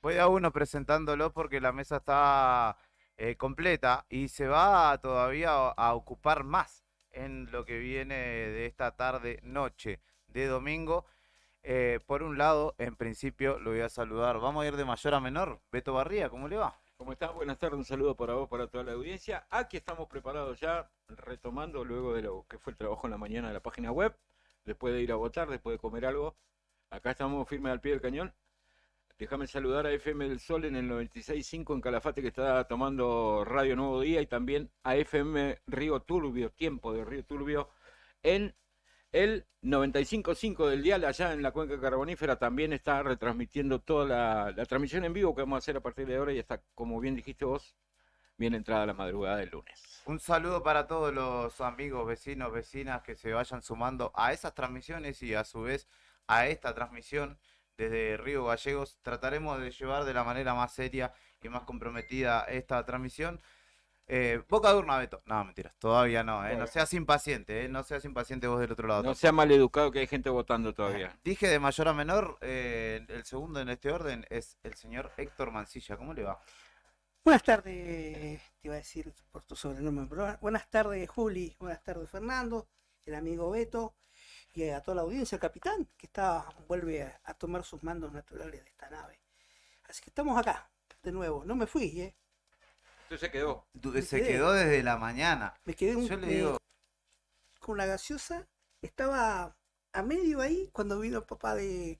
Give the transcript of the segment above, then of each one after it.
voy a uno presentándolo porque la mesa está completa y se va todavía a ocupar más en lo que viene de esta tarde, noche de domingo. Por un lado, en principio lo voy a saludar. Vamos a ir de mayor a menor. Beto Barría, ¿cómo le va? ¿Cómo estás? Buenas tardes, un saludo para vos, para toda la audiencia. Aquí estamos preparados ya, retomando luego de lo que fue el trabajo en la mañana de la página web, después de ir a votar, después de comer algo. Acá estamos firmes al pie del cañón. Déjame saludar a FM del Sol en el 96.5 en Calafate, que está tomando Radio Nuevo Día, y también a FM Río Turbio, Tiempo de Río Turbio, en el 95.5 del dial allá en la cuenca carbonífera. También está retransmitiendo toda la transmisión en vivo que vamos a hacer a partir de ahora, y está, como bien dijiste vos, bien entrada la madrugada del lunes. Un saludo para todos los amigos, vecinos, vecinas que se vayan sumando a esas transmisiones y a su vez a esta transmisión desde Río Gallegos. Trataremos de llevar de la manera más seria y más comprometida esta transmisión. Boca de urna, Beto. No, mentiras, todavía no, ¿eh? No Todavía. seas impaciente, ¿eh? No seas impaciente vos del otro lado No sea tampoco. mal educado, que hay gente votando todavía. Dije de mayor a menor, el segundo en este orden es el señor Héctor Mancilla. ¿Cómo le va? Buenas tardes, te iba a decir por tu sobrenombre, pero buenas tardes Juli, buenas tardes Fernando, el amigo Beto y a toda la audiencia, el capitán, que vuelve a tomar sus mandos naturales de esta nave. Así que estamos acá, de nuevo, no me fui, Usted se quedó. me Se quedé, quedó desde la mañana. me quedé Yo le digo, con la gaseosa, estaba a medio ahí cuando vino el papá de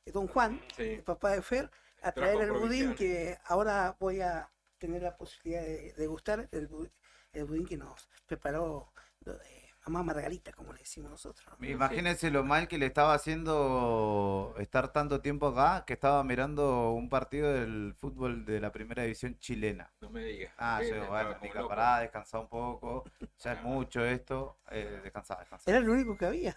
Don Juan, Sí. el papá de Fer, a Trajo traer el budín provisiones. que ahora voy a tener la posibilidad de gustar, el budín que nos preparó lo de mamá Margarita, como le decimos nosotros. imagínense lo mal que le estaba haciendo estar tanto tiempo acá, que estaba mirando un partido del fútbol de la primera división chilena. No me digas. Ah, Sí, yo, estaba bueno, como Mica, loco. pará, descansá un poco, ya es mucho esto, descansá, descansá. Era lo único que había.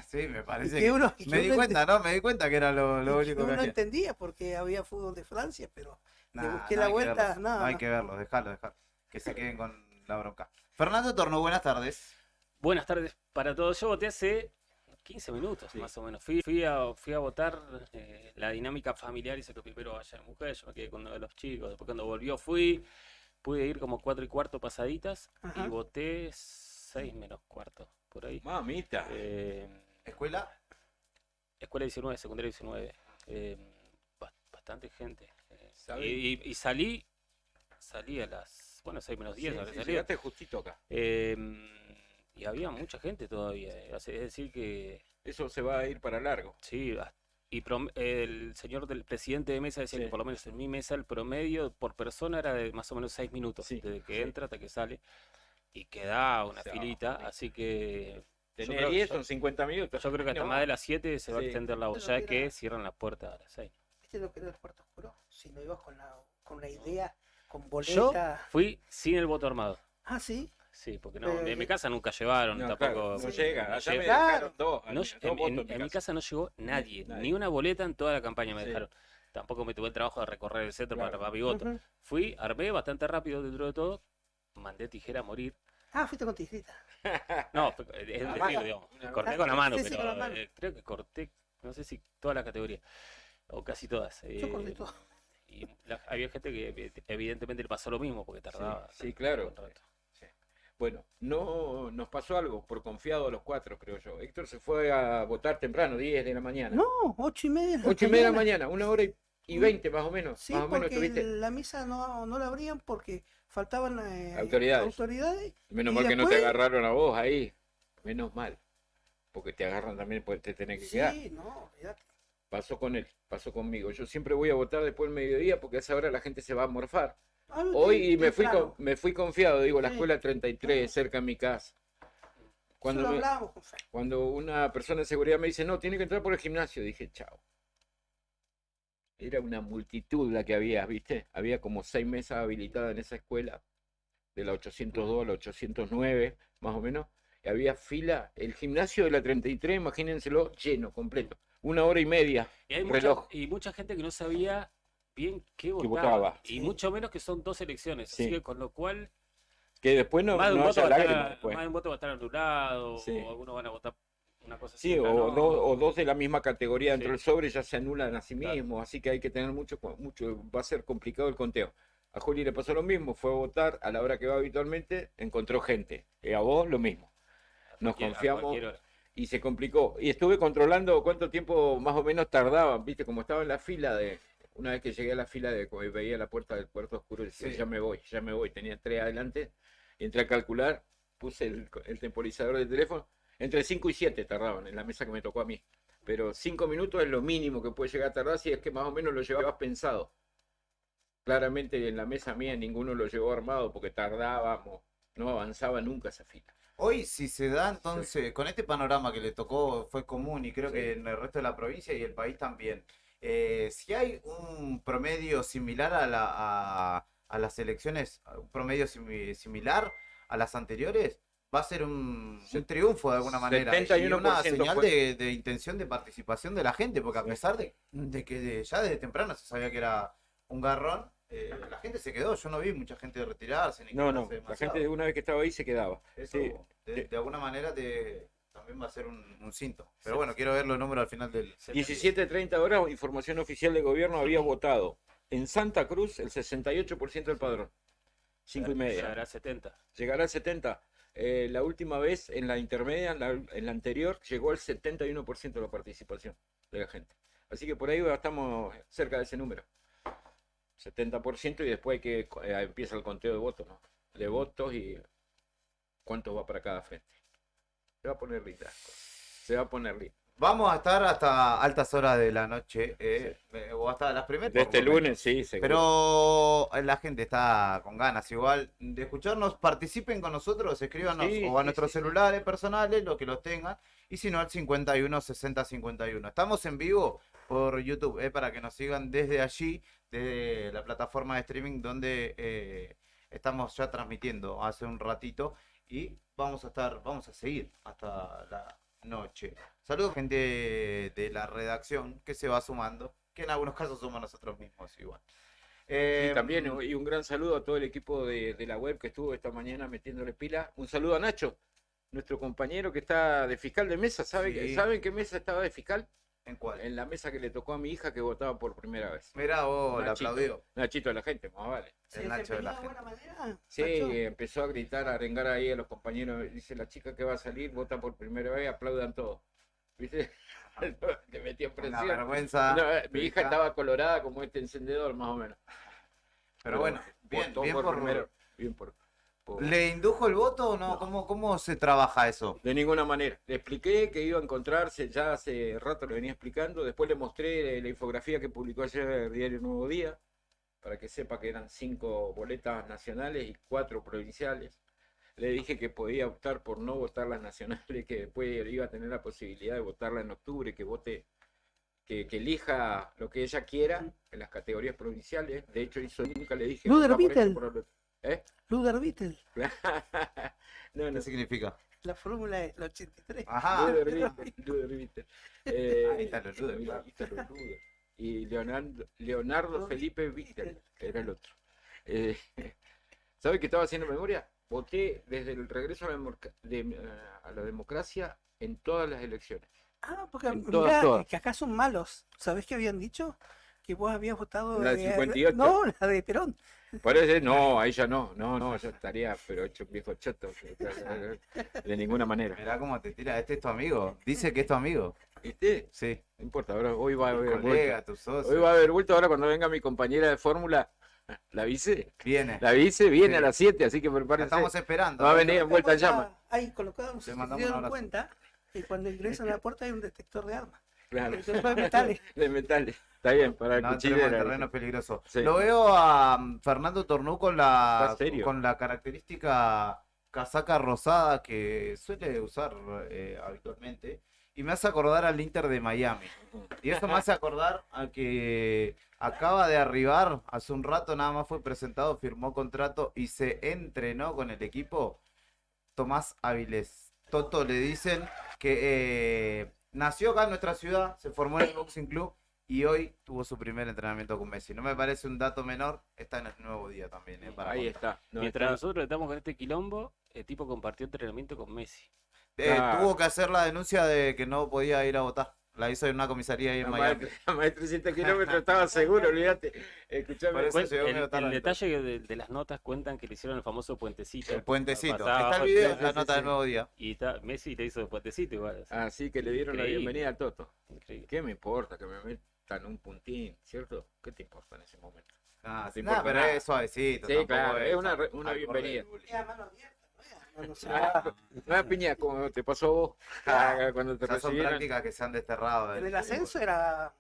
Sí, me Y parece que que... uno, y que Me di uno, cuenta, ¿no? Me di cuenta que era lo y que único que uno hacía. entendía porque había fútbol de Francia, pero le Nah, busqué no la hay que vuelta, verlos, no no, hay no. que verlos, déjalo, déjalo. Que se queden con la bronca. Fernando Torno, buenas tardes. Buenas tardes para todos. Yo voté hace 15 minutos Sí. más o menos. Fui a votar la dinámica familiar, hice que primero vaya la mujer, yo me quedé con uno de los chicos. Después cuando volvió pude ir como 4:15 pasaditas Ajá. y voté 6 menos cuarto, por ahí. Mamita. Eh, ¿Escuela? Escuela 19, secundaria 19. eh, Bastante gente. ¿Sabe? Y salí a las, bueno, 6 menos 10 Sí, habré sí, salido. llegaste justito acá. Y había mucha gente todavía. Es decir que Eso se va a ir para largo. sí, el señor del presidente de mesa decía Sí. que por lo menos en mi mesa el promedio por persona era de más o menos 6 minutos, Sí, desde que sí. entra hasta que sale, y queda una O sea, filita, así que yo Tenés creo, 10, yo, son 50 minutos. yo creo que hasta No. más de las 7 se va a Sí. extender la voz, Pero ya que era- que cierran la puerta a las 6. ¿Viste lo que era el cuarto oscuro? Si no ibas con la idea, con Yo boleta. fui sin el voto armado, Ah, sí. sí, porque no, en mi casa nunca llevaron, No, tampoco... claro, no Sí. llega. no Allá llega. me Claro. dejaron dos. No, Dos votos en mi casa no llegó nadie, Nadie. ni una boleta en toda la campaña me Sí. dejaron. Tampoco me tuve el trabajo de recorrer el centro Claro. para mi voto. Ujú. Fui, armé bastante rápido dentro de todo, mandé tijera a morir. Ah, fuiste con tijerita. No, es Una decir, mano, digamos, una corté mano. con la mano, Sí, sí, pero con la mano. creo que corté, no sé si toda la categoría, o casi todas. Yo corté todo. Y había gente que evidentemente le pasó lo mismo, porque tardaba Sí, claro. un rato. Sí. Bueno, no nos pasó algo por confiado a los cuatro, creo yo. Héctor se fue a votar temprano, 10 de la mañana. No, 8:30 de la 8:30 de la mañana. mañana, 1 hora y 20 más o menos. Sí, Más o menos porque estuviste. la misa no la abrían porque faltaban Autoridades. Menos y mal que no te después- agarraron a vos ahí. Menos mal. Porque te agarran también, pues te tenés que quedar. Sí, no, olvídate. Pasó con él, pasó conmigo. Yo siempre voy a votar después del mediodía porque a esa hora la gente se va a morfar. Ah, Hoy temprano. me fui confiado, digo, la Sí. escuela 33, cerca de mi casa. Eso lo me- hablábamos con Fer. Cuando una persona de seguridad me dice, no, tiene que entrar por el gimnasio, dije, chao. Era una multitud la que había, ¿viste? Había como 6 mesas habilitadas en esa escuela, de la 802 a la 809, más o menos. Y había fila, el gimnasio de la 33, imagínenselo, lleno, completo. 1 hora y media, Y hay reloj. mucha gente que no sabía bien qué votaba, votaba. y Sí. mucho menos que son dos elecciones, Sí. así que con lo cual Que después no, más de un no voto haya va a lágrimas estar, después. más de un voto va a estar anulado, Sí. o algunos van a votar una cosa así. Sí, acá no. o dos de la misma categoría dentro Sí. del sobre ya se anulan a sí Claro. mismos, así que hay que tener mucho, va a ser complicado el conteo. A Juli le pasó lo mismo, fue a votar a la hora que va habitualmente, encontró gente. Y a vos lo mismo. Nos A confiamos cualquier hora. y se complicó. Y estuve controlando cuánto tiempo más o menos tardaban, viste, como estaba en la fila una vez que llegué a la fila veía la puerta del cuarto oscuro y decía, Sí. ya me voy. Tenía 3 adelante, entré a calcular, puse el temporizador del teléfono, entre 5 y 7 tardaban en la mesa que me tocó a mí. Pero 5 minutos es lo mínimo que puede llegar a tardar si es que más o menos lo llevabas pensado. Claramente en la mesa mía ninguno lo llevó armado porque tardábamos, no avanzaba nunca esa fila. Hoy, si se da, entonces, con este panorama que le tocó, fue común y creo Sí. que en el resto de la provincia y el país también. Si hay un promedio similar a las elecciones, un promedio similar a las anteriores, va a ser un triunfo de alguna manera y 71% una señal fue. de intención de participación de la gente, porque a Sí. pesar de que ya desde temprano se sabía que era un garrón, la gente se quedó. Yo no vi mucha gente retirarse ni No, quedarse la demasiado. gente una vez que estaba ahí se quedaba. Eso Sí, de alguna manera también va a ser un cinto. Pero Sí. bueno, quiero ver los números al final del... 17:30 horas, información oficial del gobierno, había votado en Santa Cruz el 68% del padrón. 5:30. Ya era 70. Llegará al 70%. La última vez, en la intermedia, en la anterior, llegó al 71% de la participación de la gente. Así que por ahí estamos cerca de ese número. 70% y después empieza el conteo de votos, ¿no? De votos y cuánto va para cada frente. Se va a poner linda. Se va a poner linda. Vamos a estar hasta altas horas de la noche, o hasta las primeras. De este por lo menos. lunes, sí, seguro. Pero la gente está con ganas igual de escucharnos. Participen con nosotros, escríbanos Sí, o a sí, nuestros sí, sí. celulares personales, los que los tengan. Y si no, al 51 60 51. Estamos en vivo por YouTube, para que nos sigan desde allí, desde la plataforma de streaming donde estamos ya transmitiendo hace un ratito. Y vamos a seguir hasta la noche. Saludos, gente de la redacción que se va sumando, que en algunos casos somos nosotros mismos igual. Y también, y un gran saludo a todo el equipo de la web que estuvo esta mañana metiéndole pila. Un saludo a Nacho, nuestro compañero que está de fiscal de mesa. Sí. ¿Saben qué mesa estaba de fiscal? ¿En cuál? En la mesa que le tocó a mi hija que votaba por primera vez. Mirá vos, le Nachito. aplaudió. Nachito de la gente, más vale. ¿Se El Nacho de la desempeñó de gente. buena manera? Sí, Nacho? empezó a gritar, a arengar ahí a los compañeros. Dice, la chica que va a salir vota por primera vez, aplaudan todos. ¿Viste? Le metió Una presión. vergüenza. No, mi hija estaba colorada como este encendedor, más o menos. Pero bueno, bien, votó bien por por... primero. Bien por- ¿Le indujo el voto o no? No. ¿Cómo se trabaja eso? De ninguna manera. Le expliqué que iba a encontrarse, ya hace rato lo venía explicando. Después le mostré la infografía que publicó ayer el diario Nuevo Día, para que sepa que eran 5 boletas nacionales y 4 provinciales. Le dije que podía optar por no votar las nacionales, que después iba a tener la posibilidad de votarla en octubre, que vote, que elija lo que ella quiera en las categorías provinciales. De hecho, nunca le dije. Luder votá por esto, Vittel. por lo otro. ¿Eh? Luder Vittel, No, no. ¿Qué significa? la fórmula del 83. Ajá. Luder Vittel. Ahí está los Luder, Mira, claro. ahí está los Luder. Y Leonardo Felipe Vittel, que era el otro. ¿Sabe qué estaba haciendo memoria? Voté desde el regreso a la democracia en todas las elecciones. Ah, porque En todas, mirá, todas. que acá son malos. ¿Sabés qué habían dicho? Que vos habías votado La del 58. No, la de Perón. Parece, no, ahí ya no, yo estaría, pero hecho un viejo choto, de ninguna manera. Mirá cómo te tira. Este es tu amigo. Dice que es tu amigo. ¿Viste? Sí. No importa, ahora hoy va a haber Colega, vuelta. tu socio. Hoy va a haber vuelta ahora cuando venga mi compañera de fórmula, la vice. Viene. La vice viene Sí. a las 7, así que La prepárense. estamos esperando. Va a venir en vuelta en Está llama. ahí colocado, no sé Le si mandamos se dieron un abrazo. cuenta que cuando ingresan a la puerta hay un detector de armas. Claro. Detector de metales. De metales. Está bien, para No entremos cuchillera. en terreno peligroso. Sí. Lo veo a Fernando Tornú ¿Está serio? con la característica casaca rosada que suele usar habitualmente. Y me hace acordar al Inter de Miami. Y eso me hace acordar a que acaba de arribar, hace un rato nada más fue presentado, firmó contrato y se entrenó con el equipo Tomás Áviles. Toto le dicen que nació acá en nuestra ciudad, se formó en el Boxing Club y hoy tuvo su primer entrenamiento con Messi. No me parece un dato menor, está en el Nuevo Día también. Para Ahí contar. está. No, Mientras está- nosotros estamos con este quilombo, el tipo compartió entrenamiento con Messi. Claro. Tuvo que hacer la denuncia de que no podía ir a votar. La hizo en una comisaría ahí en Miami. A más de 300 kilómetros estaba seguro, olvídate. Por Escuchame, eso llegó medio tarde, El detalle de las notas cuentan que le hicieron el famoso puentecito. el puentecito. Pasaba Está el bajo video en sí, la sí, nota sí. del Nuevo Día. Y Messi le hizo el puentecito igual. O sea, así que le dieron la Increíble. bienvenida al Toto. increíble. ¿Qué me importa que me metan un puntín, cierto? ¿Qué te importa en ese momento? Ah, No te sí, importa pero nada. es suavecito. Sí, tampoco claro, es una al borde bienvenida. del bullying. Era mano abierta, no era mano cerrada. No es piña como te pasó a vos cuando te Ya son recibieron. prácticas que se han desterrado. En del el ascenso era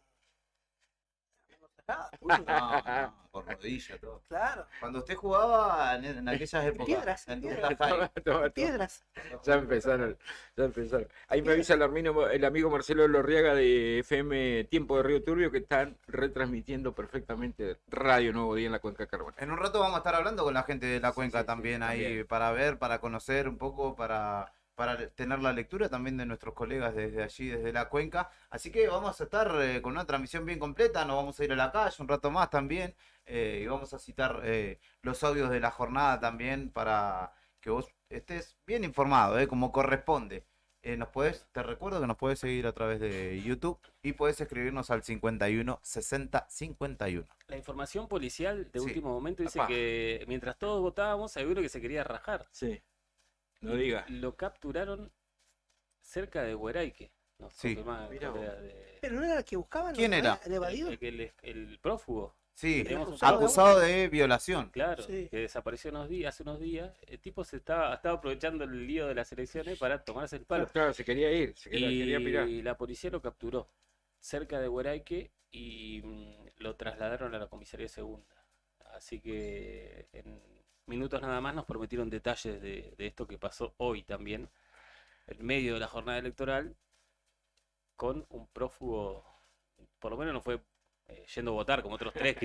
mano cerrada, fútbol. No, por rodilla, todo. claro, Cuando usted jugaba en aquellas épocas, piedras, en piedras. Punta Jai, Toma. piedras. Ya empezaron, ya empezaron. Ahí me avisa el amigo Marcelo Lorriaga de FM Tiempo de Río Turbio que están retransmitiendo perfectamente Radio Nuevo Día en la Cuenca Carbonera. en un rato vamos a estar hablando con la gente de la Sí, cuenca sí, también sí, ahí también. para ver, para conocer un poco, para tener la lectura también de nuestros colegas desde allí, desde la cuenca. Así que vamos a estar con una transmisión bien completa, nos vamos a ir a la calle un rato más también y vamos a citar los audios de la jornada también para que vos estés bien informado, como corresponde. Te recuerdo que nos puedes seguir a través de YouTube y puedes escribirnos al 51 60 51. La información policial de Sí. último momento dice Apá. que mientras todos votábamos, hay uno que se quería rajar. Sí, no Y diga. Lo capturaron cerca de Hueraique. No Sí. confirmaba Mirá cuál vos. era de- Pero no era el que buscaban. ¿Quién ¿no? era? El evadido. el prófugo. Sí, Teníamos un acusado de violación. Claro, Sí. que desapareció hace unos días. El tipo estaba aprovechando el lío de las elecciones para tomarse el palo. Claro, se quería ir, quería pirar. Y la policía lo capturó cerca de Hueraique y lo trasladaron a la comisaría segunda. Así que en minutos nada más nos prometieron detalles de esto que pasó hoy también, en medio de la jornada electoral, con un prófugo, por lo menos no fue yendo a votar como otros tres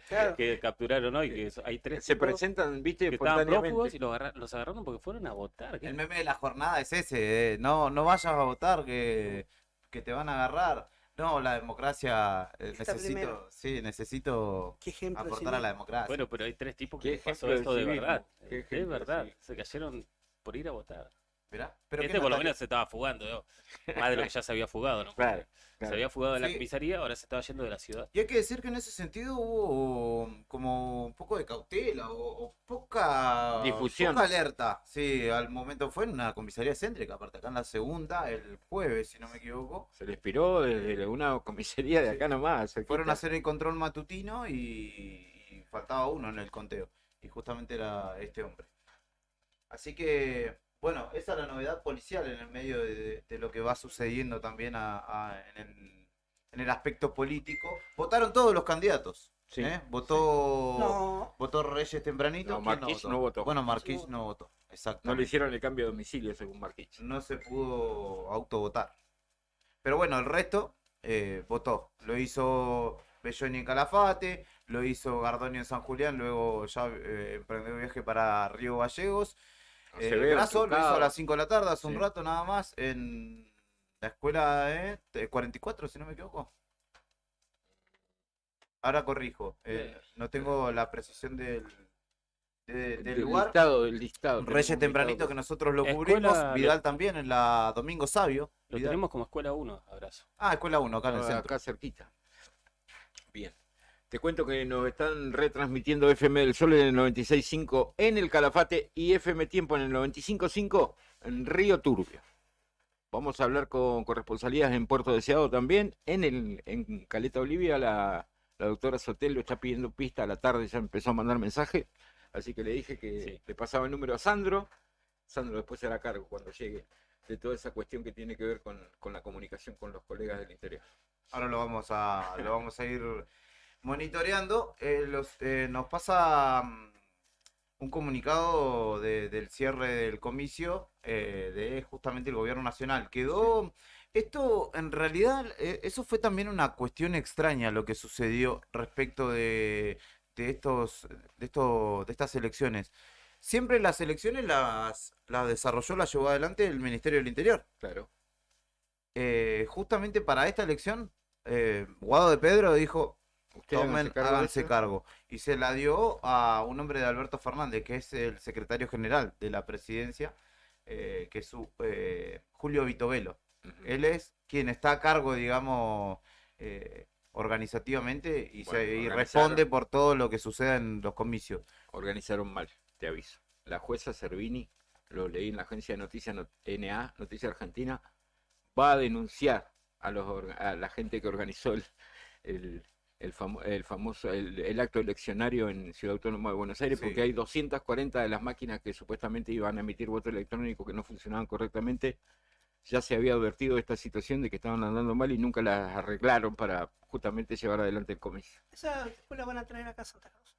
Claro. que capturaron hoy, que hay tres Se tipos presentan, viste, que estaban prófugos espontáneamente. y los agarraron porque fueron a votar. ¿Qué? El meme de la jornada es ese, no vayas a votar que te van a agarrar. No, la democracia, Está primero. necesito Qué ejemplo. aportar a la democracia. Bueno, pero hay tres tipos Qué que pasó ejemplo de esto de civismo, verdad. qué De ejemplo de verdad. civismo. Se cayeron por ir a votar. Mirá, pero Este ¿qué por lo Natalia? menos se estaba fugando, ¿no? Más de lo que ya se había fugado, ¿no? Claro, Se claro. había fugado de la Sí. comisaría, ahora se estaba yendo de la ciudad. Y hay que decir que en ese sentido hubo como un poco de cautela o poca Difusión. poca alerta. Sí, al momento fue en una comisaría céntrica, aparte acá en la segunda, el jueves, si no me equivoco. Se les piró desde una comisaría de acá nomás. cerquita. Fueron a hacer el control matutino y faltaba uno en el conteo. Y justamente era este hombre. Así que, bueno, esa es la novedad policial en el medio de lo que va sucediendo también en el aspecto político. Votaron todos los candidatos. Sí, No, Votó Reyes tempranito. No, ¿Quién Marquich no votó. Bueno, Marquich Marquich no votó. No le Exactamente. hicieron el cambio de domicilio según Marquich. No se pudo autovotar. Pero bueno, el resto votó. Lo hizo Belloni en Calafate, lo hizo Gardonio en San Julián, luego ya emprendió viaje para Río Gallegos. Acevedo, Grasso lo hizo Trucado. a las 5 de la tarde, hace un Sí. rato nada más, en la escuela de 44, si no me equivoco. Ahora corrijo, no tengo la precisión del lugar. Del listado. Reyes tenemos un tempranito listado. que nosotros lo Escuela- cubrimos, Vidal también en la Domingo Sabio. Lo Vidal. tenemos como escuela 1, abrazo. Ah, escuela 1, acá en el centro. Acá cerquita. Bien. Te cuento que nos están retransmitiendo FM del Sol en el 96.5 en el Calafate y FM Tiempo en el 95.5 en Río Turbio. Vamos a hablar con corresponsalías en Puerto Deseado también. En Caleta Olivia la doctora Sotelo está pidiendo pista a la tarde, ya empezó a mandar mensaje. Así que le dije que Sí. le pasaba el número a Sandro. Sandro después se hará cargo cuando llegue de toda esa cuestión que tiene que ver con la comunicación con los colegas del interior. Ahora lo vamos a ir monitoreando. Nos pasa un comunicado del cierre del comicio de justamente el gobierno nacional. Quedó. Esto, en realidad, eso fue también una cuestión extraña lo que sucedió respecto de estas elecciones. Siempre las elecciones las desarrolló, las llevó adelante el Ministerio del Interior. Claro. Justamente para esta elección, Guado de Pedro dijo, Ustedes tomen, háganse cargo. Y se la dio a un hombre de Alberto Fernández, que es el secretario general de la presidencia. que es Julio Vitovelo. Ujú. Él es quien está a cargo, digamos, organizativamente y, Bueno, y organizaron. responde por todo lo que suceda en los comicios. Organizaron mal, te aviso. La jueza Servini, lo leí en la agencia de noticias NA, Noticia Argentina, va a denunciar a la gente que organizó el acto eleccionario en Ciudad Autónoma de Buenos Aires, Sí. porque hay 240 de las máquinas que supuestamente iban a emitir voto electrónico que no funcionaban correctamente. Ya se había advertido de esta situación de que estaban andando mal y nunca las arreglaron para justamente llevar adelante el comicio. Esa después la van a traer acá a Santa Cruz.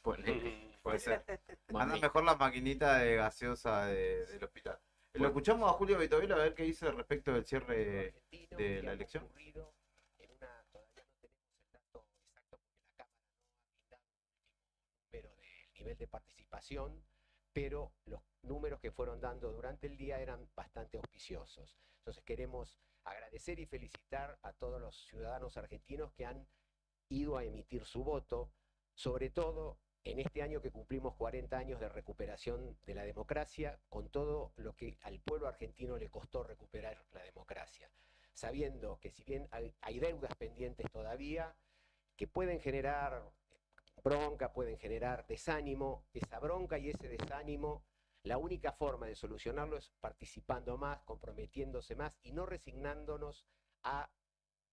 Ponele, Puede ser. Anda mami. mejor la maquinita de gaseosa del hospital. Lo Bueno. escuchamos a Julio Vitovelo a ver qué dice respecto del cierre argentino de que la han elección. ocurrido en una, todavía no tenemos el dato exacto porque la Cámara no ha brindado el número del nivel de participación, pero los números que fueron dando durante el día eran bastante auspiciosos. Entonces queremos agradecer y felicitar a todos los ciudadanos argentinos que han ido a emitir su voto, sobre todo en este año que cumplimos 40 años de recuperación de la democracia, con todo lo que al pueblo argentino le costó recuperar la democracia, sabiendo que si bien hay deudas pendientes todavía, que pueden generar bronca, pueden generar desánimo, esa bronca y ese desánimo, la única forma de solucionarlo es participando más, comprometiéndose más y no resignándonos a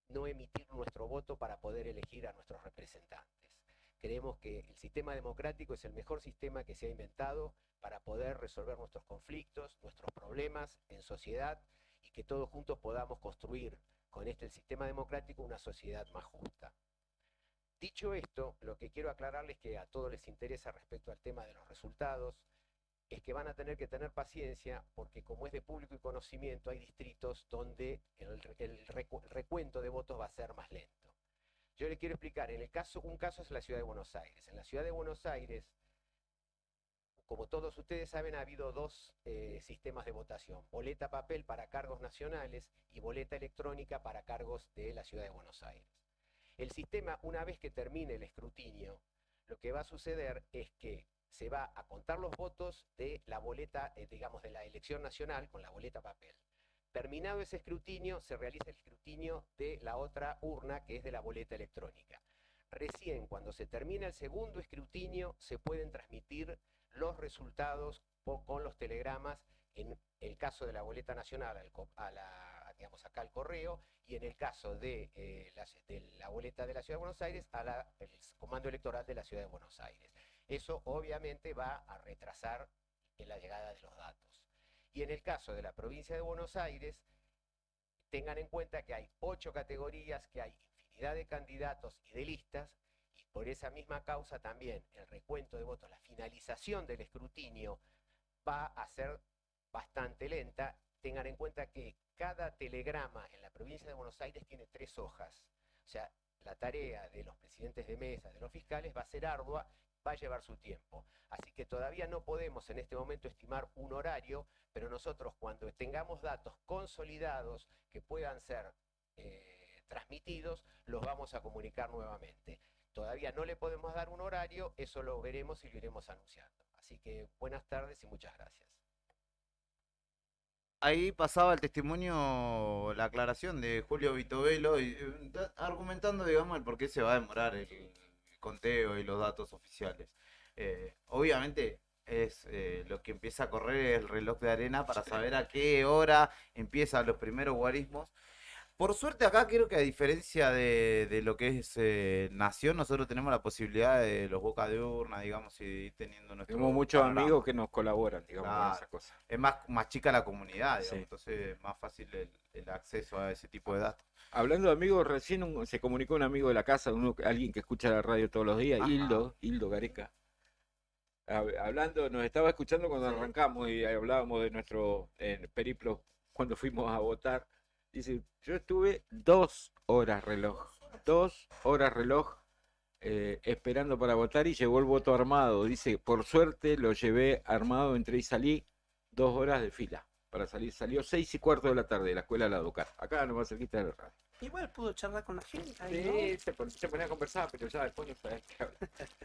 no emitir nuestro voto para poder elegir a nuestros representantes. Creemos que el sistema democrático es el mejor sistema que se ha inventado para poder resolver nuestros conflictos, nuestros problemas en sociedad y que todos juntos podamos construir con el sistema democrático una sociedad más justa. Dicho esto, lo que quiero aclararles que a todos les interesa respecto al tema de los resultados es que van a tener que tener paciencia porque como es de público y conocimiento hay distritos donde el recuento de votos va a ser más lento. Yo les quiero explicar, un caso es la Ciudad de Buenos Aires. En la Ciudad de Buenos Aires, como todos ustedes saben, ha habido dos sistemas de votación, boleta papel para cargos nacionales y boleta electrónica para cargos de la Ciudad de Buenos Aires. El sistema, una vez que termine el escrutinio, lo que va a suceder es que se va a contar los votos de la boleta, digamos, de la elección nacional con la boleta papel. Terminado ese escrutinio, se realiza el escrutinio de la otra urna, que es de la boleta electrónica. Recién, cuando se termina el segundo escrutinio, se pueden transmitir los resultados con los telegramas, en el caso de la boleta nacional, digamos acá al correo, y en el caso de la boleta de la Ciudad de Buenos Aires, al comando electoral de la Ciudad de Buenos Aires. Eso obviamente va a retrasar la llegada de los datos. Y en el caso de la provincia de Buenos Aires, tengan en cuenta que hay 8 categorías, que hay infinidad de candidatos y de listas, y por esa misma causa también el recuento de votos, la finalización del escrutinio va a ser bastante lenta. Tengan en cuenta que cada telegrama en la provincia de Buenos Aires tiene 3 hojas. O sea, la tarea de los presidentes de mesa, de los fiscales, va a ser ardua, va a llevar su tiempo. Así que todavía no podemos en este momento estimar un horario, pero nosotros cuando tengamos datos consolidados que puedan ser transmitidos, los vamos a comunicar nuevamente. Todavía no le podemos dar un horario, eso lo veremos y lo iremos anunciando. Así que buenas tardes y muchas gracias. Ahí pasaba el testimonio, la aclaración de Julio Vitovelo, argumentando, digamos, el por qué se va a demorar el conteo y los datos oficiales. Obviamente es lo que empieza a correr el reloj de arena para saber a qué hora empiezan los primeros guarismos. Por suerte acá creo que a diferencia de lo que es Nación, nosotros tenemos la posibilidad de los bocas de urna, digamos, y ir teniendo nuestro Tenemos muchos panorama. amigos que nos colaboran, digamos, con Claro. esa cosa. Es más chica la comunidad, digamos, Sí. entonces es más fácil el acceso a ese tipo de datos. Hablando de amigos, recién se comunicó un amigo de la casa, alguien que escucha la radio todos los días, Ajá. Hildo Gareca. Hablando, nos estaba escuchando cuando arrancamos y hablábamos de nuestro periplo cuando fuimos a votar. Dice, yo estuve 2 horas reloj, 2 horas reloj esperando para votar y llegó el voto armado. Dice, por suerte lo llevé armado, entré y salí, 2 horas de fila. para salir. Salió 6:15 de la tarde de la escuela de la Ducar. Acá nomás cerquita de la radio. Igual pudo charlar con la gente. Ahí, Sí, se ponía a conversar, pero ya después no sabes qué habla.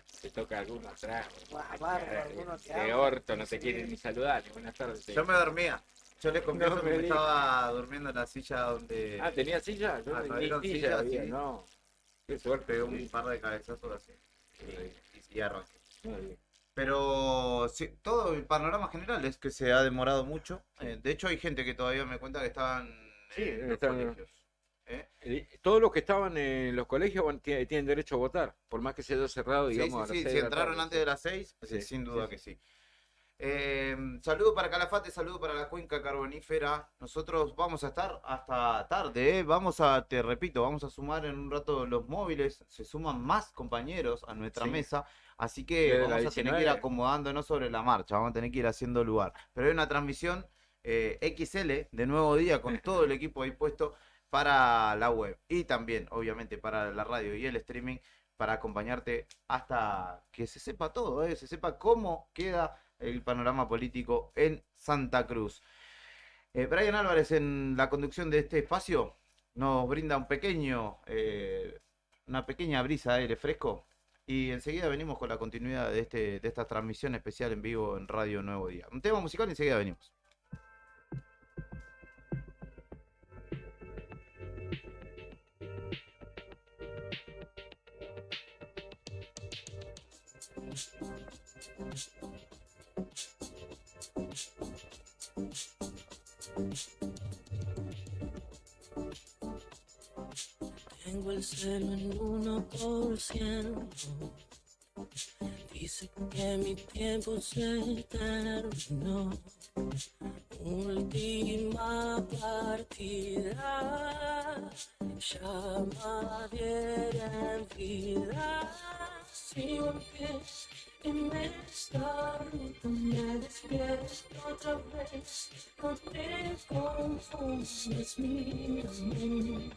Se toca alguno atrás. ¿no? Bárbaro, alguno te De habla. orto, no te quieren ni saludar, ni buenas tardes. Yo me dormía. Yo les confieso No que me me digas. estaba durmiendo en la silla donde Ah, ¿tenía silla? Yo Ah, ni salieron silla sillas, había, sí. no. Qué suerte. pegué un par de cabezazos así. Y arranqué. Muy bien. Pero sí, todo el panorama general es que se ha demorado mucho. De hecho, hay gente que todavía me cuenta que estaban Sí, en los están- colegios. Todos los que estaban en los colegios tienen derecho a votar, por más que se haya cerrado, Sí, digamos, sí, a las sí, 6 si de la entraron tarde, antes sí. de las 6, Sí, sin duda sí, que sí. Saludo para Calafate, saludo para la cuenca carbonífera. Nosotros vamos a estar hasta tarde, ¿eh? Te repito, vamos a sumar en un rato los móviles. Se suman más compañeros a nuestra Sí. mesa, así que Desde la vamos a tener que ir 19. acomodándonos sobre la marcha, vamos a tener que ir haciendo lugar. Pero hay una transmisión XL de Nuevo Día con todo el equipo ahí puesto para la web y también, obviamente, para la radio y el streaming para acompañarte hasta que se sepa todo, se sepa cómo queda el panorama político en Santa Cruz. Brian Álvarez en la conducción de este espacio nos brinda una pequeña brisa de aire fresco y enseguida venimos con la continuidad de esta transmisión especial en vivo en Radio Nuevo Día. Un tema musical y enseguida venimos. Tengo el celo en 1%. Dice que mi tiempo se terminó. Última partida. Llama en vida. Sigo en pie en esta ruta. Me despierto otra vez. No te confundes, mírame.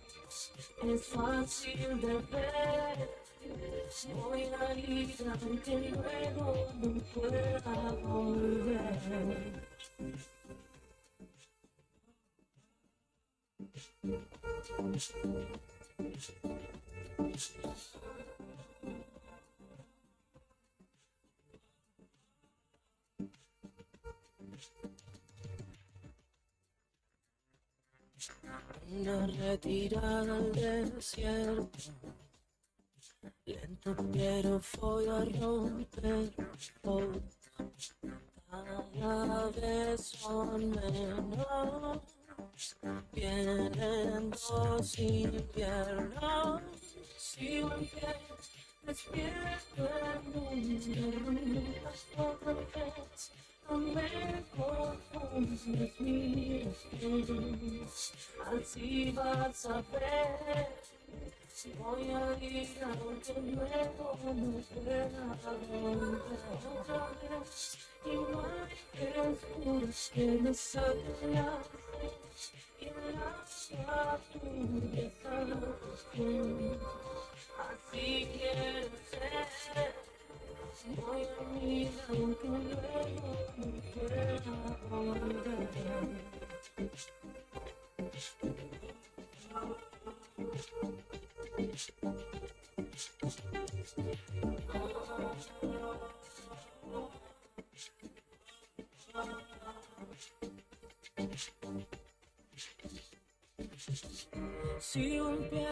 Es fácil de ver. Voy a ir aunque luego no pueda volver. Una retirada al desierto. Lento pero voy a romper todo. Cada vez son menos. Vienen 2 inviernos. Sigo en pie, despierto en una otra vez. No me confundes, mira bien. Así vas a ver. Voy a ir aunque luego no pueda volver otra vez. Y no hay criaturas que me saquen la fe. Y la tu así quiero ser. Voy a ir aunque luego no pueda volver. Sigo en pie,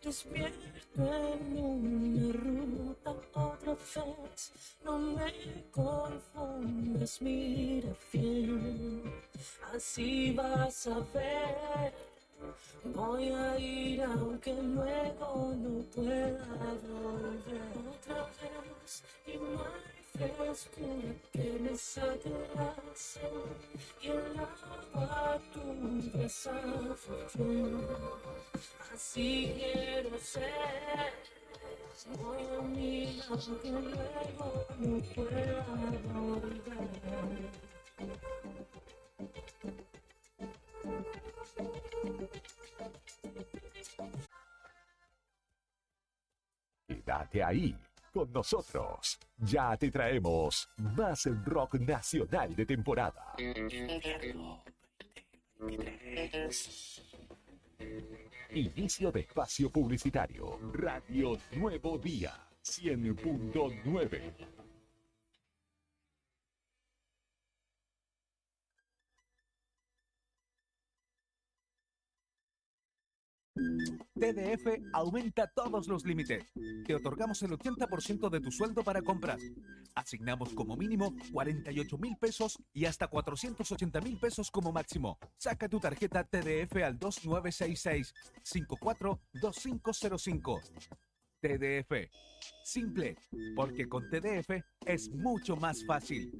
despierto en una ruta otra vez. No me confundas, mira bien, así vas a ver. Voy a ir aunque luego no pueda volver otra vez. Y no hay frescura que me saque la sed. Y el agua tu desafortuna. Así quiero ser. Voy a mirar aunque luego no pueda volver. Quédate ahí con nosotros. Ya te traemos más rock nacional de temporada. Invierno 23. Inicio de espacio publicitario. Radio Nuevo Día 100.9. TDF aumenta todos los límites. Te otorgamos el 80% de tu sueldo para compras. Asignamos como mínimo 48.000 pesos y hasta 480.000 pesos como máximo. Saca tu tarjeta TDF al 2966-542505. TDF. Simple, porque con TDF es mucho más fácil.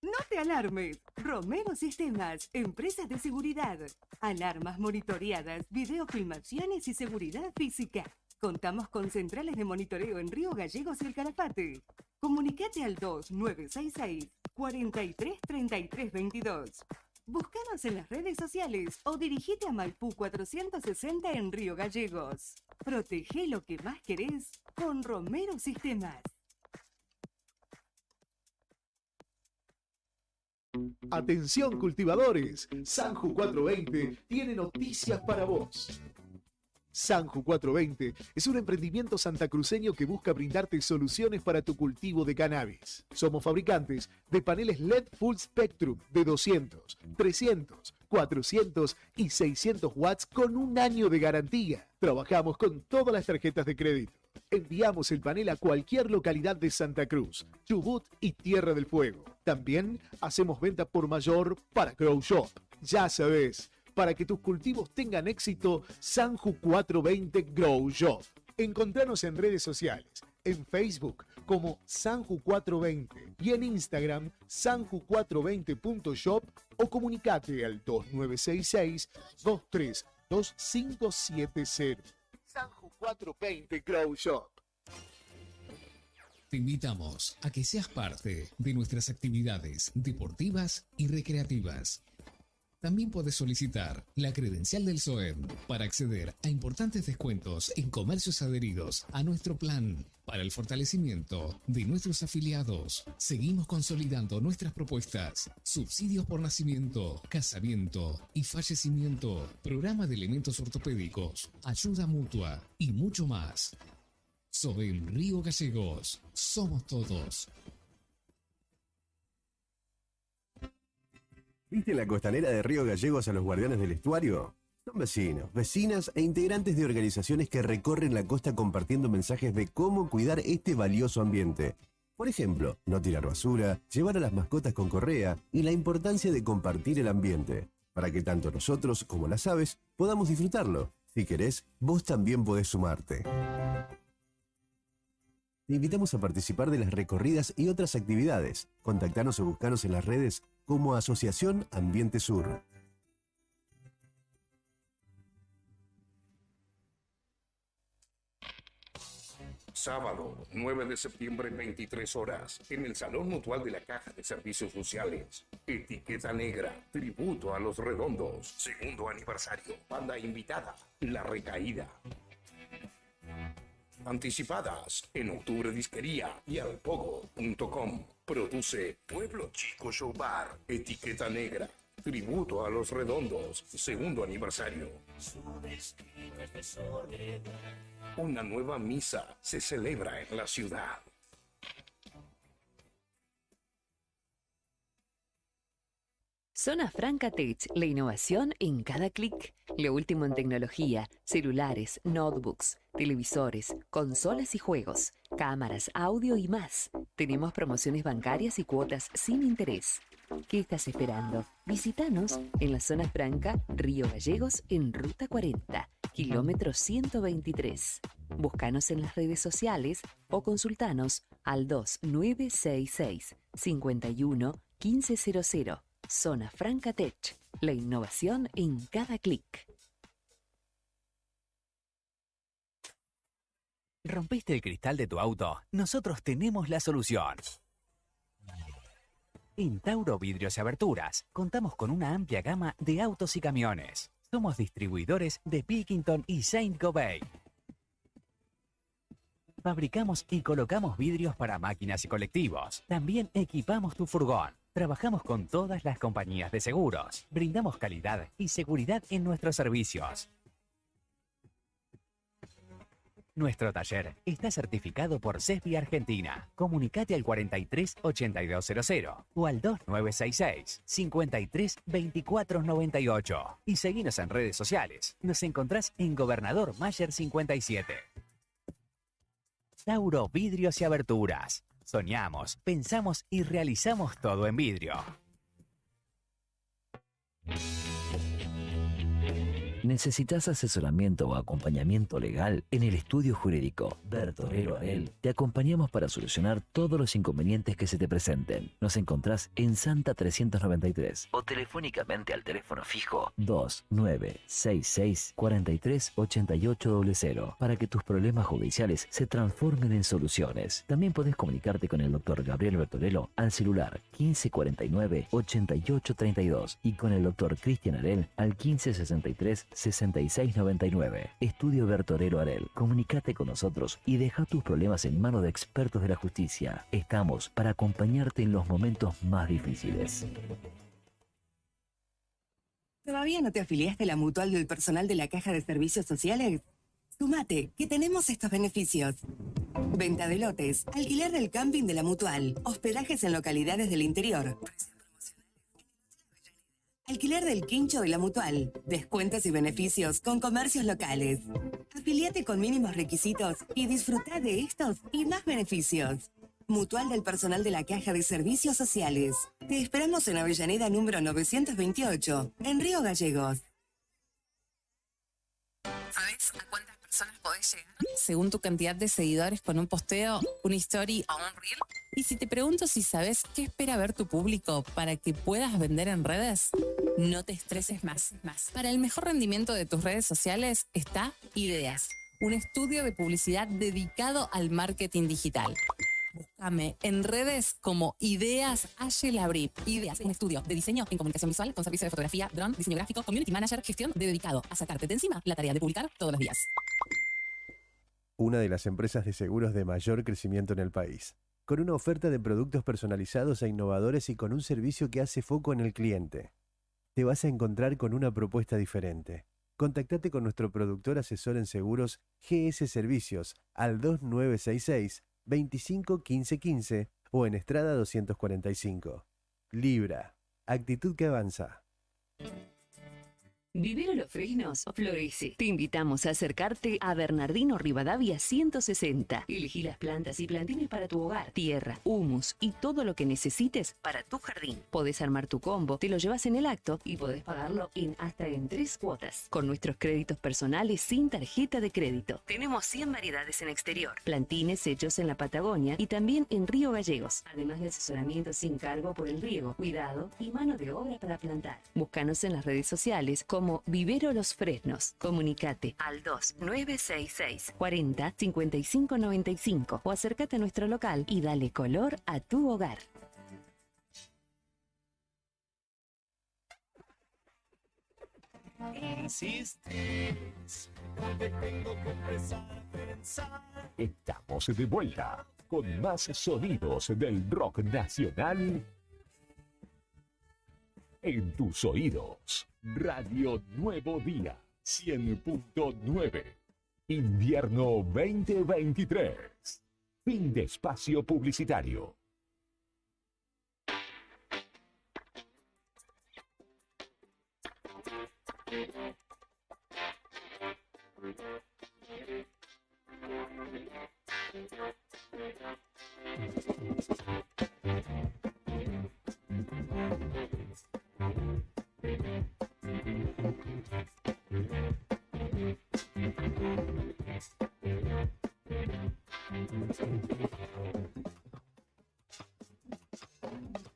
No te alarmes. Romero Sistemas, empresa de seguridad. Alarmas monitoreadas, videofilmaciones y seguridad física. Contamos con centrales de monitoreo en Río Gallegos y El Calafate. Comunicate al 2966-433322. Búscanos en las redes sociales o dirigite a Maipú 460 en Río Gallegos. Protege lo que más querés con Romero Sistemas. Atención cultivadores, Sanju 420 tiene noticias para vos. Sanju 420 es un emprendimiento santacruceño que busca brindarte soluciones para tu cultivo de cannabis. Somos fabricantes de paneles LED Full Spectrum de 200, 300, 400 y 600 watts con un año de garantía. Trabajamos con todas las tarjetas de crédito. Enviamos el panel a cualquier localidad de Santa Cruz, Chubut y Tierra del Fuego. También hacemos venta por mayor para Grow Shop. Ya sabes, para que tus cultivos tengan éxito, Sanju 420 Grow Shop. Encontranos en redes sociales, en Facebook como Sanju 420 y en Instagram sanju420.shop o comunicate al 2966-232570. Sanju 420 Grow Shop. Te invitamos a que seas parte de nuestras actividades deportivas y recreativas. También puedes solicitar la credencial del SOEM para acceder a importantes descuentos en comercios adheridos a nuestro plan para el fortalecimiento de nuestros afiliados. Seguimos consolidando nuestras propuestas: subsidios por nacimiento, casamiento y fallecimiento, programa de elementos ortopédicos, ayuda mutua y mucho más. SOEM Río Gallegos, somos todos. ¿Viste la costanera de Río Gallegos a los guardianes del estuario? Son vecinos, vecinas e integrantes de organizaciones que recorren la costa compartiendo mensajes de cómo cuidar este valioso ambiente. Por ejemplo, no tirar basura, llevar a las mascotas con correa y la importancia de compartir el ambiente, para que tanto nosotros como las aves podamos disfrutarlo. Si querés, vos también podés sumarte. Te invitamos a participar de las recorridas y otras actividades. Contactanos o buscanos en las redes como Asociación Ambiente Sur. Sábado, 9 de septiembre, 23 horas, en el Salón Mutual de la Caja de Servicios Sociales. Etiqueta Negra, tributo a Los Redondos. Segundo aniversario. Banda invitada, La Recaída. Anticipadas en Octubre Disquería y alpogo.com. Produce Pueblo Chico Show Bar. Etiqueta Negra, tributo a Los Redondos. Segundo aniversario. Una nueva misa se celebra en la ciudad. Zona Franca Tech, la innovación en cada clic. Lo último en tecnología, celulares, notebooks, televisores, consolas y juegos, cámaras, audio y más. Tenemos promociones bancarias y cuotas sin interés. ¿Qué estás esperando? Visítanos en la Zona Franca, Río Gallegos, en Ruta 40, kilómetro 123. Búscanos en las redes sociales o consultanos al 2966 51 1500. Zona Franca Tech, la innovación en cada clic. ¿Rompiste el cristal de tu auto? Nosotros tenemos la solución. En Tauro Vidrios y Aberturas contamos con una amplia gama de autos y camiones. Somos distribuidores de Pilkington y Saint-Gobain. Fabricamos y colocamos vidrios para máquinas y colectivos. También equipamos tu furgón. Trabajamos con todas las compañías de seguros. Brindamos calidad y seguridad en nuestros servicios. Nuestro taller está certificado por CESBI Argentina. Comunicate al 43 8200 o al 2966 53 24 98 y seguinos en redes sociales. Nos encontrás en Gobernador Mayer 57. Tauro Vidrios y Aberturas. Soñamos, pensamos y realizamos todo en vidrio. ¿Necesitas asesoramiento o acompañamiento legal? En el estudio jurídico Bertorero Arel te acompañamos para solucionar todos los inconvenientes que se te presenten. Nos encontrás en Santa 393 o telefónicamente al teléfono fijo 2966 43 8800 para que tus problemas judiciales se transformen en soluciones. También podés comunicarte con el doctor Gabriel Bertorello al celular 1549 8832 y con el doctor Cristian Arel al 1563 6699. Estudio Bertorero Arel. Comunicate con nosotros y deja tus problemas en manos de expertos de la justicia. Estamos para acompañarte en los momentos más difíciles. ¿Todavía no te afiliaste a la mutual del personal de la Caja de Servicios Sociales? Sumate, que tenemos estos beneficios. Venta de lotes, alquiler del camping de la mutual, hospedajes en localidades del interior, alquiler del quincho de la mutual, descuentos y beneficios con comercios locales. Afiliate con mínimos requisitos y disfruta de estos y más beneficios. Mutual del personal de la Caja de Servicios Sociales. Te esperamos en Avellaneda número 928, en Río Gallegos. ¿Sabes a cuántas personas podés llegar? Según tu cantidad de seguidores con un posteo, una story o un reel. Y si te pregunto si sabes qué espera ver tu público para que puedas vender en redes, no te estreses más. Para el mejor rendimiento de tus redes sociales está Ideas, un estudio de publicidad dedicado al marketing digital. Búscame en redes como Ideas Labri. Ideas, un estudio de diseño en comunicación visual con servicio de fotografía, dron, diseño gráfico, community manager, gestión dedicado a sacarte de encima la tarea de publicar todos los días. Una de las empresas de seguros de mayor crecimiento en el país, con una oferta de productos personalizados e innovadores y con un servicio que hace foco en el cliente. Te vas a encontrar con una propuesta diferente. Contactate con nuestro productor asesor en seguros GS Servicios al 2966 25 15 15 o en Estrada 245. Libra, actitud que avanza. Vivero Los Fresnos florece. Te invitamos a acercarte a Bernardino Rivadavia 160. Elegí las plantas y plantines para tu hogar, tierra, humus y todo lo que necesites para tu jardín. Podés armar tu combo, te lo llevas en el acto y podés pagarlo hasta en 3 cuotas. Con nuestros créditos personales sin tarjeta de crédito. Tenemos 100 variedades en exterior, plantines hechos en la Patagonia y también en Río Gallegos. Además de asesoramiento sin cargo por el riego, cuidado y mano de obra para plantar. Búscanos en las redes sociales como Vivero Los Fresnos. Comunicate al 2966 40 55 95 o acércate a nuestro local y dale color a tu hogar. Insistes, porque tengo que empezar a pensar. Estamos de vuelta con más sonidos del rock nacional en tus oídos. Radio Nuevo Día 100.9. Invierno 2023. Fin de espacio publicitario.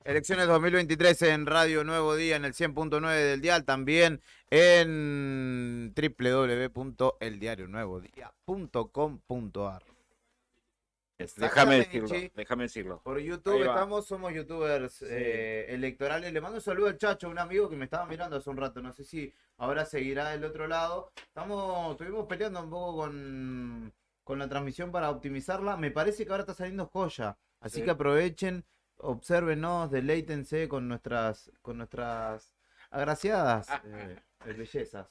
Elecciones 2023 en Radio Nuevo Día en el 100.9 del dial, también en www.eldiarionuevodía.com.ar. Déjame decirlo. Por YouTube somos youtubers electorales. Le mando un saludo al Chacho, un amigo que me estaba mirando hace un rato. No sé si ahora seguirá del otro lado. Estuvimos peleando un poco con la transmisión para optimizarla. Me parece que ahora está saliendo joya. Así Sí. que aprovechen, obsérvenos, deleítense con nuestras agraciadas bellezas.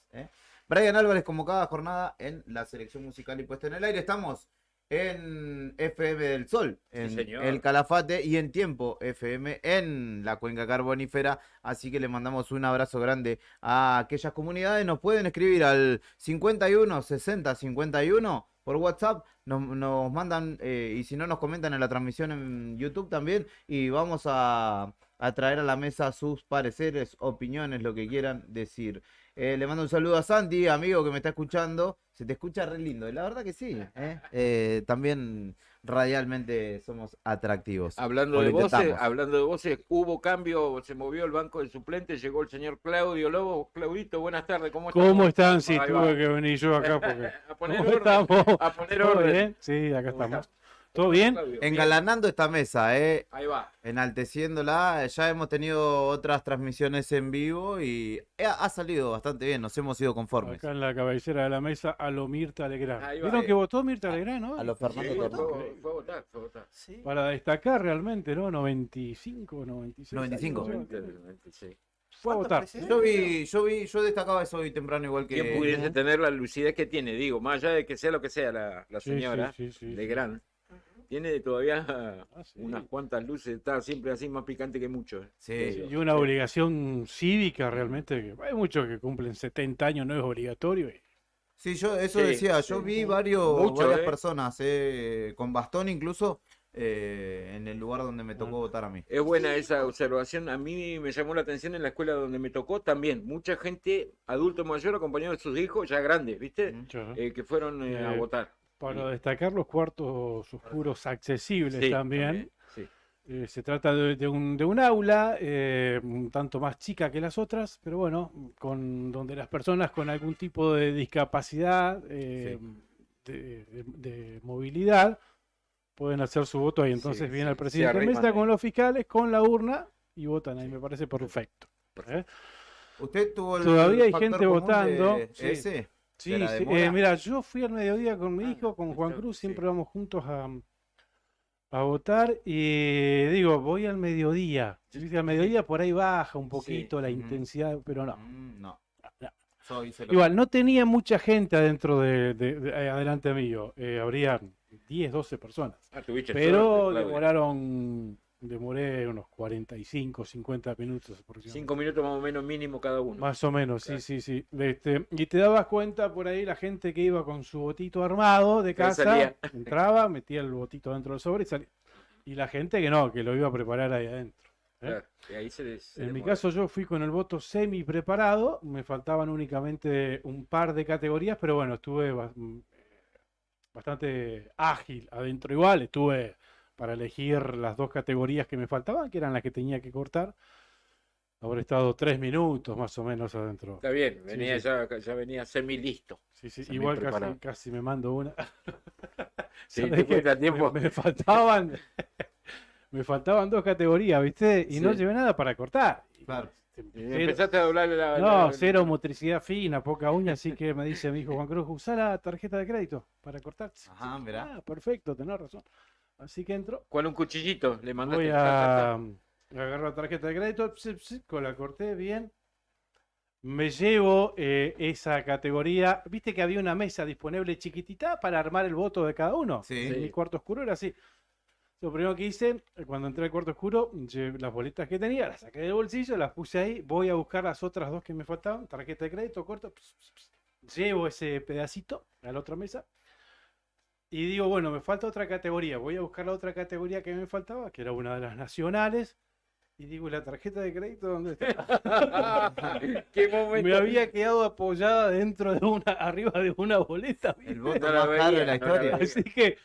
Brian Álvarez como cada jornada en la selección musical y puesta en el aire. Estamos en FM del Sol, en señor. El Calafate y en Tiempo FM en la Cuenca Carbonífera. Así que le mandamos un abrazo grande a aquellas comunidades. Nos pueden escribir al 51 60 51 por WhatsApp. Nos mandan, y si no, nos comentan en la transmisión en YouTube también. Y vamos a traer a la mesa sus pareceres, opiniones, lo que quieran decir. Le mando un saludo a Santi, amigo que me está escuchando. Se te escucha re lindo, y la verdad que sí. También radialmente somos atractivos. Hablando O de lo intentamos. voces, hubo cambio, se movió el banco de suplentes, llegó el señor Claudio Lobo. Claudito, buenas tardes, ¿cómo están? ¿Cómo están? Sí, Ahí tuve va. que venir yo acá porque... A poner ¿Cómo orden, estamos? a poner ¿Todo orden. bien? Sí, acá ¿Cómo estamos. ¿Todo bien? Engalanando esta mesa, Ahí va. enalteciéndola. Ya hemos tenido otras transmisiones en vivo y ha salido bastante bien, nos hemos ido conformes. Acá en la cabecera de la mesa a lo Mirta Legrand. Ahí va, ¿Vieron que votó Mirta Legrand, no? A lo Fernando Sí, Torres. fue a votar, fue a votar. Para destacar realmente, ¿no? 95, 96. 95. años, 96. Fue a votar. Yo destacaba eso hoy temprano igual que... ¿Quién pudiese tener la lucidez que tiene? Digo, más allá de que sea lo que sea la Sí, señora sí. Legrand, tiene todavía unas cuantas luces, está siempre así más picante que muchos. Sí. Y una obligación cívica realmente. Que hay muchos que cumplen 70 años, no es obligatorio. Sí, yo eso Sí, decía, sí. yo vi Mucho, varias ¿eh? personas con bastón incluso en el lugar donde me tocó votar a mí. Es buena esa observación. A mí me llamó la atención en la escuela donde me tocó también. Mucha gente, adulto mayor, acompañado de sus hijos, ya grandes, ¿viste? Que fueron a votar. Para destacar los cuartos oscuros accesibles Sí, también. sí. Se trata de un aula un tanto más chica que las otras, pero bueno, donde las personas con algún tipo de discapacidad, de movilidad, pueden hacer su voto ahí. Entonces viene el presidente de arriman mesa ahí. con los fiscales, con la urna y votan ahí. Me parece perfecto. ¿Usted tuvo el Todavía hay factor gente común votando. de Sí. ese? Sí, ¿De la sí. demora? Mira, yo fui al mediodía con mi hijo, con Juan Cruz, siempre vamos juntos a votar y digo, voy al mediodía. ¿Viste? Al mediodía por ahí baja un poquito la intensidad, pero no. No. Igual, no tenía mucha gente adentro adelante mío. Habrían 10, 12 personas. Tuviste Pero suerte, Claudia. demoré unos 45, 50 minutos aproximadamente. 5 minutos más o menos mínimo cada uno. Más o menos, sí. Y te dabas cuenta por ahí la gente que iba con su botito armado de Ya casa, salía. entraba, metía el botito dentro del sobre y salía. Y la gente que no, que lo iba a preparar ahí adentro. Claro, y ahí se En mi demora. caso yo fui con el voto semi preparado, me faltaban únicamente un par de categorías, pero bueno, estuve bastante ágil adentro igual, estuve para elegir las 2 categorías que me faltaban, que eran las que tenía que cortar. Habré estado 3 minutos más o menos adentro. Está bien, Sí, venía sí. Ya venía semi listo. Sí, igual casi me mando una. Sí, ¿Sabés te qué? cuesta tiempo. Me faltaban me faltaban 2 categorías, ¿viste? Y no Sí. llevé nada para cortar. Claro. Empezaste a doblarle No, cero motricidad fina, poca uña, así que me dice mi hijo Juan Cruz, usá la tarjeta de crédito para cortar. Ajá, mirá. Ah, perfecto, tenés razón. Así que entro. Con un cuchillito le mandaste. Voy a agarrar la tarjeta de crédito, la corté bien. Me llevo esa categoría. ¿Viste que había una mesa disponible chiquitita para armar el voto de cada uno? Sí. En mi cuarto oscuro era así. Lo primero que hice, cuando entré al cuarto oscuro, las boletas que tenía, las saqué del bolsillo, las puse ahí. Voy a buscar las otras 2 que me faltaban. Tarjeta de crédito, corto. Llevo ese pedacito a la otra mesa. Y digo, bueno, me falta otra categoría. Voy a buscar la otra categoría que me faltaba, que era una de las nacionales. Y digo, ¿la tarjeta de crédito dónde está? ¿Qué momento? Me había quedado apoyada arriba de una boleta. El voto más caro de la historia. Así que,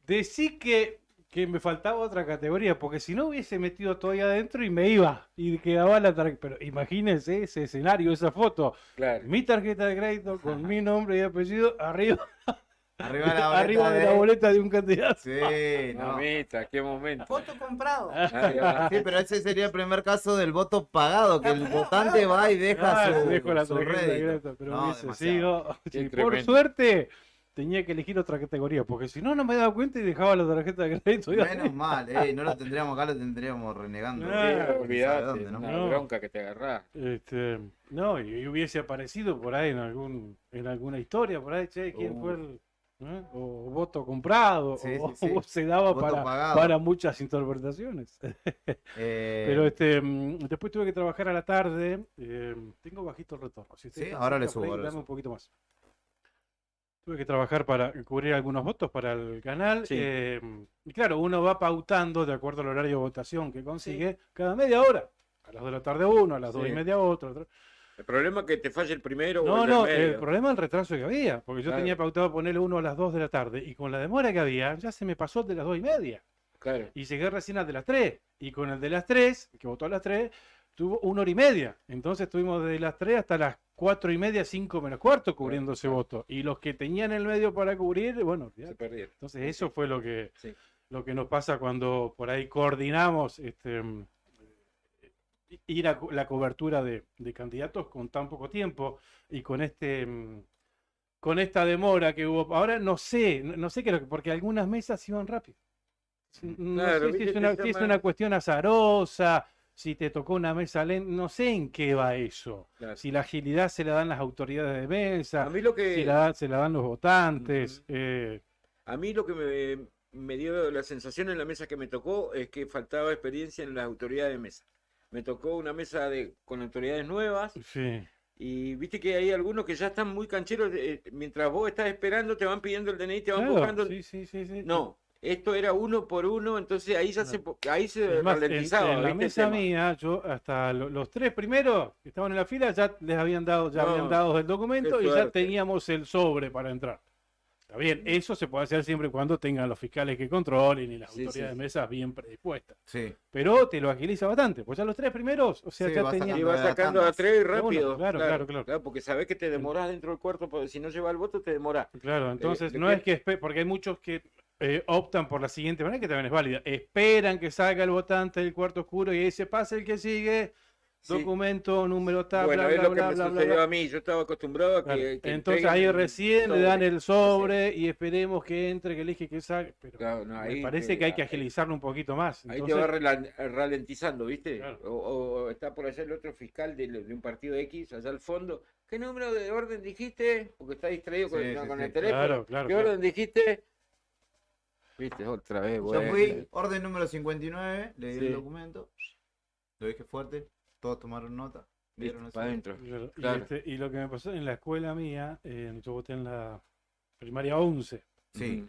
decí que me faltaba otra categoría, porque si no hubiese metido todo ahí adentro y me iba, y quedaba la tarjeta. Pero imagínense ese escenario, esa foto. Claro. Mi tarjeta de crédito con mi nombre y apellido arriba. Arriba de la boleta arriba de la boleta de un candidato. Sí, no. Mamita, qué momento. Voto comprado. Sí, pero ese sería el primer caso del voto pagado, que el votante va y deja Ah, su, dejo la su tarjeta de rédito. crédito, pero No, hubiese demasiado. sido. Qué Sí, por tremendo. suerte, tenía que elegir otra categoría, porque si no, no me daba cuenta y dejaba la tarjeta de crédito. Menos mal, no lo tendríamos acá, lo tendríamos renegando. Olvídate, ¿Dónde, no? una bronca que te agarrás. No, y hubiese aparecido por ahí en alguna historia, por ahí, che, ¿quién fue el o voto comprado? Sí, o sí, sí. se daba Voto pagado. para muchas interpretaciones. Pero después tuve que trabajar a la tarde. Tengo bajito el retorno. Si Sí, ahora le subo. Play, ahora le dame subo. un poquito más. Tuve que trabajar para cubrir algunos votos para el canal. Sí. Y claro, uno va pautando de acuerdo al horario de votación que consigue cada media hora. A las 2 de la tarde uno, a las 2:30 otro. El problema es que te falle el primero o No, el no, del medio. el problema es el retraso que había. Porque yo Claro. tenía pautado ponerle uno a las 2 de la tarde. Y con la demora que había, ya se me pasó el de las 2:30. Claro. Y llegué recién al de las 3. Y con el de las 3, que votó a las 3, tuvo 1 hora y media. Entonces estuvimos desde las 3 hasta las 4:30, 5 menos cuarto, cubriendo ese voto. Y los que tenían el medio para cubrir, bueno, Se perdieron. entonces eso fue lo que Sí. nos pasa cuando por ahí coordinamos ir a la cobertura de candidatos con tan poco tiempo y con con esta demora que hubo. Ahora no sé qué es lo que, porque algunas mesas iban rápido. No Claro, sé si viste, es una, te si es llama- una cuestión azarosa, si te tocó una mesa lenta, no sé en qué va eso. Claro. Si la agilidad se la dan las autoridades de mesa, A mí lo que- si se la dan los votantes. A mí lo que me dio la sensación en la mesa que me tocó es que faltaba experiencia en las autoridades de mesa. Me tocó una mesa con autoridades nuevas. Sí. Y viste que hay algunos que ya están muy cancheros. Mientras vos estás esperando, te van pidiendo el DNI, te van Claro, buscando. sí. No, esto era uno por uno, entonces ahí ya ahí se Es más, ralentizaba. en la ¿viste el mesa tema? mía, yo hasta los 3 primeros que estaban en la fila ya les habían dado, No, habían dado el documento qué y ya suerte. teníamos el sobre para entrar. Está bien, eso se puede hacer siempre y cuando tengan los fiscales que controlen y las Sí, autoridades sí. de mesa bien predispuestas. Sí. Pero te lo agiliza bastante, pues ya los 3 primeros, o sea, Sí, ya va tenían. Y vas sacando a tres rápido. Claro, porque sabés que te demorás dentro del cuarto, porque si no lleva el voto te demorás. Claro, entonces ¿de no qué? es que porque hay muchos que optan por la siguiente manera, que también es válida. Esperan que salga el votante del cuarto oscuro y ahí se pasa el que sigue, Sí. documento, número tal, Bueno, bla, es bla, lo que bla, me bla, bla, sucedió bla. a mí. Yo estaba acostumbrado a Claro, que entonces entreguen ahí el recién le dan sobre. el sobre y esperemos que entre, que elige, que salga. Pero Claro, no, me ahí parece que hay que agilizarlo un poquito más. Ahí Entonces, te va ralentizando, ¿viste? Claro. O está por allá el otro fiscal de un partido X, allá al fondo. ¿Qué número de orden dijiste? Porque está distraído con, Sí, sí, con sí. el teléfono. Claro, ¿Qué claro. orden dijiste? ¿Viste? Otra vez, Yo bueno. fui, orden número 59, le di Sí. el documento, lo dije fuerte, todos tomaron nota, vieron eso. Para adentro. claro, Claro. y lo que me pasó en la escuela mía, yo voté en la primaria 11. Sí.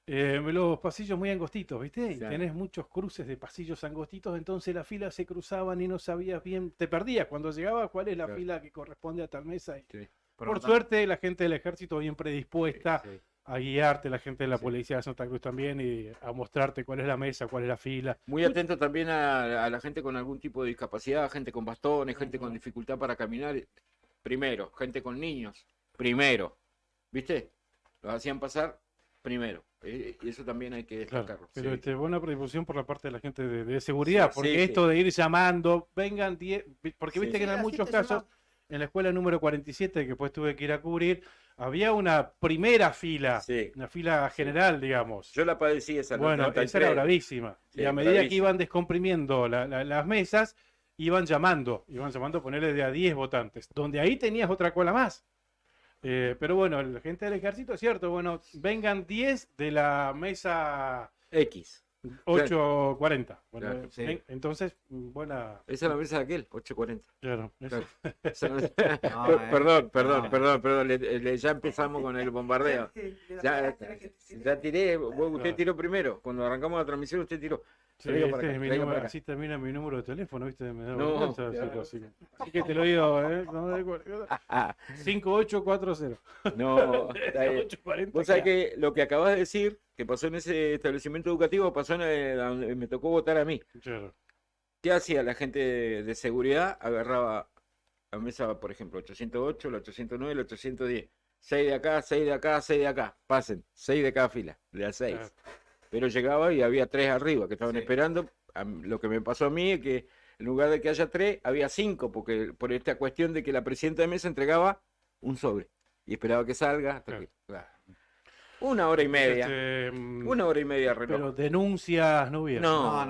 Los pasillos muy angostitos, ¿viste? Y Claro. tenés muchos cruces de pasillos angostitos, entonces las filas se cruzaban y no sabías bien, te perdías cuando llegabas cuál es la Claro. fila que corresponde a tal mesa. Y, Sí. por suerte, la gente del ejército bien predispuesta Sí. a guiarte, la gente de la policía de Santa Cruz también, y a mostrarte cuál es la mesa, cuál es la fila. Muy atento también a la gente con algún tipo de discapacidad, gente con bastones, gente con dificultad para caminar. Primero, gente con niños. Primero. ¿Viste? Los hacían pasar primero. Y eso también hay que Claro, destacarlo. pero sí. buena predisposición por la parte de la gente de seguridad, Sí, porque sí, esto de ir llamando, vengan 10, porque Sí, viste que sí. en muchos casos, en la escuela número 47, que después tuve que ir a cubrir, había una primera fila, Sí. una fila general, digamos. Yo la padecí esa. la Bueno, 33. esa era bravísima. Sí, Y a medida que bravísima. iban descomprimiendo las mesas, iban llamando a ponerle de a 10 votantes, donde ahí tenías otra cola más. Pero bueno, la gente del ejército, es cierto, bueno, vengan 10 de la mesa X. 8:40. Bueno, Claro, sí. entonces, buena. Esa es la mesa de aquel, 8:40. Claro, eso. Claro. Esa no es- No, Perdón. Ya empezamos con el bombardeo. Ya tiré, usted tiró primero. Cuando arrancamos la transmisión, usted tiró. Sí, Traiga para este acá, es mi traiga número, para acá. así termina mi número de teléfono, ¿viste? Me da No, vergüenza ya. decirlo así. Así que te lo digo, ¿eh? No me recuerdo. 5840. No, está bien. 8:40. Vos sabés que lo que acabas de decir, que pasó en ese establecimiento educativo, pasó donde me tocó votar a mí. Claro. ¿Qué hacía la gente de seguridad? Agarraba la mesa, por ejemplo, 808, la 809, la 810. 6 de acá, 6 de acá, 6 de acá. Pasen, 6 de cada fila, de a 6. Claro. Pero llegaba y había 3 arriba que estaban Sí. esperando. Lo que me pasó a mí es que en lugar de que haya 3, había 5, porque por esta cuestión de que la presidenta de mesa entregaba un sobre y esperaba que salga hasta Claro. que. Claro. Una hora y media. Este, Una hora y media reloj. Pero denuncias no hubieron. No hubo,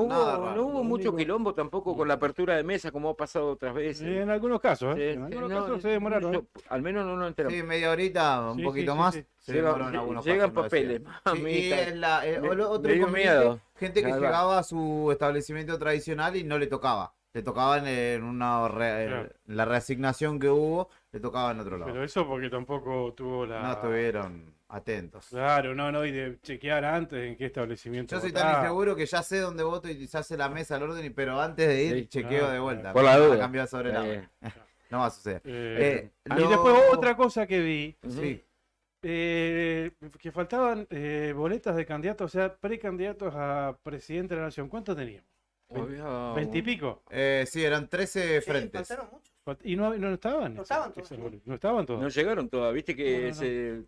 Nada raro. no hubo Lo mucho único- quilombo tampoco con la apertura de mesa como ha pasado otras veces. En algunos casos, Sí, ¿eh? En sí, algunos no, casos se demoraron. yo- al menos no nos enteramos. Sí, media horita, un Sí, poquito sí, más. sí, sí. Se Llegan- demoraron en algunos llegan casos, me papeles, decían. mamita. Sí, y otro me dio inconveniente, miedo. gente que La verdad. llegaba a su establecimiento tradicional y no le tocaba. Le tocaba en Claro. la reasignación que hubo, le tocaba en otro lado. Pero eso porque tampoco tuvo No la... estuvieron atentos. Claro, no, y de chequear antes en qué establecimiento Yo soy votaba. tan inseguro que ya sé dónde voto y se hace la mesa al orden, pero antes de ir Sí. chequeo Ah, de vuelta. por la No va a duda. cambiar sobre la hora. No va a suceder. Y Lo- después otra cosa que vi, Sí. que faltaban boletas de candidatos, o sea, precandidatos a presidente de la nación. ¿Cuántos teníamos? Había ¿20 y pico? Sí, eran 13 Sí, frentes. faltaron muchos. ¿Y no estaban? No estaban todos, Esas ¿no? boletas. No estaban todos. No llegaron todas, viste que No.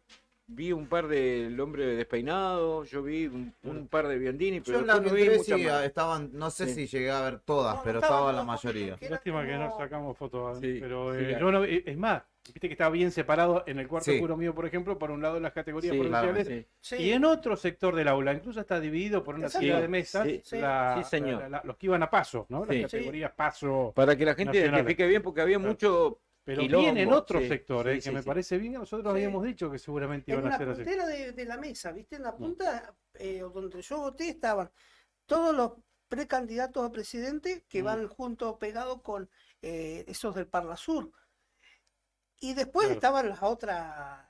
vi un par del hombre despeinado, yo vi un par de Biandini, pero Yo en la después no vi entré, mucha sí, más. estaban, no sé Sí. si llegué a ver todas, No, pero estaban estaba la todas, mayoría. que era Lástima que no como- sacamos fotos, Sí, pero sí, yo no, es más, viste que está bien separado en el cuarto Sí. oscuro mío, por ejemplo, por un lado las categorías Sí, provinciales sí. Sí. y en otro sector del aula, incluso está dividido por una Exacto. tira de mesas, Sí, sí, sí, señor. los que iban a paso, ¿no? Sí. Las categorías paso. Para que la gente nacionales. identifique bien, porque había Claro. mucho Pero quilombo, bien en otro sí, sector, sí, que sí, me sí. parece bien, nosotros Sí. habíamos dicho que seguramente En iban a la ser así. puntera de la mesa, ¿viste? En la punta donde yo voté estaban todos los precandidatos a presidente que van juntos pegados con esos del Parla Sur. Y después Claro. estaban las otras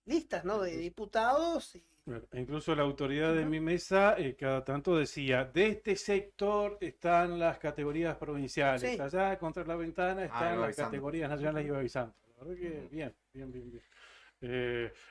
listas, ¿no? De diputados. Claro, e incluso la autoridad de mi mesa cada tanto decía, de este sector están las categorías provinciales, Sí. allá contra la ventana están iba las avisando. categorías nacionales, iba avisando. La verdad que bien.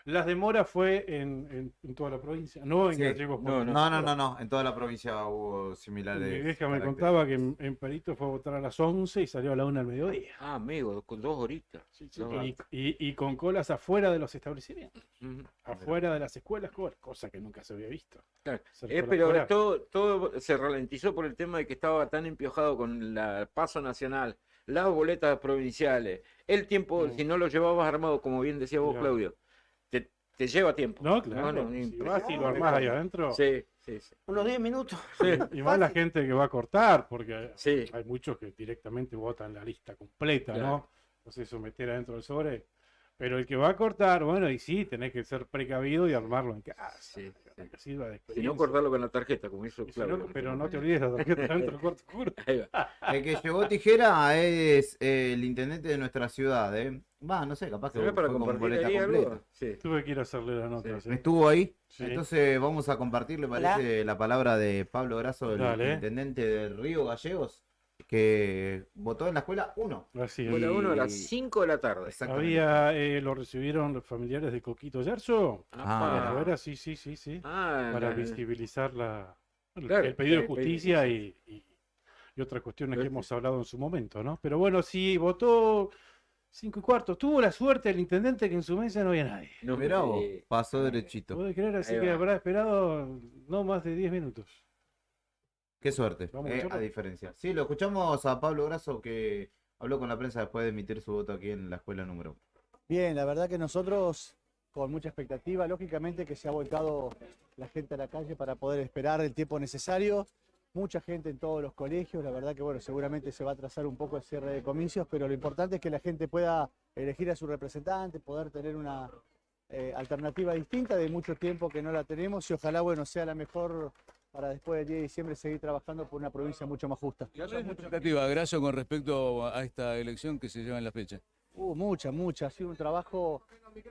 Las demoras fue en toda la provincia, no en Sí. Gallegos. No, No, en toda la provincia hubo Mi similares. vieja me caracteres. contaba que en Perito fue a votar a las 11 y salió a la 1 al mediodía. Ah, amigo, con 2 horitas. No, Y con colas afuera de los establecimientos, ujú. afuera de las escuelas, cosa que nunca se había visto. Claro. Hacer cola Pero afuera. todo se ralentizó por el tema de que estaba tan empiojado con la paso nacional, las boletas provinciales, el tiempo, si no lo llevabas armado, como bien decía vos, Claro. Claudio, te lleva tiempo. No, claro, si vas y lo armás ahí adentro. Sí, sí, sí. Unos 10 minutos. Y más la gente que va a cortar, porque Sí. hay muchos que directamente votan la lista completa, Claro. ¿no? No sé, someter adentro del sobre. Pero el que va a cortar, bueno, y sí, tenés que ser precavido y armarlo en casa. Sí, para que sirva de Si no, experiencia. cortarlo con la tarjeta, como hizo Y si no, Claudio. pero no te olvides la tarjeta dentro del cuarto oscuro. Ahí va. El que llevó tijera es el intendente de nuestra ciudad, Va, no sé, capaz que ¿Se ve para fue con compartir boleta ahí algo? completa. Sí. Tuve que ir a hacerle las notas. ¿eh? Estuvo ahí. Sí. Entonces vamos a compartir, le parece, la palabra de Pablo Grasso, el Dale. intendente del Río Gallegos, que votó en la escuela 1. Así es. Fue la 1 a las 5 de la tarde. Había, lo recibieron los familiares de Coquito Yerso. Ah. Afuera, sí. Ah, Para la- visibilizar Claro, el pedido de el pedido, justicia y otras cuestiones que hemos hablado en su momento, ¿no? Pero bueno, sí, votó 5:15. Tuvo la suerte el intendente que en su mesa no había nadie. No, Mirá vos, pasó derechito. ¿Puede creer? Así Ahí que va. habrá esperado no más de 10 minutos. Qué suerte, Vamos a escucharlo. a diferencia. Sí, lo escuchamos a Pablo Grasso que habló con la prensa después de emitir su voto aquí en la escuela número 1. Bien, la verdad que nosotros con mucha expectativa, lógicamente que se ha volcado la gente a la calle para poder esperar el tiempo necesario. Mucha gente en todos los colegios, la verdad que bueno, seguramente se va a atrasar un poco el cierre de comicios, pero lo importante es que la gente pueda elegir a su representante, poder tener una alternativa distinta, de mucho tiempo que no la tenemos y ojalá bueno sea la mejor para después del 10 de diciembre seguir trabajando por una provincia mucho más justa. ¿Cuál es la expectativa, Grasso, con respecto a esta elección que se lleva en la fecha? Mucha. Ha sido un trabajo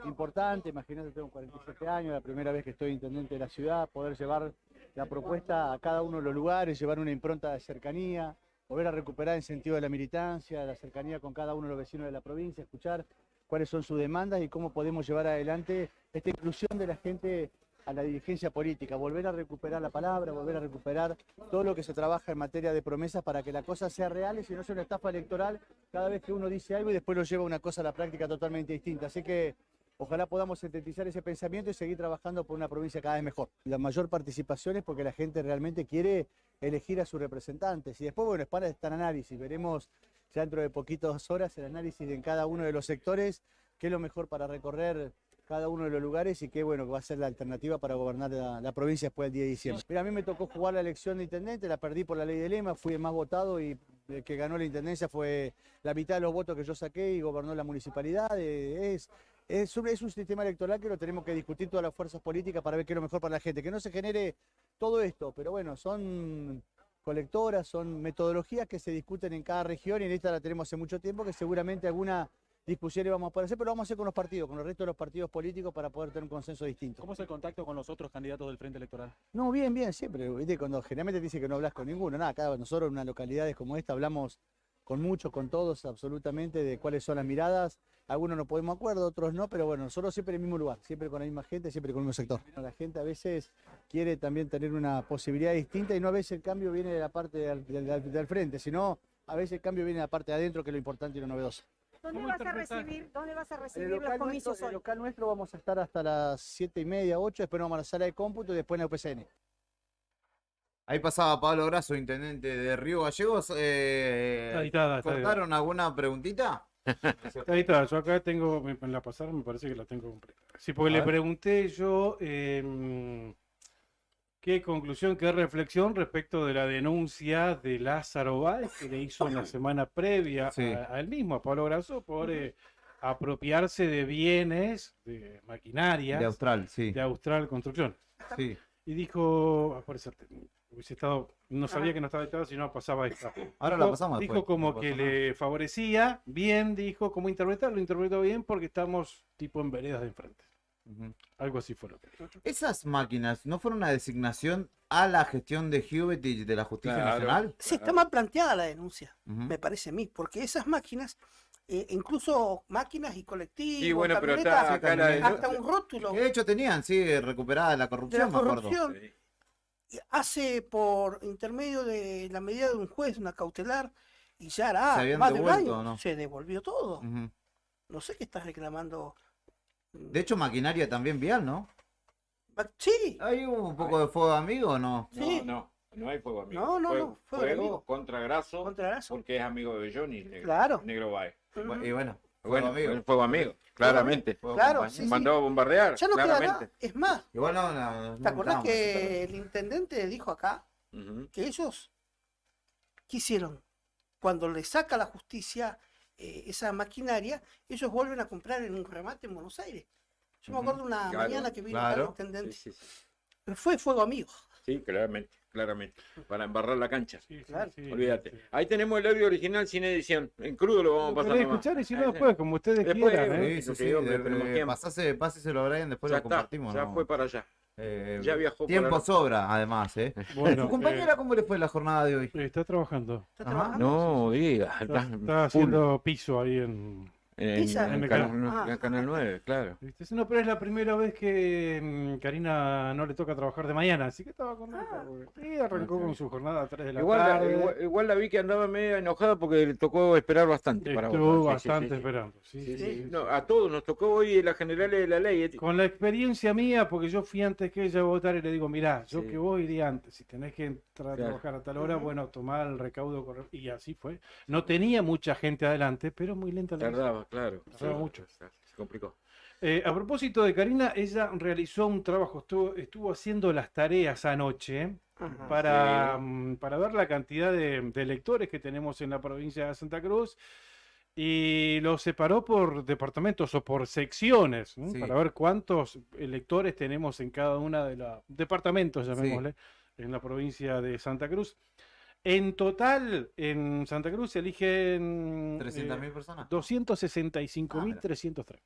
importante. Imagínate, tengo 47 años, la primera vez que estoy intendente de la ciudad, poder llevar la propuesta a cada uno de los lugares, llevar una impronta de cercanía, volver a recuperar el sentido de la militancia, la cercanía con cada uno de los vecinos de la provincia, escuchar cuáles son sus demandas y cómo podemos llevar adelante esta inclusión de la gente a la dirigencia política, volver a recuperar la palabra, volver a recuperar todo lo que se trabaja en materia de promesas para que la cosa sea real y si no sea una estafa electoral cada vez que uno dice algo y después lo lleva una cosa a la práctica totalmente distinta. Así que ojalá podamos sintetizar ese pensamiento y seguir trabajando por una provincia cada vez mejor. La mayor participación es porque la gente realmente quiere elegir a sus representantes y después, bueno, es para este análisis. Veremos ya dentro de poquitas horas el análisis en cada uno de los sectores, qué es lo mejor para recorrer cada uno de los lugares y qué bueno que va a ser la alternativa para gobernar la provincia después del 10 de diciembre. Mira, a mí me tocó jugar la elección de intendente, la perdí por la ley de lema, fui el más votado y el que ganó la intendencia fue la mitad de los votos que yo saqué y gobernó la municipalidad. Es un sistema electoral que lo tenemos que discutir todas las fuerzas políticas para ver qué es lo mejor para la gente, que no se genere todo esto, pero bueno, son colectoras, son metodologías que se discuten en cada región y en esta la tenemos hace mucho tiempo, que seguramente alguna discusión vamos a poder hacer, pero lo vamos a hacer con los partidos, con el resto de los partidos políticos para poder tener un consenso distinto. ¿Cómo es el contacto con los otros candidatos del Frente Electoral? No, bien, siempre. ¿Viste? Cuando generalmente te dice que no hablas con ninguno, nada, acá nosotros en unas localidades como esta hablamos con muchos, con todos, absolutamente, de cuáles son las miradas. Algunos no podemos acuerdo, otros no, pero bueno, nosotros siempre en el mismo lugar, siempre con la misma gente, siempre con el mismo sector. La gente a veces quiere también tener una posibilidad distinta y no a veces el cambio viene de la parte del frente, sino a veces el cambio viene de la parte de adentro, que es lo importante y lo novedoso. ¿Dónde vas a recibir En los comicios el hoy? local nuestro vamos a estar hasta las 7:30, 8, después nos vamos a la sala de cómputo y después en la UPCN. Ahí pasaba Pablo Grasso, intendente de Río Gallegos. Ahí está. ¿Cortaron alguna preguntita? Ahí está, yo acá tengo, en la pasada me parece que la tengo completa. Sí, porque le pregunté yo qué conclusión, qué reflexión respecto de la denuncia de Lázaro Báez que le hizo en la semana previa a él mismo, a Pablo Grasso, por apropiarse de bienes, de maquinaria. De Austral, sí. De Austral Construcción. Sí. Y dijo, por eso hubiese estado, no sabía que no estaba editado, sino pasaba esta. Ahora Dijo- la pasamos Dijo después, como no que pasa le favorecía, bien, dijo cómo interpretarlo, lo interpretó bien porque estamos tipo en veredas de enfrente. Algo así fue lo que dijo. ¿Esas máquinas no fueron una designación a la gestión de Hewitt y de la Justicia Nacional? Sí, está mal planteada la denuncia, Ujú. me parece a mí, porque esas máquinas, incluso máquinas y colectivos, Sí, bueno, pero camionetas, está acá la hasta un rótulo. De hecho tenían, sí, recuperada la de corrupción, la me acuerdo. corrupción, y hace por intermedio de la medida de un juez, una cautelar, y ya ¿Se hará habían más de un devuelto año, o no? se devolvió todo. Ujú. No sé qué estás reclamando. De hecho, maquinaria también vial, ¿no? Sí. ¿Hay un poco de fuego amigo o no? No hay fuego amigo. No, fuego, fuego amigo. contra Grasso, porque es amigo de Johnny, Claro. Negro Báez. Y bueno, Bueno, amigo. fuego amigo, claramente. Claro, sí, sí. Mandó a bombardear, Ya no queda nada. claramente. Es más, Igual no, ¿te acordás que el intendente dijo acá que ellos quisieron, cuando le saca la justicia esa maquinaria, ellos vuelven a comprar en un remate en Buenos Aires? Yo me acuerdo una Claro, mañana que vino acá el claro. intendente. Sí, Fue fuego amigo. Sí, claramente. Para embarrar la cancha. Claro. Olvídate. Ahí tenemos el audio original sin edición. En crudo lo vamos a pasar. ¿Querés nomás. escuchar? Y si no, después, como ustedes Después, quieran, ¿eh? Sí, hombre, tenemos tiempo. Páseselo a Brian, después Ya lo está, compartimos. ya ¿no? fue para allá. Ya viajó Tiempo para- sobra, además, ¿eh? Bueno, ¿Tu compañera cómo le fue la jornada de hoy? Está trabajando. Ajá. No, diga. Está haciendo piso ahí en En el Canal 9, claro. ¿Viste? No, pero es la primera vez que Karina no le toca trabajar de mañana, así que estaba contenta. Y arrancó con su jornada a 3 de la tarde. Igual la vi que andaba medio enojada porque le tocó esperar bastante para Estuvo votar. Sí, bastante sí, sí. esperando. Sí. No, a todos nos tocó hoy las generales de la ley. Con la experiencia mía, porque yo fui antes que ella a votar y le digo, mirá, yo Sí. que voy iría antes, si tenés que entrar a Claro. trabajar a tal hora, bueno, tomar el recaudo correcto. Y así fue. No tenía mucha gente adelante, pero muy lenta la Tardaba, claro. Tardaba mucho. Se complicó. A propósito de Karina, ella realizó un trabajo, estuvo haciendo las tareas anoche para ver la cantidad de electores que tenemos en la provincia de Santa Cruz y los separó por departamentos o por secciones, ¿no? Sí. Para ver cuántos electores tenemos en cada una de los departamentos, llamémosle, en la provincia de Santa Cruz. En total, en Santa Cruz se eligen 300.000 personas. 265.330.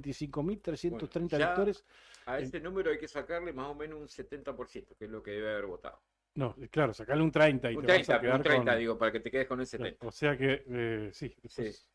265.330 Ya electores. A ese número hay que sacarle más o menos un 70%, que es lo que debe haber votado. No, claro, sacarle un 30 y Un te vas a 30, quedar un 30 con- digo, para que te quedes con el 70. O sea que, sí. después-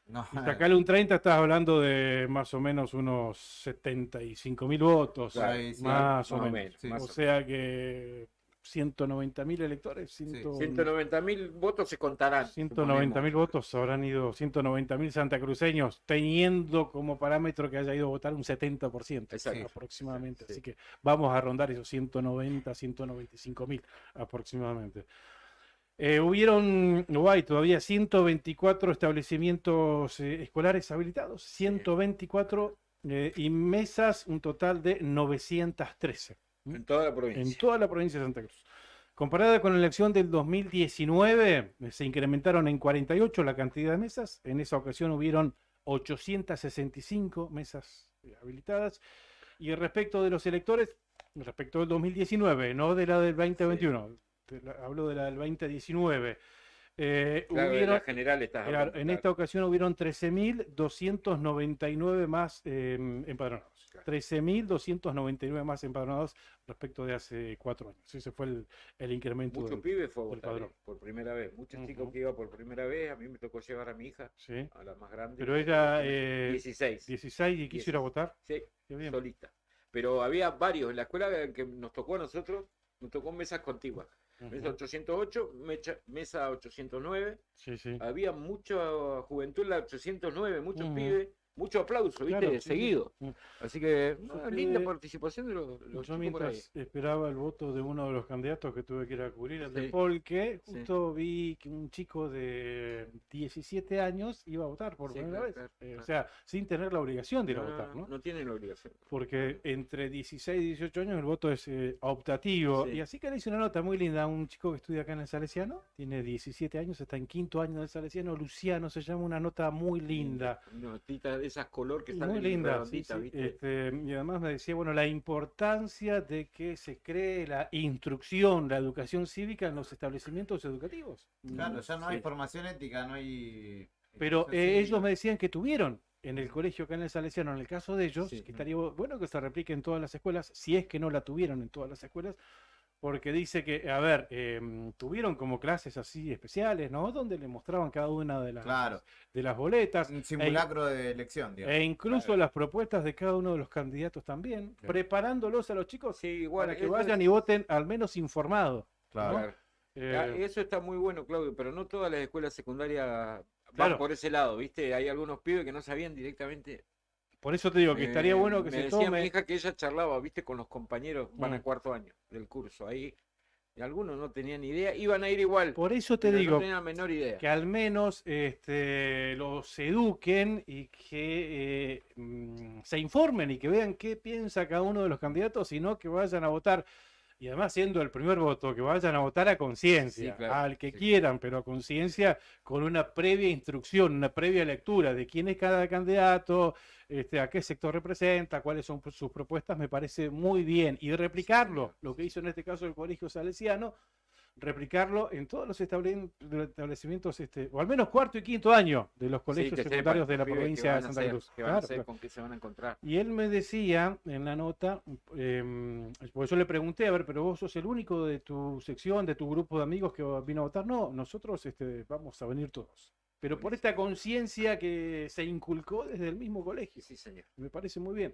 No, y sacarle un 30, estás hablando de más o menos unos 75.000 votos. Claro, sí, más o más o menos. menos, más O o sea que 190.000 electores. 190.000 votos se contarán. 190.000 votos, habrán ido 190.000 santacruceños, teniendo como parámetro que haya ido a votar un 70% Exacto. aproximadamente. Así que vamos a rondar esos 190, 195.000 aproximadamente. Hay todavía 124 establecimientos escolares habilitados, 124 y mesas, un total de 913. En toda la provincia. En toda la provincia de Santa Cruz. Comparada con la elección del 2019, se incrementaron en 48 la cantidad de mesas. En esa ocasión hubieron 865 mesas habilitadas. Y respecto de los electores, respecto del 2019, no de la del 2021, hablo de la del 2019. Claro, de la general estás hablando, en claro. esta ocasión hubieron 13.299 más empadronados. 13.299 más empadronados respecto de hace 4 años. Ese fue el incremento Muchos del, pibes fue a del votar padrón. por primera vez. Muchos chicos que iban por primera vez. A mí me tocó llevar a mi hija, Sí. a la más grande. Pero ella 16. 16 y quiso ir a votar. Sí, Qué bien. solita. Pero había varios. En la escuela que nos tocó a nosotros, nos tocó mesas contiguas. Mesa 808, mesa 809. Sí, sí. Había mucha juventud en la 809, muchos Ujú. pibes, mucho aplauso, ¿viste? Claro, sí, sí. Seguido. Así que, Yo linda tuve- participación de los Yo chicos por ahí. mientras esperaba el voto de uno de los candidatos que tuve que ir a cubrir, el de Sí. Polque, Sí. justo vi que un chico de 17 años iba a votar por Sí, primera claro, vez. claro, O claro. sea, sin tener la obligación de ir a No, votar, ¿no? no tienen la obligación. Porque entre 16 y 18 años el voto es optativo. Sí. Y así que le hice una nota muy linda a un chico que estudia acá en el Salesiano, tiene 17 años, está en 5º año del Salesiano, Luciano se llama, una nota muy linda. Notita de esas color que salen Muy linda, sí, redonditas, sí. ¿viste? Y además me decía, bueno, la importancia de que se cree la instrucción, la educación cívica en los establecimientos educativos. Claro, ya no hay Sí. formación ética, no hay... Pero educación cívica. ellos me decían que tuvieron en el colegio acá en el Salesiano, en el caso de ellos, que estaría bueno que se replique en todas las escuelas, si es que no la tuvieron en todas las escuelas, porque dice que, a ver, tuvieron como clases así especiales, ¿no? Donde le mostraban cada una de las, Claro. de las boletas. Un simulacro de elección, digamos. E incluso las propuestas de cada uno de los candidatos también, Claro. preparándolos a los chicos igual, para que eso vayan es- y voten al menos informados. Claro. ¿no? Eh, Eso está muy bueno, Claudio, pero no todas las escuelas secundarias van Claro. por ese lado, ¿viste? Hay algunos pibes que no sabían directamente. Por eso te digo que estaría bueno que me se decía tome. mi hija que ella charlaba, ¿viste? Con los compañeros, van a Mm. 4º año del curso. Ahí y algunos no tenían ni idea, iban a ir igual. Por eso te pero digo no tenían la menor idea. que al menos los eduquen y que se informen y que vean qué piensa cada uno de los candidatos, sino que vayan a votar. Y además, siendo el primer voto, que vayan a votar a conciencia, Sí, claro, al que quieran, pero a conciencia, con una previa instrucción, una previa lectura de quién es cada candidato, a qué sector representa, cuáles son sus propuestas, me parece muy bien. Y replicarlo, lo que hizo en este caso el Colegio Salesiano, replicarlo en todos los establecimientos, o al menos 4º y 5º año de los colegios que sepan secundarios de la los pibes provincia qué de van a Santa hacer, Cruz. qué van a Claro, hacer, claro. con qué se van a encontrar. Y él me decía en la nota, porque yo le pregunté, a ver, pero vos sos el único de tu sección, de tu grupo de amigos que vino a votar. No, nosotros vamos a venir todos. Pero por esta conciencia que se inculcó desde el mismo colegio. Sí, señor. Me parece muy bien.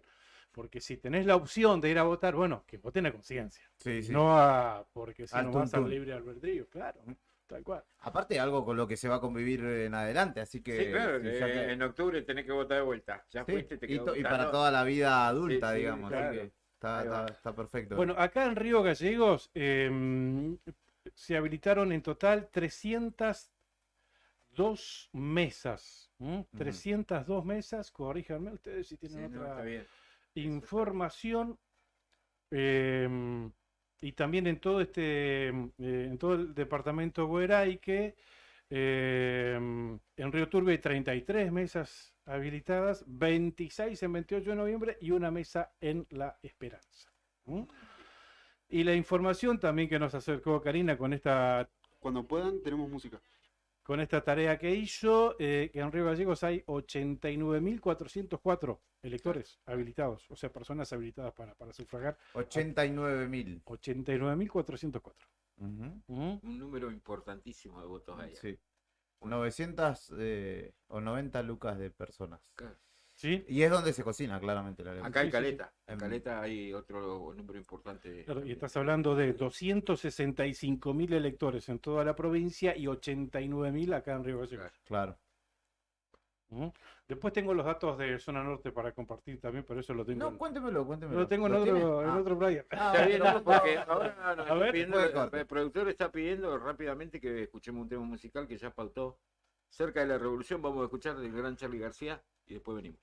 Porque si tenés la opción de ir a votar, bueno, que voten a conciencia. Sí, sí. No porque si Al no vas al tuntún. libre albedrío, claro. Tal cual. Aparte, algo con lo que se va a convivir en adelante, así que... Sí, claro, ya que- en octubre tenés que votar de vuelta. Ya Sí, fuiste, te y, quedó y votando. para toda la vida adulta, Sí, sí, digamos. claro. Así que está, Ahí va. está perfecto. Bueno, acá en Río Gallegos se habilitaron en total 302 mesas. 302 mesas, corríjanme ustedes si tienen Sí, no, otra está bien. información. Y también en todo en todo el departamento Gueraique, en Río Turbio hay 33 mesas habilitadas, 26 en 28 de noviembre y una mesa en La Esperanza. Y la información también que nos acercó Karina con esta... Cuando puedan, tenemos música. Con esta tarea que hizo, que en Río Gallegos hay 89.404 electores habilitados, o sea, personas habilitadas para sufragar. 89.000. 89.404. Un número importantísimo de votos allá. Sí. 900 o 90 lucas de personas. ¿Sí? Y es donde se cocina, claramente. La Acá en Sí, sí, sí. Caleta. En Caleta hay otro número importante. Claro, y estás hablando de 265.000 electores en toda la provincia y 89.000 acá en Río Gallegos. Claro. Ujú. Después tengo los datos de Zona Norte para compartir también, pero eso lo tengo. No, cuéntemelo. Lo tengo en ¿Lo tiene? otro flyer. Está bien, no, porque ahora nos A ver, está pidiendo, puede cortar. el productor está pidiendo rápidamente que escuchemos un tema musical que ya pautó. Cerca de la Revolución vamos a escuchar del gran Charly García y después venimos.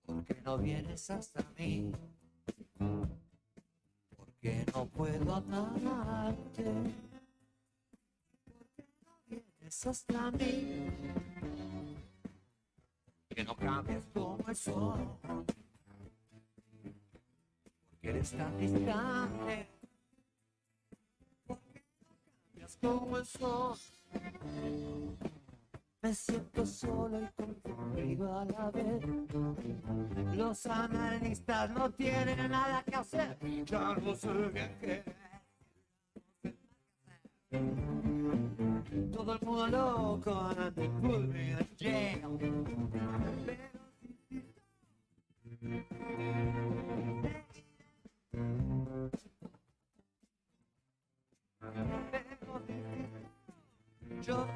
¿Por qué no vienes hasta mí? ¿Por qué no puedo amarte? ¿Por qué no vienes hasta mí? Que no cambies como el sol, porque eres tan distante. ¿Por qué no cambias como el sol? Me siento solo y confundido a la vez. Los analistas no tienen nada que hacer. Ya no sé qué. Todo el mundo loco and they put me in jail. Yo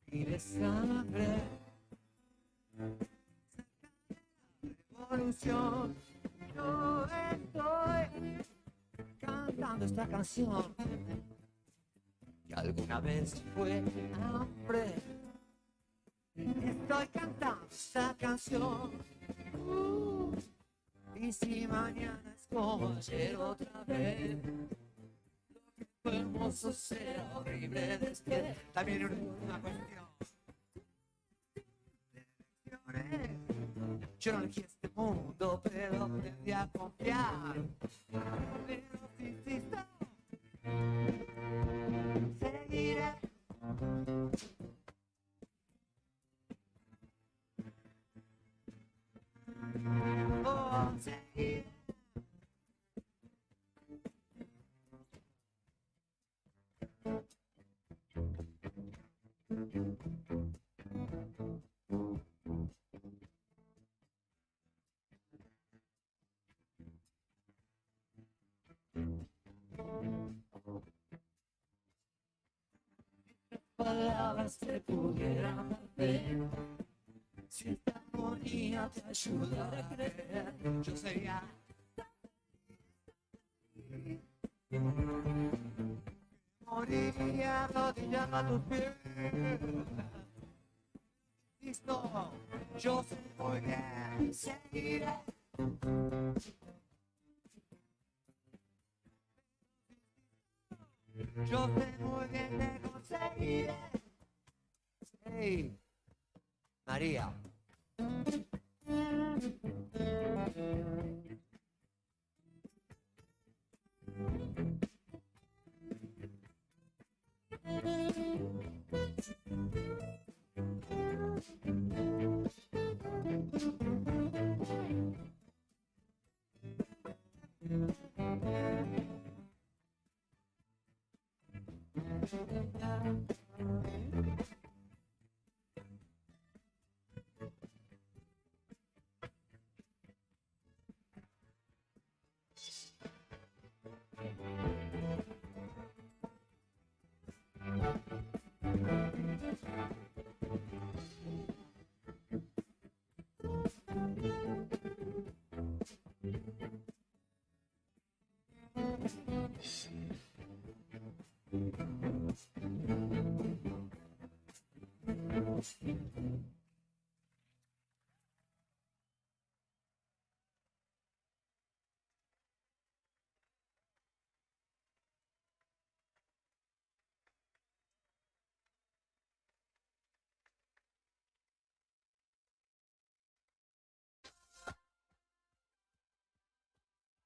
pide sangre, revolución. Yo estoy cantando esta canción que alguna vez fue hambre. Estoy cantando esta canción. Y si mañana es como ayer otra vez, lo que fue hermoso será horrible después. También una cuestión de elecciones. Yo no elegí este mundo, pero aprendí a confiar. Pero si insisto, seguiré. Oh, seguiré. Palabras te pudieran ver. Si esta armonía te ayuda a creer, yo sería moriría arrodillado a tus pies. Listo, yo sé muy bien, seguiré. Yo sé muy bien que conseguiré. Hey, María.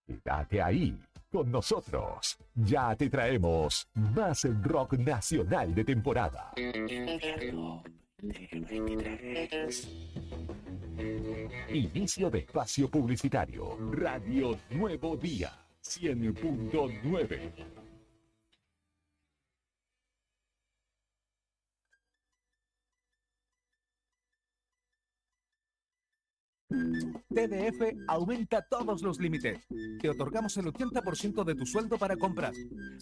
Quédate ahí con nosotros. Ya te traemos más rock nacional de temporada. Inicio de espacio publicitario. Radio Nuevo Día 100.9. TDF aumenta todos los límites. Te otorgamos el 80% de tu sueldo para compras.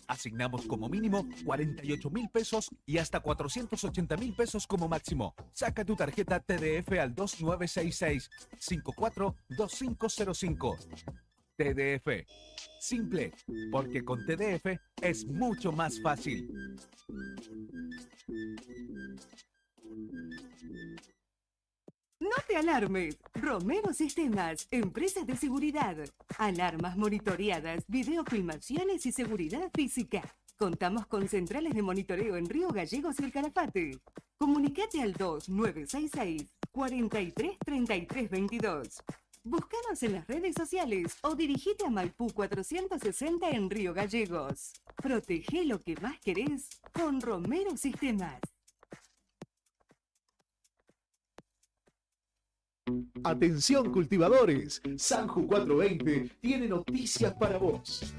Asignamos como mínimo 48.000 pesos y hasta 480.000 pesos como máximo. Saca tu tarjeta TDF al 2966-542505. TDF. Simple, porque con TDF es mucho más fácil. No te alarmes. Romero Sistemas, empresas de seguridad. Alarmas monitoreadas, videofilmaciones y seguridad física. Contamos con centrales de monitoreo en Río Gallegos y El Calafate. Comunicate al 2966-433322. Búscanos en las redes sociales o dirigite a Maipú 460 en Río Gallegos. Protege lo que más querés con Romero Sistemas. Atención cultivadores, Sanju 420 tiene noticias para vos.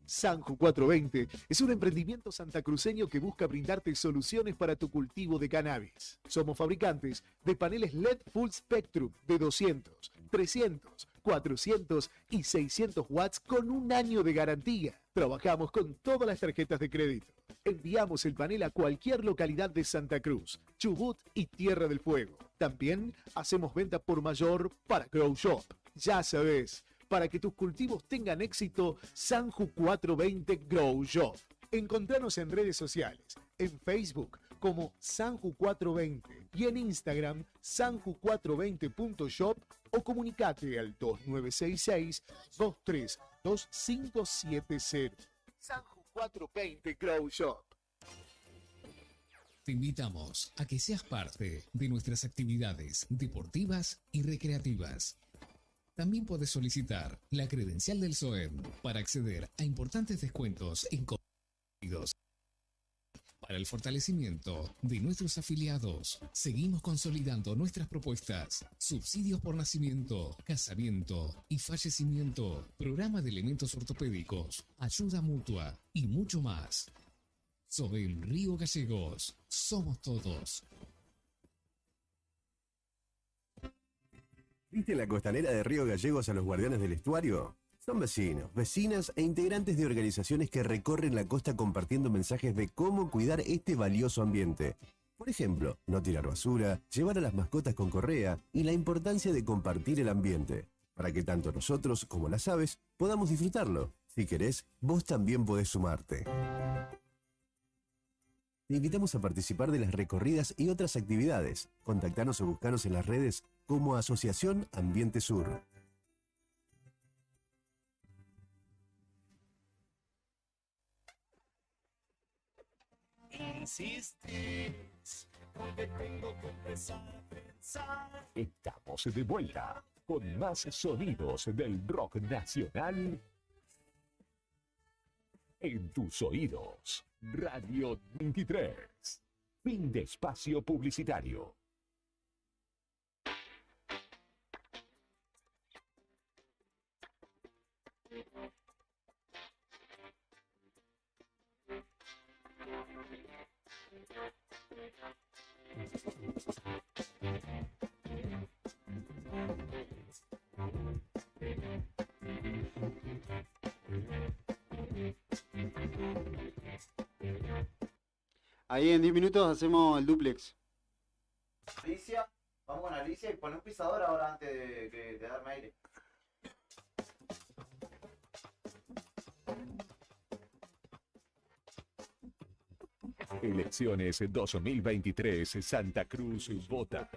Sanju 420 es un emprendimiento santacruceño que busca brindarte soluciones para tu cultivo de cannabis. Somos fabricantes de paneles LED Full Spectrum de 200, 300, 400 y 600 watts con un año de garantía. Trabajamos con todas las tarjetas de crédito. Enviamos el panel a cualquier localidad de Santa Cruz, Chubut y Tierra del Fuego. También hacemos venta por mayor para Grow Shop. Ya sabes, para que tus cultivos tengan éxito, Sanju 420 Grow Shop. Encontranos en redes sociales, en Facebook como Sanju 420 y en Instagram sanju420.shop o comunicate al 2966-232570. Sanju 420 Grow Shop. Te invitamos a que seas parte de nuestras actividades deportivas y recreativas. También puedes solicitar la credencial del SOEM para acceder a importantes descuentos en contenidos. Para el fortalecimiento de nuestros afiliados, seguimos consolidando nuestras propuestas: subsidios por nacimiento, casamiento y fallecimiento, programa de elementos ortopédicos, ayuda mutua y mucho más. SOEM Río Gallegos, somos todos. ¿Viste en la costanera de Río Gallegos a los guardianes del estuario? Son vecinos, vecinas e integrantes de organizaciones que recorren la costa compartiendo mensajes de cómo cuidar este valioso ambiente. Por ejemplo, no tirar basura, llevar a las mascotas con correa y la importancia de compartir el ambiente, para que tanto nosotros como las aves podamos disfrutarlo. Si querés, vos también podés sumarte. Te invitamos a participar de las recorridas y otras actividades. Contactanos o buscanos en las redes como Asociación Ambiente Sur. Insistes, porque tengo que empezar a pensar. Estamos de vuelta con más sonidos del rock nacional en tus oídos. Radio 23. Fin de espacio publicitario. Ahí en 10 minutos hacemos el duplex. Alicia, vamos con Alicia y pon un pisador ahora antes de darme aire. Elecciones 2023, Santa Cruz vota.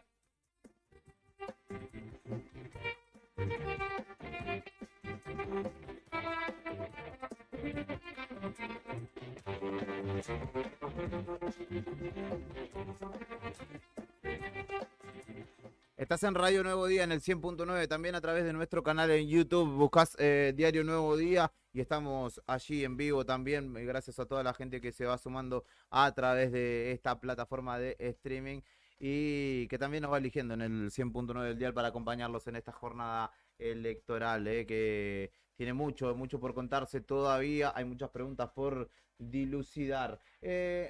Estás en Radio Nuevo Día en el 100.9, también a través de nuestro canal en YouTube, buscas Diario Nuevo Día y estamos allí en vivo también, gracias a toda la gente que se va sumando a través de esta plataforma de streaming y que también nos va eligiendo en el 100.9 del dial para acompañarlos en esta jornada electoral, que tiene mucho por contarse todavía, hay muchas preguntas por dilucidar.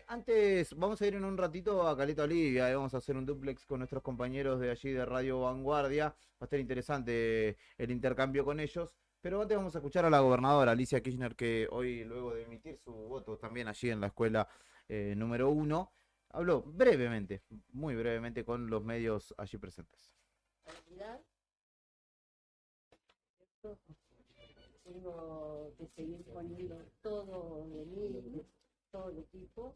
Antes, vamos a ir en un ratito a Caleta Olivia y vamos a hacer un duplex con nuestros compañeros de allí de Radio Vanguardia. Va a estar interesante el intercambio con ellos. Pero antes vamos a escuchar a la gobernadora Alicia Kirchner, que hoy, luego de emitir su voto también allí en la escuela número 1, habló brevemente, muy brevemente, con los medios allí presentes. Tengo que seguir poniendo todo de mí, todo el equipo,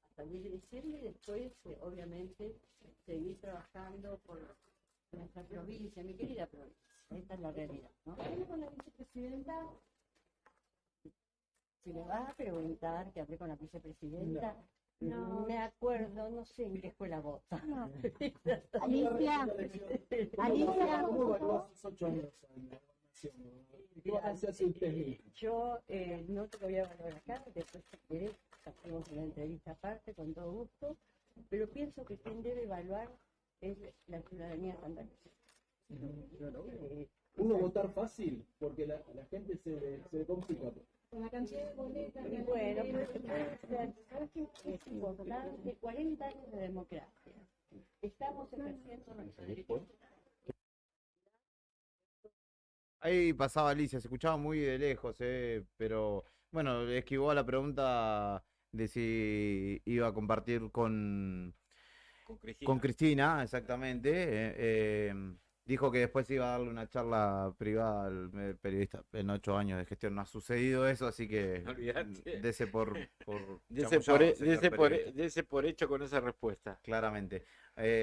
hasta el 10 de diciembre y después, obviamente, seguir trabajando por nuestra provincia, mi querida provincia. Esta es la realidad, ¿no? Hablé con la vicepresidenta, si me vas a preguntar que hablé con la vicepresidenta, no me acuerdo, no sé en qué escuela vota. No. Alicia, ¿Cómo evaluás sus 8 años? ¿Qué vas a hacer si usted? Yo no te lo voy a evaluar acá, después si querés hacemos una entrevista aparte con todo gusto, pero pienso que quien debe evaluar es la ciudadanía santandereana. Uno votar fácil, porque la gente se complica. Con la cantidad de boletas. Bueno, pero se puede ser, ¿sabes qué es importante? 40 años de democracia. Estamos ejerciendo nuestro derecho. Ahí pasaba Alicia, se escuchaba muy de lejos, pero bueno, esquivó a la pregunta de si iba a compartir con Cristina, exactamente. Dijo que después iba a darle una charla privada al periodista. En 8 años de gestión no ha sucedido eso, así que dese por por hecho con esa respuesta. Claramente.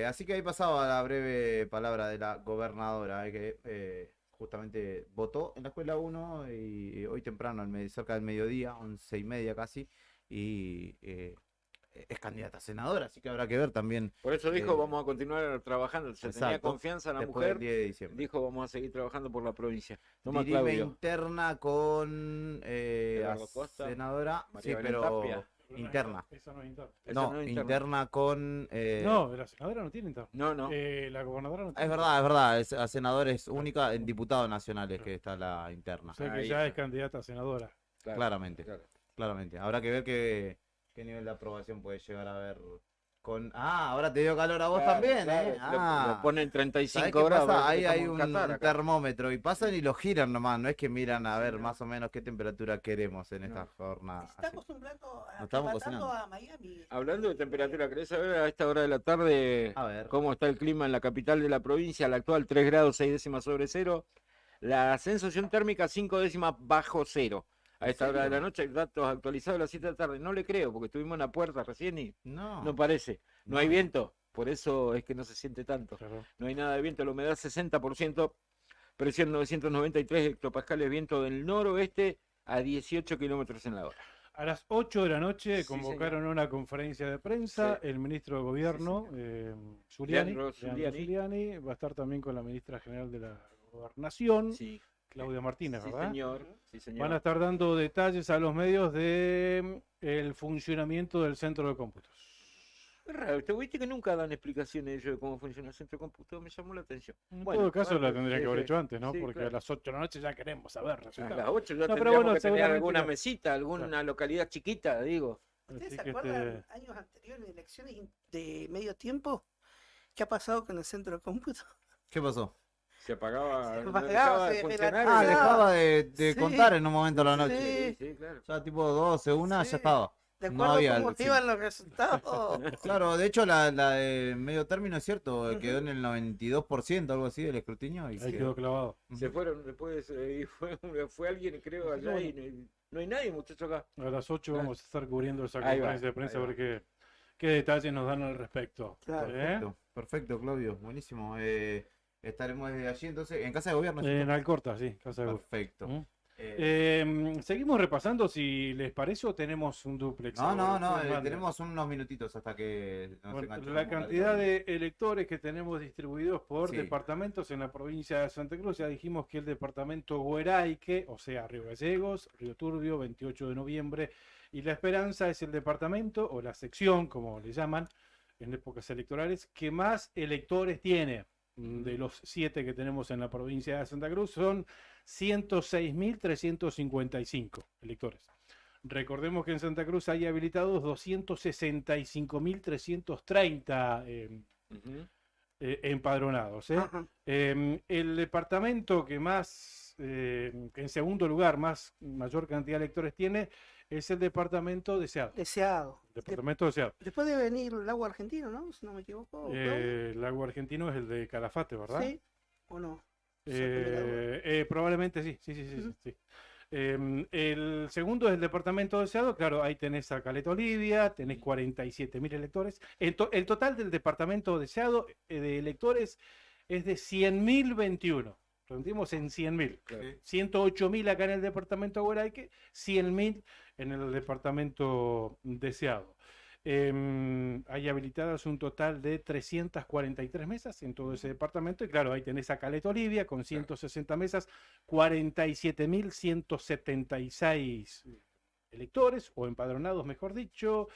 Así que ahí pasaba la breve palabra de la gobernadora, que justamente votó en la escuela 1 y hoy temprano, cerca del mediodía, 11:30 casi, y es candidata a senadora, así que habrá que ver también. Por eso dijo, vamos a continuar trabajando. Se tenía confianza en la después mujer. Del 10 de diciembre. Dijo, vamos a seguir trabajando por la provincia. Toma, Dirime Claudio. interna con Costa, senadora, María sí, Belén pero Tapia. interna. Esa no es interna. No, interna con... No, la senadora no tiene interna. No. La gobernadora no tiene. Es verdad, a senador es única, en diputados nacionales que está la interna. O sea que ya es candidata a senadora. Claramente. Habrá que ver qué nivel de aprobación puede llegar a ver con... ahora te dio calor a vos también, Lo ponen 35 ¿sabés qué grados. pasa? parece que Ahí hay estamos en un Qatar acá. termómetro y pasan y lo giran nomás, no es que miran a ver más o menos qué temperatura queremos en esta jornada. Está acostumbrando a Nos estamos aclimatando cocinando. a Miami. Hablando de temperatura, ¿querés saber a esta hora de la tarde cómo está el clima en la capital de la provincia? La actual 3 grados 6 décimas sobre cero. La sensación térmica 5 décimas bajo cero. A esta hora de la noche, datos actualizados a las 7 de la tarde. No le creo, porque estuvimos en la puerta recién y no parece. No hay viento, por eso es que no se siente tanto. No hay nada de viento, la humedad 60%, presión 993 hectopascales, viento del noroeste a 18 kilómetros en la hora. A las 8 de la noche Sí, convocaron una conferencia de prensa. El ministro de Gobierno, Giuliani, Leandro Giuliani, va a estar también con la ministra general de la Gobernación, Claudia Martínez, Sí, ¿verdad? señor. Sí, señor. Van a estar dando detalles a los medios de el funcionamiento del centro de cómputos. Es raro, ¿te viste que nunca dan explicaciones ellos de cómo funciona el centro de cómputo? Me llamó la atención. En todo caso la tendría que haber sí, hecho antes, ¿no? sí, Porque claro. a las 8 de la noche ya queremos saber A resultados. las 8 ya No, pero tendríamos bueno, que tener seguramente alguna la- mesita, alguna localidad chiquita, digo. ¿Ustedes Así se que acuerdan años anteriores de elecciones de medio tiempo? ¿Qué ha pasado con el centro de cómputo? ¿Qué pasó? Se apagaba, Se no apagaba, dejaba de se funcionar. relataba. Dejaba de Sí. contar en un momento a la noche. Sí, claro. Ya tipo 12, 1, ya estaba. De No acuerdo había, a cómo te sí. iban los resultados. Claro, de hecho la de medio término es cierto, quedó en el 92%, algo así del escrutinio. Y Ahí quedó clavado. Se fueron después, y fue alguien, creo, allá y no hay nadie, muchachos, acá. A las 8 vamos a estar cubriendo esa Ahí va, conferencia de prensa ahí a va. ver qué detalles nos dan al respecto. Perfecto, perfecto, Claudio, buenísimo. Estaremos desde allí entonces, en Casa de Gobierno. ¿cierto? En Alcorta, sí, Casa de Gobierno. Perfecto. Seguimos repasando, si les parece, o tenemos un duplex. No, ahora. no, Manda. tenemos unos minutitos hasta que nos Bueno, enganchemos la con cantidad algo. de electores que tenemos distribuidos por Sí. departamentos en la provincia de Santa Cruz, ya dijimos que el departamento Gueraique, o sea, Río Gallegos, Río Turbio, 28 de noviembre, y La Esperanza es el departamento, o la sección, como le llaman, en épocas electorales, que más electores tiene. De los 7 que tenemos en la provincia de Santa Cruz, son 106.355 electores. Recordemos que en Santa Cruz hay habilitados 265.330 empadronados. El departamento que más, que en segundo lugar, mayor cantidad de electores tiene, es el departamento deseado. Deseado. Departamento deseado. Después de venir el agua argentino, ¿no? Si no me equivoco. El agua argentino es el de Calafate, ¿verdad? Sí, ¿o no? Probablemente sí, sí. El segundo es el departamento deseado, claro, ahí tenés a Caleta Olivia, tenés 47.000 electores. El total del departamento deseado de electores es de 100.021. Redondimos en 100.000. 108.000 acá en el departamento de Gueraique, 100.000 en el departamento deseado. Hay habilitadas un total de 343 mesas en todo ese departamento. Y claro, ahí tenés a Caleta Olivia con 160 mesas, 47.176 electores, o empadronados, mejor dicho.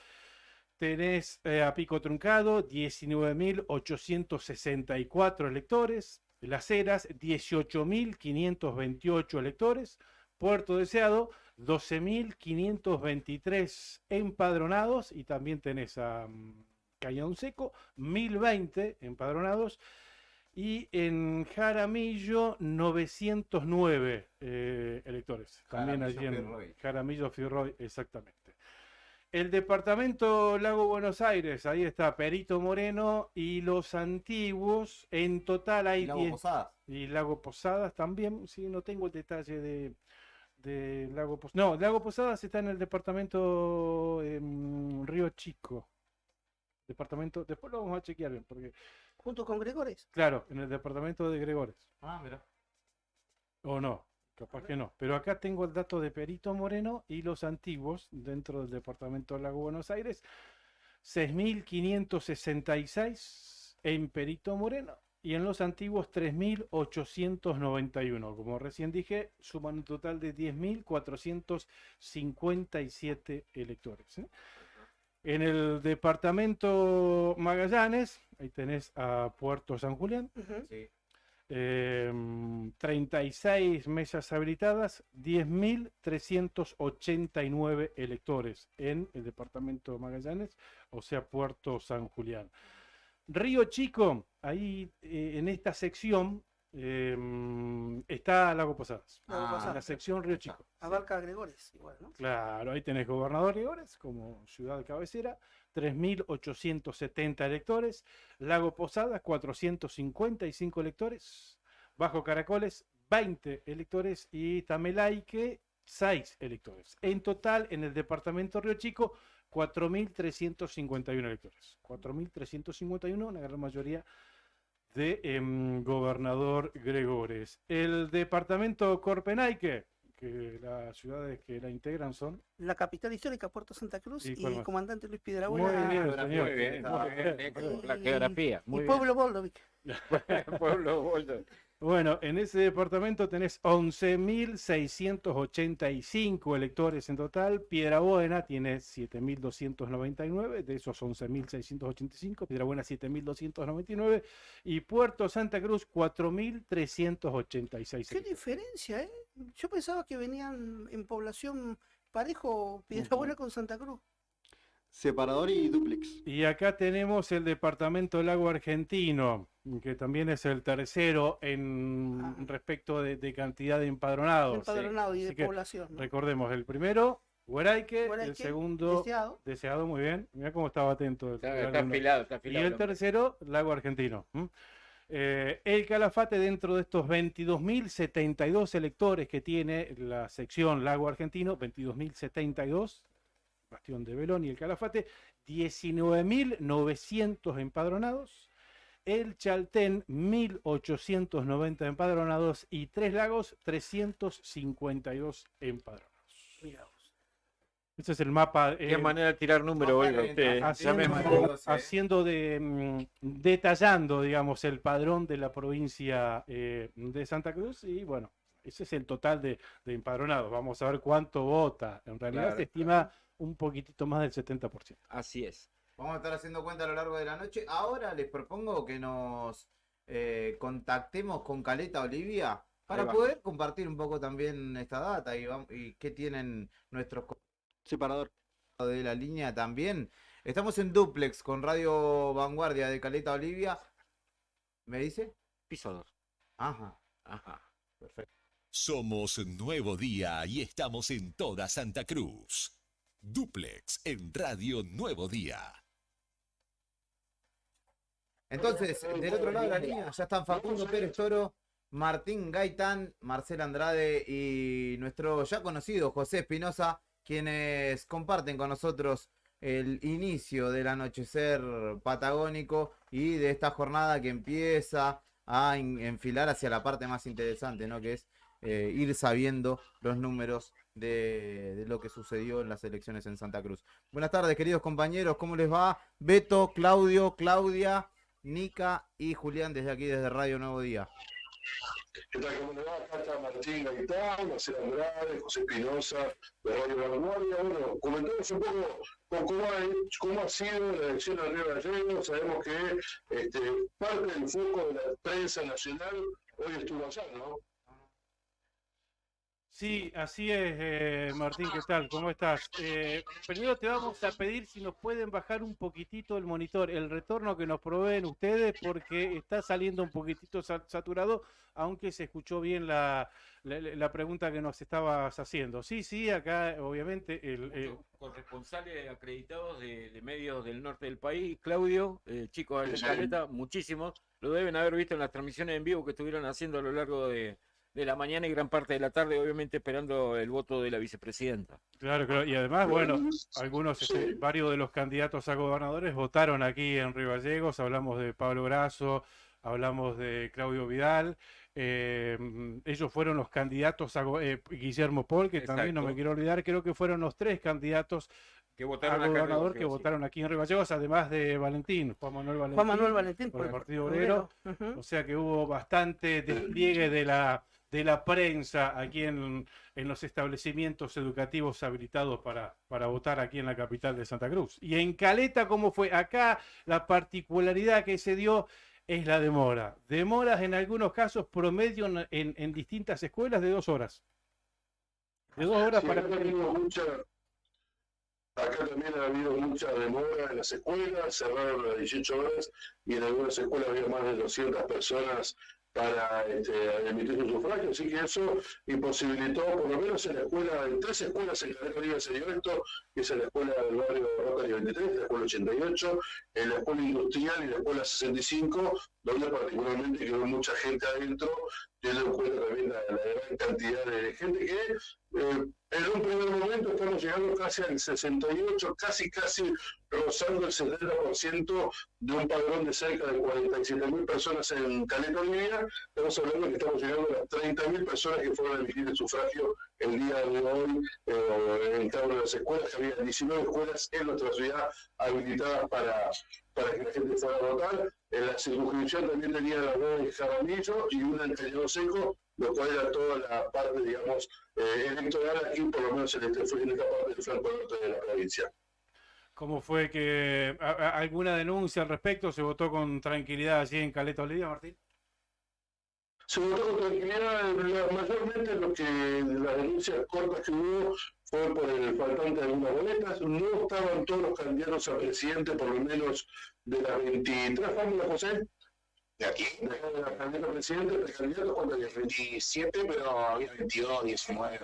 Tenés a Pico Truncado, 19.864 electores. Las Heras, 18.528 electores. Puerto Deseado, 12.523 empadronados. Y también tenés a Cañón Seco, 1.020 empadronados. Y en Jaramillo, 909 electores. También allí en Firroy. Jaramillo Firroy, exactamente. El departamento Lago Buenos Aires, ahí está Perito Moreno y Los Antiguos. En total hay ¿Y Lago 10. Posadas? Y Lago Posadas también, sí, no tengo el detalle de Lago Posadas. No, Lago Posadas está en el departamento Río Chico. Departamento, después lo vamos a chequear bien, porque. Junto con Gregores. Claro, en el departamento de Gregores. Ah, mira. O no, capaz que no. Pero acá tengo el dato de Perito Moreno y Los Antiguos dentro del departamento Lago Buenos Aires. 6.566 en Perito Moreno y en Los Antiguos 3.891. Como recién dije, suman un total de 10.457 electores. En el departamento Magallanes, ahí tenés a Puerto San Julián. 36 mesas habilitadas, 10.389 electores en el departamento Magallanes, o sea, Puerto San Julián. Río Chico, ahí en esta sección está Lago Posadas. Lago Posadas. La sección Río Chico. Abarca a Gregores, igual, ¿no? Claro, ahí tenés Gobernador Gregores como ciudad cabecera, 3.870 electores. Lago Posadas, 455 electores. Bajo Caracoles, 20 electores. Y Tamelaique, 6 electores. En total, en el departamento Río Chico, 4.351 electores. 4.351, una gran mayoría de Gobernador Gregores. El departamento Corpenaique, que las ciudades que la integran son. La capital histórica, Puerto Santa Cruz, ¿Y y cuál más? comandante Luis Piedrabuena. Muy bien, señor. Muy bien, la geografía. Y Pueblo Boldovic. Pueblo Boldo. Bueno, en ese departamento tenés 11.685 electores en total. Piedrabuena tiene 7.299, de esos 11.685. Piedrabuena 7.299. Y Puerto Santa Cruz 4.386. Qué diferencia, ¿eh? Yo pensaba que venían en población parejo Piedrabuena con Santa Cruz. Separador y duplex. Y acá tenemos el departamento Lago Argentino, que también es el tercero en respecto de cantidad de empadronados. Empadronado y Así de que población, ¿no? recordemos, el primero Hueraike, el Hueraike, segundo, Deseado, muy bien. Mira cómo estaba atento. Está afilado, está Y afilado. el tercero, Lago Argentino. El Calafate, dentro de estos 22.072 electores que tiene la sección Lago Argentino, 22.072, Bastión de Belón y el Calafate, 19.900 empadronados. El Chaltén, 1.890 empadronados. Y Tres Lagos, 352 empadronados. Ese es el mapa. Qué manera de tirar número, oiga, usted. Detallando, digamos, el padrón de la provincia de Santa Cruz. Y bueno, ese es el total de empadronados. Vamos a ver cuánto vota. En realidad Claro, se estima un poquitito más del 70%. Así es. Vamos a estar haciendo cuenta a lo largo de la noche. Ahora les propongo que nos contactemos con Caleta Olivia para Ahí va. poder compartir un poco también esta data y qué tienen nuestros separador de la línea también. Estamos en duplex con Radio Vanguardia de Caleta Olivia. ¿Me dice? Piso 2. Ajá. Perfecto. Somos Nuevo Día y estamos en toda Santa Cruz. Duplex en Radio Nuevo Día. Entonces, del otro lado de la línea ya están Facundo Pérez Toro, Martín Gaitán, Marcela Andrade y nuestro ya conocido José Espinosa, quienes comparten con nosotros el inicio del anochecer patagónico y de esta jornada que empieza a enfilar hacia la parte más interesante, ¿no? Que es ir sabiendo los números de lo que sucedió en las elecciones en Santa Cruz. Buenas tardes, queridos compañeros, ¿cómo les va? Beto, Claudio, Claudia, Nica y Julián desde aquí, desde Radio Nuevo Día. ¿Qué tal? ¿Cómo le va? Acá está Martín Gaitán, Marcela Andrade, José Espinosa, de Radio Vanguardia. Bueno, comentamos un poco cómo ha sido la elección de Río Gallegos. Sabemos que parte del foco de la prensa nacional hoy estuvo allá, ¿no? Sí, así es, Martín, ¿qué tal? ¿Cómo estás? Primero te vamos a pedir si nos pueden bajar un poquitito el monitor, el retorno que nos proveen ustedes, porque está saliendo un poquitito saturado, aunque se escuchó bien la pregunta que nos estabas haciendo. Sí, acá obviamente Corresponsales acreditados de medios del norte del país, Claudio, chicos de Caleta, muchísimos, lo deben haber visto en las transmisiones en vivo que estuvieron haciendo a lo largo de la mañana y gran parte de la tarde, obviamente esperando el voto de la vicepresidenta. Claro, y además, bueno, varios de los candidatos a gobernadores votaron aquí en Río Gallegos. Hablamos de Pablo Grasso, hablamos de Claudio Vidal. Ellos fueron los candidatos a Guillermo Pol, que también no me quiero olvidar, creo que fueron los 3 candidatos que votaron a gobernador que votaron aquí en Río Gallegos, además de Valentín, Juan Manuel Valentín por el Partido Obrero. O sea que hubo bastante despliegue de la prensa aquí en los establecimientos educativos habilitados para votar aquí en la capital de Santa Cruz. Y en Caleta, ¿cómo fue? Acá la particularidad que se dio es la demora. Demoras en algunos casos promedio en distintas escuelas de 2 horas. De 2 horas para... Acá también ha habido mucha demora en las escuelas, cerraron a 18 horas y en algunas escuelas había más de 200 personas para emitir su sufragio, así que eso imposibilitó, por lo menos en en 3 escuelas en Caleta Olivia se dio esto, que es en la escuela del barrio Rotary 23, la escuela 88, en la escuela industrial y la escuela 65, donde particularmente quedó mucha gente adentro, teniendo en cuenta también la gran cantidad de gente que en un primer momento estamos llegando casi al 68, casi rozando el 70% de un padrón de cerca de 47.000 personas en Caleta Olivia. Estamos hablando de que estamos llegando a las 30.000 personas que fueron a emitir el sufragio el día de hoy en cada una de las escuelas, que había 19 escuelas en nuestra ciudad habilitadas para que la gente fuera a votar. En la circunscripción también tenía la 9 de Jaramillo y una en Cañado Seco, lo cual era toda la parte, digamos, electoral aquí, por lo menos en esta parte del flanco norte de la provincia. ¿Cómo fue que alguna denuncia al respecto? ¿Se votó con tranquilidad allí en Caleta Olivia, Martín? Se votó con tranquilidad, mayormente las denuncias cortas que hubo fue por el faltante de algunas boletas. No estaban todos los candidatos a presidente, por lo menos de las 23 fórmulas, José. ¿De aquí? De candidato presidente, precandidato, ¿cuánto había? 27, pero había 22, 19.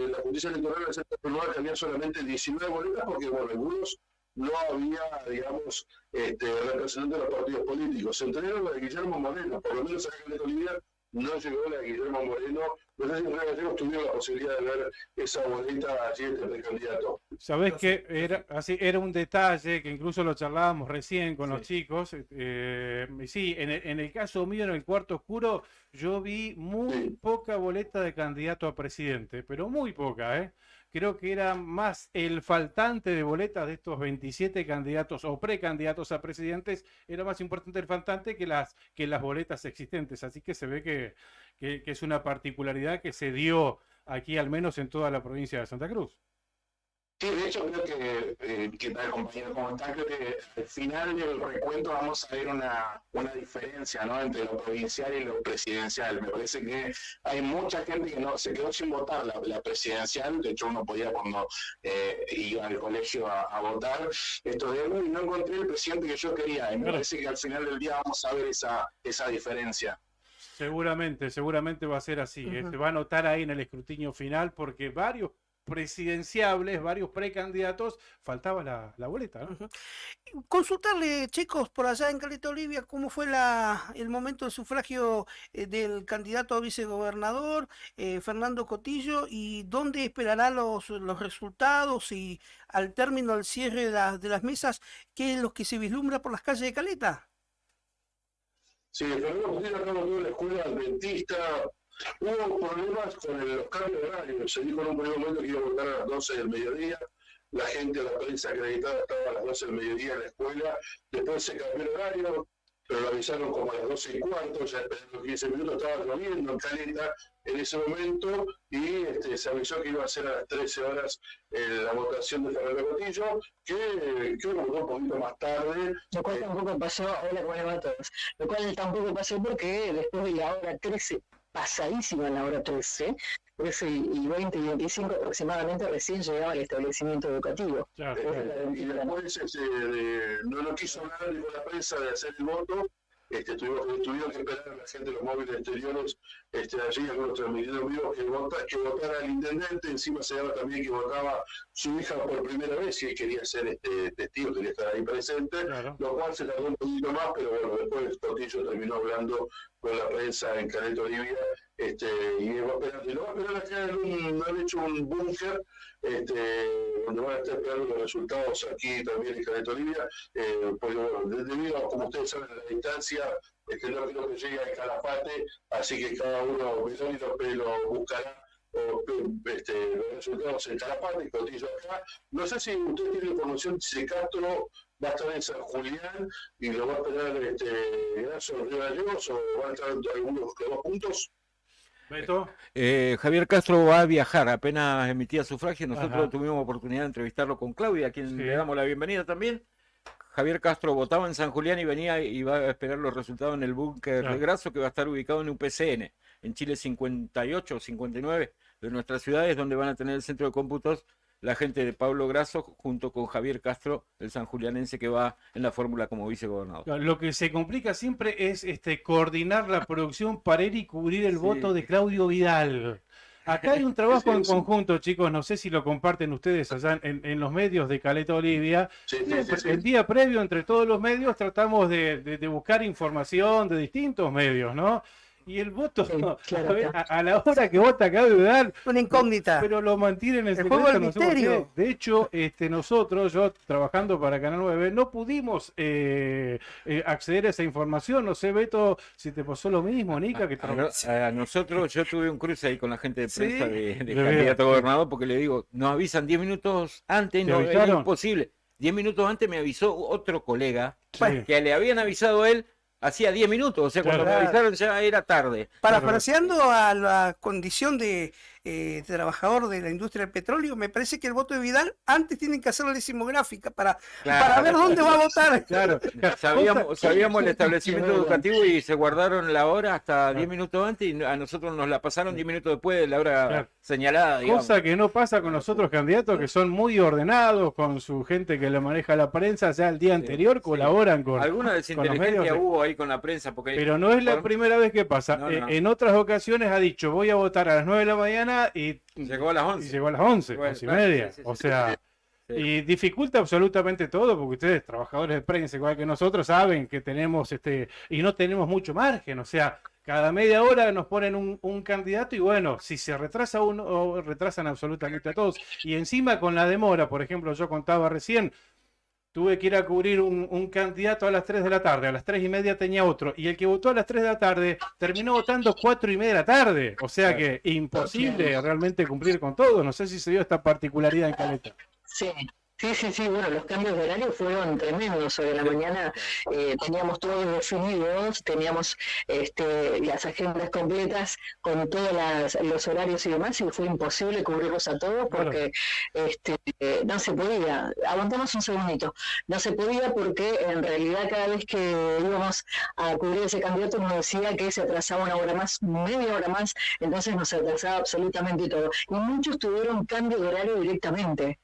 La justicia electoral en este lugar había solamente 19 boletas porque, bueno, algunos no había, digamos, representantes de los partidos políticos. Se entregaron la de Guillermo Moreno, por lo menos acá en Bolivia no llegó la de Guillermo Moreno. No sé si en Gallegos tuvieron la posibilidad de ver esa boleta allí del candidato. Sabés que era un detalle que incluso lo charlábamos recién con los chicos. Sí, en el caso mío, en el cuarto oscuro, yo vi muy poca boleta de candidato a presidente, pero muy poca, ¿eh? Creo que era más el faltante de boletas de estos 27 candidatos o precandidatos a presidentes, era más importante el faltante que las boletas existentes. Así que se ve que es una particularidad que se dio aquí, al menos en toda la provincia de Santa Cruz. Sí, de hecho creo que tal compañero como está, creo que al final del recuento vamos a ver una diferencia, ¿no?, entre lo provincial y lo presidencial. Me parece que hay mucha gente que no se quedó sin votar la presidencial. De hecho, uno podía cuando iba al colegio a votar esto de y no encontré el presidente que yo quería. Y me parece que al final del día vamos a ver esa diferencia. Seguramente va a ser así. Se va a notar ahí en el escrutinio final porque varios presidenciables, varios precandidatos, faltaba la boleta, ¿no? Consultarle, chicos, por allá en Caleta Olivia, cómo fue el momento del sufragio del candidato a vicegobernador, Fernando Cotillo, y dónde esperará los resultados y al término del cierre de las mesas, qué es lo que se vislumbra por las calles de Caleta. Sí, Fernando Cotillo acá volvió a la escuela adventista. Hubo problemas con los cambios de horario. Se dijo en un primer momento que iba a votar a las 12 del mediodía. La gente, la prensa acreditada estaba a las 12 del mediodía en la escuela. Después se cambió el horario, pero lo avisaron como a las 12:15. Ya esperando 15 minutos, estaba lloviendo en Caleta en ese momento. Y se avisó que iba a ser a las 13 horas la votación de Fernando Cotillo, que votó un poquito más tarde. Lo cual tampoco pasó, hola, ¿cómo les va a todos? Lo cual tampoco pasó porque después de la hora 13, pasadísima en la hora 13 y 20 y 25 aproximadamente, recién llegaba al establecimiento educativo. Claro. Y después no quiso hablar ni con la prensa de hacer el voto. Tuvieron que esperar a la gente de los móviles exteriores allí, algunos transmitiendo vivos que votara el intendente. Encima se daba también que votaba su hija por primera vez y él quería ser testigo, quería estar ahí presente, claro. Lo cual se tardó un poquito más, pero bueno, después Cotillo terminó hablando con la prensa en Caleta Olivia y lo va a esperar acá han hecho un búnker donde van a estar esperando los resultados aquí también en Caleta Olivia, porque bueno, debido a, como ustedes saben, la distancia, no creo que llegue al Calafate, así que cada uno lo buscará los resultados en Calafate y Cotillo acá. No sé si usted tiene información si Castro va a estar en San Julián y lo va a esperar Grasso en Río Gallegos, o van a estar algunos de los dos puntos. Beto. Javier Castro va a viajar, apenas emitía sufragio. Nosotros tuvimos oportunidad de entrevistarlo con Claudia, a quien le damos la bienvenida también. Javier Castro votaba en San Julián y venía y va a esperar los resultados en el búnker de Grasso, que va a estar ubicado en UPCN, en Chile 58 o 59 de nuestras ciudades, donde van a tener el centro de cómputos la gente de Pablo Grasso junto con Javier Castro, el sanjulianense que va en la fórmula como vicegobernador. Lo que se complica siempre es coordinar la producción para ir y cubrir el voto de Claudio Vidal. Acá hay un trabajo en conjunto, chicos, no sé si lo comparten ustedes allá en los medios de Caleta Olivia. El día previo, entre todos los medios, tratamos de buscar información de distintos medios, ¿no? Y el voto, a la hora que vota Claudio Vidal, una incógnita. Pero lo mantienen en secreto. El juego del misterio. De hecho, nosotros, yo trabajando para Canal 9, no pudimos acceder a esa información. No sé, Beto, si te pasó lo mismo, Nica. A nosotros, yo tuve un cruce ahí con la gente de prensa de candidato a gobernador, porque le digo, nos avisan 10 minutos antes, no, es imposible. 10 minutos antes me avisó otro colega que le habían avisado a él hacía 10 minutos, o sea, cuando me avisaron ya era tarde. Parafraseando a la condición de trabajador de la industria del petróleo, me parece que el voto de Vidal antes tienen que hacer la decimográfica para Claro. ver dónde va a votar. Claro, sabíamos el establecimiento educativo y se guardaron la hora hasta 10 minutos antes y a nosotros nos la pasaron 10 minutos después de la hora señalada, digamos. Cosa que no pasa con los otros candidatos que son muy ordenados, con su gente que lo maneja la prensa, ya el día anterior colaboran con Alguna con los desinteligencia medios. hubo ahí con la prensa. Porque Pero no es la primera vez que pasa. No, no. En otras ocasiones ha dicho, voy a votar a las 9 de la mañana y llegó a las 11. Y llegó a las 11, Bueno, 11 y claro, media. sí, sí, O sí, sea, y dificulta absolutamente todo, porque ustedes, trabajadores de prensa, igual que nosotros, saben que tenemos y no tenemos mucho margen. O sea, cada media hora nos ponen un candidato y bueno, si se retrasa uno, retrasan absolutamente a todos. Y encima con la demora, por ejemplo, yo contaba recién, tuve que ir a cubrir un candidato a las 3 de la tarde, a las 3 y media tenía otro, y el que votó a las 3 de la tarde terminó votando 4 y media de la tarde. O sea que imposible realmente cumplir con todo. No sé si se dio esta particularidad en Caleta. Sí, bueno, los cambios de horario fueron tremendos. Hoy a la mañana teníamos todos definidos, teníamos las agendas completas con todos los horarios y demás, y fue imposible cubrirlos a todos porque no se podía. Aguantamos un segundito. No se podía porque en realidad cada vez que íbamos a cubrir ese candidato nos decía que se atrasaba una hora más, media hora más, entonces nos atrasaba absolutamente todo. Y muchos tuvieron cambio de horario directamente.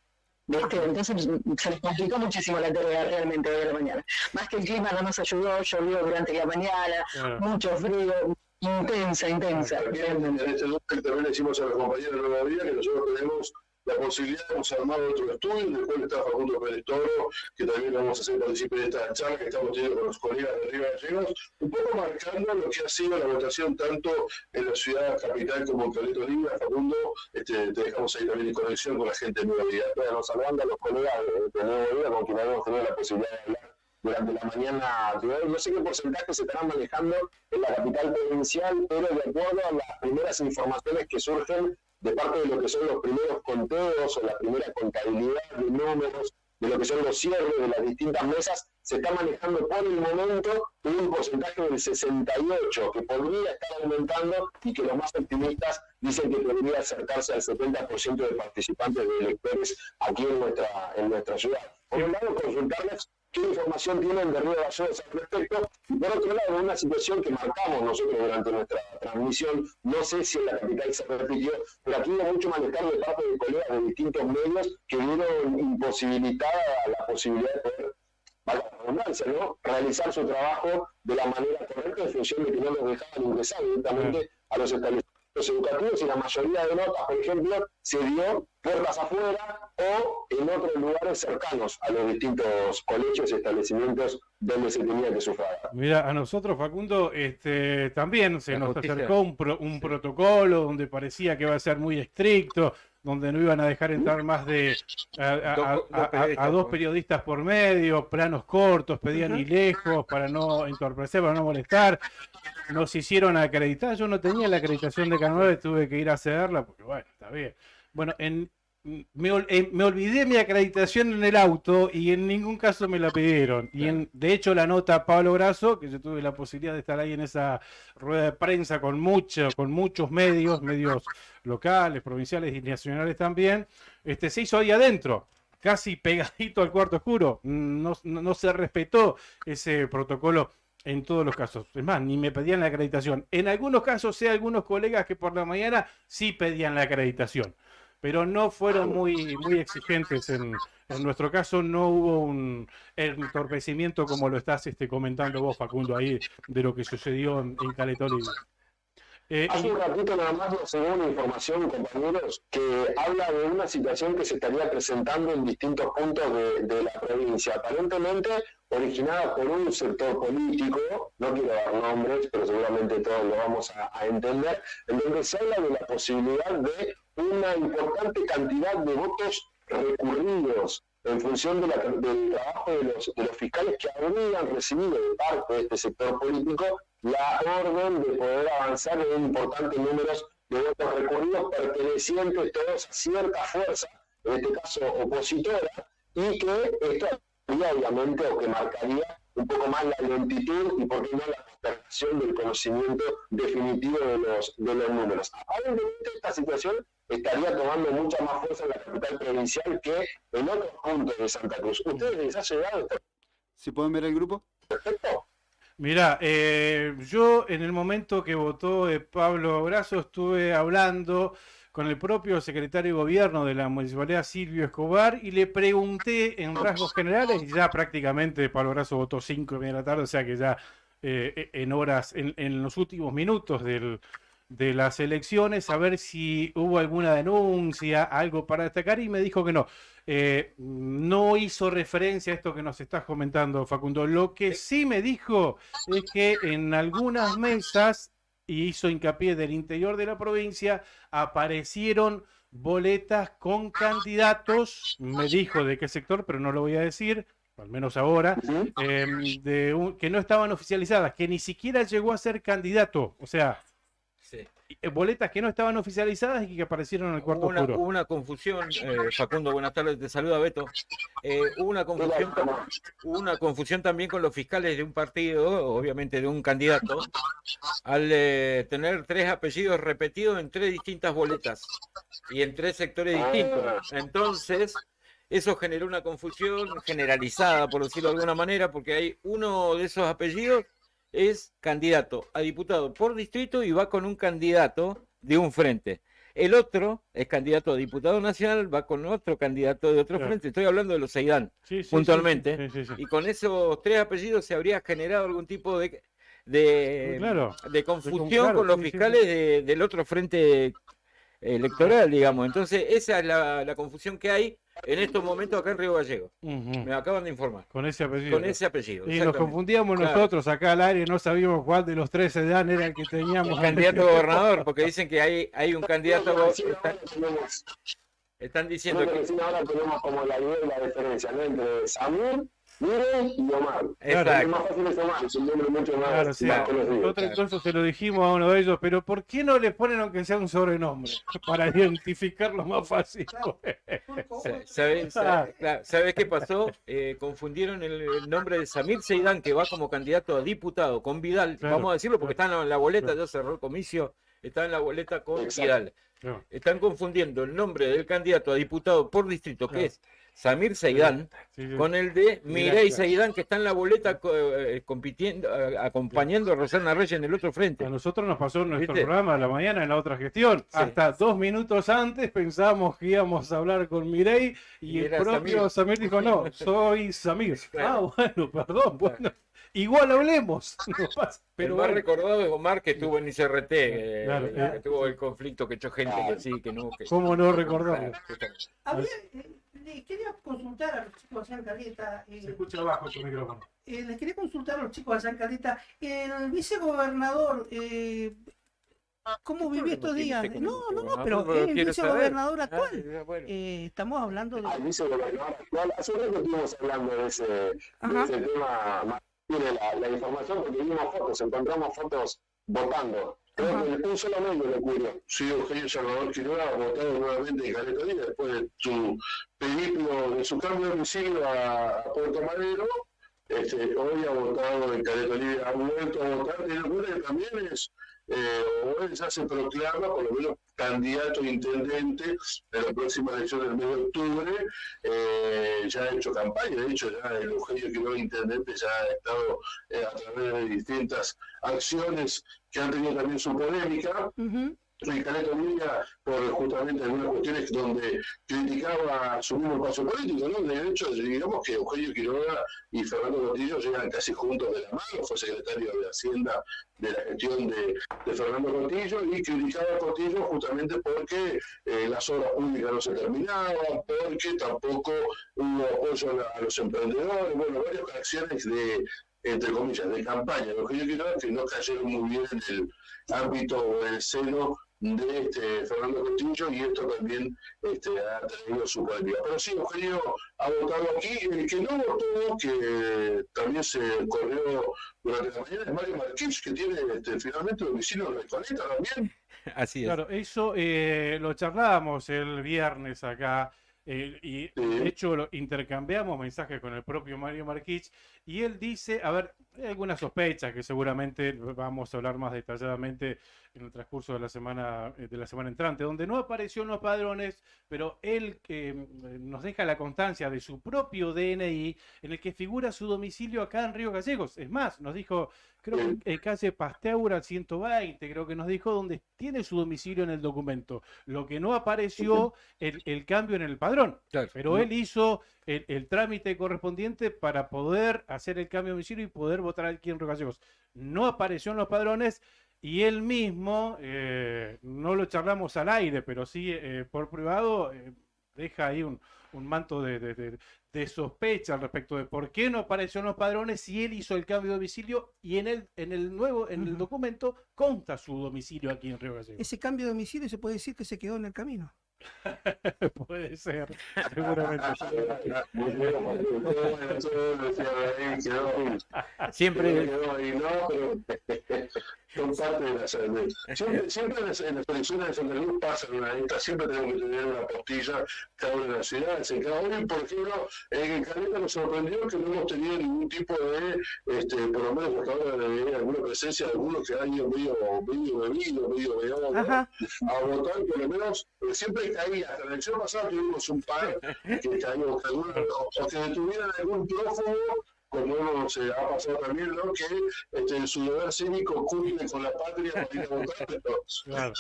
Entonces se les complicó muchísimo la tarea realmente hoy a la mañana. Más que el clima no nos ayudó, llovió durante la mañana, mucho frío, intensa. También en este lugar también le decimos a los compañeros de Nueva Vida que nosotros tenemos la posibilidad, hemos armado otro estudio, después está Facundo Pérez Toro, que también vamos a hacer partícipe de esta charla que estamos teniendo con los colegas de Río Gallegos, un poco marcando lo que ha sido la votación tanto en la ciudad capital como en Caleta Olivia. Facundo, te dejamos ahí también en conexión con la gente de Nueva Vida. Bueno, saludando a los colegas de Nueva Vida con quienes hemos tenido la posibilidad de hablar durante la mañana de hoy. No sé qué porcentaje se estarán manejando en la capital provincial, pero de acuerdo a las primeras informaciones que surgen de parte de lo que son los primeros conteos o la primera contabilidad de números, de lo que son los cierres de las distintas mesas, se está manejando por el momento un porcentaje del 68%, que podría estar aumentando y que los más optimistas dicen que podría acercarse al 70% de participantes de electores aquí en nuestra ciudad. Por un lado, consultarles qué información tienen de Río Gallegos al respecto, y por otro lado, una situación que marcamos nosotros durante nuestra transmisión, no sé si en la capital se repitió, pero aquí hubo mucho malestar de parte de colegas de distintos medios que vieron imposibilitada la posibilidad de poder, valga la redundancia, ¿no?, realizar su trabajo de la manera correcta en función de que no los dejaban ingresar directamente a los establecimientos educativos, y la mayoría de notas, por ejemplo, se dio puertas afuera o en otros lugares cercanos a los distintos colegios y establecimientos donde se tenía que sufragar. Mira, a nosotros, Facundo, también se nos acercó un protocolo donde parecía que iba a ser muy estricto, donde no iban a dejar entrar más de a dos periodistas por medio, planos cortos, pedían y lejos para no entorpecer, para no molestar. Nos hicieron acreditar, yo no tenía la acreditación de Canal 9, tuve que ir a cederla porque bueno, está bien. Bueno, me olvidé mi acreditación en el auto y en ningún caso me la pidieron. Y de hecho la nota Pablo Grasso, que yo tuve la posibilidad de estar ahí en esa rueda de prensa con muchos medios locales, provinciales y nacionales también, se hizo ahí adentro, casi pegadito al cuarto oscuro. No se respetó ese protocolo en todos los casos. Es más, ni me pedían la acreditación. En algunos casos, sé algunos colegas que por la mañana sí pedían la acreditación, pero no fueron muy exigentes. En nuestro caso no hubo un entorpecimiento como lo estás comentando vos, Facundo, ahí de lo que sucedió en Caleta Olivia. Hace un ratito nada más nos llegó una información, compañeros, que habla de una situación que se estaría presentando en distintos puntos de la provincia, aparentemente originada por un sector político, no quiero dar nombres, pero seguramente todos lo vamos a entender, en donde se habla de la posibilidad de una importante cantidad de votos recurridos en función del trabajo de los fiscales que habrían recibido de parte de este sector político la orden de poder avanzar en importantes números de votos recurridos pertenecientes todos a cierta fuerza, en este caso opositora, y que esto haría obviamente o que marcaría un poco más la lentitud y por qué no la postergación del conocimiento definitivo de los números. Aparentemente esta situación estaría tomando mucha más fuerza en la capital provincial que en otros puntos de Santa Cruz. ¿Ustedes les ha llegado este ¿Se pueden ver el grupo? respecto? Mirá, yo en el momento que votó Pablo Brazo estuve hablando con el propio secretario de gobierno de la municipalidad, Silvio Escobar, y le pregunté en rasgos generales, y ya prácticamente Pablo Brazo votó 5:30 de la tarde, o sea que ya en horas, en los últimos minutos de las elecciones, a ver si hubo alguna denuncia, algo para destacar, y me dijo que no. No hizo referencia a esto que nos estás comentando, Facundo. Lo que sí me dijo es que en algunas mesas, y hizo hincapié del interior de la provincia, aparecieron boletas con candidatos, me dijo de qué sector, pero no lo voy a decir, al menos ahora, que no estaban oficializadas, que ni siquiera llegó a ser candidato, o sea, boletas que no estaban oficializadas y que aparecieron en el cuarto oscuro. Hubo una confusión, Facundo, buenas tardes, te saluda Beto. Hubo una confusión también con los fiscales de un partido, obviamente de un candidato, al tener 3 apellidos repetidos en 3 distintas boletas y en 3 sectores distintos. Entonces, eso generó una confusión generalizada, por decirlo de alguna manera, porque hay uno de esos apellidos es candidato a diputado por distrito y va con un candidato de un frente. El otro es candidato a diputado nacional, va con otro candidato de otro frente. Estoy hablando de los Seidán, puntualmente. Sí. Y con esos 3 apellidos se habría generado algún tipo de confusión con los fiscales del otro frente electoral, digamos. Entonces, esa es la confusión que hay en estos momentos acá en Río Gallegos. Me acaban de informar. Con ese apellido. Con ese apellido. Y nos confundíamos nosotros acá al aire, no sabíamos cuál de los 3 Seidán era el que teníamos. El candidato a gobernador, porque dicen que hay un candidato a gobernador. Están diciendo que ahora tenemos como la idea y la diferencia, ¿no? Entre Samir, Miren y Omar. Exacto. Es más fácil es Omar, es un nombre mucho más, más conocido. Nosotros entonces se lo dijimos a uno de ellos, pero ¿por qué no le ponen aunque sea un sobrenombre? Para identificarlo más fácil. ¿Sabes qué pasó? Confundieron el nombre de Samir Seidán, que va como candidato a diputado, con Vidal. Vamos a decirlo porque está en la boleta, ya cerró el comicio, está en la boleta con Vidal. Están confundiendo el nombre del candidato a diputado por distrito, que es Samir Seidán, con el de Mireille Seidán, que está en la boleta compitiendo, acompañando a Rosana Reyes en el otro frente. A nosotros nos pasó en nuestro programa de la mañana en la otra gestión. Hasta 2 minutos antes pensábamos que íbamos a hablar con Mireille y el propio Samir dijo, no, soy Samir. Bueno, perdón, bueno. Igual hablemos. No pasa, pero el más recordado es Omar, que estuvo en ICRT, que tuvo el conflicto, que echó gente que sí, que no. ¿Cómo no recordarlo? Les quería consultar a los chicos de San Caleta. Se escucha abajo tu micrófono. Les quería consultar a los chicos de San Caleta. El vicegobernador, ¿cómo vivió estos días? No, pero el vicegobernador actual. Estamos hablando de. El vicegobernador actual. Hace un rato estuvimos hablando de ese tema. Tiene la información porque vimos fotos, encontramos fotos votando. Creo que un solo medio lo cubrió. Sí, Eugenio Salvador Quiroga ha votado nuevamente en Caleta Olivia después de su periplo, de su cambio de domicilio a Puerto Madero. Hoy ha votado en Caleta Olivia, ha vuelto a votar, y recuerda que también es, hoy ya se proclama, por lo menos, candidato a intendente en la próxima elección del mes de octubre. Ya ha hecho campaña, de hecho, ya el Eugenio Quiroga, intendente, ya ha estado a través de distintas acciones que han tenido también su polémica. En Caleta Olivia, por justamente algunas cuestiones donde criticaba su mismo espacio político, ¿no? De hecho, digamos que Eugenio Quiroga y Fernando Cotillo llegan casi juntos de la mano, fue secretario de Hacienda de la gestión de Fernando Cotillo, y criticaba a Cotillo justamente porque las obras públicas no se terminaban, porque tampoco hubo apoyo a los emprendedores, bueno, varias acciones de, entre comillas, de campaña de Eugenio Quiroga que no cayeron muy bien en el ámbito o en el seno de Fernando Cotillo, y esto también ha tenido su polémica. Pero sí, Eugenio ha votado aquí. El que no votó, que también se corrió durante la mañana, es Mario Marquich, que tiene finalmente domicilio en Recoleta también. Así es. Claro, eso lo charlábamos el viernes acá. Y de hecho intercambiamos mensajes con el propio Mario Marquich y él dice, a ver, hay algunas sospechas que seguramente vamos a hablar más detalladamente en el transcurso de la semana entrante, donde no apareció en los padrones, pero él nos deja la constancia de su propio DNI en el que figura su domicilio acá en Río Gallegos. Es más, nos dijo, creo que en calle Pasteura 120, creo que nos dijo donde tiene su domicilio en el documento. Lo que no apareció el cambio en el padrón, Claro. pero él hizo el trámite correspondiente para poder hacer el cambio de domicilio y poder votar aquí en Río Gallegos. No apareció en los padrones y él mismo, no lo charlamos al aire, pero sí por privado, deja ahí un manto de sospecha al respecto de por qué no apareció en los padrones si él hizo el cambio de domicilio y en el documento consta su domicilio aquí en Río Gallegos. Ese cambio de domicilio se puede decir que se quedó en el camino. Puede ser, seguramente. Siempre son parte de la salud. Siempre en las elecciones de Santa Cruz pasan una lista, siempre tenemos que tener una postilla cada una de las ciudades. En cada uno, por ejemplo, en Caleta nos sorprendió que no hemos tenido ningún tipo de, por lo menos hasta ahora, de alguna presencia de algunos que han ido medio bebido, medio beado, a votar, por lo menos siempre caía. Hasta la elección pasada tuvimos un par que caímos, o que detuvieran algún prófugo, como se ha pasado también, ¿no? Que su deber cívico cumple con la patria para ir a votar, pero está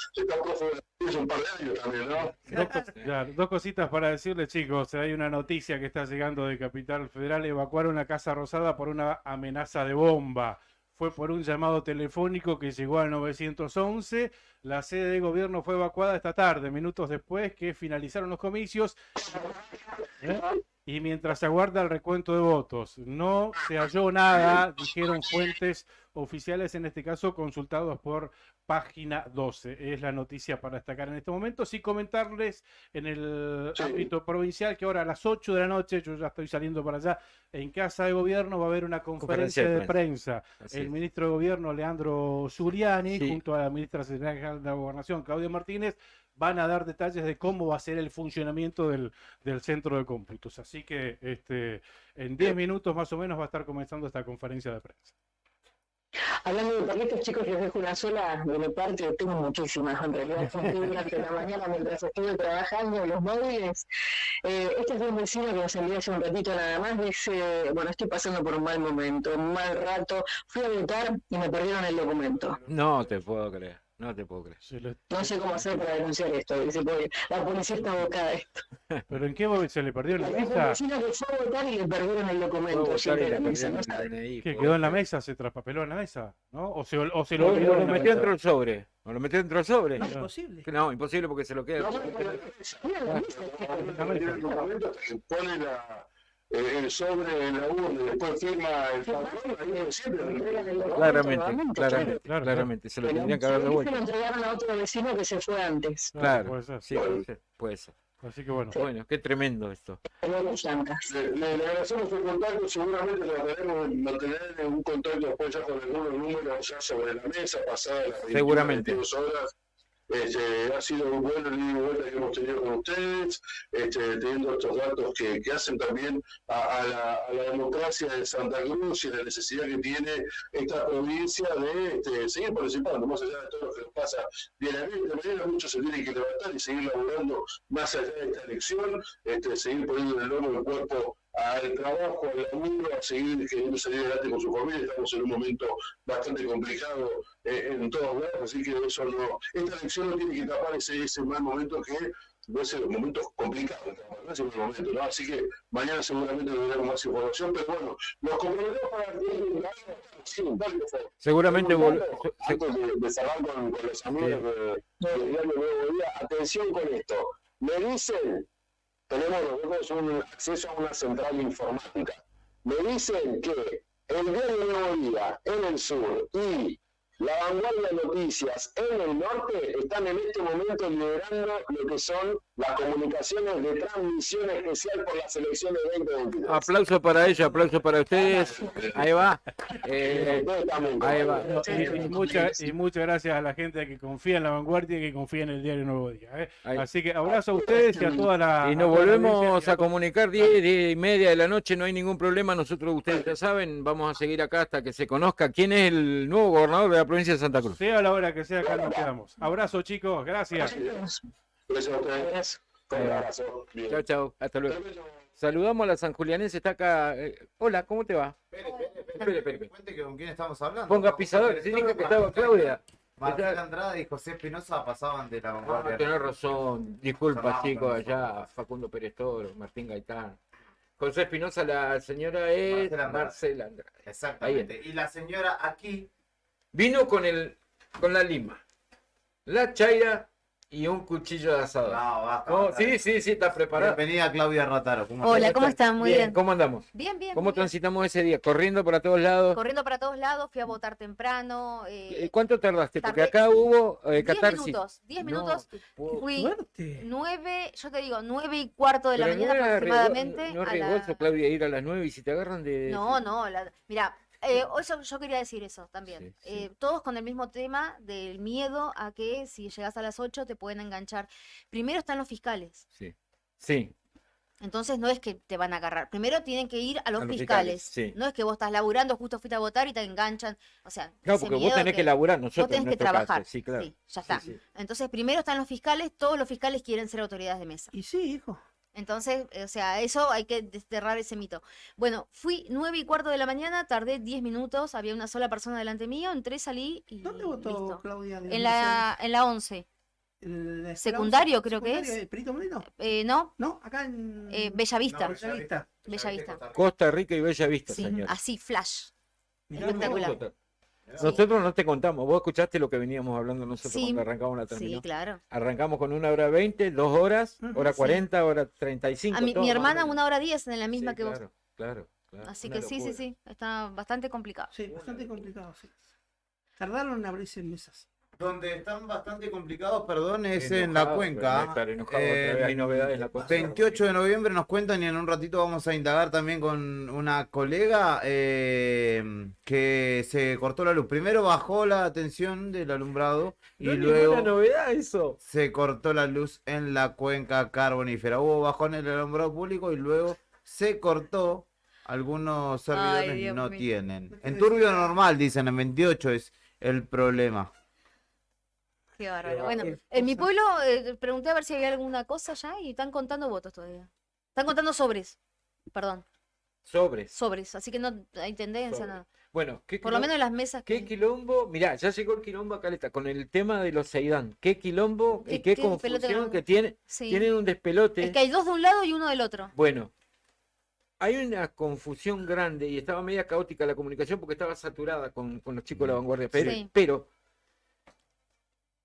prófugo hace un par de años también, ¿no? Dos cositas para decirles, chicos. Hay una noticia que está llegando de Capital Federal. Evacuaron la Casa Rosada por una amenaza de bomba. Fue por un llamado telefónico que llegó al 911. La sede de gobierno fue evacuada esta tarde, minutos después que finalizaron los comicios. Y mientras se aguarda el recuento de votos, no se halló nada, dijeron fuentes oficiales, en este caso consultados por Página 12. Es la noticia para destacar en este momento. Sí comentarles en el ámbito provincial que ahora a las 8 de la noche, yo ya estoy saliendo para allá, en Casa de Gobierno va a haber una conferencia de prensa. El ministro de Gobierno, Leandro Zuliani, junto a la ministra general de la Gobernación, Claudia Martínez, van a dar detalles de cómo va a ser el funcionamiento del centro de cómputos. Así que en 10 minutos más o menos va a estar comenzando esta conferencia de prensa. Hablando de paquetes, chicos, les dejo una sola de mi parte. Tengo muchísimas, en realidad. Durante la mañana, mientras estuve trabajando en los móviles. Este es de un vecino que nos envió hace un ratito nada más. Dice, bueno, estoy pasando por un mal momento, un mal rato. Fui a votar y me perdieron el documento. No te puedo creer. No te puedo creer. No sé cómo hacer para denunciar esto. Dice, porque la policía está abocada a esto. ¿Pero en qué momento se le perdió en la Es un mesa? vecino que fue a votar y le perdieron el documento. Siempre la mesa, no sabe. ¿Que quedó en la mesa? ¿Se traspapeló en la mesa? ¿No? ¿O se lo No, olvidó lo en la metió mesa? dentro del sobre. No lo metió dentro del sobre. No, es imposible. No, imposible porque se lo queda. Pone el sobre en la urna y después firma el patrón, ahí siempre. Claramente. Se lo tendrían que haber Se lo devuelto. entregaron a otro vecino que se fue antes. Claro, sí, puede ser. Así que bueno. Bueno, qué tremendo esto. Le agradecemos el contacto, seguramente lo trataremos de mantener en un contacto después ya con algunos números ya sobre la mesa, pasada las Seguramente. 22 horas. Ha sido un buen ida y vuelta que hemos tenido con ustedes, teniendo estos datos que hacen también a la democracia de Santa Cruz y la necesidad que tiene esta provincia de seguir participando, más allá de todo lo que nos pasa diariamente. Mañana muchos se tienen que levantar y seguir laburando más allá de esta elección, seguir poniendo el lomo del cuerpo al trabajo, al laburo, a seguir queriendo salir adelante con su familia. Estamos en un momento bastante complicado en todos lados, así que eso no, esta elección no tiene que tapar ese mal momento que va a ser un momento complicado, no es un mal momento, ¿no? Así que mañana seguramente tendremos más información, pero bueno, nos comprometemos para Seguramente antes de cerrar con los amigos del diario Nuevo Día, atención con esto. Me dicen, tenemos nosotros un acceso a una central informática. Me dicen que el diario Nuevo Día en el sur y La Vanguardia Noticias en el norte están en este momento liderando lo que son las comunicaciones de transmisión especial por la selección de 2023. Aplauso para ella, aplauso para ustedes. Ahí va. Ahí va. Y muchas gracias a la gente que confía en La Vanguardia y que confía en el diario Nuevo Día. Así que abrazo a ustedes y a toda la... Y nos volvemos a comunicar 10:30 de la noche, no hay ningún problema. Nosotros, ustedes ya saben, vamos a seguir acá hasta que se conozca quién es el nuevo gobernador de la provincia de Santa Cruz. Sea a la hora que sea, acá nos quedamos. Abrazo, chicos, gracias. Gracias a ustedes. Un abrazo. Bien. Chao, chao, hasta luego. Saludamos a la sanjulianense, está acá. Hola, ¿cómo te va? Espere. Cuente que con quién estamos hablando. Ponga pisadores, sí, dijo que estaba Claudia. Marcela Andrade y José Espinosa pasaban de La Vanguardia. Tenés razón, disculpa chicos, allá Facundo Pérez Toro, Martín Gaitán. José Espinosa, la señora es Marcela Andrade. Exactamente. Y la señora aquí vino con la lima, la chaira y un cuchillo de asado. No, basta, No, basta. sí, está preparada. Bienvenida Claudia Rataro. Hola, ¿cómo están? Muy bien. ¿Cómo andamos? Bien, bien. ¿Cómo transitamos ese día? ¿Corriendo para todos lados? Corriendo para todos lados, fui a votar temprano. ¿Cuánto tardaste? Porque tardé acá hubo 10 catarsis. minutos, 10 No, minutos. Fui Suerte. 9, yo te digo, 9:15 de la Pero mañana no era aproximadamente. no es a la- riesgoso, Claudia, ir a las 9 y si te agarran de... No, mira, eso, yo quería decir eso también. Todos con el mismo tema del miedo a que si llegas a las 8 te pueden enganchar. Primero están los fiscales. Sí. Entonces no es que te van a agarrar. Primero tienen que ir a los los fiscales. fiscales, sí. No es que vos estás laburando, justo fuiste a votar y te enganchan. O sea, Claro, ese porque vos miedo tenés que laburar, nosotros vos tenés en que nuestro caso, trabajar. sí, claro. ya está. Sí. Entonces primero están los fiscales, todos los fiscales quieren ser autoridades de mesa. Y sí, hijo. Entonces, o sea, eso hay que desterrar ese mito. Bueno, fui 9:15 de la mañana, tardé 10 minutos, había una sola persona delante mío, entré, salí y ¿Dónde votó listo. Claudia? En la 11. ¿El Secundario creo que secundario es. de Perito Moreno? No. No, acá en... Bellavista. No, Bellavista. Bellavista. Costa Rica y Bella Vista, Sí, señor. así, flash. Mirá, Espectacular. Nosotros no te contamos, vos escuchaste lo que veníamos hablando nosotros Sí, cuando arrancamos la terminal. sí, claro. Arrancamos con 1:20, 2 horas, hora sí. 40, hora 35. A mi todo más o hermana menos. 1:10 en la misma Sí, que vos. Claro. Así Una que sí, locura. está bastante complicado. Sí, bastante complicado, sí. Tardaron en abrirse mesas. donde están bastante complicados, perdón, es Enojado, en la pero cuenca. no estar enojado otra vez, hay novedades en la cuenca. 28 de noviembre nos cuentan y en un ratito vamos a indagar también con una colega que se cortó la luz. Primero bajó la tensión del alumbrado y No es luego ninguna novedad eso. se cortó la luz en la cuenca carbonífera. Hubo bajón en el alumbrado público y luego se cortó. Algunos servidores Ay, Dios no mío. tienen. En turbio normal, dicen, en 28 es el problema. Qué bárbaro. Bueno, en mi pueblo pregunté a ver si había alguna cosa ya y están contando votos todavía. Están contando sobres. Perdón. Sobres. Así que no hay tendencia, Sobres. nada. Bueno, Por lo menos en las mesas. ¿Qué quilombo? Mirá, ya llegó el quilombo a Caleta con el tema de los Seidán. ¿Qué quilombo y qué qué confusión despelote que tiene? Sí. Tienen un despelote. Es que hay dos de un lado y uno del otro. Bueno, hay una confusión grande y estaba media caótica la comunicación porque estaba saturada con los chicos de la vanguardia. Sí. Pero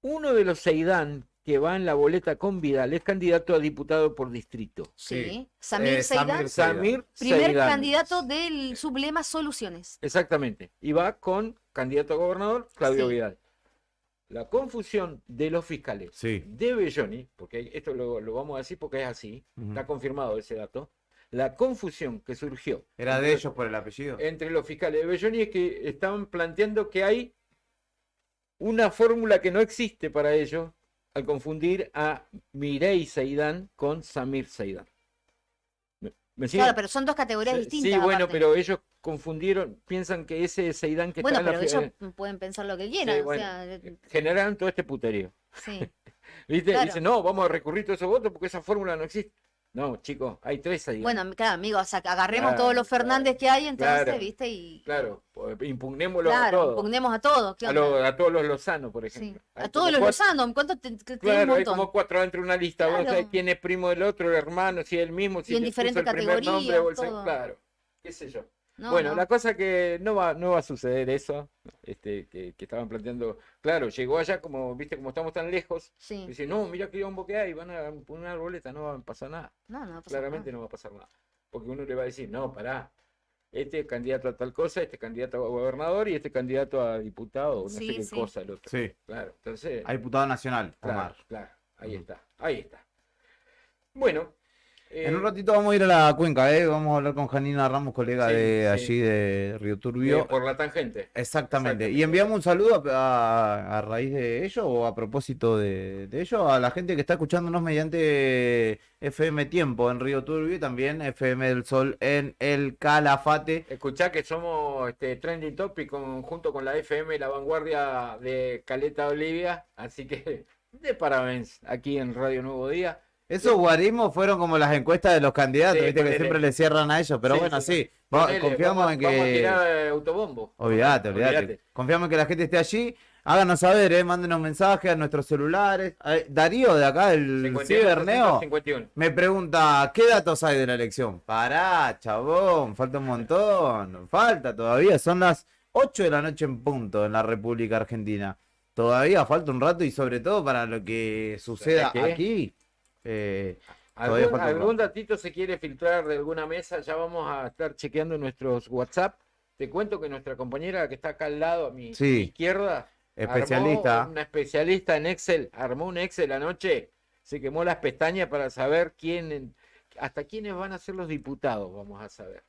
uno de los Seidán que va en la boleta con Vidal es candidato a diputado por distrito. Sí. Samir Seidán. Samir Primer Seidán. candidato del sublema Soluciones. Exactamente. Y va con candidato a gobernador Claudio Sí. Vidal. La confusión de los fiscales de Belloni, porque esto lo vamos a decir porque es así, está confirmado ese dato. La confusión que surgió. ¿Era de ellos por el apellido? Entre los fiscales de Belloni es que estaban planteando que hay una fórmula que no existe para ellos al confundir a Mirei Seidán con Samir Seidán. ¿Me siguen? Claro, pero son dos categorías distintas. Sí, bueno, aparte. pero ellos confundieron, piensan que ese Seidán que Bueno, está en pero la ellos pueden pensar lo que quieran. Sí, o bueno, sea, generan todo este puterío. sí. ¿Viste? Claro. Dicen, no, vamos a recurrir todos esos votos porque esa fórmula no existe. No, chicos, hay 3 Seidán. Bueno, claro, amigos, o sea, agarremos Claro, todos los Fernández que hay, entonces, claro. ¿viste? Y Claro, impugnémoslo a claro, todos. impugnemos a todos. ¿qué A, onda? a todos los Lozano, por ejemplo. Sí. Hay A todos como los cuatro- Lozano, ¿cuánto te un Claro, hay montón? como 4 dentro de una lista. Vos Claro. sabés quién es primo del otro, el hermano, si es el mismo, si Y en le puso diferentes el primer nombre categorías, o el todo. claro, qué sé yo. No, bueno, no. la cosa que no va a suceder eso, que estaban planteando, claro, llegó allá como, viste, como estamos tan lejos, Sí. dice, no, mira qué bombo que hay, van a poner una boleta, no va a pasar nada. No, no va a pasar Claramente nada. no va a pasar nada. Porque uno le va a decir, no, pará, este es candidato a tal cosa, este candidato a gobernador y este candidato a diputado, no Sí, sé qué sí. cosa el otro. Sí. Claro, entonces. A diputado nacional, Claro, Omar. claro, ahí está, ahí está. Bueno. En un ratito vamos a ir a la cuenca, vamos a hablar con Janina Ramos, colega Sí, de sí. allí de Río Turbio. Por la tangente. Exactamente. Y enviamos un saludo a raíz de ello o a propósito de ello a la gente que está escuchándonos mediante FM Tiempo en Río Turbio y también FM del Sol en el Calafate. Escuchá que somos Trending Topic junto con la FM La Vanguardia de Caleta Olivia, así que de parabéns aquí en Radio Nuevo Día. Esos guarismos fueron como las encuestas de los candidatos, Sí, viste que ponele. siempre le cierran a ellos, pero Sí, bueno, sí. sí, Ponele, confiamos en que... Vamos a tirar autobombo. Olvídate. Confiamos en que la gente esté allí. Háganos saber, mándenos mensajes a nuestros celulares. Darío de acá, el 51, Ciberneo, 51. me pregunta, ¿qué datos hay de la elección? Pará, chabón, falta un montón. Falta todavía, son las 8 de la noche en punto en la República Argentina. Todavía falta un rato y sobre todo para lo que suceda ¿Qué? aquí. Todavía falta un ¿Algún rato. datito se quiere filtrar de alguna mesa? Ya vamos a estar chequeando nuestros WhatsApp. Te cuento que nuestra compañera que está acá al lado, a mi Sí. izquierda, Especialista. una especialista en Excel, armó un Excel anoche, se quemó las pestañas para saber hasta quiénes van a ser los diputados, vamos a saber.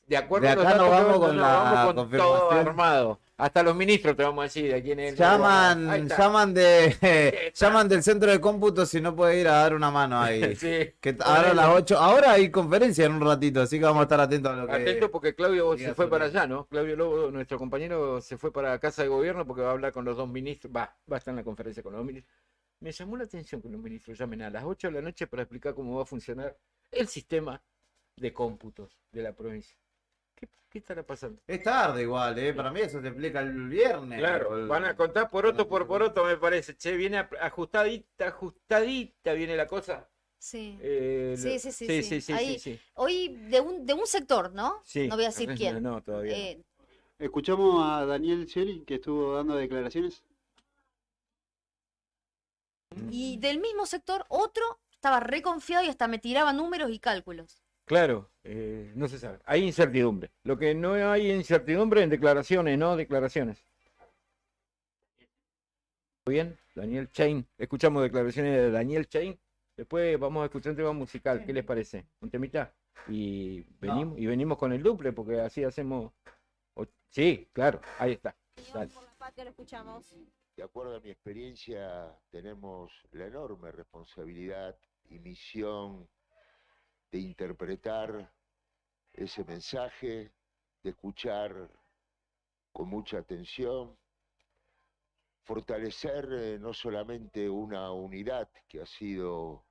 De acuerdo De a los acá nos datos que vamos nos con la vamos con todo confirmación. armado. Hasta los ministros te vamos a decir de quién es. Ahí Llaman, está. llaman del centro de cómputo si no puede ir a dar una mano ahí. Sí. Que ahora a las 8, ahora hay conferencia en un ratito, así que vamos a estar atentos a lo que... Atento porque Claudio diga se fue sobre para eso. allá, ¿no? Claudio Lobo, nuestro compañero, se fue para Casa de Gobierno porque va a hablar con los dos ministros. Va a estar en la conferencia con los ministros. Me llamó la atención que los ministros llamen a las 8 de la noche para explicar cómo va a funcionar el sistema de cómputos de la provincia. ¿Qué estará pasando? Es tarde igual, para mí eso se explica el viernes. Claro, van a contar poroto por poroto, me parece. Che, viene ajustadita viene la cosa. Sí. Sí. Ahí, hoy de un sector, ¿no? Sí. No voy a decir quién. No, todavía no. Escuchamos a Daniel Scioli, que estuvo dando declaraciones. Y del mismo sector, otro estaba reconfiado y hasta me tiraba números y cálculos. Claro, no se sabe. Hay incertidumbre. Lo que no hay incertidumbre en declaraciones, no declaraciones. Bien, Daniel Chain. Escuchamos declaraciones de Daniel Chain. Después vamos a escuchar un tema musical. ¿Qué les parece? ¿Un temita? Y venimos con el duple, porque así hacemos... Sí, claro, ahí está. Dale. De acuerdo a mi experiencia, tenemos la enorme responsabilidad y misión de interpretar ese mensaje, de escuchar con mucha atención, fortalecer no solamente una unidad que ha sido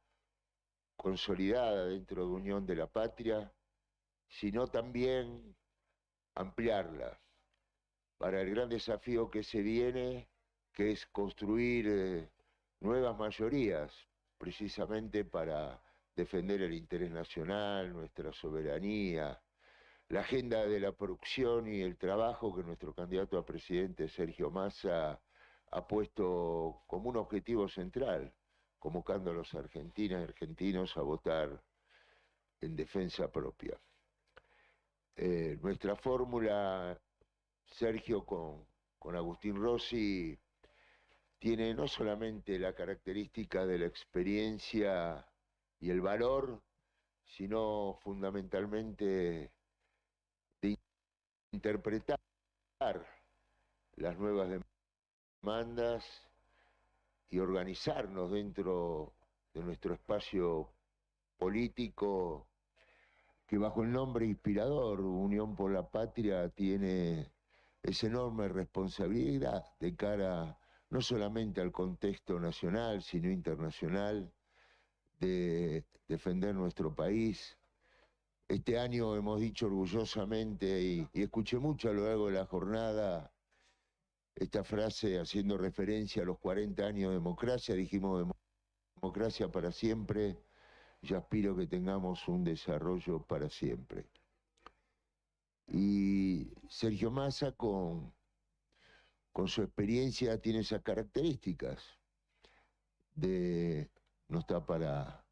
consolidada dentro de Unión de la Patria, sino también ampliarla para el gran desafío que se viene, que es construir nuevas mayorías, precisamente para defender el interés nacional, nuestra soberanía, la agenda de la producción y el trabajo que nuestro candidato a presidente Sergio Massa ha puesto como un objetivo central, convocando a los argentinas y argentinos a votar en defensa propia. Nuestra fórmula, Sergio, con Agustín Rossi, tiene no solamente la característica de la experiencia y el valor, sino fundamentalmente de interpretar las nuevas demandas y organizarnos dentro de nuestro espacio político que bajo el nombre inspirador Unión por la Patria tiene esa enorme responsabilidad de cara no solamente al contexto nacional, sino internacional, de defender nuestro país. Este año hemos dicho orgullosamente, y escuché mucho a lo largo de la jornada, esta frase haciendo referencia a los 40 años de democracia, dijimos democracia para siempre, yo aspiro que tengamos un desarrollo para siempre. Y Sergio Massa con su experiencia tiene esas características de no está para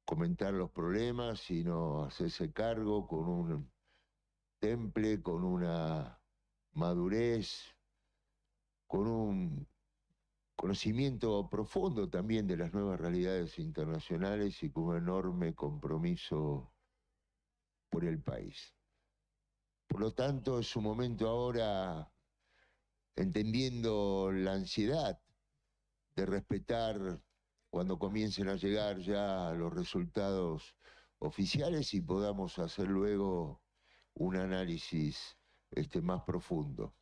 comentar los problemas, sino hacerse cargo con un temple, con una madurez, con un conocimiento profundo también de las nuevas realidades internacionales y con un enorme compromiso por el país. Por lo tanto, es un momento ahora, entendiendo la ansiedad de respetar cuando comiencen a llegar ya los resultados oficiales y podamos hacer luego un análisis más profundo.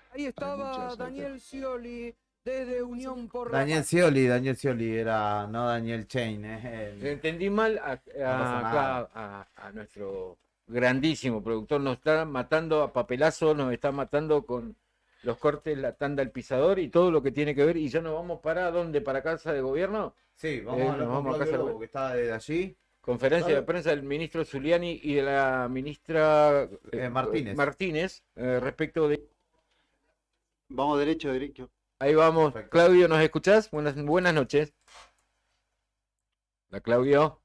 Ahí estaba Daniel Scioli desde Unión por la Daniel Patria. Scioli era, no Daniel Chain. Entendí mal a nuestro grandísimo productor. Nos está matando a papelazo, nos está matando con los cortes, la tanda, el pisador y todo lo que tiene que ver. Y ya nos vamos para ¿dónde? ¿Para Casa de Gobierno? Sí, vamos a Casa de Gobierno, que está desde allí. Conferencia de prensa del ministro Zuliani y de la ministra Martínez. Respecto de... Vamos derecho. Ahí vamos. Perfecto. Claudio, ¿nos escuchás? Buenas noches. La Claudio.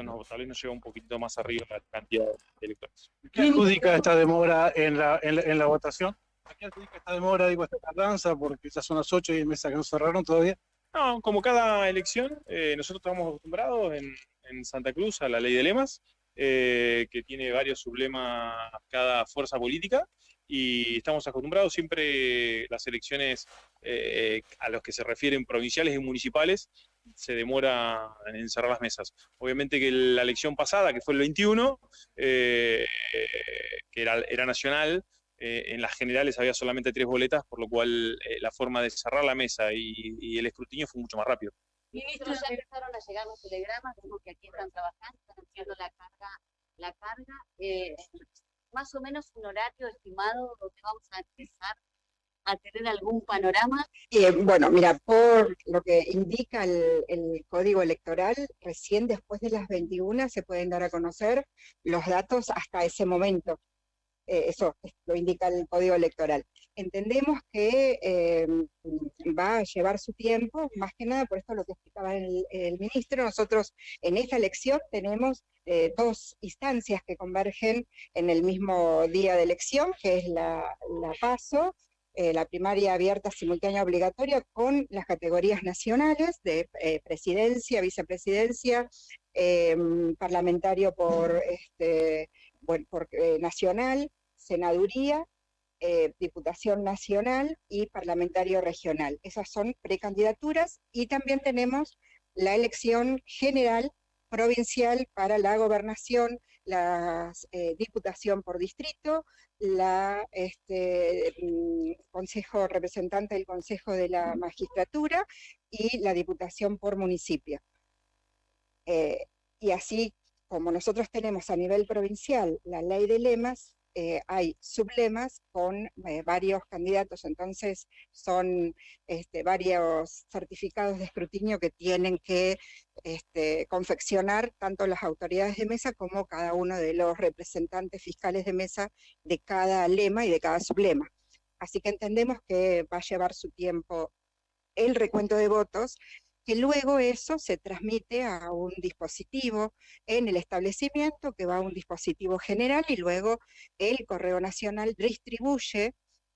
No, tal vez nos lleva un poquito más arriba la cantidad de electores. ¿Qué adjudica esta demora en la votación? ¿A qué adjudica esta demora, esta tardanza? Porque ya son las 8 y hay mesas que no cerraron todavía. No, como cada elección, nosotros estamos acostumbrados en Santa Cruz a la ley de lemas, que tiene varios sublemas cada fuerza política, y estamos acostumbrados siempre las elecciones a los que se refieren provinciales y municipales, se demora en cerrar las mesas. Obviamente que la elección pasada, que fue el 21, que era nacional, en las generales había solamente 3 boletas, por lo cual la forma de cerrar la mesa y el escrutinio fue mucho más rápido. Ministro, ya empezaron a llegar los telegramas, vemos que aquí están trabajando, están haciendo la carga. Más o menos un horario estimado donde vamos a empezar a tener algún panorama. Bueno, mira, por lo que indica el Código Electoral, recién después de las 21 se pueden dar a conocer los datos hasta ese momento. Eso lo indica el Código Electoral. Entendemos que va a llevar su tiempo, más que nada por esto lo que explicaba el ministro. Nosotros en esta elección tenemos 2 instancias que convergen en el mismo día de elección, que es la PASO, la primaria abierta simultánea obligatoria, con las categorías nacionales de presidencia, vicepresidencia, parlamentario por nacional, senaduría, diputación nacional y parlamentario regional. Esas son precandidaturas, y también tenemos la elección general provincial para la gobernación, la diputación por distrito, la consejo representante del Consejo de la Magistratura y la diputación por municipio. Y así como nosotros tenemos a nivel provincial la ley de lemas, hay sublemas con varios candidatos, entonces son varios certificados de escrutinio que tienen que confeccionar tanto las autoridades de mesa como cada uno de los representantes fiscales de mesa de cada lema y de cada sublema. Así que entendemos que va a llevar su tiempo el recuento de votos, que luego eso se transmite a un dispositivo en el establecimiento, que va a un dispositivo general, y luego el Correo Nacional distribuye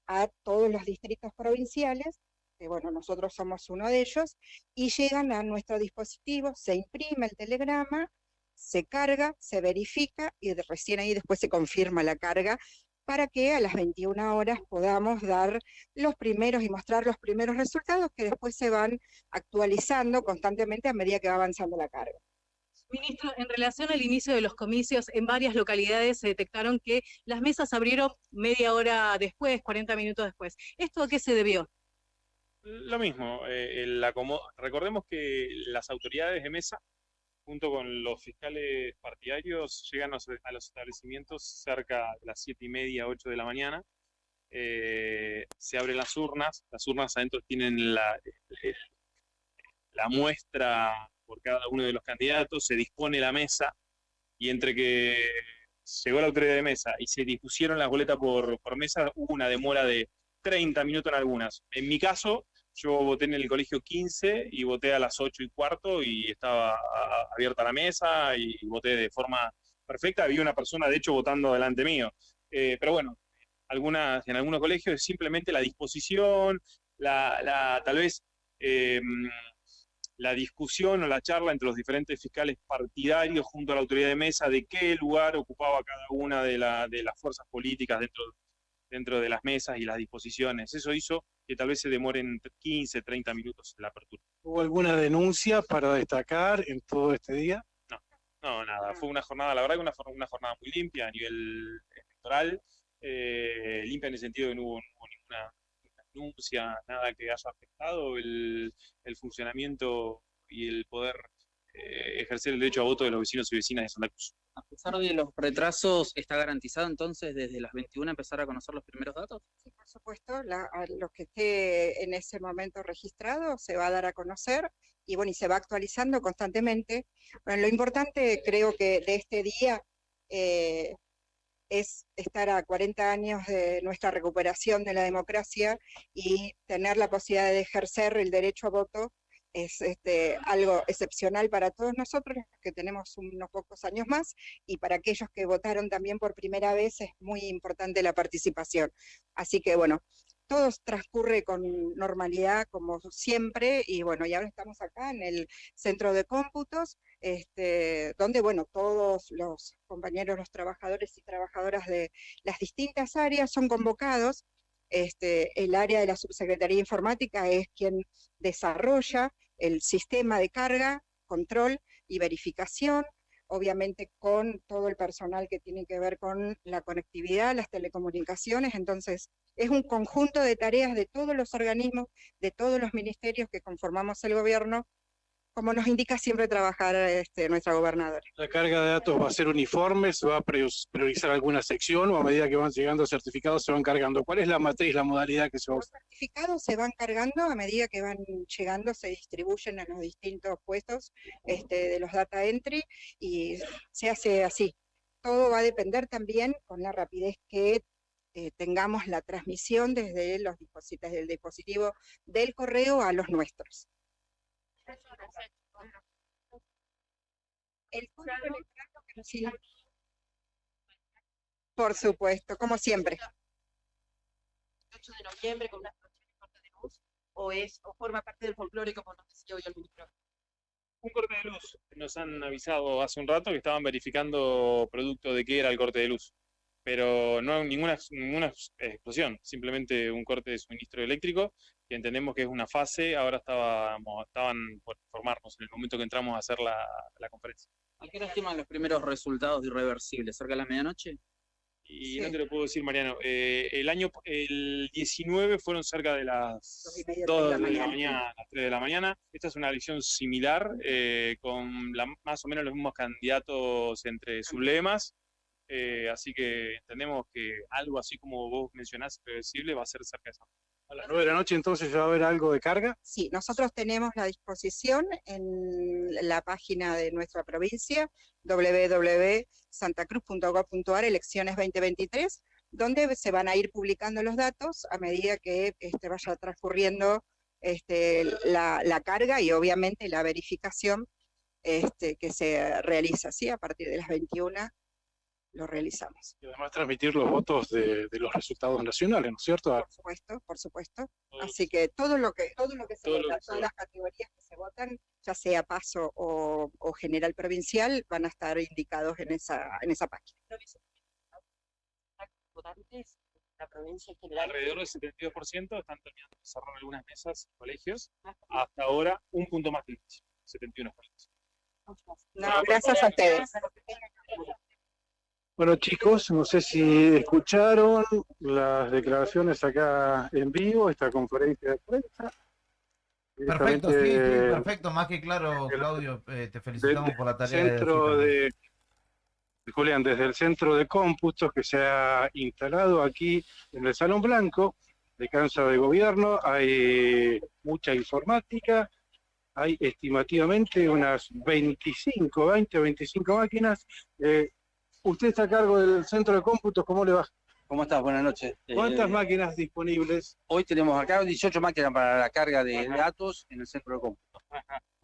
a todos los distritos provinciales, que bueno, nosotros somos uno de ellos, y llegan a nuestro dispositivo, se imprime el telegrama, se carga, se verifica, y recién ahí después se confirma la carga, para que a las 21 horas podamos dar los primeros y mostrar los primeros resultados, que después se van actualizando constantemente a medida que va avanzando la carga. Ministro, en relación al inicio de los comicios, en varias localidades se detectaron que las mesas abrieron media hora después, 40 minutos después. ¿Esto a qué se debió? Lo mismo, recordemos que las autoridades de mesa, junto con los fiscales partidarios, llegan a los establecimientos cerca de las 7:30, 8 de la mañana. Se abren las urnas adentro tienen la muestra por cada uno de los candidatos, se dispone la mesa, y entre que llegó la autoridad de mesa y se dispusieron las boletas por mesa, hubo una demora de 30 minutos en algunas. En mi caso, yo voté en el colegio 15 y voté a las 8:15 y estaba abierta la mesa y voté de forma perfecta. Había una persona, de hecho, votando delante mío. Pero bueno, en algunos colegios es simplemente la disposición, tal vez la discusión o la charla entre los diferentes fiscales partidarios junto a la autoridad de mesa de qué lugar ocupaba cada una de las fuerzas políticas dentro de las mesas y las disposiciones. Eso hizo que tal vez se demoren 15, 30 minutos la apertura. ¿Hubo alguna denuncia para destacar en todo este día? No, nada. Fue una jornada, la verdad que una jornada muy limpia a nivel electoral. Limpia en el sentido de que no hubo ninguna denuncia, nada que haya afectado el funcionamiento y el poder ejercer el derecho a voto de los vecinos y vecinas de Santa Cruz. A pesar de los retrasos, ¿está garantizado entonces desde las 21 empezar a conocer los primeros datos? Sí, por supuesto, a lo que esté en ese momento registrado se va a dar a conocer y bueno, y se va actualizando constantemente. Bueno, lo importante creo que de este día es estar a 40 años de nuestra recuperación de la democracia y tener la posibilidad de ejercer el derecho a voto. Es algo excepcional para todos nosotros, que tenemos unos pocos años más, y para aquellos que votaron también por primera vez es muy importante la participación. Así que bueno, todo transcurre con normalidad como siempre, y bueno, y ahora estamos acá en el centro de cómputos, donde bueno, todos los compañeros, los trabajadores y trabajadoras de las distintas áreas son convocados. El área de la Subsecretaría de Informática es quien desarrolla el sistema de carga, control y verificación, obviamente con todo el personal que tiene que ver con la conectividad, las telecomunicaciones. Entonces es un conjunto de tareas de todos los organismos, de todos los ministerios que conformamos el gobierno, como nos indica siempre trabajar nuestra gobernadora. ¿La carga de datos va a ser uniforme? ¿Se va a priorizar alguna sección o a medida que van llegando certificados se van cargando? ¿Cuál es la matriz, la modalidad que se va a usar? Los certificados se van cargando a medida que van llegando, se distribuyen en los distintos puestos de los data entry y se hace así. Todo va a depender también con la rapidez que tengamos la transmisión desde el dispositivo del correo a los nuestros. El código electrónico que nos... Por supuesto, como siempre. 8 de noviembre con una explosión de corte de luz, o forma parte del folclore como nos decía hoy el ministro. Un corte de luz. Nos han avisado hace un rato que estaban verificando producto de qué era el corte de luz. Pero no ninguna explosión, simplemente un corte de suministro eléctrico, que entendemos que es una fase. Ahora estaban por informarnos en el momento que entramos a hacer la conferencia. ¿A qué hora estiman los primeros resultados de irreversibles? ¿Cerca de la medianoche? Y sí, no te lo puedo decir, Mariano. El 19 fueron cerca de las 2 de la mañana, las 3 de la mañana. Esta es una elección similar, con más o menos los mismos candidatos entre sublemas. Así que entendemos que algo así como vos mencionás, irreversible, va a ser cerca de esa. ¿A las 9 de la noche entonces ya va a haber algo de carga? Sí, nosotros tenemos la disposición en la página de nuestra provincia, www.santacruz.gov.ar, elecciones 2023, donde se van a ir publicando los datos a medida que vaya transcurriendo la carga y obviamente la verificación que se realiza, ¿sí? A partir de las 21 lo realizamos. Y además transmitir los votos de los resultados nacionales, ¿no es cierto? Por supuesto, por supuesto. Así que todo lo que se vota, todas las categorías que se votan, ya sea paso o general provincial, van a estar indicados en esa página. Votantes, la provincia en general. Alrededor del 72% están terminando de cerrar algunas mesas y colegios. Hasta ahora, un punto más que el 71%. No, gracias a ustedes. Bueno, chicos, no sé si escucharon las declaraciones acá en vivo, esta conferencia de prensa. Perfecto, sí, perfecto, más que claro, Claudio, te felicitamos por la tarea. Julián, desde el centro de cómputos que se ha instalado aquí en el Salón Blanco de Casa de Gobierno, hay mucha informática, hay estimativamente unas 20 o 25 máquinas. Usted está a cargo del centro de cómputos, ¿cómo le va? ¿Cómo estás? Buenas noches. ¿Cuántas máquinas disponibles? Hoy tenemos acá 18 máquinas para la carga de datos en el centro de cómputos.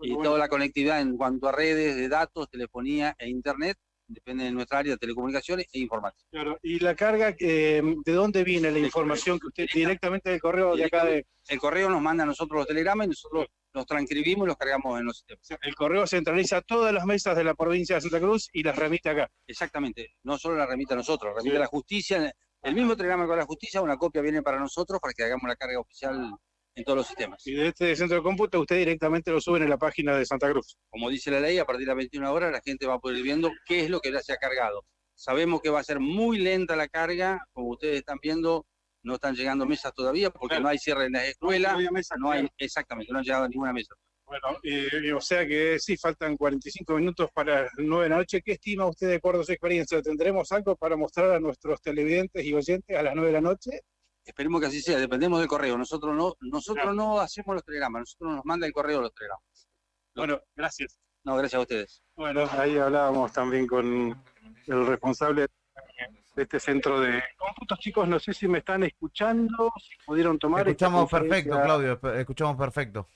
Y toda la conectividad en cuanto a redes de datos, telefonía e internet depende de nuestra área de telecomunicaciones e informática. Claro, y la carga, ¿de dónde viene la información que usted directamente del correo de acá de...? El correo nos manda a nosotros los telegramas y nosotros los transcribimos y los cargamos en los sistemas. El correo centraliza todas las mesas de la provincia de Santa Cruz y las remite acá. Exactamente, no solo la remite a nosotros, remite a la justicia, el mismo telegrama con la justicia, una copia viene para nosotros para que hagamos la carga oficial en todos los sistemas. Y de este centro de cómputo usted directamente lo sube en la página de Santa Cruz. Como dice la ley, a partir de las 21 horas la gente va a poder ir viendo qué es lo que ya se ha cargado. Sabemos que va a ser muy lenta la carga, como ustedes están viendo, no están llegando mesas todavía porque no hay cierre en las escuelas, exactamente, no ha llegado ninguna mesa. Bueno, o sea que sí, faltan 45 minutos para las 9 de la noche. ¿Qué estima usted de acuerdo a su experiencia? ¿Tendremos algo para mostrar a nuestros televidentes y oyentes a las 9 de la noche? Esperemos que así sea, dependemos del correo. Nosotros no hacemos los telegramas, nosotros nos manda el correo los telegramas. Bueno, gracias. No, gracias a ustedes. Bueno, ahí hablábamos también con el responsable de este centro de cómputos. Chicos, no sé si me están escuchando, si pudieron tomar... Escuchamos perfecto, Claudio, escuchamos perfecto.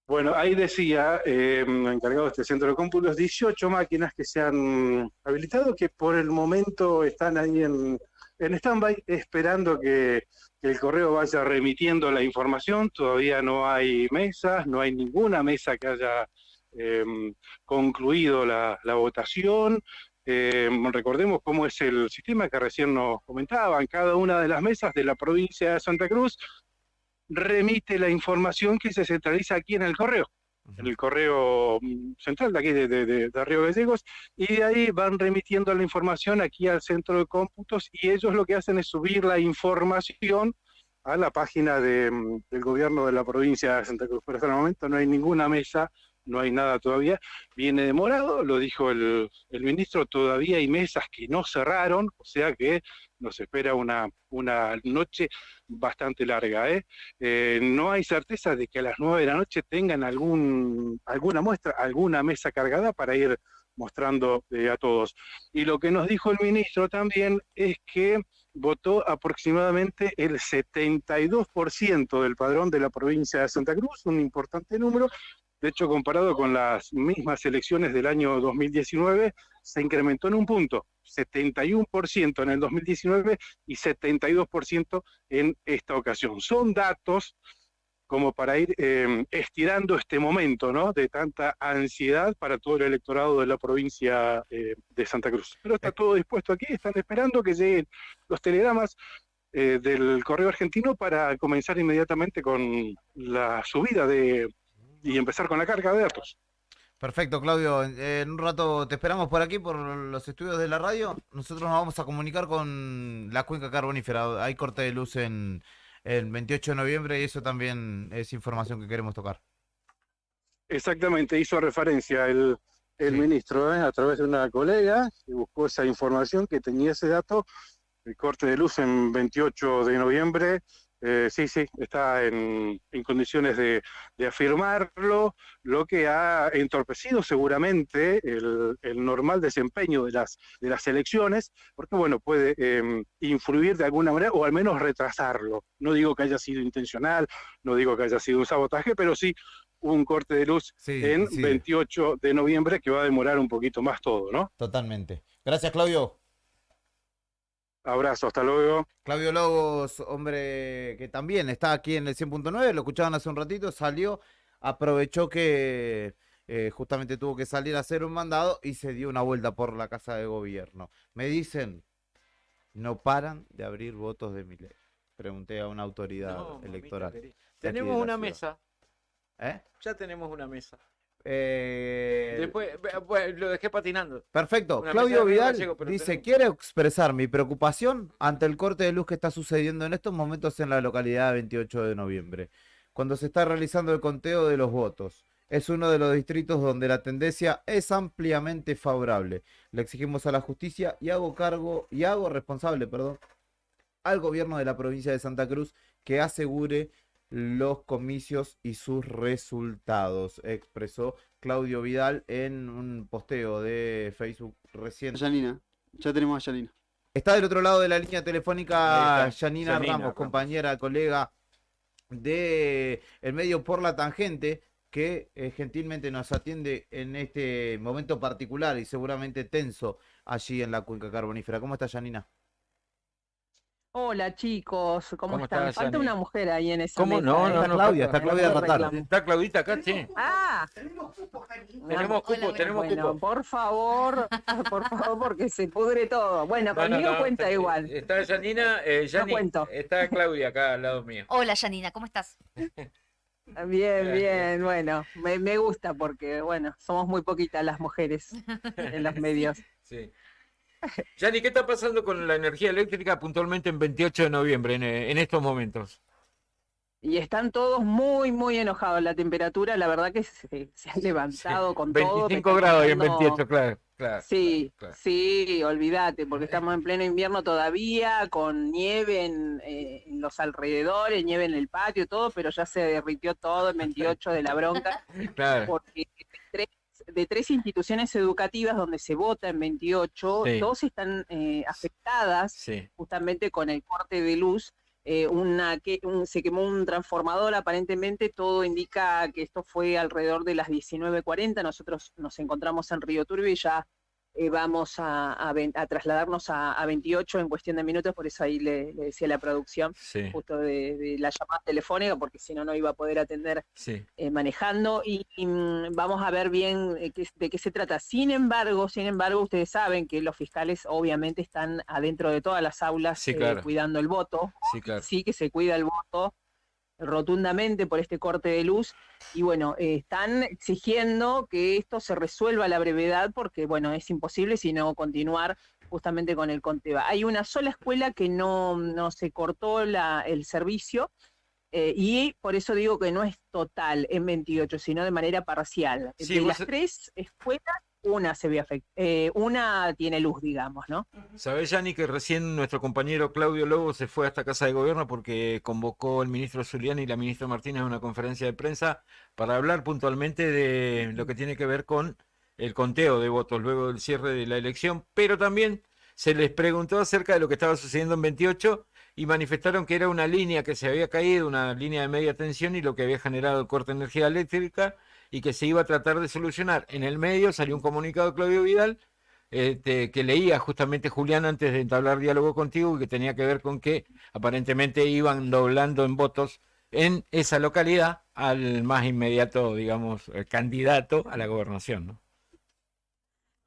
Bueno, ahí decía, encargado de este centro de cómputos, 18 máquinas que se han habilitado, que por el momento están ahí en stand-by, esperando que el correo vaya remitiendo la información. Todavía no hay mesas, no hay ninguna mesa que haya concluido la votación. Recordemos cómo es el sistema que recién nos comentaban. Cada una de las mesas de la provincia de Santa Cruz remite la información que se centraliza aquí en el correo central de aquí de Río Gallegos, y de ahí van remitiendo la información aquí al centro de cómputos, y ellos lo que hacen es subir la información a la página del gobierno de la provincia de Santa Cruz. Pero hasta el momento no hay ninguna mesa, no hay nada todavía, viene demorado, lo dijo el ministro, todavía hay mesas que no cerraron, o sea que nos espera una noche bastante larga. No hay certeza de que a las 9 de la noche tengan alguna muestra, alguna mesa cargada para ir mostrando a todos. Y lo que nos dijo el ministro también es que votó aproximadamente el 72% del padrón de la provincia de Santa Cruz, un importante número. De hecho, comparado con las mismas elecciones del año 2019, se incrementó en un punto, 71% en el 2019 y 72% en esta ocasión. Son datos como para ir estirando este momento, ¿no?, de tanta ansiedad para todo el electorado de la provincia de Santa Cruz. Pero está todo dispuesto aquí, están esperando que lleguen los telegramas del correo argentino para comenzar inmediatamente con la subida y empezar con la carga de datos. Perfecto, Claudio. En un rato te esperamos por aquí, por los estudios de la radio. Nosotros nos vamos a comunicar con la cuenca carbonífera. Hay corte de luz en el 28 de noviembre y eso también es información que queremos tocar. Exactamente, hizo referencia el ministro a través de una colega que buscó esa información, que tenía ese dato. El corte de luz en 28 de noviembre. Sí, está en condiciones de afirmarlo, lo que ha entorpecido seguramente el normal desempeño de las elecciones, porque bueno, puede influir de alguna manera o al menos retrasarlo. No digo que haya sido intencional, no digo que haya sido un sabotaje, pero sí un corte de luz en 28 de noviembre que va a demorar un poquito más todo, ¿no? Totalmente. Gracias, Claudio. Abrazo, hasta luego. Claudio Lobos, hombre que también está aquí en el 100.9, lo escuchaban hace un ratito, salió, aprovechó que justamente tuvo que salir a hacer un mandado y se dio una vuelta por la casa de gobierno. Me dicen, no paran de abrir votos de Milei. Pregunté a una autoridad electoral. Tenemos una mesa. ¿Eh? Ya tenemos una mesa. Después bueno, lo dejé patinando. Perfecto. Una Claudio mesa de Vidal gallego, dice, quiero expresar mi preocupación ante el corte de luz que está sucediendo en estos momentos en la localidad de 28 de noviembre, cuando se está realizando el conteo de los votos. Es uno de los distritos donde la tendencia es ampliamente favorable. Le exigimos a la justicia y hago responsable al gobierno de la provincia de Santa Cruz que asegure los comicios y sus resultados, expresó Claudio Vidal en un posteo de Facebook reciente. Yanina, ya tenemos a Yanina. Está del otro lado de la línea telefónica Yanina Ramos, Ramos, compañera, colega de El Medio por la Tangente, que gentilmente nos atiende en este momento particular y seguramente tenso allí en la cuenca carbonífera. ¿Cómo está, Janina? Hola chicos, ¿cómo están? estás, Falta Yani? una mujer ahí en esa ¿Cómo? mesa, No, ¿eh? no, no. Está Claudia Rataro. Está Claudita acá, sí. Ah, Tenemos cupo, Hola, tenemos bueno, cupo. por favor, porque se pudre todo. Bueno, No, no, conmigo no, cuenta igual. Está Janina, Yani, cuento. está Claudia acá al lado mío. Hola, Janina, ¿cómo estás? Bien, bien, bueno, me gusta porque, bueno, somos muy poquitas las mujeres en los medios. Sí. Yani, ¿qué está pasando con la energía eléctrica puntualmente en 28 de noviembre, en estos momentos? Y están todos muy, muy enojados. La temperatura, la verdad que se ha levantado con todo. 25 grados y en 28, claro. Sí, claro. sí, olvídate, porque estamos en pleno invierno todavía, con nieve en los alrededores, nieve en el patio, todo, pero ya se derritió todo en 28 de la bronca, Claro. porque de tres instituciones educativas donde se vota en 28, Sí. dos están afectadas Sí. justamente con el corte de luz. Se quemó un transformador, aparentemente todo indica que esto fue alrededor de las 19:40. Nosotros nos encontramos en Río Turbio y ya vamos a trasladarnos a 28 en cuestión de minutos, por eso ahí le decía a la producción Sí. justo de la llamada telefónica, porque si no, no iba a poder atender Sí. manejando y vamos a ver bien de qué se trata. Sin embargo, ustedes saben que los fiscales obviamente están adentro de todas las aulas Sí, claro. cuidando el voto. Sí, claro. Sí que se cuida el voto rotundamente por este corte de luz y bueno, están exigiendo que esto se resuelva a la brevedad porque bueno, es imposible sino continuar justamente con el conteo. Hay una sola escuela que no se cortó el servicio y por eso digo que no es total en 28, sino de manera parcial. Sí, de vos las tres escuelas, una se ve una tiene luz, digamos, ¿no? Sabés, Yani, que recién nuestro compañero Claudio Lobo se fue hasta Casa de Gobierno porque convocó el ministro Zuliani y la ministra Martínez a una conferencia de prensa para hablar puntualmente de lo que tiene que ver con el conteo de votos luego del cierre de la elección, pero también se les preguntó acerca de lo que estaba sucediendo en 28 y manifestaron que era una línea que se había caído, una línea de media tensión y lo que había generado el corte de energía eléctrica y que se iba a tratar de solucionar. En el medio salió un comunicado de Claudio Vidal que leía justamente Julián antes de entablar diálogo contigo y que tenía que ver con que aparentemente iban doblando en votos en esa localidad al más inmediato, digamos, candidato a la gobernación, ¿no?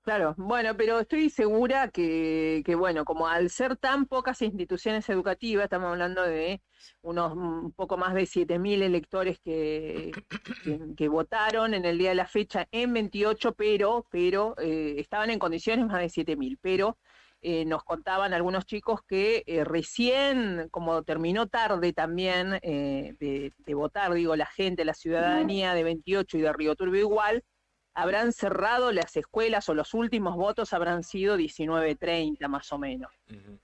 Claro, bueno, pero estoy segura que, bueno, como al ser tan pocas instituciones educativas, estamos hablando de un poco más de 7.000 electores que votaron en el día de la fecha en 28, pero estaban en condiciones más de 7.000, pero nos contaban algunos chicos que recién, como terminó tarde también de votar, digo, la gente, la ciudadanía de 28 y de Río Turbio igual, habrán cerrado las escuelas o los últimos votos habrán sido 19:30 más o menos.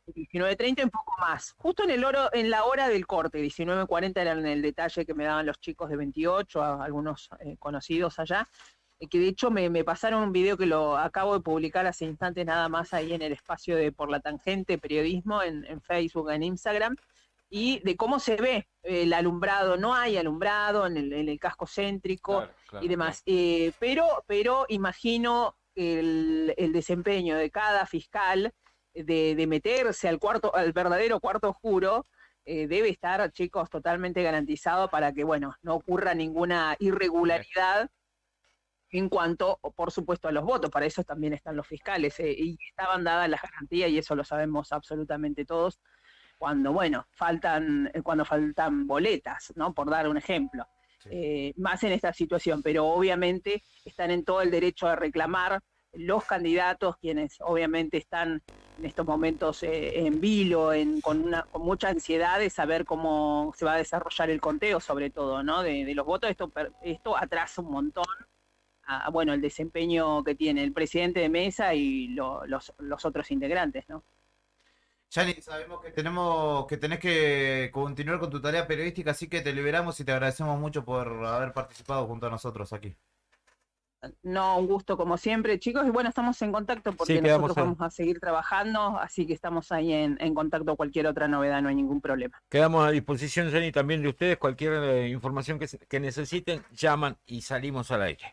19:30 un poco más. Justo en la hora del corte, 19:40 era en el detalle que me daban los chicos de 28, algunos conocidos allá, que de hecho me pasaron un video que lo acabo de publicar hace instantes nada más ahí en el espacio de Por la Tangente Periodismo, en Facebook, en Instagram, y de cómo se ve el alumbrado. No hay alumbrado en el casco céntrico y demás. Pero imagino el desempeño de cada fiscal de meterse al verdadero cuarto oscuro. Debe estar, chicos, totalmente garantizado para que, bueno, no ocurra ninguna irregularidad en cuanto, por supuesto, a los votos. Para eso también están los fiscales, y estaban dadas las garantías, y eso lo sabemos absolutamente todos, cuando faltan boletas, ¿no? Por dar un ejemplo. Más en esta situación, pero obviamente están en todo el derecho de reclamar los candidatos, quienes obviamente están en estos momentos en vilo, con mucha ansiedad de saber cómo se va a desarrollar el conteo, sobre todo, ¿no? De los votos. Esto atrasa un montón el desempeño que tiene el presidente de mesa y los otros integrantes, ¿no? Yani, sabemos que tenés que continuar con tu tarea periodística, así que te liberamos y te agradecemos mucho por haber participado junto a nosotros aquí. No, un gusto como siempre, chicos. Y bueno, estamos en contacto porque Sí, quedamos nosotros ahí. vamos a seguir trabajando, así que estamos ahí en contacto. Cualquier otra novedad, no hay ningún problema. Quedamos a disposición, Jenny, también de ustedes. Cualquier información que necesiten, llaman y salimos al aire.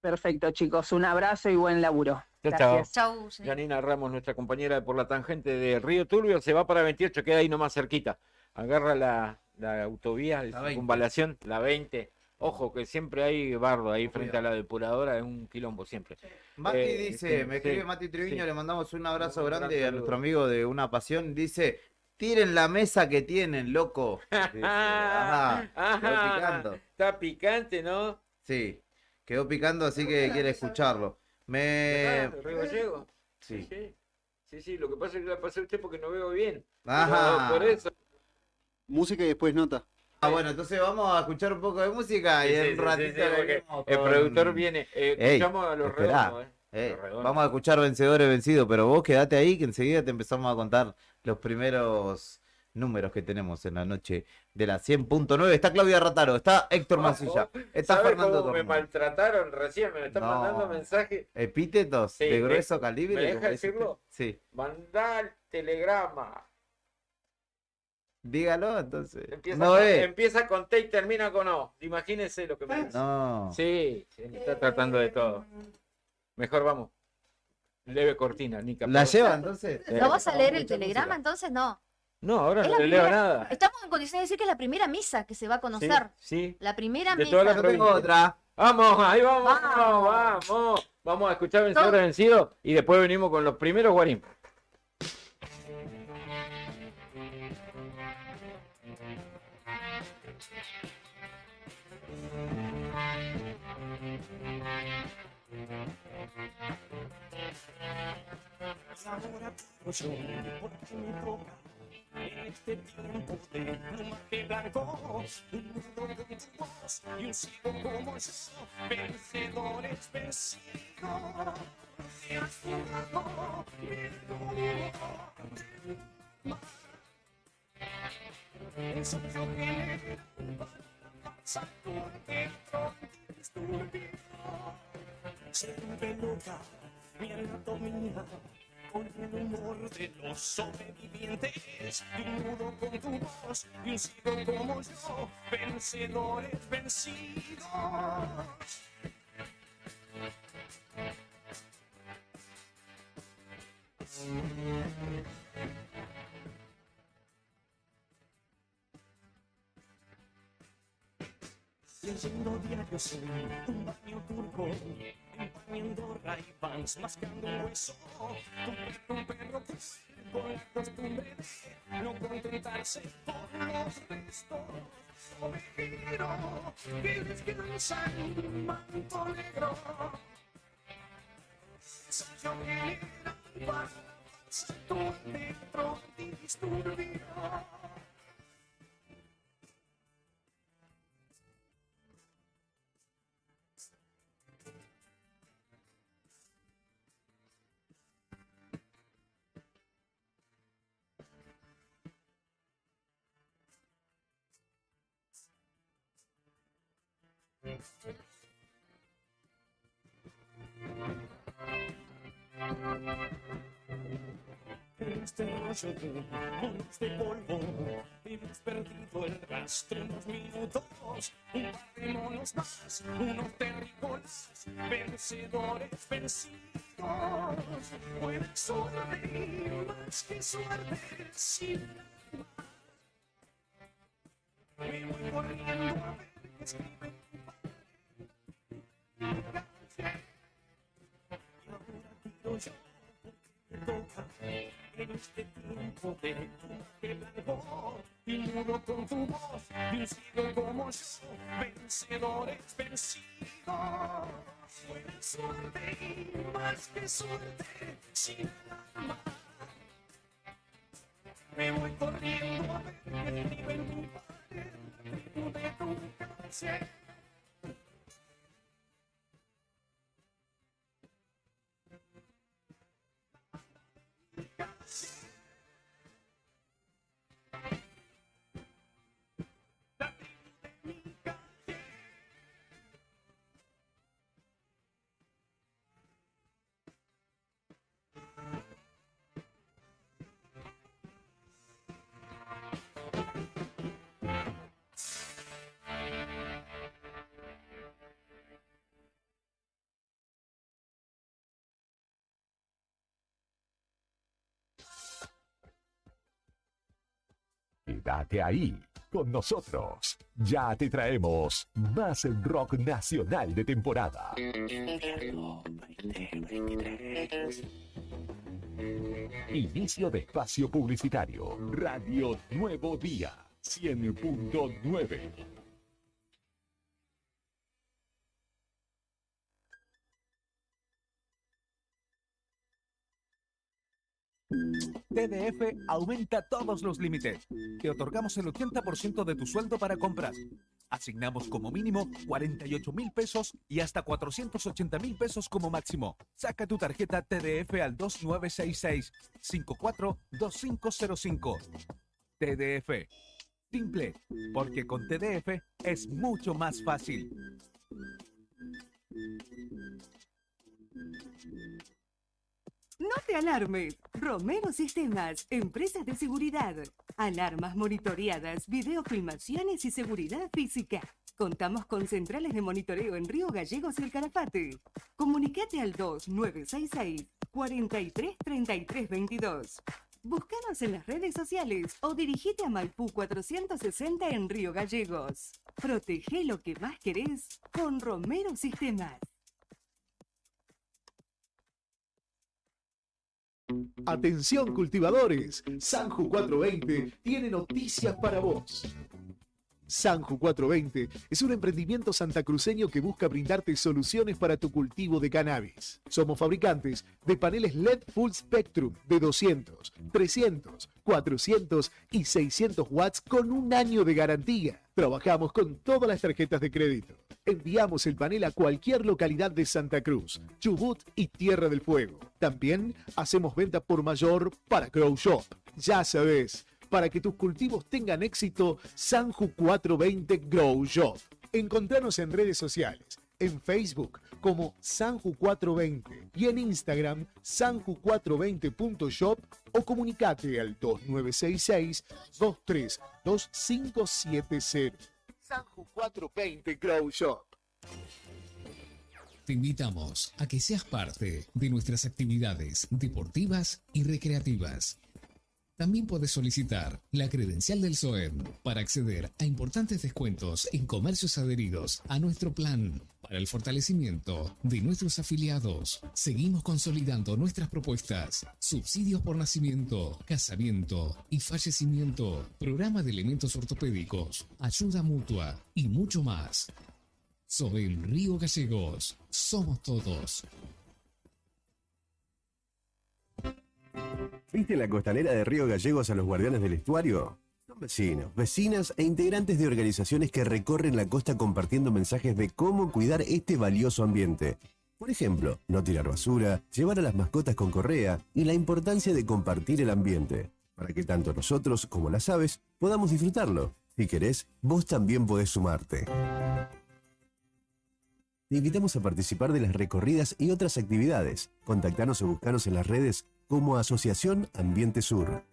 Perfecto, chicos. Un abrazo y buen laburo. Chao, chao. Gracias. Chau. Janina Ramos, nuestra compañera de Por la Tangente de Río Turbio, se va para 28, queda ahí nomás cerquita. Agarra la autovía de La 20. circunvalación, la 20. Ojo, que siempre hay bardo ahí frente a la depuradora, es un quilombo siempre. Mati dice, me escribe Mati Triviño, le mandamos un abrazo grande a nuestro amigo de Una Pasión. Dice, tiren la mesa que tienen, loco. Dice, ajá, quedó picando. Está picante, ¿no? Sí, quedó picando, así que quiere escucharlo. Río Gallego. Sí. Sí, lo que pasa es que la pasé usted porque no veo bien. Ajá. Pero por eso. Música y después nota. Bueno, entonces vamos a escuchar un poco de música y Sí, en sí, un sí, ratito sí, porque venimos el con- productor viene. Ey, Escuchamos a los esperá. redondos, Ey, Los redondos. vamos a escuchar Vencedores Vencidos, pero vos quedate ahí que enseguida te empezamos a contar los primeros números que tenemos en la noche de la 100.9. Está Claudia Rataro, está Héctor Mancilla, está ¿Sabe Fernando cómo me Tornón. maltrataron recién? Me están No. mandando mensajes. Epítetos Sí, de grueso calibre. ¿me deja como dice decirlo? usted. Sí, Mandá el telegrama. dígalo entonces. Empieza, No con, es. empieza con T y termina con O. Imagínense lo que me dice. No. Sí, me está tratando de todo. Mejor vamos. Leve cortina, Nica. ¿La por- lleva entonces? ¿No vas a leer el Mucha telegrama música. entonces? No. No, ahora Es no la le leo primera- nada. Estamos en condiciones de decir que es la primera misa que se va a conocer. Sí. La primera De misa. toda la Yo tengo provincia. otra. Vamos, ahí vamos. Vamos a escuchar Vencedores Vencidos y después venimos con los primeros guarimpos. Ahora yo, porque me toca en este tiempo de plumaje blanco, un mundo de voz y un ciego como yo, vencedores vencidos. Te has jugado el suyo general para pasar por dentro disturbio. Se loca mi anatomía con el humor de los sobrevivientes, y un nudo con tu voz y un ciego como yo, vencedores vencidos. Leyendo diarios en un baño turco, empañando Ray-Bans, mascando un hueso, un perro que con la costumbre de no contentarse por los restos. Ovejero que descansa en un manto negro, ensayo general para la paz, todo dentro disturbio. En este rollo de monos de polvo hemos perdido el rastro unos minutos, un par de monos más, unos terrícolas, vencedores vencidos. Puede sonreír más que suerte sin alma. Me voy corriendo a ver qué escribe tu padre. Y ahora tiro yo porque me toca en este tiempo de plumaje blanco, y mudo con tu voz y un ciego como yo, vencedores vencidos. Puede sonreír más que suerte sin alma. Me voy corriendo a ver qué escribe en tu padre, de tu cáncer. Quédate ahí con nosotros. Ya te traemos más rock nacional de temporada. Inicio de espacio publicitario. Radio Nuevo Día 100.9. TDF aumenta todos los límites. Te otorgamos el 80% de tu sueldo para compras. Asignamos como mínimo 48.000 pesos y hasta 480.000 pesos como máximo. Saca tu tarjeta TDF al 2966-542505. TDF. Simple, porque con TDF es mucho más fácil. No te alarmes. Romero Sistemas, empresas de seguridad. Alarmas monitoreadas, videofilmaciones y seguridad física. Contamos con centrales de monitoreo en Río Gallegos y El Calafate. Comunicate al 2966-433322. Búscanos en las redes sociales o dirigite a Maipú 460 en Río Gallegos. Protege lo que más querés con Romero Sistemas. Atención cultivadores, Sanju 420 tiene noticias para vos. Sanju 420 es un emprendimiento santacruceño que busca brindarte soluciones para tu cultivo de cannabis. Somos fabricantes de paneles LED Full Spectrum de 200, 300, 400 y 600 watts con un año de garantía. Trabajamos con todas las tarjetas de crédito. Enviamos el panel a cualquier localidad de Santa Cruz, Chubut y Tierra del Fuego. También hacemos venta por mayor para Grow Shop. Ya sabes, para que tus cultivos tengan éxito, Sanju 420 Grow Shop. Encontranos en redes sociales, en Facebook como Sanju 420 y en Instagram sanju420.shop o comunicate al 2966-232570. Sanju 420 Grow Shop. Te invitamos a que seas parte de nuestras actividades deportivas y recreativas. También puedes solicitar la credencial del SOEM para acceder a importantes descuentos en comercios adheridos a nuestro plan. Para el fortalecimiento de nuestros afiliados, seguimos consolidando nuestras propuestas: subsidios por nacimiento, casamiento y fallecimiento, programa de elementos ortopédicos, ayuda mutua y mucho más. SOEM Río Gallegos, somos todos. ¿Viste en la costanera de Río Gallegos a los guardianes del estuario? Son vecinos, vecinas e integrantes de organizaciones que recorren la costa compartiendo mensajes de cómo cuidar este valioso ambiente. Por ejemplo, no tirar basura, llevar a las mascotas con correa y la importancia de compartir el ambiente, para que tanto nosotros como las aves podamos disfrutarlo. Si querés, vos también podés sumarte. Te invitamos a participar de las recorridas y otras actividades. Contactanos o buscanos en las redes como Asociación Ambiente Sur.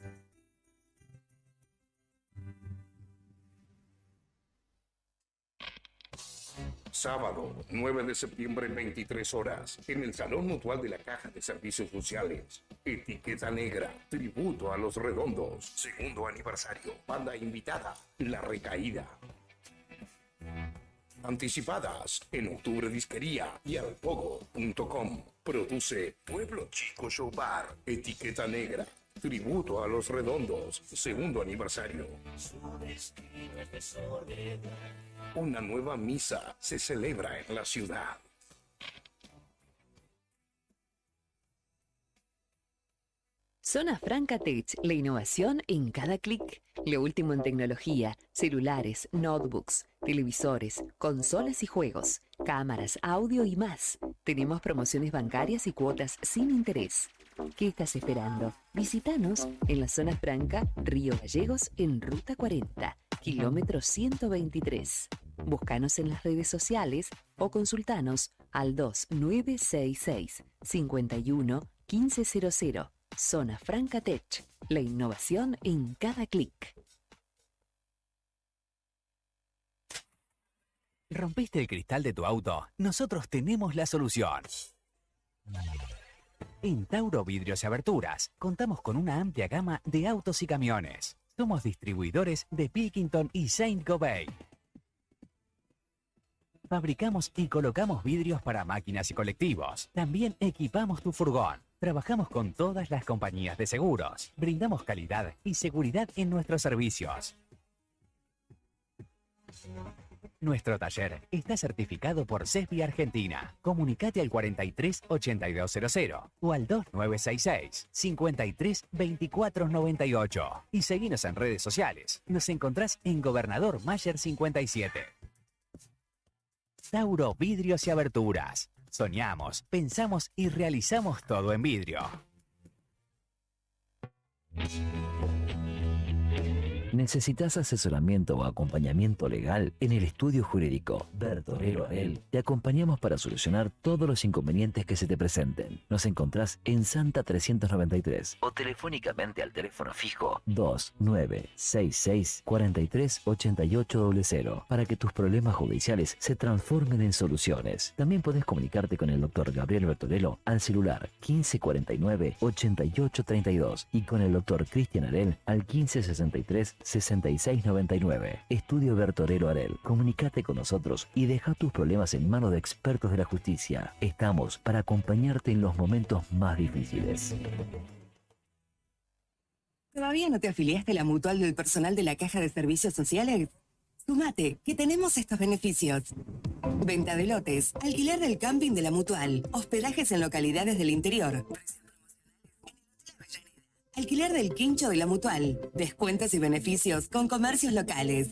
Sábado, 9 de septiembre, 23 horas, en el Salón Mutual de la Caja de Servicios Sociales. Etiqueta Negra, tributo a Los Redondos, segundo aniversario. Banda invitada, La Recaída. Anticipadas en Octubre Disquería y alpogo.com. Produce Pueblo Chico Show Bar. Etiqueta Negra, tributo a Los Redondos, segundo aniversario. Una nueva misa se celebra en la ciudad. Zona Franca Tech, la innovación en cada clic. Lo último en tecnología, celulares, notebooks, televisores, consolas y juegos, cámaras, audio y más. Tenemos promociones bancarias y cuotas sin interés. ¿Qué estás esperando? Visítanos en la Zona Franca, Río Gallegos, en Ruta 40, kilómetro 123. Búscanos en las redes sociales o consultanos al 2966 51 1500. Zona Franca Tech, la innovación en cada clic. ¿Rompiste el cristal de tu auto? Nosotros tenemos la solución. En Tauro Vidrios y Aberturas contamos con una amplia gama de autos y camiones. Somos distribuidores de Pilkington y Saint-Gobain. Fabricamos y colocamos vidrios para máquinas y colectivos. También equipamos tu furgón. Trabajamos con todas las compañías de seguros. Brindamos calidad y seguridad en nuestros servicios. Nuestro taller está certificado por CESBI Argentina. Comunicate al 43 8200 o al 2966 53 24 98 y seguinos en redes sociales. Nos encontrás en Gobernador Mayer 57. Tauro Vidrios y Aberturas. Soñamos, pensamos y realizamos todo en vidrio. ¿Necesitas asesoramiento o acompañamiento legal? En el estudio jurídico Bertorero Arel te acompañamos para solucionar todos los inconvenientes que se te presenten. Nos encontrás en Santa 393 o telefónicamente al teléfono fijo 2966 43 8800 para que tus problemas judiciales se transformen en soluciones. También podés comunicarte con el doctor Gabriel Bertorello al celular 1549 8832 y con el doctor Cristian Arel al 1563 6699. Estudio Bertorello Arel. Comunicate con nosotros y deja tus problemas en manos de expertos de la justicia. Estamos para acompañarte en los momentos más difíciles. ¿Todavía no te afiliaste a la mutual del personal de la Caja de Servicios Sociales? Sumate, que tenemos estos beneficios. Venta de lotes, alquiler del camping de la mutual, hospedajes en localidades del interior. Alquiler del quincho de la mutual, descuentos y beneficios con comercios locales.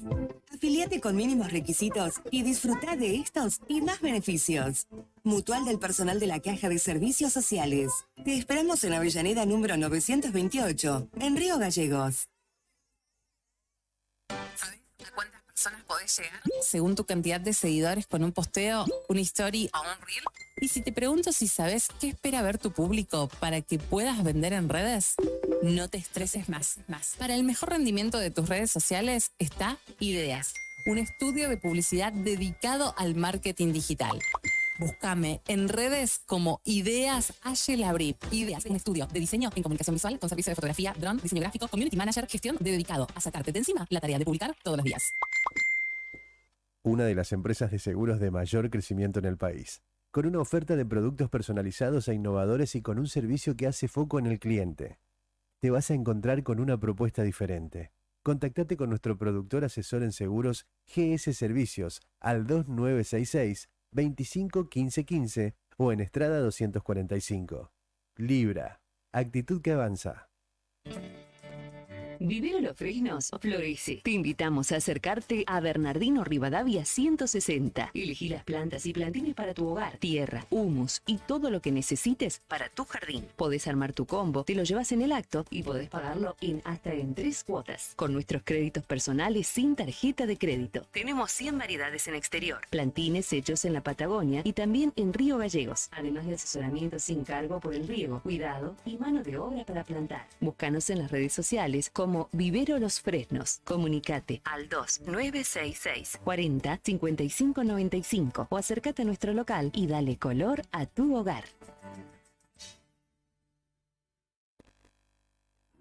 Afiliate con mínimos requisitos y disfruta de estos y más beneficios. Mutual del personal de la Caja de Servicios Sociales. Te esperamos en Avellaneda número 928, en Río Gallegos. ¿Sabes a cuántas personas podés llegar según tu cantidad de seguidores con un posteo, una story o un reel? Y si te pregunto si sabes qué espera ver tu público para que puedas vender en redes, no te estreses más. Para el mejor rendimiento de tus redes sociales está Ideas, un estudio de publicidad dedicado al marketing digital. Búscame en redes como Ideas Ayelabrip. Ideas, un estudio de diseño en comunicación visual con servicio de fotografía, drone, diseño gráfico, community manager, gestión dedicado a sacarte de encima la tarea de publicar todos los días. Una de las empresas de seguros de mayor crecimiento en el país, con una oferta de productos personalizados e innovadores y con un servicio que hace foco en el cliente. Te vas a encontrar con una propuesta diferente. Contactate con nuestro productor asesor en seguros GS Servicios al 2966 25 15 15 o en Estrada 245. Libra, actitud que avanza. Vivero Los Fresnos florece. Te invitamos a acercarte a Bernardino Rivadavia 160. Elegí las plantas y plantines para tu hogar, tierra, humus y todo lo que necesites para tu jardín. Podés armar tu combo, te lo llevas en el acto y podés pagarlo hasta en 3 cuotas. Con nuestros créditos personales sin tarjeta de crédito. Tenemos 100 variedades en exterior, plantines hechos en la Patagonia y también en Río Gallegos. Además de asesoramiento sin cargo por el riego, cuidado y mano de obra para plantar. Búscanos en las redes sociales como Vivero Los Fresnos. Comunicate al 2966 40 55 95 o acércate a nuestro local y dale color a tu hogar.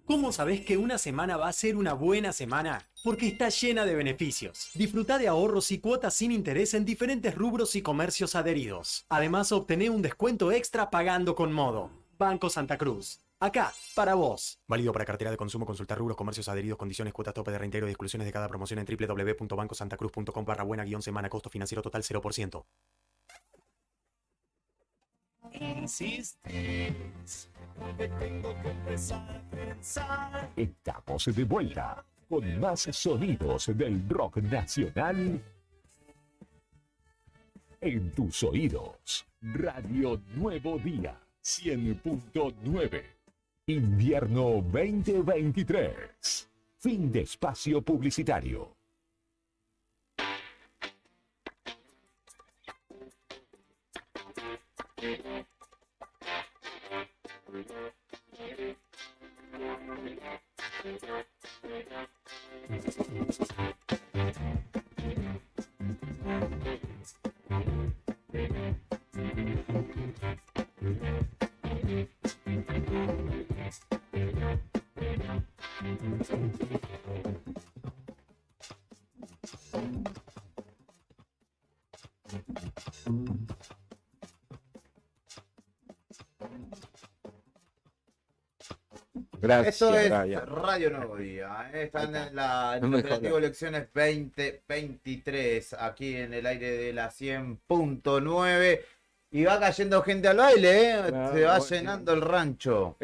¿Cómo sabés que una semana va a ser una buena semana? Porque está llena de beneficios. Disfruta de ahorros y cuotas sin interés en diferentes rubros y comercios adheridos. Además, obtené un descuento extra pagando con Modo. Banco Santa Cruz. Acá, para vos. Válido para cartera de consumo. Consultar rubros, comercios adheridos, condiciones, cuotas tope de reintegro y exclusiones de cada promoción en www.bancosantacruz.com/buena-semana. Costo financiero total 0%. Insistes, porque tengo que empezar a pensar. Estamos de vuelta con más sonidos del rock nacional en tus oídos. Radio Nuevo Día 100.9. Invierno 2023. Fin de espacio publicitario. Gracias, Esto es Brian. Radio Nuevo Día. Está en el No me operativo jodas. Elecciones 2023, aquí en el aire de la 100.9. Y va cayendo gente al baile, ¿eh? Claro, Se va bueno, llenando el rancho.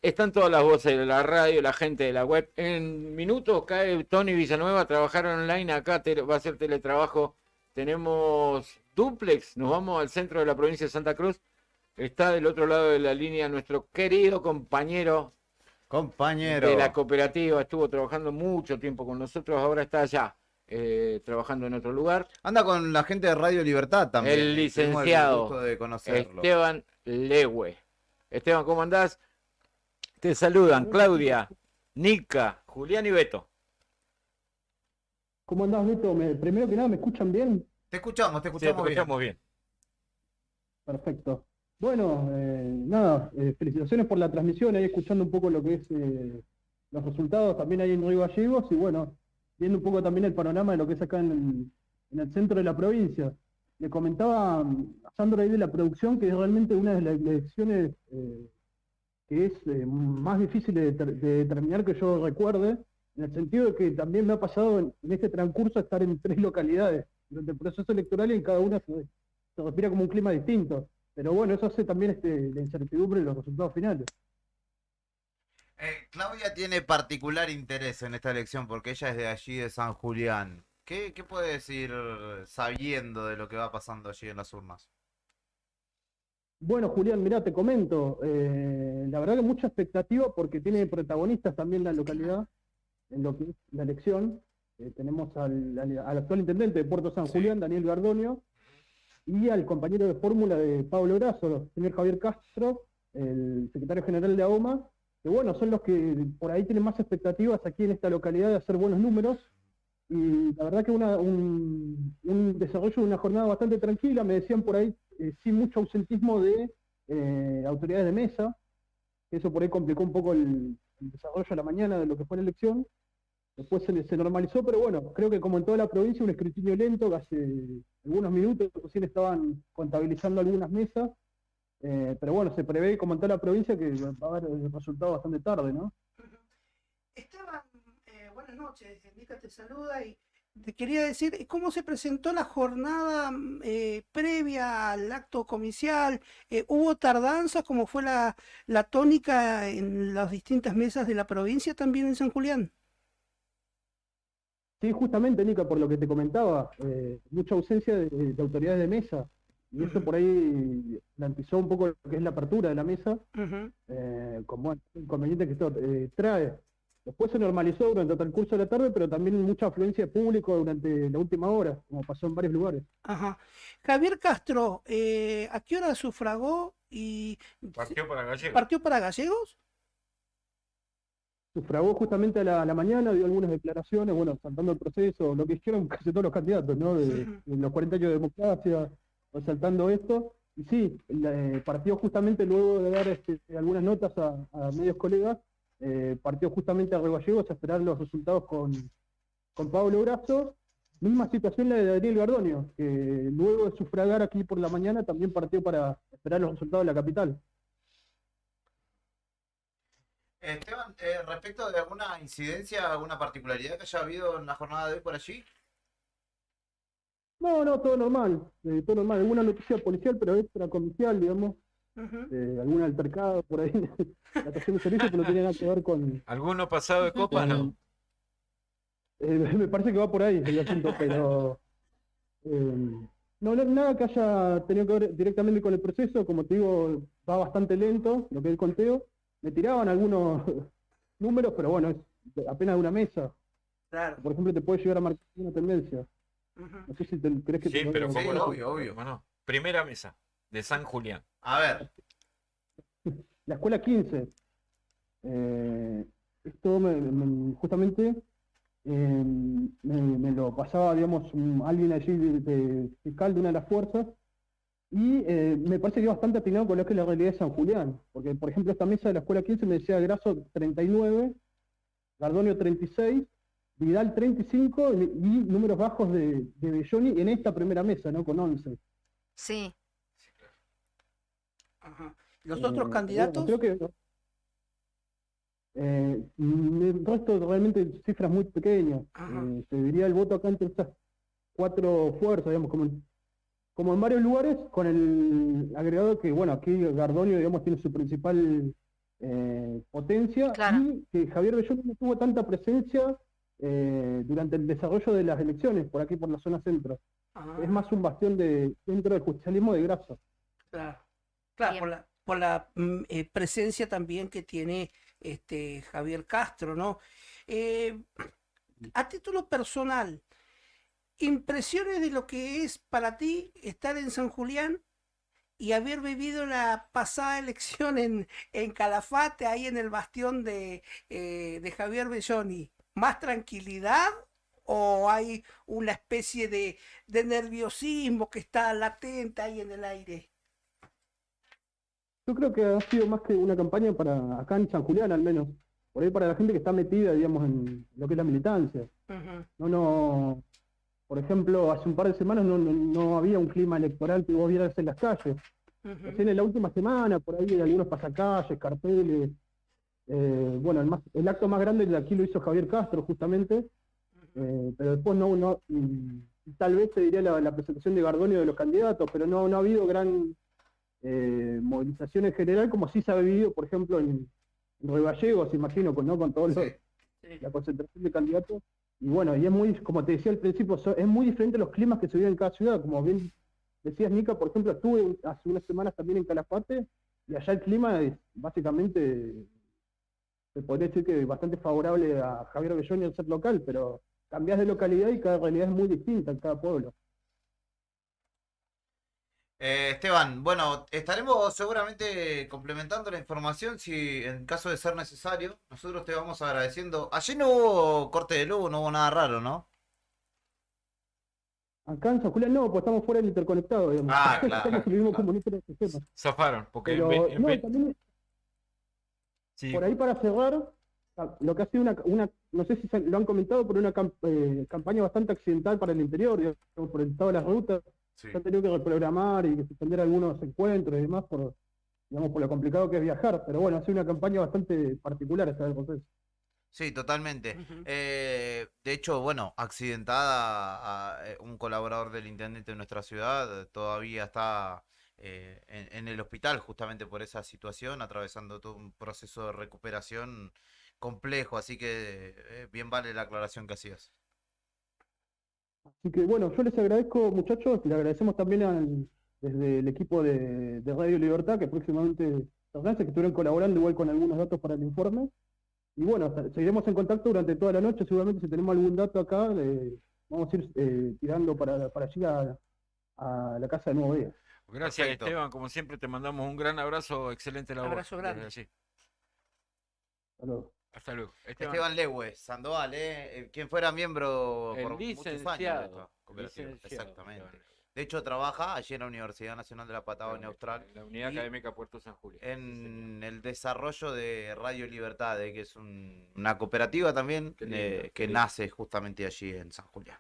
Están todas las voces de la radio, la gente de la web. En minutos cae Tony Villanueva a trabajar online. Acá va a ser teletrabajo. Tenemos duplex. Nos vamos al centro de la provincia de Santa Cruz. Está del otro lado de la línea nuestro querido compañero de la cooperativa. Estuvo trabajando mucho tiempo con nosotros. Ahora está allá, trabajando en otro lugar. Anda con la gente de Radio Libertad también. El Tuvimos el licenciado gusto de conocerlo. Esteban Lewe. Esteban, ¿cómo andás? Te saludan Claudia, Nica, Julián y Beto. ¿Cómo andás, Beto? Primero que nada, ¿me escuchan bien? Te escuchamos Sí, te escuchamos bien. Perfecto. Bueno, nada, felicitaciones por la transmisión, ahí escuchando un poco lo que es los resultados también ahí en Río Gallegos y bueno, viendo un poco también el panorama de lo que es acá en el centro de la provincia. Le comentaba a Sandro ahí de la producción que es realmente una de las elecciones que es más difícil de determinar que yo recuerde, en el sentido de que también me ha pasado en este transcurso estar en 3 localidades durante el proceso electoral y en cada una se respira como un clima distinto. Pero bueno, eso hace también la incertidumbre de los resultados finales. Claudia tiene particular interés en esta elección porque ella es de allí, de San Julián. ¿Qué puede decir sabiendo de lo que va pasando allí en las urnas? Bueno, Julián, mirá, te comento. La verdad que mucha expectativa porque tiene protagonistas también la localidad en lo que es la elección. Tenemos al actual intendente de Puerto San Julián, Daniel Gardonio, y al compañero de fórmula de Pablo Brazo, señor Javier Castro, el secretario general de AOMA, que bueno, son los que por ahí tienen más expectativas aquí en esta localidad de hacer buenos números, y la verdad que un desarrollo de una jornada bastante tranquila, me decían por ahí, sin mucho ausentismo de autoridades de mesa, que eso por ahí complicó un poco el desarrollo a la mañana de lo que fue la elección. Después se normalizó, pero bueno, creo que como en toda la provincia, un escrutinio lento, que hace algunos minutos recién estaban contabilizando algunas mesas, pero bueno, se prevé como en toda la provincia que va a haber el resultado bastante tarde, ¿no? Esteban, buenas noches, Nica te saluda y te quería decir cómo se presentó la jornada previa al acto comicial. ¿Hubo tardanzas como fue la tónica en las distintas mesas de la provincia también en San Julián? Sí, justamente, Nica, por lo que te comentaba, mucha ausencia de autoridades de mesa, y eso por ahí garantizó un poco lo que es la apertura de la mesa, con bueno, inconveniente que esto trae. Después se normalizó durante todo el curso de la tarde, pero también mucha afluencia de público durante la última hora, como pasó en varios lugares. Ajá. Javier Castro, ¿a qué hora sufragó y Partió para Gallegos. partió para Gallegos? Sufragó justamente a la mañana, dio algunas declaraciones, bueno, saltando el proceso, lo que hicieron casi todos los candidatos, ¿no? De los 40 años de democracia, resaltando esto. Y sí, partió justamente luego de dar algunas notas a medios colegas, partió justamente a Río Gallegos a esperar los resultados con Pablo Brazo. Misma situación la de Daniel Gardonio, que luego de sufragar aquí por la mañana también partió para esperar los resultados de la capital. Esteban, respecto de alguna incidencia, alguna particularidad que haya habido en la jornada de hoy por allí. No, todo normal, alguna noticia policial, pero extracomicial, digamos, algún altercado por ahí, la estación de servicio que no tiene nada que ver con... ¿Alguno pasado de copa? No. Me parece que va por ahí el asunto, pero no, nada que haya tenido que ver directamente con el proceso, como te digo, va bastante lento lo que es el conteo. Me tiraban algunos números, pero bueno, es apenas de una mesa. Claro. Por ejemplo, te puede llegar a marcar una tendencia. No sé si crees que... Sí, te pero ¿cómo no? Obvio. Bueno, primera mesa de San Julián. A ver. La escuela 15. Esto justamente me lo pasaba, digamos, alguien allí de fiscal de una de las fuerzas, y me parece que es bastante atinado con lo que es la realidad de San Julián, porque por ejemplo esta mesa de la escuela 15 me decía Grasso 39, Gardonio 36, Vidal 35 y números bajos de Belloni en esta primera mesa, ¿no? Con 11. Sí. Ajá. ¿Los otros Bueno, candidatos? creo que el resto realmente cifras muy pequeñas. Ajá. Se diría el voto acá entre estas 4 fuerzas, digamos, como en varios lugares, con el agregado que, bueno, aquí Gardonio, digamos, tiene su principal potencia, y que Javier Belloni no tuvo tanta presencia durante el desarrollo de las elecciones, por aquí por la zona centro. Ah. Es más un bastión dentro del justicialismo de Grasso. Claro, claro, por la presencia también que tiene Javier Castro, ¿no? A título personal, impresiones de lo que es para ti estar en San Julián y haber vivido la pasada elección en Calafate, ahí en el bastión de Javier Belloni. ¿Más tranquilidad o hay una especie de nerviosismo que está latente ahí en el aire? Yo creo que ha sido más que una campaña para acá en San Julián, al menos. Por ahí para la gente que está metida, digamos, en lo que es la militancia. No, por ejemplo, hace un par de semanas no había un clima electoral que vos vieras en las calles. Recién en la última semana, por ahí algunos pasacalles, carteles. Bueno, el acto más grande de aquí lo hizo Javier Castro, justamente. Pero después tal vez te diría la presentación de Gardonio de los candidatos, pero no ha habido gran movilización en general, como sí se ha vivido, por ejemplo, en Río Gallegos, imagino, con todo la concentración de candidatos. Y bueno, y es muy, como te decía al principio, es muy diferente los climas que se viven en cada ciudad. Como bien decías, Nica, por ejemplo, estuve hace unas semanas también en Calafate, y allá el clima es básicamente, se podría decir que bastante favorable a Javier Belloni al ser local, pero cambiás de localidad y cada realidad es muy distinta en cada pueblo. Esteban, bueno, estaremos seguramente complementando la información si en caso de ser necesario. Nosotros te vamos agradeciendo. Allí no hubo corte de luz, no hubo nada raro, ¿no? Acá en San Julián no, pues estamos fuera del interconectado, digamos. Ah, claro. Somos el mismo comunicador del sistema. Zafaron, porque Pero, también, Sí. por ahí para cerrar, lo que ha sido no sé si lo han comentado, pero una campaña bastante accidental para el interior, digamos, por el estado de las rutas. Se han tenido que reprogramar y que suspender algunos encuentros y demás por lo complicado que es viajar. Pero bueno, ha sido una campaña bastante particular esta del proceso. Sí, totalmente. De hecho, bueno, accidentada un colaborador del intendente de nuestra ciudad, todavía está en el hospital justamente por esa situación, atravesando todo un proceso de recuperación complejo, así que bien vale la aclaración que hacías. Así que bueno, yo les agradezco, muchachos, le agradecemos también desde el equipo de Radio Libertad, que próximamente que estuvieron colaborando igual con algunos datos para el informe. Y bueno, seguiremos en contacto durante toda la noche, seguramente si tenemos algún dato acá, vamos a ir tirando para allí a la casa de Nuevo Día. Gracias, Perfecto. Esteban. Como siempre, te mandamos un gran abrazo. Excelente labor. Abrazo grande. Desde allí. Hasta luego. Hasta luego. Esteban Lewe, Sandoval, quien fuera miembro El por muchos años de licenciado. esta cooperativa. Licenciado, Exactamente. Esteban Lewe. De hecho, trabaja allí en la Universidad Nacional de la Patagonia Austral. La Unidad y Académica Puerto San Julián. en el desarrollo de Radio Libertad, que es una cooperativa también Qué lindo, que qué lindo. nace justamente allí en San Julián.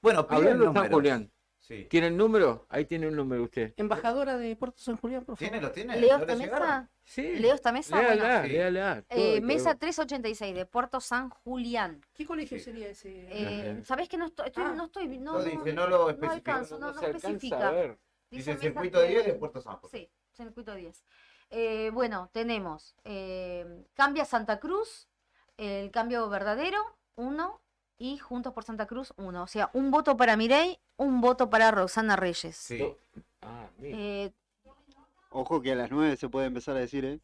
Bueno, piden Hablando de San números. Julián. Sí. ¿Tiene el número? Ahí tiene un número usted. Embajadora de Puerto San Julián, por favor. ¿Lo tiene? ¿Leo ¿No esta le llegaron? mesa? Sí. ¿Leo esta mesa? Bueno. Léala, Sí. léala. Mesa 386 de Puerto San Julián. ¿Qué colegio sería ese? ¿Sabés que no estoy? No dice, no lo especifica. alcanzo, no se alcanza especifica. a ver. Dice mesa circuito 10 de Puerto San Juan. Sí, circuito 10. Bueno, tenemos Cambia Santa Cruz, el cambio verdadero, 1, y Juntos por Santa Cruz, 1. O sea, un voto para Mireille, un voto para Roxana Reyes. Sí. Ah, mira. Ojo que a las 9 se puede empezar a decir, ¿eh?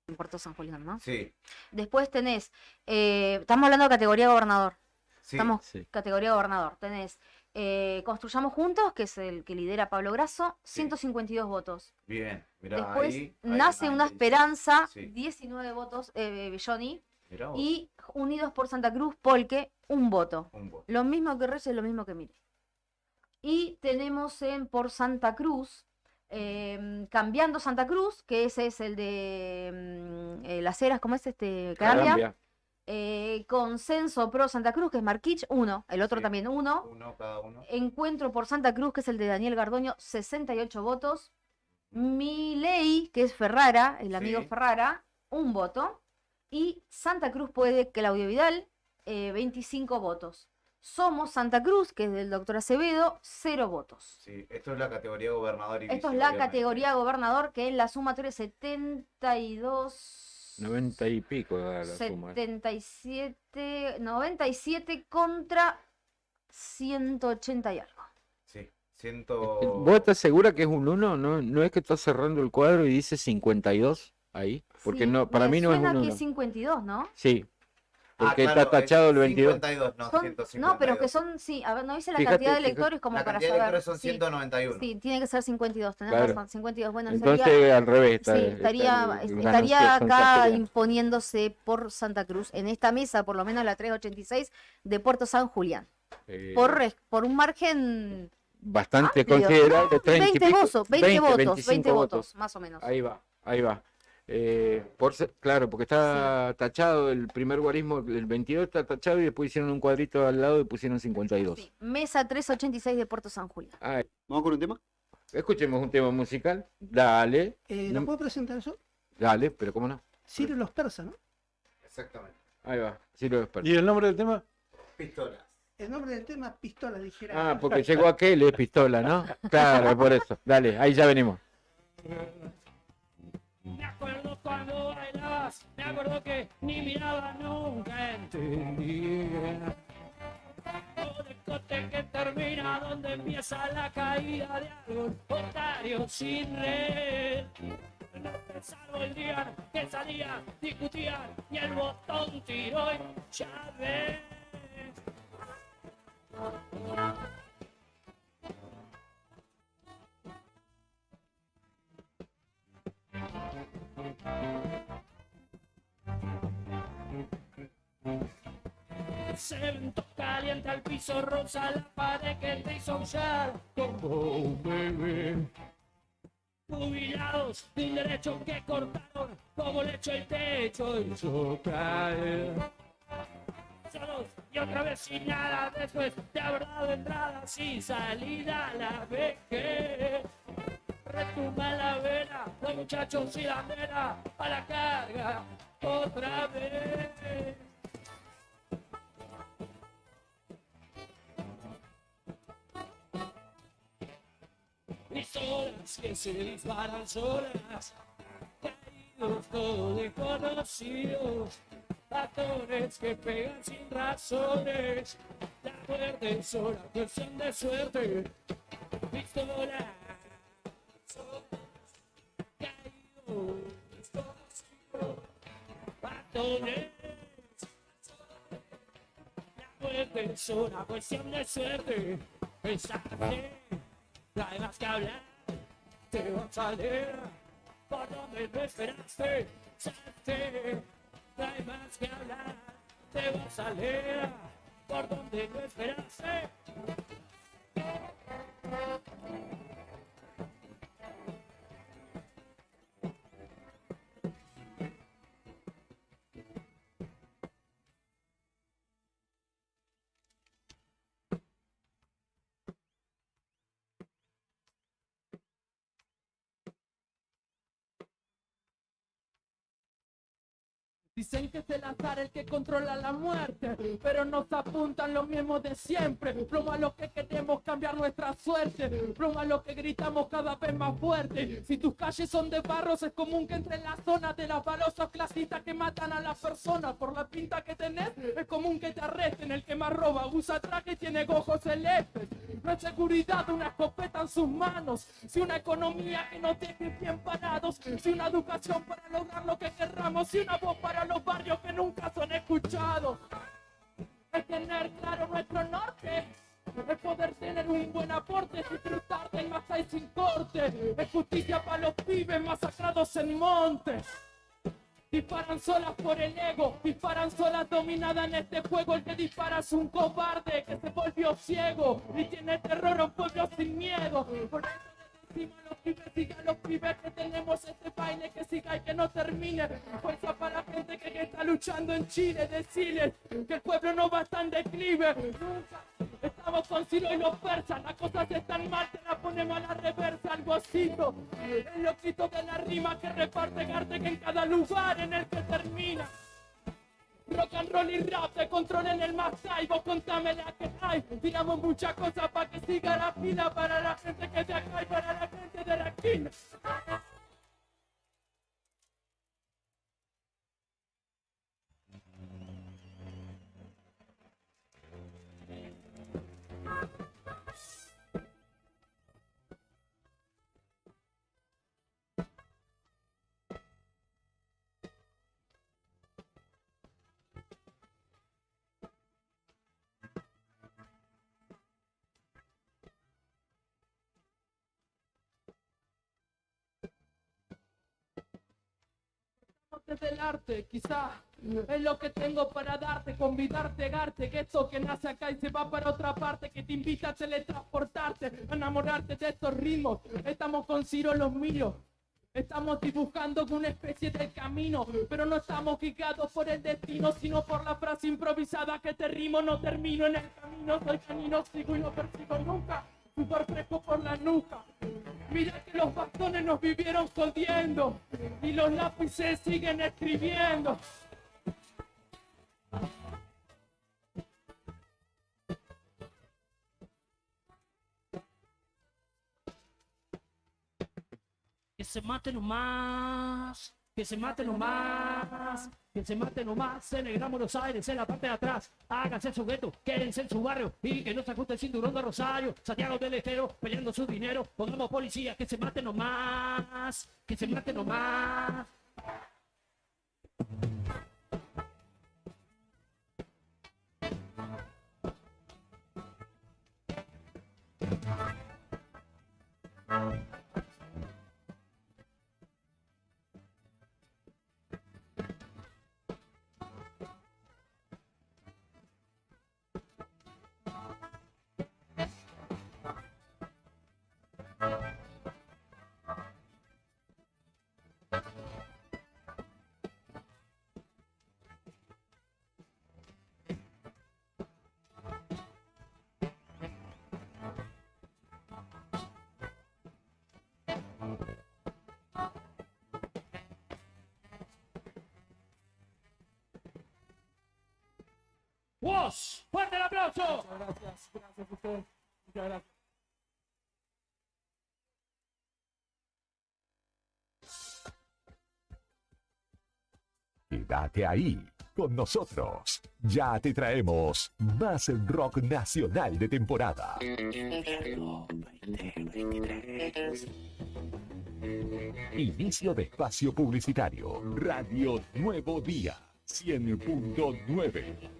En Puerto San Julián, ¿no? Sí. Después tenés, estamos hablando de categoría gobernador. Sí. Estamos Sí. categoría gobernador. Tenés Construyamos Juntos, que es el que lidera Pablo Grasso, 152 votos. Bien. Mirá, Después ahí Nace hay una Esperanza, Sí. 19 votos, Belloni. Mirá vos. Y Unidos por Santa Cruz, Polque, un voto. Un voto. Lo mismo que Reyes, lo mismo que Mire. Y tenemos por Santa Cruz, Cambiando Santa Cruz, que ese es el de Las Heras, ¿cómo es este? Cambia. Consenso Pro Santa Cruz, que es Marquich, 1. El otro Sí. también 1. Uno cada uno. Encuentro por Santa Cruz, que es el de Daniel Gardoño, 68 votos. Milei, que es Ferrara, el amigo Sí. Ferrara, 1 voto. Y Santa Cruz puede Claudio Vidal, 25 votos. Somos Santa Cruz, que es del doctor Acevedo, 0 votos. Sí, esto es la categoría gobernador y Esto es vice, la obviamente. categoría gobernador, que en la sumatoria es 90 y pico da la suma. 97 contra 180 y algo. Sí, siento... ¿Vos estás segura que es un 1? ¿No es que estás cerrando el cuadro y dice 52 ahí? Porque Sí, no, para me mí no es suena un que 1. es 52, ¿no? Sí. Porque claro, está tachado el 22. 52, no, Son- 152. no, pero que son, sí, a ver, no dice la Fíjate, cantidad de fíjate. electores como La para cantidad de saber. electores son Sí, 191. sí, tiene que ser 52, tenés Claro. razón, 52. Bueno, Entonces sería, al revés. Está, sí, está estaría el estaría ganancia, son acá Julián. imponiéndose por Santa Cruz, en esta mesa, por lo menos la 386 de Puerto San Julián, por un margen Bastante amplio, considerable. ¿no? 30 y 20 pico, votos, 20 votos, 25 20 votos, más o menos. Ahí va, ahí va. Claro, porque está tachado el primer guarismo, el 22 está tachado y después hicieron un cuadrito al lado y pusieron 52. Mesa 386 de Puerto San Julián. Ay, ¿Vamos con un tema? escuchemos un tema musical. Dale. ¿Lo puedo presentar yo? Dale, pero cómo no. Ciro los persas, ¿no? Exactamente. Ahí va, sí lo experto. ¿Y el nombre del tema? Pistolas. El nombre del tema es Pistola, dijera. Ah, porque llegó aquel, es pistola, ¿no? Claro, es por eso. Dale, ahí ya venimos. Me acuerdo cuando bailabas, me acuerdo que ni miraba, nunca entendí. O de corte que termina, donde empieza la caída de algo, otario sin red. No te salvo el día que salía, discutían y el botón tiró y ya ves. Cemento caliente al piso, rosa la pared que te hizo usar como un bebé. Jubilados de un derecho que cortaron, como le echó el techo hizo caer. Solos y otra vez sin nada, después de haber dado entrada sin salida a la vejez. Retumba la vela, los muchachos y la nena a la carga otra vez. Pistolas que se disparan solas, caídos todos desconocidos, actores que pegan sin razones, la muerte es solo cuestión de suerte. Pistolas, caídos desconocidos, actores, la muerte es una cuestión de suerte. Pensaste, no hay más que hablar, te vas a leer por donde no esperaste. Salte, no hay más que hablar, te vas a leer por donde no esperaste. Dicen que es el azar el que controla la muerte, pero nos apuntan los mismos de siempre. Plomo a los que queremos cambiar nuestra suerte, plomo a los que gritamos cada vez más fuerte. Si tus calles son de barros, es común que entre en la zona de las balosas clasistas que matan a las personas. Por la pinta que tenés, es común que te arresten. El que más roba usa traje y tiene ojos celestes. No hay seguridad, una escopeta en sus manos. Si una economía que nos deje bien parados, si una educación para lograr lo que querramos, si una voz para los barrios que nunca son escuchados. Es tener claro nuestro norte, es poder tener un buen aporte, disfrutar del Masai sin corte, es justicia para los pibes masacrados en monte. Disparan solas por el ego, disparan solas dominadas en este juego. El que dispara es un cobarde que se volvió ciego y tiene terror a un pueblo sin miedo. Por eso encima los pibes, sigan los pibes que tenemos este baile que siga y que no termine. Fuerza para la gente que está luchando en Chile, decirles que el pueblo no va a estar en declive. Nunca estamos con Ciro y los persas, las cosas están mal, te la ponemos a la reversa, algo así. El loquito de la rima que reparte Gartek en cada lugar en el que termina. Rock and roll y rap te controlen el más high, vos contame la que hay. Tiramos muchas cosas para que siga la fila, para la gente que es de acá y para la gente de la esquina. Desde el arte, quizás es lo que tengo para darte, convidarte, Garte, que esto que nace acá y se va para otra parte, que te invita a teletransportarte, a enamorarte de estos ritmos. Estamos con Ciro los míos, estamos dibujando una especie de camino, pero no estamos guiados por el destino, sino por la frase improvisada que te rimo, no termino en el camino, soy canino, sigo y no persigo nunca. Súper fresco por la nuca. Mira que los bastones nos vivieron jodiendo y los lápices siguen escribiendo. Que se mate nomás, que se mate nomás, que se mate nomás en el Gran Buenos Aires, en la parte de atrás. Háganse su gueto, quédense en su barrio y que no se ajuste el cinturón de Rosario. Santiago del Estero peleando su dinero. Pongamos policía, que se mate nomás, que se mate nomás. ¡Vos! ¡Fuerte el aplauso! Muchas gracias, gracias a ustedes. Muchas gracias. Quédate ahí con nosotros. Ya te traemos más rock nacional de temporada. Inicio de espacio publicitario. Radio Nuevo Día 100.9.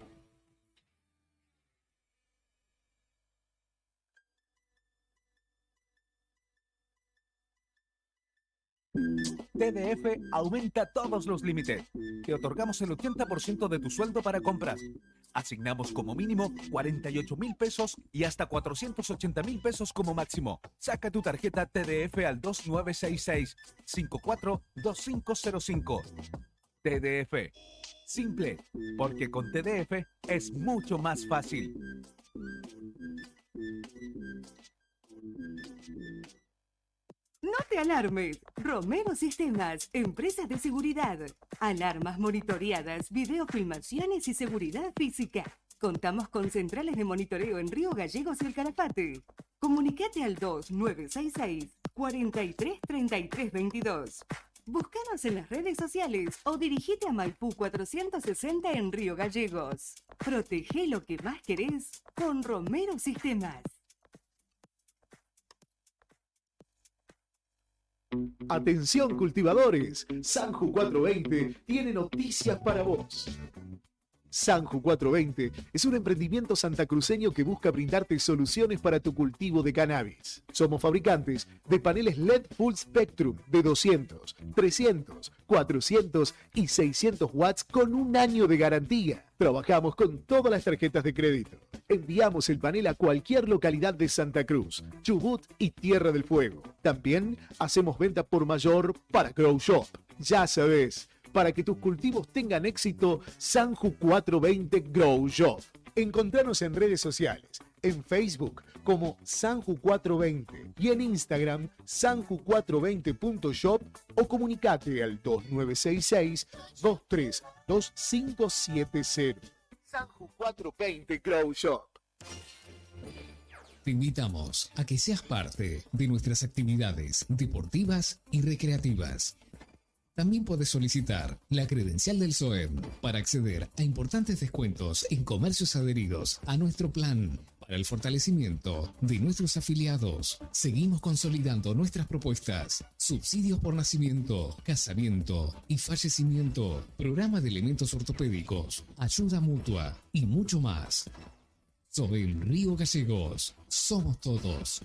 TDF aumenta todos los límites. Te otorgamos el 80% de tu sueldo para compras. Asignamos como mínimo 48.000 pesos y hasta 480.000 pesos como máximo. Saca tu tarjeta TDF al 2966-542505. TDF. Simple, porque con TDF es mucho más fácil. No te alarmes. Romero Sistemas, empresas de seguridad. Alarmas monitoreadas, videofilmaciones y seguridad física. Contamos con centrales de monitoreo en Río Gallegos y El Calafate. Comunicate al 2966-433322. Búscanos en las redes sociales o dirigite a Maipú 460 en Río Gallegos. Protege lo que más querés con Romero Sistemas. Atención cultivadores, Sanju 420 tiene noticias para vos. Sanju 420 es un emprendimiento santacruceño que busca brindarte soluciones para tu cultivo de cannabis. Somos fabricantes de paneles LED Full Spectrum de 200, 300, 400 y 600 watts con un año de garantía. Trabajamos con todas las tarjetas de crédito. Enviamos el panel a cualquier localidad de Santa Cruz, Chubut y Tierra del Fuego. También hacemos venta por mayor para Grow Shop. Ya sabes, para que tus cultivos tengan éxito, Sanju 420 Grow Shop. Encontranos en redes sociales, en Facebook como Sanju 420 y en Instagram sanju420.shop o comunicate al 2966-232570. Sanju 420 Grow Shop. Te invitamos a que seas parte de nuestras actividades deportivas y recreativas. También puedes solicitar la credencial del SOEM para acceder a importantes descuentos en comercios adheridos a nuestro plan. Para el fortalecimiento de nuestros afiliados, seguimos consolidando nuestras propuestas: subsidios por nacimiento, casamiento y fallecimiento, programa de elementos ortopédicos, ayuda mutua y mucho más. SOEM Río Gallegos, somos todos.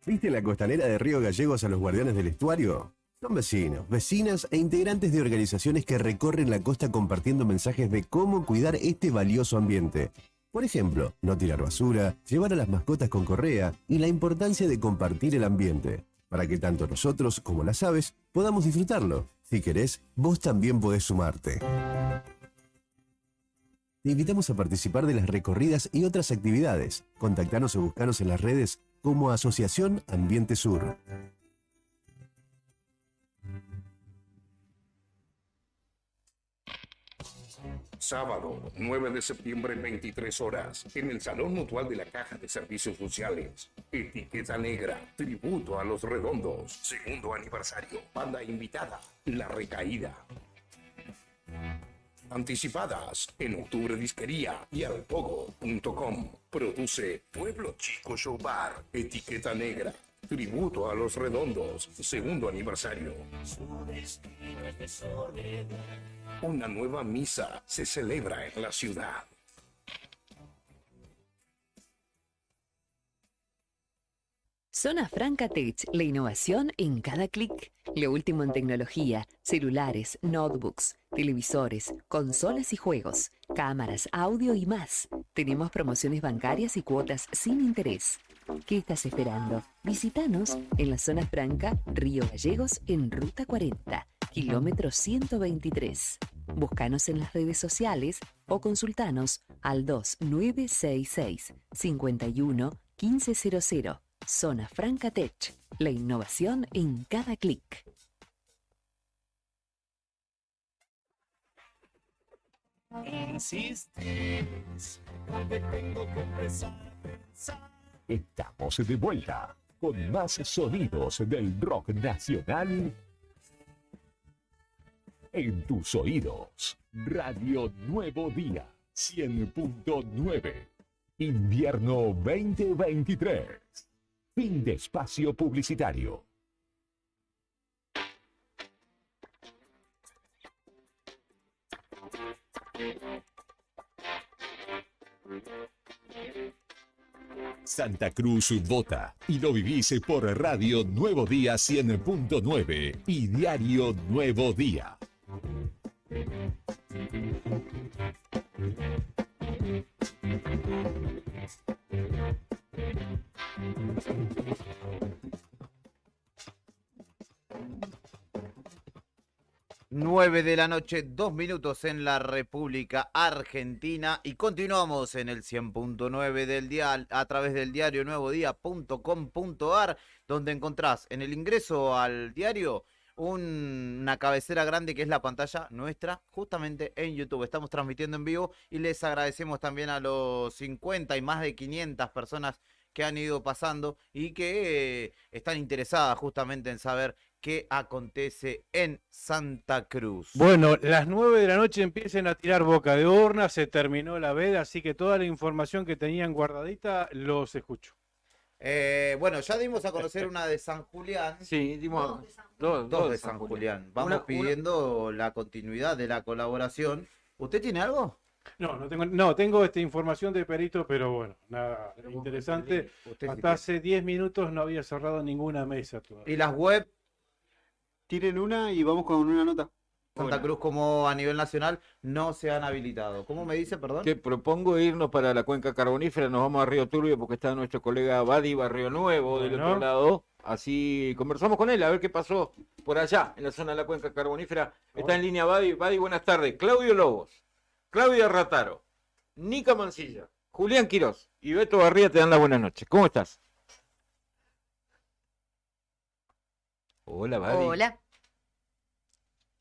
¿Viste la costanera de Río Gallegos a los guardianes del estuario? Son vecinos, vecinas e integrantes de organizaciones que recorren la costa compartiendo mensajes de cómo cuidar este valioso ambiente. Por ejemplo, no tirar basura, llevar a las mascotas con correa y la importancia de compartir el ambiente, para que tanto nosotros como las aves podamos disfrutarlo. Si querés, vos también podés sumarte. Te invitamos a participar de las recorridas y otras actividades. Contactanos o buscanos en las redes como Asociación Ambiente Sur. Sábado, 9 de septiembre, 23 horas, en el Salón Mutual de la Caja de Servicios Sociales. Etiqueta Negra, tributo a Los Redondos, segundo aniversario. Banda invitada, La Recaída. Anticipadas en Octubre Disquería y alpogo.com. Produce Pueblo Chico Show Bar. Etiqueta Negra, tributo a Los Redondos, segundo aniversario. Una nueva misa se celebra en la ciudad. Zona Franca Tech, la innovación en cada clic. Lo último en tecnología, celulares, notebooks, televisores, consolas y juegos, cámaras, audio y más. Tenemos promociones bancarias y cuotas sin interés. ¿Qué estás esperando? Visítanos en la Zona Franca, Río Gallegos, en Ruta 40, kilómetro 123. Búscanos en las redes sociales o consultanos al 2966 51 1500. Zona Franca Tech, la innovación en cada clic. Insistes, donde tengo que empezar a pensar. Estamos de vuelta con más sonidos del rock nacional en tus oídos. Radio Nuevo Día 100.9. Invierno 2023. Fin de espacio publicitario. Santa Cruz vota y lo vivís por Radio Nuevo Día 100.9 y Diario Nuevo Día. Nueve de la noche, 2 minutos en la República Argentina y continuamos en el 100.9 del dial a través del diario nuevodía.com.ar, donde encontrás en el ingreso al diario una cabecera grande que es la pantalla nuestra justamente en YouTube. Estamos transmitiendo en vivo y les agradecemos también a los 50 y más de 500 personas que han ido pasando y que están interesadas justamente en saber qué acontece en Santa Cruz. Bueno, las 9 de la noche empiecen a tirar boca de urna, se terminó la veda, así que toda la información que tenían guardadita los escucho. Bueno, ya dimos a conocer una de San Julián. Sí, dimos dos de San Julián. Vamos pidiendo la continuidad de la colaboración. ¿Usted tiene algo? No, tengo información de perito, pero bueno, nada interesante. Hasta hace 10 minutos no había cerrado ninguna mesa todavía. ¿Y las web? Tiren una y vamos con una nota. Santa Cruz como a nivel nacional no se han habilitado. ¿Cómo me dice, perdón? Te propongo irnos para la cuenca carbonífera, nos vamos a Río Turbio porque está nuestro colega Badi Barrio Nuevo del otro lado. Así conversamos con él a ver qué pasó por allá, en la zona de la cuenca carbonífera. Está en línea Badi. Badi, buenas tardes. Claudio Lobos, Claudia Rataro, Nica Mancilla, Julián Quirós y Beto Barría te dan las buenas noches. ¿Cómo estás? Hola, Badi. Hola.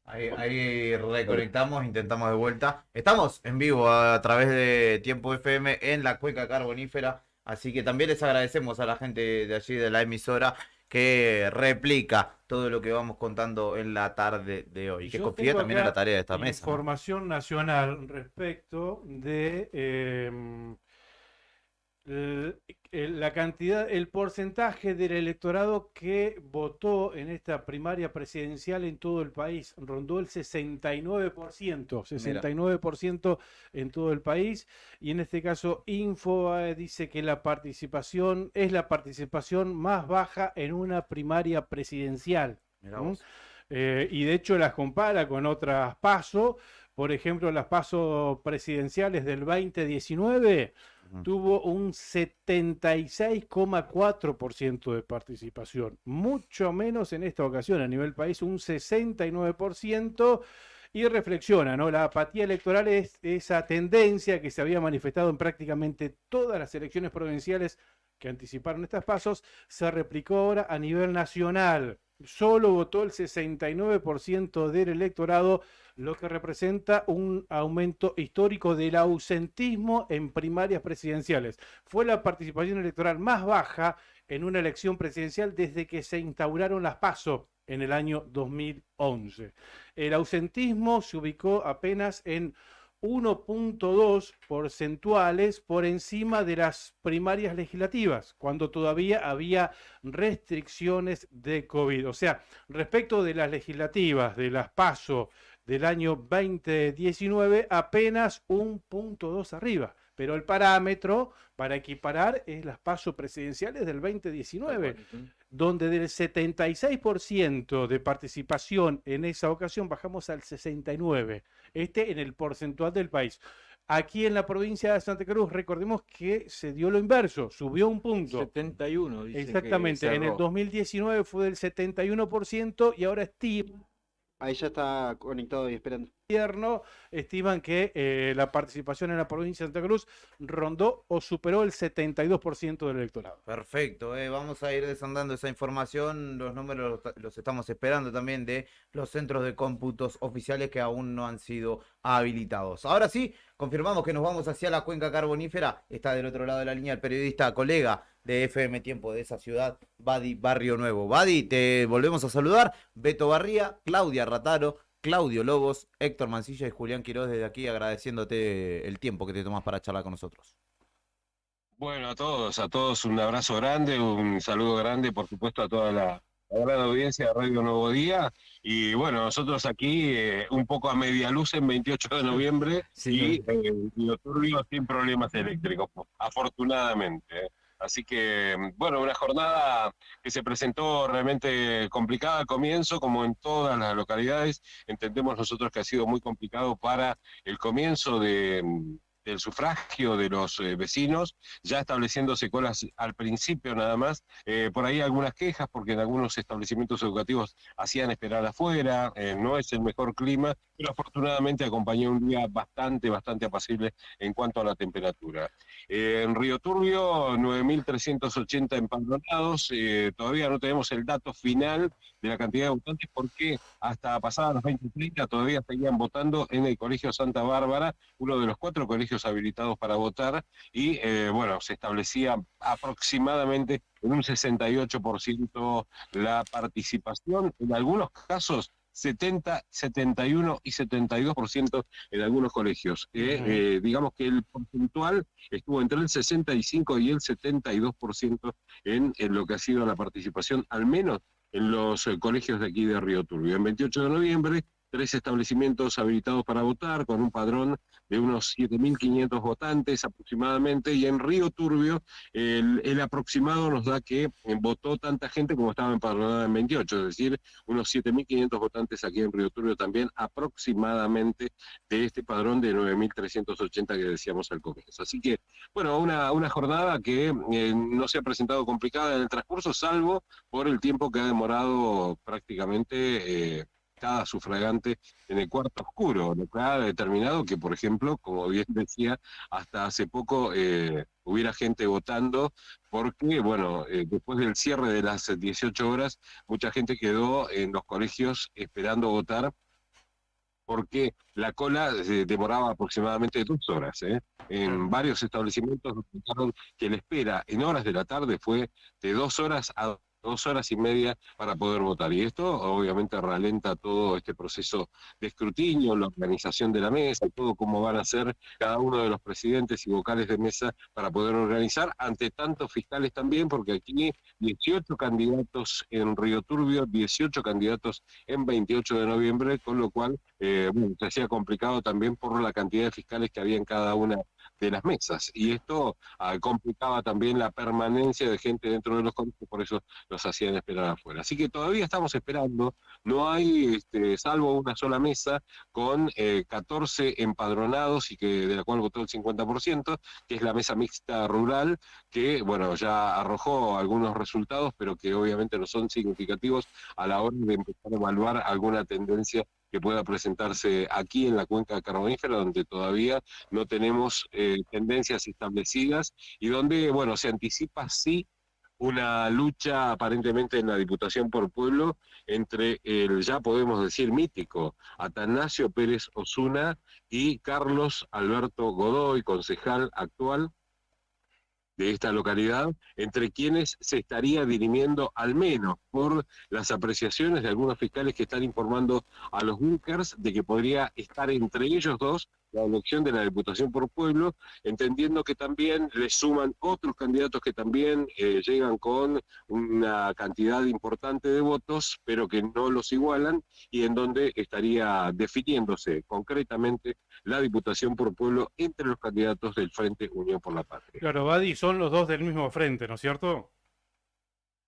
Ahí reconectamos, intentamos de vuelta. Estamos en vivo a través de Tiempo FM en la cuenca carbonífera, así que también les agradecemos a la gente de allí de la emisora que replica todo lo que vamos contando en la tarde de hoy, que Yo confía tengo también en acá la tarea de esta mesa, ¿no? Información nacional respecto de la cantidad, el porcentaje del electorado que votó en esta primaria presidencial en todo el país. Rondó el 69% en todo el país. Y en este caso, Infobae dice que la participación es la participación más baja en una primaria presidencial. Mirá vos. Y de hecho las compara con otras PASO. Por ejemplo, las PASO presidenciales del 2019 tuvo un 76,4% de participación. Mucho menos en esta ocasión, a nivel país, un 69%. Y reflexiona, ¿no? La apatía electoral es esa tendencia que se había manifestado en prácticamente todas las elecciones provinciales que anticiparon estas pasos, se replicó ahora a nivel nacional. Solo votó el 69% del electorado, lo que representa un aumento histórico del ausentismo en primarias presidenciales. Fue la participación electoral más baja en una elección presidencial desde que se instauraron las PASO en el año 2011. El ausentismo se ubicó apenas en 1,2 porcentuales por encima de las primarias legislativas, cuando todavía había restricciones de COVID. O sea, respecto de las legislativas, de las PASO del año 2019, apenas 1,2 arriba. Pero el parámetro para equiparar es las PASO presidenciales del 2019, donde del 76% de participación en esa ocasión bajamos al 69%, en el porcentual del país. Aquí en la provincia de Santa Cruz, recordemos que se dio lo inverso, subió un punto. 71, dice. Exactamente, que en el cerró. 2019 fue del 71% y ahora Ahí ya está conectado y esperando. estiman que la participación en la provincia de Santa Cruz rondó o superó el 72% del electorado. Perfecto, vamos a ir desandando esa información, los números los estamos esperando también de los centros de cómputos oficiales que aún no han sido habilitados. Ahora sí, confirmamos que nos vamos hacia la cuenca carbonífera, está del otro lado de la línea el periodista colega de FM Tiempo de esa ciudad, Badi Barrio Nuevo. Badi, te volvemos a saludar, Beto Barría, Claudia Rataro, Claudio Lobos, Héctor Mancilla y Julián Quirós desde aquí agradeciéndote el tiempo que te tomas para charlar con nosotros. Bueno, a todos un abrazo grande, un saludo grande, por supuesto, a toda la gran audiencia de Radio Nuevo Día. Y bueno, nosotros aquí un poco a media luz en 28 de noviembre y Río Turbio sin problemas eléctricos, afortunadamente. Así que, bueno, una jornada que se presentó realmente complicada al comienzo, como en todas las localidades. Entendemos nosotros que ha sido muy complicado para el comienzo del sufragio de los vecinos, ya estableciéndose colas al principio nada más. Por ahí algunas quejas, porque en algunos establecimientos educativos hacían esperar afuera, no es el mejor clima, pero afortunadamente acompañó un día bastante apacible en cuanto a la temperatura. En Río Turbio, 9.380 empadronados, todavía no tenemos el dato final de la cantidad de votantes porque hasta pasadas las 20:30 todavía seguían votando en el Colegio Santa Bárbara, uno de los 4 colegios habilitados para votar, y bueno, se establecía aproximadamente en un 68% la participación, en algunos casos 70, 71 y 72% en algunos colegios. Digamos que el porcentual estuvo entre el 65 y el 72% en lo que ha sido la participación, al menos en los colegios de aquí de Río Turbio. En 28 de noviembre 3 establecimientos habilitados para votar, con un padrón de unos 7.500 votantes aproximadamente, y en Río Turbio el aproximado nos da que votó tanta gente como estaba empadronada en 28, es decir, unos 7.500 votantes aquí en Río Turbio también aproximadamente de este padrón de 9.380 que decíamos al comienzo. Así que, bueno, una jornada que no se ha presentado complicada en el transcurso, salvo por el tiempo que ha demorado prácticamente cada sufragante en el cuarto oscuro, lo que ha determinado que, por ejemplo, como bien decía, hasta hace poco hubiera gente votando, porque, bueno, después del cierre de las 18 horas, mucha gente quedó en los colegios esperando votar, porque la cola demoraba aproximadamente 2 horas. En varios establecimientos notaron que la espera en horas de la tarde fue de 2 horas a 2 horas y media para poder votar. Y esto obviamente ralenta todo este proceso de escrutinio, la organización de la mesa, todo cómo van a ser cada uno de los presidentes y vocales de mesa para poder organizar, ante tantos fiscales también, porque aquí 18 candidatos en Río Turbio, 18 candidatos en 28 de noviembre, con lo cual bueno, se hacía complicado también por la cantidad de fiscales que había en cada una de las mesas, y esto complicaba también la permanencia de gente dentro de los colegios, por eso los hacían esperar afuera. Así que todavía estamos esperando, no hay, salvo una sola mesa con 14 empadronados, y que de la cual votó el 50%, que es la mesa mixta rural, que bueno, ya arrojó algunos resultados, pero que obviamente no son significativos a la hora de empezar a evaluar alguna tendencia que pueda presentarse aquí en la cuenca carbonífera, donde todavía no tenemos tendencias establecidas, y donde, bueno, se anticipa sí una lucha aparentemente en la Diputación por Pueblo entre el, ya podemos decir, mítico Atanasio Pérez Osuna y Carlos Alberto Godoy, concejal actual de esta localidad, entre quienes se estaría dirimiendo, al menos por las apreciaciones de algunos fiscales que están informando a los bunkers, de que podría estar entre ellos dos la elección de la Diputación por Pueblo, entendiendo que también le suman otros candidatos que también llegan con una cantidad importante de votos, pero que no los igualan, y en donde estaría definiéndose concretamente la Diputación por Pueblo entre los candidatos del Frente Unión por la Patria. Claro, Badi, son los dos del mismo frente, ¿no es cierto?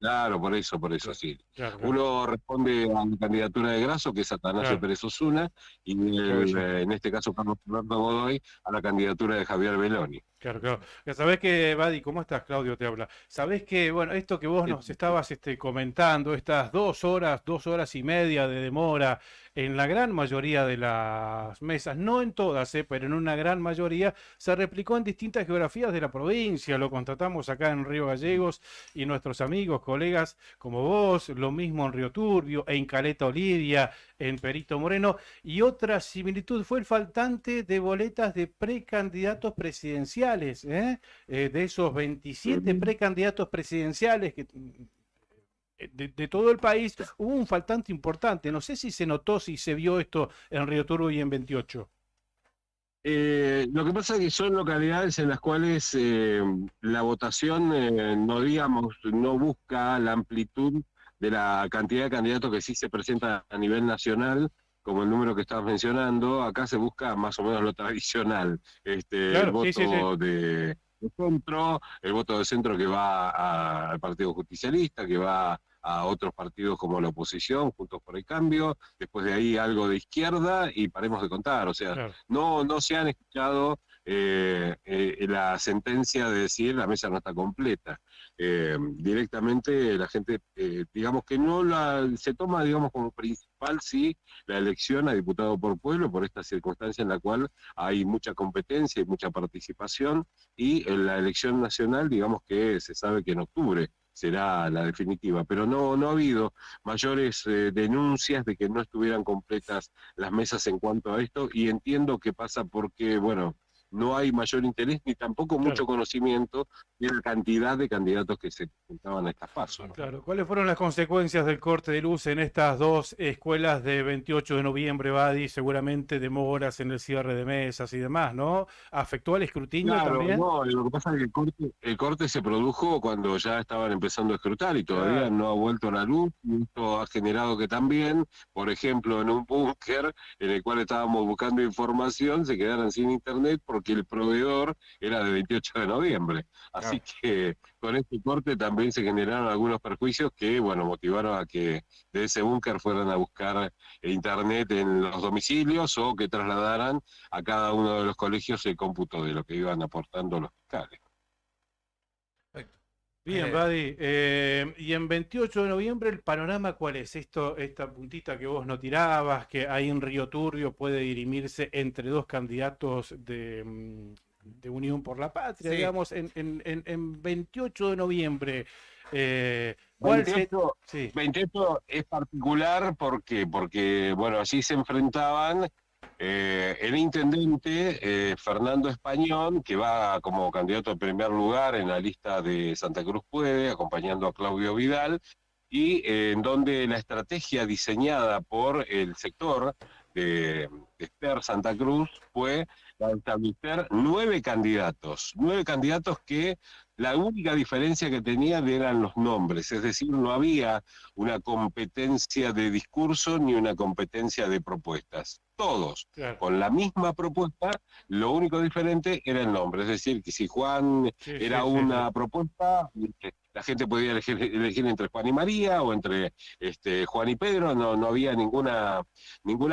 Claro, por eso sí. Claro. Uno responde a la candidatura de Grasso, que es Atanasio Pérez Osuna, y en este caso Carlos Fernando Godoy a la candidatura de Javier Belloni. Claro. Sabés que, Badi, ¿cómo estás? Claudio te habla. Sabés que, bueno, esto que vos nos estabas comentando, estas 2 horas y media de demora en la gran mayoría de las mesas, no en todas, pero en una gran mayoría, se replicó en distintas geografías de la provincia. Lo constatamos acá en Río Gallegos, y nuestros amigos, colegas como vos, lo mismo en Río Turbio, en Caleta Olivia, en Perito Moreno, y otra similitud fue el faltante de boletas de precandidatos presidenciales, de esos 27 precandidatos presidenciales que de todo el país, hubo un faltante importante. No sé si se notó, si se vio esto en Río Turbio y en 28. Lo que pasa es que son localidades en las cuales la votación no busca la amplitud de la cantidad de candidatos que sí se presenta a nivel nacional, como el número que estabas mencionando. Acá se busca más o menos lo tradicional, el voto de centro, el voto de centro que va al Partido Justicialista, que va a otros partidos como la oposición, Juntos por el Cambio, después de ahí algo de izquierda, y paremos de contar. O sea, no se han escuchado la sentencia de decir la mesa no está completa. Directamente la gente, digamos que se toma, digamos, como principal, sí, la elección a diputado por pueblo, por esta circunstancia en la cual hay mucha competencia y mucha participación, y en la elección nacional, digamos que se sabe que en octubre será la definitiva, pero no ha habido mayores denuncias de que no estuvieran completas las mesas en cuanto a esto, y entiendo que pasa porque, bueno, no hay mayor interés ni tampoco mucho conocimiento de la cantidad de candidatos que se presentaban a estas pasos. Claro, ¿cuáles fueron las consecuencias del corte de luz en estas dos escuelas de 28 de noviembre, Badi? Seguramente demoras en el cierre de mesas y demás, ¿no? ¿Afectó al escrutinio Claro, también? no, lo que pasa es que el corte se produjo cuando ya estaban empezando a escrutar y todavía Claro. no ha vuelto la luz, y esto ha generado que también, por ejemplo, en un búnker en el cual estábamos buscando información, se quedaran sin internet porque el proveedor era de 28 de noviembre. Así que con este corte también se generaron algunos perjuicios que, bueno, motivaron a que de ese búnker fueran a buscar internet en los domicilios o que trasladaran a cada uno de los colegios el cómputo de lo que iban aportando los fiscales. Bien, Badi. Y en 28 de noviembre, ¿el panorama cuál es? Esta puntita que vos no tirabas, que ahí en Río Turbio puede dirimirse entre dos candidatos de Unión por la Patria, Sí. digamos, en 28 de noviembre. ¿Cuál 28, sí. 28 es particular porque bueno, allí se enfrentaban el intendente Fernando Españón, que va como candidato en primer lugar en la lista de Santa Cruz Puede, acompañando a Claudio Vidal, y en donde la estrategia diseñada por el sector de Esther Santa Cruz fue la de establecer 9 candidatos que la única diferencia que tenían eran los nombres, es decir, no había una competencia de discurso ni una competencia de propuestas. Todos Claro. con la misma propuesta, lo único diferente era el nombre, es decir, que si Juan era sí, una propuesta, la gente podía elegir entre Juan y María o entre Juan y Pedro, no había ninguna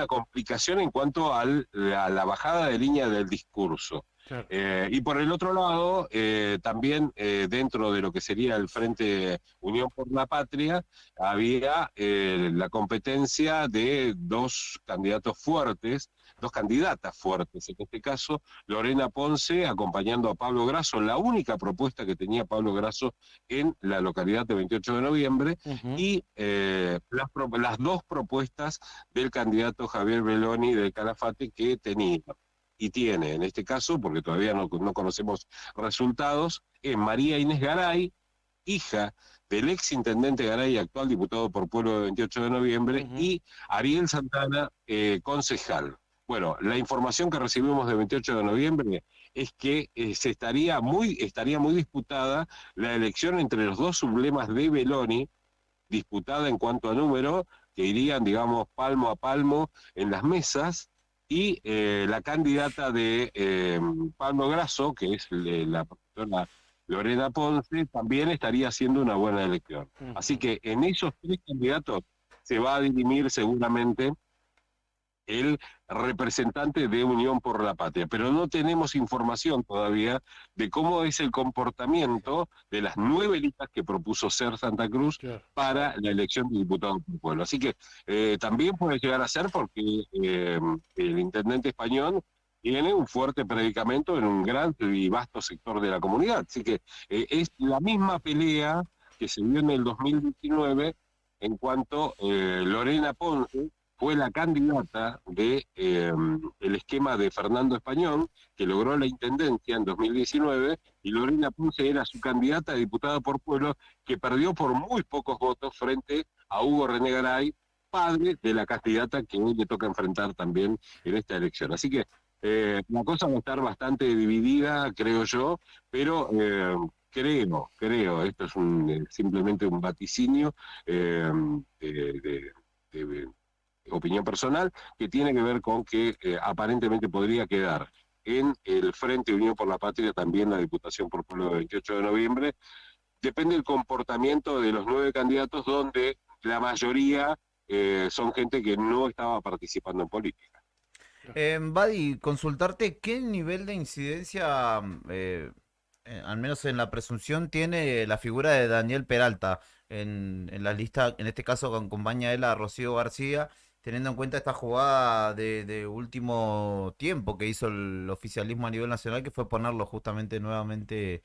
complicación en cuanto a la bajada de línea del discurso. Claro. Y por el otro lado, también dentro de lo que sería el Frente Unión por la Patria, había la competencia de dos candidatas fuertes, en este caso, Lorena Ponce acompañando a Pablo Grasso, la única propuesta que tenía Pablo Grasso en la localidad de 28 de noviembre, y las dos propuestas del candidato Javier Belloni del Calafate que tenía. Y tiene, en este caso, porque todavía no conocemos resultados, es María Inés Garay, hija del ex intendente Garay, actual diputado por Pueblo de 28 de noviembre, y Ariel Santana, concejal. Bueno, la información que recibimos de 28 de noviembre es que estaría muy disputada la elección entre los dos sublemas de Belloni, disputada en cuanto a número, que irían, digamos, palmo a palmo en las mesas, y la candidata de Pablo Grasso, que es la profesora Lorena Ponce, también estaría haciendo una buena elección. Así que en esos 3 candidatos se va a dirimir seguramente el representante de Unión por la Patria, pero no tenemos información todavía de cómo es el comportamiento de las 9 listas que propuso Ser Santa Cruz para la elección de diputado por pueblo. Así que también puede llegar a ser porque el intendente español tiene un fuerte predicamento en un gran y vasto sector de la comunidad. Así que es la misma pelea que se dio en el 2019 en cuanto Lorena Ponce fue la candidata de el esquema de Fernando Españón, que logró la intendencia en 2019, y Lorena Ponce era su candidata a diputada por pueblo, que perdió por muy pocos votos frente a Hugo René Garay, padre de la candidata que hoy le toca enfrentar también en esta elección. Así que la cosa va a estar bastante dividida, creo yo, pero creo, esto es simplemente un vaticinio de opinión personal, que tiene que ver con que aparentemente podría quedar en el Frente Unión por la Patria también la Diputación por Pueblo del 28 de noviembre. Depende del comportamiento de los 9 candidatos, donde la mayoría son gente que no estaba participando en política. Badi, consultarte qué nivel de incidencia, al menos en la presunción, tiene la figura de Daniel Peralta en la lista, en este caso acompaña él a Rocío García, teniendo en cuenta esta jugada de último tiempo que hizo el oficialismo a nivel nacional, que fue ponerlo justamente nuevamente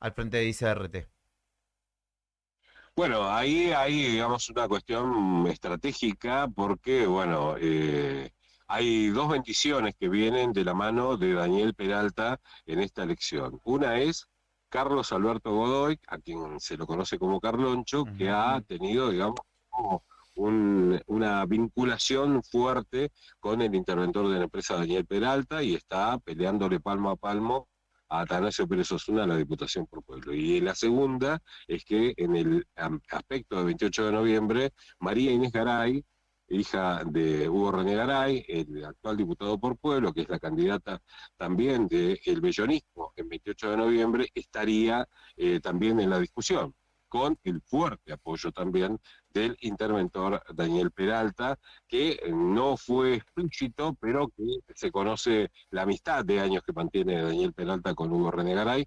al frente de ICRT. Bueno, ahí hay, digamos, una cuestión estratégica, porque, bueno, hay dos bendiciones que vienen de la mano de Daniel Peralta en esta elección. Una es Carlos Alberto Godoy, a quien se lo conoce como Carloncho, que ha tenido, digamos, como una vinculación fuerte con el interventor de la empresa Daniel Peralta y está peleándole palmo a palmo a Atanasio Pérez Osuna a la Diputación por Pueblo. Y la segunda es que en el aspecto del 28 de noviembre, María Inés Garay, hija de Hugo René Garay, el actual diputado por Pueblo, que es la candidata también del bellonismo en 28 de noviembre, estaría también en la discusión, con el fuerte apoyo también del interventor Daniel Peralta, que no fue explícito, pero que se conoce la amistad de años que mantiene Daniel Peralta con Hugo René Garay,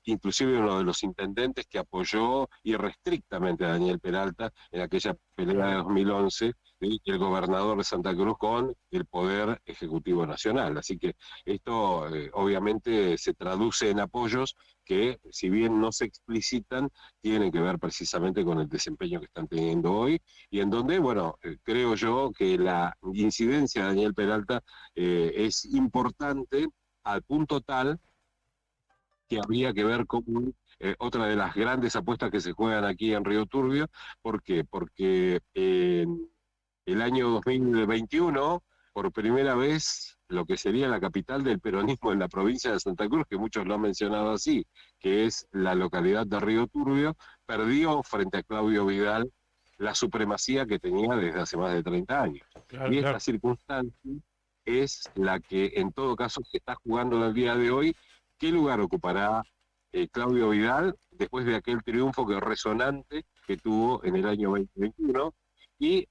inclusive uno de los intendentes que apoyó irrestrictamente a Daniel Peralta en aquella pelea de 2011, el gobernador de Santa Cruz con el Poder Ejecutivo Nacional. Así que esto obviamente se traduce en apoyos que, si bien no se explicitan, tienen que ver precisamente con el desempeño que están teniendo hoy, y en donde, bueno, creo yo que la incidencia de Daniel Peralta es importante al punto tal que habría que ver con otra de las grandes apuestas que se juegan aquí en Río Turbio. ¿Por qué? Porque el año 2021, por primera vez, lo que sería la capital del peronismo en la provincia de Santa Cruz, que muchos lo han mencionado así, que es la localidad de Río Turbio, perdió frente a Claudio Vidal la supremacía que tenía desde hace más de 30 años. Y esta circunstancia es la que en todo caso se está jugando en el día de hoy. ¿Qué lugar ocupará Claudio Vidal después de aquel triunfo resonante que tuvo en el año 2021? Y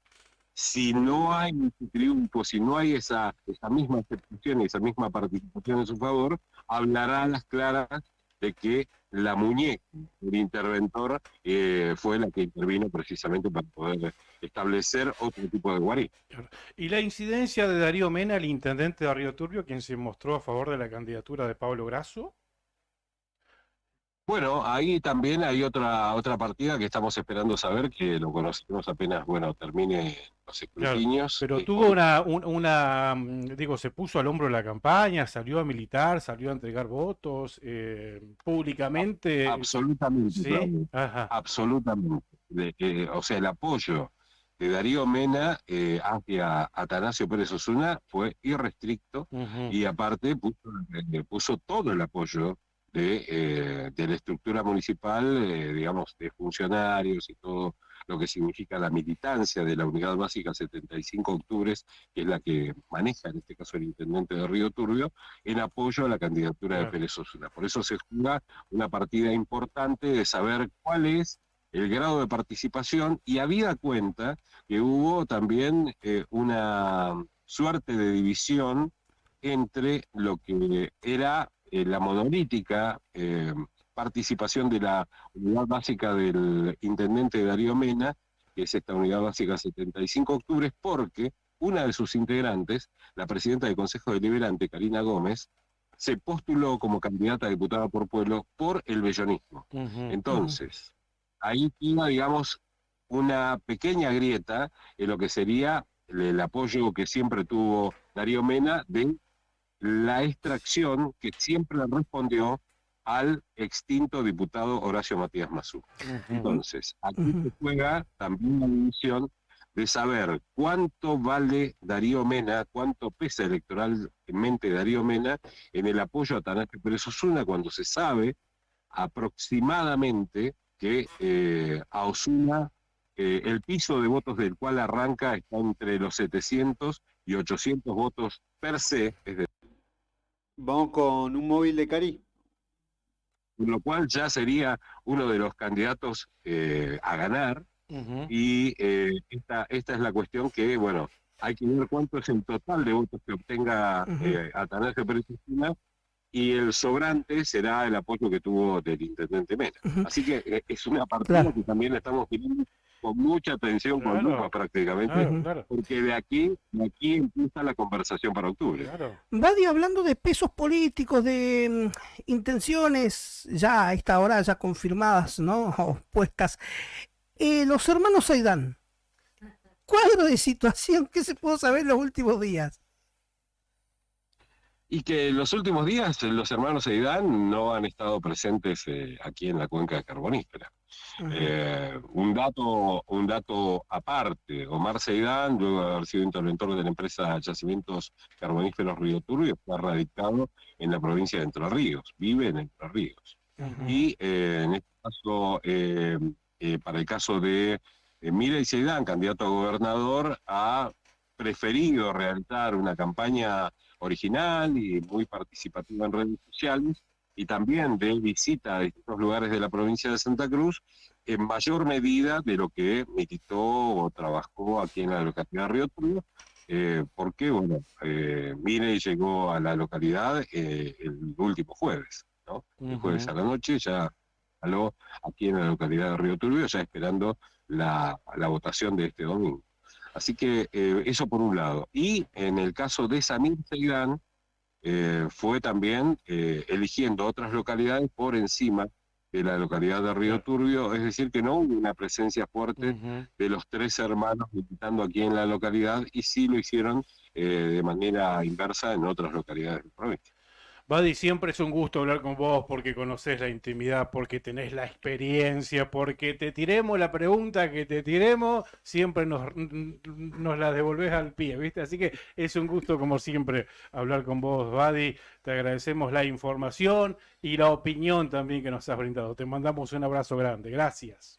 si no hay triunfo, si no hay esa misma aceptación y esa misma participación en su favor, hablará a las claras de que la muñeca del interventor fue la que intervino precisamente para poder establecer otro tipo de guarí. Y la incidencia de Darío Mena, el intendente de Río Turbio, quien se mostró a favor de la candidatura de Pablo Grasso. Bueno, ahí también hay otra partida que estamos esperando saber, que lo conocemos apenas, bueno, termine los escrutinios. Pero tuvo digo, se puso al hombro de la campaña, salió a militar, salió a entregar votos públicamente. Absolutamente, ¿sí? Absolutamente. O sea, el apoyo de Darío Mena hacia Atanasio Pérez Osuna fue irrestricto, y aparte puso todo el apoyo de la estructura municipal, digamos, de funcionarios y todo lo que significa la militancia de la Unidad Básica 75 Octubres, que es la que maneja en este caso el intendente de Río Turbio, en apoyo a la candidatura de Pérez Osuna. Por eso se juega una partida importante de saber cuál es el grado de participación, y habida cuenta que hubo también una suerte de división entre lo que era la monolítica participación de la unidad básica del intendente Darío Mena, que es esta unidad básica 75 Octubres, porque una de sus integrantes, la presidenta del Consejo Deliberante, Karina Gómez, se postuló como candidata a diputada por Pueblo por el bellonismo. Entonces, ahí queda, digamos, una pequeña grieta en lo que sería el apoyo que siempre tuvo Darío Mena de la extracción que siempre respondió al extinto diputado Horacio Matías Mazú. Entonces, aquí se juega también la división de saber cuánto vale Darío Mena, cuánto pesa electoralmente Darío Mena en el apoyo a Atanasio Pérez Osuna, cuando se sabe aproximadamente que a Osuna el piso de votos del cual arranca está entre los 700 y 800 votos per se, es decir, vamos con un móvil de Cari. Con lo cual ya sería uno de los candidatos a ganar, y esta es la cuestión que, bueno, hay que ver cuánto es el total de votos que obtenga Atanasio Pérez Osuna, y el sobrante será el apoyo que tuvo del intendente Mena. Así que es una partida que también estamos teniendo con mucha atención, con lupa prácticamente, porque de aquí empieza la conversación para octubre. Badi, hablando de pesos políticos, de intenciones ya a esta hora ya confirmadas, ¿no? O puestas, los hermanos Saidán, cuadro de situación que se pudo saber en los últimos días. Y que en los últimos días los hermanos Seidán no han estado presentes aquí en la cuenca carbonífera. Un dato aparte, Omar Seidán, luego de haber sido interventor de la empresa Yacimientos Carboníferos Río Turbio, fue radicado en la provincia de Entre Ríos, vive en Entre Ríos. Y en este caso, para el caso de Milei Seidán, candidato a gobernador, ha preferido realizar una campaña original y muy participativa en redes sociales, y también de visita a distintos lugares de la provincia de Santa Cruz, en mayor medida de lo que militó o trabajó aquí en la localidad de Río Turbio, porque, bueno, Milei llegó a la localidad el último jueves, ¿no? El jueves a la noche ya habló aquí en la localidad de Río Turbio, ya esperando la votación de este domingo. Así que eso por un lado. Y en el caso de Samir Seidán, fue también eligiendo otras localidades por encima de la localidad de Río Turbio, es decir, que no hubo una presencia fuerte de los tres hermanos militando aquí en la localidad, y sí lo hicieron de manera inversa en otras localidades de la provincia. Badi, siempre es un gusto hablar con vos porque conocés la intimidad, porque tenés la experiencia, porque te tiremos la pregunta que te tiremos, siempre nos la devolvés al pie, ¿viste? Así que es un gusto, como siempre, hablar con vos, Badi. Te agradecemos la información y la opinión también que nos has brindado. Te mandamos un abrazo grande. Gracias.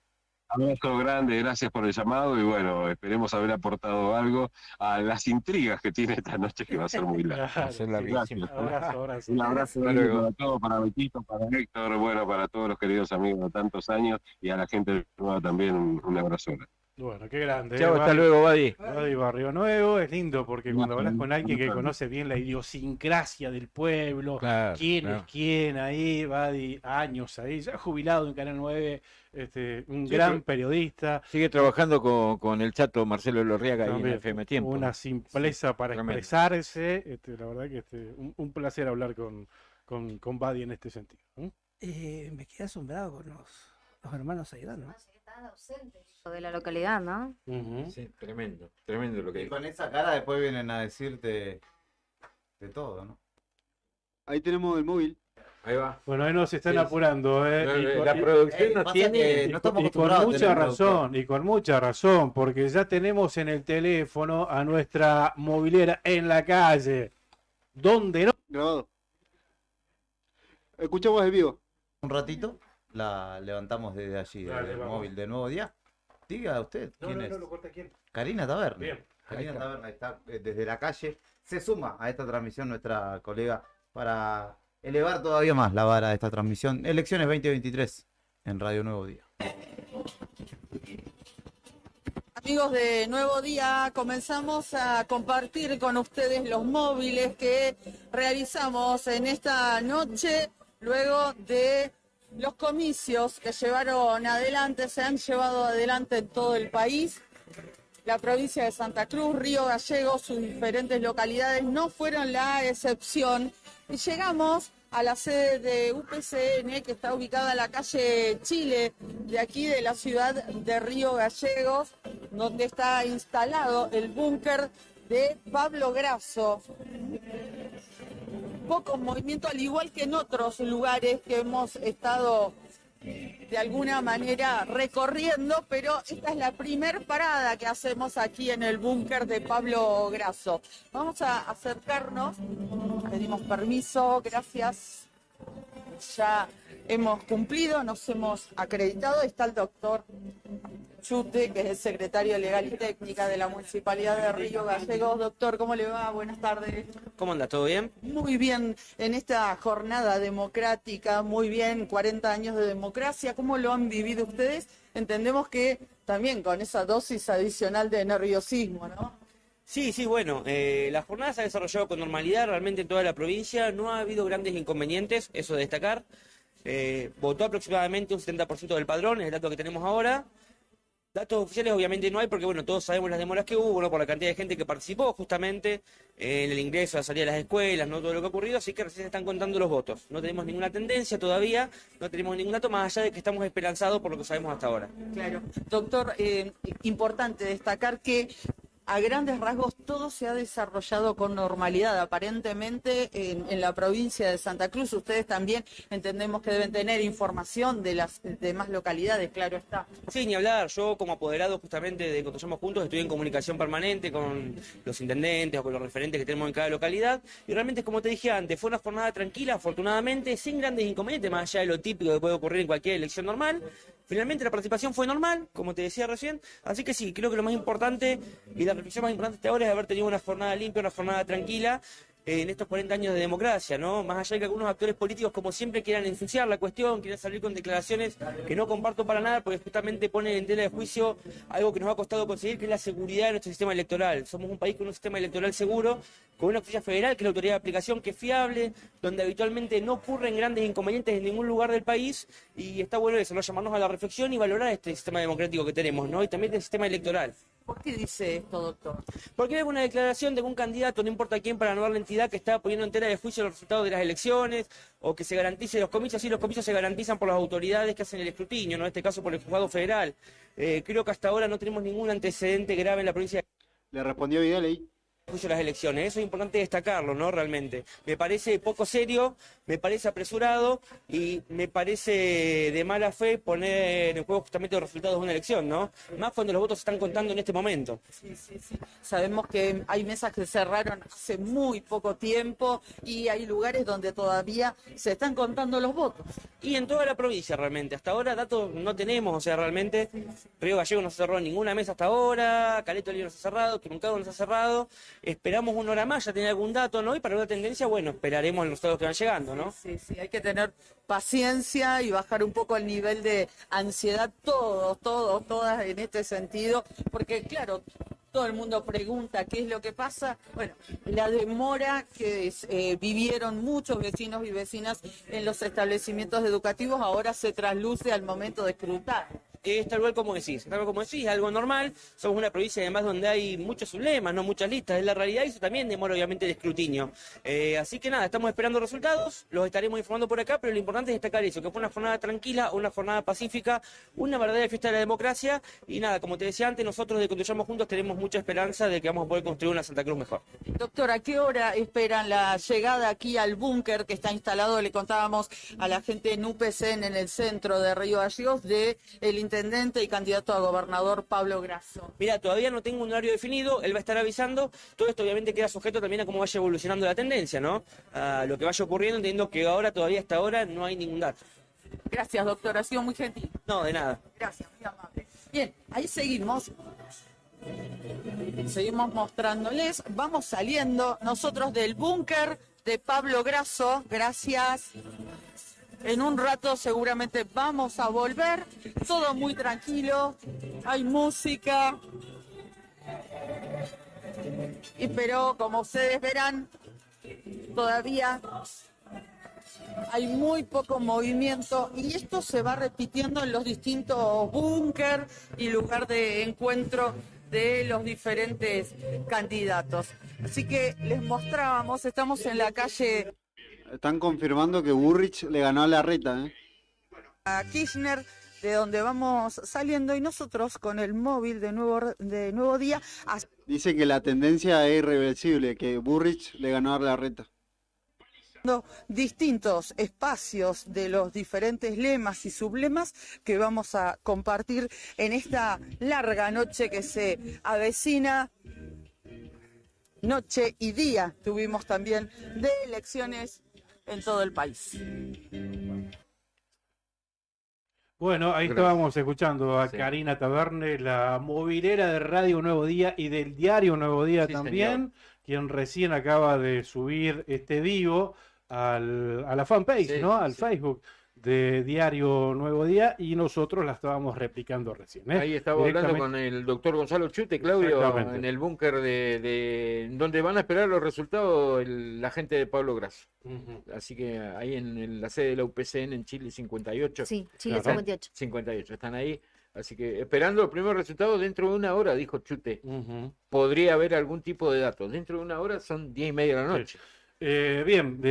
Abrazo grande, gracias por el llamado, y bueno, esperemos haber aportado algo a las intrigas que tiene esta noche, que va a ser muy larga. Claro, sí. Gracias. Abrazo. Un abrazo grande para todos, para Betito, para Héctor, bueno, para todos los queridos amigos de tantos años, y a la gente nueva también un abrazo grande. Bueno, qué grande. Chao, hasta luego, Badi. Badi Barrio Nuevo, es lindo porque cuando hablas con alguien que conoce bien la idiosincrasia del pueblo, quién es quién ahí, Badi, años ahí, ya jubilado en Canal 9, un gran periodista. Sigue trabajando con el chato Marcelo Lorriaga ahí en FM Tiempo. Una simpleza para expresarse, la verdad que un placer hablar con Badi en este sentido. Me quedé asombrado con los hermanos Seidán, ¿no? Están ausentes de la localidad, ¿no? Sí, tremendo lo que Y dijo. con esa cara después vienen a decirte de todo, ¿no? Ahí tenemos el móvil. Ahí va. Bueno, ahí nos están apurando, La producción nos tiene... Y con mucha razón, porque ya tenemos en el teléfono a nuestra movilera en la calle. ¿Dónde no? Grabado. Escuchamos el vivo. Un ratito la levantamos desde allí, Dale, del vamos. móvil de Nuevo Día. Diga usted, ¿quién es? lo corta quién. Karina Taberna. Bien. Karina Taberna está desde la calle. Se suma a esta transmisión nuestra colega para elevar todavía más la vara de esta transmisión. Elecciones 2023 en Radio Nuevo Día. Amigos de Nuevo Día, comenzamos a compartir con ustedes los móviles que realizamos en esta noche luego de los comicios que se han llevado adelante en todo el país. La provincia de Santa Cruz, Río Gallegos, sus diferentes localidades no fueron la excepción. Y llegamos a la sede de UPCN, que está ubicada en la calle Chile, de aquí de la ciudad de Río Gallegos, donde está instalado el búnker de Pablo Grasso. Poco movimiento, al igual que en otros lugares que hemos estado de alguna manera recorriendo, pero esta es la primer parada que hacemos aquí en el búnker de Pablo Grasso. Vamos a acercarnos, pedimos permiso, gracias. Ya hemos cumplido, nos hemos acreditado. Está el doctor Chute, que es el secretario legal y técnica de la Municipalidad de Río Gallegos. Doctor, ¿cómo le va? Buenas tardes. ¿Cómo anda? ¿Todo bien? Muy bien, en esta jornada democrática, muy bien, 40 años de democracia, ¿cómo lo han vivido ustedes? Entendemos que también con esa dosis adicional de nerviosismo, ¿no? Sí, bueno, la jornada se ha desarrollado con normalidad realmente en toda la provincia, no ha habido grandes inconvenientes, eso de destacar. Votó aproximadamente un 70% del padrón, es el dato que tenemos ahora. Datos oficiales obviamente no hay porque, bueno, todos sabemos las demoras que hubo, ¿no? Por la cantidad de gente que participó justamente en el ingreso, la salida de las escuelas, ¿no? Todo lo que ha ocurrido, así que recién se están contando los votos. No tenemos ninguna tendencia todavía, no tenemos ningún dato más allá de que estamos esperanzados por lo que sabemos hasta ahora. Claro. Doctor, importante destacar que a grandes rasgos todo se ha desarrollado con normalidad, aparentemente en la provincia de Santa Cruz. Ustedes también entendemos que deben tener información de las demás localidades, claro está. Sí, ni hablar. Yo como apoderado justamente de Construyamos Juntos estoy en comunicación permanente con los intendentes o con los referentes que tenemos en cada localidad. Y realmente, como te dije antes, fue una jornada tranquila, afortunadamente, sin grandes inconvenientes, más allá de lo típico que puede ocurrir en cualquier elección normal. Finalmente la participación fue normal, como te decía recién. Así que sí, creo que lo más importante y la reflexión más importante hasta ahora es haber tenido una jornada limpia, una jornada tranquila en estos 40 años de democracia, ¿no? Más allá de que algunos actores políticos, como siempre, quieran ensuciar la cuestión, quieran salir con declaraciones que no comparto para nada, porque justamente ponen en tela de juicio algo que nos ha costado conseguir, que es la seguridad de nuestro sistema electoral. Somos un país con un sistema electoral seguro, con una justicia federal, que es la autoridad de aplicación, que es fiable, donde habitualmente no ocurren grandes inconvenientes en ningún lugar del país, y está bueno eso, ¿no? Llamarnos a la reflexión y valorar este sistema democrático que tenemos, ¿no? Y también el sistema electoral. ¿Por qué dice esto, doctor? Porque hay una declaración de un candidato, no importa quién, para anular la entidad que está poniendo en tela de juicio los resultados de las elecciones, o que se garantice los comicios, y los comicios se garantizan por las autoridades que hacen el escrutinio, ¿no? En este caso por el juzgado federal. Creo que hasta ahora no tenemos ningún antecedente grave en la provincia de... Le respondió Vidal ahí. Juicio de las elecciones, eso es importante destacarlo, ¿no? Realmente. Me parece poco serio, me parece apresurado y me parece de mala fe poner en juego justamente los resultados de una elección, ¿no? Más cuando los votos se están contando en este momento. Sí. Sabemos que hay mesas que cerraron hace muy poco tiempo y hay lugares donde todavía se están contando los votos. Y en toda la provincia realmente, hasta ahora datos no tenemos, o sea, realmente Río Gallego no se cerró ninguna mesa hasta ahora, Caleta Olivia no se ha cerrado, Truncado no se ha cerrado, esperamos una hora más, ya tener algún dato, ¿no? Y para una tendencia, bueno, esperaremos los resultados que van llegando, ¿no? Sí, hay que tener paciencia y bajar un poco el nivel de ansiedad, todas en este sentido, porque claro, todo el mundo pregunta qué es lo que pasa. Bueno, la demora que vivieron muchos vecinos y vecinas en los establecimientos educativos ahora se trasluce al momento de escrutar. Es tal cual como decís, algo normal. Somos una provincia además donde hay muchos sublemas, no muchas listas, es la realidad, y eso también demora obviamente el escrutinio. Así que nada, estamos esperando resultados, los estaremos informando por acá, pero lo importante es destacar eso, que fue una jornada tranquila, una jornada pacífica, una verdadera fiesta de la democracia, y nada, como te decía antes, nosotros de Construyamos Juntos tenemos mucha esperanza de que vamos a poder construir una Santa Cruz mejor. Doctor, ¿a qué hora esperan la llegada aquí al búnker que está instalado? Le contábamos a la gente en UPCN, en el centro de Río Gallegos, de el intendente y candidato a gobernador Pablo Grasso. Mira, todavía no tengo un horario definido, él va a estar avisando. Todo esto obviamente queda sujeto también a cómo vaya evolucionando la tendencia, ¿no? A lo que vaya ocurriendo, entendiendo que ahora, todavía hasta ahora, no hay ningún dato. Gracias, doctor, ha sido muy gentil. No, de nada. Gracias, muy amable. Bien, ahí seguimos. Seguimos mostrándoles. Vamos saliendo nosotros del búnker de Pablo Grasso. Gracias. En un rato seguramente vamos a volver. Todo muy tranquilo. Hay música. Pero como ustedes verán, todavía hay muy poco movimiento y esto se va repitiendo en los distintos búnker y lugar de encuentro de los diferentes candidatos. Así que les mostrábamos, estamos en la calle... Están confirmando que Burrich le ganó a Larreta, a Kirchner, de donde vamos saliendo, y nosotros con el móvil de Nuevo Día. Dice que la tendencia es irreversible, que Burrich le ganó a Larreta. Distintos espacios de los diferentes lemas y sublemas que vamos a compartir en esta larga noche que se avecina. Noche y día tuvimos también de elecciones en todo el país. Bueno, ahí estábamos escuchando a Karina Taverne, la movilera de Radio Nuevo Día y del diario Nuevo Día también, quien recién acaba de subir este vivo a la fanpage, ¿no? Al Facebook de Diario Nuevo Día, y nosotros la estábamos replicando recién. Ahí estaba hablando con el doctor Gonzalo Chute, Claudio, en el búnker de donde van a esperar los resultados la gente de Pablo Grasso. Así que ahí en la sede de la UPCN en Chile 58. Sí, Chile 58. 58, están ahí Así que esperando los primeros resultados dentro de una hora, dijo Chute. Podría haber algún tipo de datos. Dentro de una hora son 10:30 de la noche. Bien,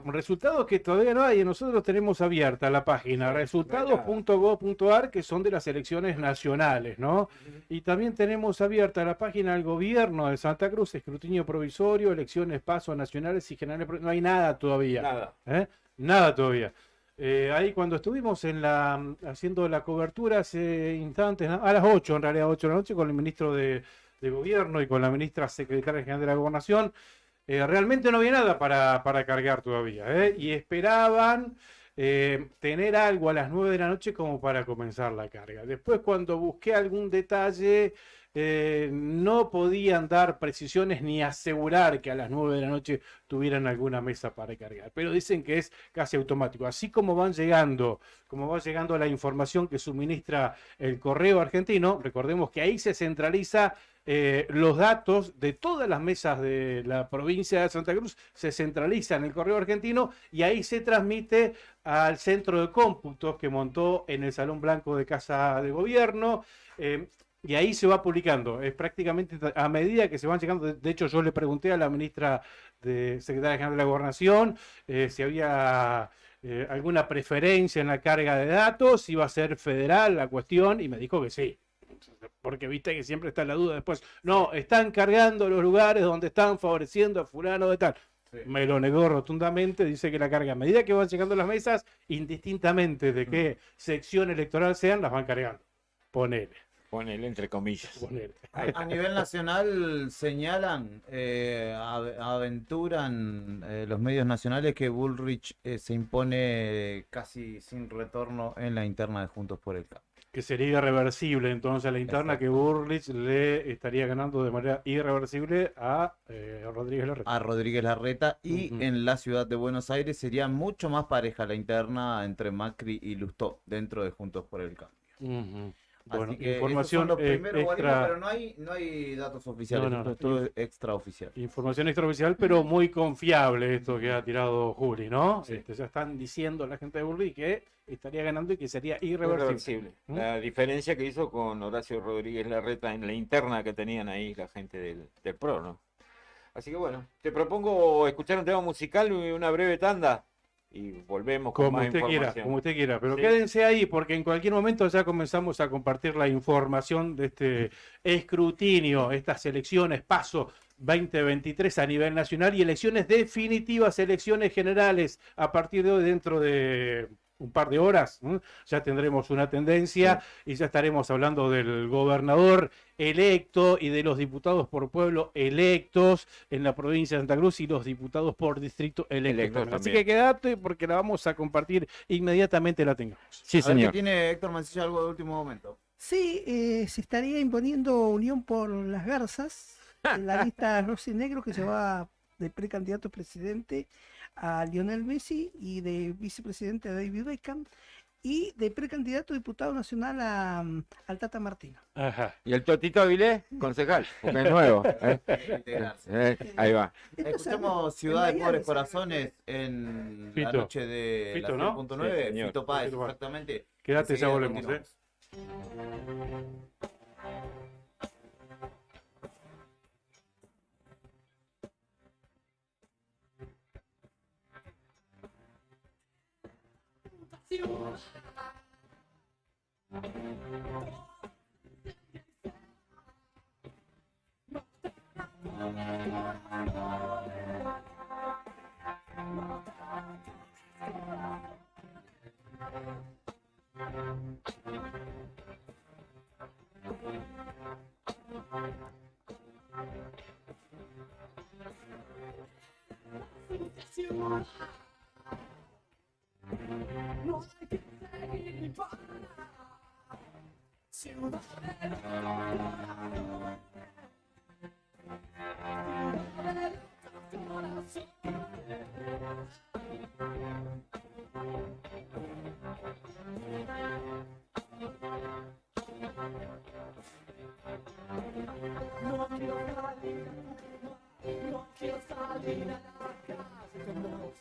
resultados que todavía no hay. Nosotros tenemos abierta la página resultados.gov.ar, que son de las elecciones nacionales, ¿no? Y también tenemos abierta la página del gobierno de Santa Cruz, escrutinio provisorio, elecciones, pasos nacionales y generales. No hay nada todavía. Nada. Nada todavía. Ahí cuando estuvimos haciendo la cobertura hace instantes, ¿no? A las 8, en realidad 8 de la noche, con el ministro de Gobierno y con la ministra secretaria general de la Gobernación, realmente no había nada para cargar todavía, y esperaban tener algo a las 9 de la noche como para comenzar la carga. Después, cuando busqué algún detalle, no podían dar precisiones ni asegurar que a las 9 de la noche tuvieran alguna mesa para cargar, pero dicen que es casi automático. Así como va llegando la información que suministra el correo argentino, recordemos que ahí se centraliza los datos de todas las mesas de la provincia de Santa Cruz, se centraliza en el correo argentino y ahí se transmite al centro de cómputos que montó en el Salón Blanco de Casa de Gobierno. Y ahí se va publicando, es prácticamente a medida que se van llegando. De hecho, yo le pregunté a la ministra secretaria general de la Gobernación si había alguna preferencia en la carga de datos, si iba a ser federal la cuestión, y me dijo que sí. Porque viste que siempre está la duda después. No, están cargando los lugares donde están favoreciendo a fulano de tal. Sí. Me lo negó rotundamente, dice que la carga a medida que van llegando las mesas, indistintamente de qué sección electoral sean, las van cargando. Ponele entre comillas. A nivel nacional señalan, aventuran los medios nacionales que Bullrich se impone casi sin retorno en la interna de Juntos por el Cambio. Que sería irreversible entonces la interna. Exacto. Que Bullrich le estaría ganando de manera irreversible a Rodríguez Larreta. A Rodríguez Larreta, y en la ciudad de Buenos Aires sería mucho más pareja la interna entre Macri y Lustó dentro de Juntos por el Cambio. Bueno, así que información esos son los primeros extra... pero no hay datos oficiales, no, todo es extraoficial. Información extraoficial, pero muy confiable esto que ha tirado Juli, ¿no? Sí. Ya están diciendo la gente de Burri que estaría ganando y que sería irreversible. La diferencia que hizo con Horacio Rodríguez Larreta en la interna que tenían ahí la gente del PRO, ¿no? Así que bueno, te propongo escuchar un tema musical y una breve tanda. Y volvemos con más información. Como usted quiera, pero ¿sí? Quédense ahí porque en cualquier momento ya comenzamos a compartir la información de este escrutinio, estas elecciones PASO 2023 a nivel nacional y elecciones definitivas, elecciones generales a partir de hoy, dentro de un par de horas, ya tendremos una tendencia, sí. Y ya estaremos hablando del gobernador electo y de los diputados por pueblo electos en la provincia de Santa Cruz y los diputados por distrito electos. Así que quédate porque la vamos a compartir inmediatamente la tengamos. Sí, señor. ¿Tiene Héctor Mancilla algo de último momento? Sí, se estaría imponiendo Unión por las Garzas en la lista rosa y negro que se va de precandidato a presidente a Lionel Messi y de vicepresidente a David Beckham y de precandidato a diputado nacional al Tata Martino. Ajá. ¿Y el Totito Avilés? Concejal, porque es nuevo. Ahí va. Escuchamos Ciudad de Pobres Corazones en Fito. La noche de Fito, la ¿no? 6.9. Sí, Fito Páez, exactamente. Quédate, ya volvemos. No quiero salir a la calle con vos.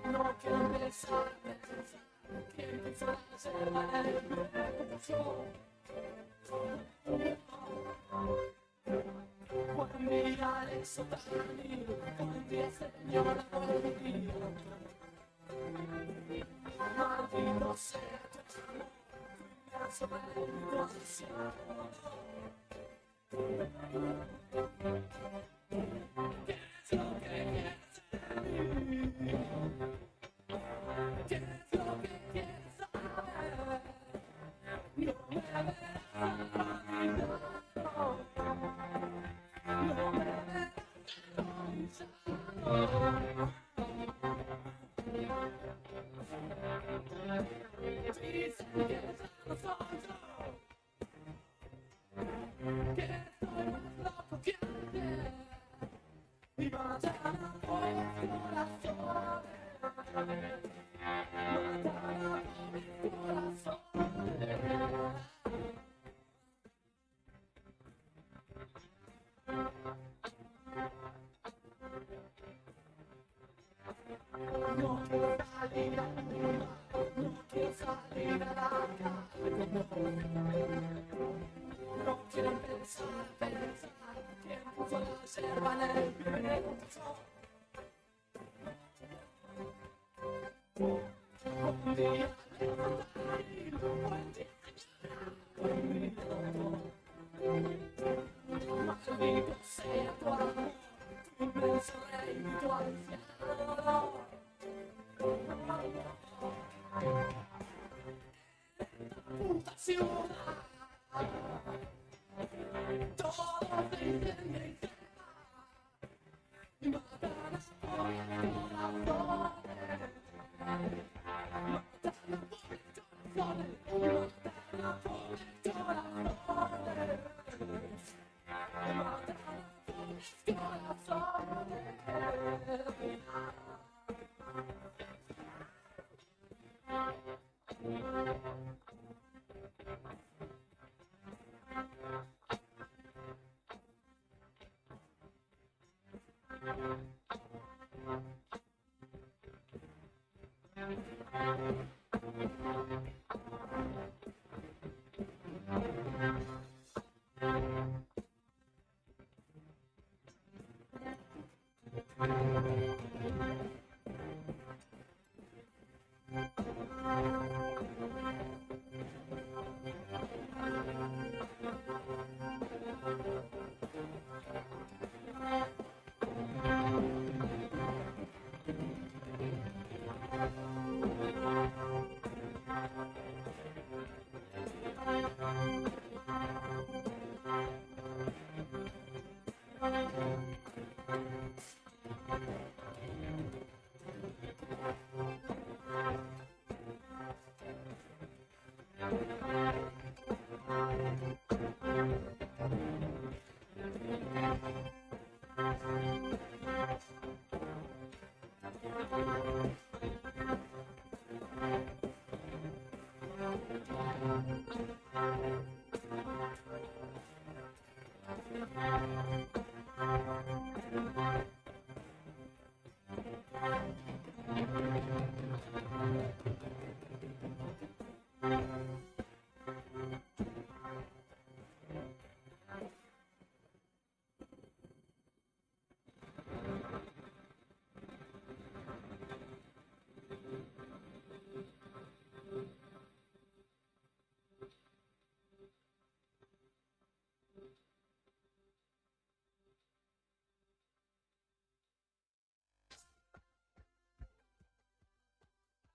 No quiero empezar a pensar que empezar a ser Buen día, Alex Otani. Buen día, señora, buen día. Maldito sea tu amor, sobre mi corazón. ¿Qué es lo que quieres de mí? ¿Qué es lo que quieres saber? No me verás olvidado. No me verás olvidado. Dicen que es a nosotros, que estoy más loco que ayer, y mañana por el corazón, mañana por el corazón. No quiero salir a no quiero salir a la calle, no quiero pensar, que puso la yerba en el viento. Buen día, buen día, maldito sea tu amor, tu inmenso reino, tu anciano. Puta ciudad, todos dicen que y matan por el corazón, matan por el corazón,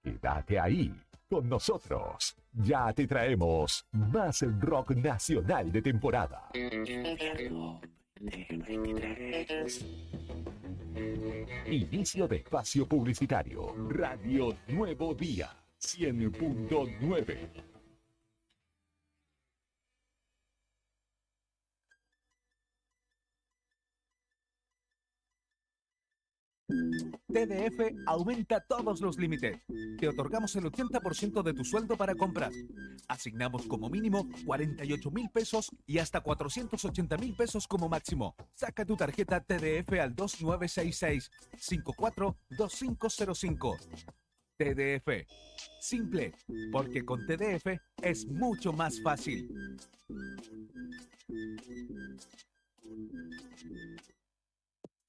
Quédate ahí con nosotros. Ya te traemos más rock nacional de temporada. Inicio de espacio publicitario. Radio Nuevo Día 100.9. TDF aumenta todos los límites. Te otorgamos el 80% de tu sueldo para compras. Asignamos como mínimo 48.000 pesos y hasta 480.000 pesos como máximo. Saca tu tarjeta TDF al 2966-542505. TDF. Simple, porque con TDF es mucho más fácil.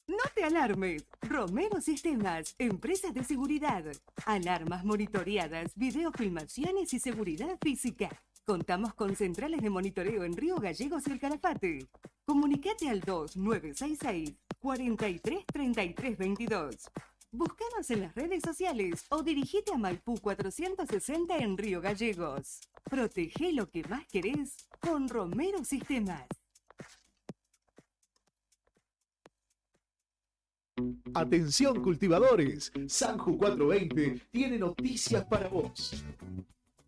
No te alarmes. Romero Sistemas, empresas de seguridad. Alarmas monitoreadas, videofilmaciones y seguridad física. Contamos con centrales de monitoreo en Río Gallegos y El Calafate. Comunicate al 2966 43 33 22. Búscanos en las redes sociales o dirigite a Maipú 460 en Río Gallegos. Protege lo que más querés con Romero Sistemas. Atención cultivadores, Sanju 420 tiene noticias para vos.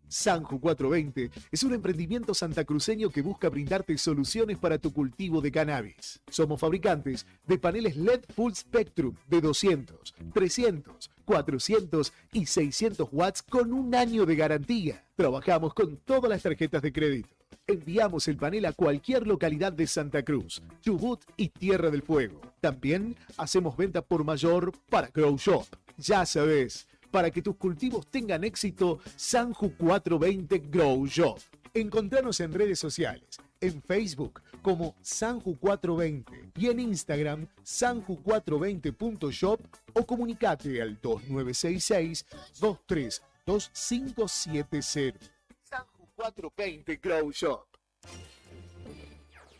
Sanju 420 es un emprendimiento santacruceño que busca brindarte soluciones para tu cultivo de cannabis. Somos fabricantes de paneles LED Full Spectrum de 200, 300, 400 y 600 watts con un año de garantía. Trabajamos con todas las tarjetas de crédito. Enviamos el panel a cualquier localidad de Santa Cruz, Chubut y Tierra del Fuego. También hacemos venta por mayor para Grow Shop. Ya sabes, para que tus cultivos tengan éxito, Sanju 420 Grow Shop. Encontranos en redes sociales, en Facebook como Sanju 420 y en Instagram sanju420.shop o comunicate al 2966 232570. Sanju 420 Grow Shop.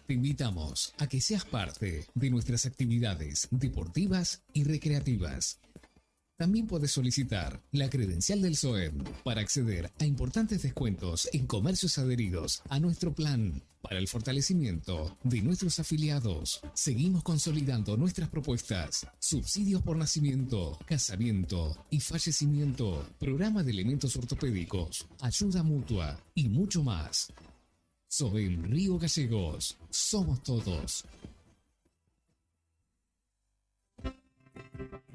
Te invitamos a que seas parte de nuestras actividades deportivas y recreativas. También puedes solicitar la credencial del SOEM para acceder a importantes descuentos en comercios adheridos a nuestro plan. Para el fortalecimiento de nuestros afiliados, seguimos consolidando nuestras propuestas: subsidios por nacimiento, casamiento y fallecimiento, programa de elementos ortopédicos, ayuda mutua y mucho más. SOEM Río Gallegos, somos todos.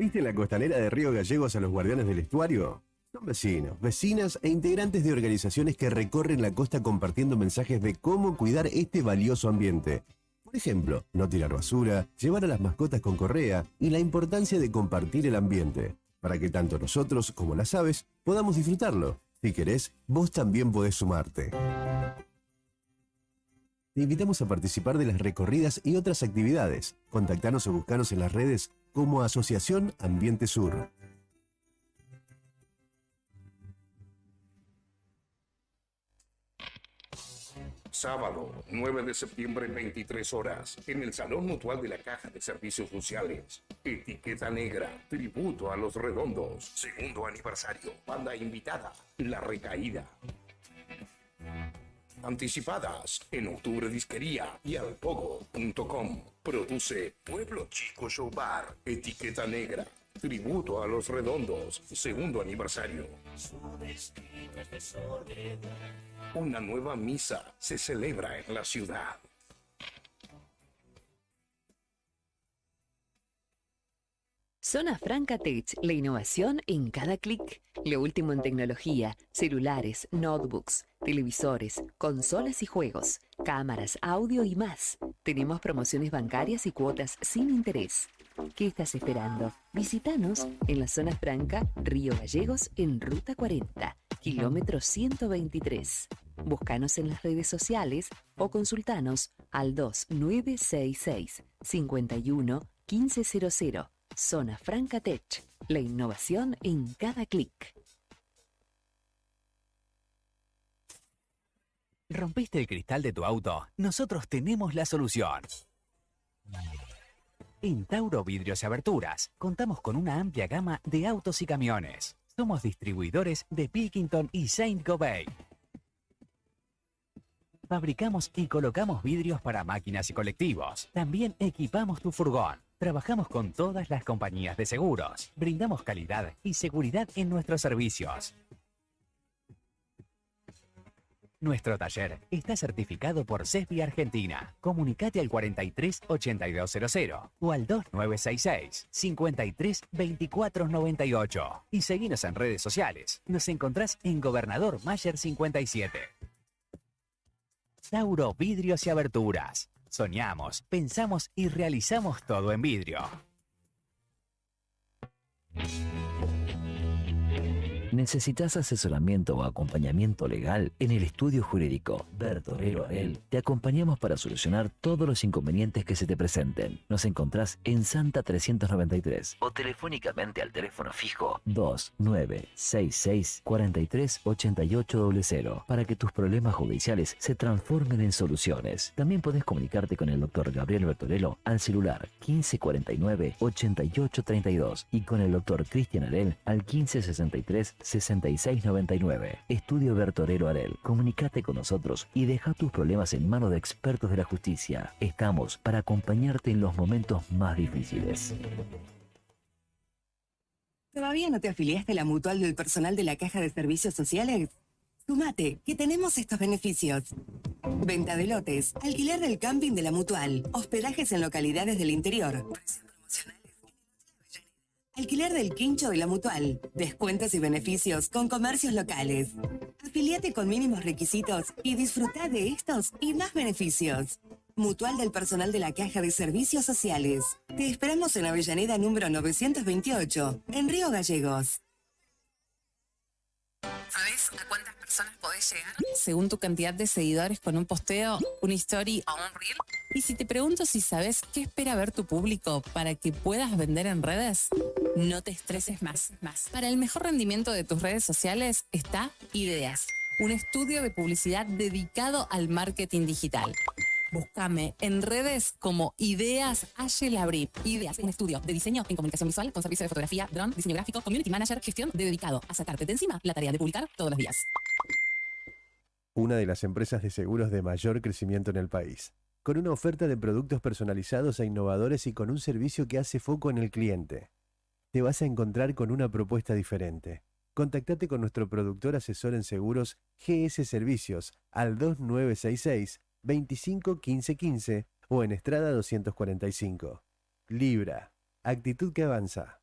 ¿Viste en la costanera de Río Gallegos a los guardianes del estuario? Son vecinos, vecinas e integrantes de organizaciones que recorren la costa compartiendo mensajes de cómo cuidar este valioso ambiente. Por ejemplo, no tirar basura, llevar a las mascotas con correa y la importancia de compartir el ambiente, para que tanto nosotros como las aves podamos disfrutarlo. Si querés, vos también podés sumarte. Te invitamos a participar de las recorridas y otras actividades. Contactanos o buscanos en las redes como Asociación Ambiente Sur. Sábado, 9 de septiembre, 23 horas, en el Salón Mutual de la Caja de Servicios Sociales. Etiqueta Negra, tributo a Los Redondos. Segundo aniversario. Banda invitada, La Recaída. Anticipadas en Octubre Disquería y alpogo.com. Produce Pueblo Chico Show Bar. Etiqueta Negra, tributo a Los Redondos. Segundo aniversario. Una nueva misa se celebra en la ciudad. Zona Franca Tech, la innovación en cada clic. Lo último en tecnología, celulares, notebooks, televisores, consolas y juegos, cámaras, audio y más. Tenemos promociones bancarias y cuotas sin interés. ¿Qué estás esperando? Visítanos en la Zona Franca, Río Gallegos, en Ruta 40, kilómetro 123. Búscanos en las redes sociales o consultanos al 2966 51 1500. Zona Franca Tech, la innovación en cada clic. ¿Rompiste el cristal de tu auto? Nosotros tenemos la solución. En Tauro Vidrios y Aberturas contamos con una amplia gama de autos y camiones. Somos distribuidores de Pilkington y Saint-Gobain. Fabricamos y colocamos vidrios para máquinas y colectivos. También equipamos tu furgón. Trabajamos con todas las compañías de seguros. Brindamos calidad y seguridad en nuestros servicios. Nuestro taller está certificado por CESBI Argentina. Comunicate al 43 8200 o al 2966 53 24 98 y seguinos en redes sociales. Nos encontrás en Gobernador Mayer 57. Tauro Vidrios y Aberturas. Soñamos, pensamos y realizamos todo en vidrio. necesitas asesoramiento o acompañamiento legal, en el estudio jurídico Bertorero Arel te acompañamos para solucionar todos los inconvenientes que se te presenten. Nos encontrás en Santa 393 o telefónicamente al teléfono fijo 2966 43 8800 para que tus problemas judiciales se transformen en soluciones. También podés comunicarte con el doctor Gabriel Bertorello al celular 1549 8832 y con el doctor Cristian Arel al 1563 6699. Estudio Bertorello Arel. Comunicate con nosotros y deja tus problemas en manos de expertos de la justicia. Estamos para acompañarte en los momentos más difíciles. ¿Todavía no te afiliaste a la mutual del personal de la Caja de Servicios Sociales? Sumate, que tenemos estos beneficios. Venta de lotes, alquiler del camping de la mutual, hospedajes en localidades del interior, alquiler del quincho de la mutual, descuentos y beneficios con comercios locales. Afiliate con mínimos requisitos y disfruta de estos y más beneficios. Mutual del personal de la Caja de Servicios Sociales. Te esperamos en Avellaneda número 928, en Río Gallegos. ¿Sabes a cuántas personas podés llegar? Según tu cantidad de seguidores con un posteo, una story o un reel. Y si te pregunto si sabes qué espera ver tu público para que puedas vender en redes, no te estreses más. Para el mejor rendimiento de tus redes sociales está Ideas, un estudio de publicidad dedicado al marketing digital. Búscame en redes como Ideas Labri. Ideas, un estudio de diseño en comunicación visual con servicio de fotografía, dron, diseño gráfico, community manager, gestión dedicado a sacarte de encima la tarea de publicar todos los días. Una de las empresas de seguros de mayor crecimiento en el país, con una oferta de productos personalizados e innovadores y con un servicio que hace foco en el cliente. Te vas a encontrar con una propuesta diferente. Contactate con nuestro productor asesor en seguros GS Servicios al 2966 25 15 15 o en Estrada 245. Libra, actitud que avanza.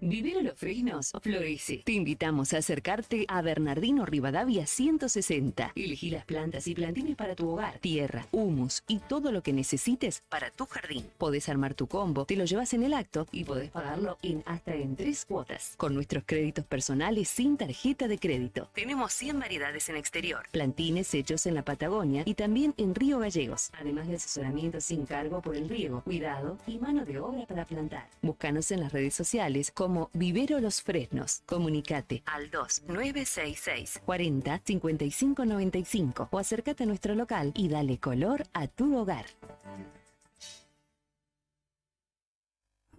Vivero Los Fresnos florece. Te invitamos a acercarte a Bernardino Rivadavia 160. Elegí las plantas y plantines para tu hogar, tierra, humus y todo lo que necesites para tu jardín. Podés armar tu combo, te lo llevas en el acto y podés pagarlo hasta en 3 cuotas. Con nuestros créditos personales sin tarjeta de crédito. Tenemos 100 variedades en exterior, plantines hechos en la Patagonia y también en Río Gallegos. Además de asesoramiento sin cargo por el riego, cuidado y mano de obra para plantar. Búscanos en las redes sociales como Vivero Los Fresnos. Comunicate al 2966 40 55 95 o acércate a nuestro local y dale color a tu hogar.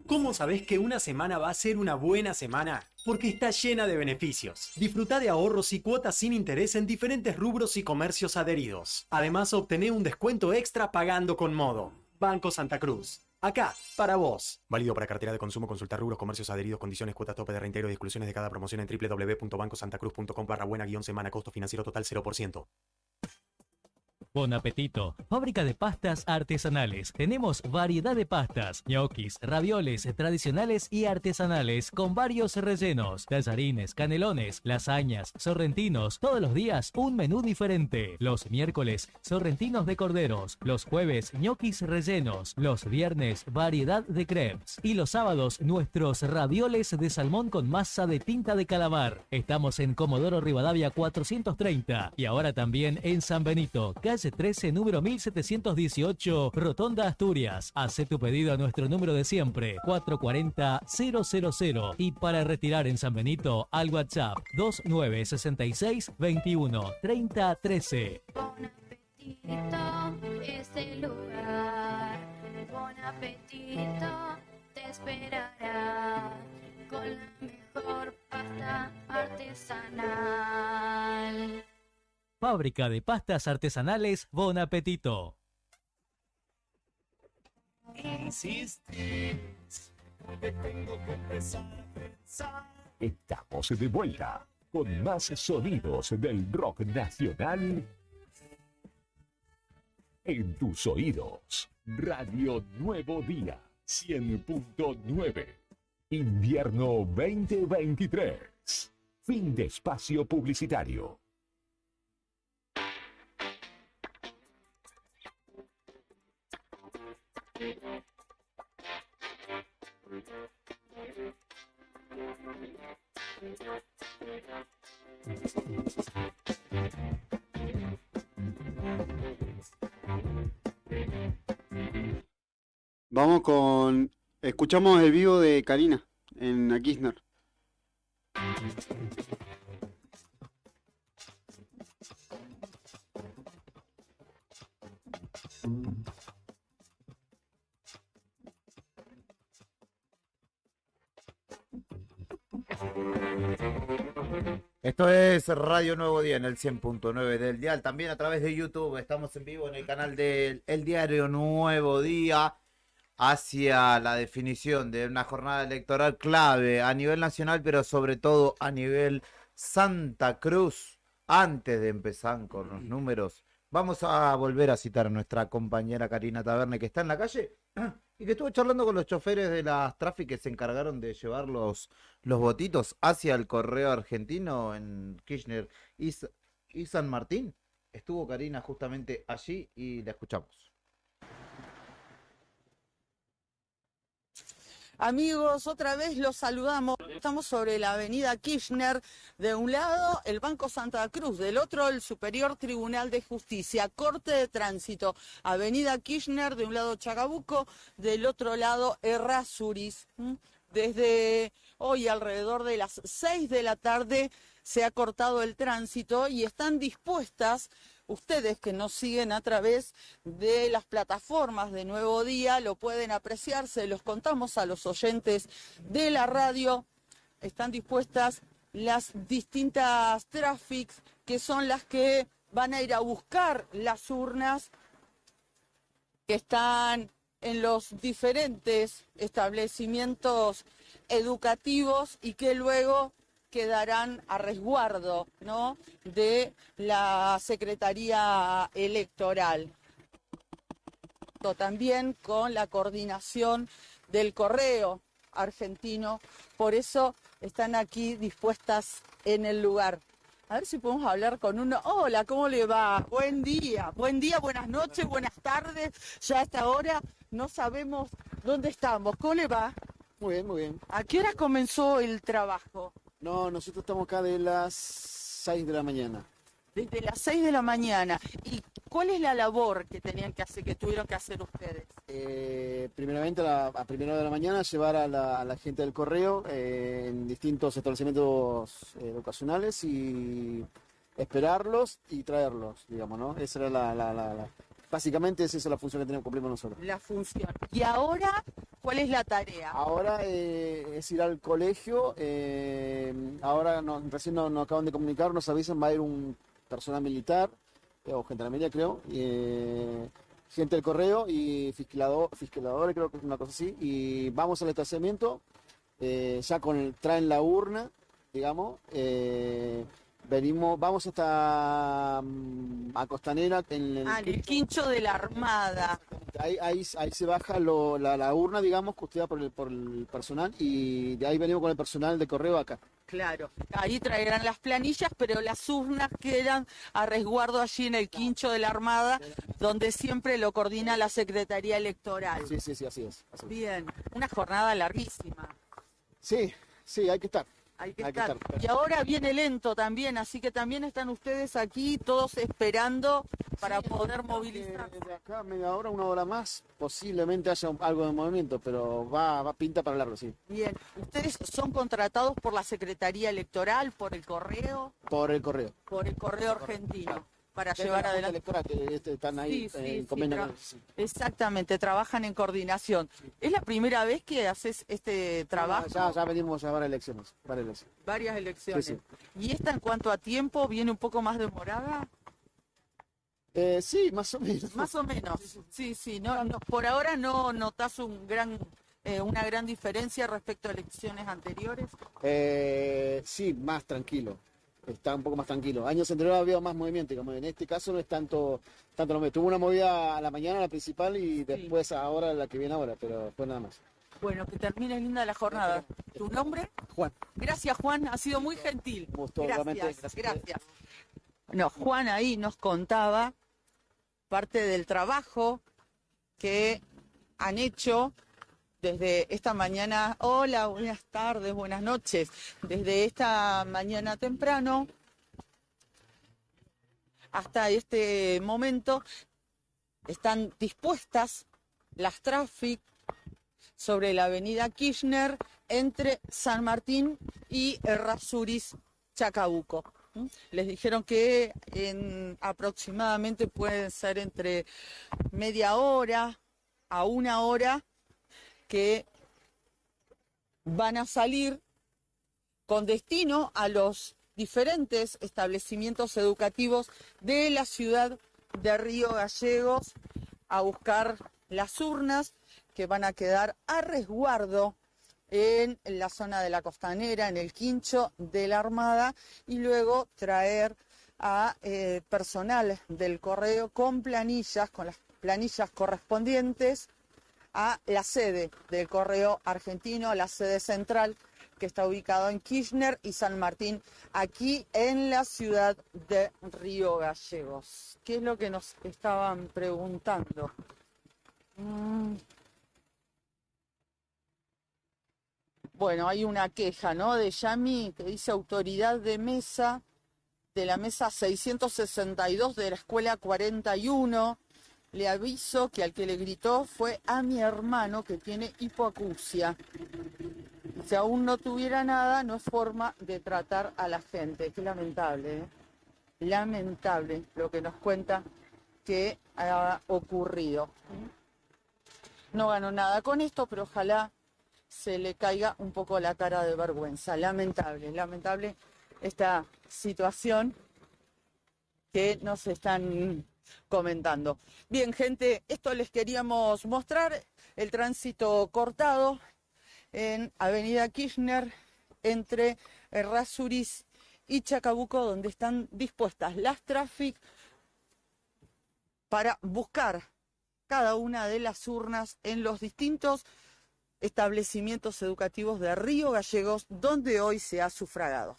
¿Cómo sabés que una semana va a ser una buena semana? Porque está llena de beneficios. Disfruta de ahorros y cuotas sin interés en diferentes rubros y comercios adheridos. Además, obtené un descuento extra pagando con Modo. Banco Santa Cruz. Acá, para vos. Válido para cartera de consumo. Consultar rubros, comercios adheridos, condiciones, cuotas tope de reintegro y exclusiones de cada promoción en www.bancosantacruz.com/buena-semana. Costo financiero total 0%. Bon apetito. Fábrica de pastas artesanales. Tenemos variedad de pastas, ñoquis, ravioles tradicionales y artesanales con varios rellenos, tallarines, canelones, lasañas, sorrentinos. Todos los días un menú diferente. Los miércoles, sorrentinos de corderos. Los jueves, ñoquis rellenos. Los viernes, variedad de crepes. Y los sábados, nuestros ravioles de salmón con masa de tinta de calamar. Estamos en Comodoro Rivadavia 430 y ahora también en San Benito, calle 13, número 1718, Rotonda Asturias. Hace tu pedido a nuestro número de siempre, 440-000. Y para retirar en San Benito, al WhatsApp 2966 21 30 13. Bon apetito es el lugar. Bon apetito te esperará con la mejor pasta artesanal. Fábrica de pastas artesanales Bon Apetito. Insistes, te tengo que empezar a pensar. Estamos de vuelta con más sonidos del rock nacional en tus oídos. Radio Nuevo Día 100.9. Invierno 2023. Fin de espacio publicitario. Vamos con... Escuchamos el vivo de Karina en A Kirchner. Esto es Radio Nuevo Día en el 100.9 del dial. También a través de YouTube estamos en vivo en el canal del El Diario Nuevo Día, hacia la definición de una jornada electoral clave a nivel nacional, pero sobre todo a nivel Santa Cruz. Antes de empezar con los números, vamos a volver a citar a nuestra compañera Karina Taberne, que está en la calle y que estuvo charlando con los choferes de las Traffic que se encargaron de llevar los votitos hacia el correo argentino en Kirchner y San Martín. Estuvo Karina justamente allí y la escuchamos. Amigos, otra vez los saludamos. Estamos sobre la avenida Kirchner. De un lado, el Banco Santa Cruz. Del otro, el Superior Tribunal de Justicia. Corte de tránsito. Avenida Kirchner, de un lado Chacabuco, del otro lado Errázuriz. Desde hoy, alrededor de las 6 de la tarde, se ha cortado el tránsito y están dispuestas... Ustedes que nos siguen a través de las plataformas de Nuevo Día lo pueden apreciar, se los contamos a los oyentes de la radio. Están dispuestas las distintas traffics que son las que van a ir a buscar las urnas que están en los diferentes establecimientos educativos y que luego quedarán a resguardo, ¿no?, de la Secretaría Electoral. También con la coordinación del Correo Argentino, por eso están aquí dispuestas en el lugar. A ver si podemos hablar con uno. Hola, ¿cómo le va? Buen día, buenas noches, buenas tardes. Ya a esta hora no sabemos dónde estamos. ¿Cómo le va? Muy bien, muy bien. ¿A qué hora comenzó el trabajo? No, nosotros estamos acá de las 6 de la mañana. Desde las 6 de la mañana. ¿Y cuál es la labor que tenían que hacer, que tuvieron que hacer ustedes? Primeramente, a primera de la mañana, llevar a la gente del correo en distintos establecimientos educacionales y esperarlos y traerlos, digamos, ¿no? Esa era básicamente esa es la función que tenemos que cumplir nosotros. La función. ¿Y ahora cuál es la tarea? Ahora es ir al colegio. Ahora recién nos acaban de comunicar, nos avisan, va a ir un personal militar, o gendarmería creo, gente del correo y fiscaladores, creo que es una cosa así, y vamos al estacionamiento, ya traen la urna, digamos, vamos hasta a Costanera. En el quincho de la Armada. Ahí se baja la urna, digamos, custodiada por el personal, y de ahí venimos con el personal de correo acá. Claro, ahí traerán las planillas, pero las urnas quedan a resguardo allí en el quincho de la Armada, donde siempre lo coordina la Secretaría Electoral. Sí, así es. Bien, una jornada larguísima. Sí, hay que estar. Hay que estar. Y ahora viene lento también, así que también están ustedes aquí todos esperando para poder movilizar. De acá media hora, una hora más, posiblemente haya algo de movimiento, pero va pinta para largo, sí. Bien, ¿ustedes son contratados por la Secretaría Electoral, por el correo? Por el correo. Por el correo argentino. Para llevar adelante. Electoral, que están ahí en convenio. Exactamente, trabajan en coordinación. ¿Es la primera vez que haces este trabajo? Ya venimos a varias elecciones. Varias elecciones. Sí. ¿Y esta en cuanto a tiempo viene un poco más demorada? Sí, más o menos. Más o menos, sí. No, por ahora no notas una gran diferencia respecto a elecciones anteriores. Sí, más tranquilo. Está un poco más tranquilo. Años anteriores había más movimiento, como en este caso no es tanto tuvo una movida a la mañana, la principal, y después ahora la que viene ahora, pero después nada más. Bueno, que termine linda la jornada. ¿Tu nombre? Juan. Gracias, Juan, ha sido muy gentil. Gracias. No, Juan ahí nos contaba parte del trabajo que han hecho desde esta mañana. Hola, buenas tardes, buenas noches. Desde esta mañana temprano hasta este momento están dispuestas las traffic sobre la avenida Kirchner entre San Martín y Errázuriz Chacabuco. Les dijeron que aproximadamente pueden ser entre media hora a una hora que van a salir con destino a los diferentes establecimientos educativos de la ciudad de Río Gallegos a buscar las urnas que van a quedar a resguardo en la zona de la Costanera, en el quincho de la Armada, y luego traer a personal del correo con las planillas correspondientes a la sede del correo argentino, la sede central, que está ubicado en Kirchner y San Martín, aquí en la ciudad de Río Gallegos. ¿Qué es lo que nos estaban preguntando? Bueno, hay una queja, ¿no?, de Yami, que dice autoridad de mesa, de la mesa 662 de la escuela 41. Le aviso que al que le gritó fue a mi hermano, que tiene hipoacusia. Si aún no tuviera nada, no es forma de tratar a la gente. Qué lamentable, ¿eh? Lamentable lo que nos cuenta que ha ocurrido. No ganó nada con esto, pero ojalá se le caiga un poco la cara de vergüenza. Lamentable, lamentable esta situación que nos están comentando. Bien, gente, esto les queríamos mostrar, el tránsito cortado en Avenida Kirchner entre Errázuriz y Chacabuco, donde están dispuestas las traffic para buscar cada una de las urnas en los distintos establecimientos educativos de Río Gallegos, donde hoy se ha sufragado.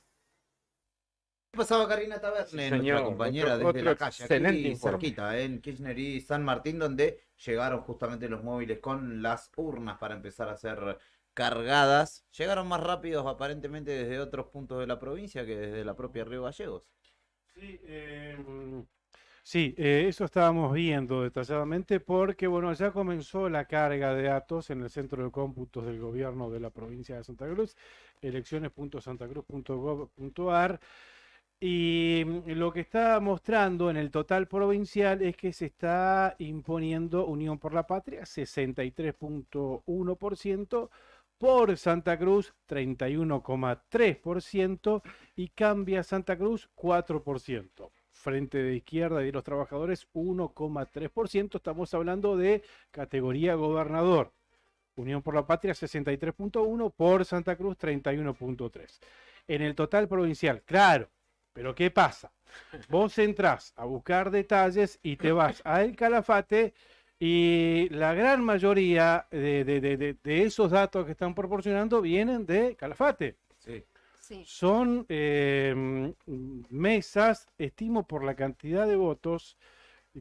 ¿Qué pasaba Karina Taberne, nuestra compañera desde la calle, aquí cerquita, en Kirchner y San Martín, donde llegaron justamente los móviles con las urnas para empezar a ser cargadas? Llegaron más rápidos aparentemente desde otros puntos de la provincia que desde la propia Río Gallegos. Sí, eso estábamos viendo detalladamente porque, bueno, ya comenzó la carga de datos en el centro de cómputos del gobierno de la provincia de Santa Cruz, elecciones.santacruz.gov.ar, y lo que está mostrando en el total provincial es que se está imponiendo Unión por la Patria, 63.1%, por Santa Cruz, 31,3%, y Cambia Santa Cruz, 4%. Frente de Izquierda y de los Trabajadores, 1,3%. Estamos hablando de categoría gobernador. Unión por la Patria, 63.1%, por Santa Cruz, 31.3%. En el total provincial, claro, pero ¿qué pasa? Vos entrás a buscar detalles y te vas a El Calafate y la gran mayoría de esos datos que están proporcionando vienen de Calafate. Sí. Son mesas, estimo por la cantidad de votos,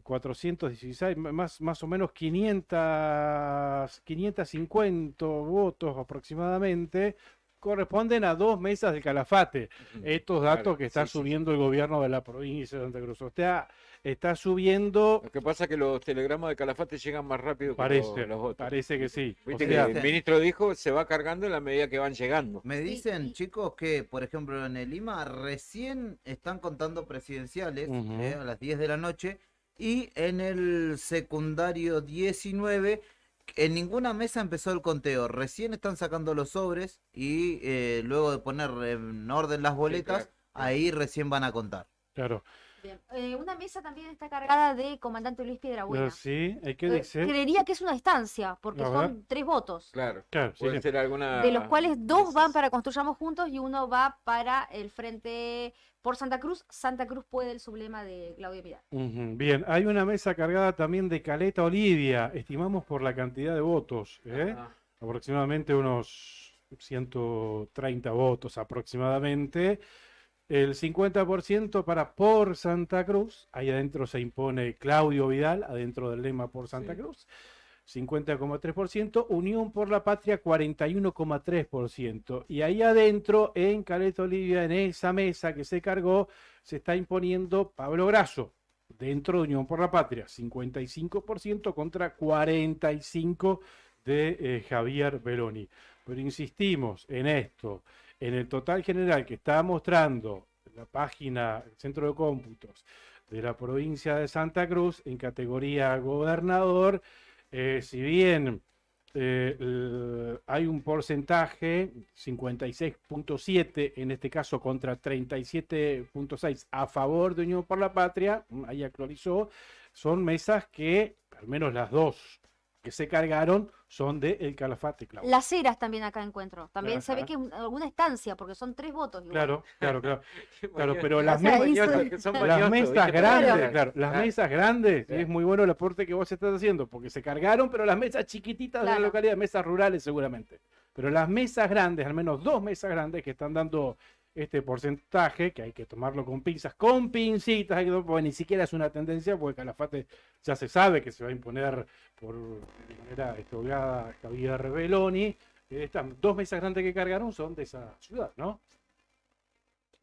416, más o menos 550 votos aproximadamente, corresponden a 2 mesas del Calafate. Estos datos que está subiendo el gobierno de la provincia de Santa Cruz. O sea, está subiendo. Lo que pasa es que los telegramas de Calafate llegan más rápido que los otros. Parece que sí. Viste O que sea, el ministro dijo se va cargando en la medida que van llegando. Me dicen, chicos, que por ejemplo en el Lima recién están contando presidenciales a las 10 de la noche, y en el secundario 19 en ninguna mesa empezó el conteo. Recién están sacando los sobres y luego de poner en orden las boletas, ahí recién van a contar. Claro. Bien. Una mesa también está cargada de comandante Luis Piedrabuena. Sí, hay que decir. Creería que es una estancia, porque A ver. son 3 votos. Claro, puede ser alguna... De los cuales 2 van para Construyamos Juntos y 1 va para el Frente por Santa Cruz. Santa Cruz puede el sublema de Claudio Vidal. Bien, hay una mesa cargada también de Caleta Olivia, estimamos por la cantidad de votos, aproximadamente unos 130 votos aproximadamente. El 50% para por Santa Cruz, ahí adentro se impone Claudio Vidal, adentro del lema por Santa Cruz, 50,3%, Unión por la Patria 41,3%, y ahí adentro en Caleta Olivia, en esa mesa que se cargó, se está imponiendo Pablo Grasso, dentro de Unión por la Patria, 55% contra 45% de Javier Beloni. Pero insistimos en esto, en el total general que está mostrando la página, el Centro de Cómputos de la provincia de Santa Cruz, en categoría gobernador, si bien hay un porcentaje, 56.7 en este caso contra 37.6 a favor de Unión por la Patria, ahí actualizó, son mesas que, al menos las dos que se cargaron, son de El Calafate, Claudia. Las Heras también acá encuentro. También se ve Ajá. que alguna estancia, porque son 3 votos. Igual. Claro, pero O las sea, mesas, que son las mañosos, mesas ¿viste? grandes, Claro. las mesas grandes, es muy bueno el aporte que vos estás haciendo, porque se cargaron, pero las mesas chiquititas de la localidad, mesas rurales seguramente. Pero las mesas grandes, al menos 2 mesas grandes que están dando este porcentaje, que hay que tomarlo con pinzas, con pincitas, hay que porque ni siquiera es una tendencia, porque Calafate ya se sabe que se va a imponer por de manera holgada Javier Beloni. Estas 2 mesas grandes que cargaron son de esa ciudad, ¿no?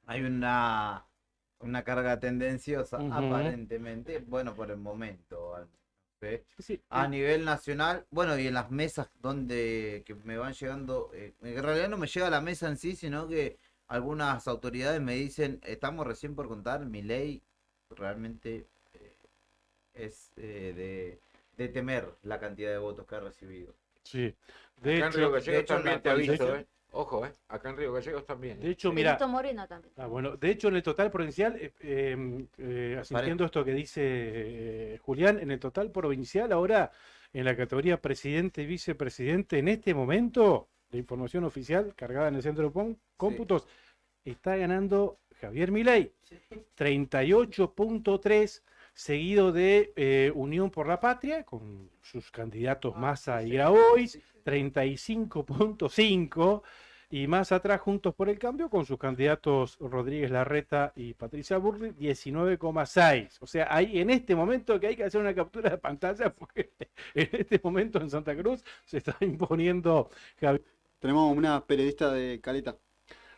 Hay una carga tendenciosa, Ujú. aparentemente, bueno, por el momento. ¿Sí? Sí. A nivel nacional, bueno, y en las mesas donde que me van llegando, en realidad no me llega la mesa en sí, sino que algunas autoridades me dicen, estamos recién por contar, Milei realmente es de temer la cantidad de votos que ha recibido. Sí, Acá en Río Gallegos también te aviso, de hecho- Ojo, acá en Río Gallegos también. De hecho, mira, Benito Moreno también. bueno, de hecho en el total provincial, asintiendo esto que dice Julián, en el total provincial ahora en la categoría presidente y vicepresidente, en este momento, la información oficial cargada en el centro de cómputos, está ganando Javier Milei, 38.3, seguido de Unión por la Patria, con sus candidatos Massa y Grabois, 35.5, y más atrás Juntos por el Cambio, con sus candidatos Rodríguez Larreta y Patricia Burri, 19.6. O sea, ahí en este momento que hay que hacer una captura de pantalla, porque en este momento en Santa Cruz se está imponiendo Javier. Tenemos una periodista de Caleta.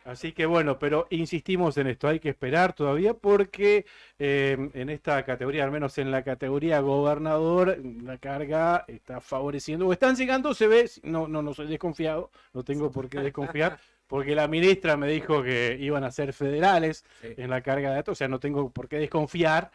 Así que bueno, pero insistimos en esto, hay que esperar todavía porque en esta categoría, al menos en la categoría gobernador, la carga está favoreciendo, o están llegando, se ve, no soy desconfiado, no tengo por qué desconfiar, porque la ministra me dijo que iban a ser federales en la carga de datos, o sea, no tengo por qué desconfiar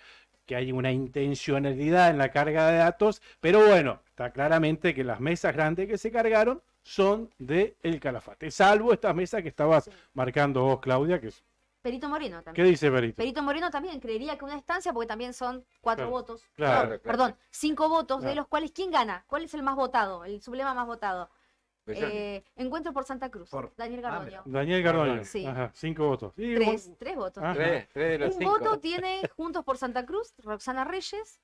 que hay una intencionalidad en la carga de datos, pero bueno, está claramente que las mesas grandes que se cargaron son de El Calafate, salvo estas mesas que estabas marcando vos, Claudia, que es... Perito Moreno también. ¿Qué dice Perito? Perito Moreno también creería que una estancia, porque también son 4 Claro, votos. claro, No, claro. Perdón, 5 votos, de Claro. los cuales, ¿quién gana? ¿Cuál es el más votado? El sublema más votado. Bellani. Encuentro por Santa Cruz. Daniel Gardoño. Daniel Gardoño, Sí. ajá, 5 votos. Y 3 votos. Ajá. Tres de los Un 5. voto tiene Juntos por Santa Cruz, Roxana Reyes,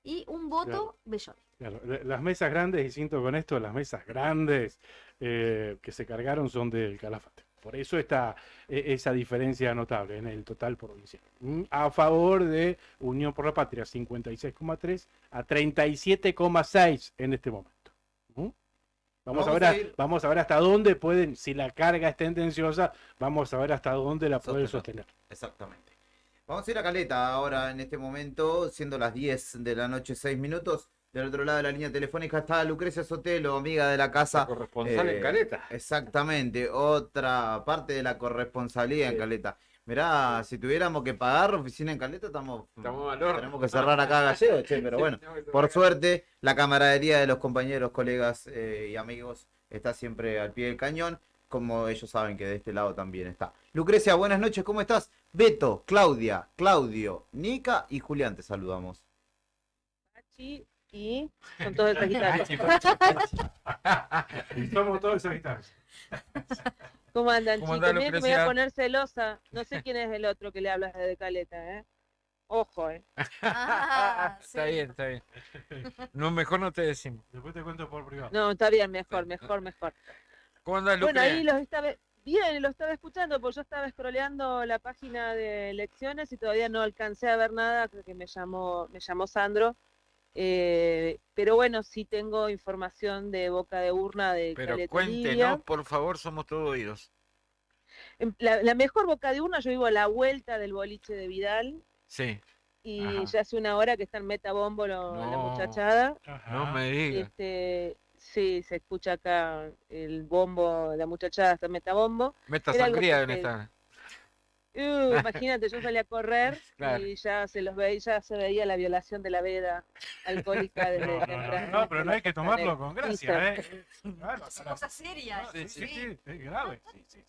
y un voto Claro. Belloni. Claro, las mesas grandes, y siento con esto, las mesas grandes que se cargaron son del Calafate. Por eso está esa diferencia notable en el total provincial. A favor de Unión por la Patria, 56.3 a 37.6 en este momento. Vamos a ver hasta dónde pueden, si la carga es tendenciosa, vamos a ver hasta dónde la pueden sostener. Exactamente. Vamos a ir a Caleta ahora en este momento, siendo las 10 de la noche, 6 minutos. Del otro lado de la línea telefónica está Lucrecia Sotelo, amiga de la casa. Corresponsal en Caleta. Exactamente, otra parte de la corresponsalía en Caleta. Mirá, si tuviéramos que pagar oficina en Caleta, tenemos que cerrar acá a Gallego, che, pero bueno, por suerte, la camaradería de los compañeros, colegas y amigos está siempre al pie del cañón, como ellos saben que de este lado también está. Lucrecia, buenas noches, ¿cómo estás? Beto, Claudia, Claudio, Nica y Julián, te saludamos. Y son todos de Sagitario. Somos todos Sagitarios. ¿Cómo andan, ¿Cómo chicos? andás, Miren que me voy a Lucrecia? poner celosa. No sé quién es el otro que le hablas de Caleta, ¿eh? Ojo, ¿eh? Está bien, está bien. No, mejor no te decimos. Después te cuento por privado. No, está bien, mejor. ¿Cómo andás, Bueno, Lucre? ahí los estaba... Bien, lo estaba escuchando porque yo estaba scrolleando la página de elecciones y todavía no alcancé a ver nada, creo que me llamó Sandro. Pero bueno, sí tengo información de boca de urna de Pero Caleta cuéntenos, Olivia. por favor, somos todos oídos. La mejor boca de urna, yo vivo a la vuelta del boliche de Vidal. Sí. y Ajá. ya hace una hora que está en metabombo la No, muchachada. no me digas. Sí, se escucha acá el bombo, la muchachada está en metabombo. Meta Era algo sangría que en esta. imagínate, yo salí a correr Claro. y ya se los veía, ya se veía la violación de la veda alcohólica desde temprano. No, pero no hay que tomarlo con gracia, ¿eh? Claro, Es cosa seria. sí, sí, es grave. Sí.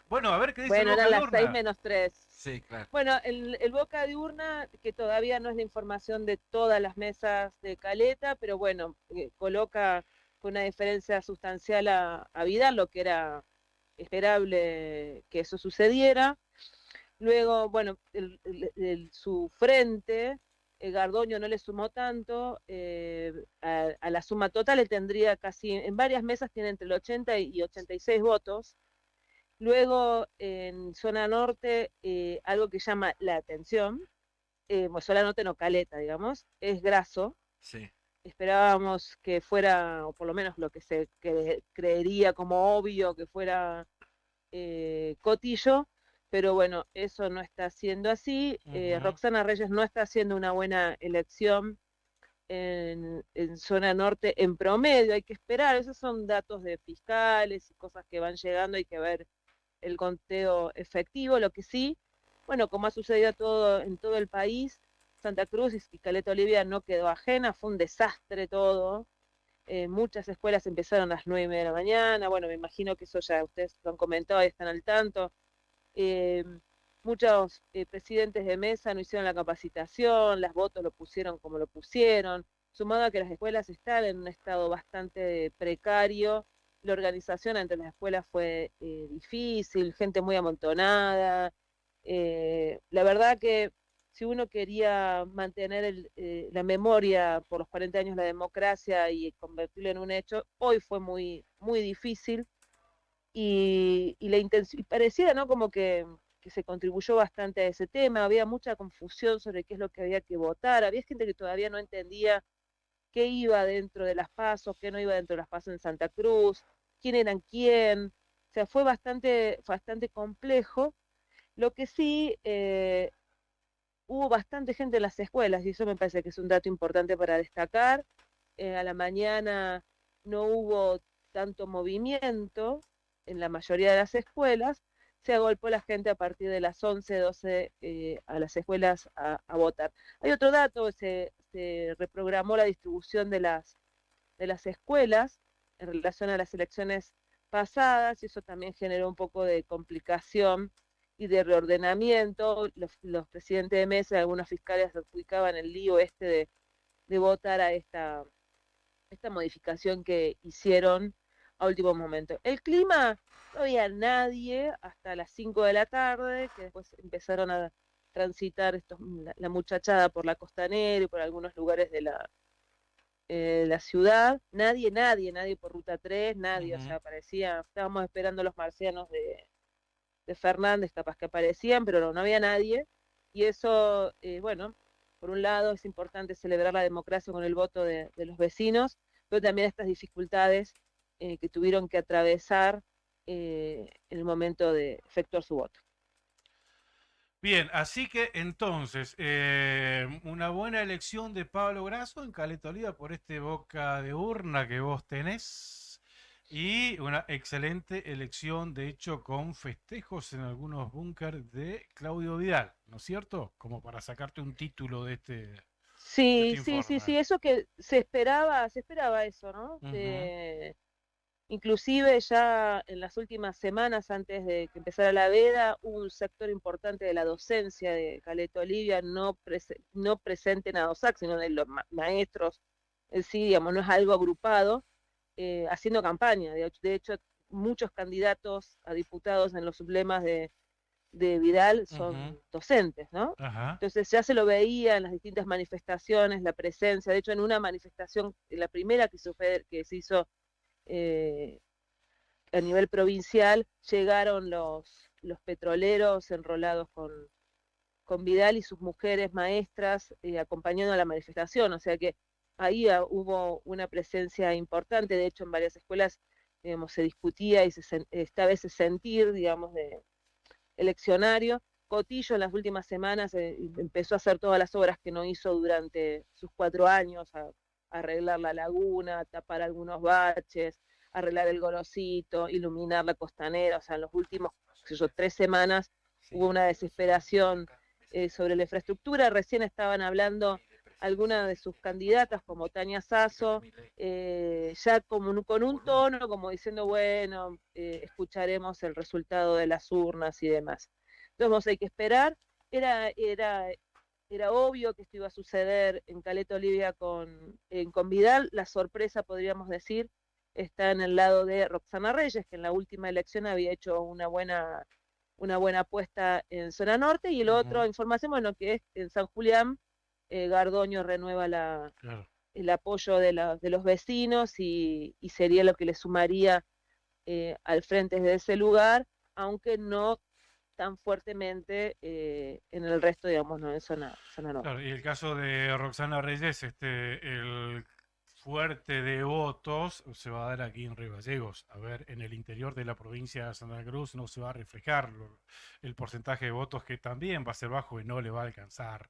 Bueno, a ver qué dice Bueno, el eran Boca las de 6 Urna. menos 3. Sí, claro. Bueno, el Boca de Urna, que todavía no es la información de todas las mesas de Caleta, pero bueno, coloca con una diferencia sustancial a Vidal, lo que era esperable que eso sucediera. Luego, bueno, su frente, Gardoño no le sumó tanto, a la suma total le tendría casi, en varias mesas tiene entre el 80 y 86 votos. Luego, en zona norte, algo que llama la atención, zona norte no, Caleta, digamos, es Grasso. Sí. Esperábamos que fuera, o por lo menos lo que se creería como obvio, que fuera Cotillo, pero bueno, eso no está siendo así. Roxana Reyes no está haciendo una buena elección en zona norte en promedio, hay que esperar, esos son datos de fiscales y cosas que van llegando, hay que ver el conteo efectivo. Lo que sí, bueno, como ha sucedido en todo el país, Santa Cruz y Caleta Olivia no quedó ajena, fue un desastre todo. Muchas escuelas empezaron a las 9:30 de la mañana, bueno, me imagino que eso ya ustedes lo han comentado y están al tanto. Muchos presidentes de mesa no hicieron la capacitación, las votos lo pusieron como lo pusieron, sumado a que las escuelas están en un estado bastante precario, la organización entre las escuelas fue difícil, gente muy amontonada. La verdad que si uno quería mantener la memoria por los 40 años de la democracia y convertirlo en un hecho, hoy fue muy, muy difícil. Y pareciera, ¿no?, como que se contribuyó bastante a ese tema, había mucha confusión sobre qué es lo que había que votar, había gente que todavía no entendía qué iba dentro de las PASO, qué no iba dentro de las PASO en Santa Cruz, quién eran quién, o sea, fue bastante complejo. Lo que sí, hubo bastante gente en las escuelas, y eso me parece que es un dato importante para destacar. A la mañana no hubo tanto movimiento en la mayoría de las escuelas, se agolpó la gente a partir de las 11, 12 a las escuelas a votar. Hay otro dato, se reprogramó la distribución de las escuelas en relación a las elecciones pasadas, y eso también generó un poco de complicación y de reordenamiento. Los presidentes de mesa y algunos fiscales adjudicaban el lío de votar a esta modificación que hicieron a último momento. El clima, no había nadie hasta las 5 de la tarde, que después empezaron a transitar la muchachada por la Costanera y por algunos lugares de la ciudad. Nadie por Ruta 3, nadie, o sea, parecía, estábamos esperando los marcianos de Fernández, capaz que aparecían, pero no había nadie, y eso, bueno, por un lado es importante celebrar la democracia con el voto de los vecinos, pero también estas dificultades que tuvieron que atravesar en el momento de efectuar su voto. Bien, así que entonces, una buena elección de Pablo Grasso en Caleta Olivia por este Boca de Urna que vos tenés, y una excelente elección, de hecho, con festejos en algunos búnkers de Claudio Vidal, ¿no es cierto? Como para sacarte un título de este... Sí, eso que se esperaba eso, ¿no? Inclusive ya en las últimas semanas, antes de que empezara la veda, hubo un sector importante de la docencia de Caleta Olivia no presente en ADOSAC, sino de los maestros, sí, digamos, no es algo agrupado, haciendo campaña. De hecho, muchos candidatos a diputados en los sublemas de Vidal son docentes, ¿no? Entonces ya se lo veía en las distintas manifestaciones, la presencia. De hecho, en una manifestación, la primera que se hizo a nivel provincial, llegaron los petroleros enrolados con Vidal y sus mujeres maestras acompañando a la manifestación, o sea que ahí hubo una presencia importante. De hecho, en varias escuelas, digamos, se discutía y estaba ese sentir, digamos, de eleccionario. Cotillo en las últimas semanas empezó a hacer todas las obras que no hizo durante sus 4 años, a arreglar la laguna, tapar algunos baches, arreglar el Gorosito, iluminar la costanera. O sea, en los últimos 3 semanas hubo una desesperación sobre la infraestructura. Recién estaban hablando algunas de sus candidatas, como Tania Sasso, ya como con un tono, como diciendo, bueno, escucharemos el resultado de las urnas y demás. Entonces hay que esperar. Era obvio que esto iba a suceder en Caleta Olivia con Vidal. La sorpresa, podríamos decir, está en el lado de Roxana Reyes, que en la última elección había hecho una buena apuesta en zona norte, y el otro, información, bueno, que es en San Julián, Gardoño renueva el apoyo de los vecinos y sería lo que le sumaría al frente de ese lugar, aunque no tan fuertemente en el resto, digamos, no en zona norte. Claro, y el caso de Roxana Reyes, el fuerte de votos se va a dar aquí en Río Gallegos. A ver, en el interior de la provincia de Santa Cruz no se va a reflejar el porcentaje de votos, que también va a ser bajo y no le va a alcanzar.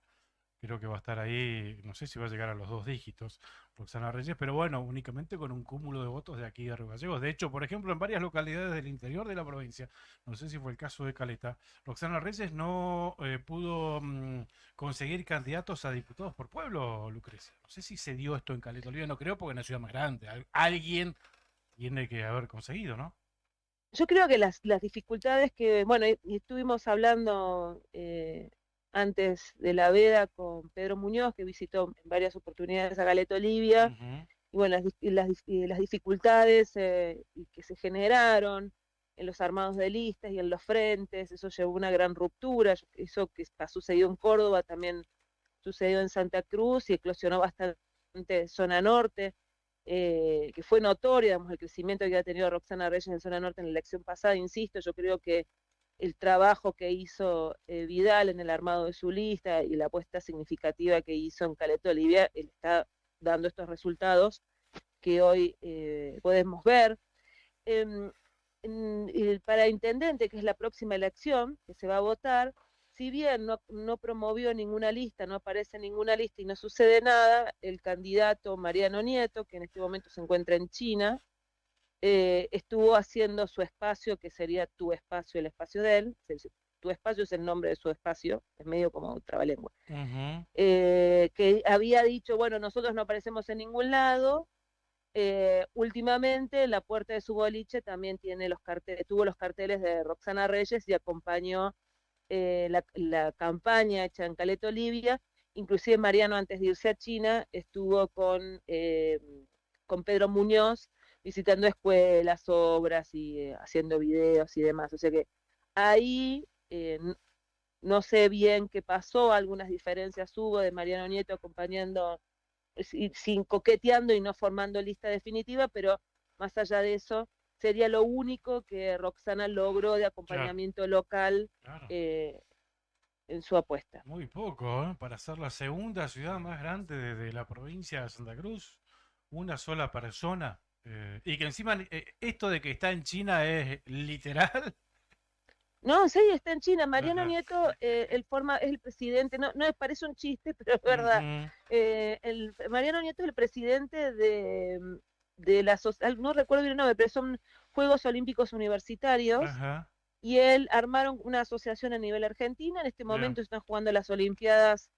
Creo que va a estar ahí, no sé si va a llegar a los 2 dígitos Roxana Reyes, pero bueno, únicamente con un cúmulo de votos de aquí de Río Gallegos. De hecho, por ejemplo, en varias localidades del interior de la provincia, no sé si fue el caso de Caleta, Roxana Reyes no pudo conseguir candidatos a diputados por pueblo, Lucrecia. No sé si se dio esto en Caleta Olivia, no creo, porque es una ciudad más grande. Alguien tiene que haber conseguido, ¿no? Yo creo que las dificultades que, bueno, y estuvimos hablando antes de la veda con Pedro Muñoz, que visitó en varias oportunidades a Caleta Olivia, y bueno, las dificultades que se generaron en los armados de listas y en los frentes, eso llevó a una gran ruptura. Eso que ha sucedido en Córdoba también sucedió en Santa Cruz y eclosionó bastante en zona norte, que fue notorio, digamos, el crecimiento que ha tenido Roxana Reyes en zona norte en la elección pasada. Insisto, yo creo que el trabajo que hizo Vidal en el armado de su lista y la apuesta significativa que hizo en Caleta Olivia, él está dando estos resultados que hoy podemos ver. Para intendente, que es la próxima elección que se va a votar, si bien no promovió ninguna lista, no aparece en ninguna lista y no sucede nada, el candidato Mariano Nieto, que en este momento se encuentra en China, estuvo haciendo su espacio, que sería tu espacio, el espacio de él. Tu espacio es el nombre de su espacio, es medio como un trabalengua. Que había dicho, bueno, nosotros no aparecemos en ningún lado. Últimamente, la puerta de su boliche también tuvo los carteles de Roxana Reyes y acompañó la campaña hecha en Caleta Olivia. Inclusive Mariano, antes de irse a China, estuvo con Pedro Muñoz visitando escuelas, obras y haciendo videos y demás. O sea que ahí no sé bien qué pasó, algunas diferencias hubo de Mariano Nieto acompañando, sin coqueteando y no formando lista definitiva, pero más allá de eso, sería lo único que Roxana logró de acompañamiento local en su apuesta. Muy poco, para ser la segunda ciudad más grande de la provincia de Santa Cruz, una sola persona. Y que encima esto de que está en China es literal. No, sí, está en China. Mariano Nieto es el presidente, no parece un chiste, pero es verdad. Mariano Nieto es el presidente de la no recuerdo bien el nombre, pero son Juegos Olímpicos Universitarios. Y él armaron una asociación a nivel argentino. En este momento están jugando las Olimpiadas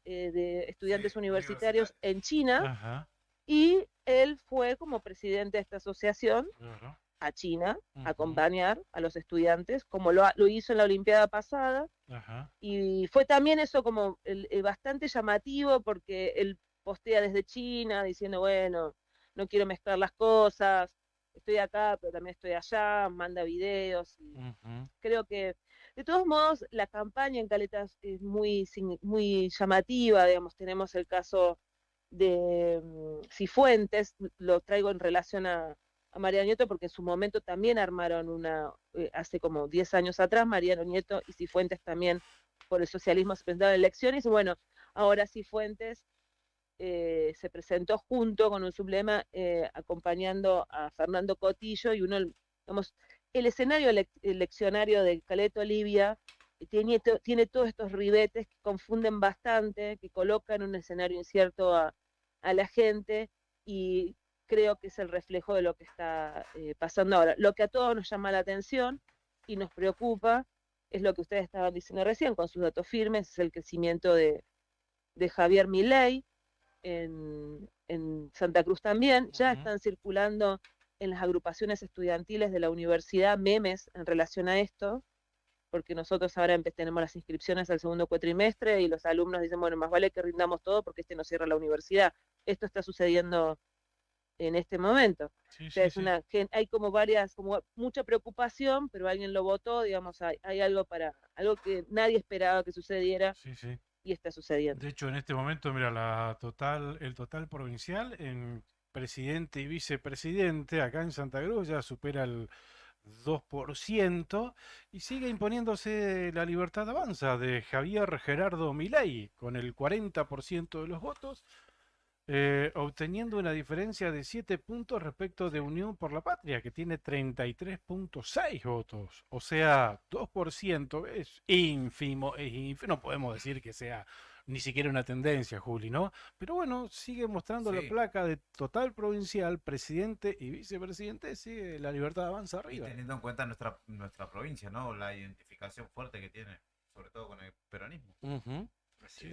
de estudiantes universitarios en China. Y él fue como presidente de esta asociación a China, a acompañar a los estudiantes, como lo hizo en la Olimpiada pasada. Y fue también eso como bastante llamativo, porque él postea desde China diciendo, bueno, no quiero mezclar las cosas, estoy acá, pero también estoy allá, manda videos. Creo que, de todos modos, la campaña en Caleta es muy llamativa, digamos. Tenemos el caso de Cifuentes, lo traigo en relación a Mariano Nieto, porque en su momento también armaron hace como 10 años atrás, Mariano Nieto y Cifuentes también por el socialismo se presentaron elecciones, y bueno, ahora Cifuentes se presentó junto con un sublema acompañando a Fernando Cotillo, y digamos, el escenario eleccionario de Caleta Olivia tiene todos estos ribetes que confunden bastante, que colocan un escenario incierto a la gente, y creo que es el reflejo de lo que está pasando ahora. Lo que a todos nos llama la atención y nos preocupa es lo que ustedes estaban diciendo recién, con sus datos firmes, es el crecimiento de Javier Milei en Santa Cruz también. Ya están circulando en las agrupaciones estudiantiles de la universidad memes en relación a esto, porque nosotros ahora tenemos las inscripciones al segundo cuatrimestre y los alumnos dicen, bueno, más vale que rindamos todo porque no cierra la universidad. Esto está sucediendo en este momento. O sea, hay como mucha preocupación, pero alguien lo votó, digamos, hay algo que nadie esperaba que sucediera. Y está sucediendo. De hecho, en este momento, mira, el total provincial en presidente y vicepresidente acá en Santa Cruz ya supera el 2% y sigue imponiéndose la Libertad Avanza de Javier Gerardo Milei con el 40% de los votos, obteniendo una diferencia de 7 puntos respecto de Unión por la Patria, que tiene 33.6 votos. O sea, 2% es ínfimo, no podemos decir que sea ni siquiera una tendencia, Juli, ¿no? Pero bueno, sigue mostrando la placa de total provincial, presidente y vicepresidente, sigue la Libertad Avanza arriba. Y teniendo en cuenta nuestra provincia, ¿no? La identificación fuerte que tiene, sobre todo con el peronismo.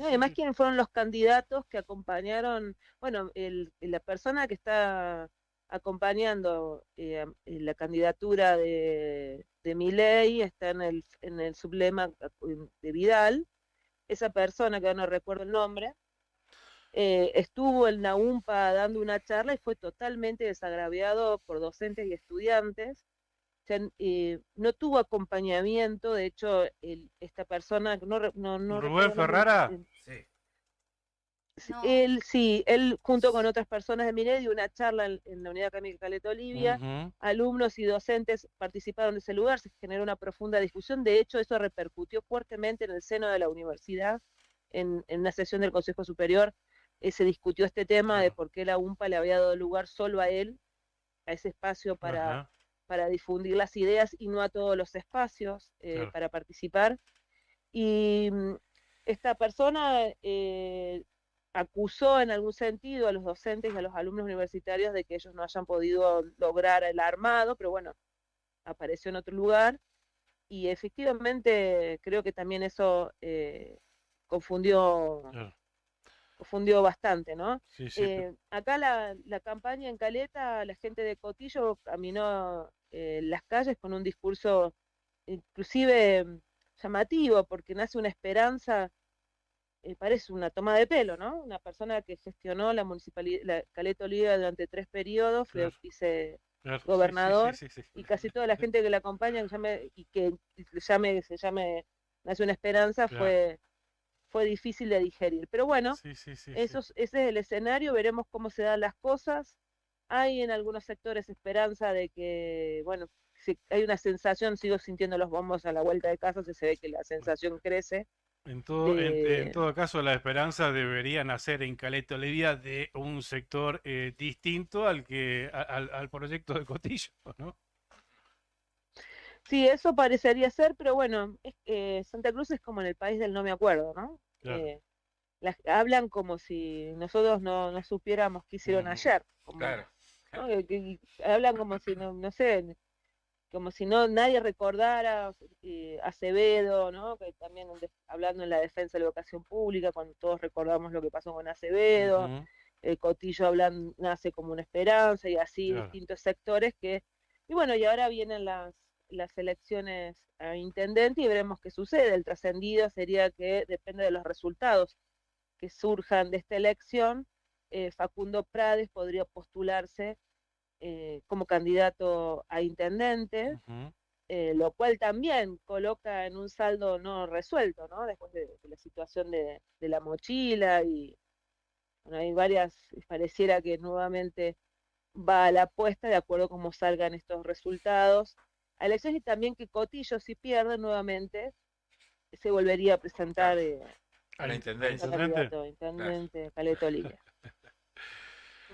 Además, ¿quiénes fueron los candidatos que acompañaron? Bueno, la persona que está acompañando la candidatura de Milei está en el sublema de Vidal. Esa persona, que no recuerdo el nombre, estuvo en la UMPA dando una charla y fue totalmente desagraviado por docentes y estudiantes. O sea, no tuvo acompañamiento. De hecho, esta persona, no Rubén Ferrara. Él junto con otras personas de Milei dio una charla en la Unidad Académica Caleta Olivia. Alumnos y docentes participaron de ese lugar, se generó una profunda discusión. De hecho, eso repercutió fuertemente en el seno de la universidad. En una sesión del Consejo Superior se discutió este tema de por qué la UMPA le había dado lugar solo a él, a ese espacio para difundir las ideas y no a todos los espacios para participar. Y esta persona acusó en algún sentido a los docentes y a los alumnos universitarios de que ellos no hayan podido lograr el armado, pero bueno, apareció en otro lugar, y efectivamente creo que también eso confundió bastante, ¿no? Acá la campaña en Caleta, la gente de Cotillo caminó las calles con un discurso inclusive llamativo, porque nace una esperanza. Parece una toma de pelo, ¿no? Una persona que gestionó la municipalidad, la Caleta Olivia durante 3 periodos, fue vicegobernador, y casi toda la gente que la acompaña nace una esperanza, fue difícil de digerir. Pero bueno, ese es el escenario, veremos cómo se dan las cosas. Hay en algunos sectores esperanza de que, bueno, hay una sensación, sigo sintiendo los bombos a la vuelta de casa, se ve que la sensación crece. En todo caso, la esperanza debería nacer en Caleta Olivia de un sector distinto al proyecto de Cotillo, ¿no? Sí, eso parecería ser, pero bueno, Santa Cruz es como en el país del no me acuerdo, ¿no? Claro. Hablan como si nosotros no supiéramos qué hicieron ayer. Claro. ¿No? Hablan como si, no sé, como si nadie recordara Acevedo, ¿no? Que también hablando en la defensa de la educación pública, cuando todos recordamos lo que pasó con Acevedo, Cotillo nace como una esperanza, y así distintos sectores y bueno, y ahora vienen las elecciones a intendente y veremos qué sucede. El trascendido sería que depende de los resultados que surjan de esta elección, Facundo Prades podría postularse como candidato a intendente, lo cual también coloca en un saldo no resuelto, ¿no? Después de la situación de la mochila, y bueno, hay pareciera que nuevamente va a la apuesta de acuerdo a cómo salgan estos resultados a elecciones, y también que Cotillo, si pierde nuevamente, se volvería a presentar a la intendencia. candidato a intendente, Caleta Olivia.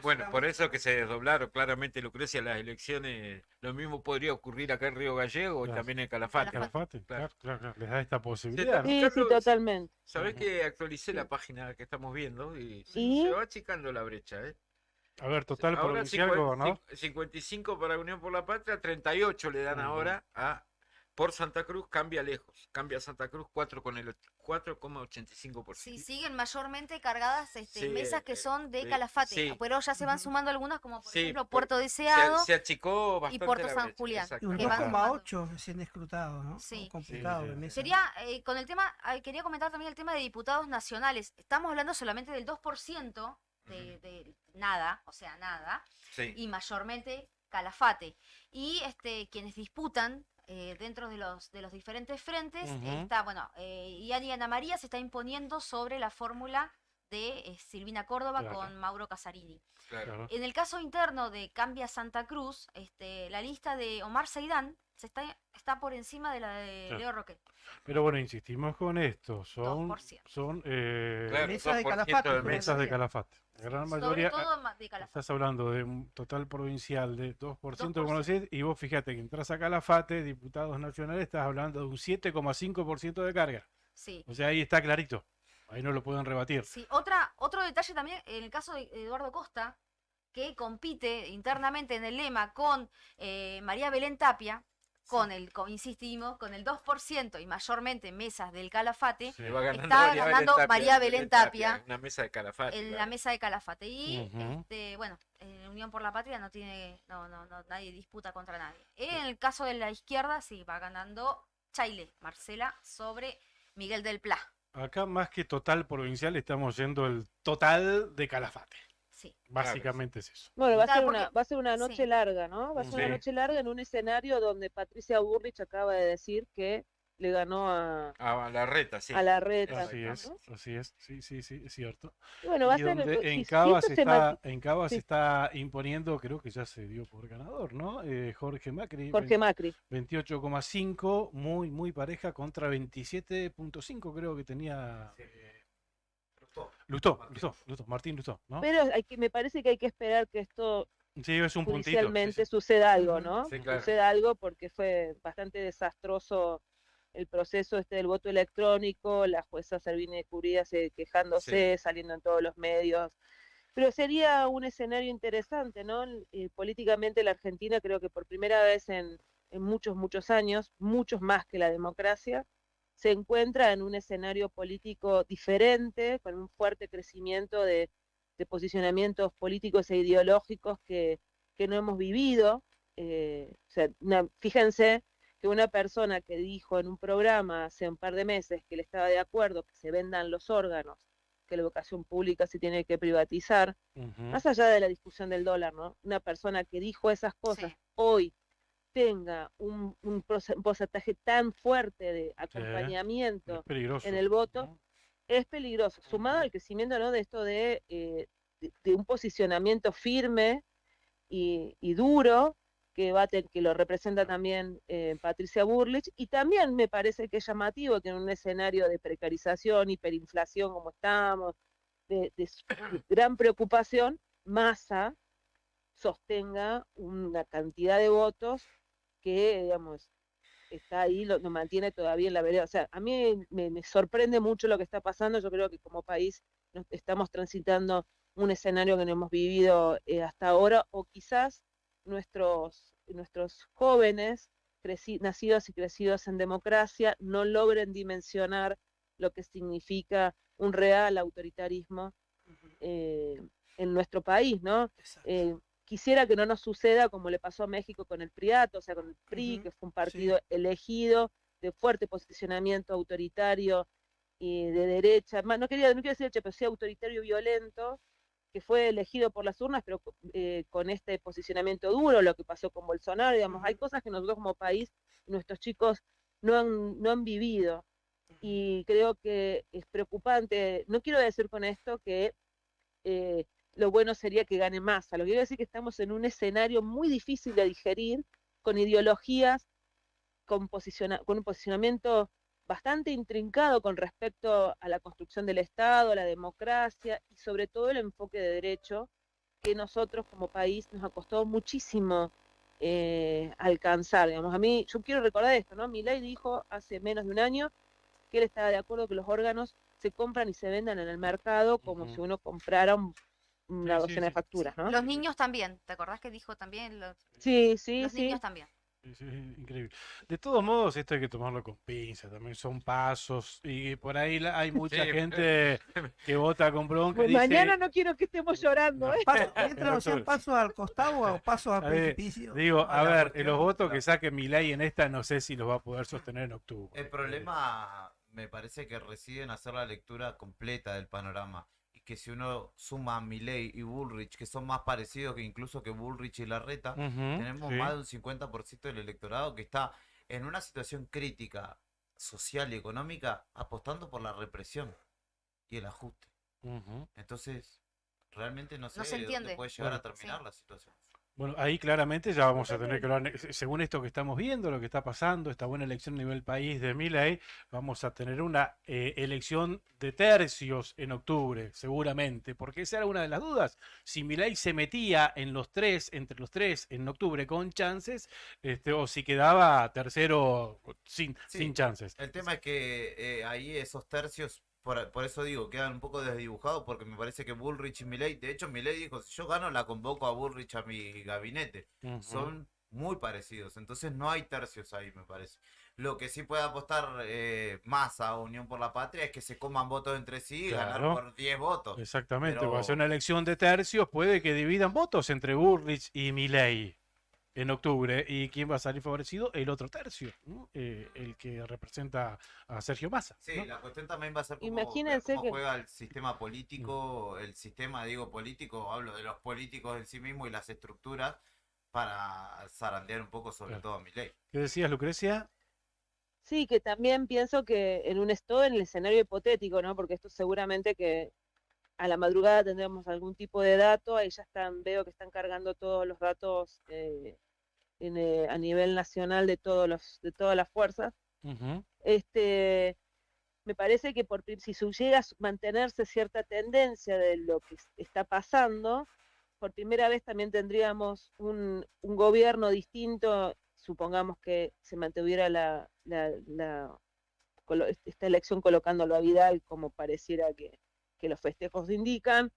Bueno, por eso que se desdoblaron claramente, Lucrecia, las elecciones. Lo mismo podría ocurrir acá en Río Gallego y Claro. también en Calafate. Calafate, claro, claro, les da esta Se posibilidad. está ¿no? Sí, sí, achicando- totalmente. ¿Sabés que actualicé la página que estamos viendo? Y ¿Y? se va achicando la brecha, ¿eh? A ver, total Ahora provincial, gobernador. 55 para Unión por la Patria, 38 le dan Ujú. ahora a por Santa Cruz, cambia lejos. Cambia Santa Cruz 4,85%. Sí, siguen mayormente cargadas Sí, mesas que son de Calafate, sí. pero ya se van sumando algunas, como por Sí, ejemplo por- Puerto se, Deseado se achicó y bastante Puerto la San brecha, Julián. Y un que van sumando. 2,8 recién escrutado, ¿no? Sí. Complicado Sí, sí. de mesa. Sería, con el tema, quería comentar también el tema de diputados nacionales. Estamos hablando solamente del 2% de nada, o sea, nada, Sí. y mayormente Calafate. Y quienes disputan dentro de los diferentes frentes, Ujú. está, bueno, Ian y Ana María se está imponiendo sobre la fórmula de Silvina Córdoba Claro. con Mauro Casarini. Claro. En el caso interno de Cambia Santa Cruz, la lista de Omar Seidán está por encima de la de Claro. Leo Roquet. Pero bueno, insistimos con esto. Son 2%. Claro, Mesas de 2% Calafate, de pero mesas de sí. Calafate. La gran Sobre mayoría. todo de Calafate. Estás hablando de un total provincial de 2%, como 2%. decís, y vos fíjate que entras a Calafate, diputados nacionales, estás hablando de un 7,5% de carga. Sí. O sea, ahí está clarito. Ahí no lo pueden rebatir. Sí, otro detalle también, en el caso de Eduardo Costa, que compite internamente en el lema con María Belén Tapia, insistimos, con el 2% y mayormente mesas del Calafate, Le va ganando está María ganando Belén Tapia, María Belén Tapia en una mesa de Calafate. en la claro. mesa de Calafate. Y Ujú. bueno, Unión por la Patria no tiene, no, nadie disputa contra nadie. En el caso de la izquierda, sí, va ganando Chaile, Marcela, sobre Miguel del Pla. Acá más que total provincial estamos yendo el total de Calafate. Sí. Básicamente es eso. Bueno, va a Claro, ser porque- va a ser una noche sí. larga, ¿no? Va a ser una Sí. noche larga en un escenario donde Patricia Burrich acaba de decir que le ganó A la reta, sí. a la reta. Así es, ¿no? así es, sí, sí, sí, es cierto. Y bueno, va a Y ser donde en si Cava esto se se está, mantiene- en Cava se sí. está imponiendo, creo que ya se dio por ganador, ¿no? Jorge Macri, Jorge Macri. 28,5, muy pareja contra 27,5 creo que tenía Lustó, Martín Lustó, ¿no? Pero me parece que hay que esperar que esto Sí, es un puntito. sí, judicialmente sí. suceda algo, ¿no? Sí, claro. Suceda algo porque fue bastante desastroso el proceso del voto electrónico, la jueza Servini de Curías quejándose, saliendo en todos los medios. Pero sería un escenario interesante, ¿no? Políticamente la Argentina creo que por primera vez en muchos años, muchos más que la democracia, se encuentra en un escenario político diferente, con un fuerte crecimiento de posicionamientos políticos e ideológicos que no hemos vivido. O sea, fíjense que una persona que dijo en un programa hace un par de meses que él estaba de acuerdo que se vendan los órganos, que la educación pública se tiene que privatizar, Ujú. más allá de la discusión del dólar, ¿no? Una persona que dijo esas cosas hoy tenga un porcentaje tan fuerte de acompañamiento Es peligroso, en el voto, ¿no? es peligroso, sumado al crecimiento, ¿no? de esto de un posicionamiento firme y duro que que lo representa también Patricia Burrich, y también me parece que es llamativo que en un escenario de precarización, hiperinflación como estamos, de gran preocupación, Massa sostenga una cantidad de votos que, digamos, está ahí, lo mantiene todavía en la vereda. O sea, a mí me sorprende mucho lo que está pasando. Yo creo que como país estamos transitando un escenario que no hemos vivido hasta ahora, o quizás nuestros jóvenes nacidos y crecidos en democracia no logren dimensionar lo que significa un real autoritarismo en nuestro país, ¿no? Quisiera que no nos suceda como le pasó a México con el PRIAT, o sea, con el PRI, que fue un partido elegido de fuerte posicionamiento autoritario y de derecha, no quiero decir derecha, pero sí autoritario y violento, que fue elegido por las urnas, pero con este posicionamiento duro, lo que pasó con Bolsonaro, digamos, hay cosas que nosotros como país, nuestros chicos no han vivido, y creo que es preocupante. No quiero decir con esto que lo bueno sería que gane Massa, lo que quiero decir es que estamos en un escenario muy difícil de digerir, con ideologías, con un posicionamiento bastante intrincado con respecto a la construcción del Estado, a la democracia y sobre todo el enfoque de derecho, que nosotros como país nos ha costado muchísimo alcanzar, digamos. A mí, yo quiero recordar esto, ¿no? Milei dijo hace menos de un año que él estaba de acuerdo que los órganos se compran y se vendan en el mercado como si uno comprara una docena de facturas, ¿no? Los niños también, ¿te acordás que dijo también? Sí, Los niños también. Sí, increíble. De todos modos, esto hay que tomarlo con pinzas, también son pasos y por ahí hay mucha Sí, gente que vota con bronca. Pues Dice, mañana no quiero que estemos llorando, ¿eh? Mientras no sean pasos al costado o pasos al a ver, precipicio. digo, a La ver, cuestión, los votos claro. que saque Milei en esta no sé si los va a poder sostener en octubre. El problema me parece que reside en hacer la lectura completa del panorama. Y que si uno suma a Milei y Bullrich, que son más parecidos que incluso que Bullrich y Larreta, Ujú, tenemos sí. más de un 50% del electorado que está en una situación crítica social y económica apostando por la represión y el ajuste. Ujú. Entonces, realmente no sé No se de dónde entiende. puede llegar a Bueno. terminar Sí. la situación. Bueno, ahí claramente ya vamos a tener que hablar, según esto que estamos viendo, lo que está pasando, esta buena elección a nivel país de Milei, vamos a tener una elección de tercios en octubre, seguramente, porque esa era una de las dudas. Si Milei se metía en entre los tres en octubre con chances, o si quedaba tercero sin Sí, chances. el tema es que ahí esos tercios, por eso digo, quedan un poco desdibujados porque me parece que Bullrich y Milei, de hecho Milei dijo, si yo gano la convoco a Bullrich a mi gabinete. Ujú. Son muy parecidos, entonces no hay tercios ahí, me parece. Lo que sí puede apostar Massa o Unión por la Patria es que se coman votos entre sí y ganar Claro. por 10 votos. Exactamente, va a ser Pero una elección de tercios, puede que dividan votos entre Bullrich y Milei en octubre. ¿Y quién va a salir favorecido? El otro tercio, ¿no? El que representa a Sergio Massa. sí, ¿no? la cuestión también va a ser ver Imagínense cómo que juega el sistema político, el sistema, digo, político, hablo de los políticos en sí mismos y las estructuras para zarandear un poco sobre Claro. todo a Milei. ¿Qué decías, Lucrecia? sí, que también pienso que todo en el escenario hipotético, ¿no? Porque esto seguramente que a la madrugada tendremos algún tipo de dato, ahí ya veo que están cargando todos los datos a nivel nacional de todas las fuerzas. Ujú. Me parece que si llega a mantenerse cierta tendencia de lo que está pasando, por primera vez también tendríamos un gobierno distinto, supongamos que se mantuviera esta elección colocándolo a Vidal como pareciera que los festejos indican,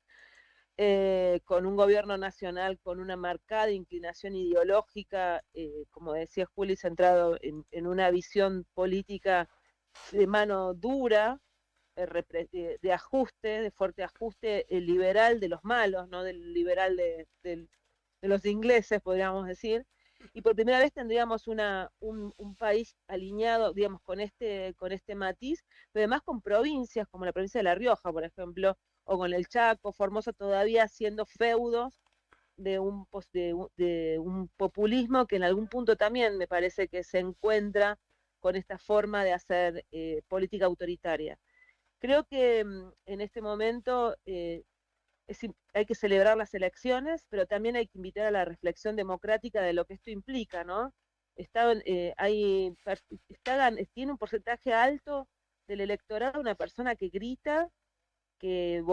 con un gobierno nacional con una marcada inclinación ideológica, como decía Juli, centrado en una visión política de mano dura, de ajuste, de fuerte ajuste, liberal de los malos, no del liberal de los ingleses, podríamos decir. Y por primera vez tendríamos un país alineado, digamos, con este matiz, pero además con provincias como la provincia de La Rioja, por ejemplo, o con el Chaco, Formosa, todavía siendo feudos de un populismo que en algún punto también me parece que se encuentra con esta forma de hacer política autoritaria. Creo que en este momento hay que celebrar las elecciones, pero también hay que invitar a la reflexión democrática de lo que esto implica, ¿no? Tiene un porcentaje alto del electorado una persona que grita, que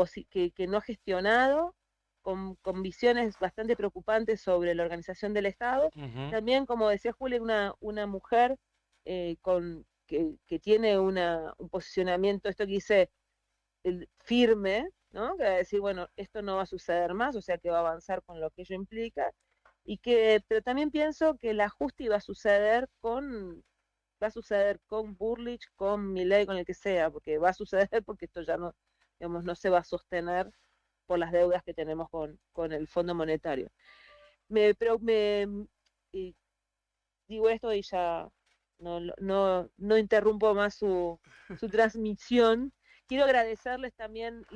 no ha gestionado, con visiones bastante preocupantes sobre la organización del Estado. Ujú. También, como decía Julia, una mujer que tiene un posicionamiento, esto que dice, firme, ¿no? Que va a decir, bueno, esto no va a suceder más, o sea que va a avanzar con lo que ello implica, pero también pienso que el ajuste va a suceder con Bullrich, con Milei, con el que sea, porque va a suceder porque esto ya no, digamos, no se va a sostener por las deudas que tenemos con el Fondo Monetario. Digo esto y ya no interrumpo más su transmisión. Quiero agradecerles también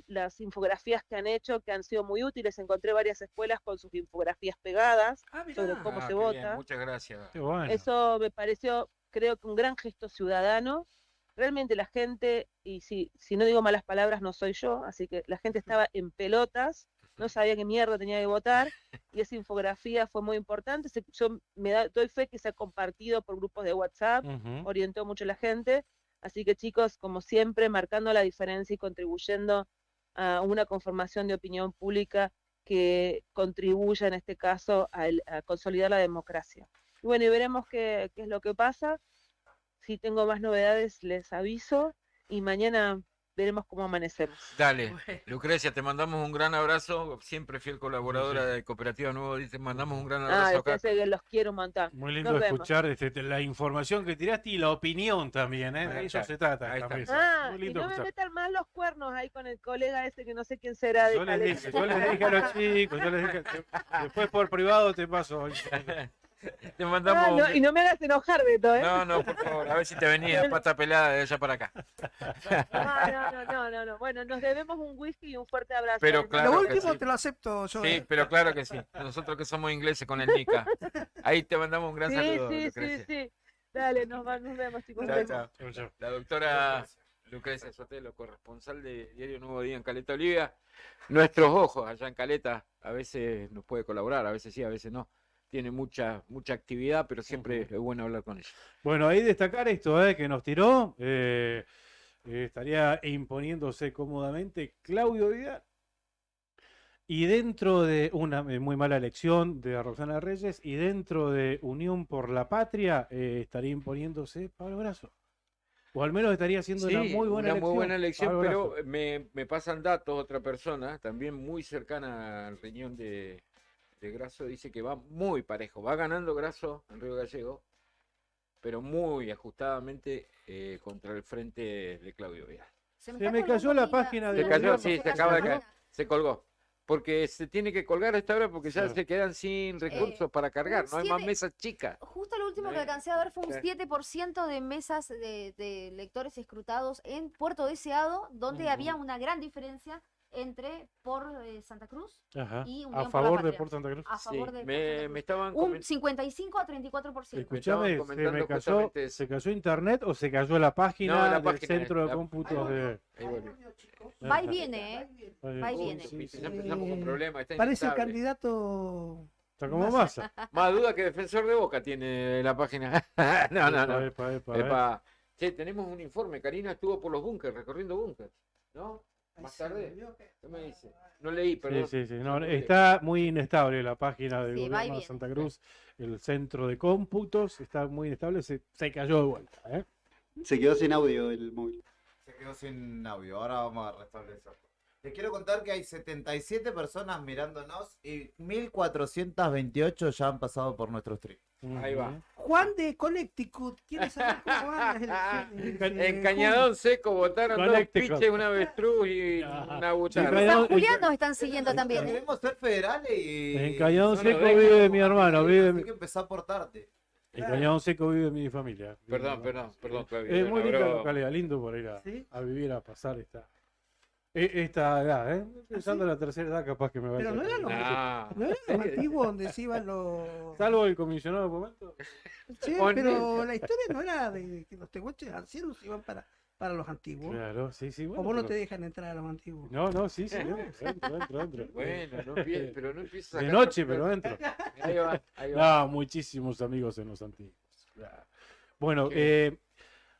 las infografías que han hecho, que han sido muy útiles. Encontré varias escuelas con sus infografías pegadas sobre cómo se qué vota. bien, muchas gracias. Qué bueno. Eso me pareció, creo que un gran gesto ciudadano. Realmente la gente, y si no digo malas palabras, no soy yo, así que la gente estaba en pelotas, no sabía qué mierda tenía que votar, y esa infografía fue muy importante. Yo doy fe que se ha compartido por grupos de WhatsApp, Ujú. orientó mucho a la gente. Así que chicos, como siempre, marcando la diferencia y contribuyendo a una conformación de opinión pública que contribuya en este caso a consolidar la democracia. Y bueno, y veremos qué es lo que pasa. Si tengo más novedades les aviso y mañana veremos cómo amanecemos. Dale, Lucrecia, te mandamos un gran abrazo, siempre fiel colaboradora de Cooperativa Nuevo Día, te mandamos un gran abrazo acá. Pensé que los quiero un montón. Muy lindo Nos vemos. escuchar la información que tiraste y la opinión también, ¿eh? De eso se trata. esta mesa. Muy Y lindo no me escuchar. metan más los cuernos ahí con el colega ese que no sé quién será. Yo les dije a los chicos, después por privado te paso. Te mandamos. Y no me hagas enojar, Beto, ¿eh? No, por favor, a ver si te venía pata pelada de allá para acá. No. Bueno, nos debemos un whisky y un fuerte abrazo. Pero claro Lo que último sí. te lo acepto yo. Sí, pero claro que sí. Nosotros que somos ingleses con el Nica. Ahí te mandamos un gran saludo. Sí. Dale, nos vemos, chicos. Chao. La doctora Lucrecia Sotelo, corresponsal de Diario Nuevo Día en Caleta Olivia. Nuestros ojos allá en Caleta, a veces nos puede colaborar, a veces sí, a veces no. Tiene mucha actividad, pero siempre es bueno hablar con ella. Bueno, ahí destacar esto que nos tiró. Estaría imponiéndose cómodamente Claudio Vidal. Y dentro de una muy mala elección de Roxana Reyes, y dentro de Unión por la Patria, estaría imponiéndose Pablo Brazo. O al menos estaría haciendo una muy buena elección. Pablo pero Brazo. me pasan datos, otra persona, también muy cercana al riñón de Grasso, dice que va muy parejo. Va ganando Grasso en Río Gallegos, pero muy ajustadamente contra el frente de Claudio Vidal. Se me cayó la página de... Se cayó, sí, se acaba de caer. Se colgó. Porque se tiene que colgar a esta hora porque ya se quedan sin recursos para cargar. No hay más mesas chicas. Justo lo último que alcancé a ver fue un 7% de mesas de lectores escrutados en Puerto Deseado, donde había una gran diferencia entre por Santa Cruz y Unión a favor por la de por Santa Cruz. A favor de me estaban un 55 a 34%. Escuchame, ¿se cayó internet o se cayó la página del página, centro de cómputos de... Va y viene, Va y viene. Ya empezamos con problemas. Está Parece el inestable. candidato. Está como Massa. Más duda que Defensor de Boca tiene la página. No. Epa. Che, tenemos un informe. Karina estuvo por los búnkers, recorriendo búnkers, ¿no? Más tarde. ¿Qué me dice? No leí, perdón. Sí. No, está muy inestable la página del Sí, va y gobierno de viene. Santa Cruz. El centro de cómputos está muy inestable. Se cayó de vuelta. Se quedó sin audio el móvil. Se quedó sin audio, ahora vamos a restablecerlo. Les quiero contar que hay 77 personas mirándonos y 1428 ya han pasado por nuestro stream. Ahí va. Juan de Connecticut quiere saber cómo van las elecciones. En Cañadón Seco votaron dos Connecticut. piches, un avestruz y una En bucharda. San Julián nos están siguiendo también. Queremos ser federales y... En Cañadón No Seco nos dejan. vive mi hermano. Hay que empezar a portarte. En Cañadón Seco vive mi familia. Perdón, Claudio. Es muy linda Abro- localidad, lindo por ir ¿Sí? a vivir, a pasar esta edad, Empezando la tercera edad, capaz que me vaya. Pero no era lo antiguo donde se iban los. Salvo el comisionado de momento. Sí, pero la historia no era de que los tehuelches ancianos iban para los antiguos. Claro, sí, O vos no pero- te dejan entrar a los antiguos. No, sí, entro. Bueno, pero no empieces a De sacar- noche, pero entro. Ahí va. No, muchísimos amigos en los antiguos. Claro. Bueno, Ok.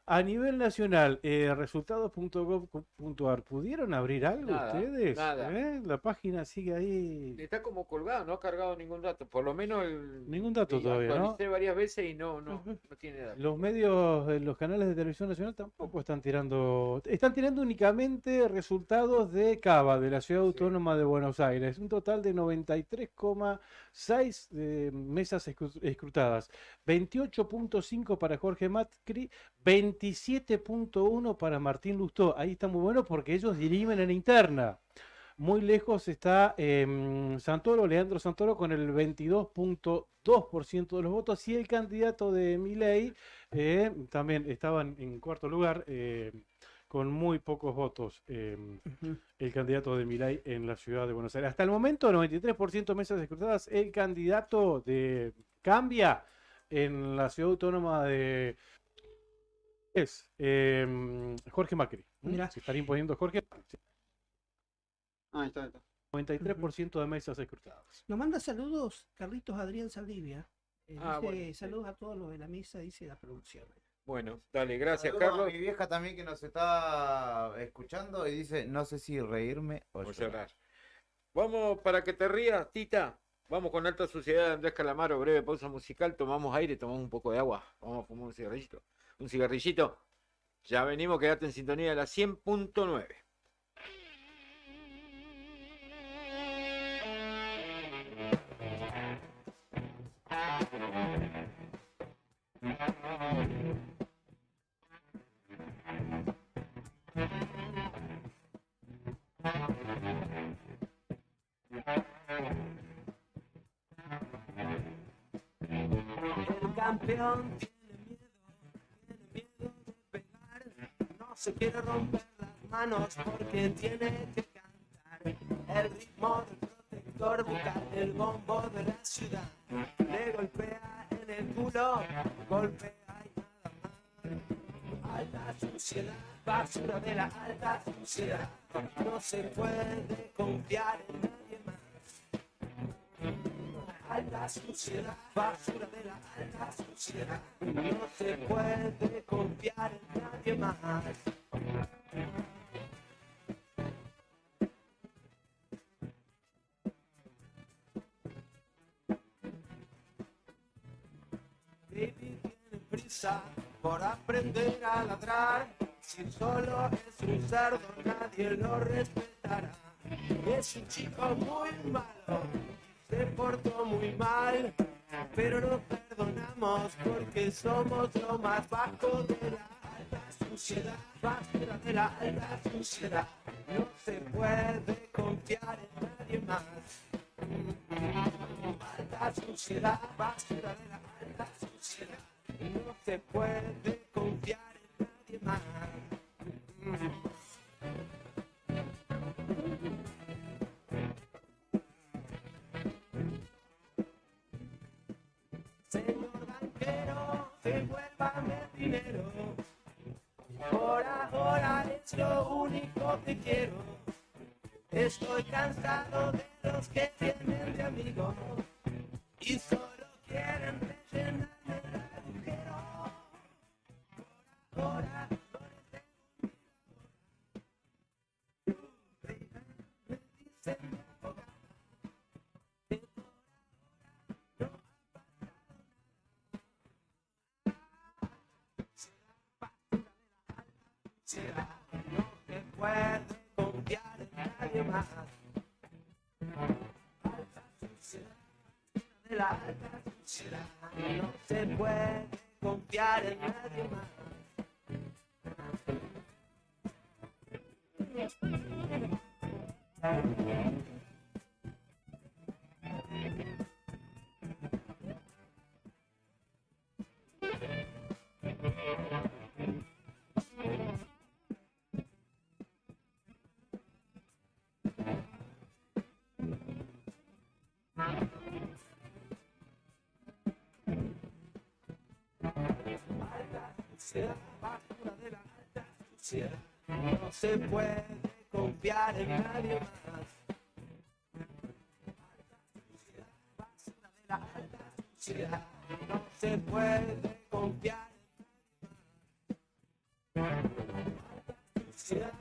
a nivel nacional, resultados.gov.ar, ¿pudieron abrir algo Nada, ustedes? nada. La página sigue ahí. Está como colgado, no ha cargado ningún dato. Por lo menos Ningún dato todavía, ¿no? actualicé varias veces y no tiene datos. Los medios, los canales de televisión nacional tampoco están tirando únicamente resultados de Cava, de la Ciudad Autónoma de Buenos Aires, un total de 93,6 mesas escrutadas, 28,5 para Jorge Macri, 27,1 para Martín Lustó. Ahí está muy bueno porque ellos dirimen en interna. Muy lejos está Leandro Santoro con el 22,2% de los votos, y el candidato de Milei también estaba en cuarto lugar con muy pocos votos, el candidato de Milei en la ciudad de Buenos Aires. Hasta el momento, 93% mesas escrutadas. El candidato de Cambia en la ciudad autónoma de Jorge Macri. Mirá. Se estaría imponiendo Jorge. Ah, está. 93% de mesas escrutadas. Nos manda saludos Carlitos Adrián Saldivia. Dice bueno, sí. saludos a todos los de la mesa, dice la producción. Bueno, dale, gracias, Saludos Carlos. a mi vieja también que nos está escuchando y dice, no sé si reírme o Por llorar. llorar. Vamos para que te rías, Tita. Vamos con Alta Sociedad de Andrés Calamaro. Breve pausa musical. Tomamos aire, tomamos un poco de agua. Vamos a fumar un cigarrillito. Un cigarrillito. Ya venimos, quédate en sintonía de la 100.9. El campeón tiene miedo de pegar, no se quiere romper las manos porque tiene que cantar el ritmo del protector bucal del bombo de la ciudad. Le golpea en el culo, golpea y nada más. Alta suciedad, basura de la alta suciedad, no se puede confiar en nadie más. Alta suciedad, basura de la alta suciedad, no se puede confiar en nadie más. Baby tiene prisa por aprender a ladrar, si solo es un cerdo nadie lo respetará. Es un chico muy malo, se portó muy mal, pero lo perdonamos porque somos lo más bajo de la alta suciedad, basura de la alta suciedad, no se puede confiar en nadie más. Alta suciedad, basura de la alta suciedad, no se puede confiar en nadie más. Señor banquero, devuélvame el dinero. Por ahora es lo único que quiero. Estoy cansado de los que vienen de amigos y solo quieren rellenarme el agujero. Por ahora no les tengo miedo. Me dicen mi abogada que por ahora no ha pasado nada. No se puede confiar en nadie más. Alta suciedad, de la alta suciedad, no se puede confiar en nadie más. Suciedad, basura de la alta suciedad, no se puede confiar en nadie más. Alta suciedad, basura de la alta suciedad, no se puede confiar en nadie más. Alta suciedad.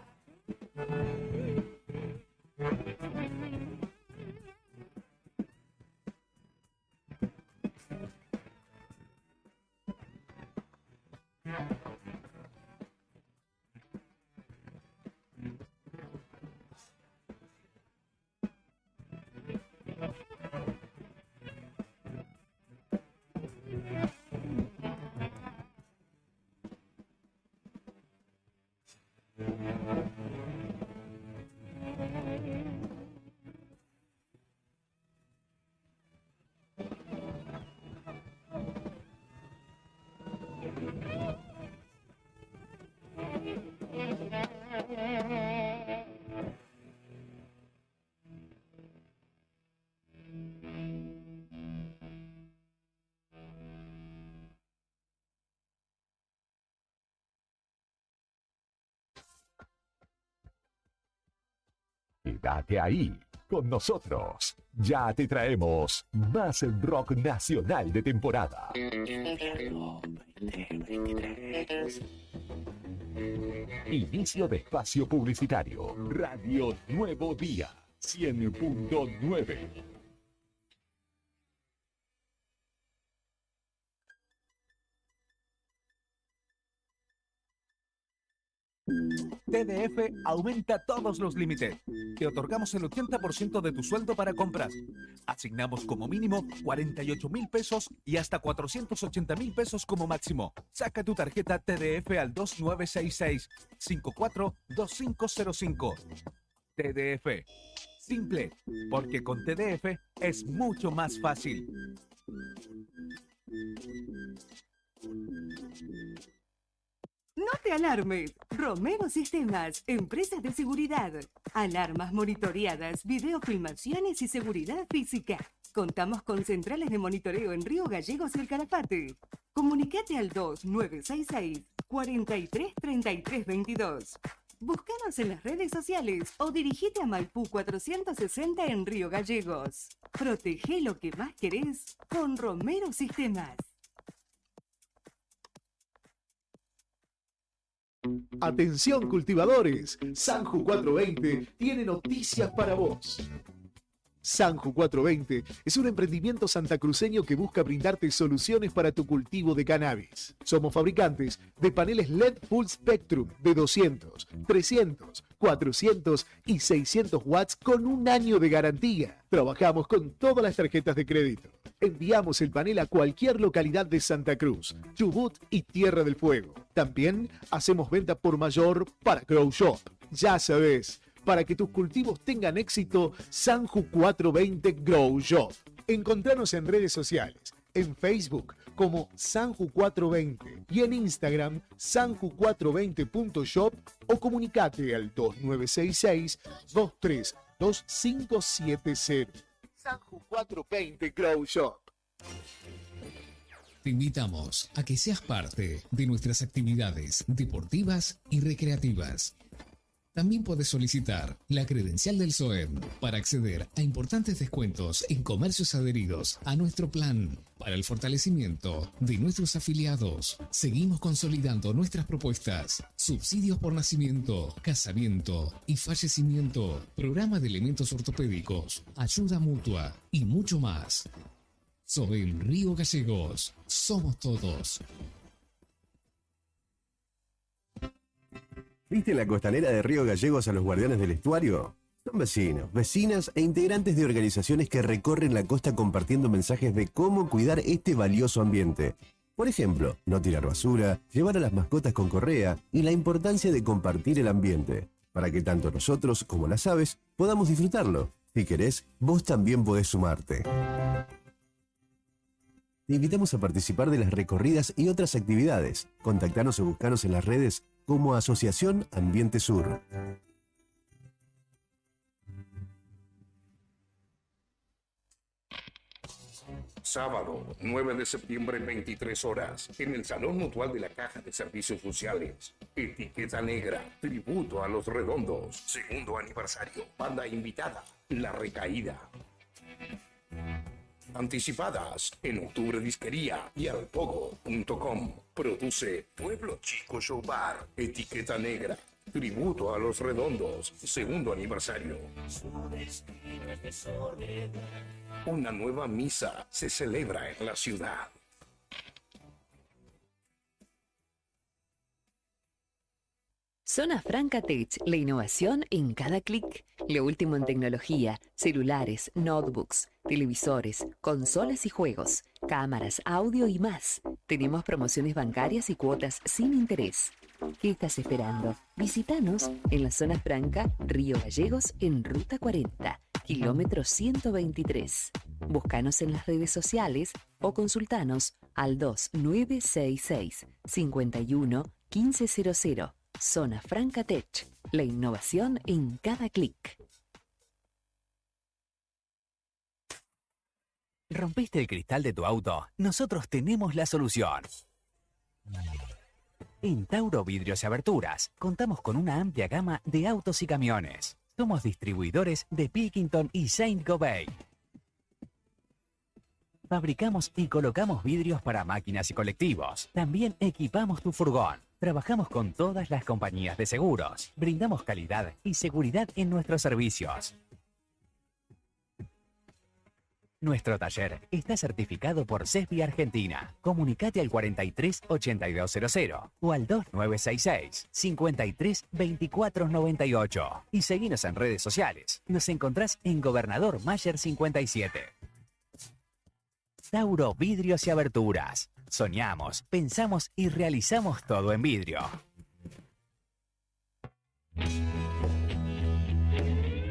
Quédate ahí con nosotros. Ya te traemos más rock nacional de temporada. Inicio de espacio publicitario. Radio Nuevo Día. 100.9. TDF aumenta todos los límites. Te otorgamos el 80% de tu sueldo para compras. Asignamos como mínimo 48.000 pesos y hasta 480.000 pesos como máximo. Saca tu tarjeta TDF al 2966-542505. TDF. Simple, porque con TDF es mucho más fácil. No te alarmes. Romero Sistemas, empresas de seguridad. Alarmas monitoreadas, videofilmaciones y seguridad física. Contamos con centrales de monitoreo en Río Gallegos y El Calafate. Comunicate al 2966-433322. Búscanos en las redes sociales o dirigite a Maipú 460 en Río Gallegos. Protege lo que más querés con Romero Sistemas. Atención cultivadores, Sanju 420 tiene noticias para vos. Sanju 420 es un emprendimiento santacruceño que busca brindarte soluciones para tu cultivo de cannabis. Somos fabricantes de paneles LED Full Spectrum de 200, 300, 400 y 600 watts con un año de garantía. Trabajamos con todas las tarjetas de crédito. Enviamos el panel a cualquier localidad de Santa Cruz, Chubut y Tierra del Fuego. También hacemos venta por mayor para Grow Shop. Ya sabes, para que tus cultivos tengan éxito, Sanju 420 Grow Shop. Encontranos en redes sociales, en Facebook como Sanju 420 y en Instagram sanju420.shop o comunicate al 2966-232570. Sanju 420 Grow Shop. Te invitamos a que seas parte de nuestras actividades deportivas y recreativas. También puedes solicitar la credencial del SOEM para acceder a importantes descuentos en comercios adheridos a nuestro plan. Para el fortalecimiento de nuestros afiliados, seguimos consolidando nuestras propuestas: subsidios por nacimiento, casamiento y fallecimiento, programa de elementos ortopédicos, ayuda mutua y mucho más. SOEM Río Gallegos, somos todos. ¿Viste en la costanera de Río Gallegos a los guardianes del estuario? Son vecinos, vecinas e integrantes de organizaciones que recorren la costa compartiendo mensajes de cómo cuidar este valioso ambiente. Por ejemplo, no tirar basura, llevar a las mascotas con correa y la importancia de compartir el ambiente, para que tanto nosotros como las aves podamos disfrutarlo. Si querés, vos también podés sumarte. Te invitamos a participar de las recorridas y otras actividades. Contactanos o buscanos en las redes como Asociación Ambiente Sur. Sábado, 9 de septiembre, 23 horas, en el Salón Mutual de la Caja de Servicios Sociales. Etiqueta Negra, tributo a los redondos. Segundo aniversario. Banda invitada, La Recaída. Anticipadas en Octubre Disquería y alpogo.com. Produce Pueblo Chico Show Bar. Etiqueta Negra. Tributo a los redondos. Segundo aniversario. Una nueva misa se celebra en la ciudad. Zona Franca Tech, la innovación en cada clic. Lo último en tecnología, celulares, notebooks, televisores, consolas y juegos, cámaras, audio y más. Tenemos promociones bancarias y cuotas sin interés. ¿Qué estás esperando? Visítanos en la Zona Franca, Río Gallegos, en Ruta 40, kilómetro 123. Búscanos en las redes sociales o consultanos al 2966 51 1500. Zona Franca Tech, la innovación en cada clic. ¿Rompiste el cristal de tu auto? Nosotros tenemos la solución. En Tauro Vidrios y Aberturas, contamos con una amplia gama de autos y camiones. Somos distribuidores de Pilkington y Saint-Gobain. Fabricamos y colocamos vidrios para máquinas y colectivos. También equipamos tu furgón. Trabajamos con todas las compañías de seguros. Brindamos calidad y seguridad en nuestros servicios. Nuestro taller está certificado por CESBI Argentina. Comunicate al 43 8200 o al 2966 53 24 98 y seguinos en redes sociales. Nos encontrás en Gobernador Mayer 57. Tauro Vidrios y Aberturas. Soñamos, pensamos y realizamos todo en vidrio.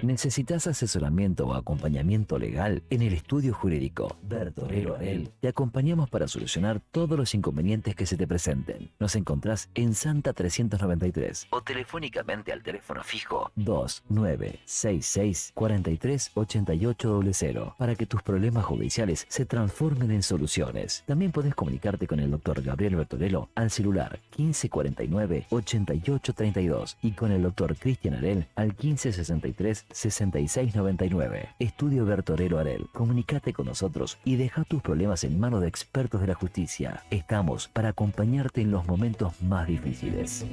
¿Necesitas asesoramiento o acompañamiento legal? En el estudio jurídico Bertorero Arel te acompañamos para solucionar todos los inconvenientes que se te presenten. Nos encontrás en Santa 393 o telefónicamente al teléfono fijo 2966 43 8800 para que tus problemas judiciales se transformen en soluciones. También podés comunicarte con el doctor Gabriel Bertorello al celular 1549 8832 y con el doctor Cristian Arel al 1563 6699. Estudio Bertorero Arel. Comunicate con nosotros y deja tus problemas en manos de expertos de la justicia. Estamos para acompañarte en los momentos más difíciles.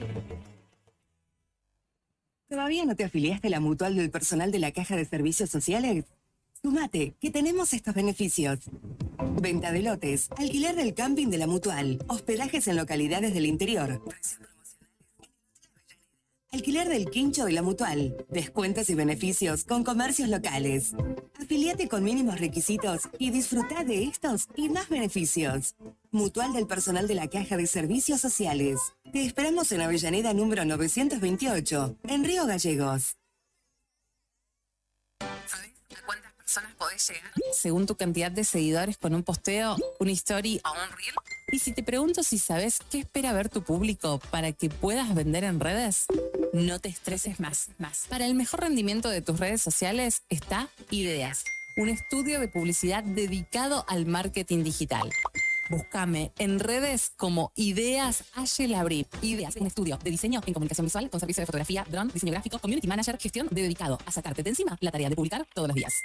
¿Todavía no te afiliaste a la mutual del personal de la Caja de Servicios Sociales? Sumate, que tenemos estos beneficios. Venta de lotes, alquiler del camping de la mutual, hospedajes en localidades del interior, alquiler del quincho de la mutual, descuentos y beneficios con comercios locales. Afiliate con mínimos requisitos y disfruta de estos y más beneficios. Mutual del personal de la Caja de Servicios Sociales. Te esperamos en Avellaneda número 928, en Río Gallegos. ¿Sabes a cuántas personas podés llegar? Según tu cantidad de seguidores con un posteo, una story o un reel. Y si te pregunto si sabes qué espera ver tu público para que puedas vender en redes, no te estreses más. Para el mejor rendimiento de tus redes sociales está Ideas, un estudio de publicidad dedicado al marketing digital. Búscame en redes como Ideas Labrí. Ideas, un estudio de diseño en comunicación visual con servicio de fotografía, dron, diseño gráfico, community manager, gestión dedicado a sacarte de encima la tarea de publicar todos los días.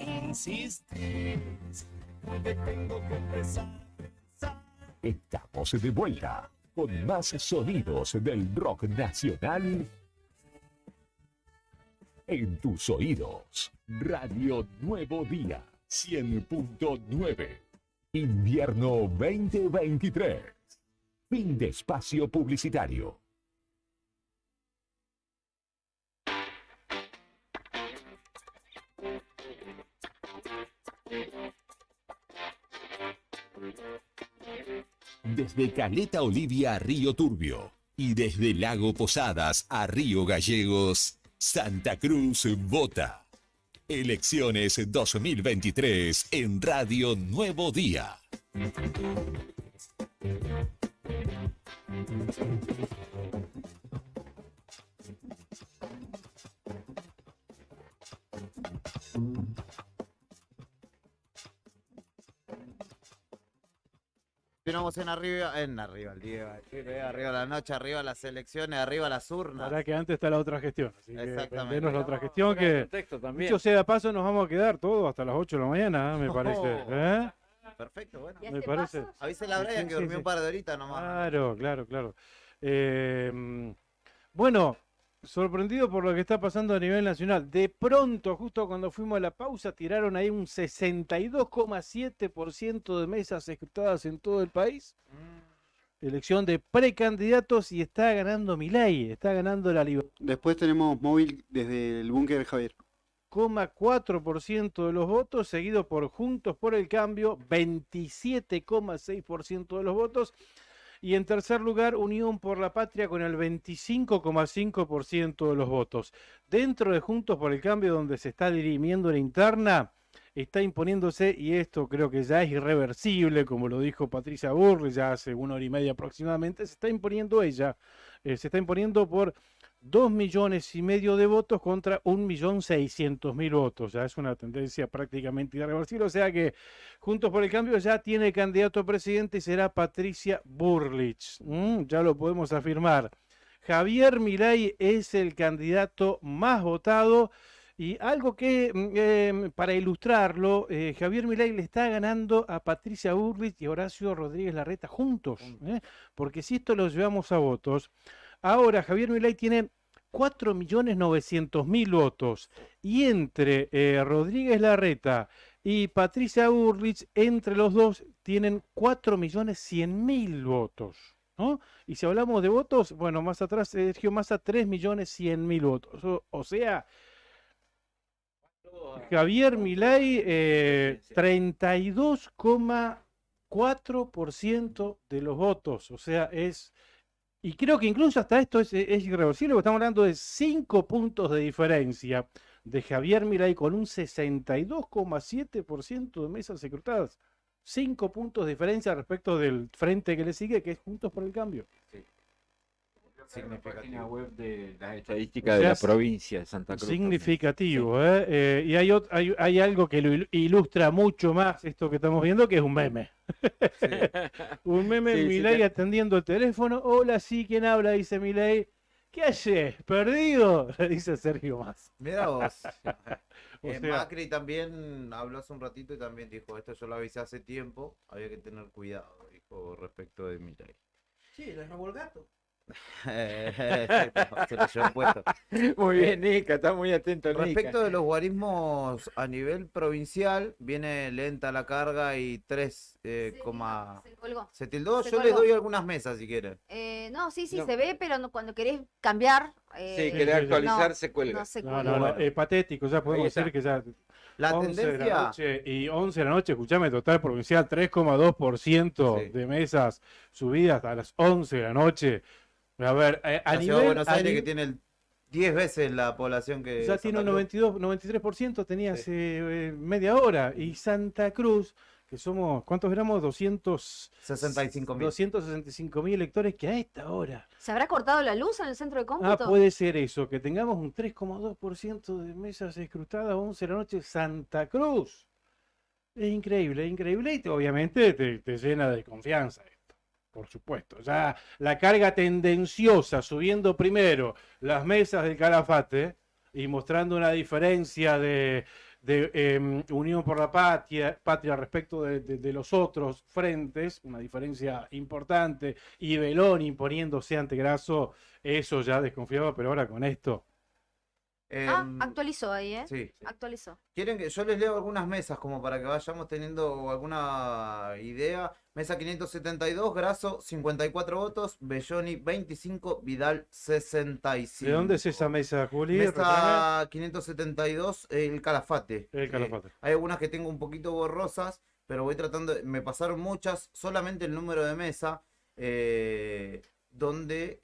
Insistes, porque tengo que empezar. Estamos de vuelta con más sonidos del rock nacional en tus oídos. Radio Nuevo Día 100.9. Invierno 2023. Fin de espacio publicitario. Desde Caleta Olivia a Río Turbio y desde Lago Posadas a Río Gallegos, Santa Cruz vota. Elecciones 2023 en Radio Nuevo Día. Continuamos arriba el día, arriba la noche, arriba las elecciones, arriba las urnas. Ahora que antes está la otra gestión. Así que Exactamente. vendernos la otra gestión que, dicho sea de paso, nos vamos a quedar todos hasta las 8 de la mañana, me parece. ¿Eh? Perfecto, bueno. Me parece. Avísele a Brian que durmió un par de horitas nomás. Claro. Bueno, sorprendido por lo que está pasando a nivel nacional. De pronto, justo cuando fuimos a la pausa, tiraron ahí un 62,7% de mesas ejecutadas en todo el país. Elección de precandidatos y está ganando Milei, está ganando la Libertad. Después tenemos móvil desde el búnker de Javier. 4% de los votos, seguido por Juntos por el Cambio, 27,6% de los votos. Y en tercer lugar, Unión por la Patria con el 25,5% de los votos. Dentro de Juntos por el Cambio, donde se está dirimiendo la interna, está imponiéndose, y esto creo que ya es irreversible, como lo dijo Patricia Burri ya hace 1 hora y media aproximadamente, se está imponiendo ella. Se está imponiendo por 2,5 millones de votos contra 1.600.000 votos. Ya es una tendencia prácticamente irreversible. O sea que Juntos por el Cambio ya tiene candidato a presidente y será Patricia Burlich. Ya lo podemos afirmar. Javier Milei es el candidato más votado. Y algo que, para ilustrarlo, Javier Milei le está ganando a Patricia Burlich y Horacio Rodríguez Larreta juntos. Porque si esto lo llevamos a votos, ahora Javier Milei tiene 4.900.000 votos. Y entre Rodríguez Larreta y Patricia Bullrich, entre los dos, tienen 4.100.000 votos, ¿no? Y si hablamos de votos, bueno, más atrás Sergio Massa, 3.100.000 votos. O sea, Javier Milei, 32,4% de los votos. O sea, es... Y creo que incluso hasta esto es irreversible, porque estamos hablando de 5 puntos de diferencia de Javier Milei con un 62,7% de mesas escrutadas. 5 puntos de diferencia respecto del frente que le sigue, que es Juntos por el Cambio. La página web de las estadísticas de la provincia de Santa Cruz. Significativo, ¿eh? Y hay algo que lo ilustra mucho más esto que estamos viendo, que es un meme. Un meme de Milei atendiendo el teléfono. Hola, sí, ¿quién habla? Dice Milei. ¿Qué haces? ¿Perdido? Le dice Sergio Massa. Mira vos. O sea, Macri también habló hace un ratito y también dijo, esto yo lo avisé hace tiempo, había que tener cuidado, dijo respecto de Milei. Sí, le robó el gato. Se lo llevó puesto. Muy bien, Nica, está muy atento. Respecto de los guarismos a nivel provincial, viene lenta la carga y 3, Se colgó. ¿Se tildó? Se Yo les colgó. doy algunas mesas si quieren. No, sí, No. se ve, pero cuando querés cambiar... querés actualizar, se cuelga. No se no, cuelga. no, es patético, ya podemos Ahí está. decir que ya... La 11 de tendencia- la noche y 11 de la noche, escuchame, total provincial, 3,2% de mesas subidas a las 11 de la noche. A ver, a La ciudad de nivel... Buenos a Aires, que nivel- tiene 10 veces la población que ya tiene un 92, 93%, tenía hace media hora. Y Santa Cruz, que somos, ¿cuántos éramos? 65.000. 265.000 electores, que a esta hora. ¿Se habrá cortado la luz en el centro de cómputo? Puede ser eso, que tengamos un 3,2% de mesas escrutadas 11 de la noche, Santa Cruz. Es increíble, y obviamente te llena de confianza esto, por supuesto. Ya la carga tendenciosa, subiendo primero las mesas del Calafate y mostrando una diferencia de Unión por la Patria respecto de los otros frentes, una diferencia importante, y Belón imponiéndose ante Grasso, eso ya desconfiaba, pero ahora con esto. Actualizó ahí, ¿eh? Sí. Actualizó. ¿Quieren que yo les leo algunas mesas como para que vayamos teniendo alguna idea? Mesa 572, Grasso 54 votos, Belloni 25, Vidal 65. ¿De dónde es esa mesa, Juli? Mesa 572, el Calafate. El Calafate. Hay algunas que tengo un poquito borrosas, pero voy tratando, me pasaron muchas, solamente el número de mesa, donde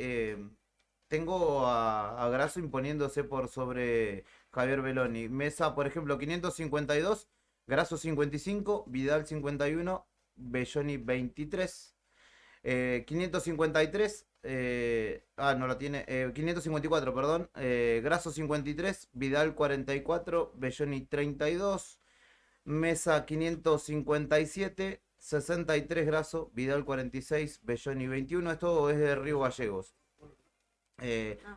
tengo a Grasso imponiéndose por sobre Javier Belloni. Mesa, por ejemplo, 552, Grasso 55, Vidal 51, Belloni 23. 553, no la tiene, 554, perdón. Grasso 53, Vidal 44, Belloni 32. Mesa 557, 63 Grasso, Vidal 46, Belloni 21. Esto es de Río Gallegos.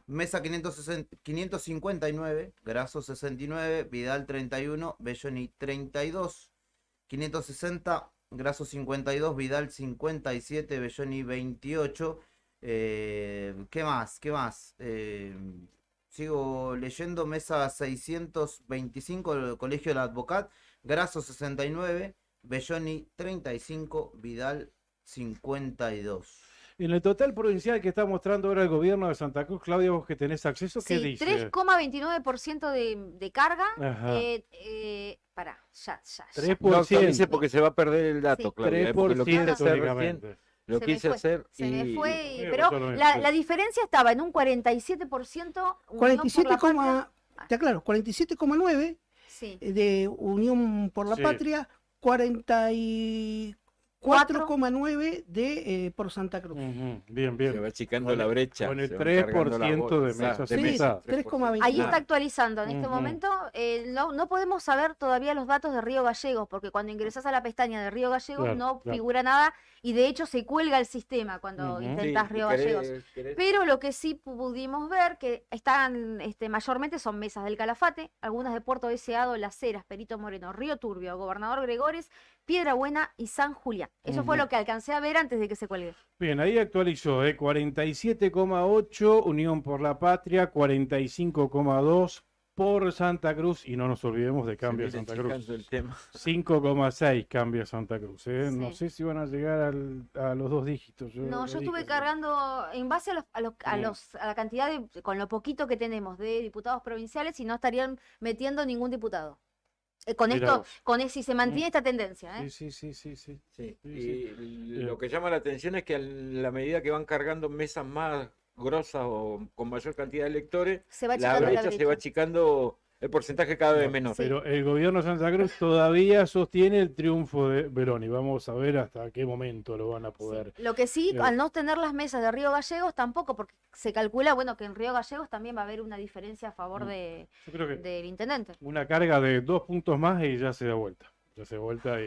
Mesa 559, Grasso 69, Vidal 31, Belloni 32. 560, Grasso 52, Vidal 57, Belloni 28. ¿Qué más? ¿Qué más? Sigo leyendo. Mesa 625, el Colegio del Advocat, Grasso 69, Belloni 35, Vidal 52. En el total provincial que está mostrando ahora el gobierno de Santa Cruz, Claudia, vos que tenés acceso, ¿qué Sí, dice? 3,29% de carga. Ajá. Pará, ya. 3%. No actualice porque se va a perder el dato, Sí. Claudia, porque lo quise 3% hacer únicamente. recién. Lo Se me quise fue, hacer se me y... fue, pero la diferencia estaba en un 47%. Unión por 47, la Patria. te aclaro, 47,9 Sí. de Unión por la Sí. Patria, 44,9 de por Santa Cruz. Ujú, bien, bien. Se va achicando la brecha. Con el se van cargando la 3% de bolsa. mesas Sí, escrutadas. 3,20. Ahí está actualizando en este Ujú. momento. No podemos saber todavía los datos de Río Gallegos, porque cuando ingresas a la pestaña de Río Gallegos Claro, no claro. figura nada y de hecho se cuelga el sistema cuando Ujú. intentás Sí, Río querés- Gallegos. querés- Pero lo que sí pudimos ver que están mayormente son mesas del Calafate, algunas de Puerto Deseado, Las Heras, Perito Moreno, Río Turbio, Gobernador Gregores, Piedra Buena y San Julián. Eso fue Ujú. lo que alcancé a ver antes de que se cuelgue. Bien, ahí actualizó, 47,8 Unión por la Patria, 45,2 por Santa Cruz, y no nos olvidemos de Cambia viene Santa Cruz. achicando el tema. 5,6 Cambia Santa Cruz. No Sí. sé si van a llegar a los 2 dígitos. No, yo lo estuve dije. cargando en base a la cantidad con lo poquito que tenemos de diputados provinciales, y no estarían metiendo ningún diputado. Con Mirá esto, vos. si se mantiene esta tendencia, ¿eh? Sí. Sí, Sí, y lo que llama la atención es que a la medida que van cargando mesas más grosas o con mayor cantidad de electores, Se va la achicando la brecha se va brecha. achicando, el porcentaje cada vez menor. Pero el gobierno de Santa Cruz todavía sostiene el triunfo de Veroni. Vamos a ver hasta qué momento lo van a poder. Lo que sí, Eh, al no tener las mesas de Río Gallegos, tampoco, porque se calcula, bueno, que en Río Gallegos también va a haber una diferencia a favor Yo creo que del intendente. una carga de 2 puntos más y ya se da vuelta. Ya se da vuelta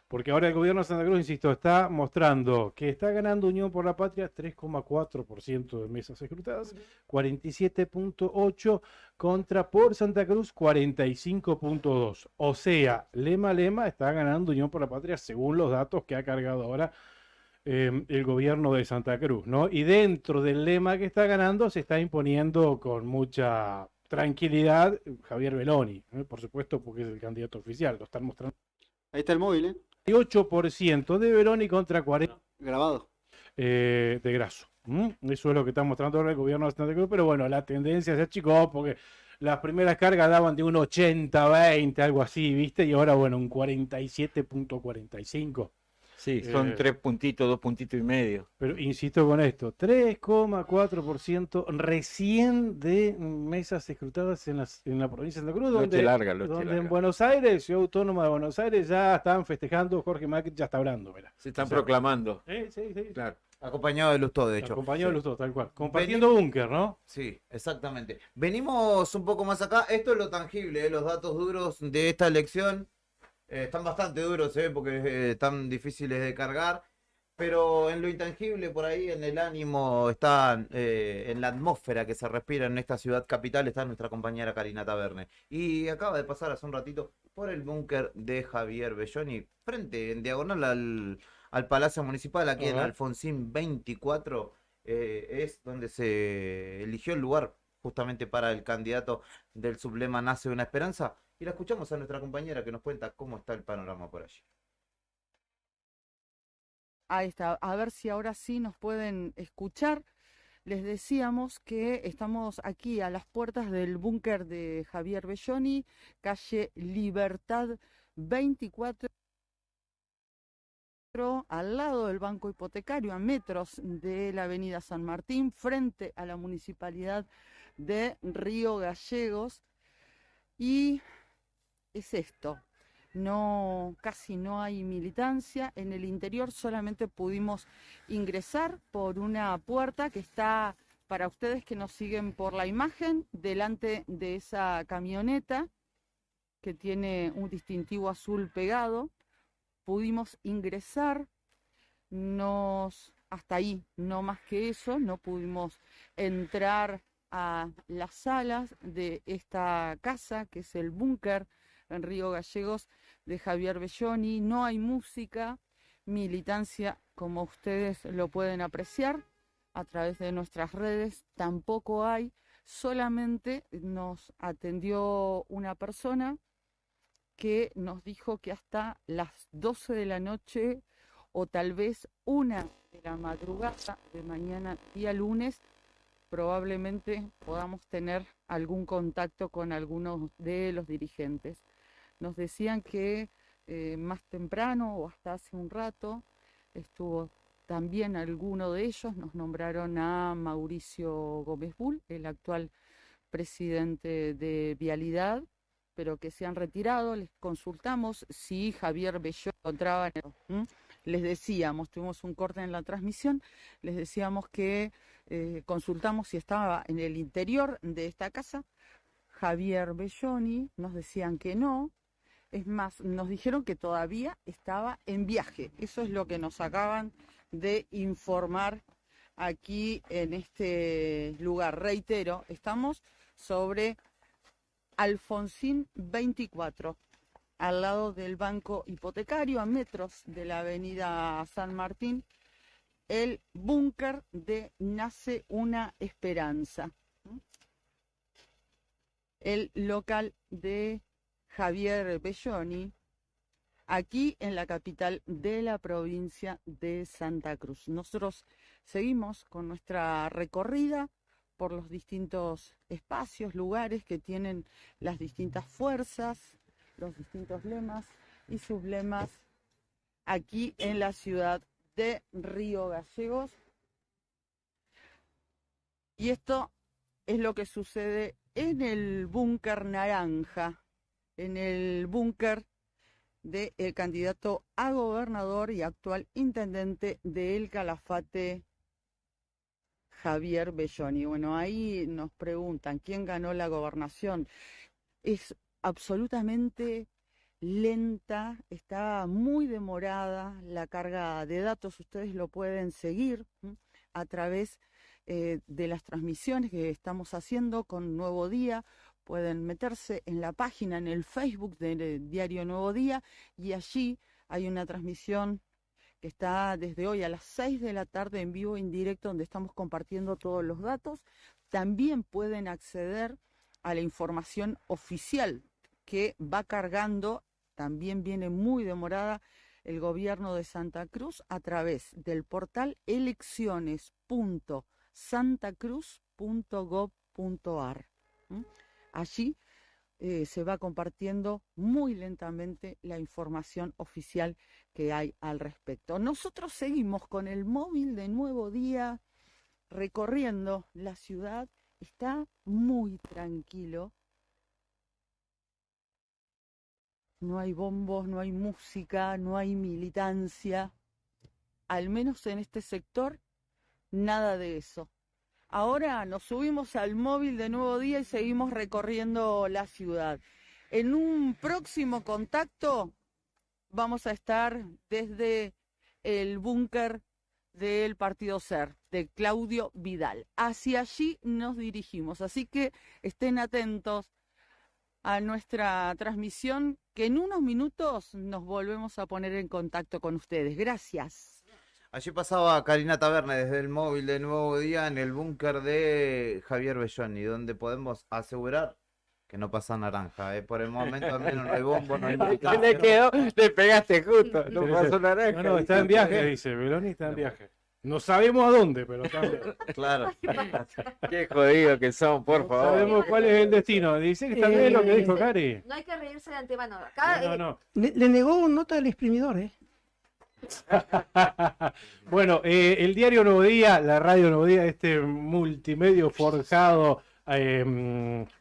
porque ahora el gobierno de Santa Cruz, insisto, está mostrando que está ganando Unión por la Patria 3,4% de mesas escrutadas, 47,8 contra por Santa Cruz 45,2. O sea, Lema está ganando Unión por la Patria según los datos que ha cargado ahora el gobierno de Santa Cruz, ¿no? Y dentro del Lema que está ganando se está imponiendo con mucha tranquilidad Javier Beloni, ¿no? Por supuesto, porque es el candidato oficial, lo están mostrando. Ahí está el móvil, ¿eh? 8% de Beloni contra 40% Grabado. de Grasso. Eso es lo que está mostrando ahora el gobierno de Santa Cruz, pero bueno, la tendencia se achicó porque las primeras cargas daban de un 80-20, algo así, ¿viste? Y ahora, bueno, un 47,45. Sí, son 3 puntitos, 2 puntitos y medio. Pero insisto con esto, 3,4% recién de mesas escrutadas en la provincia de Santa Cruz, Noche donde, larga, noche donde en larga. Buenos Aires, Ciudad Autónoma de Buenos Aires, ya están festejando, Jorge Macri ya está hablando, ¿verdad? Se están proclamando. Sí. Claro. Acompañado de Lustó, de hecho. Acompañado de Lustó, tal cual. Compartiendo búnker, ¿no? Sí, exactamente. Venimos un poco más acá. Esto es lo tangible, los datos duros de esta elección. Están bastante duros, porque están difíciles de cargar. Pero en lo intangible, por ahí, en el ánimo, está en la atmósfera que se respira en esta ciudad capital, está nuestra compañera Karina Taberne. Y acaba de pasar hace un ratito por el búnker de Javier Belloni, frente, en diagonal al Palacio Municipal, aquí en Ajá. Alfonsín 24, es donde se eligió el lugar justamente para el candidato del sublema Nace una Esperanza. Y la escuchamos a nuestra compañera que nos cuenta cómo está el panorama por allí. Ahí está, a ver si ahora sí nos pueden escuchar. Les decíamos que estamos aquí a las puertas del búnker de Javier Belloni, calle Libertad 24, al lado del Banco Hipotecario, a metros de la Avenida San Martín, frente a la Municipalidad de Río Gallegos. Y es esto. Casi no hay militancia. En el interior solamente pudimos ingresar por una puerta que está, para ustedes que nos siguen por la imagen, delante de esa camioneta que tiene un distintivo azul pegado. Pudimos ingresar, hasta ahí, no más que eso, no pudimos entrar a las salas de esta casa, que es el búnker en Río Gallegos de Javier Belloni. No hay música, militancia, como ustedes lo pueden apreciar a través de nuestras redes, tampoco hay. Solamente nos atendió una persona que nos dijo que hasta las 12 de la noche o tal vez 1 de la madrugada de mañana, día lunes, probablemente podamos tener algún contacto con algunos de los dirigentes. Nos decían que más temprano o hasta hace un rato estuvo también alguno de ellos. Nos nombraron a Mauricio Gómez Bull, el actual presidente de Vialidad, pero que se han retirado. Les consultamos si Javier Belloni encontraba Les decíamos, tuvimos un corte en la transmisión, les decíamos que consultamos si estaba en el interior de esta casa. Javier Belloni, nos decían que no. Es más, nos dijeron que todavía estaba en viaje. Eso es lo que nos acaban de informar aquí en este lugar. Reitero, estamos sobre Alfonsín 24. al lado del Banco Hipotecario, a metros de la avenida San Martín, el búnker de Nace una Esperanza. El local de Javier Belloni, aquí en la capital de la provincia de Santa Cruz. Nosotros seguimos con nuestra recorrida por los distintos espacios, lugares que tienen las distintas fuerzas, los distintos lemas y sublemas aquí en la ciudad de Río Gallegos. Y esto es lo que sucede en el búnker naranja, en el búnker del candidato a gobernador y actual intendente de El Calafate, Javier Belloni. Bueno, ahí nos preguntan quién ganó la gobernación. Es absolutamente lenta, está muy demorada la carga de datos. Ustedes lo pueden seguir a través de las transmisiones que estamos haciendo con Nuevo Día. Pueden meterse en la página, en el Facebook del diario Nuevo Día, y allí hay una transmisión que está desde hoy a las 6 de la tarde en vivo, en directo, donde estamos compartiendo todos los datos. También pueden acceder a la información oficial que va cargando, también viene muy demorada, el gobierno de Santa Cruz a través del portal elecciones.santacruz.gov.ar. Allí se va compartiendo muy lentamente la información oficial que hay al respecto. Nosotros seguimos con el móvil de Nuevo Día recorriendo la ciudad. Está muy tranquilo. No hay bombos, no hay música, no hay militancia. Al menos en este sector, nada de eso. Ahora nos subimos al móvil de Nuevo Día y seguimos recorriendo la ciudad. En un próximo contacto vamos a estar desde el búnker del Partido SER, de Claudio Vidal. Hacia allí nos dirigimos, así que estén atentos a nuestra transmisión, que en unos minutos nos volvemos a poner en contacto con ustedes. Gracias. Allí pasaba Karina Taberne desde el móvil de Nuevo Día en el búnker de Javier Belloni, donde podemos asegurar que no pasa naranja. Por el momento al menos no hay bombo, no hay ¿Qué le quedó? Le pegaste justo, no Sí, pasó sí. naranja. No, está en viaje, dice. Belloni está en viaje. No sabemos a dónde, pero está en viaje. Claro. Qué jodido que son, por favor. Sabemos cuál es el destino. Dice que está bien lo que dijo Cari. No hay que reírse de antemano. Acá, No. Le negó nota del exprimidor, ¿eh? Bueno, el diario Nuevo Día, la radio Nuevo Día, este multimedio forjado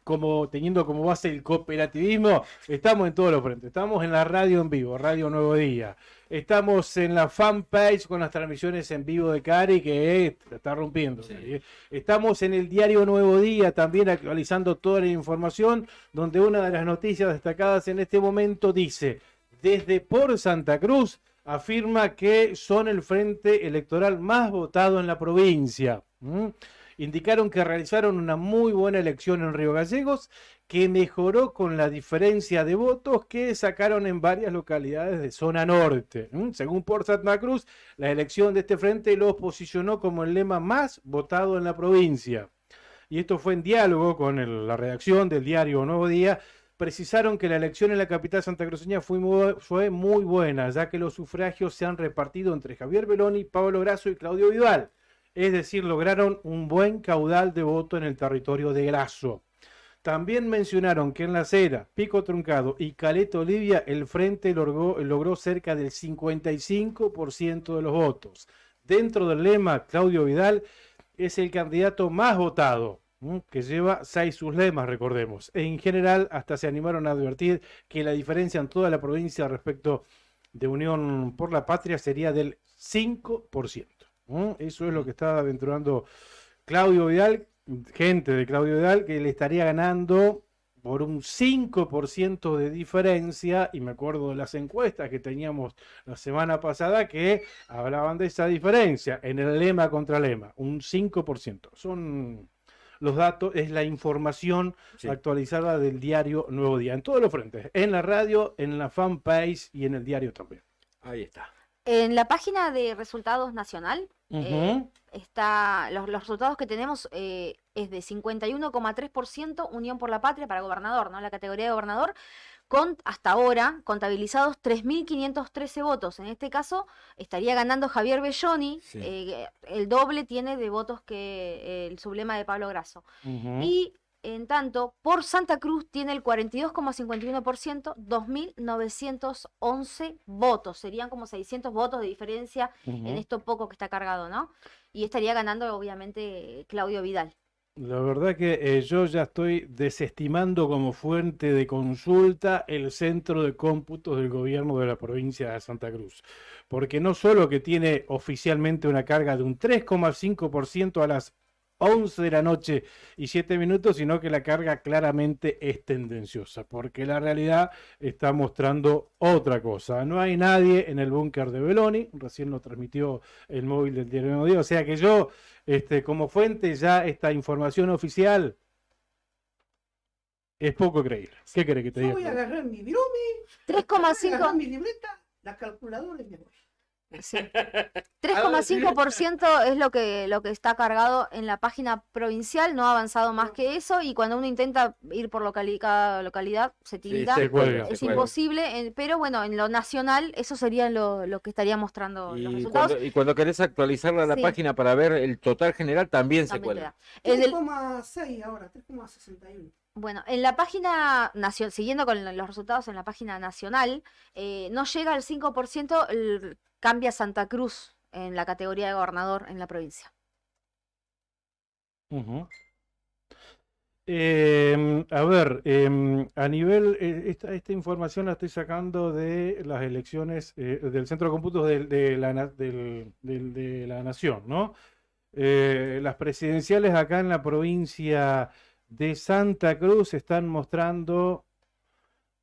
como teniendo como base el cooperativismo, estamos en todos los frentes. Estamos en la radio en vivo, Radio Nuevo Día. Estamos en la fanpage con las transmisiones en vivo de Cari, que está rompiendo. Sí. Estamos en el diario Nuevo Día también actualizando toda la información, donde una de las noticias destacadas en este momento dice: desde por Santa Cruz afirma que son el frente electoral más votado en la provincia. Indicaron que realizaron una muy buena elección en Río Gallegos, que mejoró con la diferencia de votos que sacaron en varias localidades de zona norte. Según por Santa Cruz, la elección de este frente los posicionó como el lema más votado en la provincia. Y esto fue en diálogo con la redacción del diario Nuevo Día. Precisaron que la elección en la capital santacruceña fue muy buena, ya que los sufragios se han repartido entre Javier Belloni, Pablo Grasso y Claudio Vidal. Es decir, lograron un buen caudal de voto en el territorio de Grasso. También mencionaron que en La Cera, Pico Truncado y Caleta Olivia el frente logró cerca del 55% de los votos. Dentro del lema, Claudio Vidal es el candidato más votado, que lleva 6 sublemas, recordemos. En general, hasta se animaron a advertir que la diferencia en toda la provincia respecto de Unión por la Patria sería del 5%. Eso es lo que está aventurando Claudio Vidal, gente de Claudio Vidal, que le estaría ganando por un 5% de diferencia, y me acuerdo de las encuestas que teníamos la semana pasada que hablaban de esa diferencia en el lema contra lema, un 5%. Son los datos, es la información actualizada del diario Nuevo Día, en todos los frentes, en la radio, en la fanpage y en el diario también. Ahí está. En la página de resultados nacional, está los resultados que tenemos es de 51,3% Unión por la Patria para gobernador, ¿no? La categoría de gobernador, con hasta ahora contabilizados 3.513 votos. En este caso estaría ganando Javier Belloni, el doble tiene de votos que el sublema de Pablo Grasso. Y en tanto, por Santa Cruz tiene el 42,51%, 2.911 votos. Serían como 600 votos de diferencia en esto poco que está cargado, ¿no? Y estaría ganando, obviamente, Claudio Vidal. La verdad que yo ya estoy desestimando como fuente de consulta el centro de cómputos del gobierno de la provincia de Santa Cruz. Porque no solo que tiene oficialmente una carga de un 3,5% a las 11 de la noche y 7 minutos, sino que la carga claramente es tendenciosa, porque la realidad está mostrando otra cosa. No hay nadie en el búnker de Belloni, recién lo transmitió el móvil del diario Nuevo Día, o sea que yo, como fuente, ya esta información oficial es poco creíble. ¿Qué querés que te Yo diga? voy a agarrar mi virome, 3,5. mi libreta, la calculadora y me voy. Sí. 3,5% es lo que está cargado en la página provincial, no ha avanzado más que eso, y cuando uno intenta ir por cada localidad se tilda, es imposible, pero bueno, en lo nacional eso sería lo que estaría mostrando los resultados. Y cuando querés actualizarla a la página para ver el total general, también se cuelga. 3,6 ahora, 3,61. Bueno, en la página nacional, siguiendo con los resultados en la página nacional, no llega al 5%, cambia Santa Cruz en la categoría de gobernador en la provincia. A ver, a nivel, esta información la estoy sacando de las elecciones del Centro de Cómputos de la Nación, ¿no? Las presidenciales acá en la provincia de Santa Cruz están mostrando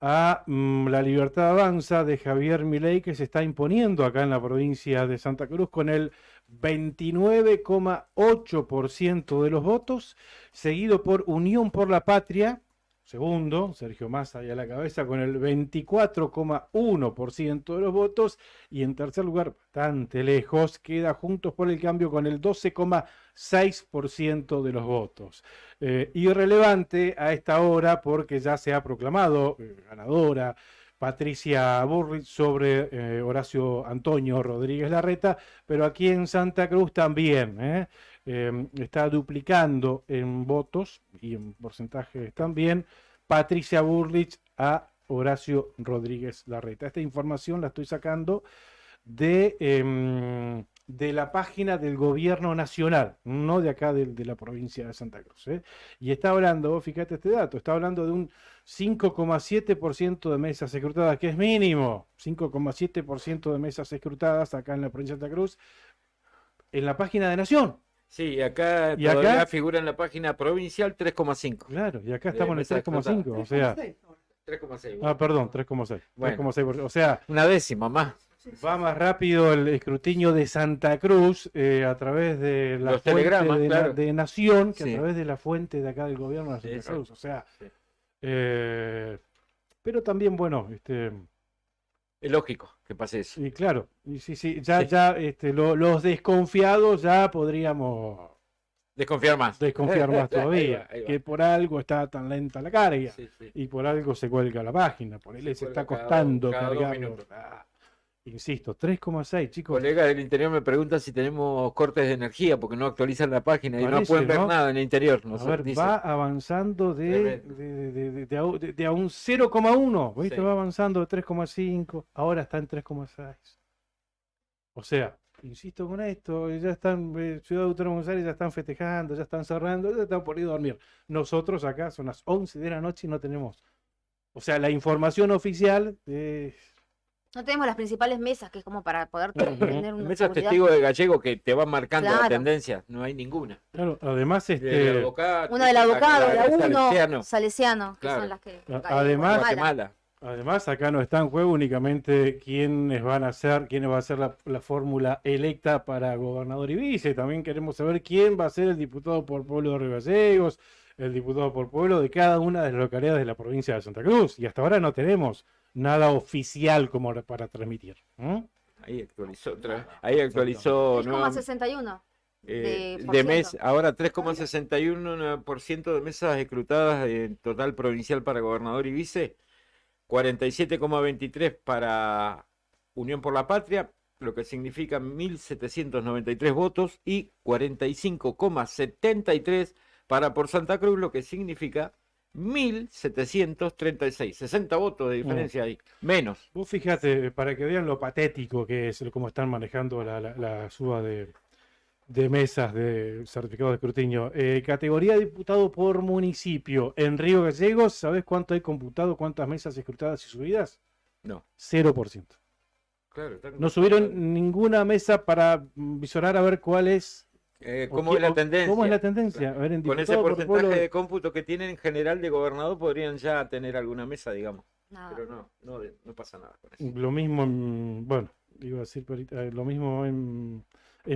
a La Libertad Avanza de Javier Milei, que se está imponiendo acá en la provincia de Santa Cruz con el 29,8% de los votos, seguido por Unión por la Patria, segundo, Sergio Massa ahí a la cabeza con el 24,1% de los votos, y en tercer lugar, bastante lejos, queda Juntos por el Cambio con el 12,6% de los votos. Irrelevante a esta hora porque ya se ha proclamado ganadora Patricia Bullrich sobre Horacio Antonio Rodríguez Larreta, pero aquí en Santa Cruz también está duplicando en votos y en porcentajes también Patricia Bullrich a Horacio Rodríguez Larreta. Esta información la estoy sacando de la página del gobierno nacional, no de acá de la provincia de Santa Cruz. Y está hablando, fíjate este dato, está hablando de un 5,7% de mesas escrutadas, que es mínimo, 5,7% de mesas escrutadas acá en la provincia de Santa Cruz, en la página de Nación. Sí, acá ¿Y todavía acá? figura en la página provincial 3,5. Claro, y acá estamos en el 3,5, o sea... 3,6. Ah, perdón, 3,6. Bueno, 3,6%, o sea... una décima más. Va más rápido el escrutinio de Santa Cruz a través de la Los fuente telegramas, claro. de Nación que Sí. a través de la fuente de acá del gobierno de Santa Exacto. Cruz. O sea, pero también, bueno, Es lógico que pase eso. y claro, y sí, ya los desconfiados ya podríamos Desconfiar más. desconfiar más todavía, Ahí va. que por algo está tan lenta la carga Sí, sí. y por algo se cuelga la página, por él se está cuelga costando cada dos cargar. minutos. Insisto, 3,6, chicos. Colega del interior me pregunta si tenemos cortes de energía porque no actualizan la página y no Parece, pueden ver ¿no? nada en el interior. A ver, va avanzando de a un 0,1, ¿viste? Sí. Va avanzando de 3,5, ahora está en 3,6. O sea, insisto con esto, ya están, Ciudad Autónoma de Buenos Aires ya están festejando, ya están cerrando, ya están por ir a dormir. Nosotros acá son las 11 de la noche y no tenemos. O sea, la información oficial No tenemos las principales mesas, que es como para poder tener una Mesas seguridad. testigos de gallego que te van marcando la Claro. tendencia. No hay ninguna. Claro, además Del advocado, Una del abogado, la uno, Salesiano. Salesiano, que Claro. son las que... Además, Guatemala. Además, acá no está en juego únicamente quiénes va a ser la fórmula electa para gobernador y vice. También queremos saber quién va a ser el diputado por pueblo de Río Gallegos, el diputado por pueblo de cada una de las localidades de la provincia de Santa Cruz. Y hasta ahora no tenemos nada oficial como para transmitir. Ahí actualizó 3,61 de mes, ahora 3,61% de mesas escrutadas en total provincial para gobernador y vice, 47,23 para Unión por la Patria, lo que significa 1.793 votos, y 45,73 para por Santa Cruz, lo que significa 1.736, 60 votos de diferencia ahí, menos. Vos fíjate, para que vean lo patético que es, cómo están manejando la suba de mesas de certificado de escrutinio. Categoría de diputado por municipio. En Río Gallegos, ¿sabés cuánto hay computado, cuántas mesas escrutadas y subidas? No. 0%. Claro, No subieron ninguna mesa para visorar a ver cuál es. ¿Cómo es la tendencia? ¿Cómo es la tendencia? A ver, en Con ese diputado por porcentaje pueblo- de cómputo que tienen en general de gobernador, podrían ya tener alguna mesa, digamos. Nada. Pero no pasa nada con eso. Lo mismo bueno, iba a decir lo mismo en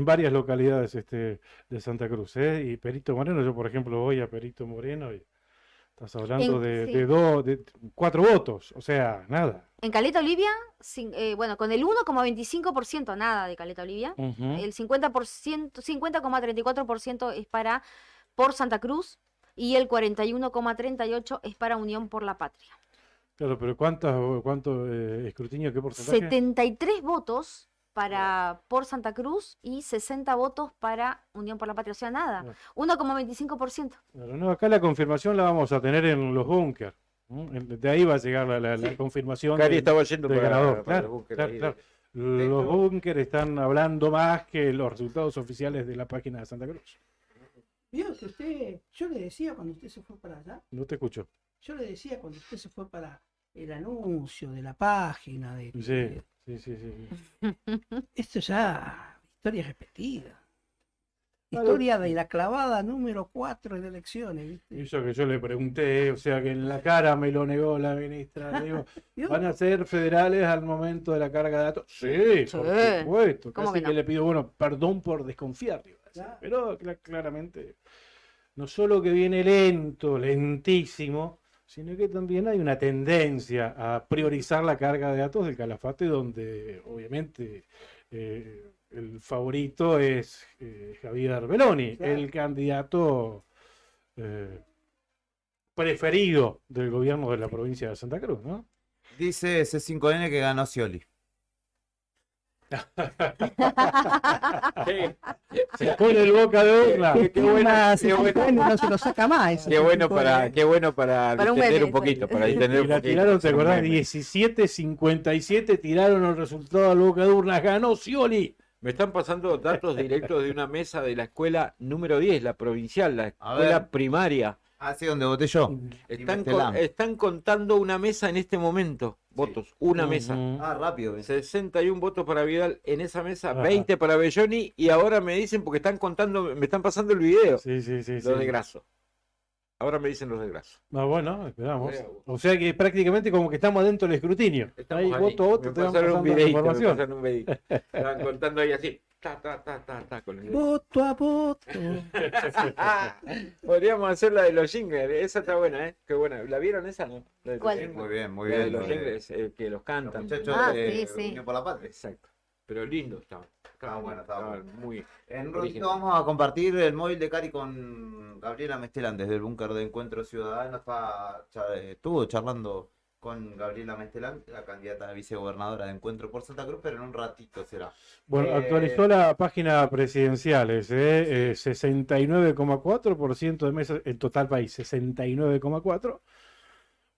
varias localidades de Santa Cruz, y Perito Moreno, yo por ejemplo voy a Perito Moreno y estás hablando sí. de 4 votos, o sea, nada. En Caleta Olivia, bueno, con el 1,25%, nada de Caleta Olivia. Ujú. El 50,34% es por Santa Cruz y el 41,38% es para Unión por la Patria. Claro, pero ¿cuánto escrutinio, qué porcentaje? 73 votos por Santa Cruz y 60 votos para Unión por la Patria, o sea, nada. 1,25%. Claro, no, acá la confirmación la vamos a tener en los búnker. De ahí va a llegar la confirmación Cari del, estaba yendo del para- ganador. para Claro, los búnker claro, ahí claro. de Los hecho- búnker están hablando más que los resultados oficiales de la página de Santa Cruz. Vio que yo le decía cuando usted se fue para allá, No te escucho. yo le decía cuando usted se fue para el anuncio de la página, Sí. esto ya, historia repetida. Claro. Historia de la clavada número 4 en elecciones, ¿viste? Eso que yo le pregunté, o sea que en la cara me lo negó la ministra. Le digo, ¿van a ser federales al momento de la carga de datos? Sí, por supuesto. ¿Cómo Casi que que no? le pido, bueno, perdón por desconfiar. Digo, pero claramente, no solo que viene lento, lentísimo, sino que también hay una tendencia a priorizar la carga de datos del Calafate, donde obviamente el favorito es Javier Beloni, Claro. el candidato preferido del gobierno de la provincia de Santa Cruz, ¿no? Dice C5N que ganó Scioli. Se pone el boca de urna. Qué buena, qué buena. no se lo saca más. ese Qué bueno tipo de- para Para un distender meme, un poquito, sí. para distender Y un la poquito. tiraron, ¿te hacer un acordás? meme. 17-57 tiraron el resultado al boca de urna. Ganó Scioli. Me están pasando datos directos de una mesa de la escuela número 10, la provincial, la escuela ver. primaria. Ah, sí, donde voté yo. Están contando una mesa en este momento, votos, una mesa. Ah, rápido. 61 votos para Vidal en esa mesa, Ajá. 20 para Belloni, y ahora me dicen, porque están contando, me están pasando el video, Sí. los de Grasso. Ahora me dicen los de Grasso. Ah, bueno, esperamos. Mira, O sea que prácticamente como que estamos adentro del escrutinio. Estamos Ahí, ahí. voto a voto, Me te van pasaron un pasando la videíto, me información. pasaron un videíto. Estaban contando ahí así, con el dedo. Voto a voto. Podríamos hacer la de los jingles, esa está buena, ¿eh? Qué buena. ¿La vieron esa, no? La de los ¿Cuál? jingles. Muy bien, muy La de bien. los jingles, que los cantan. Muchachos Ah, de sí, sí. Unión por la Patria. Exacto. Pero lindo estaba. Estaba bueno, estaba bueno. Muy. En un ratito original. vamos a compartir el móvil de Cari con Gabriela Mestelán desde el búnker de Encuentro Ciudadano. Estuvo charlando con Gabriela Mestelán, la candidata a vicegobernadora de Encuentro por Santa Cruz, pero en un ratito será. Bueno, actualizó la página presidenciales, 69,4% de mesas, el total país, 69,4%.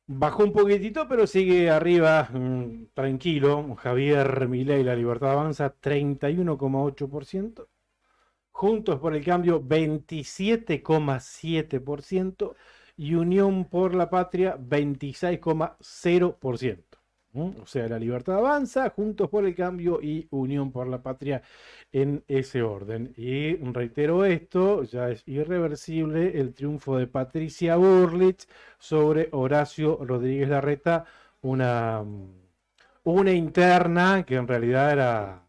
Bajó un poquitito, pero sigue arriba, tranquilo. Javier Milei, La Libertad Avanza, 31,8%. Juntos por el Cambio, 27,7%. Y Unión por la Patria, 26,0%. O sea, La Libertad Avanza, Juntos por el Cambio y Unión por la Patria en ese orden. Y reitero esto, ya es irreversible el triunfo de Patricia Burlich sobre Horacio Rodríguez Larreta una interna que en realidad era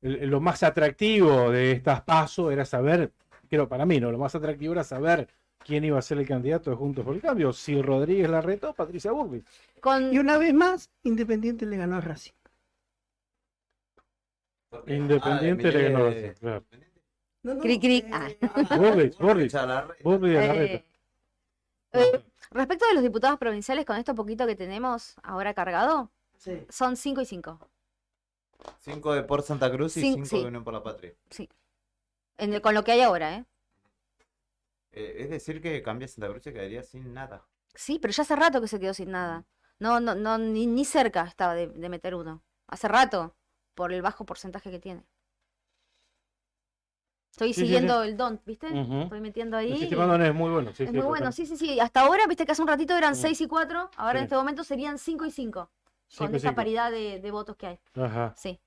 lo más atractivo de estas PASO, era saber, creo para mí, ¿no? Lo más atractivo era saber quién iba a ser el candidato de Juntos por el Cambio, si Rodríguez Larreta o Patricia Bullrich. Y una vez más, Independiente le ganó a Racing. Independiente le ganó a Racing, claro. Cri, cri. Bullrich a Larreta. Respecto de los diputados provinciales, con esto poquito que tenemos ahora cargado, son 5 y 5. 5 de por Santa Cruz y 5 sí. de Unión por la Patria. Sí. Con lo que hay ahora, ¿eh? Es decir que Cambia Santa Cruz se quedaría sin nada. Sí, pero ya hace rato que se quedó sin nada. No, ni cerca estaba de meter uno. Hace rato, por el bajo porcentaje que tiene. Estoy siguiendo el DONT, ¿viste? Estoy metiendo ahí. El sistema DONT es muy bueno. Es muy bueno, sí. Hasta ahora, viste que hace un ratito eran 6 y 4, ahora Sí. en este momento serían 5 y 5. Con esta paridad de votos que hay. Ajá. Sí.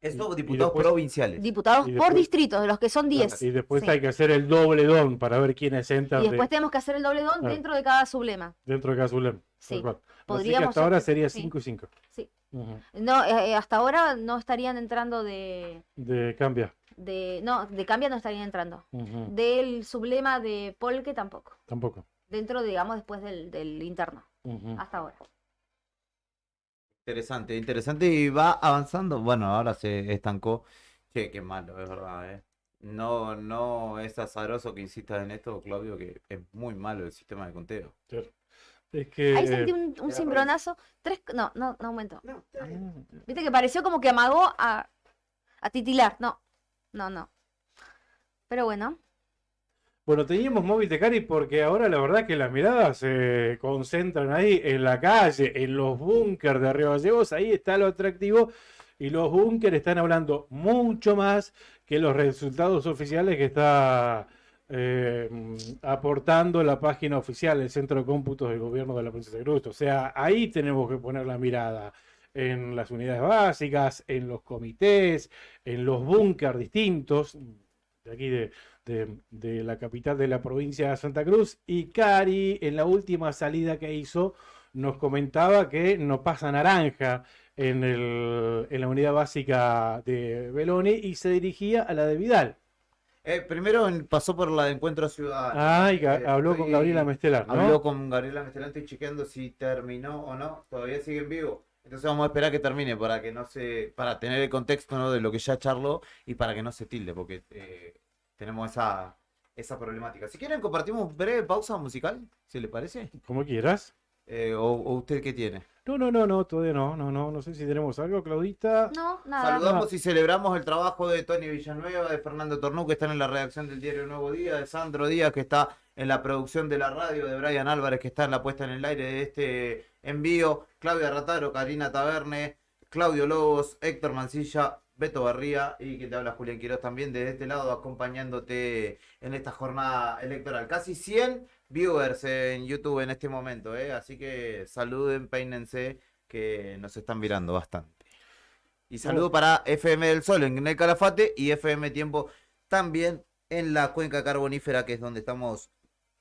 Estos diputados después- provinciales. Diputados Y por después- distritos, de los que son 10. Y después Sí. hay que hacer el doble don para ver quiénes entran Y después tenemos que hacer el doble DONT Ah. dentro de cada sublema. dentro de cada sublema. Sí. Tal cual. Así que Podríamos hasta ahora hacer- sería sí. 5 y 5. Sí. No, hasta ahora no estarían entrando De cambia. no, de Cambia no estarían entrando. Ujú. Del sublema de Polque tampoco. Tampoco. Dentro, digamos, después del interno. Ujú. Hasta ahora. Interesante y va avanzando. Bueno, ahora se estancó. Che, qué malo, es verdad, ¿eh? No es azaroso que insistas en esto, Claudio, que es muy malo el sistema de conteo. Es que... Ahí sentí un cimbronazo. No aumentó. Viste que pareció como que amagó a titilar. No. Pero bueno. Bueno, teníamos móvil de Cari porque ahora la verdad que las miradas se concentran ahí en la calle, en los búnkers de Río Gallegos, ahí está lo atractivo y los búnkers están hablando mucho más que los resultados oficiales que está aportando la página oficial del Centro de Cómputos del Gobierno de la Provincia de Cruz. O sea, ahí tenemos que poner la mirada en las unidades básicas, en los comités, en los búnkers distintos de aquí de la capital de la provincia de Santa Cruz. Y Cari, en la última salida que hizo, nos comentaba que no pasa naranja en la unidad básica de Beloni y se dirigía a la de Vidal. Primero pasó por la de Encuentro Ciudadano. Ah, y habló con Gabriela Mestelar, ¿no? Habló con Gabriela Mestelar, estoy chequeando si terminó o no. Todavía sigue en vivo. Entonces vamos a esperar que termine para que para tener el contexto, ¿no?, de lo que ya charló y para que no se tilde, porque tenemos esa problemática. Si quieren, compartimos breve pausa musical, si le parece. Como quieras. ¿O usted qué tiene? No, todavía no sé si tenemos algo, Claudita. No, nada. Saludamos y celebramos el trabajo de Tony Villanueva, de Fernando Tornú, que están en la redacción del diario Nuevo Día, de Sandro Díaz, que está en la producción de la radio, de Brian Álvarez, que está en la puesta en el aire de este envío, Claudia Rataro, Karina Taberne, Claudio Lobos, Héctor Mancilla, Beto Barría y que te habla Julián Quiroz también desde este lado acompañándote en esta jornada electoral. Casi 100 viewers en YouTube en este momento, así que saluden, peínense, que nos están mirando bastante. Y saludo para FM del Sol en el Calafate y FM Tiempo también en la Cuenca Carbonífera, que es donde estamos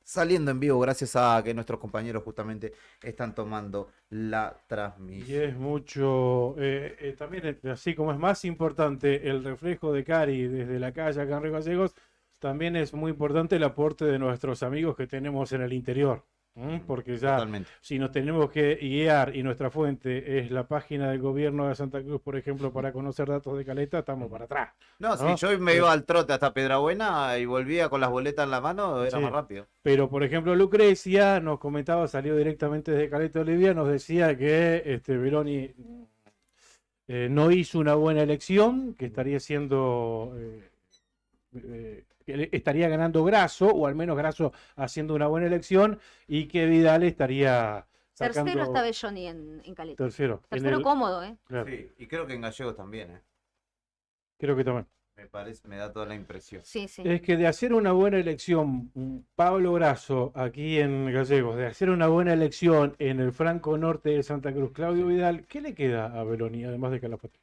saliendo en vivo gracias a que nuestros compañeros justamente están tomando la transmisión. Y es mucho, también así como es más importante el reflejo de Cari desde la calle acá en Río Gallegos, también es muy importante el aporte de nuestros amigos que tenemos en el interior. Porque ya, Totalmente. si nos tenemos que guiar y nuestra fuente es la página del gobierno de Santa Cruz, por ejemplo, para conocer datos de Caleta, estamos para atrás. No, si yo me iba al trote hasta Piedrabuena y volvía con las boletas en la mano, era Sí. más rápido. Pero, por ejemplo, Lucrecia nos comentaba, salió directamente desde Caleta Olivia, nos decía que Beloni no hizo una buena elección, que estaría siendo... que estaría ganando Grasso, o al menos Grasso haciendo una buena elección, y que Vidal estaría sacando... Tercero está Belloni en Caleta. Tercero. Tercero cómodo, ¿eh? Claro. Sí, y creo que en Gallegos también, Creo que también. me da toda la impresión. Sí. Es que de hacer una buena elección, Pablo Grasso aquí en Gallegos, de hacer una buena elección en el Franco Norte de Santa Cruz, Claudio Vidal, ¿qué le queda a Beloni, además de Calafate,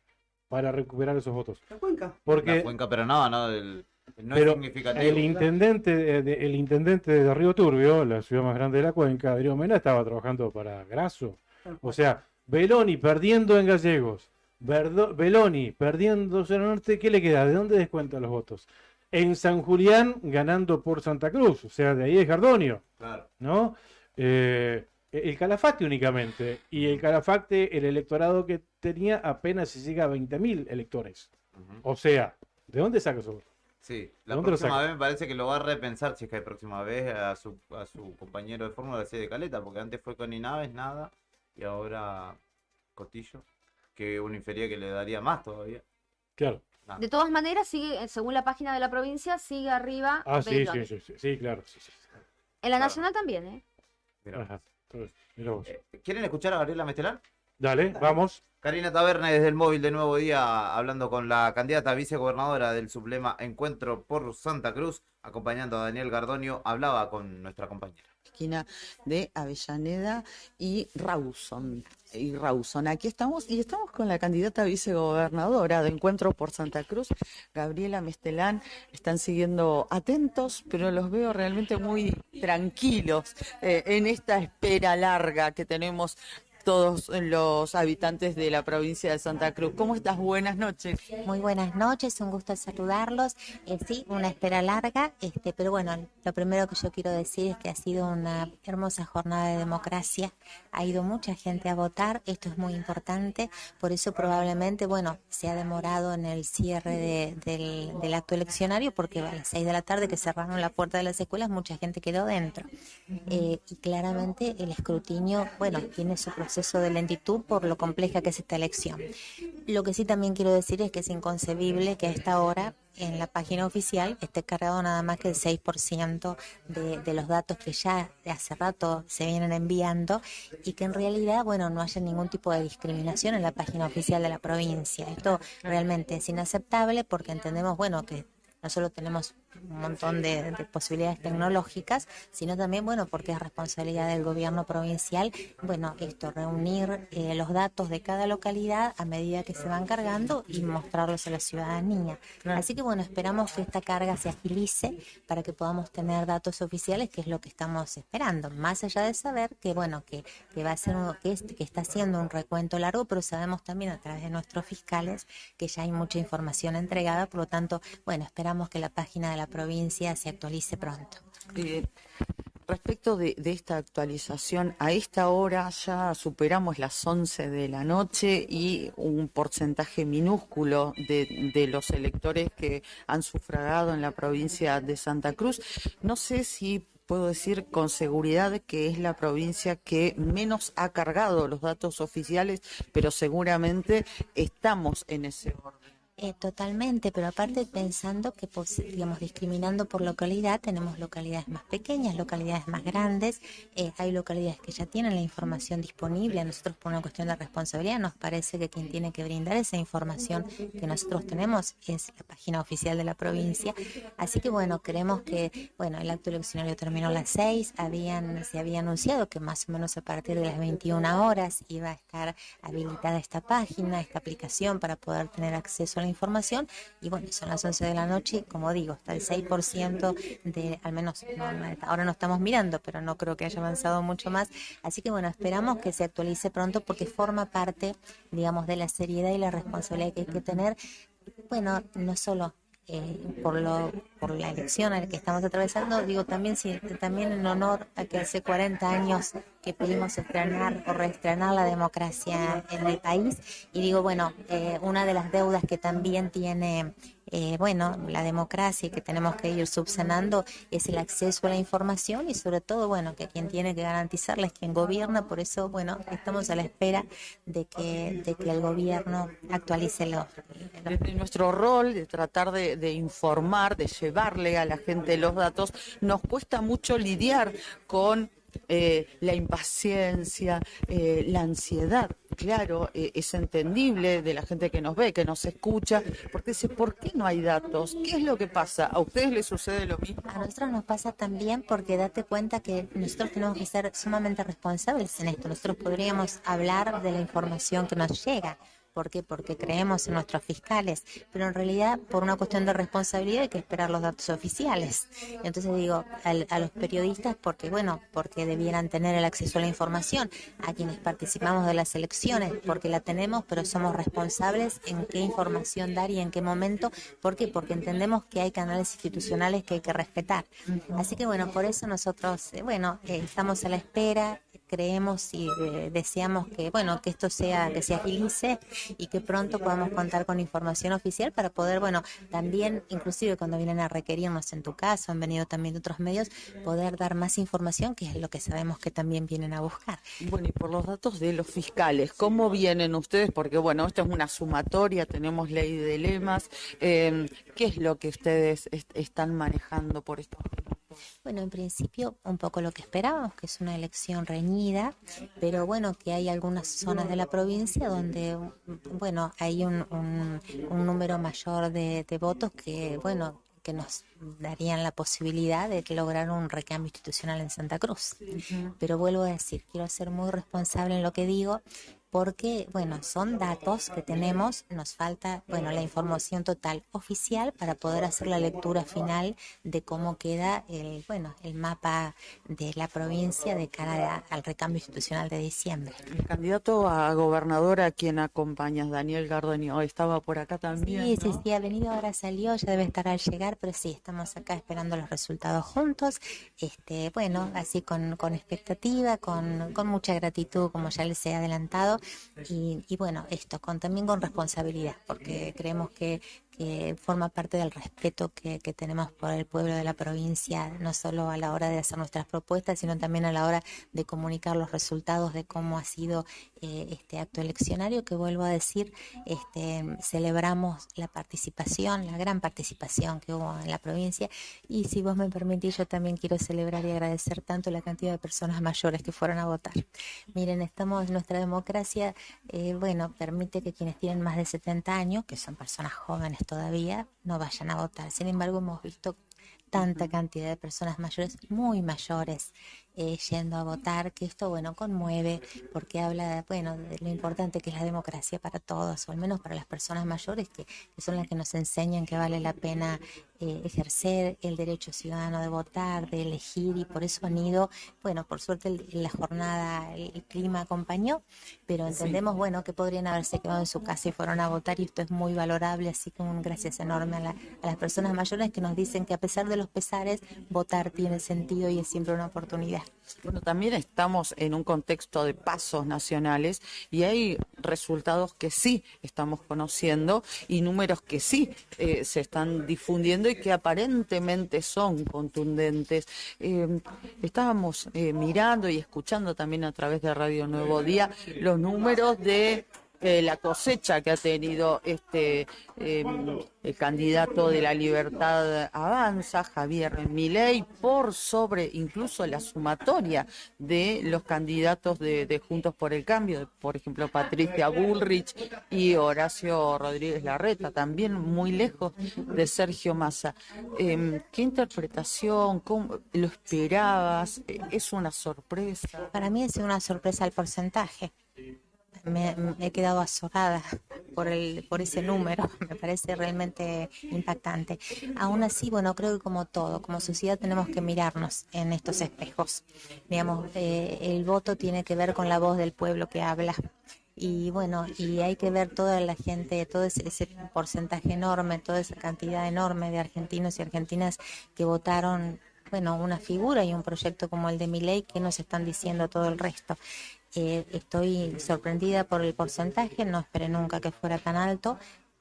para recuperar esos votos? La Cuenca. Porque La Cuenca, pero no es pero significativo. el intendente de Río Turbio, la ciudad más grande de la Cuenca, Adrián Mena, estaba trabajando para Grasso. O sea, Beloni perdiendo en Gallegos, Beloni perdiendo en el norte, ¿qué le queda? ¿De dónde descuenta los votos? En San Julián ganando por Santa Cruz, o sea, de ahí es Gardonio, Claro. ¿no? El Calafate únicamente, y el Calafate, el electorado que tenía apenas se llega a 20.000 electores. O sea, ¿de dónde saca eso? Sí, la ¿Dónde lo próxima saca? vez me parece que lo va a repensar, si es que hay próxima vez, a su compañero de fórmula de de Caleta, porque antes fue con Inaves, nada, y ahora Cotillo, que uno infería que le daría más todavía. Claro. Nada. De todas maneras, sigue, según la página de la provincia, sigue arriba Ah, sí, Beloni. sí, claro. Sí. En la nacional también, ¿eh? Ajá. Entonces, mirá vos. ¿Quieren escuchar a Gabriela Mestelar? Dale, vamos. Karina Taberna desde el móvil de Nuevo Día, hablando con la candidata a vicegobernadora del Sublema Encuentro por Santa Cruz, acompañando a Daniel Gardonio, hablaba con nuestra compañera. Esquina de Avellaneda y Rawson. Aquí estamos y estamos con la candidata a vicegobernadora de Encuentro por Santa Cruz, Gabriela Mestelán. Están siguiendo atentos, pero los veo realmente muy tranquilos en esta espera larga que tenemos todos los habitantes de la provincia de Santa Cruz. ¿Cómo estás? Buenas noches. Muy buenas noches, un gusto saludarlos. Sí, una espera larga, pero bueno, lo primero que yo quiero decir es que ha sido una hermosa jornada de democracia. Ha ido mucha gente a votar, esto es muy importante, por eso probablemente, bueno, se ha demorado en el cierre del acto eleccionario, porque a las 6 de la tarde que cerraron la puerta de las escuelas, mucha gente quedó dentro. Y claramente el escrutinio, bueno, tiene su proceso de lentitud por lo compleja que es esta elección. Lo que sí también quiero decir es que es inconcebible que a esta hora en la página oficial esté cargado nada más que el 6% de los datos que ya de hace rato se vienen enviando y que en realidad, bueno, no haya ningún tipo de discriminación en la página oficial de la provincia. Esto realmente es inaceptable porque entendemos, bueno, que no solo tenemos un montón de posibilidades tecnológicas, sino también, bueno, porque es responsabilidad del gobierno provincial, bueno, reunir los datos de cada localidad a medida que se van cargando y mostrarlos a la ciudadanía. Así que, bueno, esperamos que esta carga se agilice para que podamos tener datos oficiales, que es lo que estamos esperando, más allá de saber que, bueno, que va a ser que está haciendo un recuento largo, pero sabemos también a través de nuestros fiscales que ya hay mucha información entregada, por lo tanto, bueno, esperamos que la página de la provincia se actualice pronto. Respecto de esta actualización, a esta hora ya superamos las 11 de la noche y un porcentaje minúsculo de los electores que han sufragado en la provincia de Santa Cruz. No sé si puedo decir con seguridad que es la provincia que menos ha cargado los datos oficiales, pero seguramente estamos en ese orden. Totalmente, pero aparte pensando que, digamos, discriminando por localidad, tenemos localidades más pequeñas, localidades más grandes, hay localidades que ya tienen la información disponible. A nosotros, por una cuestión de responsabilidad, nos parece que quien tiene que brindar esa información que nosotros tenemos es la página oficial de la provincia. Así que, bueno, creemos que, bueno, el acto eleccionario terminó a las 6, se había anunciado que más o menos a partir de las 21 horas iba a estar habilitada esta página, esta aplicación para poder tener acceso a la información, y bueno, son las 11 de la noche, como digo, está el 6% de, al menos, ahora no estamos mirando, pero no creo que haya avanzado mucho más, así que bueno, esperamos que se actualice pronto porque forma parte, digamos, de la seriedad y la responsabilidad que hay que tener, bueno, no solo por la elección a la que estamos atravesando, digo también en honor a que hace 40 años que pudimos estrenar o reestrenar la democracia en el país, y digo, bueno, una de las deudas que también tiene bueno, la democracia y que tenemos que ir subsanando es el acceso a la información, y sobre todo, bueno, que quien tiene que garantizarla es quien gobierna. Por eso, bueno, estamos a la espera de que el gobierno actualice Desde nuestro rol de tratar de informar, de llevarle a la gente los datos, nos cuesta mucho lidiar con la impaciencia, la ansiedad. Claro, es entendible de la gente que nos ve, que nos escucha, porque dice, ¿por qué no hay datos? ¿Qué es lo que pasa? ¿A ustedes les sucede lo mismo? A nosotros nos pasa también, porque date cuenta que nosotros tenemos que ser sumamente responsables en esto. Nosotros podríamos hablar de la información que nos llega, ¿Por qué? Porque creemos en nuestros fiscales, pero en realidad por una cuestión de responsabilidad hay que esperar los datos oficiales. Entonces digo, a los periodistas, porque bueno, porque debieran tener el acceso a la información, a quienes participamos de las elecciones, porque la tenemos, pero somos responsables en qué información dar y en qué momento. ¿Por qué? Porque entendemos que hay canales institucionales que hay que respetar. Así que bueno, por eso nosotros, estamos a la espera, creemos y deseamos que bueno, que esto sea, que se agilice y que pronto podamos contar con información oficial para poder, bueno, también inclusive cuando vienen a requerirnos, en tu caso, han venido también de otros medios, poder dar más información, que es lo que sabemos que también vienen a buscar. Bueno, y por los datos de los fiscales, ¿cómo vienen ustedes? Porque bueno, esto es una sumatoria, tenemos ley de lemas, ¿qué es lo que ustedes están manejando por estos momentos? Bueno, en principio un poco lo que esperábamos, que es una elección reñida, pero bueno, que hay algunas zonas de la provincia donde, bueno, hay un número mayor de votos que, bueno, que nos darían la posibilidad de lograr un recambio institucional en Santa Cruz. Pero vuelvo a decir, quiero ser muy responsable en lo que digo, porque, bueno, son datos que tenemos, nos falta, bueno, la información total oficial para poder hacer la lectura final de cómo queda el mapa de la provincia de cara al recambio institucional de diciembre. El candidato a gobernador a quien acompañas, Daniel Gardenió, estaba por acá también, Sí, ¿no? sí, ha venido, ahora salió, ya debe estar al llegar, pero sí, estamos acá esperando los resultados juntos, bueno, así con expectativa, con mucha gratitud, como ya les he adelantado, y bueno, esto, también con responsabilidad, porque creemos que forma parte del respeto que tenemos por el pueblo de la provincia, no solo a la hora de hacer nuestras propuestas, sino también a la hora de comunicar los resultados de cómo ha sido este acto eleccionario, que vuelvo a decir, celebramos la participación, la gran participación que hubo en la provincia, y si vos me permitís, yo también quiero celebrar y agradecer tanto la cantidad de personas mayores que fueron a votar. Miren, nuestra democracia, permite que quienes tienen más de 70 años, que son personas jóvenes todavía, no vayan a votar. Sin embargo, hemos visto tanta cantidad de personas mayores, muy mayores, yendo a votar, que esto, bueno, conmueve, porque habla, bueno, de lo importante que es la democracia para todos, o al menos para las personas mayores, que son las que nos enseñan que vale la pena ejercer el derecho ciudadano de votar, de elegir, y por eso han ido, bueno, por suerte la jornada, el clima acompañó, pero entendemos, bueno, que podrían haberse quedado en su casa y fueron a votar, y esto es muy valorable, así que un gracias enorme a las personas mayores que nos dicen que a pesar de los pesares, votar tiene sentido y es siempre una oportunidad. Bueno, también estamos en un contexto de pasos nacionales y hay resultados que sí estamos conociendo y números que sí se están difundiendo y que aparentemente son contundentes. Estábamos mirando y escuchando también a través de Radio Nuevo Día los números de la cosecha que ha tenido el candidato de La Libertad Avanza, Javier Milei, por sobre incluso la sumatoria de los candidatos de Juntos por el Cambio, por ejemplo Patricia Bullrich y Horacio Rodríguez Larreta, también muy lejos de Sergio Massa. ¿Qué interpretación? ¿Cómo lo esperabas? ¿Es una sorpresa? Para mí es una sorpresa el porcentaje. Me he quedado azorada por ese número, me parece realmente impactante. Aún así, bueno, creo que como todo, como sociedad tenemos que mirarnos en estos espejos. Digamos, el voto tiene que ver con la voz del pueblo que habla. Y bueno, y hay que ver toda la gente, todo ese porcentaje enorme, toda esa cantidad enorme de argentinos y argentinas que votaron, bueno, una figura y un proyecto como el de Milei, que nos están diciendo todo el resto. Estoy sorprendida por el porcentaje, no esperé nunca que fuera tan alto.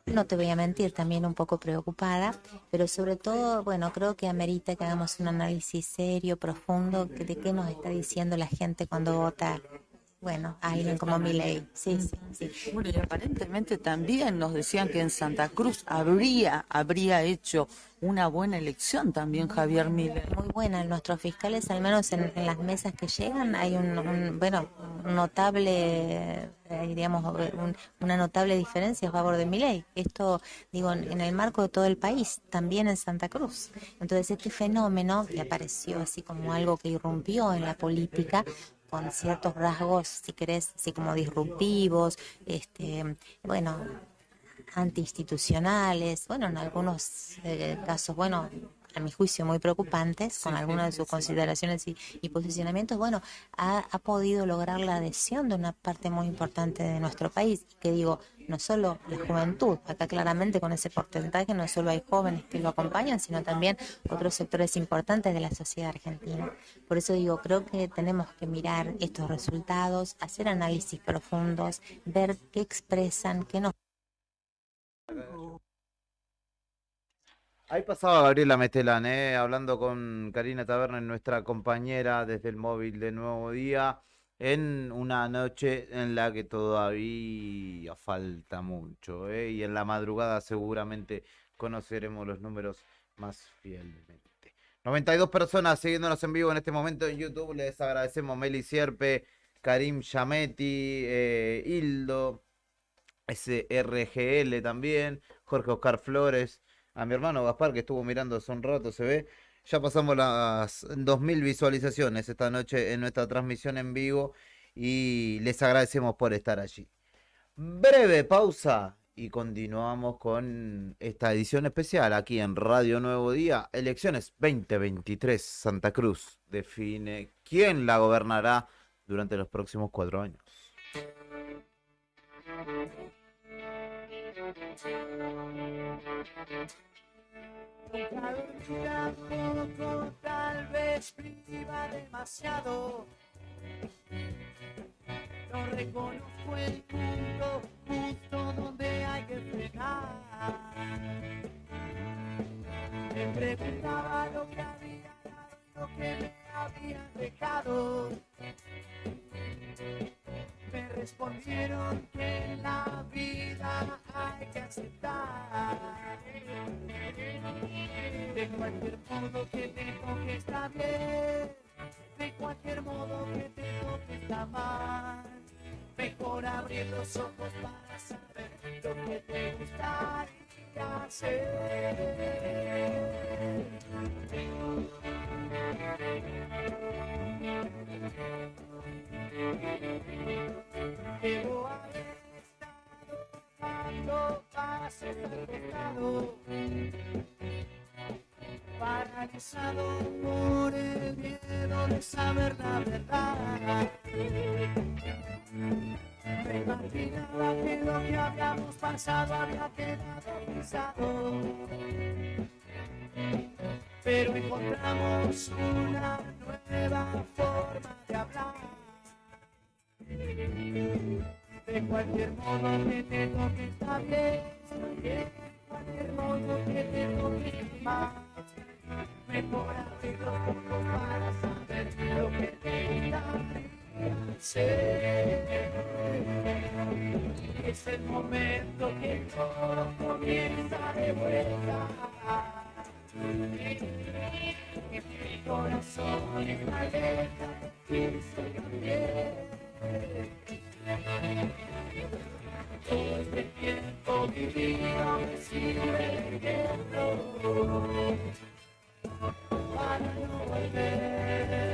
No te voy a mentir, también un poco preocupada, pero sobre todo, bueno, creo que amerita que hagamos un análisis serio, profundo, de qué nos está diciendo la gente cuando vota, bueno, a alguien como Milei. Sí. Bueno, y aparentemente también nos decían que en Santa Cruz habría hecho una buena elección también Javier Milei. Muy buena, nuestros fiscales, al menos en las mesas que llegan, hay un notable, una notable diferencia a favor de Milei. Esto, digo, en el marco de todo el país, también en Santa Cruz. Entonces, este fenómeno que apareció así como algo que irrumpió en la política, con ciertos rasgos, si querés, así como disruptivos, bueno, antiinstitucionales, bueno, en algunos casos, bueno, a mi juicio muy preocupantes, con algunas de sus consideraciones y posicionamientos, bueno, ha podido lograr la adhesión de una parte muy importante de nuestro país, que digo, no solo la juventud, acá claramente con ese porcentaje no solo hay jóvenes que lo acompañan, sino también otros sectores importantes de la sociedad argentina. Por eso digo, creo que tenemos que mirar estos resultados, hacer análisis profundos, ver qué expresan, qué nos... Ahí pasaba Gabriela Mestelán, hablando con Karina Taberna, nuestra compañera desde el móvil de Nuevo Día, en una noche en la que todavía falta mucho, y en la madrugada seguramente conoceremos los números más fielmente. 92 personas siguiéndonos en vivo en este momento en YouTube, les agradecemos Meli Sierpe, Karim Yametti, Hildo, SRGL también, Jorge Oscar Flores, a mi hermano Gaspar que estuvo mirando hace un rato, se ve. Ya pasamos las 2000 visualizaciones esta noche en nuestra transmisión en vivo y les agradecemos por estar allí. Breve pausa y continuamos con esta edición especial aquí en Radio Nuevo Día. Elecciones 2023, Santa Cruz define quién la gobernará durante los próximos 4 años. Nunca dormirá poco, tal vez priva demasiado. No reconozco el punto justo donde hay que frenar. Me preguntaba lo que había dado, lo que me habían dejado. Me respondieron que en la vida hay que aceptar. De cualquier modo que te toque está bien, de cualquier modo que te toque está mal. Mejor abrir los ojos para saber lo que te gustaría hacer. Debo haber estado dando pasos al costado, paralizado por el miedo de saber la verdad. Me imaginaba que lo que habíamos pasado había quedado pisado, pero encontramos una nueva forma de hablar. De cualquier modo que te toque está bien, de cualquier modo que te toque más. Mejor abrir los ojos para saber lo que te gustaría hacer. Es el momento que todo comienza de vuelta. Mi corazón está alerta, pienso también. Todo este tiempo vivido me sirve de ejemplo para no volver,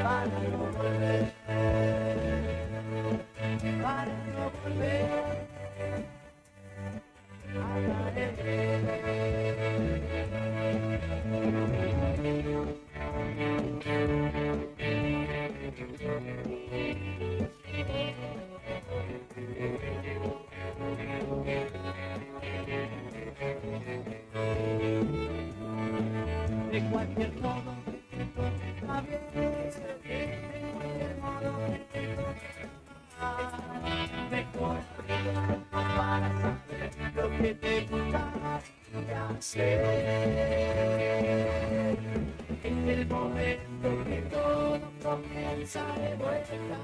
para no volver, para no volver a caer. De cualquier modo que te toque está bien, de cualquier modo que te toque está mal. Mejor abrir para saber lo que te gustaría hacer. En el momento que todo comienza de vuelta,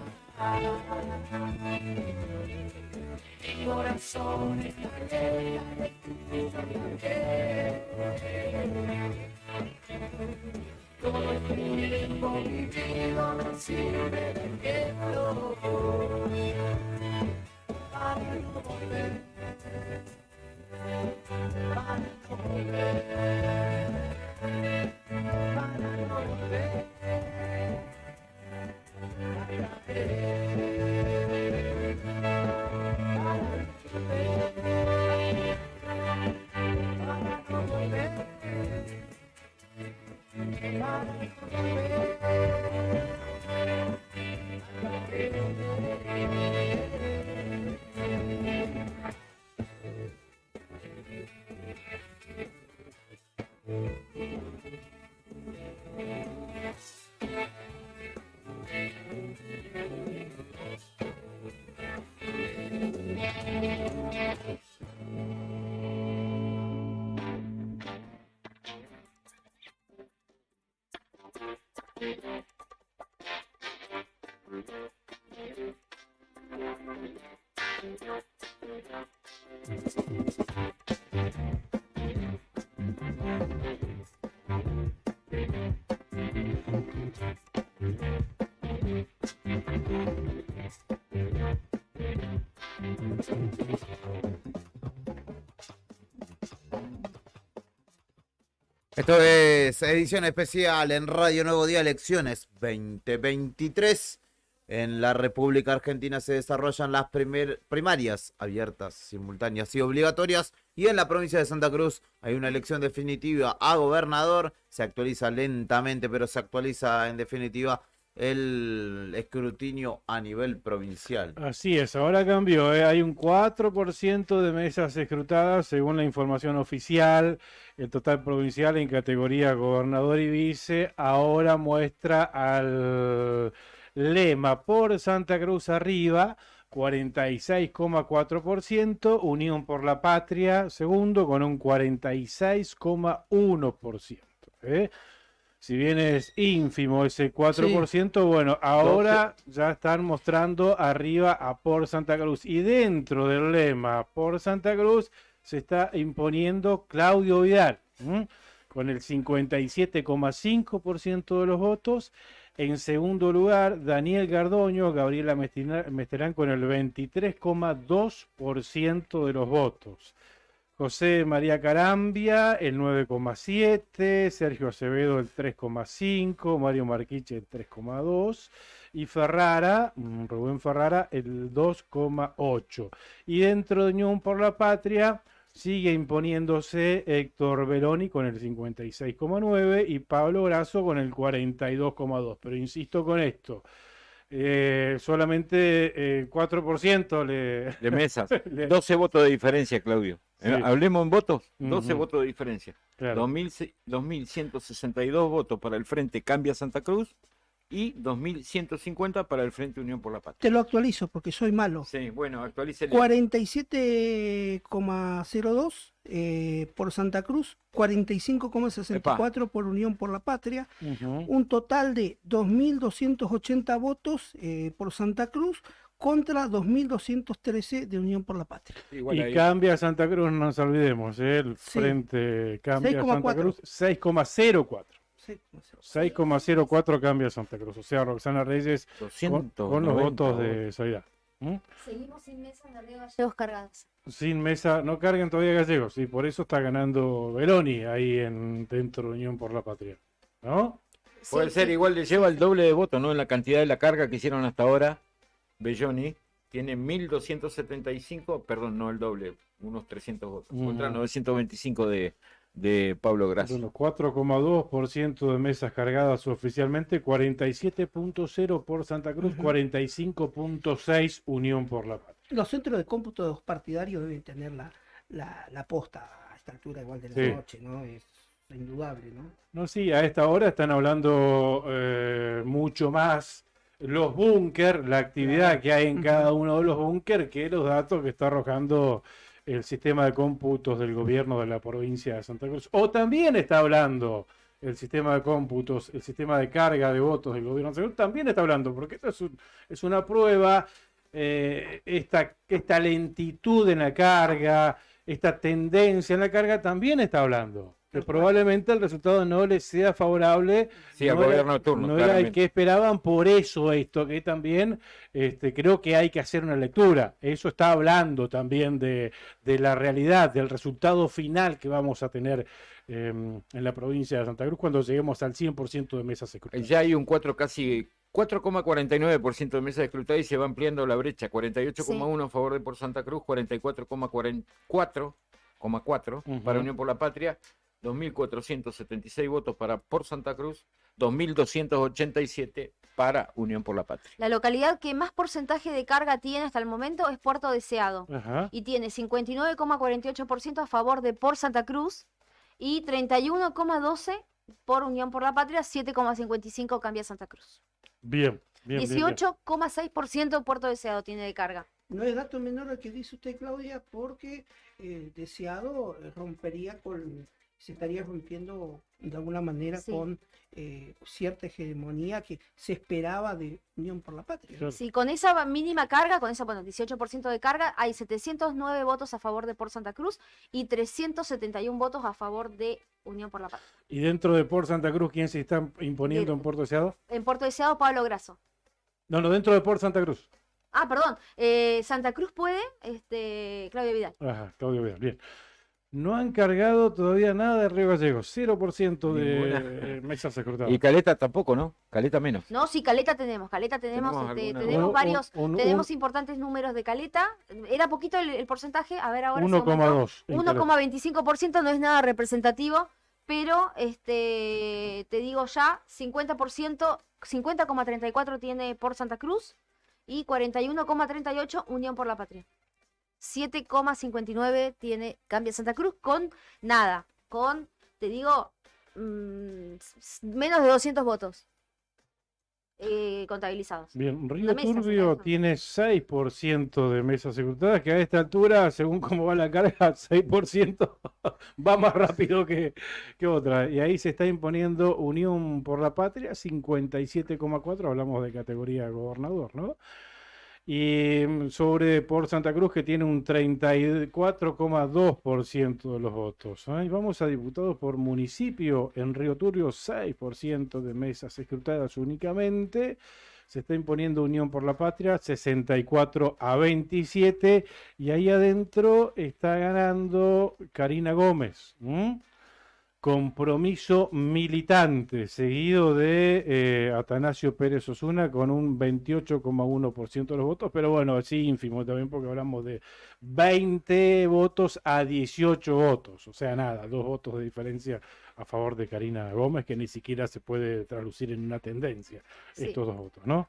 mi corazón está lleno de tu también. Todo este tiempo vivido me sirve de ejemplo para no volver, para no volver, para no volver Esto es edición especial en Radio Nuevo Día, elecciones 2023. En la República Argentina se desarrollan las primarias abiertas, simultáneas y obligatorias. Y en la provincia de Santa Cruz hay una elección definitiva a gobernador. Se actualiza lentamente, pero se actualiza en definitiva el escrutinio a nivel provincial. Así es, ahora cambió, hay un 4% de mesas escrutadas según la información oficial. El total provincial en categoría gobernador y vice ahora muestra al lema por Santa Cruz arriba, 46,4%, Unión por la Patria segundo con un 46,1%. Si bien es ínfimo ese 4%, bueno, ahora ya están mostrando arriba a por Santa Cruz. Y dentro del lema por Santa Cruz se está imponiendo Claudio Vidal, con el 57,5% de los votos. En segundo lugar, Daniel Gardoño, Gabriela Mesterán con el 23,2% de los votos. José María Carambia, el 9,7%, Sergio Acevedo, el 3,5%, Mario Marquiche, el 3,2%, y Ferrara, Rubén Ferrara, el 2,8%. Y dentro de Unión por la Patria sigue imponiéndose Héctor Beloni con el 56,9% y Pablo Grasso con el 42,2%. Pero insisto con esto. Solamente 4% de mesas. 12 votos de diferencia, Claudio. Sí. Hablemos en votos, 12 Ujú. votos de diferencia. Claro. 2.162 votos para el Frente Cambia Santa Cruz y 2.150 para el Frente Unión por la Patria. Te lo actualizo porque soy malo. Sí, bueno, actualícele. 47,02 por Santa Cruz, 45,64 por Unión por la Patria, un total de 2.280 votos por Santa Cruz contra 2.213 de Unión por la Patria. Y Cambia Santa Cruz, no nos olvidemos, el Sí. Frente Cambia 6,4. Santa Cruz, 6,04. 6,04 Cambia Santa Cruz. O sea, Roxana Reyes con los votos de Soledad. Seguimos sin mesa en Río Gallegos cargados. Sin mesa, no carguen todavía Gallegos, y por eso está ganando Beloni ahí dentro de Unión por la Patria. ¿No? Puede ser, igual le lleva el doble de votos, ¿no? En la cantidad de la carga que hicieron hasta ahora. Belloni tiene 1.275, perdón, no el doble, unos 300 votos. Contra 925 de Pablo Grasso. Bueno, 4,2% de mesas cargadas oficialmente, 47,0 por Santa Cruz, 45,6 Unión por la Patria. Los centros de cómputo partidarios deben tener la posta a esta altura igual de la Sí. noche, ¿no? Es indudable, ¿no? No, sí, a esta hora están hablando mucho más los búnker, la actividad que hay en cada uno de los búnker, que los datos que está arrojando el sistema de cómputos del gobierno de la provincia de Santa Cruz. O también está hablando el sistema de cómputos, el sistema de carga de votos del gobierno de Santa Cruz, también está hablando, porque esto es una prueba, esta lentitud en la carga, esta tendencia en la carga, también está hablando. Que probablemente el resultado no les sea favorable. Sí, al gobierno de turno, no era el claramente. que esperaban, por eso esto, que también creo que hay que hacer una lectura. Eso está hablando también de la realidad, del resultado final que vamos a tener en la provincia de Santa Cruz cuando lleguemos al 100% de mesas escrutadas. Ya hay un 4,49% de mesas escrutadas y se va ampliando la brecha. 48,1 a favor de por Santa Cruz, 44,4 para Ujú. Unión por la Patria, 2.476 votos por Santa Cruz, 2.287 para Unión por la Patria. La localidad que más porcentaje de carga tiene hasta el momento es Puerto Deseado. Ajá. Y tiene 59,48% a favor de por Santa Cruz y 31,12% por Unión por la Patria, 7,55% cambia Santa Cruz. Bien, bien, bien, bien. 18,6% Puerto Deseado tiene de carga. No es dato menor al que dice usted, Claudia, porque Deseado rompería se estaría rompiendo de alguna manera Sí. con cierta hegemonía que se esperaba de Unión por la Patria. Sí, con esa mínima carga, con esa, bueno, 18% de carga, hay 709 votos a favor de por Santa Cruz y 371 votos a favor de Unión por la Patria. Y dentro de Por Santa Cruz, ¿quién se está imponiendo en Puerto Deseado? En Puerto Deseado, Pablo Grasso. No, dentro de Por Santa Cruz. Ah, perdón, Santa Cruz puede, Claudia Vidal. Ajá, Claudio Vidal, bien. No han cargado todavía nada de Río Gallegos, 0% de mesas escrutadas. Y Caleta tampoco, ¿no? Caleta menos. No, sí, Caleta tenemos, ¿Tenemos alguna? tenemos varios, tenemos un- importantes números de Caleta. Era poquito el porcentaje, a ver ahora. 1,2 en Caleta. 1,25% no es nada representativo, pero te digo ya, 50%, 50,34% tiene por Santa Cruz y 41,38% Unión por la Patria. 7,59 tiene Cambia Santa Cruz con nada, con, te digo, menos de 200 votos contabilizados. Bien, Río Una mesa, Turbio tiene 6% de mesas ejecutadas, que a esta altura, según cómo va la carga, 6% va más rápido que otra. Y ahí se está imponiendo Unión por la Patria, 57,4%, hablamos de categoría gobernador, ¿no? Y sobre por Santa Cruz, que tiene un 34,2% de los votos. Y vamos a diputados por municipio. En Río Turbio, 6% de mesas escrutadas únicamente. Se está imponiendo Unión por la Patria, 64-27. Y ahí adentro está ganando Karina Gómez. Compromiso Militante, seguido de Atanasio Pérez Osuna con un 28,1% de los votos, pero bueno, así ínfimo también porque hablamos de 20 votos a 18 votos, o sea, nada, 2 votos de diferencia a favor de Karina Gómez, que ni siquiera se puede traducir en una tendencia, Sí. estos 2 votos, ¿no?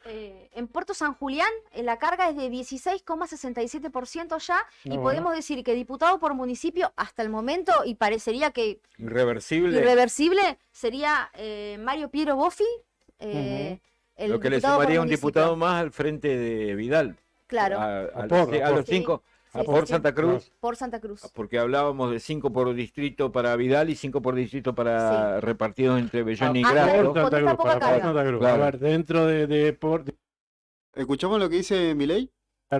En Puerto San Julián, la carga es de 16,67% ya, y bueno. podemos decir que diputado por municipio hasta el momento, y parecería que Irreversible. irreversible, sería Mario Piero Boffi, el Lo que le diputado por sumaría un municipio. diputado más al frente de Vidal. Claro. A por, los 5, Sí, por sí, sí. Santa Cruz. Por Santa Cruz. Porque hablábamos de 5 por distrito para Vidal y 5 por distrito para repartidos entre Bellón y Por Grasso. Santa Cruz, para Santa Cruz. Claro. A ver, dentro de por... ¿Escuchamos lo que dice Milei?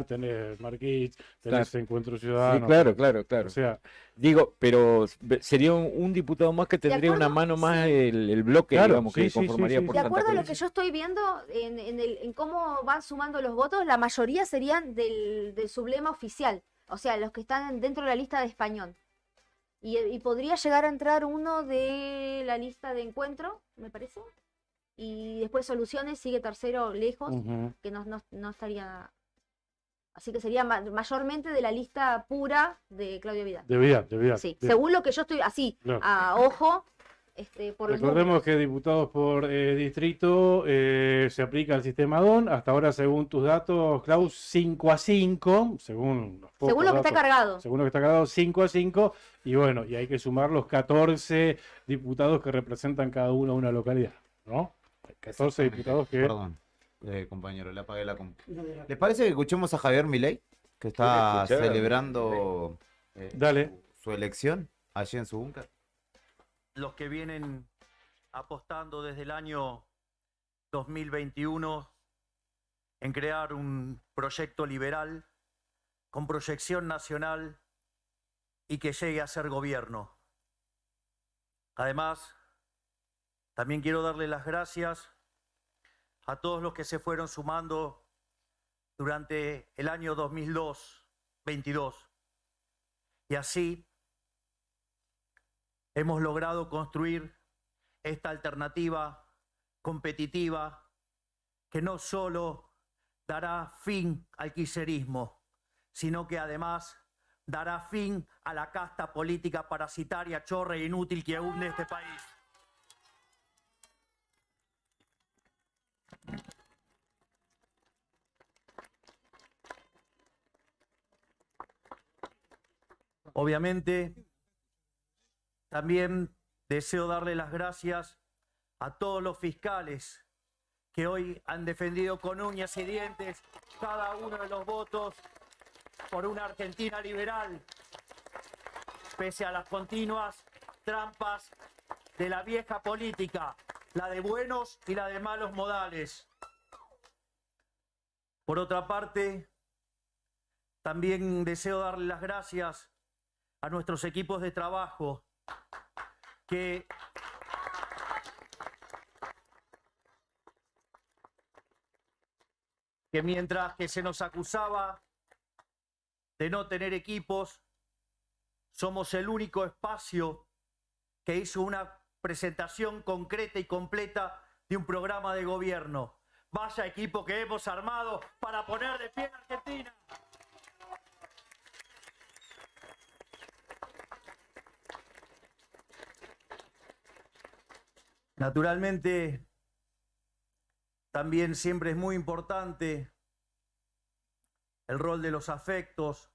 Tenés Marquich, Claro. tenés Encuentro Ciudadano. Sí, claro, claro. O sea, digo, pero sería un diputado más que tendría una mano más el bloque, Claro, digamos, que sí, sí, conformaría por De Santa acuerdo a lo Cruz. que yo estoy viendo en cómo van sumando los votos, la mayoría serían del sublema oficial, o sea, los que están dentro de la lista de Español. Y podría llegar a entrar uno de la lista de Encuentro, me parece. Y después Soluciones sigue tercero lejos, Ujú. que no estaría. Así que sería mayormente de la lista pura de Claudio Vidal. de Vidal. Sí, Bien. según lo que yo estoy así, Claro. a ojo, por los Recordemos números. que diputados por distrito se aplica el sistema DON. Hasta ahora, según tus datos, Klaus, 5-5, según los pocos Según lo que está datos, cargado. Según lo que está cargado, 5-5. Y bueno, y hay que sumar los 14 diputados que representan cada uno una localidad, ¿no? 14 diputados que... Perdón, compañero, le apagué la compu. ¿Les parece que escuchemos a Javier Milei, que está Quiero escuchar. celebrando Dale. su elección allí en su búnker? Los que vienen apostando desde el año 2021 en crear un proyecto liberal con proyección nacional y que llegue a ser gobierno. Además, también quiero darle las gracias a todos los que se fueron sumando durante el año 2022. Y así hemos logrado construir esta alternativa competitiva que no solo dará fin al kirchnerismo, sino que además dará fin a la casta política parasitaria, chorra e inútil que hunde este país. Obviamente, también deseo darle las gracias a todos los fiscales que hoy han defendido con uñas y dientes cada uno de los votos por una Argentina liberal, pese a las continuas trampas de la vieja política, la de buenos y la de malos modales. Por otra parte, también deseo darle las gracias a nuestros equipos de trabajo que mientras que se nos acusaba de no tener equipos, somos el único espacio que hizo una presentación concreta y completa de un programa de gobierno. Vaya equipo que hemos armado para poner de pie en Argentina. Naturalmente, también siempre es muy importante el rol de los afectos,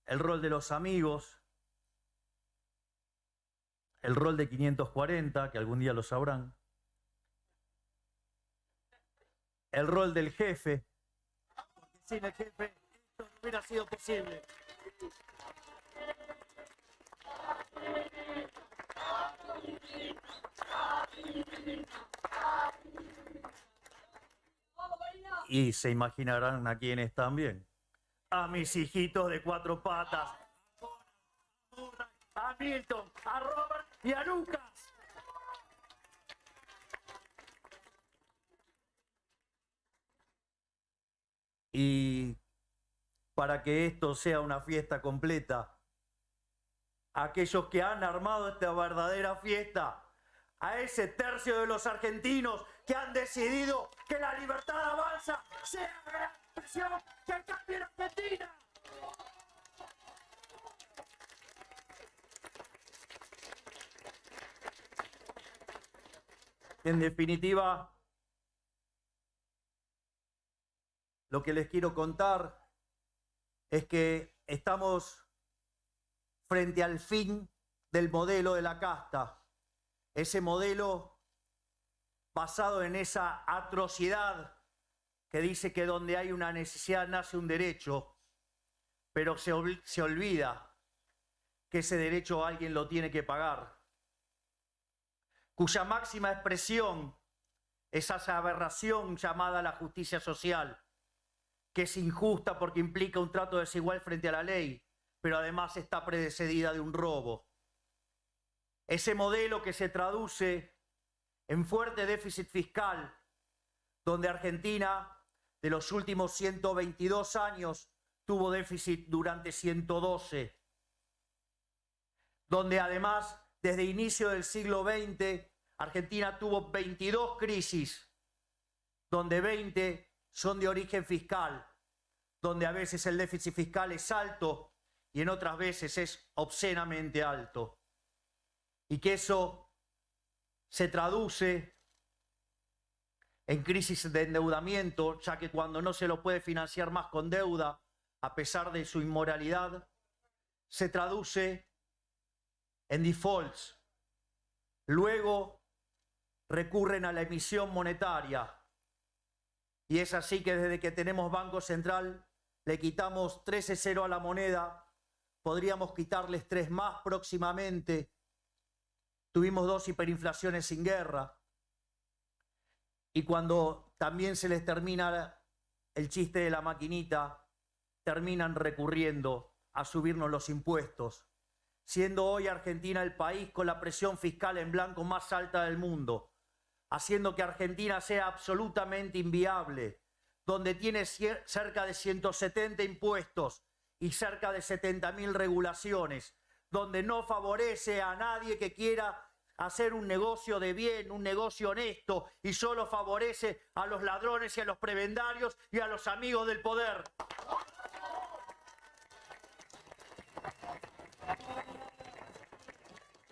el rol de los amigos, el rol de 540, que algún día lo sabrán, el rol del jefe, porque sin el jefe esto no hubiera sido posible. Y se imaginarán a quiénes también. A mis hijitos de 4 patas. A Milton, a Robert y a Lucas. Y para que esto sea una fiesta completa, aquellos que han armado esta verdadera fiesta, a ese tercio de los argentinos que han decidido que la libertad avanza sea la expresión que cambie en Argentina. En definitiva, lo que les quiero contar es que estamos frente al fin del modelo de la casta. Ese modelo basado en esa atrocidad que dice que donde hay una necesidad nace un derecho, pero se olvida que ese derecho alguien lo tiene que pagar, cuya máxima expresión es esa aberración llamada la justicia social, que es injusta porque implica un trato desigual frente a la ley, pero además está precedida de un robo. Ese modelo que se traduce en fuerte déficit fiscal, donde Argentina de los últimos 122 años tuvo déficit durante 112, donde además desde inicio del siglo XX Argentina tuvo 22 crisis, donde 20 son de origen fiscal, donde a veces el déficit fiscal es alto y en otras veces es obscenamente alto. Y que eso se traduce en crisis de endeudamiento, ya que cuando no se lo puede financiar más con deuda, a pesar de su inmoralidad, se traduce en defaults. Luego recurren a la emisión monetaria. Y es así que desde que tenemos Banco Central le quitamos 13,0 a la moneda, podríamos quitarles 3 más próximamente. Tuvimos 2 hiperinflaciones sin guerra. Y cuando también se les termina el chiste de la maquinita, terminan recurriendo a subirnos los impuestos, siendo hoy Argentina el país con la presión fiscal en blanco más alta del mundo, haciendo que Argentina sea absolutamente inviable, donde tiene cerca de 170 impuestos y cerca de 70.000 regulaciones, donde no favorece a nadie que quiera hacer un negocio de bien, un negocio honesto, y solo favorece a los ladrones y a los prebendarios y a los amigos del poder.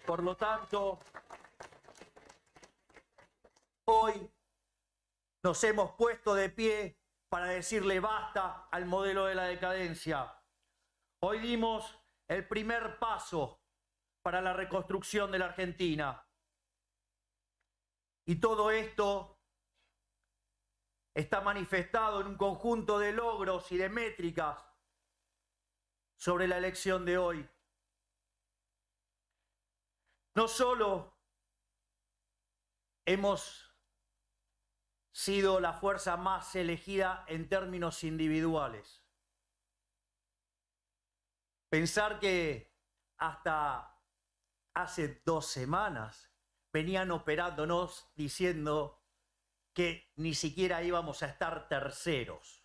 Por lo tanto, hoy nos hemos puesto de pie para decirle basta al modelo de la decadencia. Hoy dimos el primer paso para la reconstrucción de la Argentina. Y todo esto está manifestado en un conjunto de logros y de métricas sobre la elección de hoy. No solo hemos sido la fuerza más elegida en términos individuales. Pensar que hasta hace 2 semanas venían operándonos diciendo que ni siquiera íbamos a estar terceros.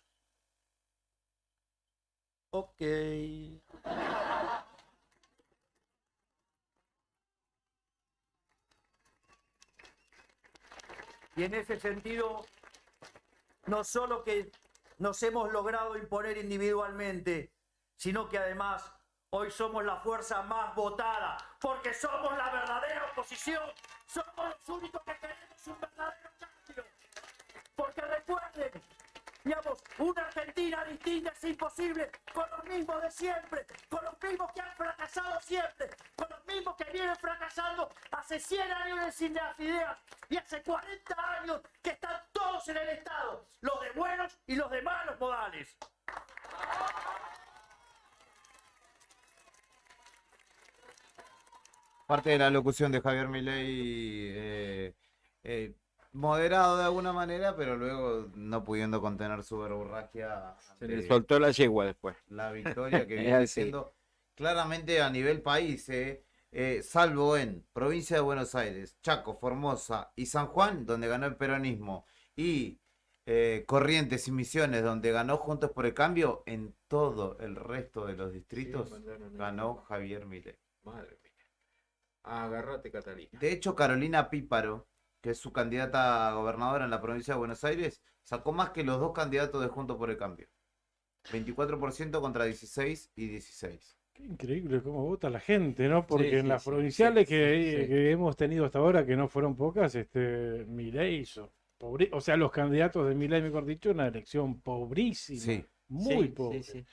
Ok. Y en ese sentido, no solo que nos hemos logrado imponer individualmente, sino que además hoy somos la fuerza más votada, porque somos la verdadera oposición, somos los únicos que queremos un verdadero cambio. Porque recuerden, digamos, una Argentina distinta es imposible con los mismos de siempre, con los mismos que han fracasado siempre, con los mismos que vienen fracasando hace 100 años sin las ideas y hace 40 años que están todos en el Estado, los de buenos y los de malos modales. Parte de la locución de Javier Milei, moderado de alguna manera, pero luego no pudiendo contener su verborragia. Se le soltó la yegua después. La victoria que Es viene así. siendo claramente a nivel país, salvo en provincia de Buenos Aires, Chaco, Formosa y San Juan, donde ganó el peronismo, y Corrientes y Misiones, donde ganó Juntos por el Cambio, en todo el resto de los distritos ganó Javier Milei. Madre mía. Agárrate, Catalina. De hecho, Carolina Píparo, que es su candidata a gobernadora en la provincia de Buenos Aires, sacó más que los 2 candidatos de Juntos por el Cambio. 24% contra 16 y 16. Qué increíble cómo vota la gente, ¿no? Porque Sí, en sí, las sí, provinciales sí, sí. que hemos tenido hasta ahora, que no fueron pocas, Milei hizo. O sea, los candidatos de Milei, mejor dicho, una elección pobrísima. Sí. Muy Sí, pobre. sí, sí.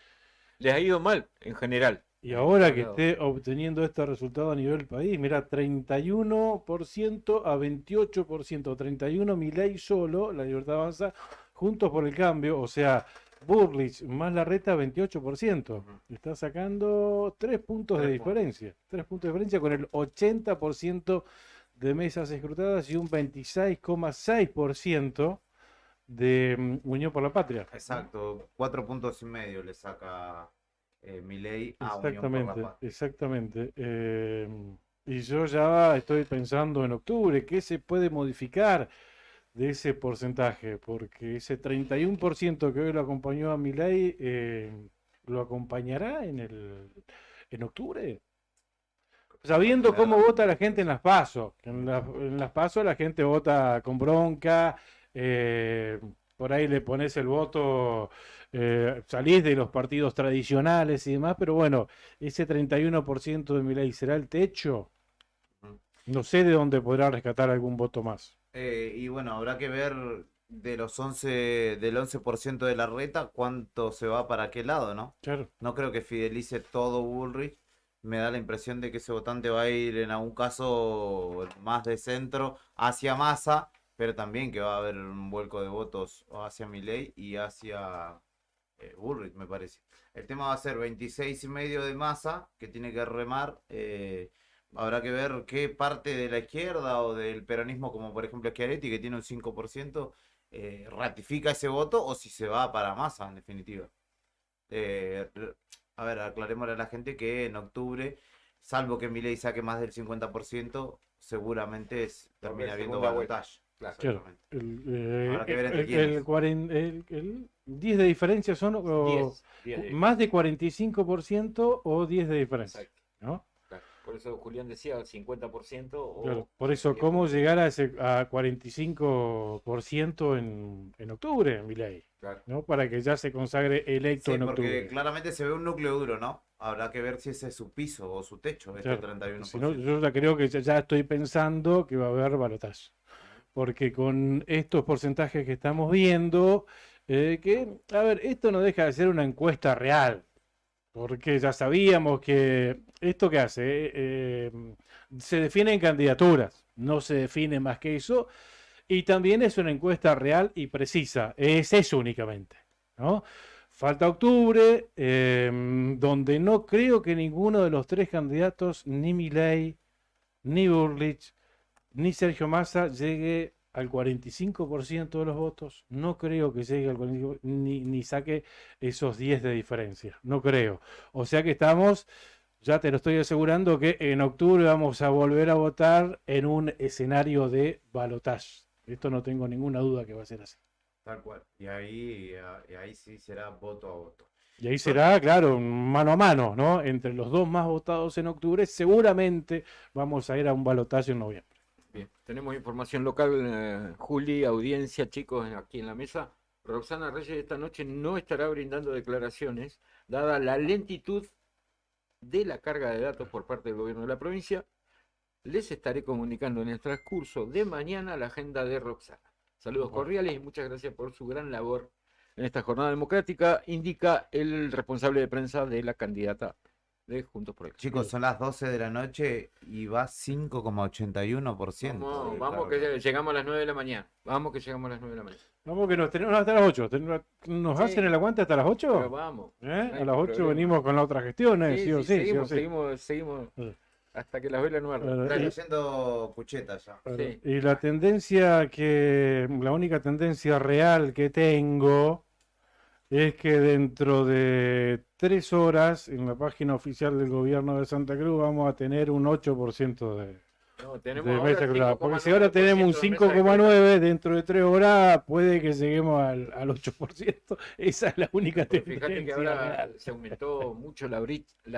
Les ha ido mal, en general. Y ahora que Claro. esté obteniendo este resultado a nivel país, mira, 31% a 28%, 31 Milei solo, la Libertad Avanza, Juntos por el Cambio, o sea, Burlich más Larreta 28%. Está sacando 3 puntos de diferencia. 3 puntos de diferencia con el 80% de mesas escrutadas y un 26,6% de Unión por la Patria. Exacto, 4 puntos y medio le saca Milei a Unión por la Exactamente, Patria. exactamente. Y yo ya estoy pensando en octubre, ¿qué se puede modificar de ese porcentaje? Porque ese 31% que hoy lo acompañó a Milei, ¿lo acompañará en octubre? Sabiendo cómo vota la gente en las PASO. En las PASO la gente vota con bronca, por ahí le pones el voto, salís de los partidos tradicionales y demás, pero bueno, ese 31% de Milei, ¿será el techo? No sé de dónde podrá rescatar algún voto más. Y bueno, habrá que ver del 11% de la reta cuánto se va para qué lado, ¿no? Claro. No creo que fidelice todo Bullrich. Me da la impresión de que ese votante va a ir en algún caso más de centro hacia Massa, pero también que va a haber un vuelco de votos hacia Milei y hacia Bullrich, me parece. El tema va a ser 26,5 de Massa, que tiene que remar. Habrá que ver qué parte de la izquierda o del peronismo, como por ejemplo Schiaretti, que tiene un 5%, ratifica ese voto o si se va para Massa, en definitiva. A ver, aclarémosle a la gente que en octubre, salvo que Milei saque más del 50%, seguramente termina habiendo segunda vuelta. balotaje. Claro. Habrá que ver entre quiénes. El 10 de diferencia son 10 de más de 45% o 10 de diferencia, ¿no? Claro. Por eso Julián decía 50% o... Claro, por eso, ¿cómo llegar a 45% en octubre, Milei? Claro. ¿No? Para que ya se consagre electo Sí, en porque octubre. claramente se ve un núcleo duro, ¿no? habrá que ver si ese es su piso o su techo, este Claro, 31%. si no, yo ya creo que ya estoy pensando que va a haber balotaje. Porque con estos porcentajes que estamos viendo, a ver, esto no deja de ser una encuesta real. Porque ya sabíamos que esto que hace, se definen candidaturas, no se define más que eso. Y también es una encuesta real y precisa, es eso únicamente, ¿no? Falta octubre, donde no creo que ninguno de los tres candidatos, ni Milei, ni Burlich, ni Sergio Massa, llegue al 45% de los votos. No creo que llegue al 45%, ni saque esos 10 de diferencia. No creo. O sea que estamos, ya te lo estoy asegurando, que en octubre vamos a volver a votar en un escenario de balotaje. Esto no tengo ninguna duda que va a ser así. Tal cual. Y ahí sí será voto a voto. Y ahí será, claro, mano a mano, ¿no? Entre los dos más votados en octubre, seguramente vamos a ir a un balotaje en noviembre. Bien, tenemos información local, Juli, audiencia, chicos, aquí en la mesa. Roxana Reyes esta noche no estará brindando declaraciones, dada la lentitud de la carga de datos por parte del gobierno de la provincia. Les estaré comunicando en el transcurso de mañana la agenda de Roxana. Saludos cordiales y muchas gracias por su gran labor en esta jornada democrática, indica el responsable de prensa de la candidata de Juntos por el Cambio. Chicos, son las 12 de la noche y va 5,81%. Vamos que llegamos a las 9 de la mañana. Vamos que llegamos a las 9 de la mañana. Vamos que nos tenemos hasta las 8. ¿Nos Sí. hacen el aguante hasta las 8? Pero vamos. ¿Eh? no hay A las 8 problema. venimos con la otra gestión, sí o sí. seguimos, sí o sí. seguimos hasta que las velas no ardan. Claro, Están y- haciendo puchetas ya. Claro, Sí. Y la única tendencia real que tengo es que dentro de 3 horas en la página oficial del gobierno de Santa Cruz vamos a tener un 8% de Tenemos de ahora mesa cruzada. Porque si ahora 5,9% tenemos un de mesa 5,9, dentro de 3 horas puede que lleguemos al 8%. Esa es la única Pero fíjate que tendencia ahora real. se aumentó mucho la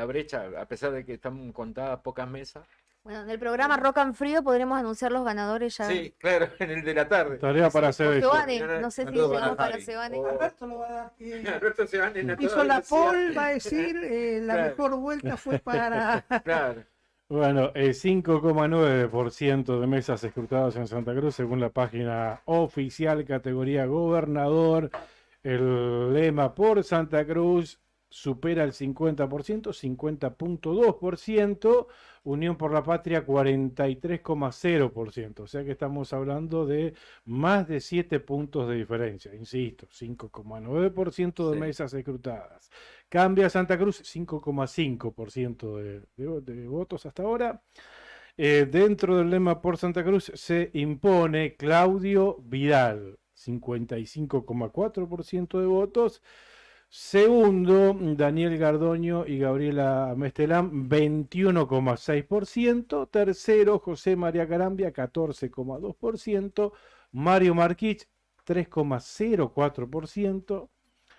brecha, a pesar de que están contadas pocas mesas. Bueno, en el programa Rock and Frío podremos anunciar los ganadores ya. Sí, claro, en el de la tarde. Tarea para hacer O eso. Sebane, no sé si Saludos llegamos para para Javi. Sebane. Alberto lo va a dar que Alberto Sebane en la hizo toda la velocidad. pole, va a decir, la Claro. mejor vuelta fue para... Claro. Bueno, 5,9% de mesas escrutadas en Santa Cruz, según la página oficial categoría gobernador. El lema por Santa Cruz supera el 50%, 50,2%. Unión por la Patria 43,0%. O sea que estamos hablando de más de 7 puntos de diferencia. Insisto, 5,9% de Sí. mesas escrutadas. Cambia Santa Cruz 5,5% de votos hasta ahora. Dentro del lema por Santa Cruz se impone Claudio Vidal, 55,4% de votos. Segundo, Daniel Gardoño y Gabriela Mestelán, 21,6%. Tercero, José María Carambia, 14,2%. Mario Marquich, 3,04%.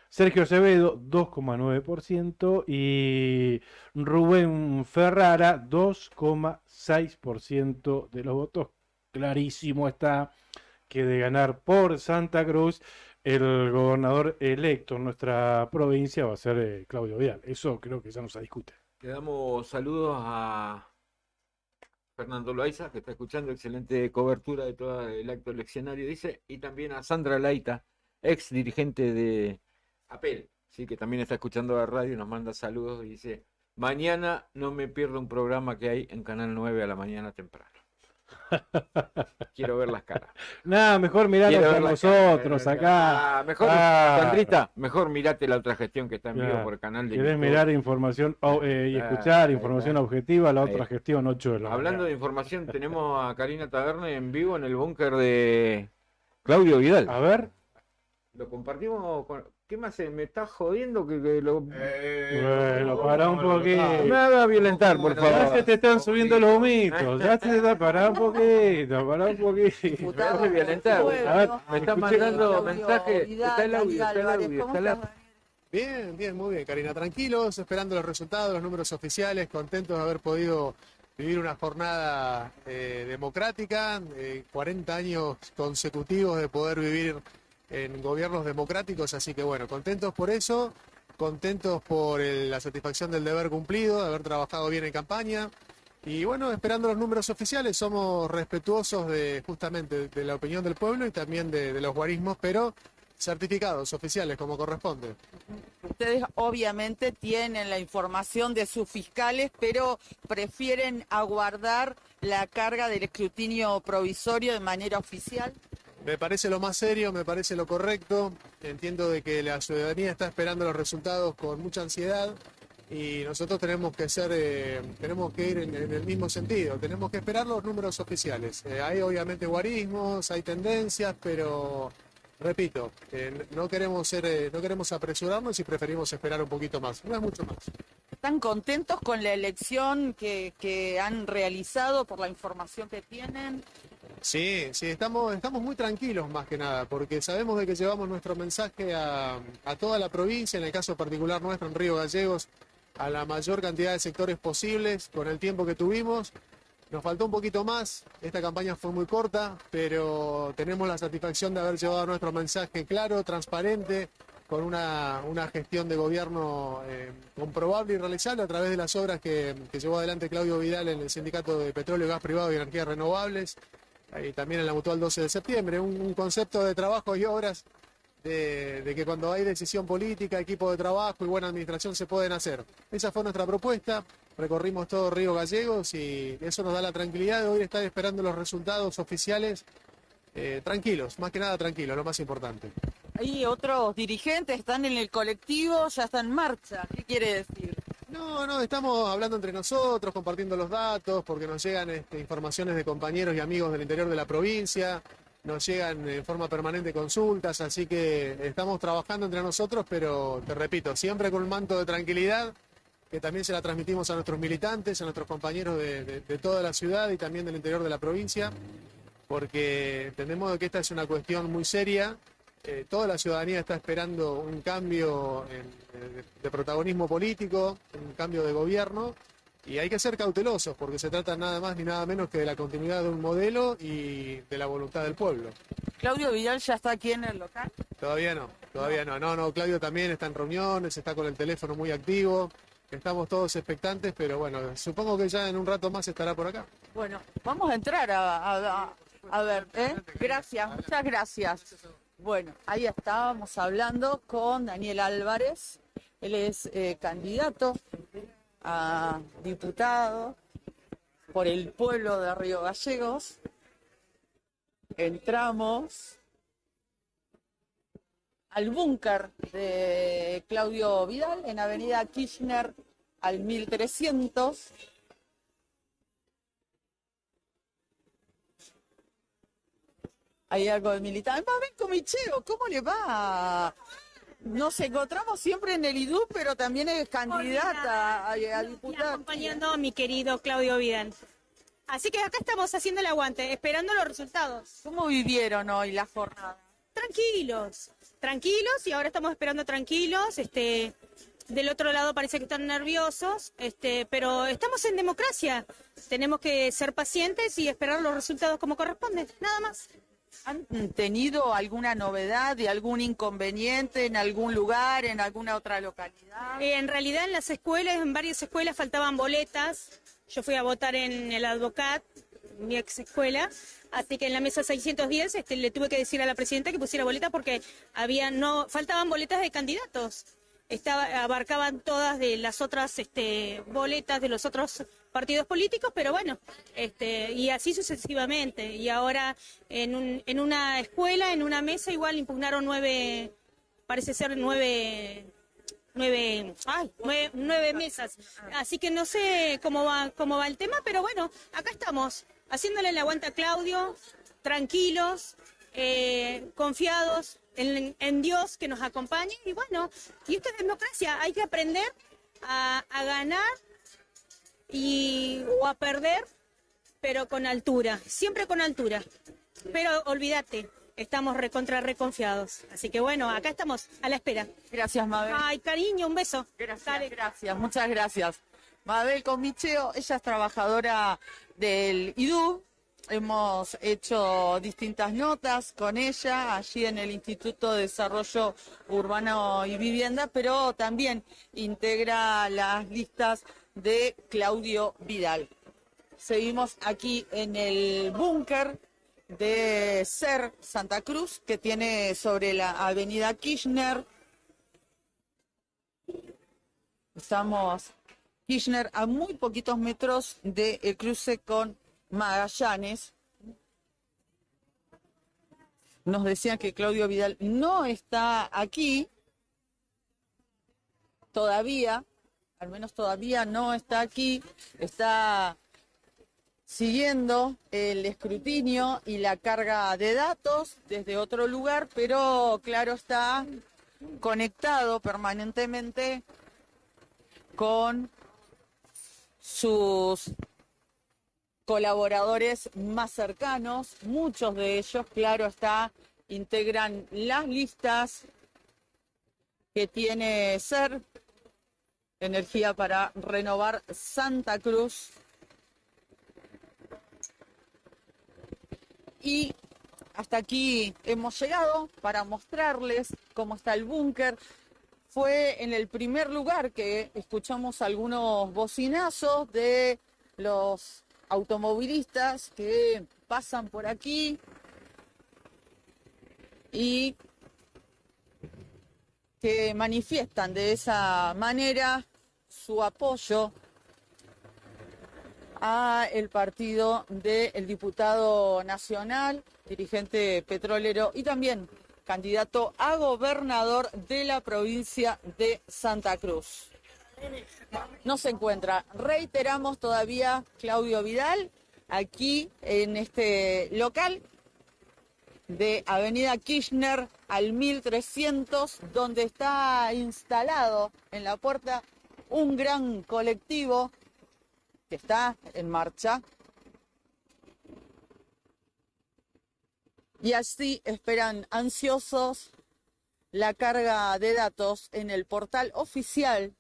Sergio Acevedo, 2,9%. Y Rubén Ferrara, 2,6% de los votos. Clarísimo está que de ganar por Santa Cruz, el gobernador electo en nuestra provincia va a ser Claudio Vidal. Eso creo que ya no se discute. Le damos saludos a Fernando Loaiza, que está escuchando, excelente cobertura de todo el acto eleccionario, dice, y también a Sandra Laita, ex dirigente de APEL, sí, que también está escuchando la radio y nos manda saludos y dice, mañana no me pierdo un programa que hay en Canal 9 a la mañana temprano. Quiero ver las caras. Nada, mejor mirarnos Quiero a ver las nosotros caras. acá. Mejor, Ah. Sandrita, mejor mirate la otra gestión que está en vivo Claro. por el canal de ¿Querés YouTube. mirar información y escuchar ahí información está. objetiva? La Ahí. otra gestión, 8 de la Hablando mañana. de información, tenemos a Karina Taverne en vivo en el búnker de Claudio Vidal. A ver. Lo compartimos con... ¿Qué más? ¿Me está jodiendo que lo... Bueno, pará un poquito. Me haga violentar, por Ya favor. se te están subiendo los mitos. Ya se te está... Pará un poquito, pará un poquito. Me hace violentar. A ver, Me está escuché- mandando mensaje. Está el audio, está el audio, está la... Bien, bien, muy bien, Karina. Tranquilos, esperando los resultados, los números oficiales, contentos de haber podido vivir una jornada democrática, 40 años consecutivos de poder vivir en gobiernos democráticos, así que bueno, contentos por eso contentos por la satisfacción del deber cumplido, de haber trabajado bien en campaña. Y bueno, esperando los números oficiales, somos respetuosos justamente de la opinión del pueblo y también de los guarismos, pero certificados oficiales como corresponde. Ustedes obviamente tienen la información de sus fiscales, pero prefieren aguardar la carga del escrutinio provisorio de manera oficial. Me parece lo más serio, me parece lo correcto. Entiendo de que la ciudadanía está esperando los resultados con mucha ansiedad y nosotros tenemos que ir en el mismo sentido. Tenemos que esperar los números oficiales. Hay obviamente guarismos, hay tendencias, pero repito, no queremos apresurarnos y preferimos esperar un poquito más. No es mucho más. ¿Están contentos con la elección que han realizado por la información que tienen? Sí, estamos muy tranquilos más que nada, porque sabemos de que llevamos nuestro mensaje a toda la provincia, en el caso particular nuestro en Río Gallegos, a la mayor cantidad de sectores posibles con el tiempo que tuvimos. Nos faltó un poquito más, esta campaña fue muy corta, pero tenemos la satisfacción de haber llevado nuestro mensaje claro, transparente, con una gestión de gobierno comprobable y realizable a través de las obras que llevó adelante Claudio Vidal en el Sindicato de Petróleo, Gas Privado y Energías Renovables, y también en la Mutual 12 de septiembre, un concepto de trabajo y obras de que cuando hay decisión política, equipo de trabajo y buena administración se pueden hacer. Esa fue nuestra propuesta, recorrimos todo Río Gallegos y eso nos da la tranquilidad de hoy estar esperando los resultados oficiales tranquilos, más que nada tranquilos, lo más importante. Hay otros dirigentes, están en el colectivo, ya están en marcha. ¿Qué quiere decir? No, estamos hablando entre nosotros, compartiendo los datos, porque nos llegan informaciones de compañeros y amigos del interior de la provincia, nos llegan en forma permanente consultas, así que estamos trabajando entre nosotros, pero te repito, siempre con un manto de tranquilidad, que también se la transmitimos a nuestros militantes, a nuestros compañeros de toda la ciudad y también del interior de la provincia, porque entendemos que esta es una cuestión muy seria. Toda la ciudadanía está esperando un cambio de protagonismo político, un cambio de gobierno, y hay que ser cautelosos porque se trata nada más ni nada menos que de la continuidad de un modelo y de la voluntad del pueblo. ¿Claudio Vidal ya está aquí en el local? Todavía no. No, Claudio también está en reuniones, está con el teléfono muy activo, estamos todos expectantes, pero bueno, supongo que ya en un rato más estará por acá. Bueno, vamos a entrar a ver, ¿eh? Gracias, muchas gracias. Bueno, ahí estábamos hablando con Daniel Álvarez, él es candidato a diputado por el pueblo de Río Gallegos. Entramos al búnker de Claudio Vidal en Avenida Kirchner al 1300. Hay algo de militar. Mabel Comicheo, ¿cómo le va? Nos encontramos siempre en el IDU, pero también es candidata a diputada. Acompañando a mi querido Claudio Vidal. Así que acá estamos haciendo el aguante, esperando los resultados. ¿Cómo vivieron hoy la jornada? Tranquilos, y ahora estamos esperando tranquilos. Del otro lado parece que están nerviosos, pero estamos en democracia. Tenemos que ser pacientes y esperar los resultados como corresponde, nada más. ¿Han tenido alguna novedad de algún inconveniente en algún lugar, en alguna otra localidad? En realidad en varias escuelas faltaban boletas. Yo fui a votar en el Advocat, mi ex escuela, así que en la mesa 610 le tuve que decir a la presidenta que pusiera boletas porque faltaban boletas de candidatos. Abarcaban todas de las otras boletas de los otros partidos políticos, pero bueno, y así sucesivamente. Y ahora en una escuela, en una mesa, igual impugnaron nueve mesas. Así que no sé cómo va el tema, pero bueno, acá estamos, haciéndole el aguante a Claudio, tranquilos, confiados en Dios que nos acompañe. Y bueno, y esto es democracia, hay que aprender a ganar o a perder, pero con altura, siempre con altura. Pero olvídate, estamos reconfiados. Así que bueno, acá estamos a la espera. Gracias, Mabel. Ay, cariño, un beso. Gracias, muchas gracias. Mabel Comicheo, ella es trabajadora del IDU, hemos hecho distintas notas con ella allí en el Instituto de Desarrollo Urbano y Vivienda, pero también integra las listas de Claudio Vidal. Seguimos aquí en el búnker de SER Santa Cruz, que tiene sobre la avenida Kirchner. Estamos Kirchner a muy poquitos metros del cruce con Magallanes. Nos decían que Claudio Vidal no está aquí todavía, al menos todavía no está aquí, está siguiendo el escrutinio y la carga de datos desde otro lugar, pero claro, está conectado permanentemente con sus colaboradores más cercanos. Muchos de ellos, claro está, integran las listas que tiene SER, Energía para Renovar Santa Cruz. Y hasta aquí hemos llegado para mostrarles cómo está el búnker. Fue en el primer lugar que escuchamos algunos bocinazos de los automovilistas que pasan por aquí y que manifiestan de esa manera su apoyo a el partido del diputado nacional, dirigente petrolero y también candidato a gobernador de la provincia de Santa Cruz. No se encuentra, reiteramos todavía, Claudio Vidal, aquí en este local de Avenida Kirchner al 1300, donde está instalado en la puerta un gran colectivo que está en marcha. Y así esperan ansiosos la carga de datos en el portal oficial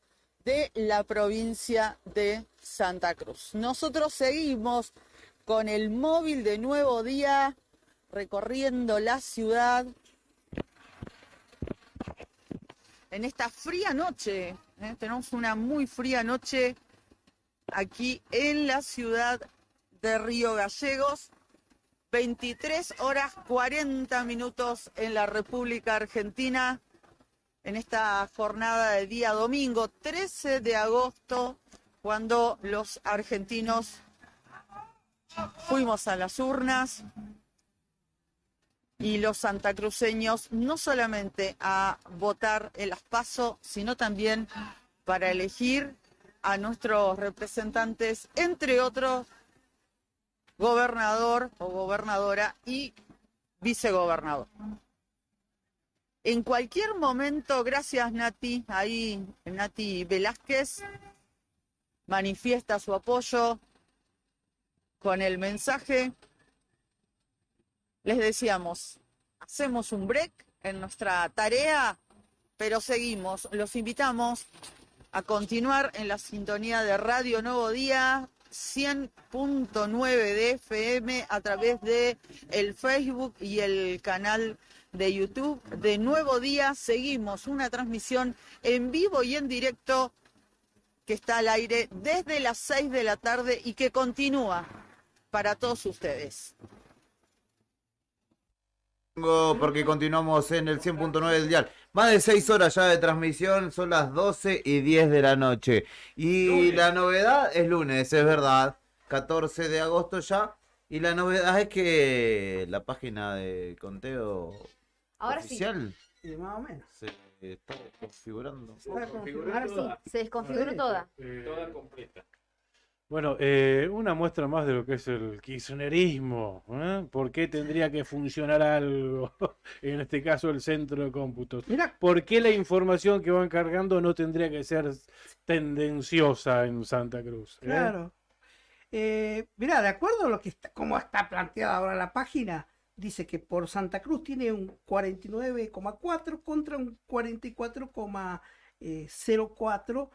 de la provincia de Santa Cruz. Nosotros seguimos con el móvil de Nuevo Día recorriendo la ciudad en esta fría noche. Tenemos una muy fría noche aquí en la ciudad de Río Gallegos. 23 horas 40 minutos en la República Argentina, en esta jornada de día domingo 13 de agosto, cuando los argentinos fuimos a las urnas y los santacruceños no solamente a votar en las PASO, sino también para elegir a nuestros representantes, entre otros, gobernador o gobernadora y vicegobernador. En cualquier momento, gracias Nati, ahí Nati Velázquez manifiesta su apoyo con el mensaje. Les decíamos, hacemos un break en nuestra tarea, pero seguimos. Los invitamos a continuar en la sintonía de Radio Nuevo Día, 100.9 de FM, a través de el Facebook y el canal de YouTube de Nuevo Día. Seguimos una transmisión en vivo y en directo que está al aire desde las 6 de la tarde y que continúa para todos ustedes. Porque continuamos en el 100.9 del dial. Más de 6 horas ya de transmisión, son las 12:10 de la noche. Y lunes. La novedad es lunes, es verdad, 14 de agosto ya. Y la novedad es que la página de conteo ahora oficial sí, más o menos se está desconfigurando. Ahora sí, se desconfiguró toda. Toda completa. Bueno, una muestra más de lo que es el kirchnerismo. ¿Por qué tendría que funcionar algo? En este caso, el centro de cómputos. Mirá. ¿Por qué la información que van cargando no tendría que ser tendenciosa en Santa Cruz? Claro. Mirá, de acuerdo a lo que está, como está planteada ahora la página, dice que por Santa Cruz tiene un 49,4 contra un 44,04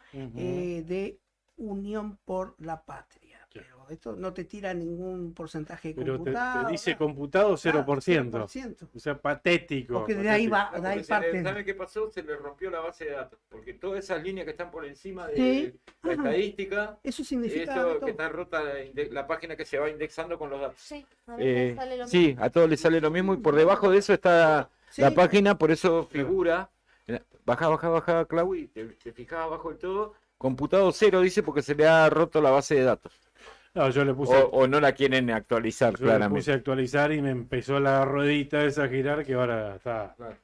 de Unión por la Patria. Pero esto no te tira ningún porcentaje Pero computado. te dice computado 0%. 0%. O sea, patético. Porque de ahí patético. va, de ahí Porque parte. ¿sabe qué pasó? Se le rompió la base de datos. Porque todas esas líneas que están por encima de Sí. la Ajá. estadística, Eso significa eso todo. que está rota la página que se va indexando con los datos. Sí, a mí me sale lo Sí, a todos les sale lo mismo y por debajo de eso está Sí. la página, por eso figura. Baja, Clau, y te fijas abajo del todo. Computado 0 dice porque se le ha roto la base de datos. No, yo le puse. O no la quieren actualizar, Yo le puse claramente. a actualizar y me empezó la ruedita esa a girar que ahora está. Claro.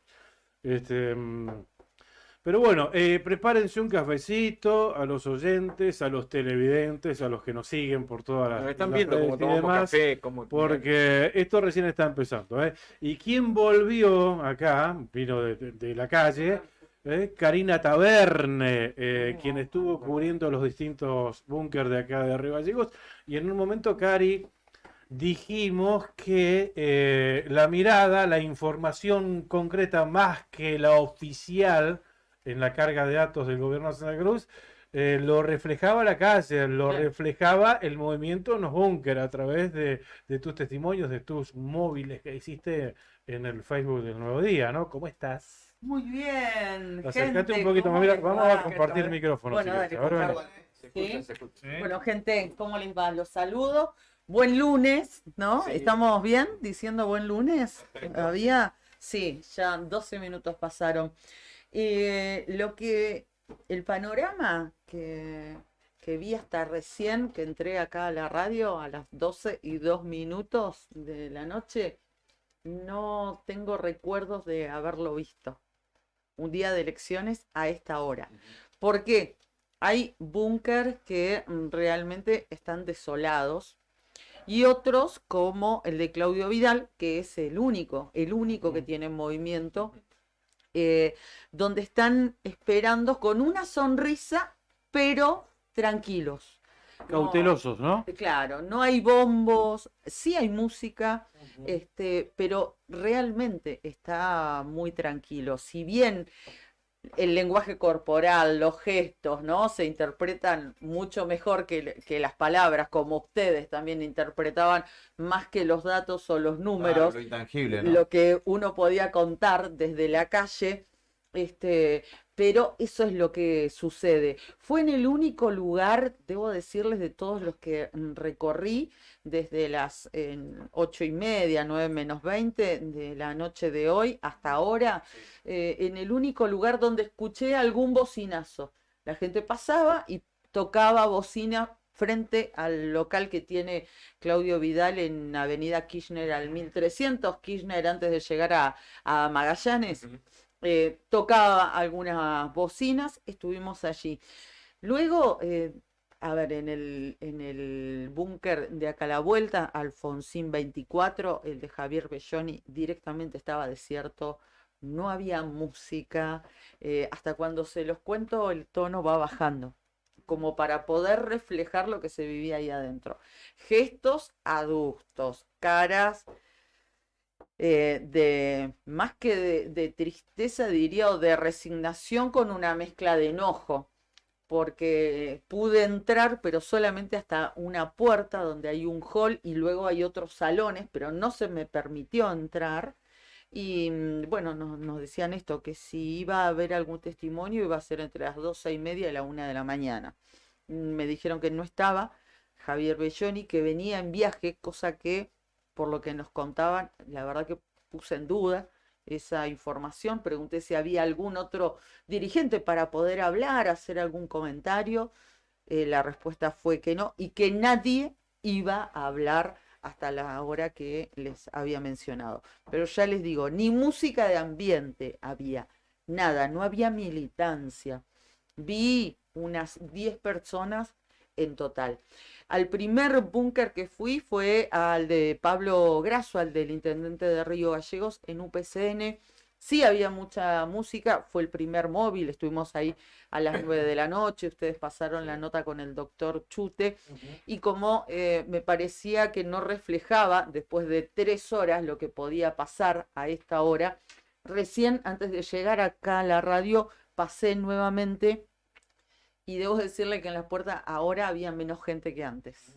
Pero bueno, prepárense un cafecito a los oyentes, a los televidentes, a los que nos siguen por todas las Nos están las viendo redes cómo y tomamos demás, café, cómo... porque esto recién está empezando, ¿eh? Y quien volvió acá, vino de la calle, Karina Taverne, quien estuvo cubriendo los distintos búnkers de acá de Río Gallegos, y en un momento, Cari, dijimos que la mirada, la información concreta más que la oficial en la carga de datos del gobierno de Santa Cruz, lo reflejaba la calle, lo reflejaba el movimiento en los búnker a través de tus testimonios, de tus móviles que hiciste en el Facebook del Nuevo Día, ¿no? ¿Cómo estás? Muy bien, Acércate gente, un poquito ¿cómo más, mira, les vamos va? a compartir el micrófono. Bueno, si dale, querés. A ver, ven. comparto. Se escucha, ¿Sí? se escucha. Sí. Bueno, gente, ¿cómo les va? Los saludo. Buen lunes, ¿no? Sí. ¿Estamos bien diciendo buen lunes? ¿Todavía? Sí, ya 12 minutos pasaron. El panorama que vi hasta recién que entré acá a la radio a las 12:02 de la noche, no tengo recuerdos de haberlo visto. Un día de elecciones a esta hora. ¿Por qué? Hay búnker que realmente están desolados y otros como el de Claudio Vidal, que es el único que tiene movimiento, donde están esperando con una sonrisa, pero tranquilos. Cautelosos, ¿no? Claro, no hay bombos, sí hay música, pero realmente está muy tranquilo. Si bien el lenguaje corporal, los gestos, ¿no? Se interpretan mucho mejor que las palabras, como ustedes también interpretaban, más que los datos o los números, lo intangible, ¿no? lo que uno podía contar desde la calle, pero eso es lo que sucede. Fue en el único lugar, debo decirles, de todos los que recorrí, desde las 8:30, 9:20 de la noche de hoy hasta ahora, en el único lugar donde escuché algún bocinazo. La gente pasaba y tocaba bocina frente al local que tiene Claudio Vidal en Avenida Kirchner al 1300, Kirchner antes de llegar a Magallanes. Tocaba algunas bocinas, estuvimos allí. Luego, a ver, en el búnker de acá a la vuelta, Alfonsín 24, el de Javier Belloni, directamente estaba desierto, no había música. Hasta cuando se los cuento, el tono va bajando, como para poder reflejar lo que se vivía ahí adentro. Gestos adustos, caras más que de tristeza, diría, o de resignación con una mezcla de enojo, porque pude entrar, pero solamente hasta una puerta donde hay un hall y luego hay otros salones, pero no se me permitió entrar. Y bueno, nos decían esto, que si iba a haber algún testimonio iba a ser entre las 12:30 y la 1 de la mañana. Me dijeron que no estaba Javier Belloni, que venía en viaje, cosa que, por lo que nos contaban, la verdad que puse en duda esa información. Pregunté si había algún otro dirigente para poder hablar, hacer algún comentario. La respuesta fue que no, y que nadie iba a hablar hasta la hora que les había mencionado. Pero ya les digo, ni música de ambiente había, nada, no había militancia. Vi unas 10 personas en total. Al primer búnker que fui fue al de Pablo Grasso, al del intendente de Río Gallegos, en UPCN. Sí había mucha música, fue el primer móvil, estuvimos ahí a las 9 de la noche, ustedes pasaron la nota con el doctor Chute, y como me parecía que no reflejaba, después de 3 horas, lo que podía pasar a esta hora, recién antes de llegar acá a la radio, pasé nuevamente, y debo decirle que en la puerta ahora había menos gente que antes.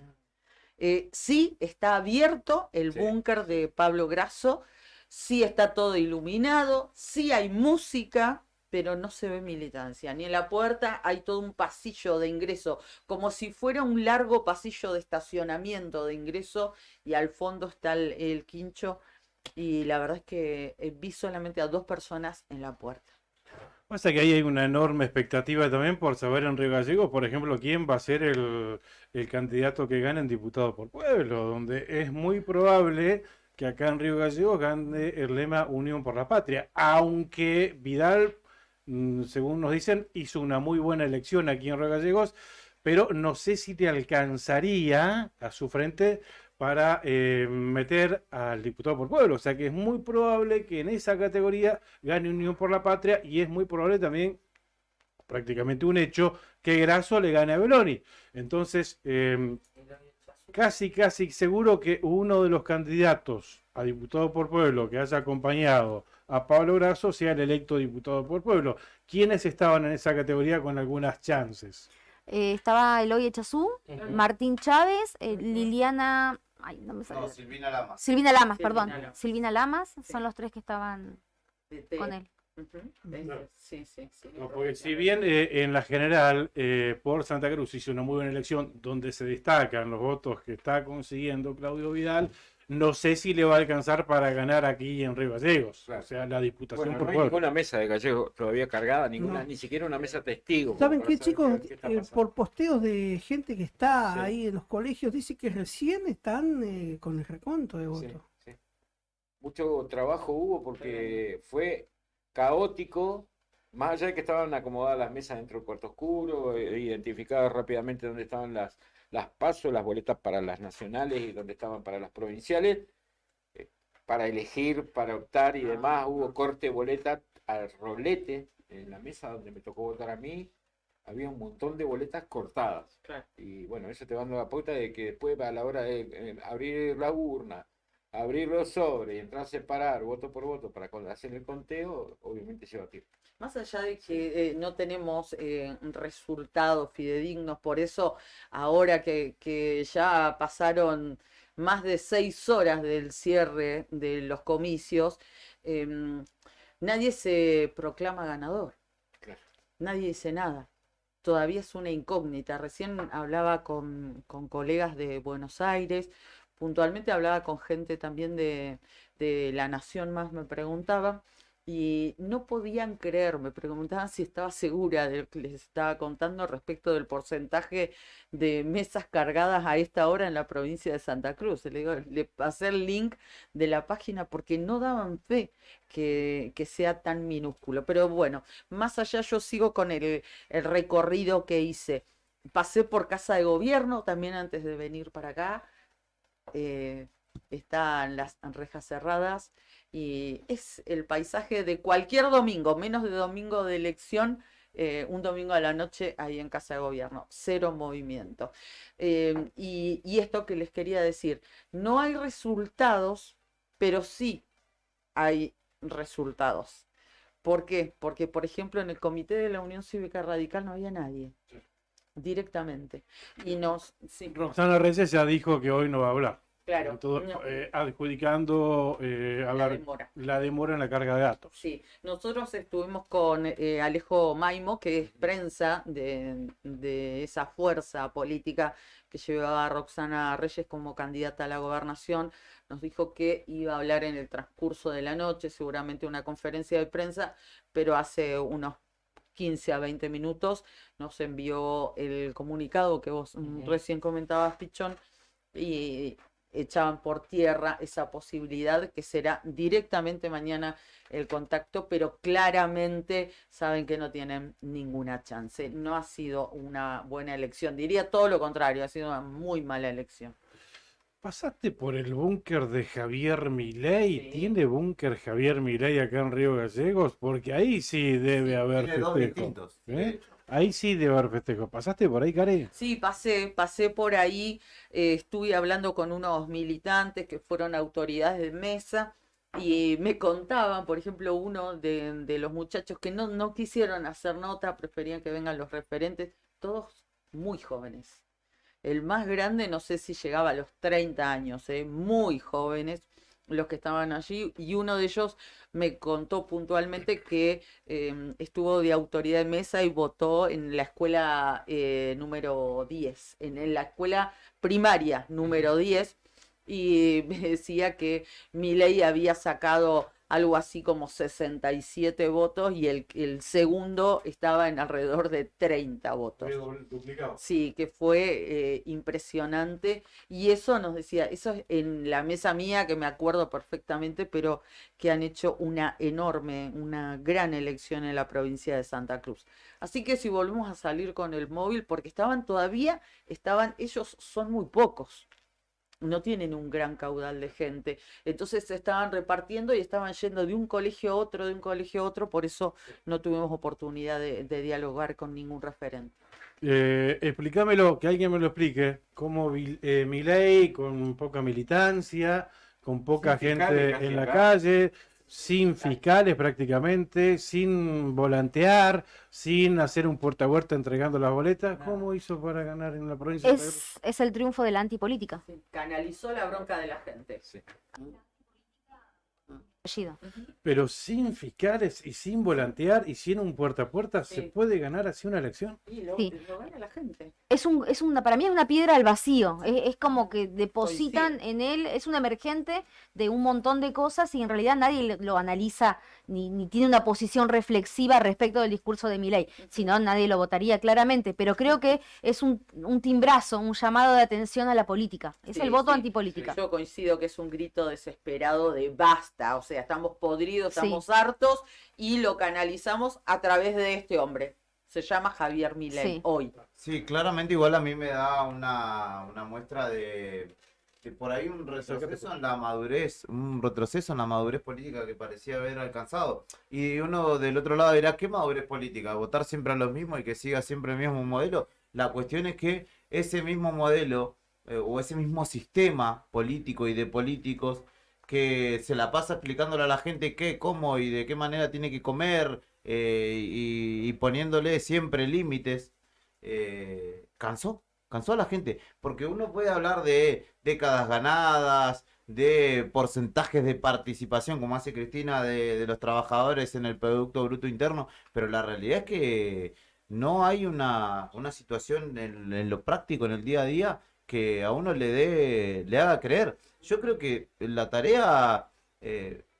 Sí está abierto el búnker de Pablo Grasso, sí está todo iluminado, sí hay música, pero no se ve militancia. Ni en la puerta hay todo un pasillo de ingreso, como si fuera un largo pasillo de estacionamiento de ingreso, y al fondo está el quincho, y la verdad es que vi solamente a 2 personas en la puerta. Pasa que ahí hay una enorme expectativa también por saber en Río Gallegos, por ejemplo, quién va a ser el candidato que gane en diputado por pueblo, donde es muy probable que acá en Río Gallegos gane el lema Unión por la Patria, aunque Vidal, según nos dicen, hizo una muy buena elección aquí en Río Gallegos, pero no sé si te alcanzaría a su frente para meter al diputado por pueblo. O sea que es muy probable que en esa categoría gane Unión por la Patria, y es muy probable también, prácticamente un hecho, que Grasso le gane a Beloni. Entonces, casi seguro que uno de los candidatos a diputado por pueblo que haya acompañado a Pablo Grasso sea el electo diputado por pueblo. ¿Quiénes estaban en esa categoría con algunas chances? Estaba Eloy Echazú, Martín Chávez, Liliana... Ay, no me sale. No, Silvina Lamas. Silvina Lamas, Silvina perdón. Lamas. Silvina Lamas, son los 3 que estaban con él. Sí. No, porque si bien en la general por Santa Cruz hizo una muy buena elección donde se destacan los votos que está consiguiendo Claudio Vidal, no sé si le va a alcanzar para ganar aquí en Río Gallegos. Claro. O sea, la diputación Bueno, por no hay pueblo. ninguna mesa de Gallegos todavía cargada, ninguna, No. ni siquiera una mesa testigo. como ¿Saben para qué, saber chicos? qué está pasando. Por posteos de gente que está Sí. ahí en los colegios, dice que recién están con el reconto de Sí, votos. sí. Mucho trabajo hubo porque fue caótico, más allá de que estaban acomodadas las mesas dentro del cuarto oscuro, identificadas rápidamente dónde estaban las pasos, las boletas para las nacionales y dónde estaban para las provinciales, para elegir, para optar y demás. Hubo corte de boleta al rolete en la mesa donde me tocó votar a mí. Había un montón de boletas cortadas. Claro. Y bueno, eso te va dando la pauta de que después a la hora de abrir la urna, abrir los sobres y entrar a separar voto por voto para hacer el conteo, obviamente lleva tiempo. Más allá de que no tenemos resultados fidedignos, por eso ahora que ya pasaron más de 6 horas del cierre de los comicios, nadie se proclama ganador, Claro. nadie dice nada. Todavía es una incógnita. Recién hablaba con colegas de Buenos Aires, puntualmente hablaba con gente también de La Nación Más, me preguntaban, y no podían creer, me preguntaban si estaba segura de lo que les estaba contando respecto del porcentaje de mesas cargadas a esta hora en la provincia de Santa Cruz. Le digo, le pasé el link de la página porque no daban fe que sea tan minúsculo. Pero bueno, más allá yo sigo con el recorrido que hice. Pasé por Casa de Gobierno también antes de venir para acá. Están las rejas cerradas y es el paisaje de cualquier domingo, menos de domingo de elección, un domingo a la noche ahí en Casa de Gobierno, 0 movimiento. Y esto que les quería decir, no hay resultados, pero sí hay resultados. ¿Por qué? Porque, por ejemplo, en el comité de la Unión Cívica Radical no había nadie, directamente. Y sí. Roxana Reyes ya dijo que hoy no va a hablar. Claro, Todo, no. Adjudicando la demora en la carga de datos. Sí, nosotros estuvimos con Alejo Maimo, que es prensa de esa fuerza política que llevaba a Roxana Reyes como candidata a la gobernación. Nos dijo que iba a hablar en el transcurso de la noche, seguramente una conferencia de prensa, pero hace unos 15 a 20 minutos nos envió el comunicado que vos recién comentabas, Pichón, y echaban por tierra esa posibilidad, que será directamente mañana el contacto, pero claramente saben que no tienen ninguna chance. No ha sido una buena elección, diría todo lo contrario, ha sido una muy mala elección. ¿Pasaste por el búnker de Javier Milei? Sí. ¿Tiene búnker Javier Milei acá en Río Gallegos? Porque ahí sí debe haber Tiene 2 festejo. distintos, ¿eh? de hecho. Ahí sí debe haber festejo. ¿Pasaste por ahí, Karen? Sí, pasé por ahí, estuve hablando con unos militantes que fueron autoridades de mesa y me contaban, por ejemplo, uno de los muchachos que no quisieron hacer nota, preferían que vengan los referentes, todos muy jóvenes. El más grande no sé si llegaba a los 30 años, muy jóvenes los que estaban allí, y uno de ellos me contó puntualmente que estuvo de autoridad de mesa y votó en la escuela número 10, en la escuela primaria número 10, y me decía que Milei había sacado algo así como 67 votos y el segundo estaba en alrededor de 30 votos. Duplicado. Sí, que fue impresionante. Y eso nos decía, eso es en la mesa mía, que me acuerdo perfectamente, pero que han hecho una gran elección en la provincia de Santa Cruz. Así que si volvemos a salir con el móvil, porque ellos son muy pocos. No tienen un gran caudal de gente, entonces se estaban repartiendo y estaban yendo de un colegio a otro, por eso no tuvimos oportunidad de dialogar con ningún referente. Explícamelo, que alguien me lo explique, cómo Milei, con poca militancia, con poca gente en la calle, sin fiscales prácticamente, sin volantear, sin hacer un puerta a puerta entregando las boletas. ¿Cómo hizo para ganar en la provincia de Santa Cruz? Es el triunfo de la antipolítica. Canalizó la bronca de la gente. Pero sin fiscales y sin volantear y sin un puerta a puerta, ¿se puede ganar así una elección? Y lo Sí. gana la gente. Para mí es una piedra al vacío. Es como que depositan en él, es un emergente de un montón de cosas y en realidad nadie lo analiza ni tiene una posición reflexiva respecto del discurso de Milei. Si no, nadie lo votaría claramente. Pero creo que es un timbrazo, un llamado de atención a la política. Es el voto antipolítica. Yo coincido que es un grito desesperado de basta, o sea, estamos podridos, Sí. estamos hartos y lo canalizamos a través de este hombre. Se llama Javier Milei hoy. Sí, claramente igual a mí me da una muestra de por ahí un retroceso en la madurez, política que parecía haber alcanzado. Y uno del otro lado dirá, ¿qué madurez política? ¿Votar siempre a los mismos y que siga siempre el mismo modelo? La cuestión es que ese mismo modelo o ese mismo sistema político y de políticos que se la pasa explicándole a la gente qué, cómo y de qué manera tiene que comer y poniéndole siempre límites, cansó a la gente, porque uno puede hablar de décadas ganadas, de porcentajes de participación, como hace Cristina, de los trabajadores en el Producto Bruto Interno, pero la realidad es que no hay una situación en lo práctico, en el día a día, que a uno le haga creer. Yo creo que la tarea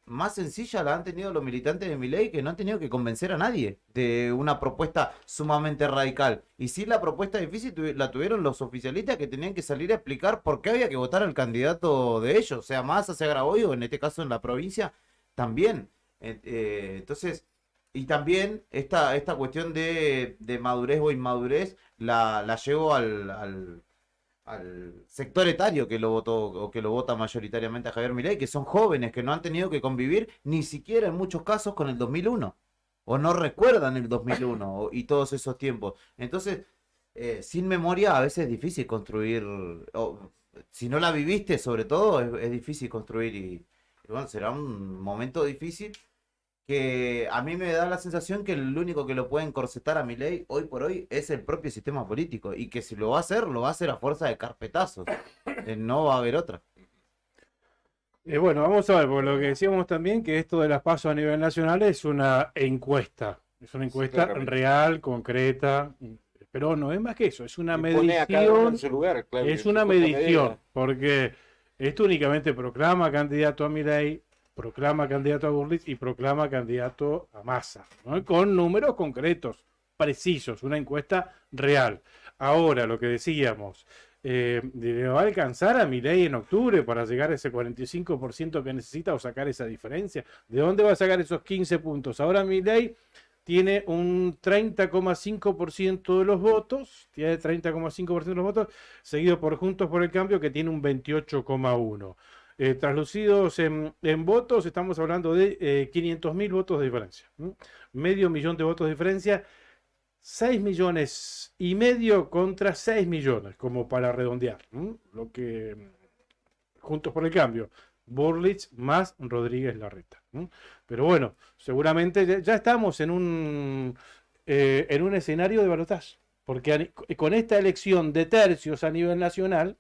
más sencilla la han tenido los militantes de Milei, que no han tenido que convencer a nadie de una propuesta sumamente radical. Y sí, la propuesta difícil la tuvieron los oficialistas, que tenían que salir a explicar por qué había que votar al candidato de ellos, o sea, más hacia Graboy, o en este caso en la provincia, también. Entonces, y también esta cuestión de madurez o inmadurez la llevo al sector etario que lo votó o que lo vota mayoritariamente a Javier Milei, que son jóvenes que no han tenido que convivir ni siquiera en muchos casos con el 2001 o no recuerdan el 2001 y todos esos tiempos. Entonces, sin memoria a veces es difícil construir, o, si no la viviste sobre todo, es difícil construir y bueno, será un momento difícil que a mí me da la sensación que el único que lo puede encorsetar a Milei hoy por hoy es el propio sistema político, y que si lo va a hacer a fuerza de carpetazos. No va a haber otra. Bueno, vamos a ver, por lo que decíamos también, que esto de las PASO a nivel nacional es una encuesta. Es una encuesta real, concreta, pero no es más que eso, es una medición. Es una medición, porque esto únicamente proclama candidato a Milei, proclama candidato a Burlich y proclama candidato a Massa, ¿no? Con números concretos, precisos, una encuesta real. Ahora, lo que decíamos, ¿le va a alcanzar a Milei en octubre para llegar a ese 45% que necesita o sacar esa diferencia? ¿De dónde va a sacar esos 15 puntos? Ahora Milei tiene un 30,5% de los votos, seguido por Juntos por el Cambio, que tiene un 28,1%. Traslucidos en votos, estamos hablando de 500.000 votos de diferencia. Medio millón de votos de diferencia, 6,5 millones contra 6 millones, como para redondear. Lo que Juntos por el Cambio, Burlich más Rodríguez Larreta. Pero bueno, seguramente ya estamos en un escenario de balotaje. porque con esta elección de tercios a nivel nacional,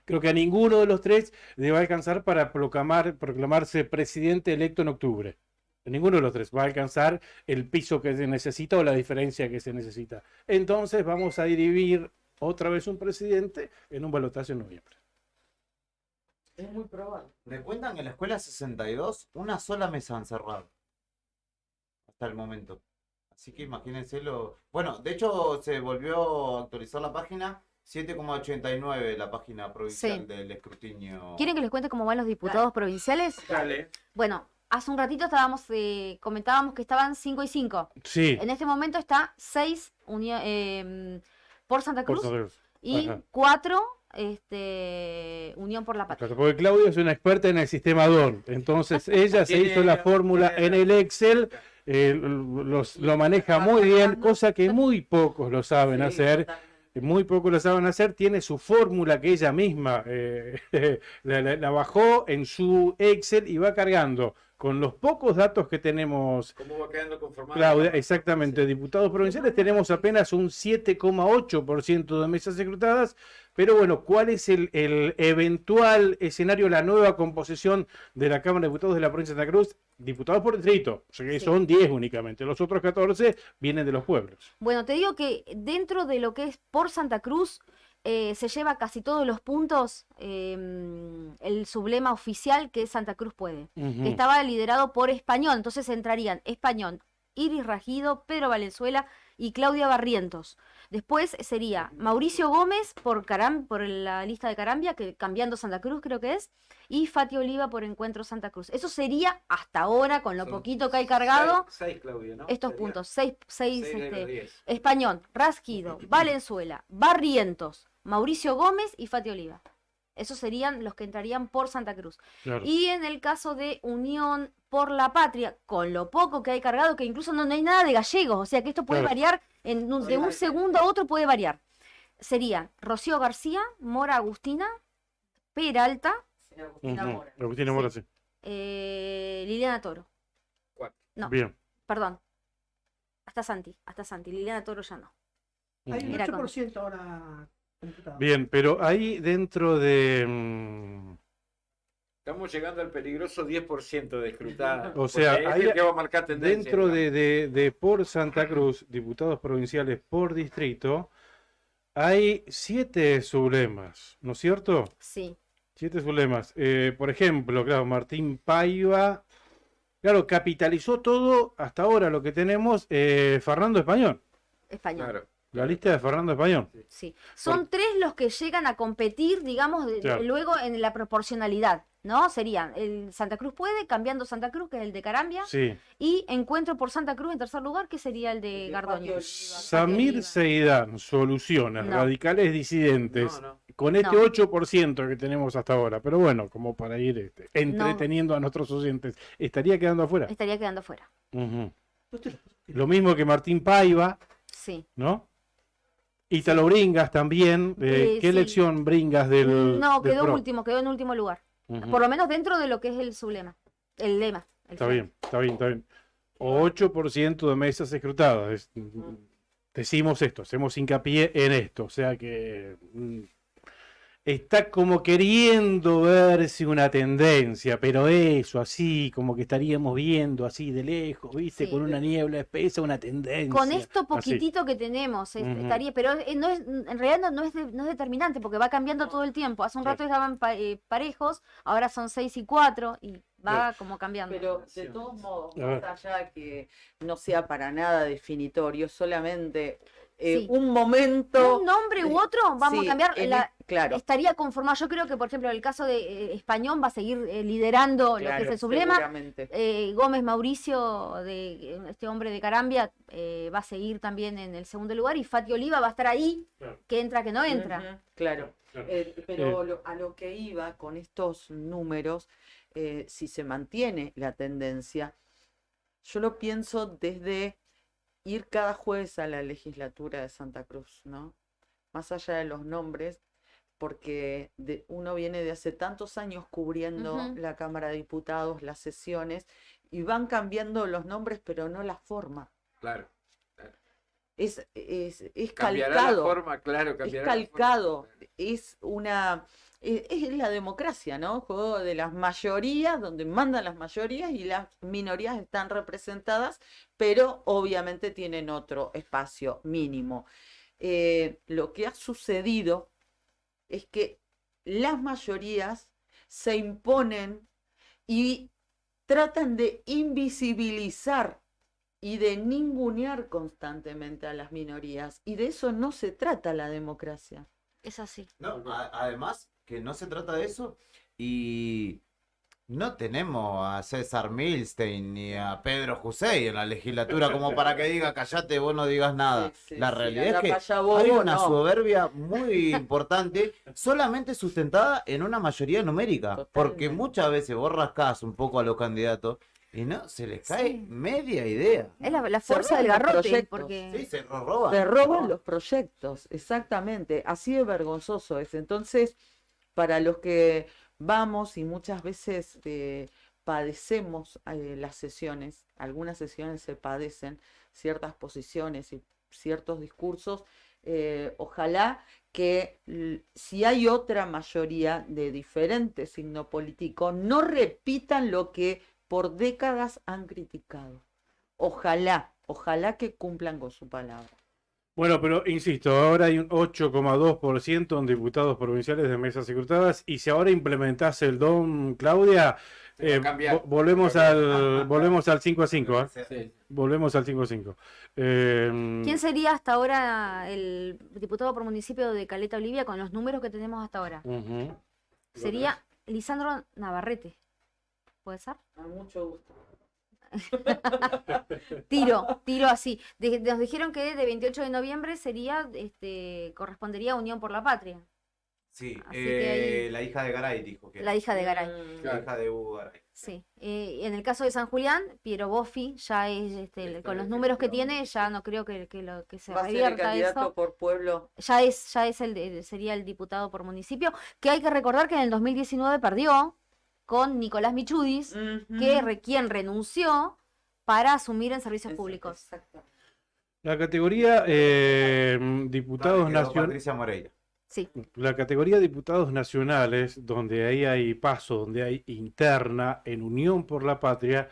creo que a ninguno de los tres le va a alcanzar para proclamarse presidente electo en octubre. Ninguno de los tres va a alcanzar el piso que se necesita o la diferencia que se necesita. Entonces vamos a dividir otra vez un presidente en un balotaje en noviembre. Es muy probable. Me cuentan que en la escuela 62 una sola mesa han cerrado. Hasta el momento. Así que imagínense lo... Bueno, de hecho se volvió a actualizar la página. 7,89 la página provincial Sí. del escrutinio. ¿Quieren que les cuente cómo van los diputados provinciales? Dale. Bueno, hace un ratito comentábamos que estaban 5 y 5. Sí. En este momento está 6 por Santa Por Cruz Santa Cruz. y Ajá. 4 Unión por la Patria. Claro, porque Claudia es una experta en el sistema DON. Entonces ella se hizo la fórmula en el Excel, lo maneja muy bien, cosa que muy pocos lo saben hacer. Muy pocos lo saben hacer, tiene su fórmula que ella misma la bajó en su Excel y va cargando con los pocos datos que tenemos. ¿Cómo va quedando conformada? Claudia, exactamente, diputados provinciales tenemos apenas un 7,8% de mesas escrutadas, pero bueno, ¿cuál es el eventual escenario, la nueva composición de la Cámara de Diputados de la provincia de Santa Cruz? Diputados por distrito, o sea que son 10 únicamente, los otros 14 vienen de los pueblos. Bueno, te digo que dentro de lo que es por Santa Cruz se lleva casi todos los puntos el sublema oficial que es Santa Cruz puede, que estaba liderado por Español, entonces entrarían Español, Iris Ragido, Pedro Valenzuela y Claudia Barrientos. Después sería Mauricio Gómez por la lista de Carambia, que cambiando Santa Cruz creo que es, y Fati Oliva por Encuentro Santa Cruz. Eso sería hasta ahora, con lo poquito que hay cargado, 6, Claudia, ¿no? estos Sería puntos. 6 de los 10. Español, Rasquido, Valenzuela, Barrientos, Mauricio Gómez y Fati Oliva. Esos serían los que entrarían por Santa Cruz. Claro. Y en el caso de Unión por la Patria, con lo poco que hay cargado, que incluso no hay nada de gallegos, o sea que esto puede Claro. variar, de un segundo a otro puede variar. Serían Rocío García, Mora Agustina, Peralta, Agustina Mora, sí. Liliana Toro. No, Bien. perdón. Hasta Santi. Liliana Toro ya no. Hay un Era con- 8% ahora computado. Bien, pero ahí dentro de... Estamos llegando al peligroso 10% de escrutada. O sea, porque es ahí el que va a marcar tendencia. dentro de por Santa Cruz, diputados provinciales por distrito, hay 7 sublemas, ¿no es cierto? Sí. 7 sublemas. Por ejemplo, claro, Martín Paiva, claro, capitalizó todo hasta ahora lo que tenemos, Fernando Español. Español. Claro. La lista de Fernando Español. Sí. Son 3 los que llegan a competir, digamos, Claro. luego en la proporcionalidad, ¿no? Serían el Santa Cruz puede, cambiando Santa Cruz, que es el de Carambia, Sí. y Encuentro por Santa Cruz en tercer lugar, que sería el de Gardoño. Samir Seidán, Soluciones, No. Radicales Disidentes, con este No. 8% que tenemos hasta ahora. Pero bueno, como para ir entreteniendo a nuestros oyentes, estaría quedando afuera. Estaría quedando fuera. Ujú. Lo mismo que Martín Paiva, Sí. ¿no? Ítalo Bringas también. ¿Qué sí. elección Bringas del No, del quedó PRO? último, quedó en último lugar. Ujú. Por lo menos dentro de lo que es el sublema, el lema. Está bien, está bien, está bien. 8% de mesas escrutadas. Decimos esto, hacemos hincapié en esto. O sea que está como queriendo verse una tendencia, pero eso, así, como que estaríamos viendo así de lejos, ¿viste? Sí. Con una niebla espesa, una tendencia. Con esto así. poquitito que tenemos, Ujú. estaría, pero no es, en realidad no es determinante porque va cambiando todo el tiempo. Hace un rato estaban parejos, ahora son 6 y 4 y va como cambiando. Pero de todos modos, A ver. más allá que no sea para nada definitorio, solamente Sí. un momento. Un nombre u otro, vamos Sí, a cambiar. claro. Estaría conformado. Yo creo que, por ejemplo, el caso de Español va a seguir liderando lo que Claro, es el sublema. seguramente. Gómez Mauricio, este hombre de Carambia, va a seguir también en el segundo lugar. Y Fati Oliva va a estar ahí, Claro. que entra, que no entra. Ujú, claro. Claro. Pero a lo que iba con estos números, si se mantiene la tendencia, yo lo pienso desde ir cada jueves a la legislatura de Santa Cruz, ¿no? Más allá de los nombres, porque uno viene de hace tantos años cubriendo Ujú. la Cámara de Diputados, las sesiones, y van cambiando los nombres, pero no la forma. Claro. Cambiará calcado. la forma, claro, Es cambiará la forma. calcado. Es la democracia, ¿no? Juego de las mayorías, donde mandan las mayorías y las minorías están representadas, pero obviamente tienen otro espacio mínimo. Lo que ha sucedido es que las mayorías se imponen y tratan de invisibilizar y de ningunear constantemente a las minorías. Y de eso no se trata la democracia. Es así. No, además que no se trata de eso y no tenemos a César Milstein ni a Pedro Jusey en la legislatura como para que diga callate, vos no digas nada. La realidad es que hay una soberbia muy importante, solamente sustentada en una mayoría numérica, porque muchas veces vos rascás un poco a los candidatos y no, se les cae media idea. Es la Se fuerza roban del los garrote, proyectos. porque Sí, se roban. Se roban los proyectos, exactamente. Así de vergonzoso es. Entonces, para los que vamos y muchas veces padecemos las sesiones, algunas sesiones se padecen, ciertas posiciones y ciertos discursos, ojalá que si hay otra mayoría de diferente signo político, no repitan lo que por décadas han criticado. Ojalá que cumplan con su palabra. Bueno, pero insisto, ahora hay un 8,2% en diputados provinciales de mesas secretadas y si ahora implementás el DOM, Claudia, volvemos al 5-5, ¿eh? Sí. Volvemos al 5-5. ¿quién sería hasta ahora el diputado por municipio de Caleta Olivia con los números que tenemos hasta ahora? Ujú. Sería Lisandro Navarrete. ¿Puede ser? A mucho gusto. Tiro así. Nos dijeron que de 28 de noviembre sería, correspondería a Unión por la Patria. Sí, Así que ahí- la hija de Garay dijo que La hija de Garay. La hija de Hugo Garay. Sí. En el caso de San Julián, Piero Boffi ya es, con los números que tiene, ya no creo que se Va a ser el revierta candidato eso. por pueblo. Ya es sería el diputado por municipio, que hay que recordar que en el 2019 perdió con Nicolás Michudis, quien renunció para asumir en servicios públicos. La categoría diputados nacionales. Patricia Moreira. Sí. La categoría diputados nacionales, donde ahí hay paso, donde hay interna en Unión por la Patria,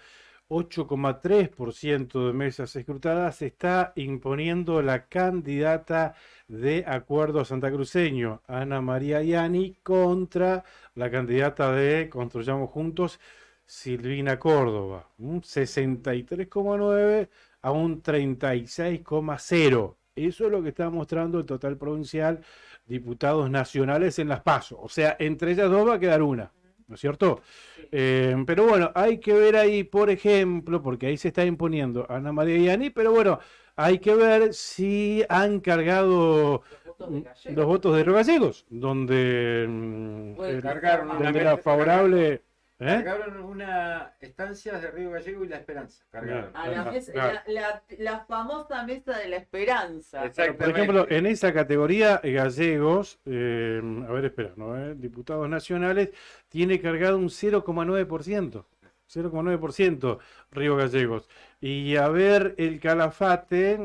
8,3% de mesas escrutadas, se está imponiendo la candidata de Acuerdo Santacruceño, Ana María Ianni, contra la candidata de Construyamos Juntos, Silvina Córdoba. Un 63,9 a un 36,0. Eso es lo que está mostrando el total provincial diputados nacionales en las PASO. O sea, entre ellas dos va a quedar una, ¿no es cierto? Pero bueno, hay que ver ahí, por ejemplo, porque ahí se está imponiendo Ana María Ianni, pero bueno, hay que ver si han cargado los votos de Río Gallegos, donde Cargaron una donde era favorable. Cargaron una estancia de Río Gallego y La Esperanza. Cargaron. A la famosa mesa de la esperanza. Por ejemplo, en esa categoría, gallegos, a ver, espera, ¿no? Diputados nacionales, tiene cargado un 0,9%. 0,9% Río Gallegos. Y a ver, el Calafate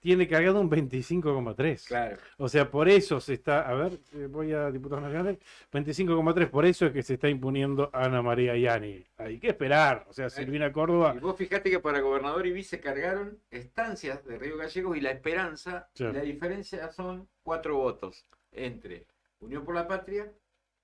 tiene cargado un 25,3%. Claro. O sea, por eso se está, a ver, voy a diputados nacionales, 25,3%, por eso es que se está imponiendo Ana María Ianni. Hay que esperar, o sea, Silvina Córdoba. Y vos fijate que para gobernador y vice cargaron estancias de Río Gallegos y La Esperanza. Sí. Y la diferencia son 4 votos entre Unión por la Patria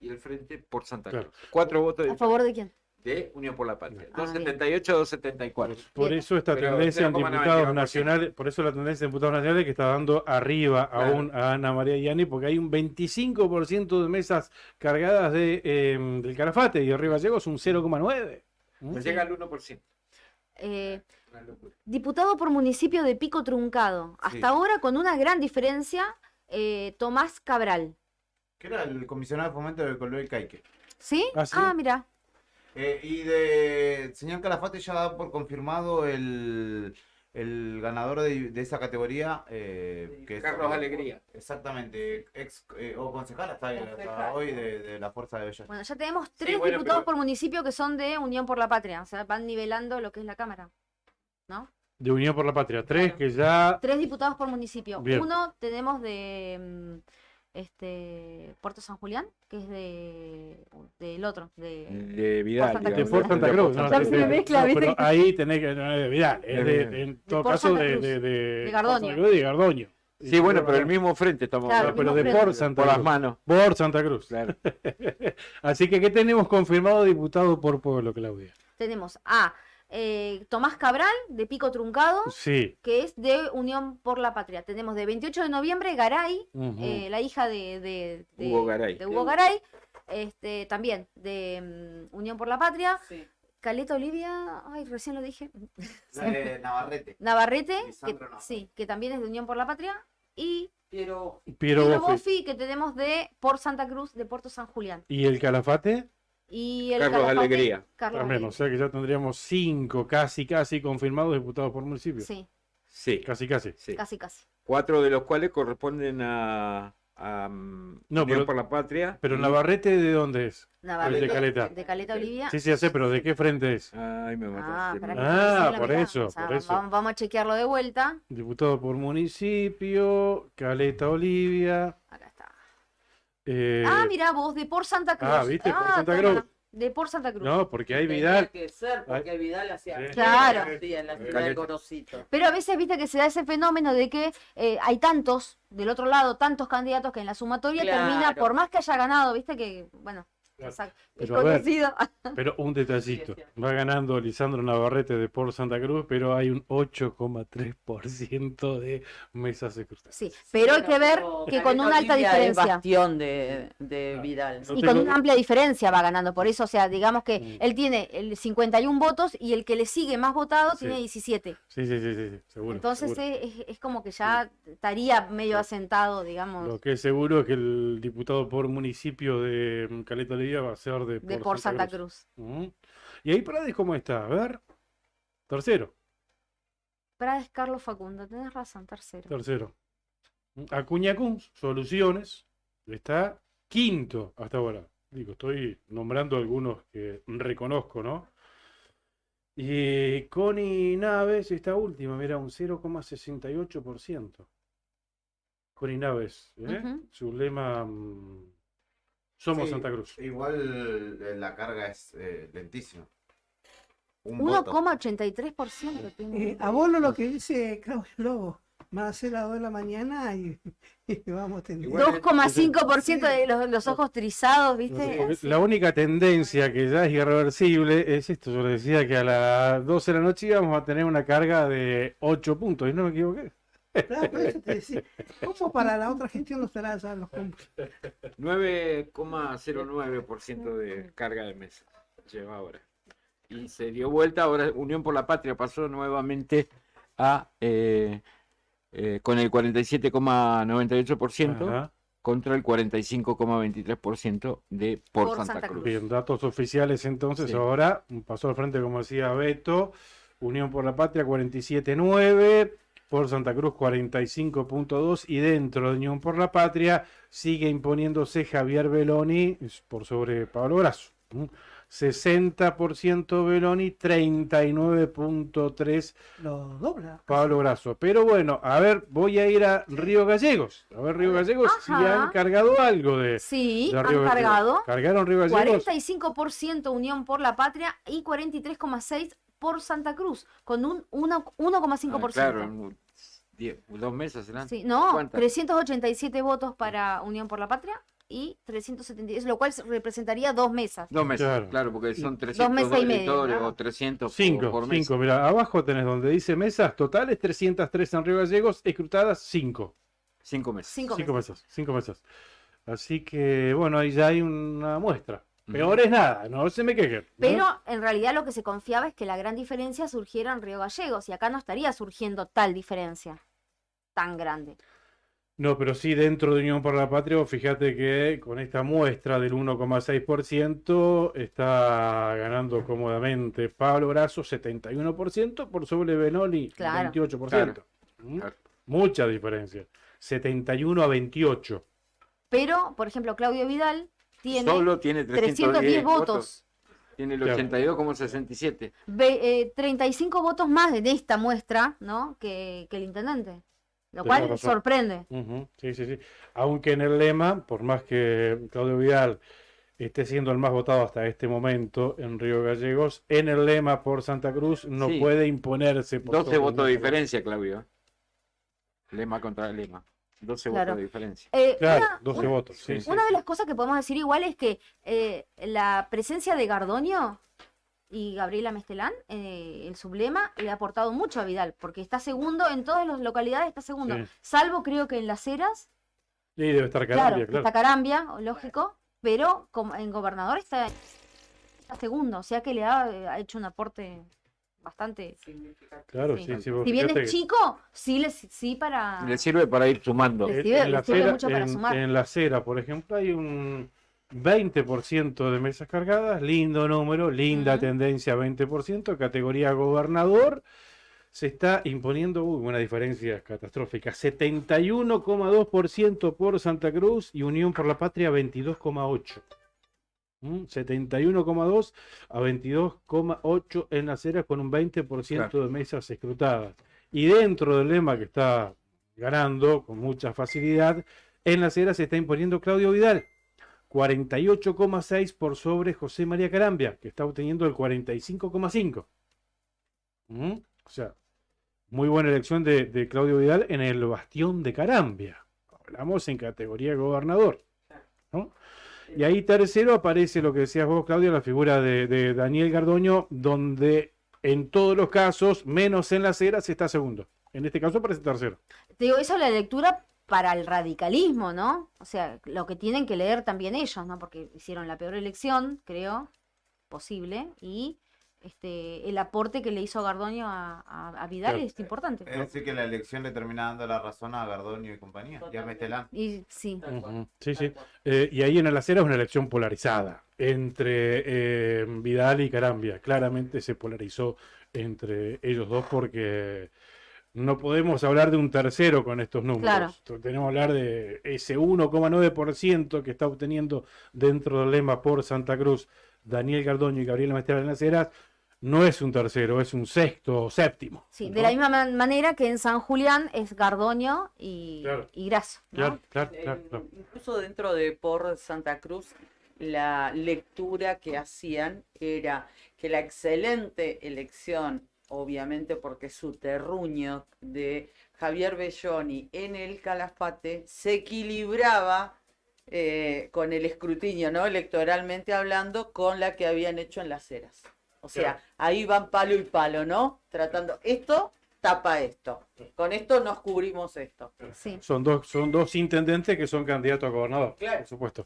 y el Frente por Santa Cruz. 4 votos de ¿A favor de quién? de Unión por la Patria. Ah, 278 a 274. Por eso esta Pero tendencia en 0,99%. diputados nacionales, por eso la tendencia en diputados nacionales que está dando arriba Claro. aún a Ana María Ianni, porque hay un 25% de mesas cargadas del Calafate y de Río Gallegos un 0,9%. No llega al 1%. Una locura. Diputado por municipio de Pico Truncado. Hasta Sí. ahora con una gran diferencia, Tomás Cabral. Que era el comisionado de fomento del Colbel Caique. ¿Sí? Ah, sí. Mira. Y de señor Calafate ya da por confirmado el ganador de esa categoría, que es Carlos Alegría. Exactamente, o concejal hasta hoy de la Fuerza de Bellas. Bueno, ya tenemos 3 bueno, diputados pero- por municipio que son de Unión por la Patria. O sea, van nivelando lo que es la Cámara. ¿No? De Unión por la Patria. 3 que ya... 3 diputados por municipio. Bien. Uno tenemos de Puerto San Julián, que es del otro, De Vidal. Santa De Cruz. por Santa Cruz. Ya se me mezcla, ¿viste? pero ahí tenés que... No es de Vidal, es en todo por caso Santa de, Cruz. de Gardoño. Santa Cruz y de Gardoño. Sí, bueno, pero el mismo frente estamos Claro, hablando. Pero de mismo por frente. Santa Por Cruz. las manos. Por Santa Cruz. Claro. Así que, ¿qué tenemos confirmado diputado por pueblo, Claudia? Tenemos a Tomás Cabral, de Pico Truncado, Sí. que es de Unión por la Patria. Tenemos de 28 de noviembre Garay, Ujú. la hija de Hugo Garay. de Hugo Garay, también de Unión por la Patria. Caleta Olivia, ay, recién lo dije. Navarrete. Navarrete, que, Lisandro Navarrete. sí, que también es de Unión por la Patria. Y Piero Piero Boffi. Boffi, que tenemos de por Santa Cruz, de Puerto San Julián. ¿Y el Calafate? Y el Carlos Calafate, Alegría. Carlos También, o Alegría. sea que ya tendríamos 5 casi confirmados diputados por municipio. Sí, Sí, Casi. sí. casi. 4 de los cuales corresponden a No, Unión pero- por la Patria. Pero y- Navarrete, ¿de dónde es? Navarrete, de Caleta. de Caleta Olivia. Sí, sí, ya sé, pero ¿de qué frente es? Ay, me Ah, mataste. para que Ah, recién lo por miramos. eso, O sea, por eso. Vamos a chequearlo de vuelta. Diputado por municipio, Caleta Olivia. Acá está. eh, Mira vos, de por Santa Cruz. ¿viste? Por Santa toma, Cruz. de por Santa Cruz. No, porque hay Tenía Vidal. que ser, porque Vidal hacía Sí. Claro. en la ciudad Caleta. del Gorosito. Pero a veces viste que se da ese fenómeno de que hay tantos, del otro lado, tantos candidatos que en la sumatoria termina, Claro. por más que haya ganado, viste que, bueno, Claro. es Pero a ver, conocido. Pero un detallito. Va ganando Lisandro Navarrete de por Santa Cruz, pero hay un 8,3% de mesas secretarias. Sí, pero hay que ver Pero que con Caleta una alta Olivia es diferencia. bastión de Vidal. No Y con tengo- una amplia diferencia va ganando. Por eso, o sea, digamos que Mm. él tiene el 51 votos y el que le sigue más votado Sí. tiene 17. Sí, seguro. Entonces seguro. es como que ya estaría medio asentado, digamos, Lo que es seguro es que el diputado por municipio de Caleta Olivia va a ser de de por Santa Cruz. Ujú. Y ahí Prades, ¿cómo está? A ver. Tercero. Prades Carlos Facundo, tenés razón, tercero. Acuña Kunz, Soluciones, está quinto hasta ahora. Digo, estoy nombrando algunos que reconozco, ¿no? Y Connie Naves está última, mira, un 0,68%. Connie Naves, ¿eh? Ujú. Su lema, Somos Sí, Santa Cruz. Igual la carga es lentísima. Un voto. 1,83% tiene. Abono lo que dice Claudio Lobo. Van a ser las 2 de la mañana y vamos a tener. Igual- 2,5% de los ojos trizados, ¿viste? Porque la única tendencia que ya es irreversible es esto. Yo le decía que a las 12 de la noche íbamos a tener una carga de 8 puntos, y no me equivoqué. Claro, por eso te decía, ¿cómo para la otra gestión no estará ya los compras? 9,09% de carga de mesa lleva ahora. Y se dio vuelta, ahora Unión por la Patria pasó nuevamente a con el 47,98% Ajá. contra el 45,23% de por Santa Cruz. Bien, datos oficiales entonces. Sí. Ahora pasó al frente, como decía Beto, Unión por la Patria 47,9%, por Santa Cruz 45,2%, y dentro de Unión por la Patria sigue imponiéndose Javier Beloni por sobre Pablo Grasso. 60% Beloni, 39,3% Lo dobla. Pablo Grasso. Pero bueno, a ver, voy a ir a Río Gallegos. A ver, Río Gallegos, si Ajá. han cargado algo de, Sí, de han Río Gallegos. cargado. ¿Cargaron Río Gallegos? 45% Unión por la Patria y 43,6% por Santa Cruz, con un 1,5%. Claro, 2 meses serán. Sí, no, ¿Cuántas? 387 votos para Unión por la Patria y 370, lo cual representaría 2 mesas. 2 meses, Claro. claro, porque son 2 300 meses y medio, electores ¿no? o 300 Cinco, por mes. mira, abajo tenés donde dice mesas totales, 303 en Río Gallegos, escrutadas 5. 5 meses. 5 5 meses. mesas, 5 mesas. Así que, bueno, ahí ya hay una muestra. Peor es nada, no se me quejen. ¿no? Pero en realidad lo que se confiaba es que la gran diferencia surgiera en Río Gallegos y acá no estaría surgiendo tal diferencia tan grande. No, pero sí dentro de Unión por la Patria, fíjate que con esta muestra del 1,6% está ganando cómodamente Pablo Grasso 71% por sobre Benoni Claro. 28%. Claro. Mucha diferencia. 71 a 28. Pero, por ejemplo, Claudio Vidal tiene Solo tiene 310 votos. Tiene el Claro. 82,67. 35 votos más en esta muestra, ¿no? que el intendente. Lo Tenés cual razón. sorprende. Ujú, sí, sí, sí. Aunque en el lema, por más que Claudio Vidal esté siendo el más votado hasta este momento en Río Gallegos, en el lema por Santa Cruz no Sí. puede imponerse por 12 sobre votos de el- diferencia, Claudio. Lema contra Lema. 12 Claro. votos de diferencia. Claro, Una- 12 una- votos. Sí, sí. Una de las cosas que podemos decir igual es que la presencia de Gardoño y Gabriela Mestelán, el sublema, le ha aportado mucho a Vidal, porque está segundo en todas las localidades, está segundo, Sí. salvo creo que en Las Heras, Sí, debe estar claro, Carambia, claro. está Carambia, lógico, pero en Gobernador está segundo, o sea que le ha hecho un aporte bastante Claro, sí. sí, sí. Si bien fíjate es que chico, sí para... Le sirve para ir sumando. Le sirve- en la sirve acera, mucho para sumar. en la acera, por ejemplo, hay un 20% de mesas cargadas, lindo número, linda tendencia, 20%, categoría gobernador, se está imponiendo una diferencia catastrófica, 71,2% por Santa Cruz y Unión por la Patria 22,8%. 71,2 a 22,8 en Las Heras con un 20% de mesas escrutadas. Y dentro del lema que está ganando con mucha facilidad, en Las Heras se está imponiendo Claudio Vidal, 48,6 por sobre José María Carambia, que está obteniendo el 45,5. O sea, muy buena elección de Claudio Vidal en el bastión de Carambia. Hablamos en categoría gobernador, ¿no? Y ahí tercero aparece lo que decías vos, Claudia, la figura de Daniel Gardoño, donde en todos los casos, menos en Las Heras, está segundo. En este caso aparece tercero. Te digo, eso es la lectura para el radicalismo, ¿no? O sea, lo que tienen que leer también ellos, ¿no? Porque hicieron la peor elección, creo, posible, y el aporte que le hizo Gardoño a Vidal Claro. es importante. Es decir, que la elección le termina dando la razón a Gardoño y compañía, y a Mestelán. Y sí. Ujú, sí, sí. Y ahí en Las Heras es una elección polarizada entre Vidal y Carambia. Claramente se polarizó entre ellos dos porque no podemos hablar de un tercero con estos números. Claro. Tenemos que hablar de ese 1,9% que está obteniendo dentro del lema por Santa Cruz Daniel Gardoño y Gabriela Mestelán en Las Heras. No es un tercero, es un sexto o séptimo. Sí, ¿no? de la misma manera que en San Julián es Gardoño y Grasso, ¿no? Claro. Incluso dentro de por Santa Cruz, la lectura que hacían era que la excelente elección, obviamente porque su terruño de Javier Belloni en el Calafate se equilibraba con el escrutinio, ¿no? Electoralmente hablando, con la que habían hecho en Las Heras. O sea, Claro. ahí van palo y palo, ¿no? Tratando, esto tapa esto, con esto nos cubrimos esto. Son dos intendentes que son candidatos a gobernador, Claro. por supuesto.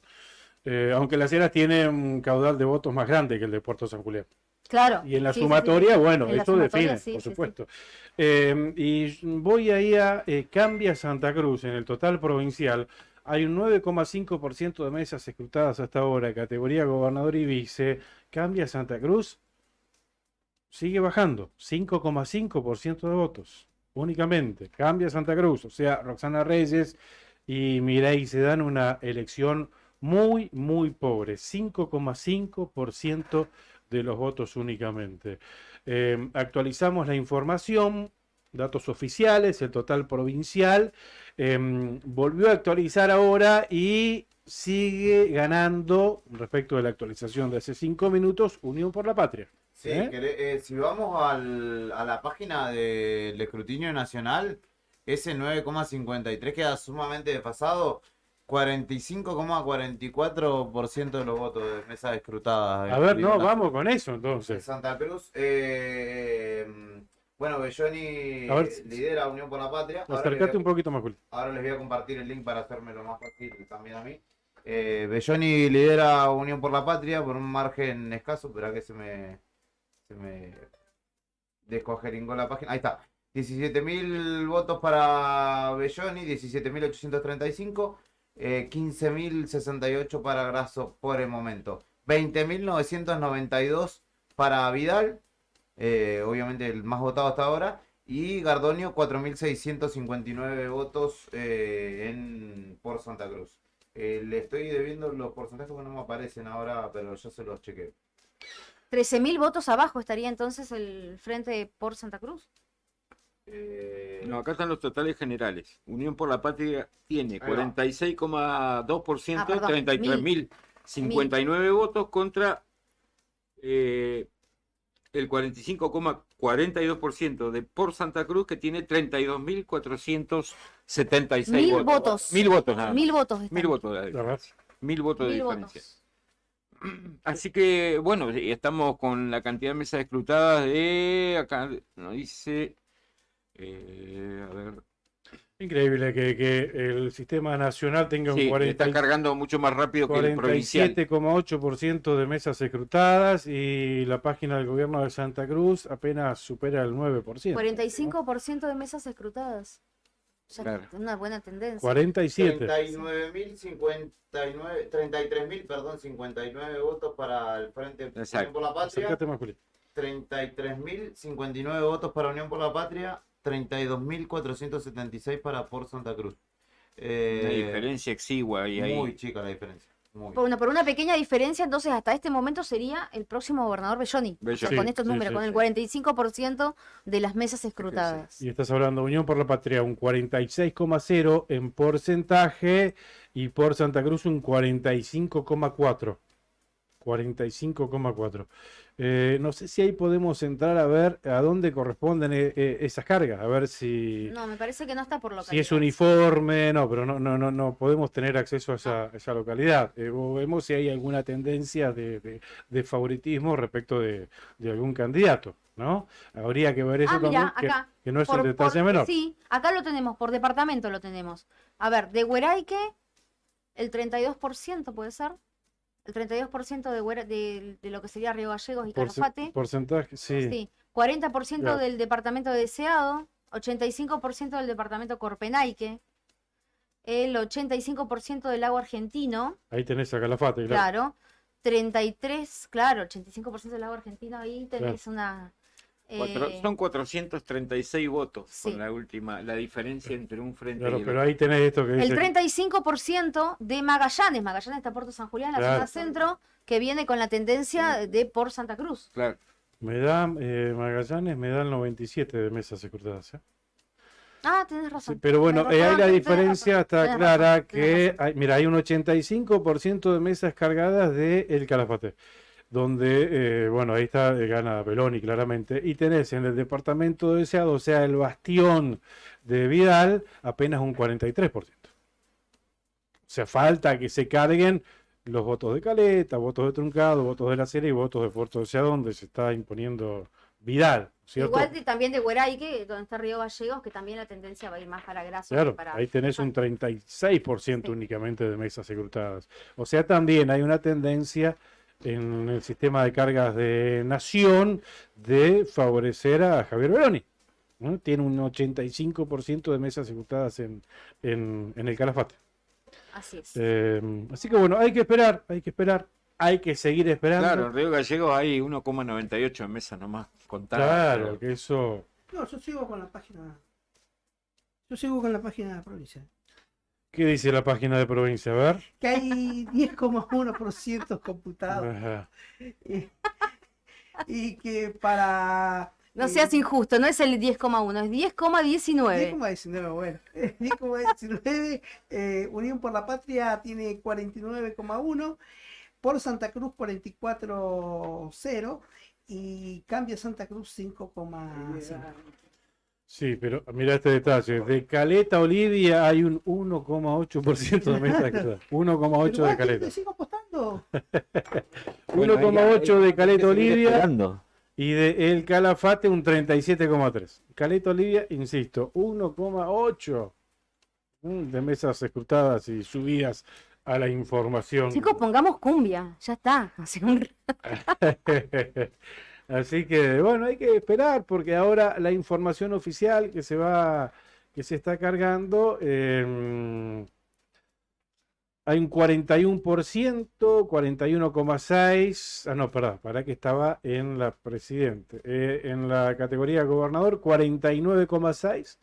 Aunque Las Heras tiene un caudal de votos más grande que el de Puerto San Julián. Claro. Y en la sí, sí, sumatoria, sí. bueno, En la eso sumatoria, define, sí, por sí, sí. supuesto. Y voy ahí a Cambia Santa Cruz, en el total provincial. Hay un 9,5% de mesas escrutadas hasta ahora, categoría gobernador y vice. Cambia Santa Cruz sigue bajando, 5,5% de votos, únicamente. Cambia Santa Cruz, o sea, Roxana Reyes y Mireille se dan una elección muy, muy pobre, 5,5% de los votos únicamente. Actualizamos la información, datos oficiales, el total provincial, volvió a actualizar ahora y sigue ganando, respecto de la actualización de hace 5 minutos, Unión por la Patria. Sí, si vamos a la página del escrutinio nacional, ese 9,53 queda sumamente desfasado. 45,44% de los votos de mesas escrutadas. A ver, no, vamos con eso entonces. Santa Cruz, bueno, Belloni A ver, lidera Unión por la Patria. Acércate un poquito más, Juli. Ahora les voy a compartir el link para hacérmelo más fácil también a mí. Belloni lidera Unión por la Patria por un margen escaso, pero que se me descogeringó la página. Ahí está. 17.000 votos para Belloni, 17.835, 15.068 para Grasso por el momento. 20.992 para Vidal, obviamente el más votado hasta ahora. Y Gardoño, 4.659 votos por Santa Cruz. Le estoy debiendo los porcentajes que no me aparecen ahora, pero yo se los chequeo. 13.000 votos abajo estaría entonces el frente por Santa Cruz. No, acá están los totales generales. Unión por la Patria tiene Ahí va. 46,2%, perdón, 33.059 votos contra el 45,42% de por Santa Cruz, que tiene 32.476 Mil votos. votos. 1.000 votos nada más. 1.000 votos están. 1.000 votos de diferencia. 1.000 votos de 1.000 diferencia. votos. Así que, bueno, estamos con la cantidad de mesas escrutadas de, acá nos dice, a ver, Increíble que el sistema nacional tenga un sí, 40 está cargando mucho más rápido que el provincial. 47,8% de mesas escrutadas y la página del gobierno de Santa Cruz apenas supera el 9%. 45% de mesas escrutadas. Ya Claro. una buena tendencia. 47. 33.059 votos para el Frente Exacto. Unión por la Patria. Acércate más, Juli. 33.059 votos para Unión por la Patria, 32.476 para por Santa Cruz. Una diferencia exigua y ahí. Muy chica la diferencia. Muy. Por una pequeña diferencia, entonces hasta este momento sería el próximo gobernador Belloni. O sea, Sí, con estos sí, números, sí, con el sí. 45% de las mesas escrutadas. Y estás hablando de Unión por la Patria, un 46,0 en porcentaje y por Santa Cruz un 45,4. 45,4. No sé si ahí podemos entrar a ver a dónde corresponden esas cargas, a ver si, No, me parece que no está por si localidad. es uniforme, no, pero no podemos tener acceso a esa localidad. O vemos si hay alguna tendencia de favoritismo respecto de algún candidato, ¿no? Habría que ver eso Mira, también, acá. que no es un detalle menor. Sí, acá lo tenemos, por departamento lo tenemos. A ver, de Hueraique, el 32% puede ser. El 32% de lo que sería Río Gallegos y Calafate. Porcentaje, sí. Sí. 40% Claro. del departamento de Deseado, 85% del departamento Corpenaique, el 85% del lago argentino, Ahí tenés a Calafate, claro. claro, 33, claro, 85% del lago argentino, ahí tenés una... Son 436 votos sí. con la diferencia entre un frente Claro, y el pero otro. ahí tenés esto que El dice. 35% de Magallanes está Puerto San Julián, la Claro. zona centro, que viene con la tendencia de por Santa Cruz. Claro. Me da Magallanes, me da el 97 de mesas escrutadas. Ah, tenés razón. Pero bueno, Tenés ahí razón, la tenés diferencia razón, está tenés clara razón, tenés que, razón. mira, hay un 85% de mesas cargadas de El Calafate, donde, bueno, ahí está, gana Belloni claramente, y tenés en el departamento de Deseado, o sea, el bastión de Vidal, apenas un 43%. O sea, falta que se carguen los votos de Caleta, votos de Truncado, votos de La Sera y votos de Puerto Deseado, donde se está imponiendo Vidal, ¿cierto? Igual también de Hueraique, donde está Río Gallegos, que también la tendencia va a ir más para Graso que Claro, para... ahí tenés un 36% únicamente de mesas escrutadas. O sea, también hay una tendencia en el sistema de cargas de Nación de favorecer a Javier Belloni, ¿no? Tiene un 85% de mesas escrutadas en el Calafate. Así es. Así que bueno, hay que esperar, hay que seguir esperando. Claro, en Río Gallegos hay 1,98 mesas nomás contadas. Claro, que eso... No, yo sigo con la página. Yo sigo con la página de la provincia. ¿Qué dice la página de provincia? A ver. Que hay 10,1% computados. Ajá. Y que para. No seas injusto, no es el 10,1, es 10,19. 10,19, bueno. 10,19. Unión por la Patria tiene 49,1. Por Santa Cruz 44,0. Y Cambia Santa Cruz 5,5. Sí, pero mira este detalle. De Caleta a Olivia hay un 1,8% de mesas escrutadas. 1,8 de Caleta. Te sigo apostando. 1,8 de Caleta a seguir Olivia esperando. y de El Calafate un 37,3. Caleta Olivia, insisto, 1,8 de mesas escrutadas y subidas a la información. Chicos, pongamos cumbia, ya está. Hace un... Así que bueno, hay que esperar porque ahora la información oficial que se está cargando, hay un 41%, 41,6%, no, perdón, para que estaba en la presidente, en la categoría gobernador, 49,6%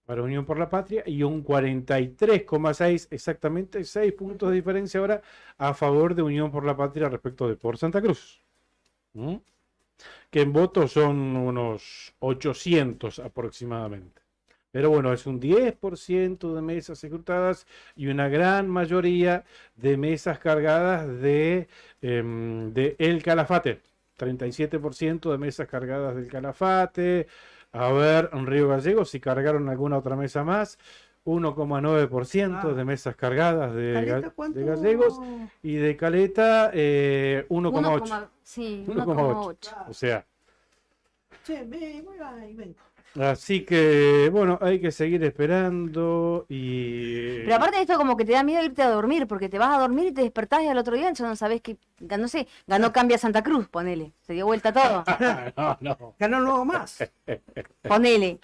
para Unión por la Patria y un 43,6%, exactamente 6 puntos de diferencia ahora a favor de Unión por la Patria respecto de por Santa Cruz. ¿Mm? Que en votos son unos 800 aproximadamente. Pero bueno, es un 10% de mesas ejecutadas y una gran mayoría de mesas cargadas de El Calafate. 37% de mesas cargadas del Calafate. A ver, en Río Gallegos, si cargaron alguna otra mesa más. 1,9% de mesas cargadas de Gallegos. Y de Caleta, 1,8%. Sí, 1,8%. O sea. Che, voy a y vengo. Así que, bueno, hay que seguir esperando y... Pero aparte de esto, como que te da miedo irte a dormir, porque te vas a dormir y te despertás y al otro día ya no sabés que, no sé, ganó Cambia Santa Cruz, ponele. Se dio vuelta todo. No. Ganó luego más. Ponele.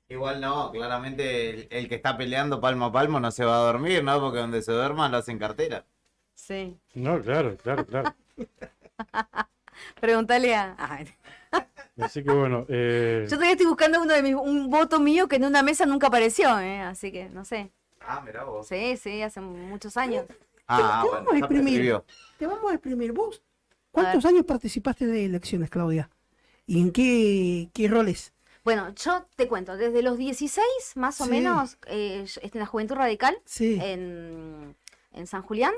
Igual no, claramente el que está peleando palmo a palmo no se va a dormir, ¿no? Porque donde se duerma lo hacen cartera. Sí. No, claro. Pregúntale a... Así que bueno. Yo todavía estoy buscando un voto mío que en una mesa nunca apareció, así que no sé. Ah, mirá vos. Sí, hace muchos años. Te vamos a exprimir. Te vamos a exprimir. ¿Vos cuántos años participaste de elecciones, Claudia? ¿Y en qué roles? Bueno, yo te cuento, desde los 16 más o menos, en la Juventud Radical, en San Julián,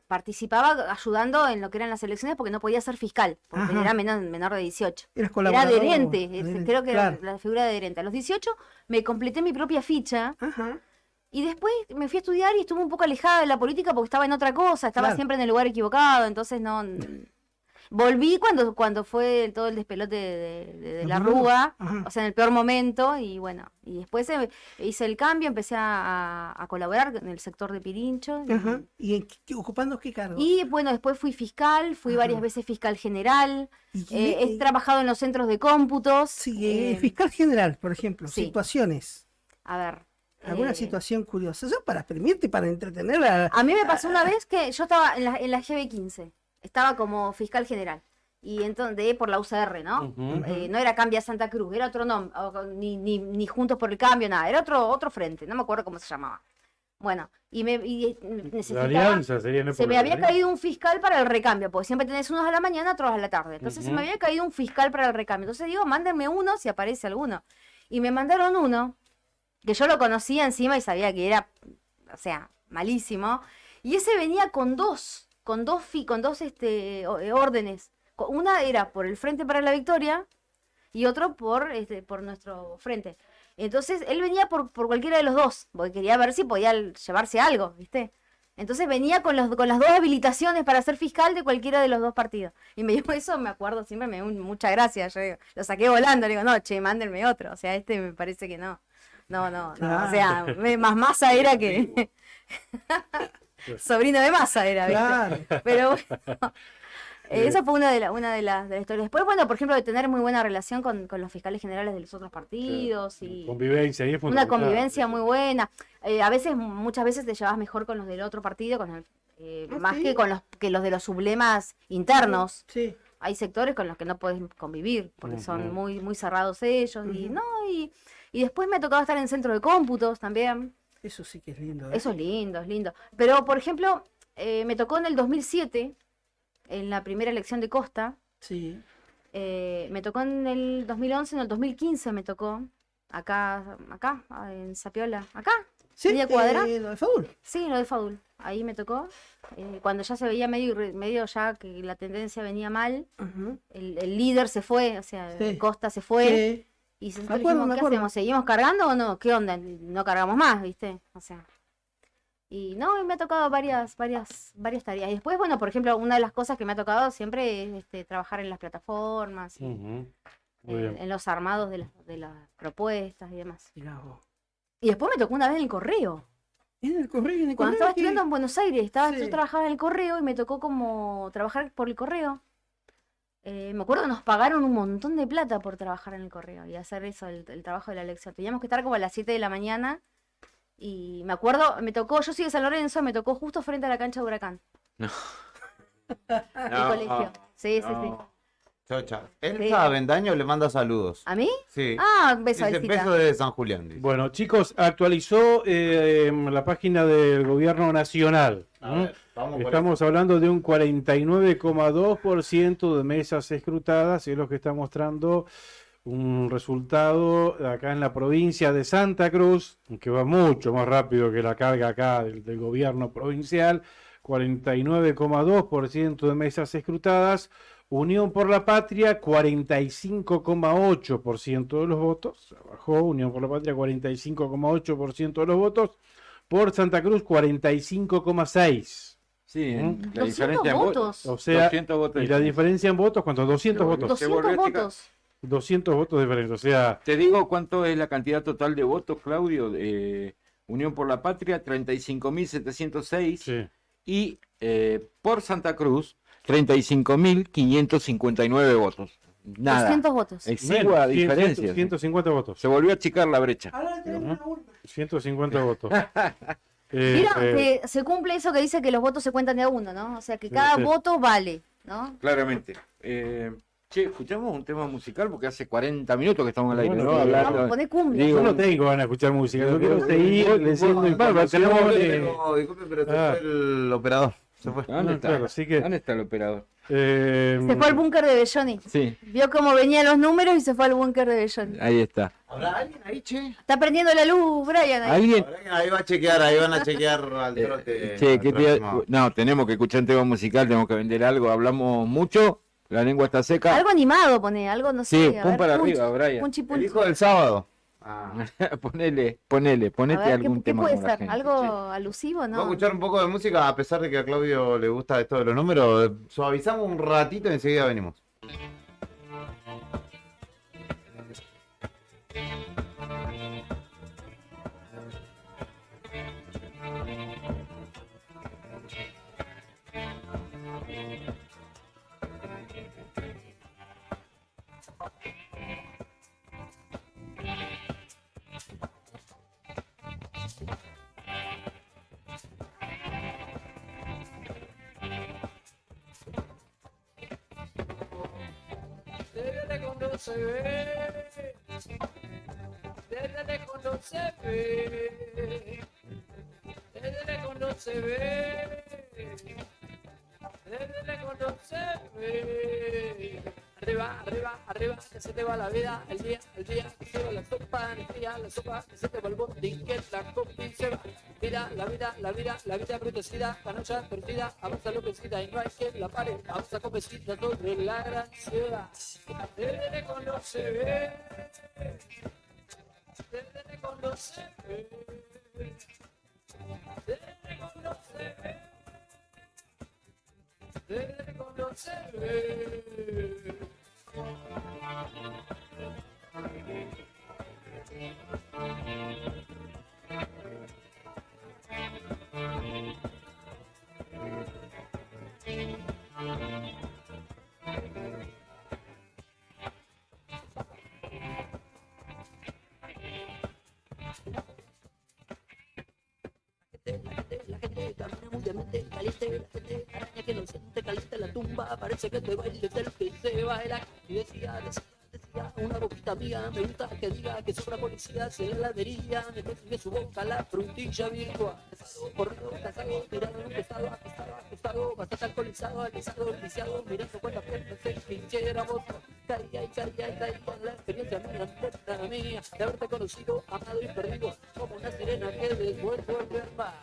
participaba ayudando en lo que eran las elecciones porque no podía ser fiscal, porque era menor de 18. Eras Era colaborador. adherente, creo que Claro. era la figura de adherente. A los 18 me completé mi propia ficha. Y después me fui a estudiar y estuve un poco alejada de la política porque estaba en otra cosa, estaba siempre en el lugar equivocado, entonces no... Volví cuando fue todo el despelote de la Rúa, o sea, en el peor momento, y bueno, y después hice el cambio, empecé a colaborar en el sector de Pirincho. ¿Y ocupando qué cargo? Y bueno, después fui fiscal, fui varias veces fiscal general, he trabajado en los centros de cómputos. Sí, fiscal general, por ejemplo, situaciones. A ver. ¿Alguna situación curiosa? Eso para exprimirte, para entretener A mí me pasó una vez que yo estaba en la GB15. Estaba como fiscal general. Y entonces, por la UCR, ¿no? No era Cambia Santa Cruz, era otro nombre, ni Juntos por el Cambio, nada. Era otro frente, no me acuerdo cómo se llamaba. Bueno, y necesitaba... La alianza sería... Se me había caído un fiscal para el recambio, porque siempre tenés unos a la mañana, otros a la tarde. Entonces se me había caído un fiscal para el recambio. Entonces digo, mándenme uno si aparece alguno. Y me mandaron uno, que yo lo conocía encima y sabía que era, o sea, malísimo. Y ese venía con dos órdenes. Una era por el Frente para la Victoria y otro por nuestro frente. Entonces él venía por cualquiera de los dos, porque quería ver si podía llevarse algo, ¿viste? Entonces venía con las dos habilitaciones para ser fiscal de cualquiera de los dos partidos. Y me dio eso, me acuerdo, siempre me dio mucha gracia. Yo digo, lo saqué volando, le digo, no, che, mándenme otro. O sea, me parece que no. No. O sea, más masa era que... Sobrino de Massa era, ¿viste? Claro. Pero bueno, esa fue una de las historias. Después, bueno, por ejemplo, de tener muy buena relación con los fiscales generales de los otros partidos. Y convivencia, y es una convivencia muy buena. Muchas veces te llevas mejor con los del otro partido, más que con los de los sublemas internos. Sí. Hay sectores con los que no puedes convivir, porque son muy, muy cerrados ellos. Y después me ha tocado estar en centro de cómputos también. Eso sí que es lindo. Eso es lindo. Pero, por ejemplo, me tocó en el 2007, en la primera elección de Costa. Sí. Me tocó en el 2011, en el 2015 me tocó. Acá, en Sapiola. Acá, media cuadra. Lo de Fadul. Sí, lo de Fadul. Ahí me tocó. Cuando ya se veía medio ya que la tendencia venía mal. El líder se fue, o sea, Costa se fue. Sí. Y nosotros dijimos, ¿qué hacemos? ¿Seguimos cargando o no? ¿Qué onda? No cargamos más, ¿viste? O sea. Y no, me ha tocado varias tareas. Y después, bueno, por ejemplo, una de las cosas que me ha tocado siempre es trabajar en las plataformas, en los armados de las propuestas y demás. Y después me tocó una vez en el correo. ¿En el correo? Cuando estaba estudiando en Buenos Aires, yo trabajaba en el correo y me tocó como trabajar por el correo. Me acuerdo que nos pagaron un montón de plata por trabajar en el correo y hacer eso, el trabajo de la elección. Teníamos que estar como a las 7 de la mañana y me acuerdo, yo soy de San Lorenzo, me tocó justo frente a la cancha de Huracán. No. El colegio. Sí. Chocha. Elsa Avendaño le manda saludos. ¿A mí? Sí. Ah, un beso, Dice, Elsita. beso de San Julián. Dice. Bueno, chicos, actualizó la página del Gobierno Nacional. Estamos hablando de un 49,2% de mesas escrutadas, es lo que está mostrando un resultado acá en la provincia de Santa Cruz, que va mucho más rápido que la carga acá del gobierno provincial. 49,2% de mesas escrutadas. Unión por la Patria, 45,8% de los votos. Bajó Unión por la Patria, 45,8% de los votos. Por Santa Cruz, 45,6%. Sí, la 200 diferencia en votos. O sea, 200 votos. y la diferencia en votos, ¿cuánto? 200 votos. 200 votos. 200 votos de diferencia. O sea, Te digo cuánto es la cantidad total de votos, Claudio. Unión por la Patria, 35.706. sí. Y por Santa Cruz, 35.559 votos. Nada. 200 votos. Exigua diferencia. 150 votos. Se volvió a achicar la brecha. 150 votos. Vieron que se cumple eso que dice que los votos se cuentan de a uno, ¿no? O sea, que cada voto vale, ¿no? Claramente. Che, escuchamos un tema musical porque hace 40 minutos que estamos al aire, Bueno, ¿no? pero- Hablando. Vamos, poné cumbia. Yo no tengo ganas de escuchar música, yo quiero seguir leyendo información. Disculpe, pero se fue el operador. Se fue. ¿Dónde está? Claro, así que, ¿Dónde está el operador? Se fue al búnker de Belloni. Sí, Vio cómo venían los números y se fue al búnker de Belloni. ahí está. ¿Habrá alguien ahí, che? Está prendiendo la luz, Brian. Ahí. ¿Alguien? Ahí va a chequear, ahí van a chequear al trote. Che, al ¿qué próximo. no, tenemos que escuchar un tema musical, tenemos que vender algo. Hablamos mucho, la lengua está seca. Algo animado, poné, algo, no Sí, sé. a pum ver, para punchi, arriba, Brian. punchi, El punchi. hijo del sábado. ponete A ver, algún ¿qué tema puede con la ser? gente. ¿Algo alusivo, Vamos a no? escuchar un poco de música, a pesar de que a Claudio le gusta esto de los números. Suavizamos un ratito y enseguida venimos. Desde cuando se ve, desde cuando se ve, desde cuando se ve, desde cuando se ve. Arriba, arriba, arriba, que se te va la vida, el día, que se va la sopa, que se te va el botín, que la copa se va. Mira, la vida brutecida, canocha perdida, avanza enloquecida y no hay quien la pare, avanza copecita sobre la gran ciudad. Desde cuando se ve, desde cuando se ve, desde cuando se ve, desde cuando se ve. La gente camina muy demente, caliente, la gente araña que no siente, caliente la tumba, parece que te baile del que se baila. Y decía, una boquita amiga, me gusta que diga que sobra policía, se la heladería, me consigue su boca la frutilla virtual. Corrido, casado, tirado en un pesado, acostado, bastante alcoholizado, alisado, viciado, mirando cuántas piernas se pinchéramos. Caía en la experiencia mía, de haberte conocido, amado y perdido, como una sirena que después vuelve al mar.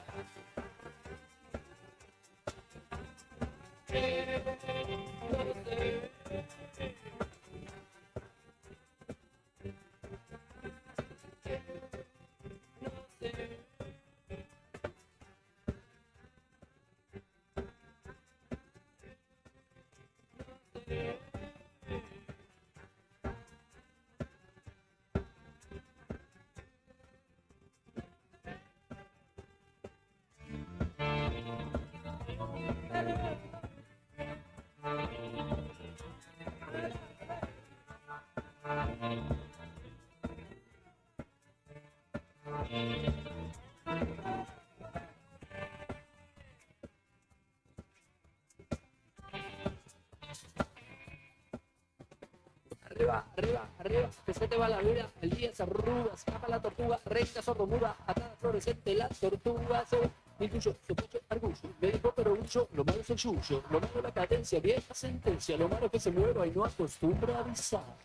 Arriba, que se te va la vida, el día se arruga, escapa la tortuga, recta sordomuda, atada fluorescente, la tortuga se il tuyo, sospecho, argullo, me dijo pero orgullo, lo malo es el yuyo, lo malo la cadencia, vieja sentencia, lo malo es que se mueva y no acostumbra a avisar.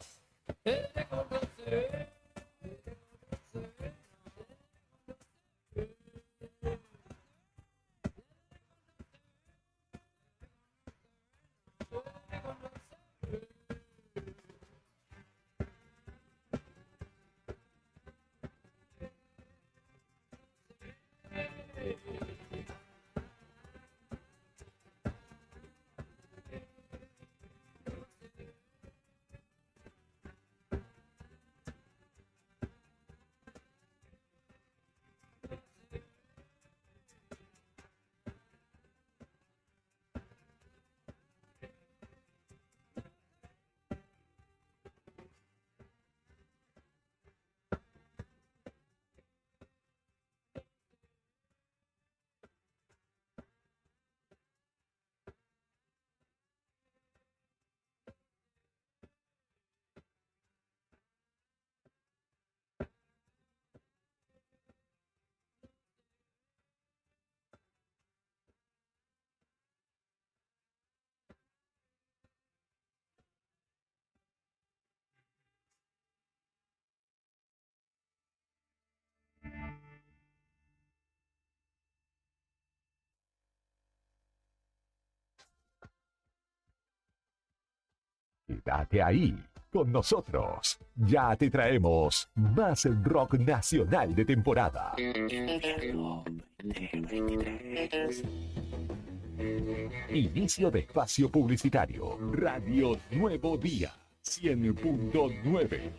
Quédate ahí con nosotros. Ya te traemos más rock nacional de temporada. Inicio de espacio publicitario. Radio Nuevo Día 100.9.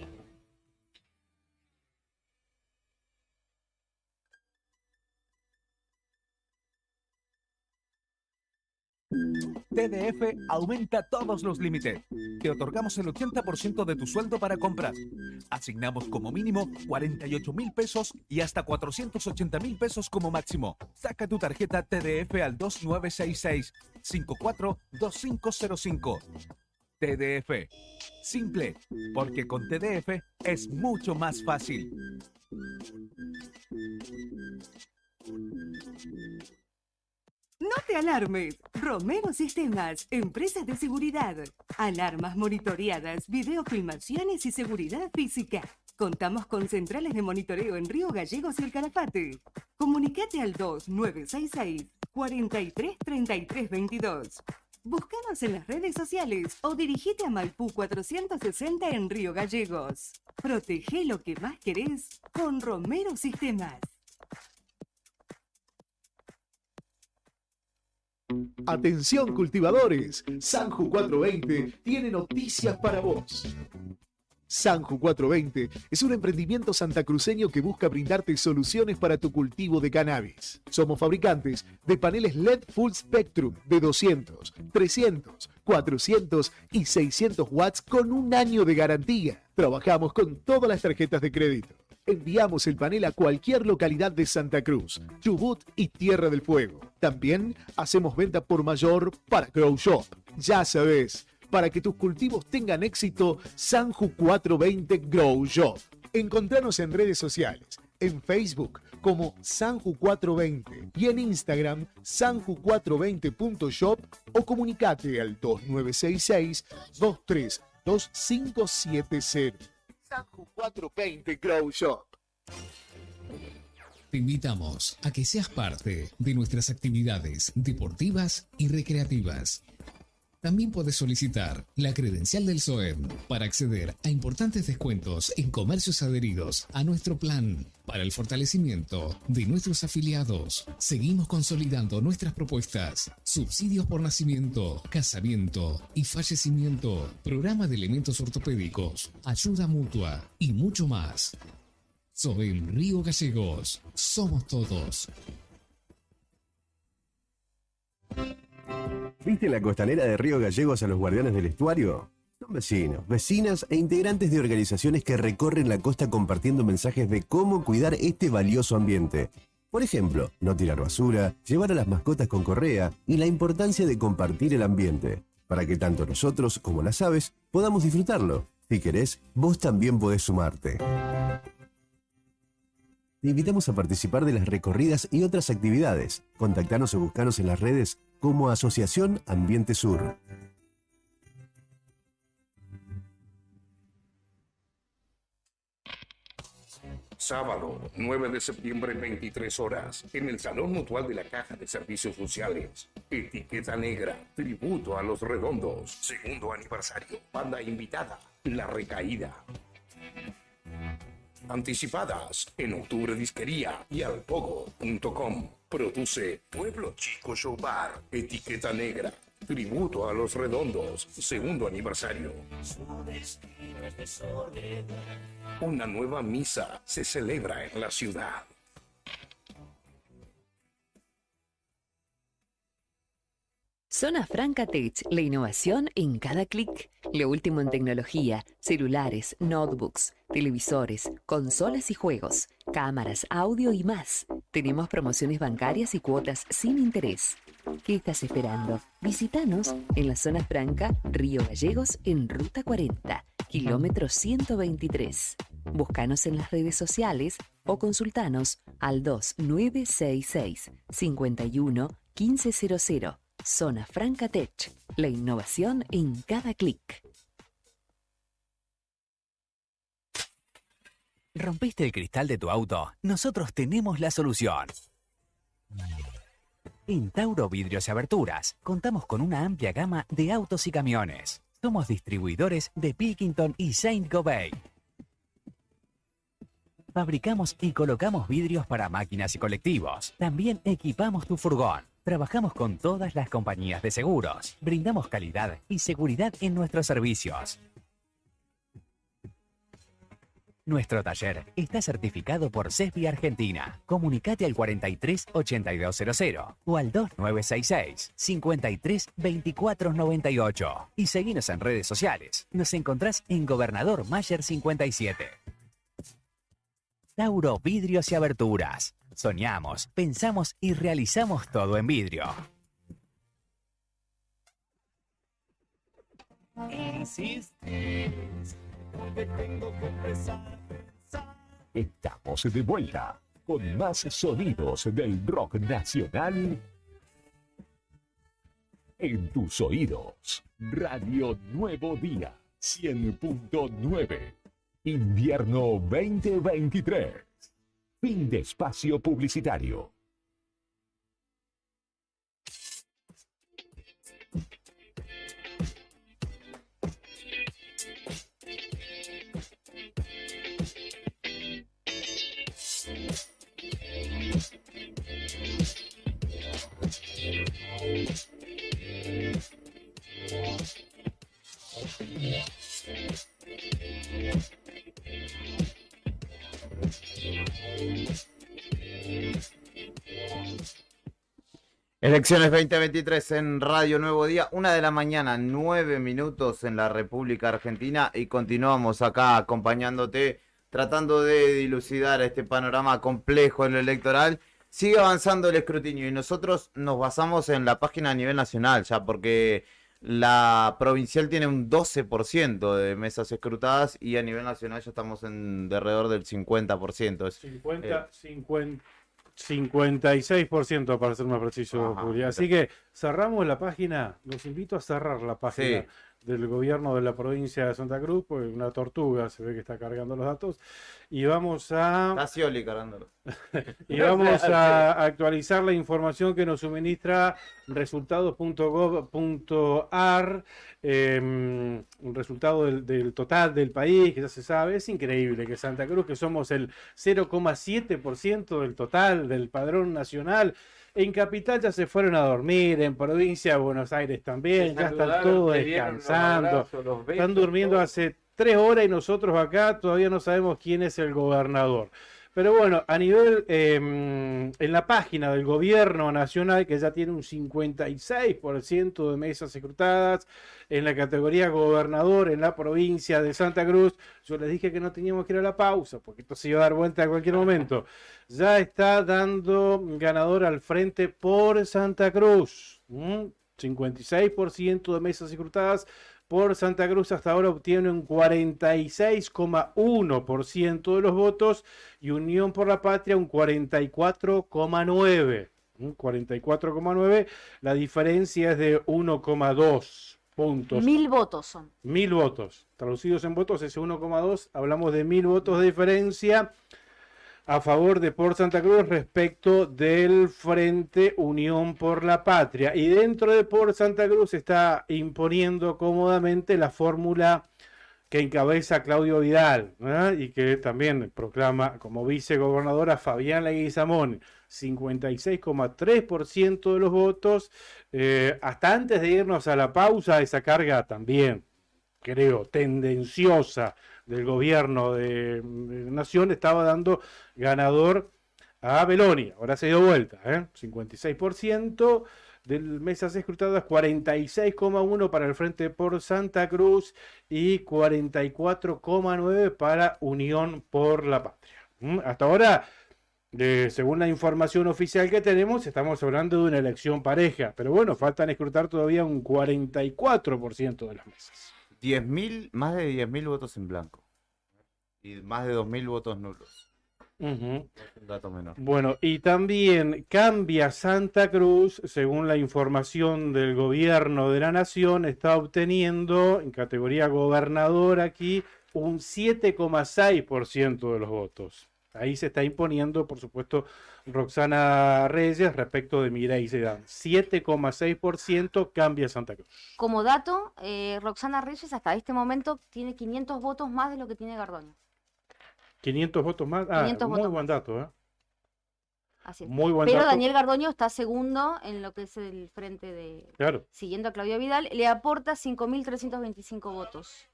TDF aumenta todos los límites. Te otorgamos el 80% de tu sueldo para comprar. Asignamos como mínimo 48.000 pesos y hasta 480.000 pesos como máximo. Saca tu tarjeta TDF al 2966-542505. TDF. Simple, porque con TDF es mucho más fácil. No te alarmes. Romero Sistemas, empresas de seguridad. Alarmas monitoreadas, videofilmaciones y seguridad física. Contamos con centrales de monitoreo en Río Gallegos y El Calafate. Comunicate al 2966-433322. Búscanos en las redes sociales o dirigite a Maipú 460 en Río Gallegos. Protege lo que más querés con Romero Sistemas. Atención cultivadores, Sanju 420 tiene noticias para vos. Sanju 420 es un emprendimiento santacruceño que busca brindarte soluciones para tu cultivo de cannabis. Somos fabricantes de paneles LED Full Spectrum de 200, 300, 400 y 600 watts con un año de garantía. Trabajamos con todas las tarjetas de crédito. Enviamos el panel a cualquier localidad de Santa Cruz, Chubut y Tierra del Fuego. También hacemos venta por mayor para Grow Shop. Ya sabes, para que tus cultivos tengan éxito, Sanju 420 Grow Shop. Encontranos en redes sociales, en Facebook como Sanju 420 y en Instagram sanju420.shop o comunicate al 2966-232570. Sanju 420 Grow Shop. Te invitamos a que seas parte de nuestras actividades deportivas y recreativas. También puedes solicitar la credencial del SOEM para acceder a importantes descuentos en comercios adheridos a nuestro plan para el fortalecimiento de nuestros afiliados. Seguimos consolidando nuestras propuestas: subsidios por nacimiento, casamiento y fallecimiento, programa de elementos ortopédicos, ayuda mutua y mucho más. SOEM Río Gallegos, somos todos. ¿Viste en la costanera de Río Gallegos a los guardianes del estuario? Son vecinos, vecinas e integrantes de organizaciones que recorren la costa compartiendo mensajes de cómo cuidar este valioso ambiente. Por ejemplo, no tirar basura, llevar a las mascotas con correa y la importancia de compartir el ambiente, para que tanto nosotros como las aves podamos disfrutarlo. Si querés, vos también podés sumarte. Te invitamos a participar de las recorridas y otras actividades. Contactanos o buscanos en las redes como Asociación Ambiente Sur. Sábado, 9 de septiembre, 23 horas, en el Salón Mutual de la Caja de Servicios Sociales. Etiqueta Negra, tributo a Los Redondos, segundo aniversario. Banda invitada, La Recaída. Anticipadas en Octubre Disquería y alpogo.com. Produce Pueblo Chico Show Bar. Etiqueta Negra, tributo a Los Redondos, segundo aniversario. Una nueva misa se celebra en la ciudad. Zona Franca Tech, la innovación en cada clic. Lo último en tecnología, celulares, notebooks, televisores, consolas y juegos, cámaras, audio y más. Tenemos promociones bancarias y cuotas sin interés. ¿Qué estás esperando? Visítanos en la Zona Franca, Río Gallegos, en Ruta 40, kilómetro 123. Búscanos en las redes sociales o consultanos al 2966 51 1500. Zona Franca Tech, la innovación en cada clic. ¿Rompiste el cristal de tu auto? Nosotros tenemos la solución. En Tauro Vidrios y Aberturas, contamos con una amplia gama de autos y camiones. Somos distribuidores de Pilkington y Saint-Gobain. Fabricamos y colocamos vidrios para máquinas y colectivos. También equipamos tu furgón. Trabajamos con todas las compañías de seguros. Brindamos calidad y seguridad en nuestros servicios. Nuestro taller está certificado por CESBI Argentina. Comunicate al 43 8200 o al 2966 53 24 98 y seguinos en redes sociales. Nos encontrás en Gobernador Mayer 57. Tauro Vidrios y Aberturas. Soñamos, pensamos y realizamos todo en vidrio. Insistes, porque tengo que empezar a pensar. Estamos de vuelta con más sonidos del rock nacional en tus oídos. Radio Nuevo Día 100.9. Invierno 2023. Fin de espacio publicitario. Elecciones 2023 en Radio Nuevo Día, 1 de la mañana, 9 minutos en la República Argentina y continuamos acá acompañándote, tratando de dilucidar este panorama complejo en lo electoral. Sigue avanzando el escrutinio y nosotros nos basamos en la página a nivel nacional ya, porque la provincial tiene un 12% de mesas escrutadas y a nivel nacional ya estamos en de alrededor del 50%. 56% para ser más preciso, Ajá, Julia. Así que cerramos la página, los invito a cerrar la página del gobierno de la provincia de Santa Cruz, porque una tortuga se ve que está cargando los datos, y vamos a... Está Scioli cargándolo. Y vamos a actualizar la información que nos suministra resultados.gov.ar, un resultado del total del país, que ya se sabe. Es increíble que Santa Cruz, que somos el 0,7% del total del padrón nacional, en Capital ya se fueron a dormir, en provincia de Buenos Aires también, ya están todos descansando, están durmiendo hace 3 horas y nosotros acá todavía no sabemos quién es el gobernador. Pero bueno, a nivel, en la página del gobierno nacional, que ya tiene un 56% de mesas escrutadas, en la categoría gobernador en la provincia de Santa Cruz, yo les dije que no teníamos que ir a la pausa, porque esto se iba a dar vuelta a cualquier momento. Ya está dando ganador al Frente por Santa Cruz. 56% de mesas escrutadas, por Santa Cruz hasta ahora obtiene un 46,1% de los votos y Unión por la Patria un 44,9%. 44,9%, la diferencia es de 1,2 puntos. 1000 votos son. 1000 votos. Traducidos en votos es 1,2. Hablamos de 1000 votos de diferencia a favor de Por Santa Cruz respecto del Frente Unión por la Patria. Y dentro de Por Santa Cruz se está imponiendo cómodamente la fórmula que encabeza Claudio Vidal, ¿no? Y que también proclama como vicegobernadora a Fabián Leguizamón, 56,3% de los votos. Hasta antes de irnos a la pausa, esa carga también, creo, tendenciosa del gobierno de Nación estaba dando ganador a Beloni. Ahora se dio vuelta, 56%. De mesas escrutadas, 46,1 para el Frente por Santa Cruz y 44,9 para Unión por la Patria. Hasta ahora, según la información oficial que tenemos, estamos hablando de una elección pareja, pero bueno, faltan escrutar todavía un 44% de las mesas. 10.000, más de 10.000 votos en blanco y más de 2.000 votos nulos. Un dato menor. Bueno, y también cambia Santa Cruz, según la información del gobierno de la Nación, está obteniendo en categoría gobernador aquí un 7,6% de los votos. Ahí se está imponiendo, por supuesto, Roxana Reyes respecto de Mireille Sedán. 7,6% cambia Santa Cruz. Como dato, Roxana Reyes hasta este momento tiene 500 votos más de lo que tiene Gardoño. 500 votos más. 500 muy votos buen dato, ¿eh? Así es. Muy buen Pero dato. Daniel Gardoño está segundo en lo que es el frente de... Claro. Siguiendo a Claudia Vidal, le aporta 5.325 votos.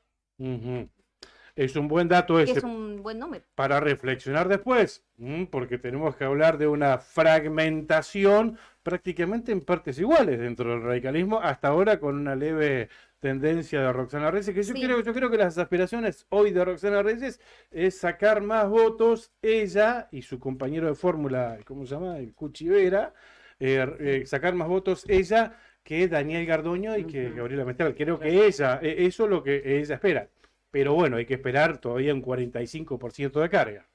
Es un buen dato Que ese es un buen número. para reflexionar después, porque tenemos que hablar de una fragmentación prácticamente en partes iguales dentro del radicalismo, hasta ahora con una leve tendencia de Roxana Reyes, que yo creo que las aspiraciones hoy de Roxana Reyes es sacar más votos ella y su compañero de fórmula, ¿cómo se llama? El Cuchivera, sacar más votos ella que Daniel Gardoño y que Gabriela Mistral. Creo que ella, eso es lo que ella espera. Pero bueno, hay que esperar todavía un 45% de carga.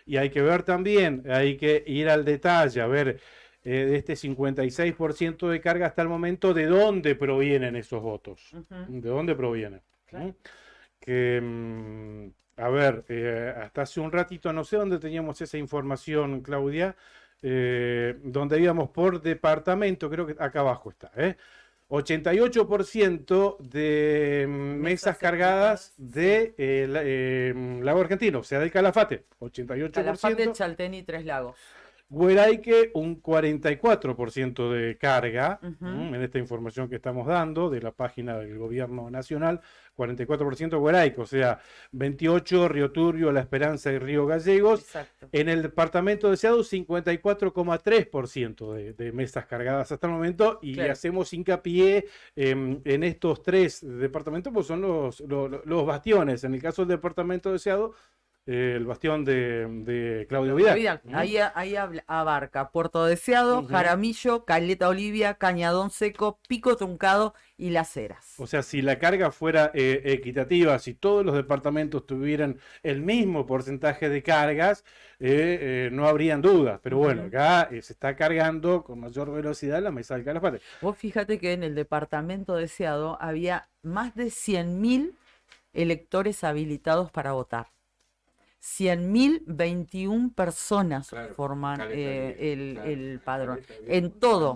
Y hay que ver también, hay que ir al detalle, a ver de este 56% de carga hasta el momento, ¿de dónde provienen esos votos? ¿De dónde provienen? Que, a ver, hasta hace un ratito, no sé dónde teníamos esa información, Claudia, donde íbamos por departamento, creo que acá abajo está, 88% de mesas cargadas de Lago Argentino, o sea, del Calafate, 88%. Calafate, Chaltén y Tres Lagos. Gueraique, un 44% de carga, en esta información que estamos dando de la página del Gobierno Nacional, 44% Gueraique, o sea, 28 Río Turbio, La Esperanza y Río Gallegos. Exacto. En el departamento deseado, 54,3% de mesas cargadas hasta el momento, y Claro. hacemos hincapié en estos tres departamentos, pues son los bastiones. En el caso del departamento deseado, el bastión de Claudio Vidal. Ahí abarca Puerto Deseado, Jaramillo, Caleta Olivia, Cañadón Seco, Pico Truncado y Las Heras. O sea, si la carga fuera equitativa, si todos los departamentos tuvieran el mismo porcentaje de cargas, no habrían dudas. Pero bueno, acá se está cargando con mayor velocidad la mesa del Calafate. Vos fíjate que en el departamento deseado había más de 100.000 electores habilitados para votar. 100.021 personas forman el padrón. En todo.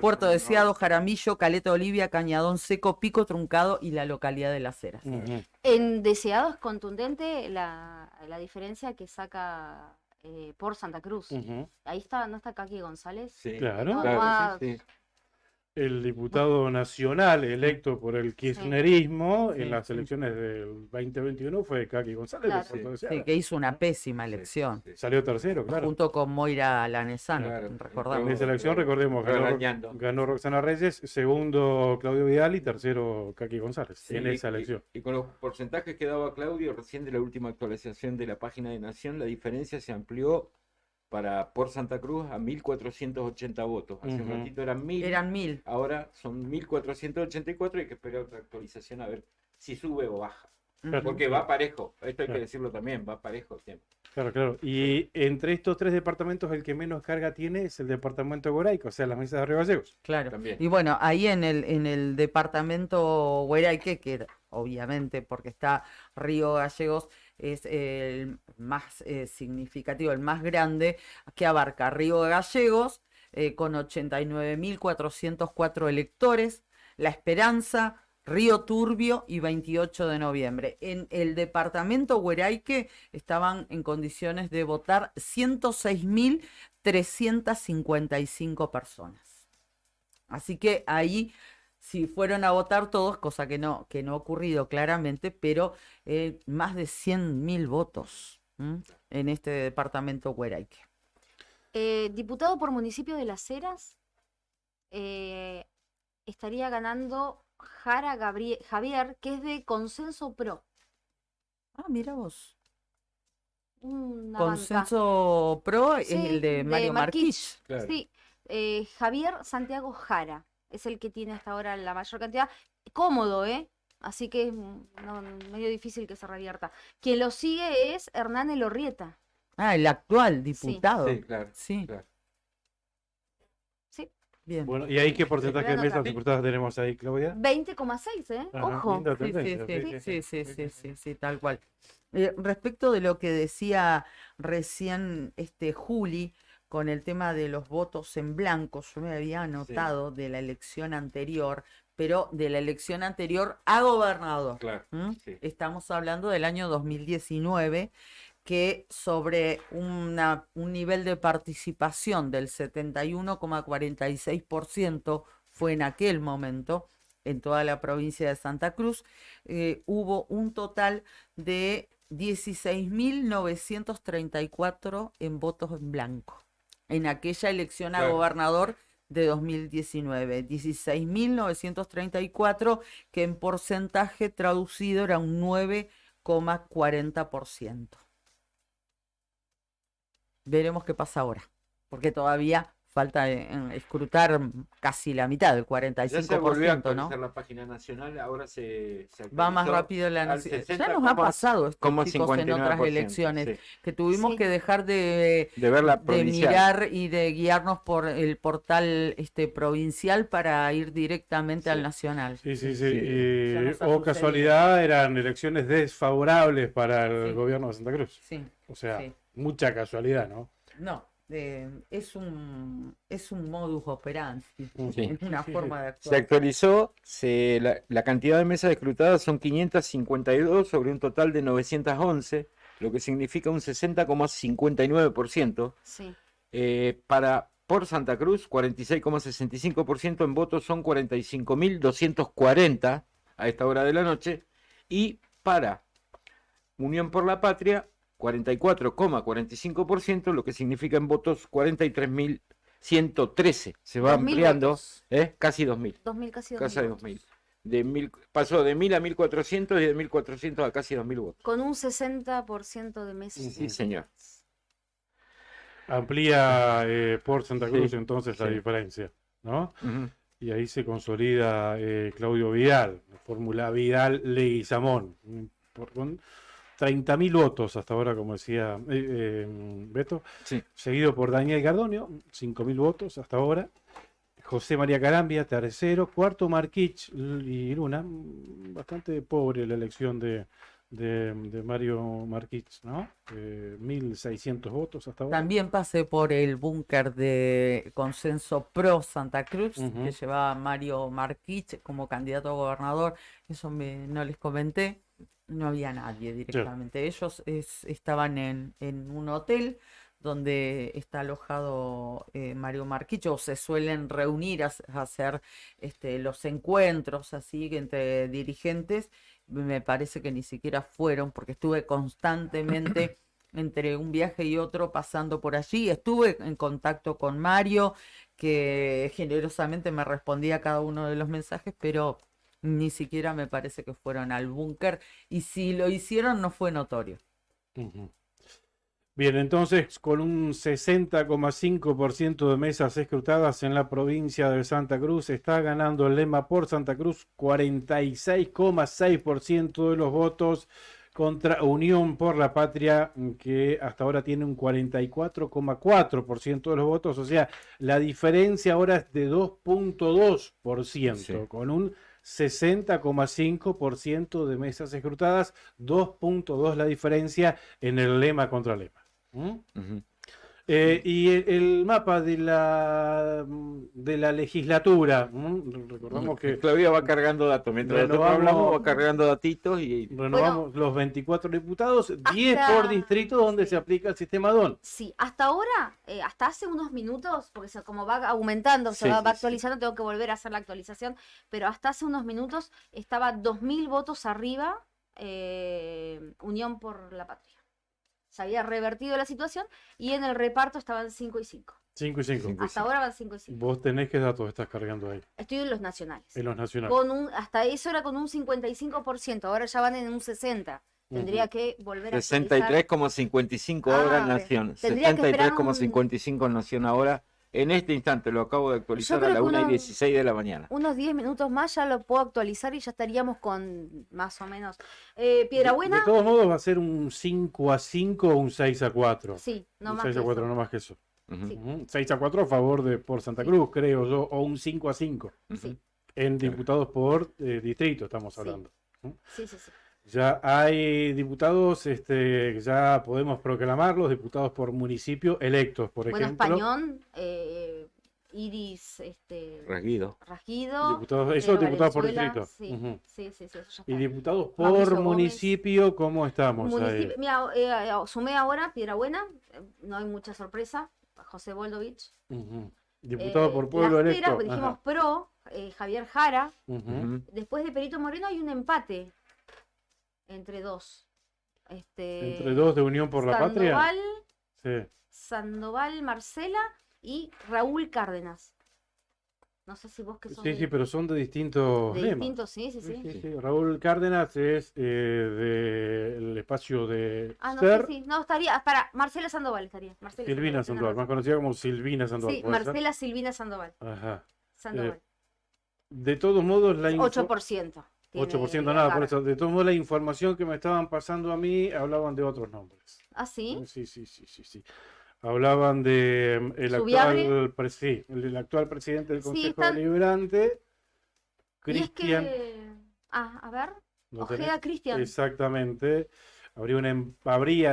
Puerto Deseado, Jaramillo, Caleta Olivia, Cañadón Seco, Pico Truncado y la localidad de Las Heras. En Deseado es contundente la diferencia que saca por Santa Cruz. Ahí está, ¿no está Kaki González? Sí. Claro. No, Claro, sí. El diputado nacional electo por el kirchnerismo en las elecciones del 2021 fue Kaki González. Claro. de Puerto Deseado. Sí, que hizo una pésima elección. Salió tercero, claro. Junto con Moira Lanesano, recordamos. En esa elección, recordemos, ganó Roxana Reyes, segundo Claudio Vidal y tercero Kaki González Sí, en esa elección. Y con los porcentajes que daba Claudio recién de la última actualización de la página de Nación, la diferencia se amplió por Santa Cruz a 1.480 votos. Hace un ratito eran 1.000. Eran 1.000. Ahora son 1.484 y hay que esperar otra actualización a ver si sube o baja. Porque va parejo, esto hay que decirlo también, va parejo siempre. Claro, claro. Y entre estos 3 departamentos, el que menos carga tiene es el departamento de Gueraico, o sea, las mesas de Río Gallegos. Claro. También. Y bueno, ahí en el departamento Gueraique, que obviamente porque está Río Gallegos, es el más significativo, el más grande, que abarca Río Gallegos, con 89.404 electores, La Esperanza, Río Turbio y 28 de noviembre. En el departamento Gueraique estaban en condiciones de votar 106.355 personas. Así que ahí, si fueron a votar todos, cosa que no ha ocurrido claramente, pero más de 100.000 votos en este departamento Gueraique. Diputado por municipio de Las Heras, estaría ganando Jara Javier, que es de Consenso Pro. Ah, mira vos. Una Consenso Pro es Sí, el de Mario Marquich. Claro. Sí, Javier Santiago Jara es el que tiene hasta ahora la mayor cantidad. Cómodo, ¿eh? Así que es medio difícil que se revierta. Quien lo sigue es Hernán Elorrieta. Ah, el actual diputado. Sí, claro. Sí. Claro. Sí, Bien. Bueno, ¿y ahí qué porcentaje de mesas diputadas tenemos ahí, Claudia? 20,6, ¿eh? Ajá, Ojo. linda Sí, tendencia, sí, tal cual. Respecto de lo que decía recién Juli, con el tema de los votos en blanco, yo me había anotado de la elección anterior, pero de la elección anterior a gobernador. Claro, sí. Estamos hablando del año 2019, que sobre un nivel de participación del 71,46% fue en aquel momento en toda la provincia de Santa Cruz, hubo un total de 16.934 en votos en blanco en aquella elección a gobernador de 2019, 16.934, que en porcentaje traducido era un 9,40%. Veremos qué pasa ahora, porque todavía falta escrutar casi la mitad, el 45%, Ya se volvió a ¿no? actualizar la página nacional, ahora se Va más actualizó rápido la al nacional. 60, Ya nos ha pasado esto, como chicos, en otras 59%, elecciones, sí. que tuvimos Sí. que dejar de ver la de provincial. mirar y de guiarnos por el portal provincial para ir directamente al nacional. Sí. Ya nos ha O sucedido. casualidad eran elecciones desfavorables para el gobierno de Santa Cruz. Sí, O sea, sí. mucha casualidad, ¿no? No, es un modus operandi, Sí. es una forma de Se actuar. actualizó, la cantidad de mesas escrutadas son 552 sobre un total de 911, lo que significa un 60,59%. Sí. Por Santa Cruz, 46,65%, en votos son 45.240 a esta hora de la noche. Y para Unión por la Patria, 44,45%, lo que significa en votos 43.113. Se va 2.000 ampliando, votos. casi 2.000. 2.000, casi 2.000 Casi votos. 2.000. Pasó de 1.000 a 1.400 y de 1.400 a casi 2.000 votos. Con un 60% de mesas. Sí, señor. Amplía por Santa Cruz Sí, entonces la sí. diferencia, ¿no? Ujú. Y ahí se consolida Claudio Vidal, la fórmula Vidal-Leguizamón, con 30.000 votos hasta ahora, como decía Beto, seguido por Daniel Gardonio, 5.000 votos hasta ahora, José María Carambia, tercero, cuarto Marquich y Luna, bastante pobre la elección de Mario Marquich, ¿no? 1.600 votos hasta ahora. También pasé por el búnker de Consenso Pro Santa Cruz, Ujú. que llevaba Mario Marquich como candidato a gobernador. Eso no les comenté. No había nadie directamente. Ellos estaban en un hotel donde está alojado Mario Marquich, o se suelen reunir a hacer los encuentros así entre dirigentes. Me parece que ni siquiera fueron, porque estuve constantemente entre un viaje y otro pasando por allí. Estuve en contacto con Mario, que generosamente me respondía a cada uno de los mensajes, pero ni siquiera me parece que fueron al búnker, y si lo hicieron no fue notorio. Ujú. Bien, entonces con un 60,5% de mesas escrutadas en la provincia de Santa Cruz, está ganando el lema por Santa Cruz, 46,6% de los votos contra Unión por la Patria, que hasta ahora tiene un 44,4% de los votos. O sea, la diferencia ahora es de 2,2%, Sí. con un 60,5% de mesas escrutadas, 2,2 la diferencia en el lema contra lema. Ujú. Y el mapa de la legislatura, recordamos que Claudia va cargando datos. Mientras nosotros renovamos- hablamos, va cargando datitos y renovamos los 24 diputados, 10 hasta- por distrito donde se aplica el sistema DON. Sí, hasta ahora, hasta hace unos minutos, porque como va aumentando, se Sí, va sí, sí. actualizando, tengo que volver a hacer la actualización, pero hasta hace unos minutos estaba 2.000 votos arriba Unión por la Patria. Se había revertido la situación y en el reparto estaban 5 y 5. 5 y 5. Hasta ahora van 5 y 5. Vos tenés qué datos estás cargando ahí, Estoy en los nacionales. en los nacionales. Hasta eso era con un 55%, ahora ya van en un 60%. Tendría que volver a actualizar. 63,55 ahora en Ah, Nación. tendría que esperar 73,55 en Nación ahora. En este instante lo acabo de actualizar Yo a creo la que 1:16 de la mañana. Unos 10 minutos más ya lo puedo actualizar y ya estaríamos con más o menos. De Piedrabuena, todos modos va a ser un 5-5 o un 6-4. sí, no Un más 6-4, que eso. no más que eso. Sí. 6-4 a favor de por Santa Cruz, creo yo, o un 5-5. Sí. En diputados por distrito estamos hablando. Sí, sí, sí. Ya hay diputados, ya podemos proclamarlos, diputados por municipio electos, por Bueno, ejemplo. Español, Iris, Ragido. Ragido. Diputados, eso diputados por Valenzuela, distrito. Sí, Ujú. sí, sí, sí, eso ya Y está. diputados Mauricio por Gómez. municipio, ¿cómo estamos ahí? Mira, sumé ahora Piedrabuena, no hay mucha sorpresa, José Boldovich. Ujú. Diputado por pueblo Las Heras, electo. pues dijimos Ajá. pro, Javier Jara. Ujú. Después de Perito Moreno hay un empate entre dos. Entre dos de Unión por la Patria. Sandoval, Sí. Sandoval Marcela y Raúl Cárdenas. No sé si vos que sos Sí, sí, pero son de distintos de lemas. distintos, sí, sí, sí. Sí, Raúl Cárdenas es del espacio de Ah, no SER. sé si, no estaría, para Marcela Sandoval estaría. Marcela Silvina tenés Sandoval, más razón. conocida como Silvina Sandoval. Sí, ¿puede ser? Marcela Silvina Sandoval. Ajá. Sandoval. De todos modos, la 8%. tiene 8% nada, por Jara. eso. De todos modos, la información que me estaban pasando a mí hablaban de otros nombres. ¿Ah, sí? Sí, sí, sí, sí, sí. Hablaban de el ¿Subiabre? el actual presidente del Sí, Consejo están- Deliberante, Y es Cristian. que... Ah, a ver. ¿lo Ojeda tenés? Cristian. Exactamente. Habrían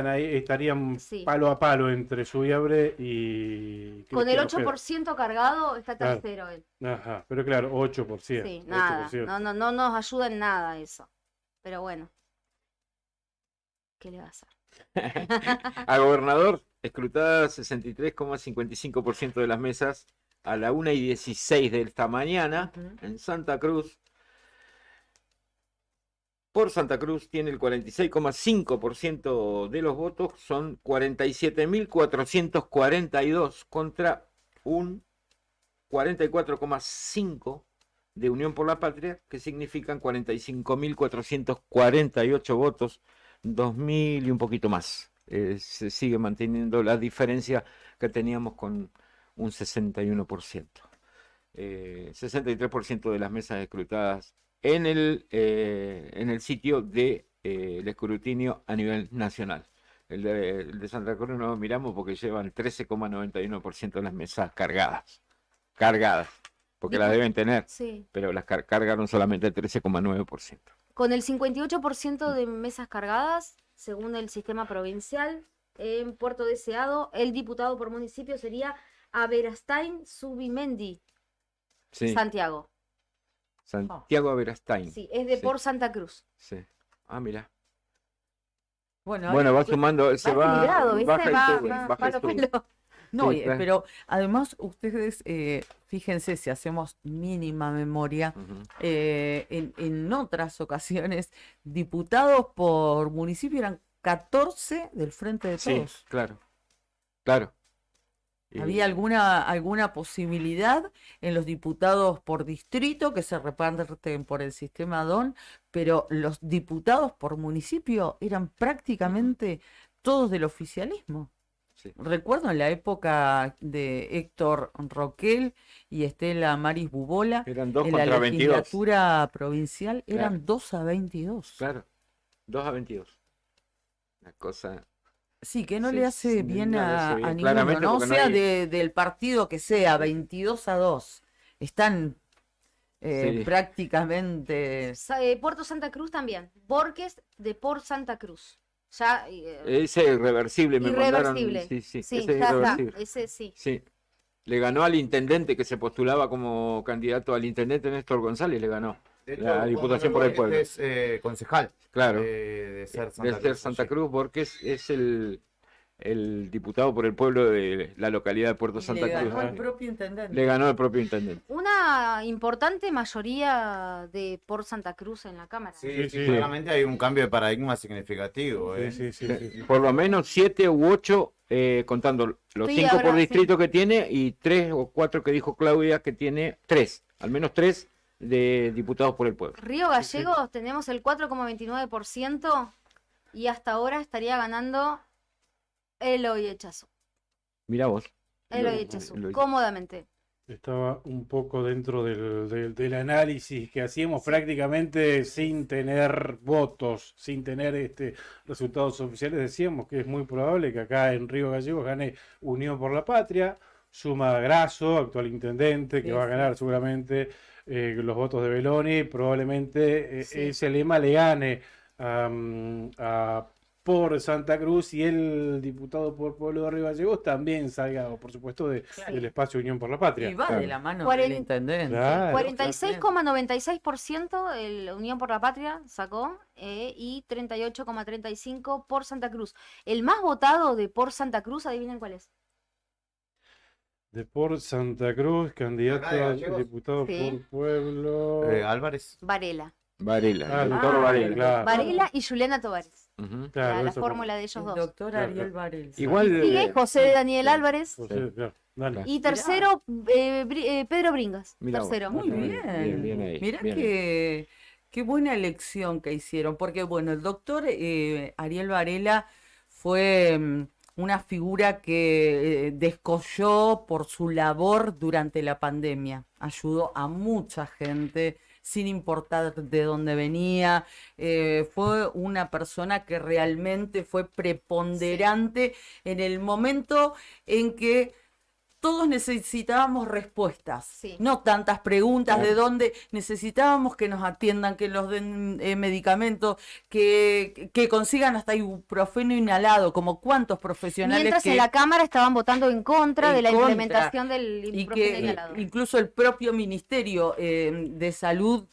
ahí, estarían Sí. palo a palo entre Subiabre y Con el Cristian Ojeda. 8% cargado está Claro. tercero él. Ajá, pero claro, 8%. Sí, nada. 8%. No nos ayuda en nada eso. Pero bueno. ¿Qué le va a hacer? A gobernador, escrutadas 63,55% de las mesas a la 1:16 de esta mañana en Santa Cruz. Por Santa Cruz tiene el 46,5% de los votos, son 47.442 contra un 44,5% de Unión por la Patria, que significan 45.448 votos, 2.000 y un poquito más. Se sigue manteniendo la diferencia que teníamos con un 61%. 63% de las mesas escrutadas en el sitio de el escrutinio a nivel nacional. El de Santa Cruz no lo miramos porque llevan 13,91% de las mesas cargadas. Porque las deben tener, Sí. pero las cargaron solamente el 13,9%. Con el 58% de mesas cargadas, según el sistema provincial, en Puerto Deseado, el diputado por municipio sería Aberastain Subimendi, Sí. Santiago. Santiago Aberastain. Sí, es de Sí, por Santa Cruz. sí. Ah, mira. Bueno, Bueno, va ahí- sumando, se va, equilibrado, ¿viste? baja y Va- sube, va- baja va y lo sube. pelo. No, Sí, claro. pero además ustedes, fíjense, si hacemos mínima memoria, en otras ocasiones, diputados por municipio eran 14 del Frente de Sí, Todos. claro. Claro. ¿Había alguna posibilidad en los diputados por distrito que se reparten por el sistema DON, pero los diputados por municipio eran prácticamente todos del oficialismo. Sí. Recuerdo en la época de Héctor Roquel y Estela Maris Bubola, Eran 2 en la contra 22. legislatura provincial eran Claro. 2-22. Claro, 2-22. Una cosa... Sí, que no Sí, le hace sí, bien no le a, hace bien, a ninguno, claramente, ¿no? O porque no sea, hay- del partido que sea, 22-2. Están Sí. prácticamente... Puerto Santa Cruz también. Borges de Port Santa Cruz. Ya, Ese irreversible me mandaron. irreversible. Sí, sí, Sí, ese es ya está. irreversible. Ese sí. Sí. Le ganó al intendente que se postulaba como candidato al intendente, Néstor González, le ganó De hecho, la Diputación por el Pueblo. Es concejal. Claro. De ser De Santa ser Cruz. Santa Cruz, Borges es el diputado por el pueblo de la localidad de Puerto Santa Le Cruz. ganó el propio intendente. Le ganó el propio intendente. Una importante mayoría de Port Santa Cruz en la Cámara. Sí, claramente hay un cambio de paradigma significativo. Por lo menos 7 u 8, contando los Sí, 5 por ahora sí. distrito que tiene y 3 o 4 que dijo Claudia que tiene 3, al menos 3 de diputados por el pueblo. Río Gallegos tenemos el 4,29% y hasta ahora estaría ganando Eloy Echazo. Mirá vos. Eloy Echazo, Eloy. cómodamente. Estaba un poco dentro del análisis que hacíamos prácticamente sin tener votos, sin tener resultados oficiales. Decíamos que es muy probable que acá en Río Gallegos gane Unión por la Patria, suma Grasso, actual intendente, que Sí, va a sí. ganar seguramente los votos de Beloni. Probablemente Sí. ese lema le gane por Santa Cruz, y el diputado por Pueblo de Río Gallegos también salga, por supuesto, del espacio Unión por la Patria. Y va de la mano Cuaren- del intendente. Claro. 46,96% el Unión por la Patria sacó y 38,35% por Santa Cruz. El más votado de por Santa Cruz, adivinen cuál es. De por Santa Cruz, candidato Acá de a Gallegos. diputado Sí. por Pueblo. Álvarez. Varela. Varela, el doctor Varela. claro. Varela y Juliana Tovares. Ujú. Claro, la eso fórmula de ellos El dos. doctor Claro, Ariel claro. Varela. Igual. Sigue José Daniel Álvarez. José, claro, dale. Y tercero, Pedro Bringas. Mirá vos. Tercero. Muy Bien, bien. bien ahí, Mirá bien qué buena elección que hicieron, porque bueno, el doctor Ariel Varela fue una figura que descolló por su labor durante la pandemia. Ayudó a mucha gente sin importar de dónde venía. Fue una persona que realmente fue preponderante en el momento en que todos necesitábamos respuestas, Sí. no tantas preguntas de dónde, necesitábamos que nos atiendan, que nos den medicamentos, que consigan hasta ibuprofeno inhalado, como cuántos profesionales Mientras que... en la Cámara estaban votando en contra En de la contra. implementación del y ibuprofeno que inhalado. incluso el propio Ministerio de Salud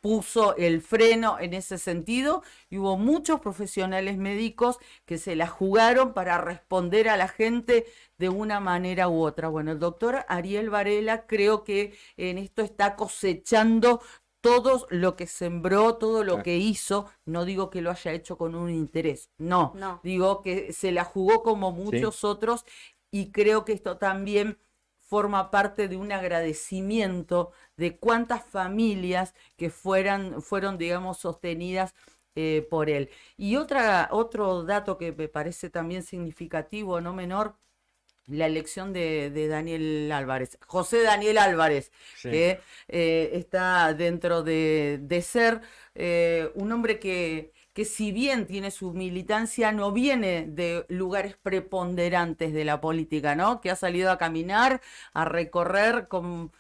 puso el freno en ese sentido, y hubo muchos profesionales médicos que se la jugaron para responder a la gente de una manera u otra. Bueno, el doctor Ariel Varela creo que en esto está cosechando todo lo que sembró, todo lo Claro. que hizo. No digo que lo haya hecho con un interés, no, No. digo que se la jugó como muchos otros, y creo que esto también forma parte de un agradecimiento de cuántas familias que fueron, digamos, sostenidas por él. Y otro dato que me parece también significativo, no menor, la elección de Daniel Álvarez, José Daniel Álvarez, Sí. que está dentro de ser un hombre que si bien tiene su militancia, no viene de lugares preponderantes de la política, ¿no? Que ha salido a caminar, a recorrer con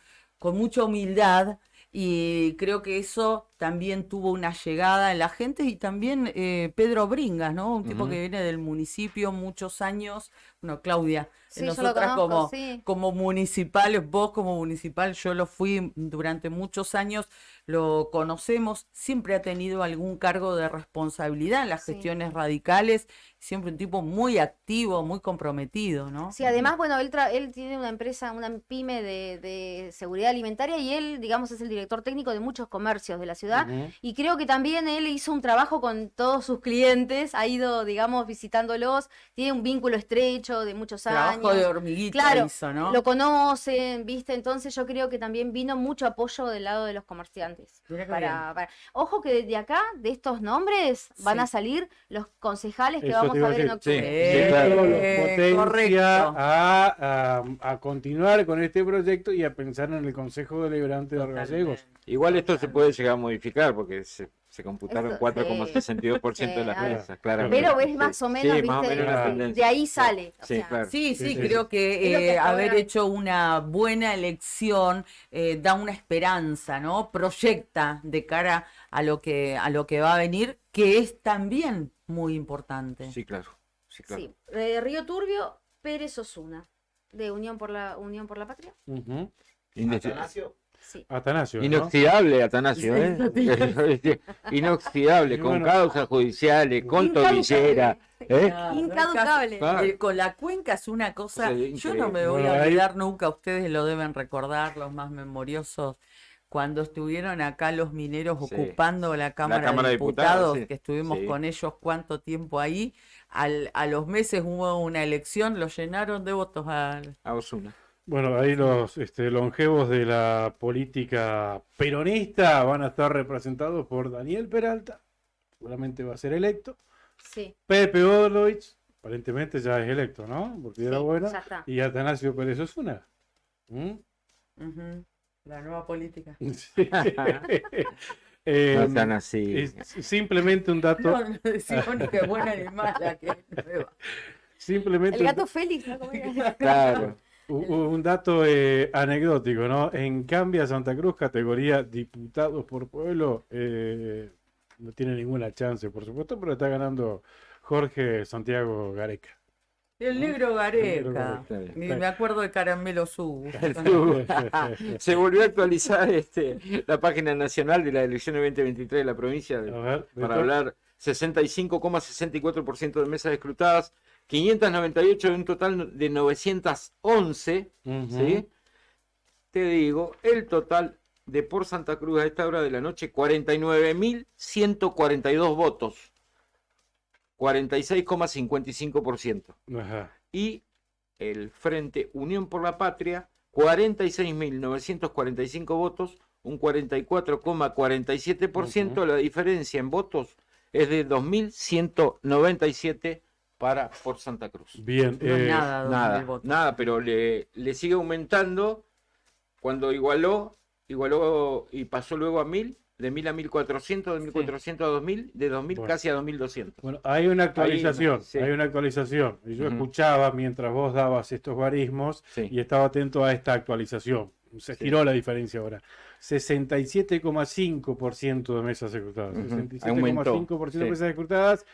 mucha humildad, y creo que eso también tuvo una llegada en la gente. Y también Pedro Bringas, ¿no? Un tipo Ujú. que viene del municipio muchos años. Bueno, Claudia, Sí, yo lo nosotras conozco, sí. como municipales, vos como municipal, yo lo fui durante muchos años, lo conocemos, siempre ha tenido algún cargo de responsabilidad en las Sí. gestiones radicales, siempre un tipo muy activo, muy comprometido, ¿no? Sí, además, bueno, él tiene una empresa, una pyme de seguridad alimentaria, y él, digamos, es el director técnico de muchos comercios de la ciudad ciudad. Ujú. Y creo que también él hizo un trabajo con todos sus clientes, ha ido, digamos, visitándolos, tiene un vínculo estrecho de muchos Trabajo años. de hormiguita Claro, hizo, ¿no? lo conocen, ¿viste? Entonces yo creo que también vino mucho apoyo del lado de los comerciantes. Mirá qué Ojo que de acá, de estos nombres, van Sí. a salir los concejales que Eso vamos te iba a a ver en decir. octubre. Esto los potencia correcto. a continuar con este proyecto y a pensar en el Consejo Deliberante de Gallegos. Igual esto se puede llegar a modificar porque se computaron Eso, 4,62% de las Sí, mesas, claramente. Pero es más o menos, Sí, más o ¿viste? menos la de tendencia. ahí sale. o Sí, sea, claro. Sí, Sí, sí, creo sí. que, Es lo que hasta haber ahora- hecho una buena elección da una esperanza, ¿no? Proyecta de cara a lo que va a venir, que es también muy importante. Sí, claro. Sí, claro. Sí. Río Turbio, Pérez Osuna, de Unión por la Patria. Ujú. Sí. Atanasio, ¿no? Inoxidable, Atanasio, ¿eh? Inoxidable, Y con bueno. causas judiciales, con Incaducable. tobillera. ¿eh? Claro, Incaducable. Claro. Con la cuenca es una cosa, Sí, yo increíble. no me voy Bueno, a ahí- olvidar nunca, ustedes lo deben recordar, los más memoriosos, cuando estuvieron acá los mineros Sí. ocupando la Cámara Cámara de de Diputados, Diputados, sí. que estuvimos Sí. con ellos cuánto tiempo ahí, a los meses hubo una elección, lo llenaron de votos al... A Osuna. Bueno, ahí los longevos de la política peronista van a estar representados por Daniel Peralta, seguramente va a ser electo. Sí. Pepe Orlovich, aparentemente ya es electo, ¿no? Porque era Sí, bueno. ya está. Y Atanasio Pérez Osuna. ¿Mm? Ujú, la nueva política. Sí. No sean así. Es simplemente un dato. No, no decimos ni que es buena ni mala, que es nueva. Simplemente El gato Félix, ¿no? ¿Cómo era? Claro. un dato anecdótico, ¿no? En Cambia Santa Cruz, categoría diputados por pueblo, no tiene ninguna chance, por supuesto, pero está ganando Jorge Santiago Gareca. El negro Gareca. Gareca. Ni me acuerdo de Caramelo Su. Se volvió a actualizar la página nacional de las elecciones 2023 de la provincia para Beto. hablar 65,64% de mesas escrutadas, 598 de un total de 911, Ujú. ¿sí? Te digo, el total de por Santa Cruz a esta hora de la noche, 49.142 votos, 46,55%. Ajá. Y el Frente Unión por la Patria, 46.945 votos, un 44,47%. La diferencia en votos es de 2.197 para por Santa Cruz. Bien, No es nada, 2.000 Nada, votos. nada, pero le sigue aumentando cuando igualó y pasó luego a 1.000, de 1.000 a 1.400, de 1.400 a 2.000, de 2.000 Bueno. casi a 2.200. Bueno, hay una actualización, sí. hay una actualización. Y yo Ujú. escuchaba mientras vos dabas estos guarismos Sí. y estaba atento a esta actualización. Se estiró la diferencia ahora. 67,5% de mesas ejecutadas. Ujú. 67,5% de Sí. mesas ejecutadas.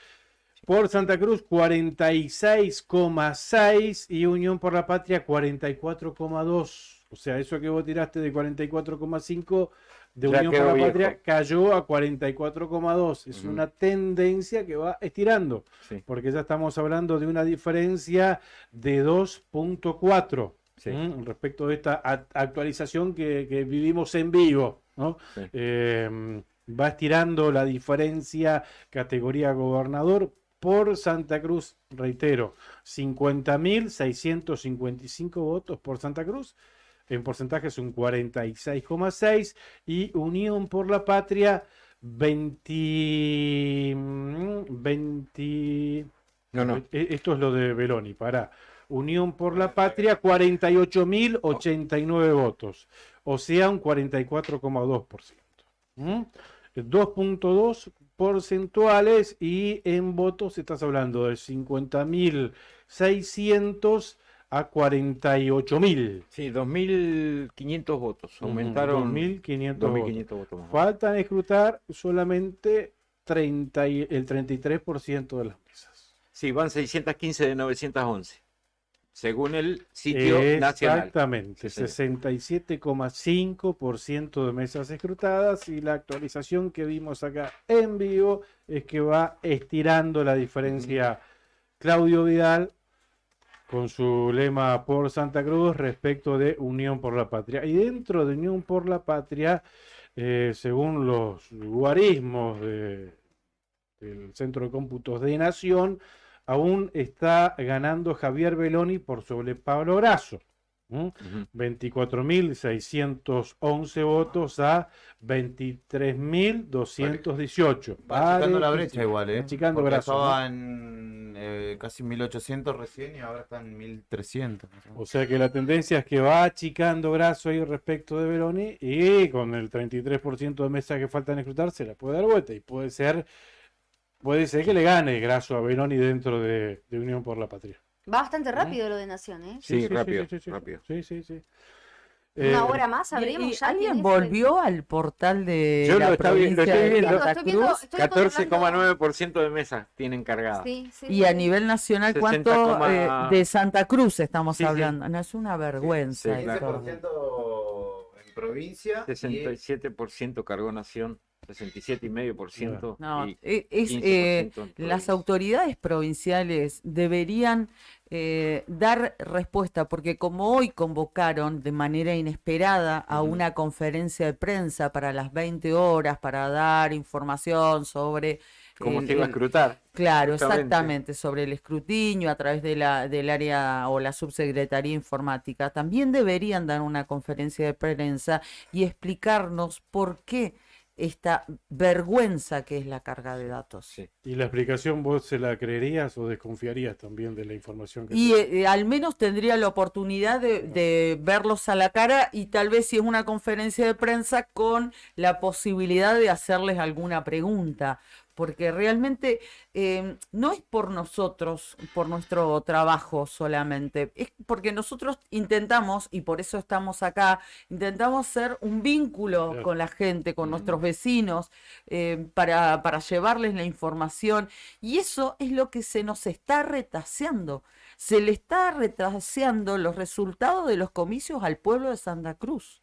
Por Santa Cruz, 46,6% y Unión por la Patria, 44,2%. O sea, eso que vos tiraste de 44,5% de Ya Unión por quedó la viejo. Patria cayó a 44,2%. Es Ujú. una tendencia que va estirando, Sí. porque ya estamos hablando de una diferencia de 2,4%. Sí. Respecto de esta actualización que vivimos en vivo, ¿no? Sí. Va estirando la diferencia categoría gobernador por Santa Cruz, reitero, 50.655 votos por Santa Cruz, en porcentaje es un 46,6%, y Unión por la Patria, 20... No. Esto es lo de Beloni, para Unión por la Patria, 48.089 votos, o sea, un 44,2%. 2,2 porcentuales, y en votos estás hablando de 50.600 a 48.000. Sí, 2.500 votos. Aumentaron 2.500 2.500 votos más. Faltan escrutar solamente el 33% de las mesas. Sí, van 615 de 911, según el sitio nacional. Exactamente, Sí, señor. 67,5% de mesas escrutadas, y la actualización que vimos acá en vivo es que va estirando la diferencia Claudio Vidal con su lema por Santa Cruz respecto de Unión por la Patria. Y dentro de Unión por la Patria, según los guarismos del Centro de Cómputos de Nación, aún está ganando Javier Belloni por sobre Pablo Grasso. 24.611 votos a 23.218. Va achicando la brecha igual, Achicando porque Grasso, ¿no? estaba en casi 1.800 recién y ahora está en 1.300. O sea que la tendencia es que va achicando Grasso ahí respecto de Belloni, y con el 33% de mesas que faltan escrutar se la puede dar vuelta, y puede ser que le gane Grasso a Belloni dentro de Unión por la Patria. Va bastante rápido lo de Nación, ¿eh? Sí, rápido, sí. rápido. Sí. Una hora más ¿Y habríamos ya. alguien volvió al portal de Yo la lo estoy provincia de viendo. Santa Cruz? 14,9% de mesas tienen cargadas. Y a nivel nacional, ¿cuánto 60, de Santa Cruz estamos Sí, sí. hablando? No, es una vergüenza. Sí, esto. 15% en provincia. 67% cargó Nación, 67,5%. No, y es, 15% en las autoridades provinciales deberían dar respuesta, porque como hoy convocaron de manera inesperada a una conferencia de prensa para las 20 horas para dar información sobre cómo se iba a escrutar. Claro, Justamente. exactamente, sobre el escrutinio a través de del área o la subsecretaría informática, también deberían dar una conferencia de prensa y explicarnos por qué esta vergüenza que es la carga de datos. ¿Y la explicación vos se la creerías o desconfiarías también de la información que Y al menos tendría la oportunidad de verlos a la cara, y tal vez si es una conferencia de prensa con la posibilidad de hacerles alguna pregunta, porque realmente no es por nosotros, por nuestro trabajo solamente, es porque nosotros intentamos, y por eso estamos acá, intentamos ser un vínculo con la gente, con nuestros vecinos, para llevarles la información, y eso es lo que se nos está retaseando. Se le está retaseando los resultados de los comicios al pueblo de Santa Cruz.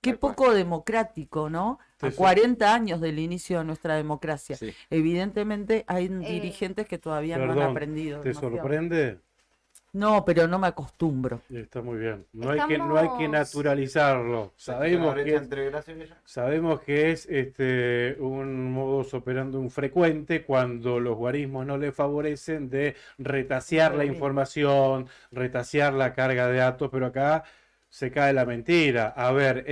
Qué poco democrático, ¿no? A 40 años del inicio de nuestra democracia. Evidentemente hay dirigentes que todavía no han Perdón, aprendido. ¿te demasiado. sorprende? No, pero no me acostumbro. Está muy bien. No hay que naturalizarlo. Sabemos que es un modus operandi frecuente cuando los guarismos no le favorecen de retasear la información, retasear la carga de datos, pero acá se cae la mentira. A ver,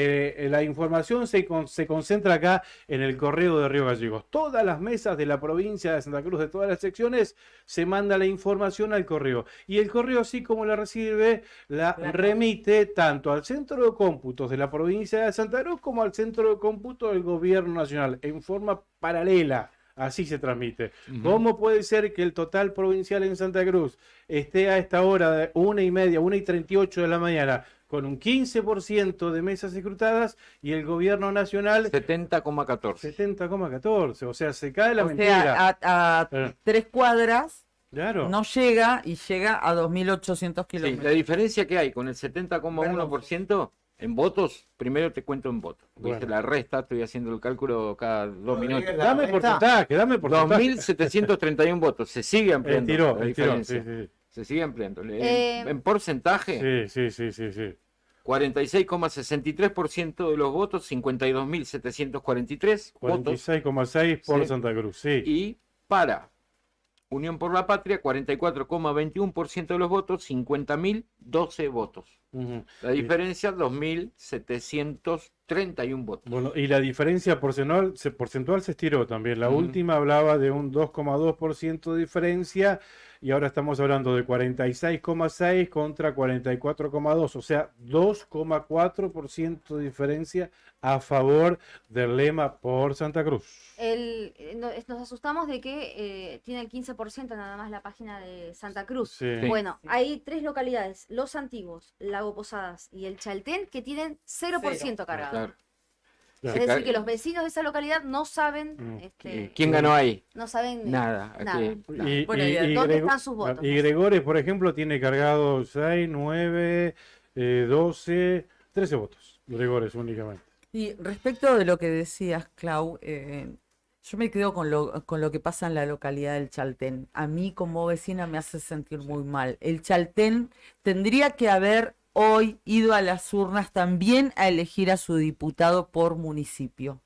la información se concentra acá en el correo de Río Gallegos. Todas las mesas de la provincia de Santa Cruz, de todas las secciones, se manda la información al correo. Y el correo, así como la recibe, la remite tanto al Centro de Cómputos de la provincia de Santa Cruz como al Centro de Cómputos del Gobierno Nacional, en forma paralela. Así se transmite. ¿Cómo puede ser que el total provincial en Santa Cruz esté a esta hora de 1:30, 1:38 de la mañana, con un 15% de mesas escrutadas, y el gobierno nacional 70,14? 70,14. O sea, se cae la O mentira. sea, a 3 cuadras Claro. no llega, y llega a 2.800 Sí, kilómetros. la diferencia que hay con el 70,1% en votos, primero te cuento en votos. Porque Bueno. la resta, estoy haciendo el cálculo cada 2 minutos. Dame porcentaje. 2.731 votos. Se sigue ampliando Tiró, la tiró, diferencia. sí. Se sigue ampliando. Eh, En porcentaje, Sí. 46,63% de los votos, 52.743 votos. 46,6 por Sí. Santa Cruz, sí. Y para Unión por la Patria, 44,21% de los votos, 50.012 votos. Ujú. La diferencia, 2.731 votos. Bueno, y la diferencia porcentual se estiró también. La última hablaba de un 2,2% de diferencia, y ahora estamos hablando de 46,6 contra 44,2, o sea, 2,4% de diferencia a favor del lema por Santa Cruz. Nos asustamos de que tiene el 15% nada más la página de Santa Cruz. Sí. Bueno, hay 3 localidades, Los Antiguos, Lago Posadas y el Chaltén, que tienen 0% cargado. Claro. Es decir, que los vecinos de esa localidad no saben ¿Quién ganó ahí? no saben Nada. nada. Y, Bueno, y- y ¿dónde Grego- están sus votos? Y Gregores, por ejemplo, tiene cargado 6, 9, 12, 13 votos. Gregores únicamente. Y respecto de lo que decías, Clau, yo me quedo con lo que pasa en la localidad del Chaltén. A mí como vecina me hace sentir muy mal. El Chaltén tendría que haber hoy ido a las urnas también a elegir a su diputado por municipio.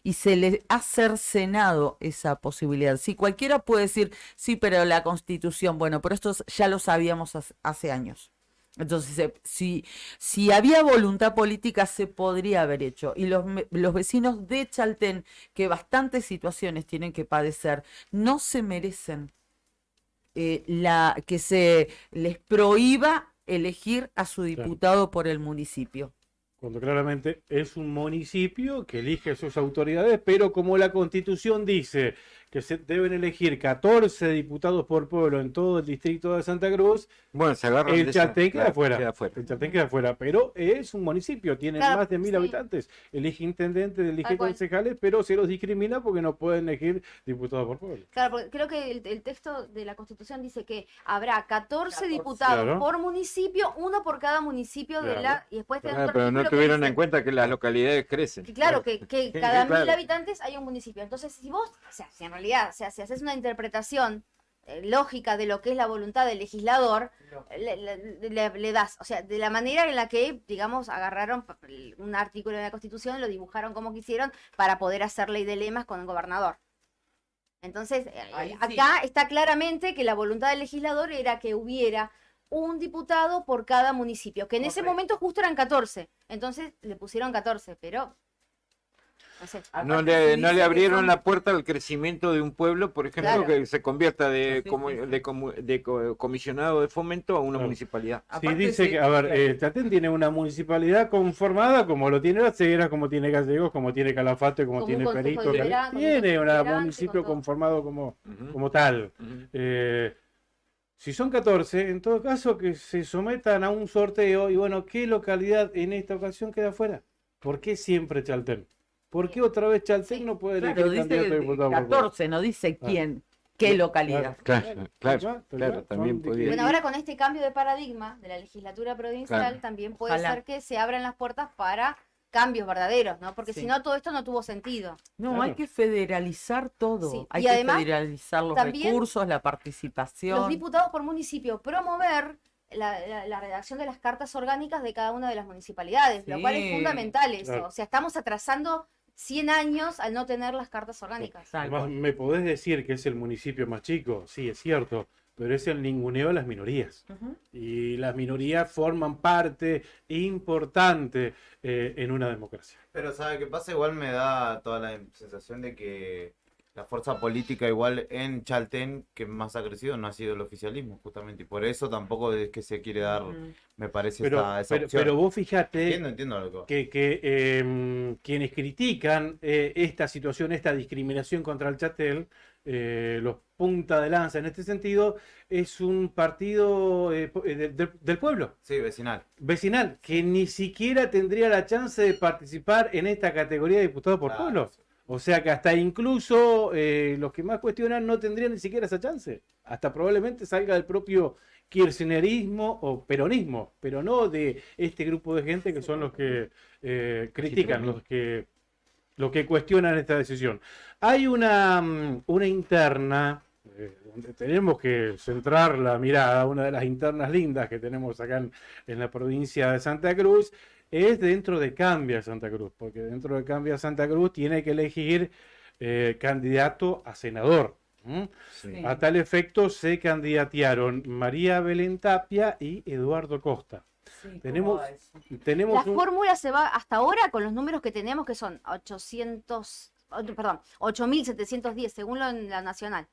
Y se le ha cercenado esa posibilidad. Sí, cualquiera puede decir, sí, pero la Constitución, bueno, pero esto ya lo sabíamos hace años. Entonces, si había voluntad política, se podría haber hecho. Y los vecinos de Chaltén, que bastantes situaciones tienen que padecer, no se merecen que se les prohíba elegir a su diputado por el municipio. Cuando claramente es un municipio que elige a sus autoridades, pero como la Constitución dice que se deben elegir 14 diputados por pueblo en todo el distrito de Santa Cruz, bueno, se agarran el de Chaltén esa- queda claro, fuera. queda fuera. El Chaltén queda fuera, pero es un municipio, tiene Claro, más de 1000 sí. habitantes, elige intendentes, elige Tal cual. concejales, pero se los discrimina porque no pueden elegir diputados por pueblo. Claro, porque creo que el texto de la Constitución dice que habrá 14 diputados Claro. por municipio, uno por cada municipio de Claro. la... Y después está Claro, otro pero no artículo que tuvieron dice en cuenta que las localidades crecen. que, claro, que cada Claro. 1000 habitantes hay un municipio. Entonces, si vos, o sea, si en realidad, o sea, si haces una interpretación lógica de lo que es la voluntad del legislador, le das, o sea, de la manera en la que, digamos, agarraron un artículo de la Constitución, lo dibujaron como quisieron para poder hacer ley de lemas con el gobernador. Entonces, Ahí sí. acá está claramente que la voluntad del legislador era que hubiera un diputado por cada municipio, que en ese momento justo eran 14, entonces le pusieron 14, pero... No sé. No le abrieron la puerta al crecimiento de un pueblo, por ejemplo, Claro. que se convierta Sí, comisionado de fomento a una Claro. municipalidad. Sí, dice que, a ver, Chaltén tiene una municipalidad conformada como lo tiene La Cera, como tiene Gallegos, como tiene Calafate, como Como tiene un consejo Perito. deliberante, con un Tiene consejo un deliberante, municipio con todo. conformado como Ujú. tal. Ujú. Si son 14, en todo caso que se sometan a un sorteo y bueno, ¿qué localidad en esta ocasión queda fuera? ¿Por qué siempre Chaltén? ¿Por qué otra vez Chaltén no puede elegir Claro, dice candidato a diputado por pueblo? 14, no dice quién, qué localidad. Claro, también podría. Bueno, ahora con este cambio de paradigma de la legislatura provincial, Claro. también puede Ojalá. ser que se abran las puertas para cambios verdaderos, ¿no? Porque Sí. si no, todo esto no tuvo sentido. No, hay que federalizar todo. Sí, Hay y que además, federalizar los también recursos, la Los participación. diputados por municipio, promover la redacción de las cartas orgánicas de cada una de las municipalidades, lo cual es Sí, fundamental eso. claro. O sea, estamos atrasando 100 años al no tener las cartas orgánicas. Además, ¿me podés decir que es el municipio más chico? Sí, es cierto, pero es el ninguneo de las minorías. Ujú. Y las minorías forman parte importante en una democracia. Pero ¿sabe qué pasa? Igual me da toda la sensación de que la fuerza política igual en Chaltén que más ha crecido no ha sido el oficialismo, justamente. Y por eso tampoco es que se quiere dar, me parece, Pero, esa pero, opción. pero vos fijate Entiendo lo que va. que quienes critican esta situación, esta discriminación contra el Chaltén, los punta de lanza en este sentido, es un partido del pueblo. Sí, vecinal. Vecinal, que ni siquiera tendría la chance de participar en esta categoría de diputado por Claro. pueblo. O sea que hasta incluso los que más cuestionan no tendrían ni siquiera esa chance. Hasta probablemente salga del propio kirchnerismo o peronismo, pero no de este grupo de gente que son los que critican, los que cuestionan esta decisión. Hay una interna, donde tenemos que centrar la mirada, una de las internas lindas que tenemos acá en la provincia de Santa Cruz, es dentro de Cambia Santa Cruz, porque dentro de Cambia Santa Cruz tiene que elegir candidato a senador. Sí. A tal efecto se candidatearon María Belén Tapia y Eduardo Costa. Tenemos La un... fórmula se va hasta ahora con los números que tenemos, que son 8.710 según la nacional,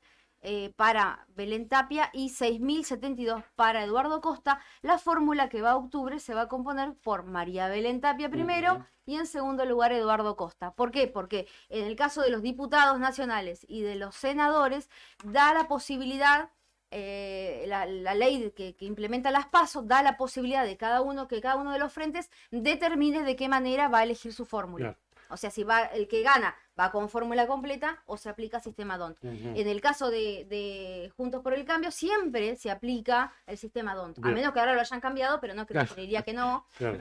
para Belén Tapia y 6.072 para Eduardo Costa. La fórmula que va a octubre se va a componer por María Belén Tapia primero y en segundo lugar Eduardo Costa. ¿Por qué? Porque en el caso de los diputados nacionales y de los senadores da la posibilidad, la ley que implementa las PASO da la posibilidad de que cada uno de los frentes determine de qué manera va a elegir su fórmula. Claro. O sea, si va el que gana va con fórmula completa o se aplica sistema DONT. Ujú. En el caso de Juntos por el Cambio siempre se aplica el sistema DONT. A Bien. menos que ahora lo hayan cambiado, pero no Claro. creería que no. Claro.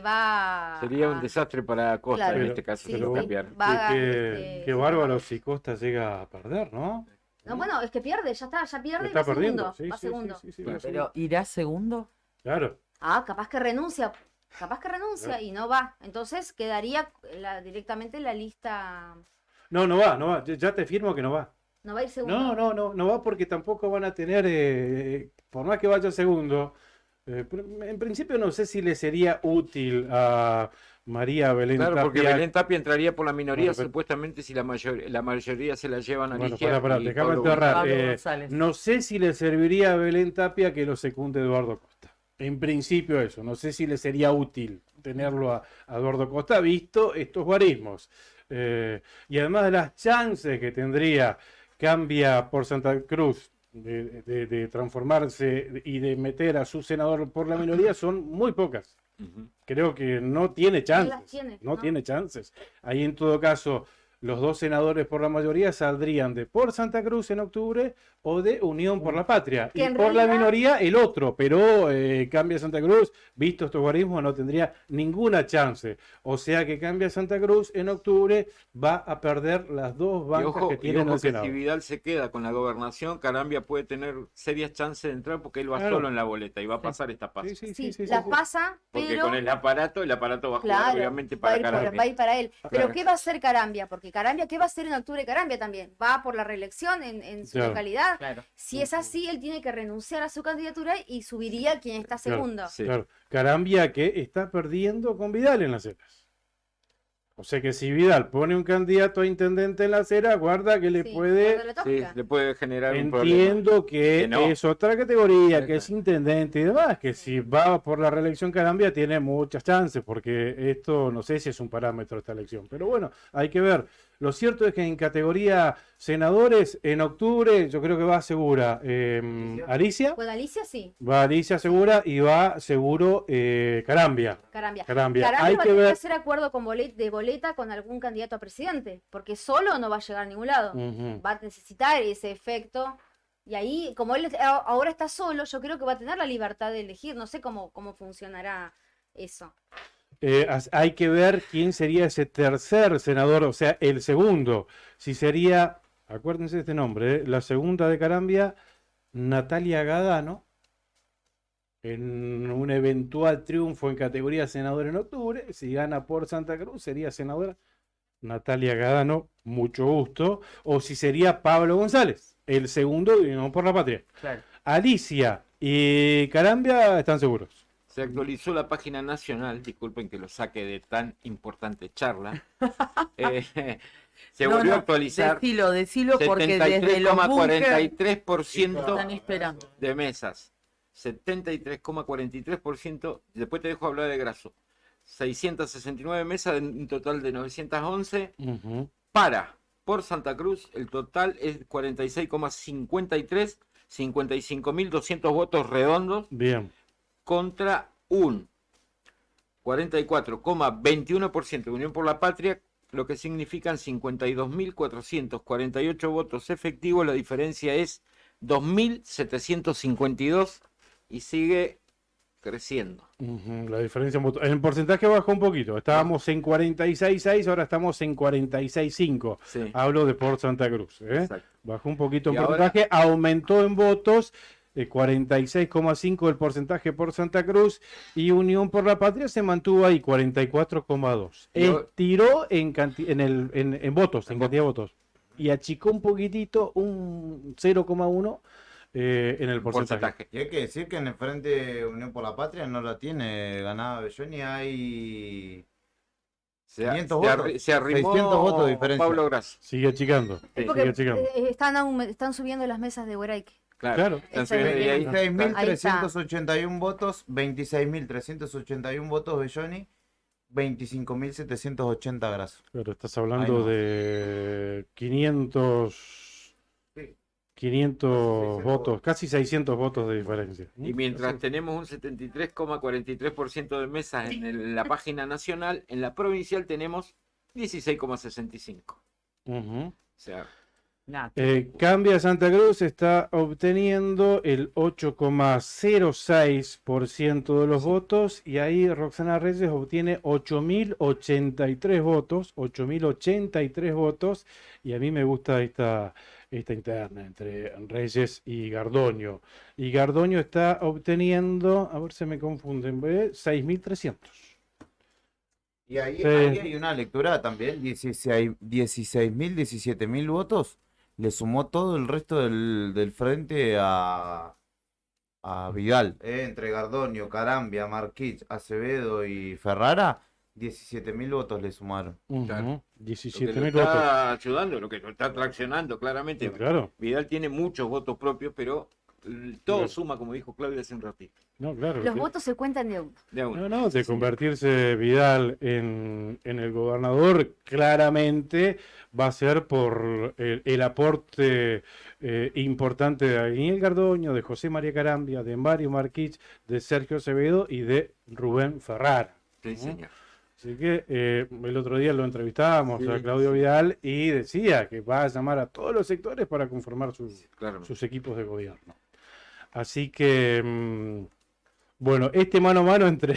Va Sería a- un desastre para Costa Claro. en este caso Sí, si lo sí. cambiara. Va a- Qué bárbaro si Costa llega a perder, ¿no? No, bueno, es que pierde, ya está, ya pierde y Está va perdiendo, segundo. sí, Va sí, segundo. sí, sí, Claro. Pero ¿irá segundo? Claro. capaz que renuncia y no va. Entonces quedaría directamente la lista, No va. Ya te firmo que no va. no va a ir segundo. No va porque tampoco van a tener, por más que vaya segundo, en principio no sé si le sería útil a María Belén Claro, porque Tapia. Belén Tapia entraría por la minoría, Bueno, pero- supuestamente si la mayoría se la llevan a Bueno, Ligia pará, y déjame Pablo enterrar. González. No sé si le serviría a Belén Tapia que lo secunde Eduardo Costa. En principio eso, no sé si le sería útil tenerlo a Eduardo Costa, visto estos guarismos. Y además de las chances que tendría Cambia por Santa Cruz de transformarse y de meter a su senador por la minoría son muy pocas. Creo que no tiene chances. No tiene chances. Ahí en todo caso, los dos senadores por la mayoría saldrían de por Santa Cruz en octubre o de Unión por la Patria. Que Y en por la realidad- minoría el otro, pero Cambia Santa Cruz, visto estos guarismos, no tendría ninguna chance. O sea que Cambia Santa Cruz en octubre va a perder las dos Y bancas ojo, que tienen en el que Senado. si Vidal se queda con la gobernación, Carambia puede tener serias chances de entrar porque él va Claro. solo en la boleta y va a pasar esta pasa. Sí, la pasa, Porque pero con el aparato va a jugar claro, obviamente va a para ir Carambia. va a ir para él. Pero Claro. ¿qué va a hacer Carambia? Porque Carambia, ¿qué va a hacer en octubre Carambia también? Va por la reelección en su Claro. localidad. Si es así, él tiene que renunciar a su candidatura y subiría quien está segundo. Claro. Carambia que está perdiendo con Vidal en las Heras. O sea que si Vidal pone un candidato a intendente en la acera, guarda que le puede... Sí, le puede generar un problema. Entiendo que Que no. es otra categoría, que es intendente y demás, que si va por la reelección Carambia tiene muchas chances, porque esto no sé si es un parámetro esta elección, pero bueno, hay que ver. Lo cierto es que en categoría senadores, en octubre yo creo que va segura Alicia, Pues Alicia sí. va Alicia segura y va seguro Carambia. Carambia. Carambia. Hay va a que tener que ver. hacer acuerdo de boleta con algún candidato a presidente, porque solo no va a llegar a ningún lado. Ujú. Va a necesitar ese efecto. Y ahí, como él ahora está solo, yo creo que va a tener la libertad de elegir. No sé cómo funcionará eso. Hay que ver quién sería ese tercer senador, o sea, el segundo. Si sería, acuérdense de este nombre, la segunda de Carambia, Natalia Gadano, en un eventual triunfo en categoría senador en octubre. Si gana por Santa Cruz, sería senadora Natalia Gadano, mucho gusto. O si sería Pablo González, el segundo de Unión por la Patria. Claro. Alicia y Carambia están seguros. Se actualizó la página nacional, disculpen que lo saque de tan importante charla. Se No, volvió no, a actualizar. decilo porque desde los búnker 73,43% están esperando. de mesas. 73,43%. Después te dejo hablar de Graso. 669 mesas de un total de 911. Por Santa Cruz, el total es 46,53, 55.200 votos redondos. Bien. Contra un 44,21% de Unión por la Patria, lo que significan 52.448 votos efectivos. La diferencia es 2.752 y sigue creciendo. La diferencia en votos. En porcentaje bajó un poquito. Estábamos en 46,6, ahora estamos en 46,5. Sí. Hablo de por Santa Cruz. Bajó un poquito en Y ahora- porcentaje, aumentó en votos. 46,5 el porcentaje por Santa Cruz y Unión por la Patria se mantuvo ahí, 44,2. Y ahora- Estiró en votos, en cantidad de votos. Y achicó un poquitito, un 0,1 en el porcentaje. Y hay que decir que en el frente Unión por la Patria no la tiene ganada Belloni, hay 500 votos, se arrimó 600 votos de diferencia. Pablo Grasso. Sigue achicando. Es porque están subiendo las mesas de Hueraique. Claro. están subiendo y ahí- 26.381 votos, 26.381 votos Belloni, 25.780 Grasso. Pero estás hablando de 500 votos, casi 600 votos de diferencia. Y mientras tenemos un 73,43% de mesas en la página nacional, en la provincial tenemos 16,65. Ujú. O sea, Cambia Santa Cruz está obteniendo el 8,06% de los votos y ahí Roxana Reyes obtiene 8.083 votos, 8.083 votos y a mí me gusta esta interna entre Reyes y Gardoño. Y Gardoño está obteniendo, a ver si me confunden, 6.300. Y ahí, Sí. ahí hay una lectura también, 16.000, 17.000 votos. Le sumó todo el resto del frente a Vidal. Entre Gardoño, Carambia, Marquich, Acevedo y Ferrara, 17.000 votos le sumaron. Claro. Lo que 17.000 lo votos. está ayudando, lo que lo está traccionando claramente. Claro. Vidal tiene muchos votos propios, pero todo Claro. suma, como dijo Claudia hace un ratito. No, claro. Los que- votos se cuentan de a uno. De a uno. No, de convertirse Vidal en el gobernador, claramente va a ser por el aporte importante de Daniel Gardoño, de José María Carambia, de Mario Marquich, de Sergio Acevedo y de Rubén Ferrara. Sí, señor. Así que el otro día lo entrevistábamos a Sí, Claudio sí. Vidal y decía que va a llamar a todos los sectores para conformar Claramente. sus equipos de gobierno. Así que, bueno, este mano a mano entre,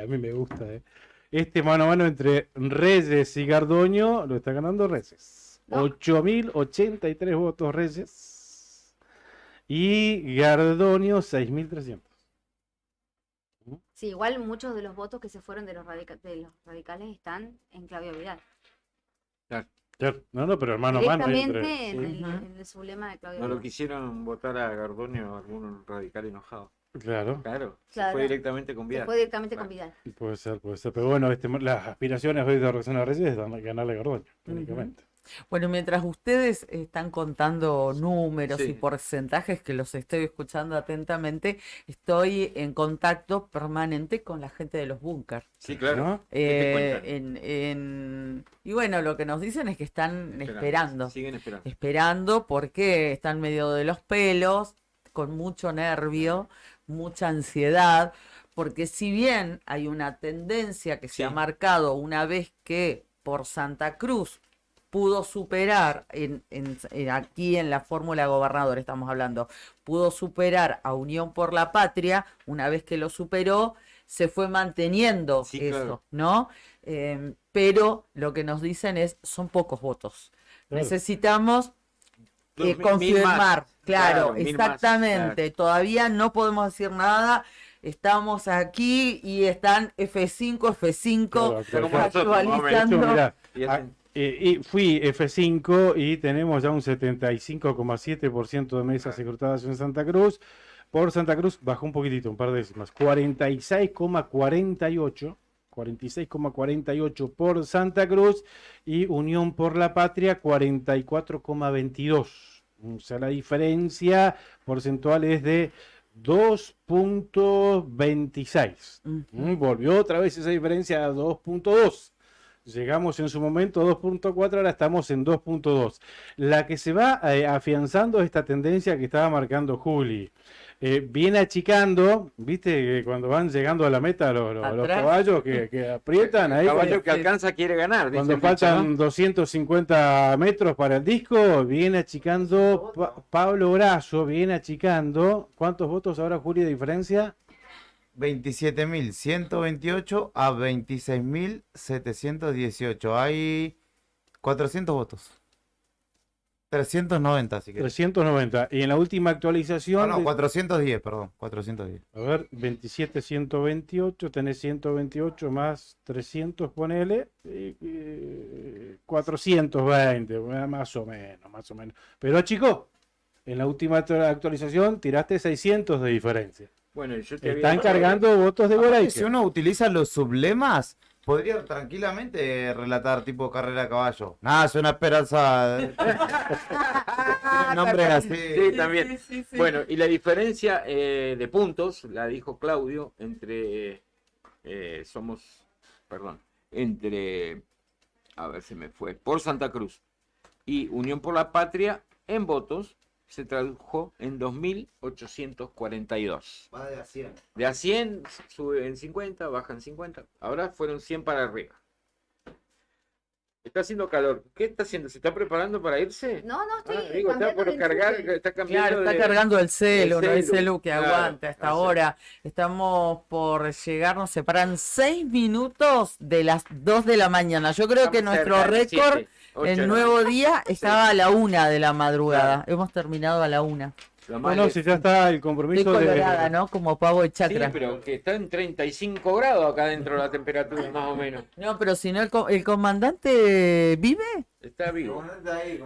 a mí me gusta, este mano a mano entre Reyes y Gardoño lo está ganando Reyes. 8.083 votos Reyes y Gardoño 6.300. Sí, igual muchos de los votos que se fueron de los radicales están en Claudio Vidal. Claro, no, pero el mano a mano Directamente entre... en el sublema de Claudio No lo Vidal. quisieron votar a Gardoño algún radical enojado. Claro. Claro, se Claro. fue directamente con Se Vidal. fue directamente con Vidal. Puede ser. Pero bueno, las aspiraciones hoy de Roxana Reyes es ganarle a Gardoño, únicamente. Bueno, mientras ustedes están contando números Sí. y porcentajes que los estoy escuchando atentamente, estoy en contacto permanente con la gente de los búnker. Sí, claro. ¿No? ¿Qué te cuentan? Y bueno, lo que nos dicen es que están esperando. Siguen esperando. Esperando porque están medio de los pelos, con mucho nervio, mucha ansiedad, porque si bien hay una tendencia que se ha marcado una vez que por Santa Cruz pudo superar, aquí en la fórmula gobernador estamos hablando, pudo superar a Unión por la Patria, una vez que lo superó, se fue manteniendo eso, claro. ¿no? Pero lo que nos dicen son pocos votos. Claro. Necesitamos 2.000 confirmar, más. claro, 1.000 más, exactamente. claro. Todavía no podemos decir nada. Estamos aquí y están F5, Claro, actualizando. Yo, mirá, y fui F5 y tenemos ya un 75,7% de mesas escrutadas en Santa Cruz. Por Santa Cruz bajó un poquitito, un par de décimas. 46,48 por Santa Cruz y Unión por la Patria 44,22. O sea, la diferencia porcentual es de 2.26. Volvió otra vez esa diferencia a 2.2. Llegamos en su momento a 2.4, ahora estamos en 2.2. La que se va afianzando esta tendencia que estaba marcando Juli. Viene achicando, viste, que cuando van llegando a la meta los caballos que aprietan ahí. El caballo que alcanza quiere ganar. dice Cuando el dicho, faltan ¿no? 250 metros para el disco, viene achicando Pablo Brazo, viene achicando. ¿Cuántos votos ahora, Juli, de diferencia? 27.128 a 26.718. Hay 400 votos. 390, si querés. 390. Y en la última actualización... No, 410, perdón. 410. A ver, 27.128, tenés 128 más 300, ponele, 420, más o menos. Pero chicos, en la última actualización tiraste 600 de diferencia. Bueno, yo te Están había- cargando votos de Boraique. Si uno utiliza los sublemas, podría tranquilamente relatar tipo carrera a caballo. Nada, es una esperanza. Nombre así. Sí, también. Bueno, y la diferencia de puntos, la dijo Claudio, entre a ver, se me fue, por Santa Cruz y Unión por la Patria, en votos, se tradujo en 2.842. Va de a 100. De a 100 sube en 50, baja en 50. Ahora fueron 100 para arriba. Está haciendo calor. ¿Qué está haciendo? ¿Se está preparando para irse? No, estoy Digo, está cambiando por de cargar, enchufe. está cambiando Claro, está de- cargando el celu, no el celu que claro, aguanta hasta así. ahora. Estamos por llegar, nos separan 6 minutos de las 2 de la mañana. Yo creo que Estamos nuestro cerca, récord 7. El nuevo día estaba a la 1 de la madrugada. Hemos terminado a la 1. Bueno, si ya está el compromiso Estoy colorada, ¿no? Como pavo de chakra. Sí, pero que está en 35 grados acá dentro la temperatura, más o menos. No, pero si no, el comandante vive. Está vivo.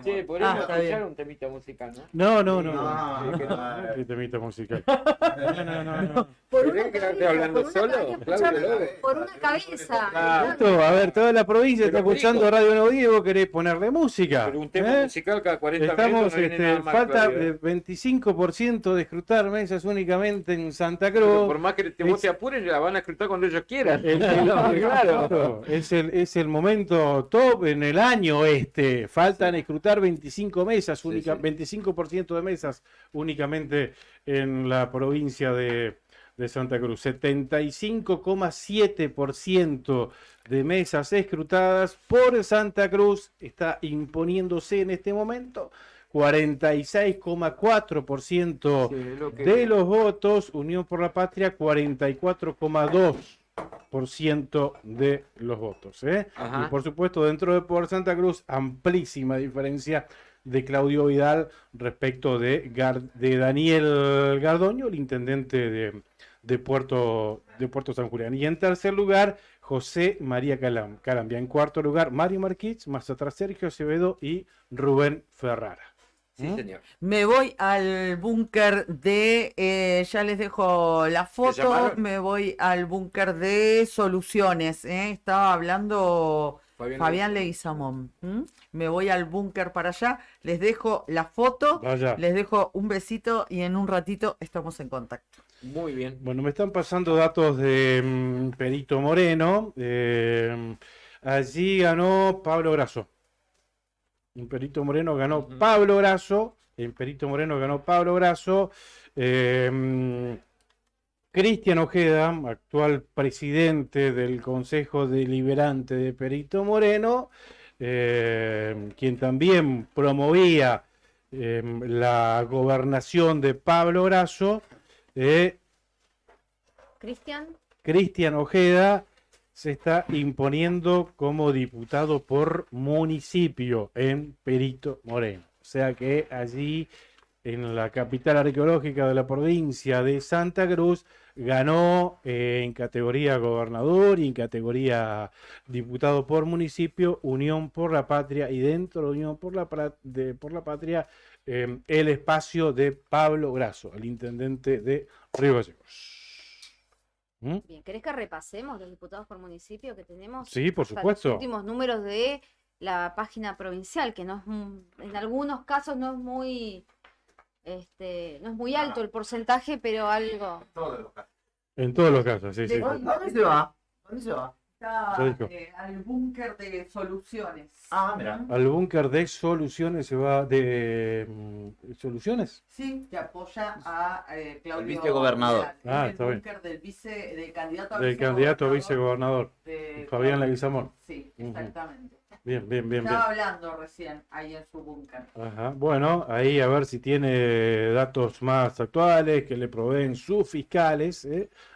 Sí, podríamos está escuchar bien. un temita musical, ¿no? No. No. ¿Qué temita musical? No. ¿Querés quedarte hablando solo? Claro, Por una cabeza. A ver, toda la provincia está escuchando Radio Nuevo Día y vos querés ponerle música. Pero un tema musical cada 40 minutos no viene nada mal, falta Claudio. 25% de escrutar mesas únicamente en Santa Cruz. Pero por más que vos te apures, la van a escrutar cuando ellos quieran. Claro, es el momento top en el año Faltan escrutar 25 mesas, 25% de mesas únicamente en la provincia de Santa Cruz. 75,7% de mesas escrutadas por Santa Cruz está imponiéndose en este momento. 46,4% de los votos, Unión por la Patria 44,2% de los votos. Ajá. Y por supuesto, dentro de por Santa Cruz, amplísima diferencia de Claudio Vidal respecto de Daniel Gardoño, el intendente de Puerto San Julián. Y en tercer lugar, José María Calambia. En cuarto lugar, Mario Marquich, más atrás Sergio Acevedo y Rubén Ferrara. Sí, señor. Me voy al búnker ya les dejo la foto, llamaron? me voy al búnker de Soluciones, estaba hablando Fabián Leguizamón. Me voy al búnker para allá, les dejo la foto, Vaya. les dejo un besito y en un ratito estamos en contacto. Muy bien. Bueno, me están pasando datos de Perito Moreno. Allí ganó Pablo Grasso. En Perito Moreno ganó Pablo Grasso. Cristian Ojeda, actual presidente del Consejo Deliberante de Perito Moreno, quien también promovía la gobernación de Pablo Grasso. Cristian Ojeda se está imponiendo como diputado por municipio en Perito Moreno. O sea que allí, en la capital arqueológica de la provincia de Santa Cruz, ganó en categoría gobernador y en categoría diputado por municipio Unión por la Patria, y dentro de Unión por la Patria el espacio de Pablo Grasso, el intendente de Río Gallegos. Bien, ¿querés que repasemos los diputados por municipio que tenemos? Sí, por O sea, supuesto. Los últimos números de la página provincial, que no es, en algunos casos no es muy, no es muy alto el porcentaje, pero algo. En todos los casos, sí, sí. ¿Dónde se va? ¿Dónde se va? Está Ya dijo. al búnker de Soluciones. mira. Al búnker de Soluciones se va de Soluciones. Sí, que apoya a Claudio. El vicegobernador. Vidal. Ah, Es está el bien. búnker del candidato a Del candidato a vicegobernador vicegobernador, de Fabián Leguizamón. Sí, Ujú. exactamente. Bien. Estaba hablando recién ahí en su búnker. Ajá. Bueno, ahí a ver si tiene datos más actuales que le proveen sus fiscales.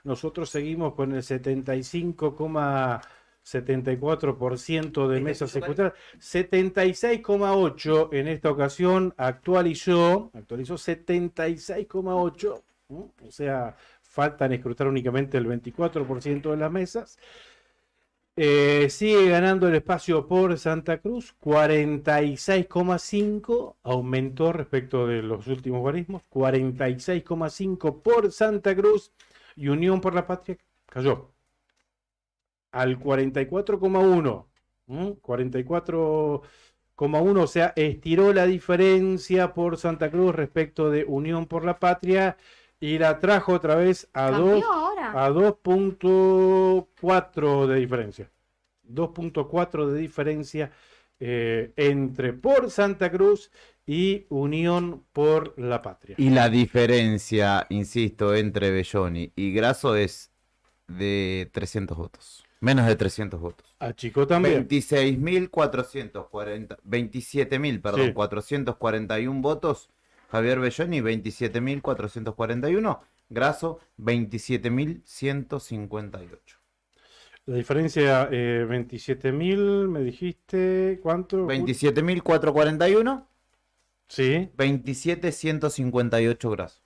Nosotros seguimos con el 75,74% de mesas ejecutadas. 76,8% en esta ocasión actualizó 76,8%. O sea, faltan escrutar únicamente el 24% de las mesas. Sigue ganando el espacio por Santa Cruz, 46,5%, aumentó respecto de los últimos guarismos, 46,5% por Santa Cruz, y Unión por la Patria cayó al 44,1%, 44,1%, o sea, estiró la diferencia por Santa Cruz respecto de Unión por la Patria y la trajo otra vez a ¿Cambió ahora? 2.4 de diferencia. 2.4 de diferencia entre por Santa Cruz y Unión por la Patria. Y la diferencia, insisto, entre Belloni y Grasso es de 300 votos. Menos de 300 votos. Achicó también. 27.441 votos. Javier Belloni, 27.441. Grasso, 27.158. La diferencia, 27.000, me dijiste, ¿cuánto? 27.441. Sí. 27.158 grados.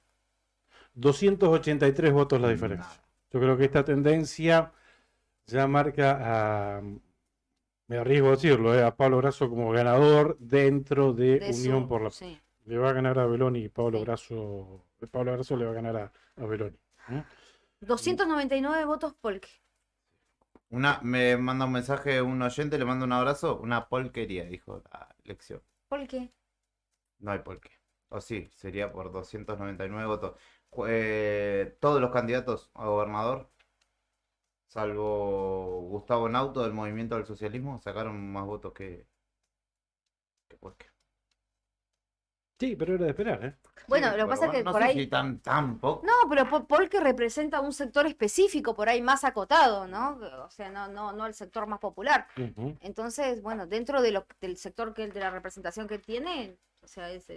283 votos la diferencia. Yo creo que esta tendencia ya marca, me arriesgo a decirlo, a Pablo Grasso como ganador dentro de Unión por la Paz. Sí. Le va a ganar a Beloni y Pablo Grasso le va a ganar a Beloni. 299 votos Polk. Me manda un mensaje un oyente, le mando un abrazo. Una polquería, dijo la elección. ¿Por qué? No hay por qué. O sí, sería por 299 votos. Todos los candidatos a gobernador, salvo Gustavo Nauto del Movimiento del Socialismo, sacaron más votos que por qué. Sí, pero era de esperar, ¿eh? Bueno, lo que pasa es que no por sé ahí... si tan poco. No, pero Polk representa un sector específico, por ahí más acotado, ¿no? O sea, no el sector más popular. Entonces, bueno, dentro de del sector de la representación que tiene, o sea, es...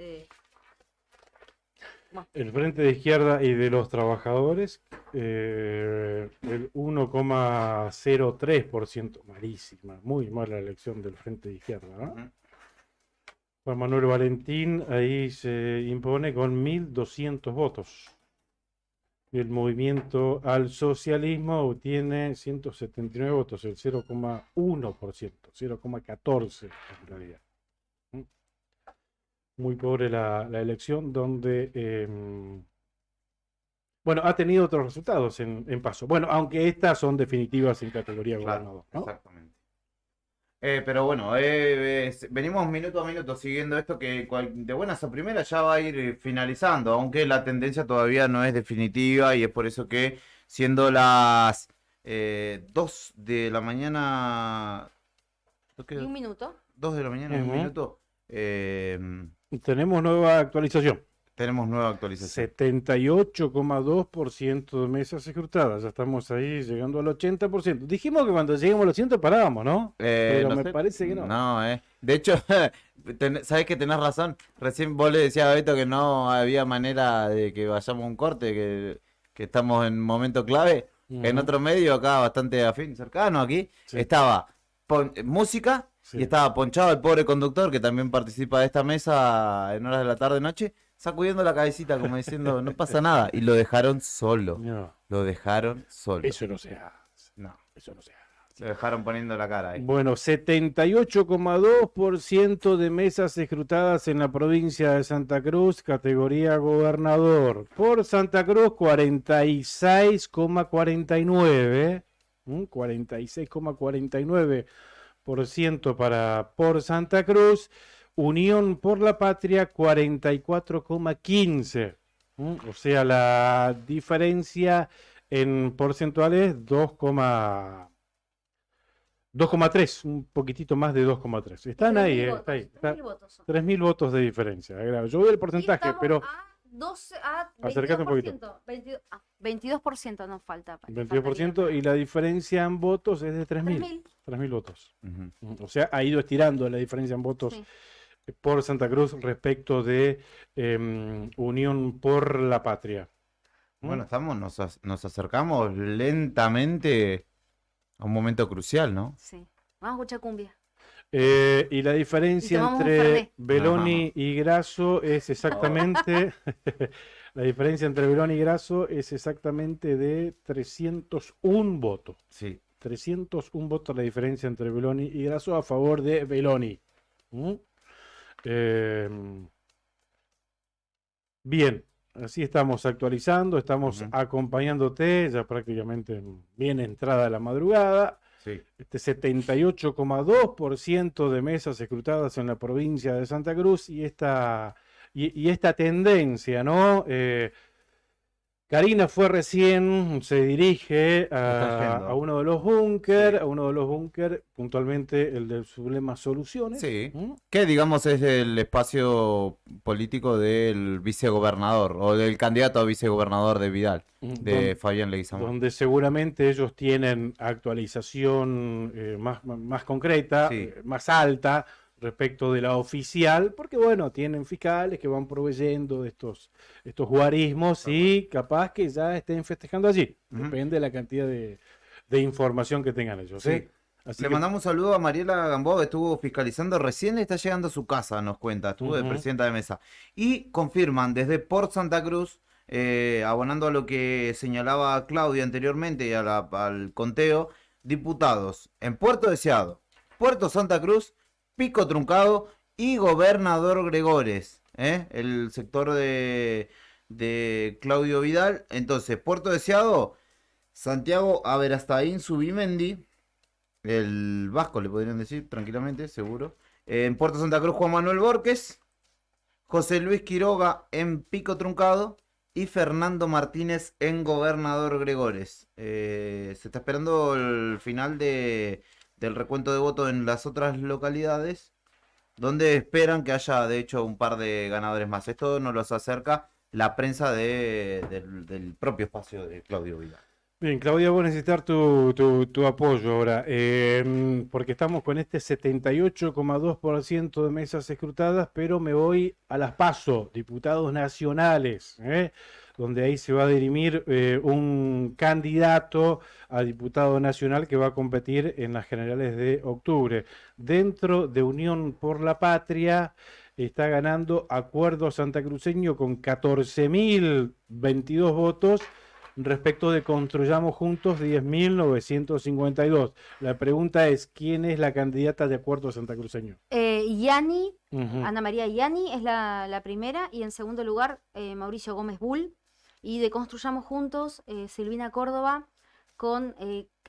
El Frente de Izquierda y de los Trabajadores, el 1,03%, malísima, muy mala elección del Frente de Izquierda, ¿no? Juan Manuel Valentín ahí se impone con 1.200 votos. Y el Movimiento al Socialismo obtiene 179 votos, el 0,1%, 0,14% en realidad. Muy pobre la elección, donde, bueno, ha tenido otros resultados en paso. Bueno, aunque estas son definitivas en categoría gobernador, ¿no? Exactamente. Pero bueno, venimos minuto a minuto siguiendo esto que de buenas a primeras ya va a ir finalizando, aunque la tendencia todavía no es definitiva y es por eso que siendo las 2 de la mañana... ¿Y un minuto? 2 de la mañana y un minuto. Tenemos nueva actualización. Tenemos nueva actualización. 78,2% de mesas escrutadas. Ya estamos ahí llegando al 80%. Dijimos que cuando lleguemos al 80 parábamos, ¿no? Pero no me sé. parece que no. No, De hecho, sabes que tenés razón. Recién vos le decías a Beto que no había manera de que vayamos a un corte, que estamos en momento clave. En otro medio, acá bastante afín, cercano aquí, estaba música y estaba ponchado el pobre conductor que también participa de esta mesa en horas de la tarde-noche. Sacudiendo la cabecita como diciendo, no pasa nada. Y lo dejaron solo. No. Lo dejaron solo. Eso no se hace. No. Eso no se hace. Lo dejaron poniendo la cara ahí. Bueno, 78,2% de mesas escrutadas en la provincia de Santa Cruz, categoría gobernador. Por Santa Cruz, 46,49%. 46,49% por Santa Cruz. Unión por la Patria 44,15%. O sea, la diferencia en porcentuales 2,3, un poquitito más de 2,3. Están ahí, está ahí. 3.000 votos de diferencia. Yo veo el porcentaje, pero... Acércate un poquito. 22% nos falta. 22% y la diferencia en votos es de 3.000. 3.000 votos. O sea, ha ido estirando la diferencia en votos por Santa Cruz respecto de Unión por la Patria. Bueno, nos acercamos lentamente a un momento crucial, ¿no? Sí. Vamos a escuchar cumbia. Y la diferencia entre Beloni y Grasso es exactamente la diferencia entre Beloni y Grasso es exactamente de 301 votos. Sí. 301 votos la diferencia entre Beloni y Grasso a favor de Beloni. Bien, así estamos actualizando, estamos acompañándote, ya prácticamente bien entrada la madrugada. Sí. 78,2% de mesas escrutadas en la provincia de Santa Cruz y esta tendencia, ¿no? Karina fue recién, se dirige a uno de los búnker, puntualmente el del Sublema Soluciones. Sí, que digamos es el espacio político del vicegobernador o del candidato a vicegobernador de Vidal, de Fabián Leguizamón. Donde seguramente ellos tienen actualización más concreta, más alta respecto de la oficial, porque bueno, tienen fiscales que van proveyendo de estos guarismos y capaz que ya estén festejando allí. Depende de la cantidad de de información que tengan ellos. Sí. Así Le que- mandamos un saludo a Mariela Gamboa, que estuvo fiscalizando, recién está llegando a su casa, nos cuenta, estuvo de Ujú. presidenta de mesa. Y confirman desde Port Santa Cruz, abonando a lo que señalaba Claudia anteriormente y al conteo, diputados en Puerto Deseado, Puerto Santa Cruz, Pico Truncado y Gobernador Gregores, el sector de Claudio Vidal. Entonces, Puerto Deseado, Santiago Aberastain Subimendi, el vasco le podrían decir tranquilamente, seguro. En Puerto Santa Cruz, Juan Manuel Borges, José Luis Quiroga en Pico Truncado y Fernando Martínez en Gobernador Gregores. Se está esperando el final del recuento de votos en las otras localidades, donde esperan que haya de hecho un par de ganadores más. Esto nos los acerca la prensa del propio espacio de Claudio Vidal. Bien, Claudia, voy a necesitar tu apoyo ahora, porque estamos con este 78,2% de mesas escrutadas, pero me voy a las PASO, diputados nacionales, donde ahí se va a dirimir un candidato a diputado nacional que va a competir en las generales de octubre. Dentro de Unión por la Patria está ganando Acuerdo Santacruceño con 14.022 votos. Respecto de Construyamos Juntos, 10.952. La pregunta es, ¿quién es la candidata de Acuerdo Santacruceño? Yani, Ujú. Ana María Yani es la primera, y en segundo lugar Mauricio Gómez Bull, y de Construyamos Juntos Silvina Córdoba con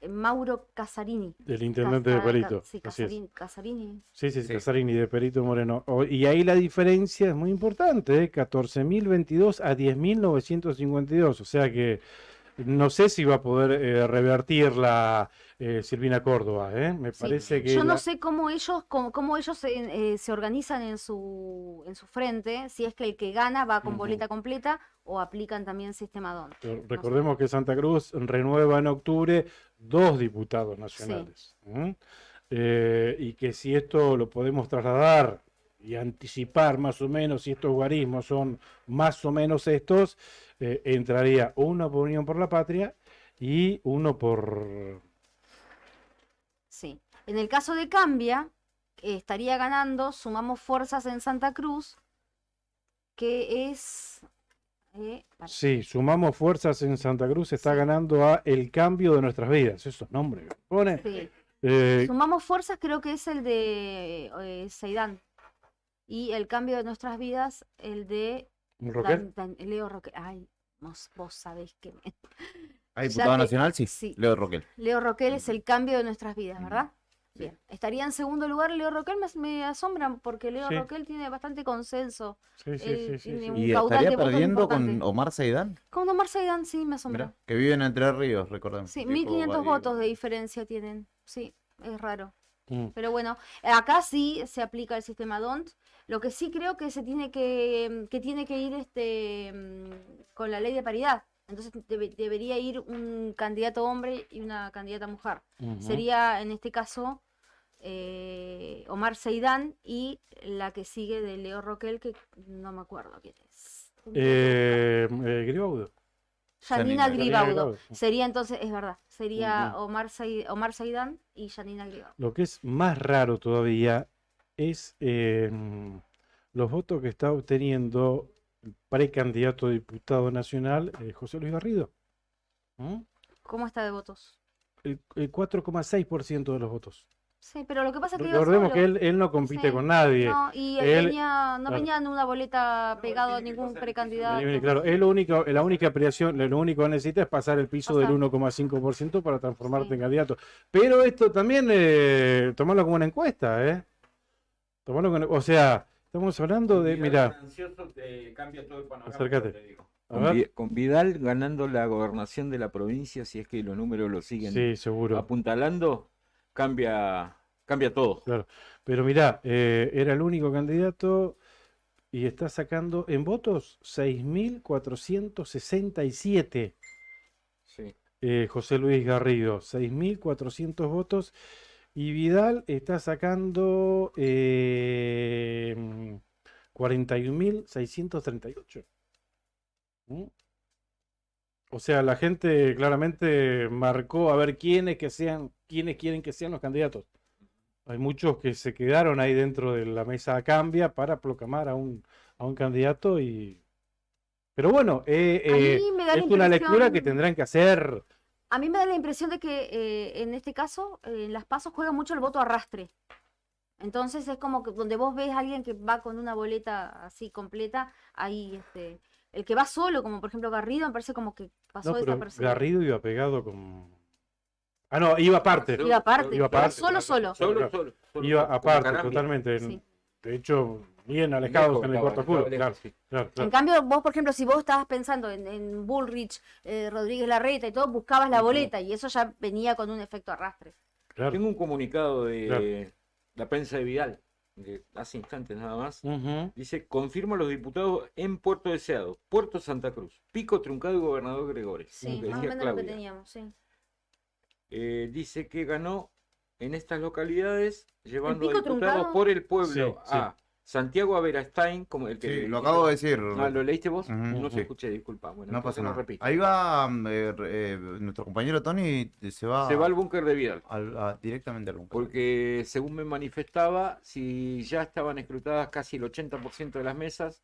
Mauro Casarini. El intendente de Perito. Sí, Así es. Casarini. Sí, Casarini, de Perito Moreno. Y ahí la diferencia es muy importante, 14.022 a 10.952. O sea que no sé si va a poder revertir Silvina Córdoba. Me parece que Yo no sé cómo ellos se organizan en su frente, si es que el que gana va con boleta completa o aplican también sistema DON. Recordemos que Santa Cruz renueva en octubre 2 diputados nacionales. Y que si esto lo podemos trasladar y anticipar más o menos, si estos guarismos son más o menos estos, entraría uno por Unión por la Patria y uno por... Sí. En el caso de Cambia, estaría ganando Sumamos Fuerzas en Santa Cruz, que es... Sí, Sumamos Fuerzas en Santa Cruz, está ganando a El Cambio de Nuestras Vidas. Esos nombres que pone. Sí. Eh, Sumamos Fuerzas creo que es el de Seidán. Y El Cambio de Nuestras Vidas, el de ¿Roquel? Leo Roquel. Ay, vos sabés que... ¿Hay diputado nacional? Sí, sí. Leo Roquel. Leo Roquel es El Cambio de Nuestras Vidas, ¿verdad? Bien. Estaría en segundo lugar Leo Roquel, me asombra porque Leo Sí. Roquel tiene bastante consenso. Sí, Él tiene un ¿Y caudal estaría de votos perdiendo importante. con Omar Seidán? Con Omar Seidán, sí, me asombra. Mirá, que vive en Entre Ríos, recordemos. Sí, Dijo 1500 varios. votos de diferencia tienen. Sí, es raro. Mm. Pero bueno, acá sí se aplica el sistema DONT. Lo que sí creo que se tiene que tiene que ir con la ley de paridad. Entonces debería ir un candidato hombre y una candidata mujer. Ujú. Sería en este caso Omar Seidán y la que sigue de Leo Roquel, que no me acuerdo quién es. Gribaudo. Janina Gribaudo. Gribaudo. Sería entonces, es verdad, sería Ujú. Omar Seidán y Janina Gribaudo. Lo que es más raro todavía es los votos que está obteniendo el precandidato a diputado nacional, José Luis Garrido. ¿Mm? ¿Cómo está de votos? El 4,6% de los votos. Sí, pero lo que pasa es que iba Recordemos solo. que él no compite Sí. con nadie. No, y Él- no claro. venía en una boleta pegado a ningún precandidato. Claro, la única aspiración, lo único que necesita es pasar el piso del 1,5% para transformarte en candidato. Pero esto también, tomarlo como una encuesta, o sea, estamos hablando de, mira, Cambia todo el panorama, acércate. te digo. A ver. Con Vidal ganando la gobernación de la provincia, si es que los números lo siguen Sí, seguro. apuntalando, cambia todo. Claro, pero mirá, era el único candidato y está sacando en votos 6.467. Sí. José Luis Garrido, 6.400 votos. Y Vidal está sacando 41.638. ¿Mm? O sea, la gente claramente marcó a ver quiénes quieren que sean los candidatos. Hay muchos que se quedaron ahí dentro de la mesa cambia para proclamar a un candidato pero bueno, mí me da la es una lectura que impresión- tendrán que hacer. A mí me da la impresión de que en este caso, en las PASO juega mucho el voto arrastre. Entonces es como que donde vos ves a alguien que va con una boleta así completa, ahí el que va solo, como por ejemplo Garrido, me parece como que pasó No, pero desapercibido. Garrido iba pegado con... Ah, no, iba aparte. Iba aparte, Iba iba aparte. solo. Solo. Iba como aparte, Carambia. totalmente. Sí. De hecho, bien alejados Lejos, en el estaba, cuarto oscuro. estaba Claro, lejos, sí. claro, En claro. cambio, vos, por ejemplo, si vos estabas pensando en Bullrich, Rodríguez Larreta y todo, buscabas la boleta y eso ya venía con un efecto arrastre. Claro. Tengo un comunicado de Claro. la prensa de Vidal, de hace instantes nada más. Ujú. Dice, confirmo a los diputados en Puerto Deseado, Puerto Santa Cruz, Pico Truncado y Gobernador Gregores. Sí, lo que más o decía menos lo que Claudia. teníamos, sí. Dice que ganó en estas localidades, llevando a Pico diputados Truncado? por el pueblo Sí, sí. a Santiago Averastain, como el que Sí, le lo dijiste. acabo de decir. Ah, ¿lo leíste vos? Ujú, No sí. se escuché, disculpa. Bueno, No entonces pasa lo nada. repito. Ahí va nuestro compañero Tony, se va al búnker de Vidal. directamente al búnker. Porque según me manifestaba, si ya estaban escrutadas casi el 80% de las mesas,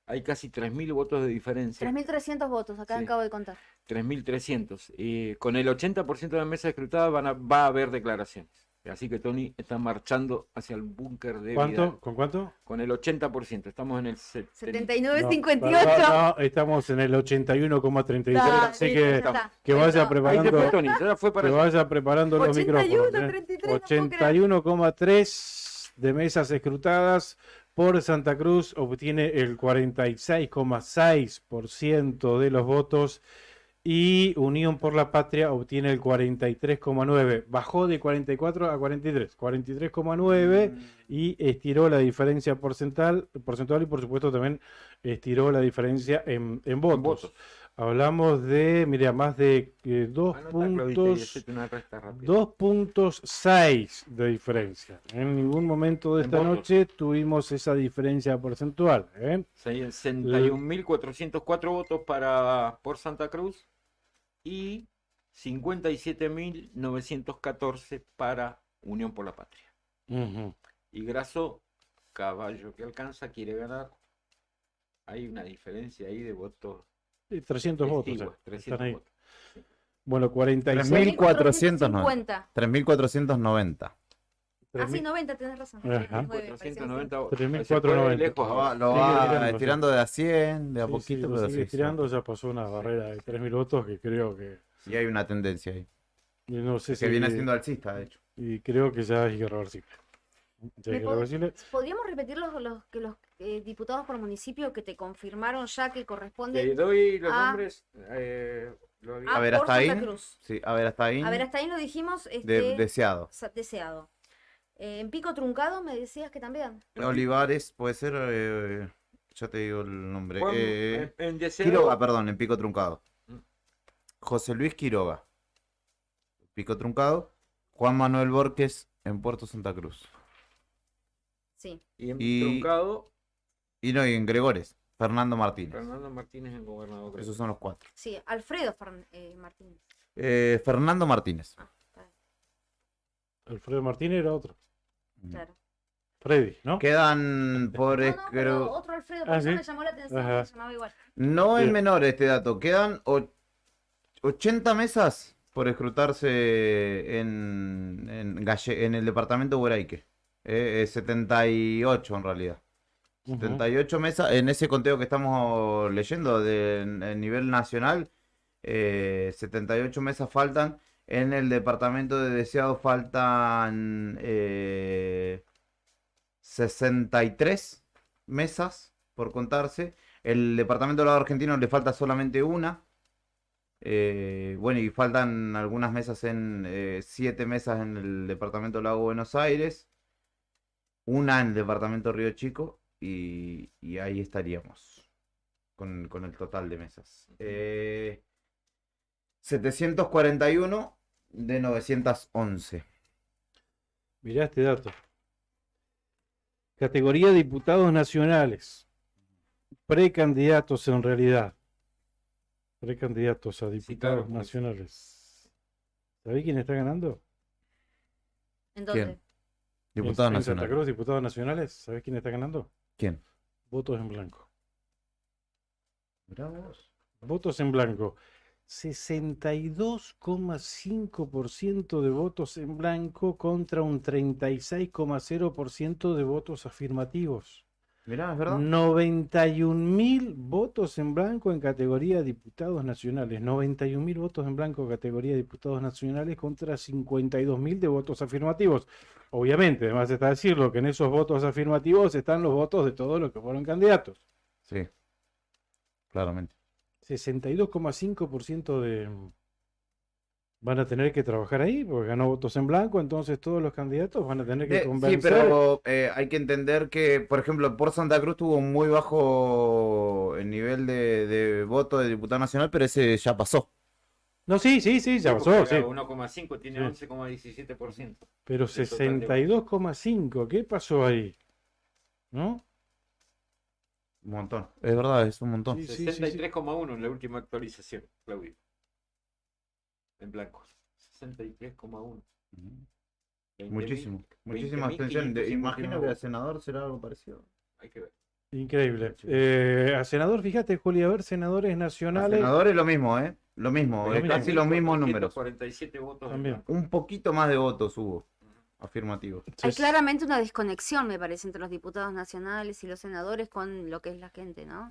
hay casi 3.000 votos de diferencia. 3.300 votos, acá Sí. acabo de contar. 3.300. Con el 80% de las mesas escrutadas va a haber declaraciones. Así que Tony está marchando hacia el búnker de Vidal. ¿Cuánto? ¿Con cuánto? Con el 80%. Estamos en el 79.58. No, estamos en el 81,33. Dale, Así listo, que, ya está. que vaya Listo. Ahí te preparando, fue, Tony, ya fue para que allá. vaya preparando los 81, micrófonos. 33, no puedo creer. 81,3 de mesas escrutadas por Santa Cruz obtiene el 46,6% de los votos y Unión por la Patria obtiene el 43,9%. Bajó de 44 a 43, 43,9% y estiró la diferencia porcentual y por supuesto también estiró la diferencia en votos. Hablamos de, mira, más de 2.6 de diferencia. En ningún momento de En esta votos. noche tuvimos esa diferencia porcentual. 61.404 votos por Santa Cruz y 57.914 para Unión por la Patria. Ujú. Y Grasso, caballo que alcanza, quiere ganar. Hay una diferencia ahí de votos. 300 votos. Estigua, 300 están ahí. votos. Bueno, 46. 3.490. 3.490. Ah, sí, 90, tenés razón. Ajá. 490 votos. 3.490. Se fue lejos Lo va, ahora. lo Sigue va tirando, estirando de a 100, de a Sí, poquito, sí, lo pero sigue sí. tirando, ya pasó una barrera de 3.000 votos que creo que... Y hay una tendencia ahí. y no sé Que viene siendo alcista, de hecho. Y creo que ya es irreversible. Ya ¿Me es pod- irreversible. ¿Podríamos repetir los diputados por municipio que te confirmaron ya que Te corresponde doy los a- nombres. Lo había- Ah, A ver, por hasta ahí. Santa Cruz. Sí, a ver, hasta ahí. A ver, hasta ahí lo dijimos. Deseado. Deseado. En Pico Truncado me decías que también. Olivares, puede ser. Ya te digo el nombre. Juan, en Deseado- Quiroga, perdón, en Pico Truncado. Mm. José Luis Quiroga. Pico Truncado. Juan Manuel Borges en Puerto Santa Cruz. Sí. Y en Y- Truncado, Y no, y en Gregores. Fernando Martínez. Fernando Martínez en gobernador. creo. Esos son los 4. Sí, Alfredo Martínez. Fernando Martínez. Alfredo Martínez era otro. Claro. Freddy, ¿no? Quedan por No, pero escro- otro Alfredo, Ah, por eso ¿sí? me llamó la atención, Ajá. que se llamaba igual. No es Bien. menor este dato. Quedan 80 mesas por escrutarse en el departamento Hueraique. 78 en realidad. Ujú. 78 mesas. En ese conteo que estamos leyendo de nivel nacional, 78 mesas faltan. En el departamento de Deseado faltan 63 mesas por contarse. El departamento del lado argentino le falta solamente una. Bueno, y faltan algunas mesas 7 mesas en el departamento del Lago Buenos Aires, una en el departamento Río Chico, y ahí estaríamos con el total de mesas. 741 de 911. Mirá este dato. Categoría de diputados nacionales. Precandidatos en realidad. Precandidatos a diputados claro. nacionales. ¿Sabés quién está ganando? ¿En dónde? ¿Quién? Diputados En Santa nacionales. Cruz, diputados nacionales. ¿Sabés quién está ganando? ¿Quién? Votos en blanco. Mirá vos. Votos en blanco. 62,5% de votos en blanco contra un 36,0% de votos afirmativos. Mirá, es verdad. 91.000 votos en blanco en categoría de diputados nacionales. 91.000 votos en blanco en categoría de diputados nacionales contra 52.000 de votos afirmativos. Obviamente, además está decirlo que en esos votos afirmativos están los votos de todos los que fueron candidatos. Sí, claramente. 62,5% de van a tener que trabajar ahí, porque ganó votos en blanco, entonces todos los candidatos van a tener que Sí, convencer. pero hay que entender que, por ejemplo, por Santa Cruz tuvo un muy bajo el nivel de voto de diputado nacional, pero ese ya pasó. No, sí, ya pasó, sí. 1,5 tiene Sí. 11,17%. Pero del total de votos. 62,5, ¿qué pasó ahí? ¿No? Un montón. Es verdad, es un montón. Sí, sí, sí, sí. 63,1 en la última actualización, Claudio. En blancos. 63,1. Muchísimo. Muchísima abstención. Imagino que al senador será algo parecido. Hay que ver. Increíble. A senador, fíjate, Juli, a ver, senadores A nacionales. senadores lo mismo, ¿eh? Lo mismo, Lo mismo. casi los mismos números. 47 votos. También. Un poquito más de votos hubo. Afirmativos. Hay claramente una desconexión, me parece, entre los diputados nacionales y los senadores con lo que es la gente, ¿no?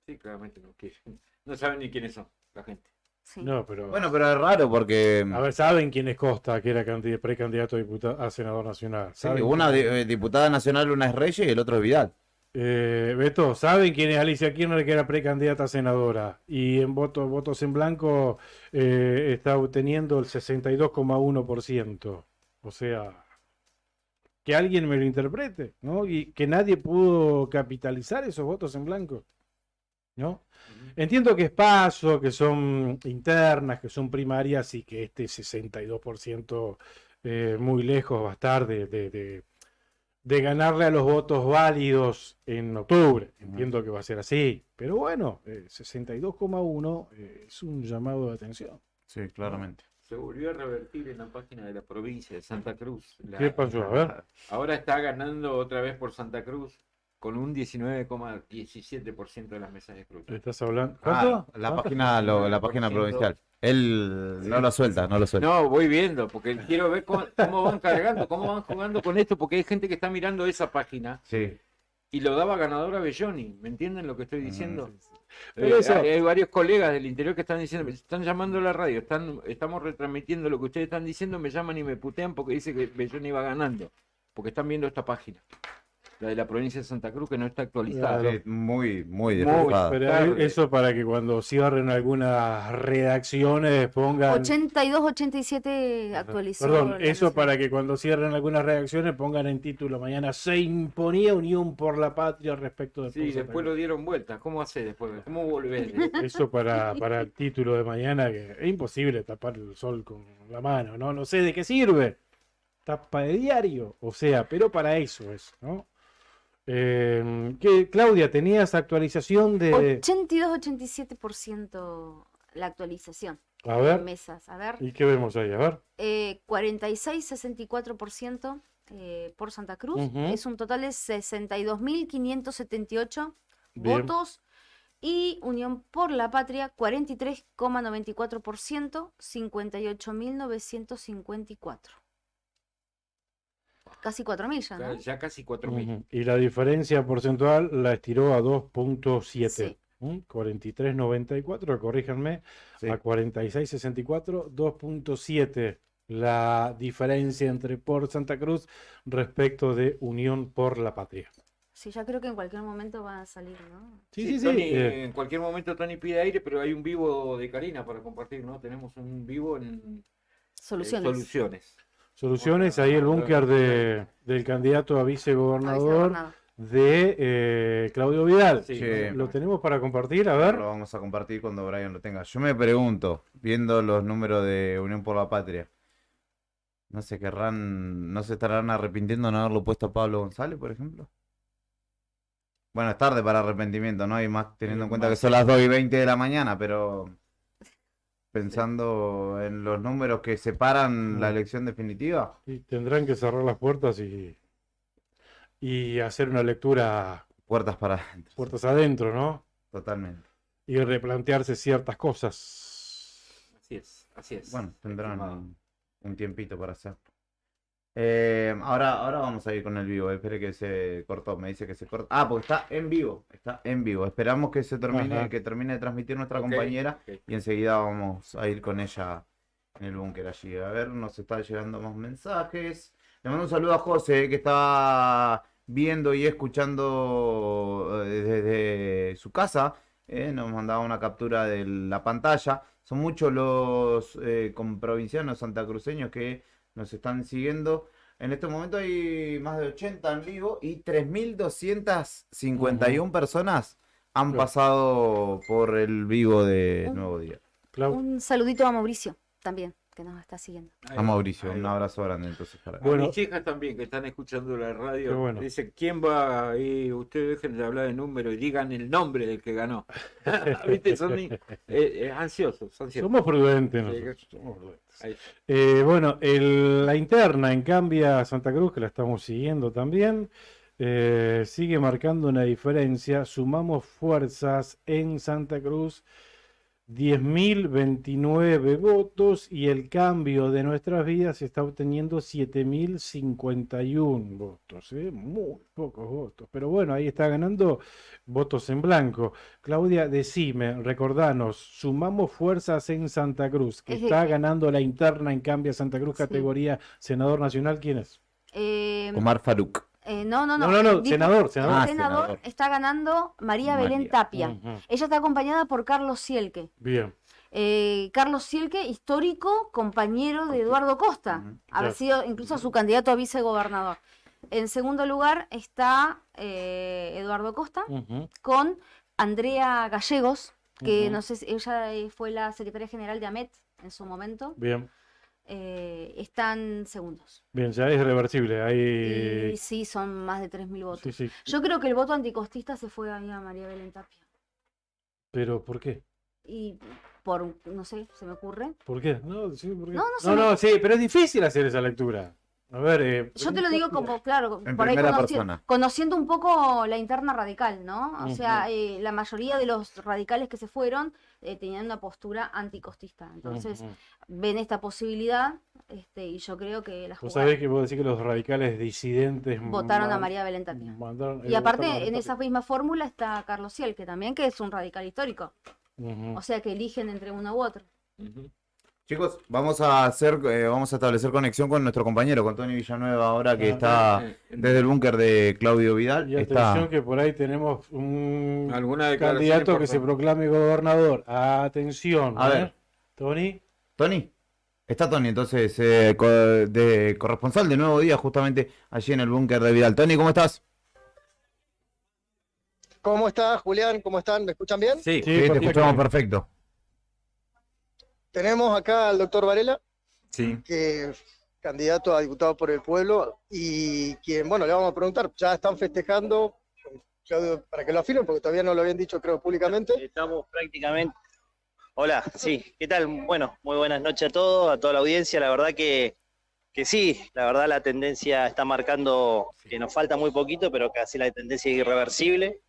Sí, claramente no quieren. No saben ni quiénes son la gente. No, pero. Bueno, pero es raro porque. A ver, ¿saben quién es Costa, que era precandidato a senador nacional? Sí, ¿Saben una quién es? diputada nacional, una es Reyes y el otro es Vidal. Beto, ¿saben quién es Alicia Kirchner, que era precandidata a senadora? Y en votos en blanco está obteniendo el 62,1%. O sea, que alguien me lo interprete, ¿no? Y que nadie pudo capitalizar esos votos en blanco, ¿no? Entiendo que es paso, que son internas, que son primarias y que este 62% muy lejos va a estar de ganarle a los votos válidos en octubre. Entiendo que va a ser así, pero bueno, 62,1 es un llamado de atención. Sí, claramente. Se volvió a revertir en la página de la provincia de Santa Cruz. ¿Qué pasó? A ver. Ahora está ganando otra vez por Santa Cruz con un 19,17% de las mesas de escrutinio. ¿Estás hablando? Ah, ¿Cuánto? la página provincial. Él no lo suelta, no lo suelta. No, voy viendo, porque quiero ver cómo van cargando, cómo van jugando con esto, porque hay gente que está mirando esa página Sí. y lo daba ganador a Belloni. ¿Me entienden lo que estoy diciendo? Pero eso- Hay varios colegas del interior que están diciendo, están llamando a la radio, estamos retransmitiendo lo que ustedes están diciendo, me llaman y me putean porque dice que Belloni va ganando, porque están viendo esta página, la de la provincia de Santa Cruz, que no está actualizada. Sí, muy desfasada. Pero eso para que cuando cierren algunas redacciones pongan... 82, 87 actualizó. Perdón, la eso nación. para que cuando cierren algunas redacciones pongan en título mañana se imponía Unión por la Patria respecto de Sí, después lo dieron vuelta. ¿Cómo hace después? ¿Cómo volvés? Eso para el título de mañana, que es imposible tapar el sol con la mano, ¿no? No sé de qué sirve. Tapa de diario, o sea, pero para eso es, ¿no? Claudia, ¿tenías actualización de...? 82, 87% la actualización. A ver. de mesas. A ver. ¿Y qué vemos ahí? A ver. 46, 64% por Santa Cruz. Ujú. Es un total de 62.578 Bien. votos. Y Unión por la Patria, 43,94%, 58.954. Casi 4.000 ya, ¿no? Ya casi 4.000. Ujú. Y la diferencia porcentual la estiró a 2.7. Sí. 43.94, corríjanme, a 46.64, 2.7 la diferencia entre por Santa Cruz respecto de Unión por la Patria. Sí, ya creo que en cualquier momento van a salir, ¿no? Sí. Tony, en cualquier momento Tony pide aire, pero hay un vivo de Karina para compartir, ¿no? Tenemos un vivo en Soluciones. Soluciones, ahí el búnker del candidato a vicegobernador de Claudio Vidal. Sí. Lo tenemos para compartir, a ver. Lo vamos a compartir cuando Brian lo tenga. Yo me pregunto, viendo los números de Unión por la Patria, ¿no se estarán arrepintiendo de no haberlo puesto a Pablo González, por ejemplo? Bueno, es tarde para arrepentimiento, ¿no? Y más teniendo en cuenta que son las 2:20 de la mañana, pero pensando en los números que separan la elección definitiva. Y tendrán que cerrar las puertas y hacer una lectura Puertas para adentro. puertas adentro, ¿no? Totalmente. Y replantearse ciertas cosas. Así es, así es. Bueno, tendrán un tiempito para hacerlo. Ahora vamos a ir con el vivo. Espere que se cortó. Me dice que se cortó. Ah, porque está en vivo. Está en vivo. Esperamos que se termine, Ajá. que termine de transmitir nuestra Ok, compañera. ok. Y enseguida vamos a ir con ella en el búnker allí. A ver, nos está llegando más mensajes. Le mando un saludo a José, que está viendo y escuchando desde su casa. Nos mandaba una captura de la pantalla. Son muchos los provincianos santacruceños que nos están siguiendo. En este momento hay más de 80 en vivo y 3.251 personas han pasado por el vivo de Nuevo Día. Un saludito a Mauricio también, que nos está siguiendo. A Mauricio, un abrazo grande entonces para él. A mis chicas también que están escuchando la radio, Qué bueno. dicen, ¿quién va ahí? Ustedes dejen de hablar de números y digan el nombre del que ganó. ¿Viste? Son ansiosos. Somos prudentes Sí, nosotros, somos prudentes. ahí. Bueno, la interna en Cambia Santa Cruz, que la estamos siguiendo también, sigue marcando una diferencia. Sumamos fuerzas en Santa Cruz, 10.029 votos, y el cambio de nuestras vidas está obteniendo 7.051 votos, muy pocos votos, pero bueno, ahí está ganando votos en blanco. Claudia, decime, recordanos, sumamos fuerzas en Santa Cruz, que está ganando la interna en Cambia Santa Cruz, categoría senador nacional, ¿quién es? Omar Faruk. No, No, senador. Senador está ganando María Belén Tapia. Ujú. Ella está acompañada por Carlos Sielke. Bien. Carlos Sielke, histórico compañero de Eduardo Costa. Haber sido incluso su candidato a vicegobernador. En segundo lugar está Eduardo Costa con Andrea Gallegos, que no sé si ella fue la secretaria general de AMET en su momento. Bien. Están segundos. Bien, ya es reversible. Hay... Y sí, son más de 3.000 votos. Sí, sí. Yo creo que el voto anticostista se fue ahí a María Belén Tapia. ¿Pero por qué? Y por, no sé, se me ocurre. ¿Por qué? No, sí, ¿por qué? No se me- no, sí, pero es difícil hacer esa lectura. A ver, Yo te lo digo como, claro, En por ahí primera persona. conociendo un poco la interna radical, ¿no? O sea, Ujú. la mayoría de los radicales que se fueron tenían una postura anticostista. Entonces, Ujú. ven esta posibilidad y yo creo que la Vos jugada sabés que vos decís que los radicales disidentes votaron a man- María Belén Tapia. mandaron- Y aparte, votaron a en Tapia. esa misma fórmula está Carlos Sielke también, que es un radical histórico. Ujú. O sea, que eligen entre uno u otro. Chicos, vamos a establecer conexión con nuestro compañero, con Tony Villanueva, ahora que está desde el búnker de Claudio Vidal. Y Está... atención que por ahí tenemos un ¿Alguna declaración candidato que se importante? proclame gobernador. Atención. A ver. Tony. Tony. Está Tony, entonces, de corresponsal de Nuevo Día, justamente allí en el búnker de Vidal. Tony, ¿cómo estás? ¿Cómo está, Julián? ¿Cómo están? ¿Me escuchan bien? Sí, te escuchamos perfecto. Tenemos acá al doctor Varela, Sí. que es candidato a diputado por el pueblo, y quien, bueno, le vamos a preguntar, ya están festejando, Claudio, para que lo afirmen, porque todavía no lo habían dicho, creo, públicamente. Estamos prácticamente. Hola, sí, ¿qué tal? Bueno, muy buenas noches a todos, a toda la audiencia. La verdad que sí, la verdad la tendencia está marcando que nos falta muy poquito, pero casi la tendencia es irreversible.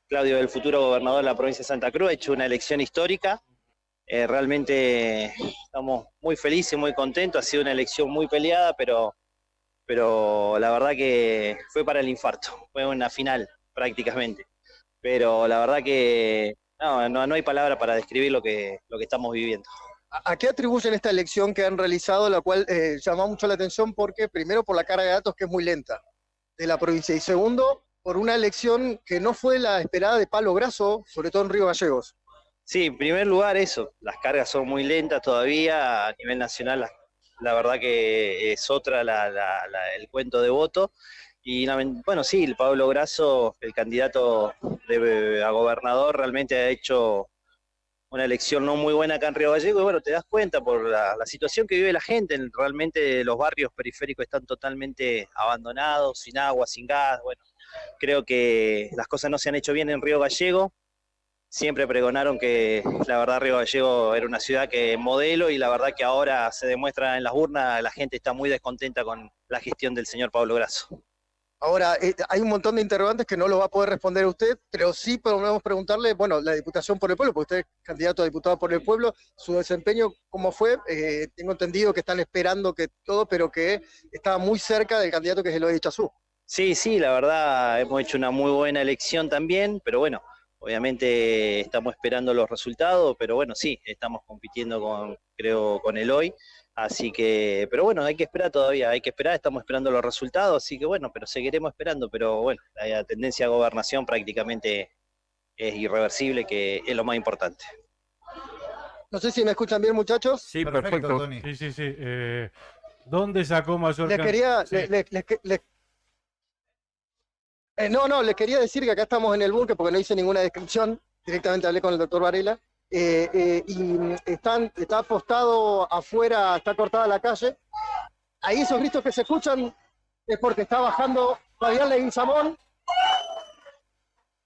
Claudio, el futuro gobernador de la provincia de Santa Cruz, ha hecho una elección histórica. Realmente estamos muy felices, muy contentos. Ha sido una elección muy peleada, pero la verdad que fue para el infarto. Fue una final, prácticamente. Pero la verdad que no hay palabra para describir lo que estamos viviendo. ¿A qué atribuyen esta elección que han realizado, la cual llama mucho la atención porque, primero, por la carga de datos que es muy lenta de la provincia, y segundo, por una elección que no fue la esperada de palo graso, sobre todo en Río Gallegos? Sí, en primer lugar eso, las cargas son muy lentas todavía, a nivel nacional la verdad que es otra el cuento de voto, y bueno sí, el Pablo Grasso, el candidato a gobernador, realmente ha hecho una elección no muy buena acá en Río Gallegos, y bueno, te das cuenta por la situación que vive la gente, realmente los barrios periféricos están totalmente abandonados, sin agua, sin gas, bueno, creo que las cosas no se han hecho bien en Río Gallego. Siempre pregonaron que la verdad Río Gallego era una ciudad que modelo y la verdad que ahora se demuestra en las urnas, la gente está muy descontenta con la gestión del señor Pablo Grasso. Ahora, hay un montón de interrogantes que no lo va a poder responder usted, pero sí podemos preguntarle, bueno, la Diputación por el Pueblo, porque usted es candidato a diputado por el Pueblo, su desempeño, ¿cómo fue? Tengo entendido que están esperando que todo, pero que estaba muy cerca del candidato que es Eloy Chazú. Sí, sí, la verdad hemos hecho una muy buena elección también, pero bueno, obviamente estamos esperando los resultados, pero bueno, sí, estamos compitiendo creo, con Eloy. Así que, pero bueno, hay que esperar todavía, hay que esperar, estamos esperando los resultados, así que bueno, pero seguiremos esperando, pero bueno, la tendencia a gobernación prácticamente es irreversible, que es lo más importante. No sé si me escuchan bien, muchachos. Sí, perfecto. Tony. Sí. ¿Dónde sacó mayor Les quería, sí. les quería decir que acá estamos en el búnker porque no hice ninguna descripción, directamente hablé con el doctor Varela. Y está apostado afuera, está cortada la calle. Ahí esos gritos que se escuchan es porque está bajando Fabián Leguizamón,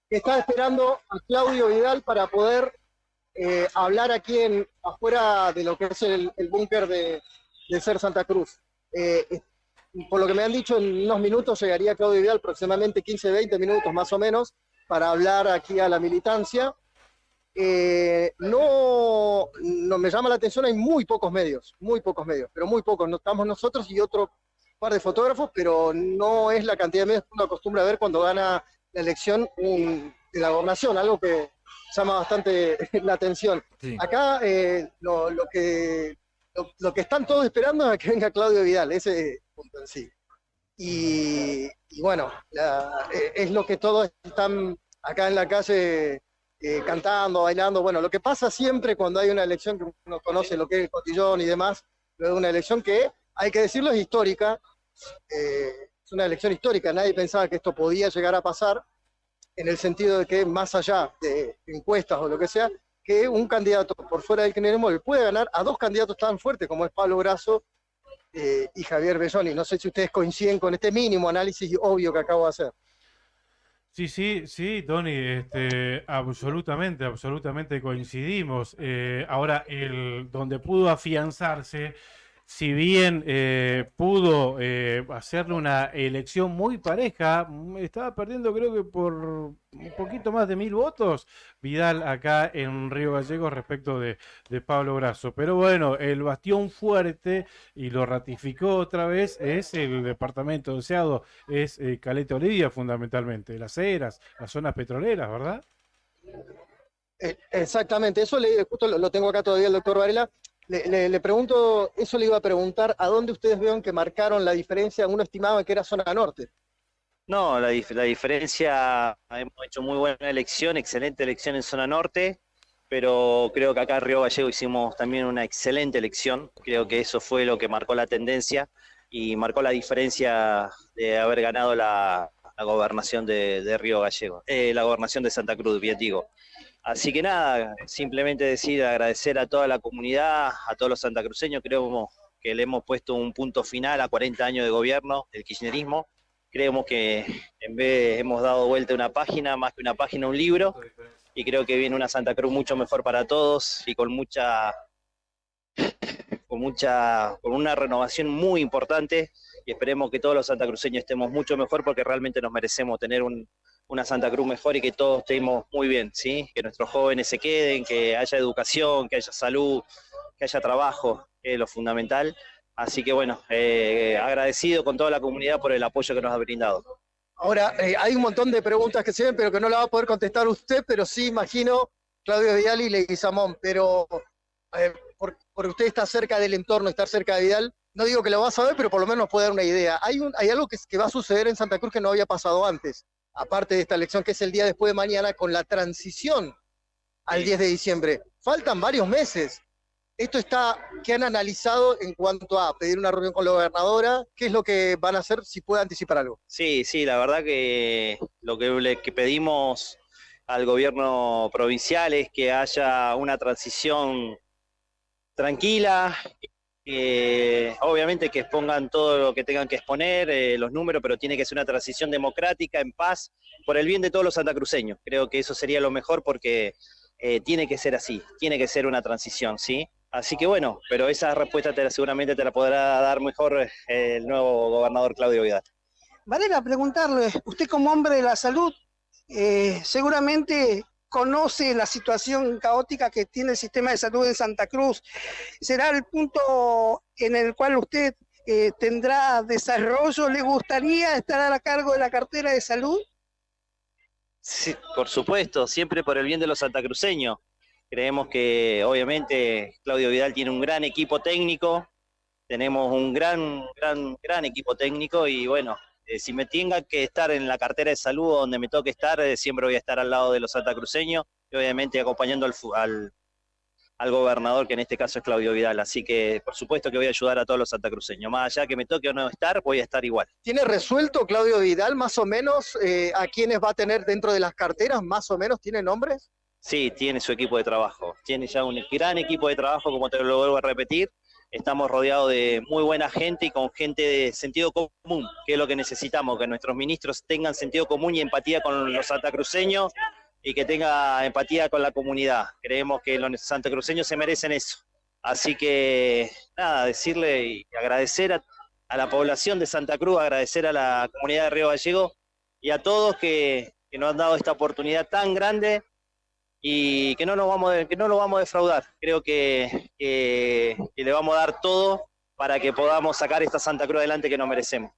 que está esperando a Claudio Vidal para poder hablar aquí afuera de lo que es el búnker de Ser Santa Cruz. Por lo que me han dicho, en unos minutos llegaría Claudio Vidal, aproximadamente 15-20 minutos más o menos, para hablar aquí a la militancia. No me llama la atención, hay muy pocos medios, pero muy pocos. No estamos nosotros y otro par de fotógrafos, pero no es la cantidad de medios que uno acostumbra a ver cuando gana la elección de la gobernación, algo que llama bastante la atención. Sí. Acá lo que están todos esperando es a que venga Claudio Vidal, ese punto en sí. Y bueno, es lo que todos están acá en la calle cantando, bailando. Bueno, lo que pasa siempre cuando hay una elección que uno conoce lo que es el cotillón y demás, luego de una elección que, hay que decirlo, es histórica, es una elección histórica, nadie pensaba que esto podía llegar a pasar, en el sentido de que más allá de encuestas o lo que sea, que un candidato por fuera del kirchnerismo le puede ganar a dos candidatos tan fuertes como es Pablo Grasso y Javier Belloni. No sé si ustedes coinciden con este mínimo análisis obvio que acabo de hacer. Sí, Tony, absolutamente coincidimos. Ahora, donde pudo afianzarse, si bien pudo hacerle una elección muy pareja, estaba perdiendo creo que por un poquito más de 1000 votos Vidal acá en Río Gallegos respecto de Pablo Grasso. Pero bueno, el bastión fuerte, y lo ratificó otra vez, es el departamento deseado, es Caleta Olivia fundamentalmente, las Heras, las zonas petroleras, ¿verdad? Exactamente, eso justo lo tengo acá todavía el doctor Varela. Le pregunto, eso le iba a preguntar, ¿a dónde ustedes vieron que marcaron la diferencia? Uno estimaba que era zona norte. No, la diferencia, hemos hecho muy buena elección, excelente elección en zona norte, pero creo que acá en Río Gallego hicimos también una excelente elección. Creo que eso fue lo que marcó la tendencia y marcó la diferencia de haber ganado la gobernación de Río Gallego, la gobernación de Santa Cruz, bien digo. Así que nada, simplemente decir, agradecer a toda la comunidad, a todos los santacruceños. Creo que le hemos puesto un punto final a 40 años de gobierno del kirchnerismo. Creemos que en vez hemos dado vuelta una página, más que una página, un libro, y creo que viene una Santa Cruz mucho mejor para todos y con una renovación muy importante, y esperemos que todos los santacruceños estemos mucho mejor, porque realmente nos merecemos tener una Santa Cruz mejor y que todos estemos muy bien, ¿sí? Que nuestros jóvenes se queden, que haya educación, que haya salud, que haya trabajo, que es lo fundamental. Así que bueno, agradecido con toda la comunidad por el apoyo que nos ha brindado. Ahora, hay un montón de preguntas que se ven, pero que no la va a poder contestar usted, pero sí imagino Claudio Vidal y Leguizamón, pero porque usted está cerca del entorno, estar cerca de Vidal, no digo que lo va a saber, pero por lo menos nos puede dar una idea. Hay algo que va a suceder en Santa Cruz que no había pasado antes, aparte de esta elección, que es el día después de mañana, con la transición al 10 de diciembre. Faltan varios meses. Esto ¿qué han analizado en cuanto a pedir una reunión con la gobernadora? ¿Qué es lo que van a hacer, si puede anticipar algo? Sí, la verdad que lo que pedimos al gobierno provincial es que haya una transición tranquila, que obviamente que expongan todo lo que tengan que exponer, los números, pero tiene que ser una transición democrática, en paz, por el bien de todos los santacruceños. Creo que eso sería lo mejor porque tiene que ser así, tiene que ser una transición, ¿sí? Así que bueno, pero esa respuesta seguramente te la podrá dar mejor el nuevo gobernador Claudio Vidal. Varela, preguntarle, usted como hombre de la salud, seguramente conoce la situación caótica que tiene el sistema de salud en Santa Cruz. ¿Será el punto en el cual usted tendrá desarrollo? ¿Le gustaría estar a cargo de la cartera de salud? Sí, por supuesto, siempre por el bien de los santacruceños. Creemos que obviamente Claudio Vidal tiene un gran equipo técnico, tenemos un gran equipo técnico y bueno, si me tenga que estar en la cartera de salud donde me toque estar, siempre voy a estar al lado de los santacruceños y obviamente acompañando al gobernador, que en este caso es Claudio Vidal. Así que por supuesto que voy a ayudar a todos los santacruceños. Más allá que me toque o no estar, voy a estar igual. ¿Tiene resuelto Claudio Vidal más o menos a quiénes va a tener dentro de las carteras? ¿Más o menos tiene nombres? Sí, tiene su equipo de trabajo. Tiene ya un gran equipo de trabajo, como te lo vuelvo a repetir. Estamos rodeados de muy buena gente y con gente de sentido común, que es lo que necesitamos, que nuestros ministros tengan sentido común y empatía con los santacruceños y que tenga empatía con la comunidad. Creemos que los santacruceños se merecen eso. Así que, nada, decirle y agradecer a la población de Santa Cruz, agradecer a la comunidad de Río Gallegos y a todos que nos han dado esta oportunidad tan grande y que no lo vamos a defraudar. Creo que le vamos a dar todo para que podamos sacar esta Santa Cruz adelante que nos merecemos.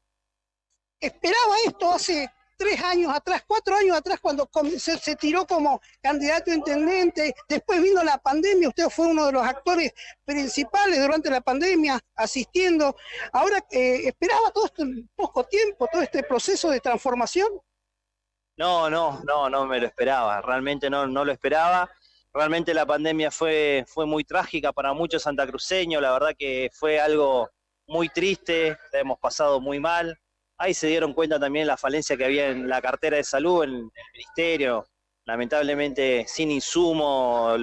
Esperaba esto hace 3 años atrás, 4 años atrás, cuando se tiró como candidato a intendente. Después vino la pandemia, usted fue uno de los actores principales durante la pandemia, asistiendo. Ahora, ¿esperaba todo esto en poco tiempo, todo este proceso de transformación? No me lo esperaba, realmente no lo esperaba. Realmente la pandemia fue muy trágica para muchos santacruceños, la verdad que fue algo muy triste, la hemos pasado muy mal. Ahí se dieron cuenta también la falencia que había en la cartera de salud, en el ministerio, lamentablemente sin insumo.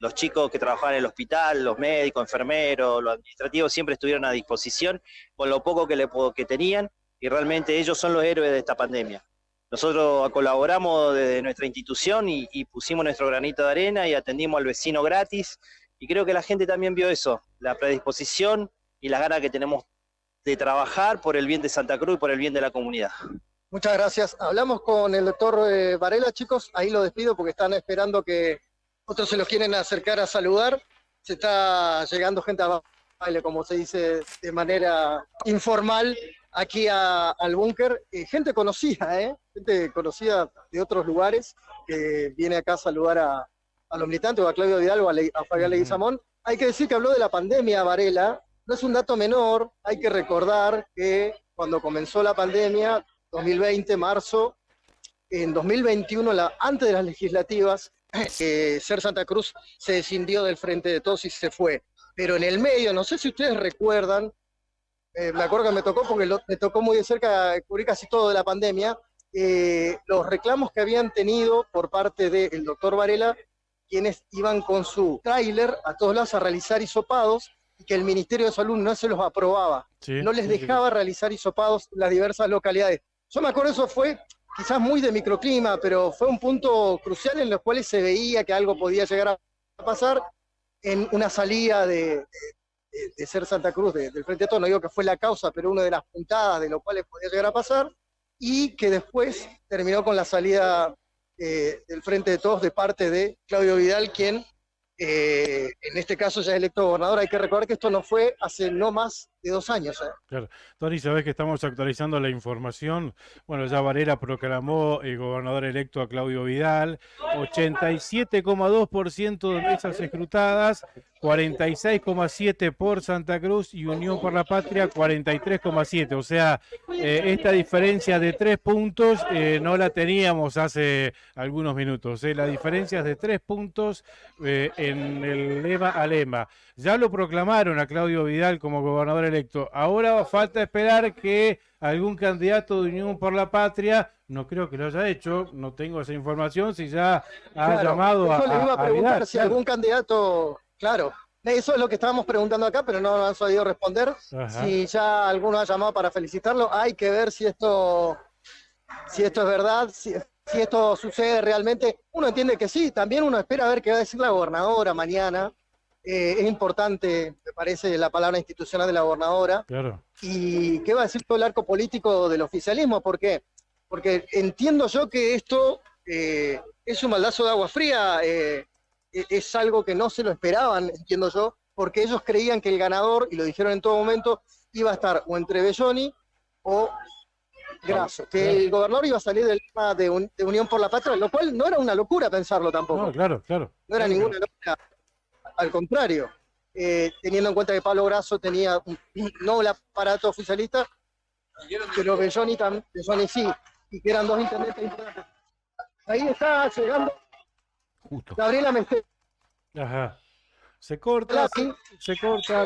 Los chicos que trabajaban en el hospital, los médicos, enfermeros, los administrativos siempre estuvieron a disposición con lo poco que tenían y realmente ellos son los héroes de esta pandemia. Nosotros colaboramos desde nuestra institución y pusimos nuestro granito de arena y atendimos al vecino gratis y creo que la gente también vio eso, la predisposición y las ganas que tenemos de trabajar por el bien de Santa Cruz y por el bien de la comunidad. Muchas gracias. Hablamos con el doctor Varela, chicos. Ahí lo despido porque están esperando que otros se los quieren acercar a saludar. Se está llegando gente a baile, como se dice de manera informal, aquí al búnker. Gente conocida, gente conocida de otros lugares, que viene acá a saludar a los militantes, o a Claudio Vidal o a Fabián Leguizamón. Hay que decir que habló de la pandemia, Varela. No es un dato menor, hay que recordar que cuando comenzó la pandemia, 2020, marzo, en 2021, antes de las legislativas, Ser Santa Cruz se descindió del Frente de Todos y se fue. Pero en el medio, no sé si ustedes recuerdan, me acuerdo que me tocó porque me tocó muy de cerca cubrir casi todo de la pandemia, los reclamos que habían tenido por parte del doctor Varela, quienes iban con su tráiler a todos lados a realizar hisopados, y que el Ministerio de Salud no se los aprobaba, no les dejaba realizar hisopados en las diversas localidades. Yo me acuerdo, eso fue quizás muy de microclima, pero fue un punto crucial en los cuales se veía que algo podía llegar a pasar en una salida de Ser Santa Cruz del Frente de Todos. No digo que fue la causa, pero una de las puntadas de lo cuales podía llegar a pasar, y que después terminó con la salida del Frente de Todos de parte de Claudio Vidal, quien en este caso ya es electo gobernador. Hay que recordar que esto no fue hace no más de 2 años. Claro. Tony, sabés que estamos actualizando la información. Bueno, ya Varela proclamó el gobernador electo a Claudio Vidal, 87,2% de mesas escrutadas, 46,7% por Santa Cruz y Unión por la Patria 43,7%. O sea, esta diferencia de 3 puntos no la teníamos hace algunos minutos. La diferencia es de 3 puntos en el lema a lema. Ya lo proclamaron a Claudio Vidal como gobernador electo. Ahora falta esperar que algún candidato de Unión por la Patria, no creo que lo haya hecho, no tengo esa información, si ya ha llamado eso le iba a preguntar Vidal, si algún candidato, claro, Eso es lo que estábamos preguntando acá, pero no han sabido responder. Ajá. Si ya alguno ha llamado para felicitarlo, hay que ver si esto es verdad, si esto sucede realmente. Uno entiende que sí, también uno espera ver qué va a decir la gobernadora mañana. Es importante, me parece, la palabra institucional de la gobernadora. Claro. ¿Y qué va a decir todo el arco político del oficialismo? ¿Por qué? Porque entiendo yo que esto es un baldazo de agua fría, es algo que no se lo esperaban, entiendo yo, porque ellos creían que el ganador, y lo dijeron en todo momento, iba a estar o entre Belloni o Grasso, que el gobernador iba a salir del tema de Unión por la Patria, lo cual no era una locura pensarlo tampoco. No, claro, claro. No era ninguna locura, al contrario, teniendo en cuenta que Pablo Grasso tenía no el aparato oficialista, pero Belloni sí, y que eran dos intendentes importantes. Ahí está llegando Gabriela Mestel. Ajá. Se corta,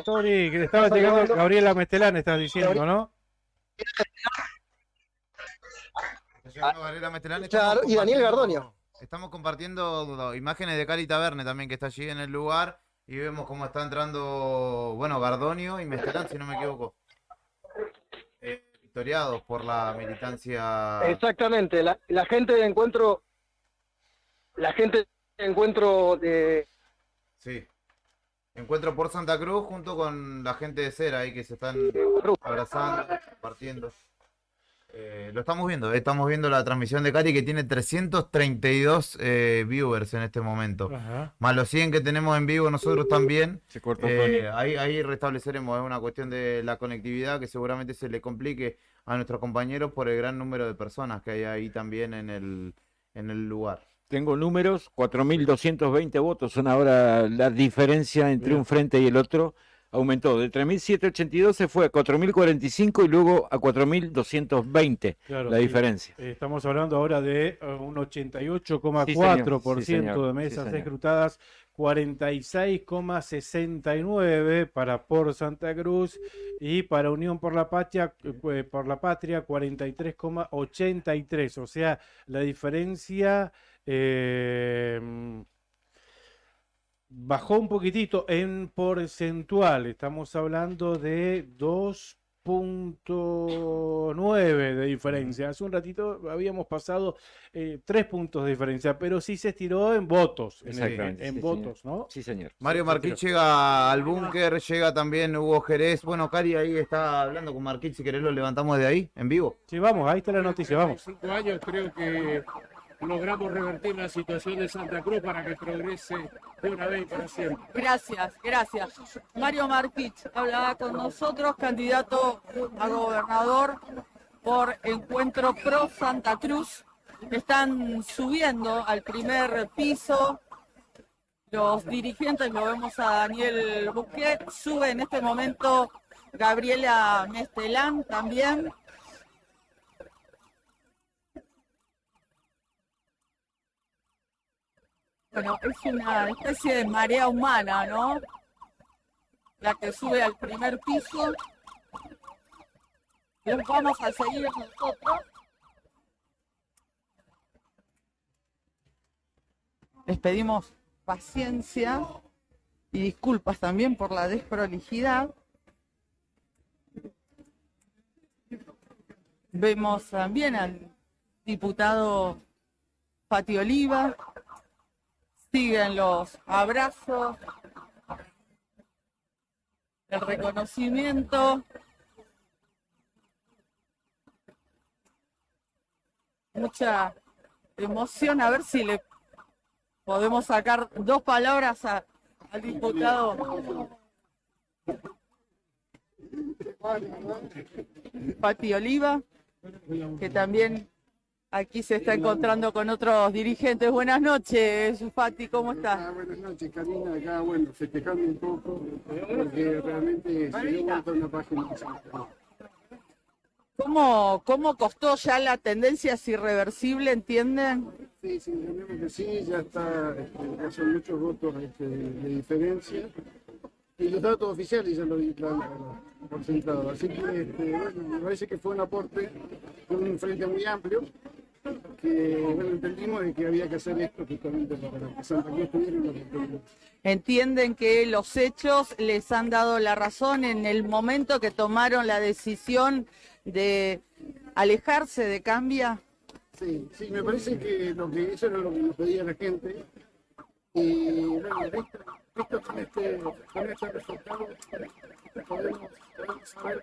Tori, que le estaba llegando Gabriela Mestelán, estás diciendo, ¿no? Gabriela Mestelán, Claro, y Daniel Gardonio. Estamos compartiendo imágenes de Cari Taverne también, que está allí en el lugar, y vemos cómo está entrando, bueno, Gardonio y Mestelán, si no me equivoco. Victoriados por la militancia. Exactamente, la gente de encuentro de... Sí. Encuentro por Santa Cruz junto con la gente de Cera ahí que se están abrazando, compartiendo. Lo estamos viendo la transmisión de Cari que tiene 332 viewers en este momento. Ajá. Más los 100 que tenemos en vivo nosotros también. Se cortó ahí restableceremos, es una cuestión de la conectividad que seguramente se le complique a nuestros compañeros por el gran número de personas que hay ahí también en el lugar. Tengo números, 4.220 votos son ahora la diferencia entre un frente y el otro. Aumentó de 3.782 se fue a 4.045 y luego a 4.220 Claro, la sí. diferencia. Estamos hablando ahora de un 88,4% Sí, señor. de mesas Sí, señor. escrutadas, 46,69 para Por Santa Cruz y para Unión por la Patria 43,83. O sea, la diferencia bajó un poquitito en porcentual. Estamos hablando de 2,9 de diferencia. Hace un ratito habíamos pasado 3 puntos de diferencia, pero sí se estiró en votos. Exactamente, En sí, votos, señor. ¿no? Sí, señor. Mario Sí, Marquich creo. llega al búnker, llega también Hugo Jerez. Bueno, Cari ahí está hablando con Marquich, si querés lo levantamos de ahí, en vivo. Sí, vamos, ahí está la noticia, vamos. 5 años creo que logramos revertir la situación de Santa Cruz para que progrese de una vez y para siempre. Gracias. Mario Marquich hablaba con nosotros, candidato a gobernador por Encuentro Pro Santa Cruz. Están subiendo al primer piso los dirigentes, lo vemos a Daniel Buquet, sube en este momento Gabriela Mestelán también. Bueno, es una especie de marea humana, ¿no? La que sube al primer piso. Los vamos a seguir nosotros. Les pedimos paciencia y disculpas también por la desprolijidad. Vemos también al diputado Pati Oliva. Siguen los abrazos, el reconocimiento. Mucha emoción, a ver si le podemos sacar 2 palabras al diputado Pati Oliva, que también aquí se está encontrando con otros dirigentes. Buenas noches, Pati, ¿cómo estás? Buenas noches, Karina. Acá, bueno, festejando un poco, porque realmente se dio vuelta una página. ¿Cómo costó ya la tendencia es irreversible, entienden? Sí, entendemos que sí, ya ya son muchos votos de diferencia. Y los datos oficiales ya lo dan por sentado. Así que, bueno, me parece que fue un aporte de un frente muy amplio. que bueno, entendimos de que había que hacer esto justamente para que Santa Cruz tuviera una oportunidad. Entienden que los hechos les han dado la razón en el momento que tomaron la decisión de alejarse de Cambia. Sí, sí, me parece que eso era lo que nos pedía la gente. Y bueno, visto con este resultado, podemos saber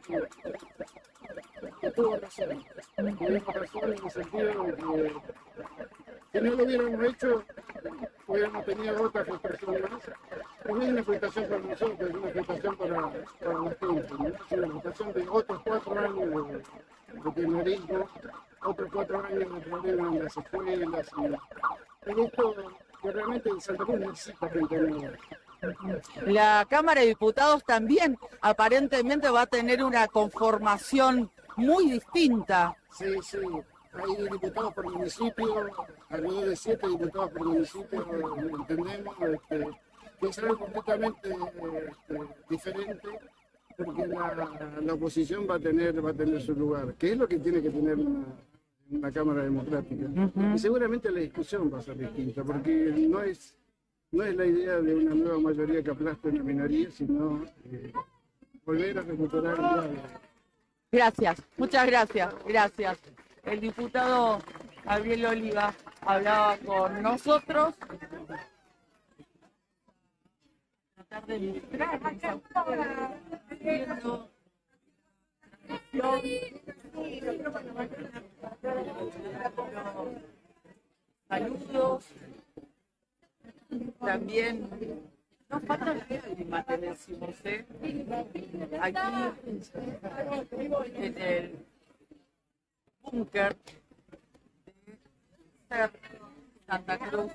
que tuvo razón. Tuvimos razón en el sentido de que si no lo hubiéramos hecho, hubiéramos tenido otra frustración más. No es una frustración para nosotros, es una frustración para la gente, ¿no? Es una frustración de otros 4 años de kirchnerismo, otros 4 años de problemas en las escuelas. Y esto que realmente Santa Cruz necesita gente nueva. La Cámara de Diputados también aparentemente va a tener una conformación muy distinta. Sí, sí. Hay diputados por municipio, alrededor de 7 diputados por municipio, entendemos que es algo completamente diferente, porque la oposición va a tener su lugar, que es lo que tiene que tener una Cámara Democrática. Y seguramente la discusión va a ser distinta, porque no es la idea de una nueva mayoría que aplaste una minoría, sino volver a recuperar el diálogo. Gracias, muchas gracias, gracias. El diputado Gabriel Oliva hablaba con nosotros. Tratar de mostrar saludos. También nos falta la lágrima, te decimos, aquí en el búnker de Santa Cruz.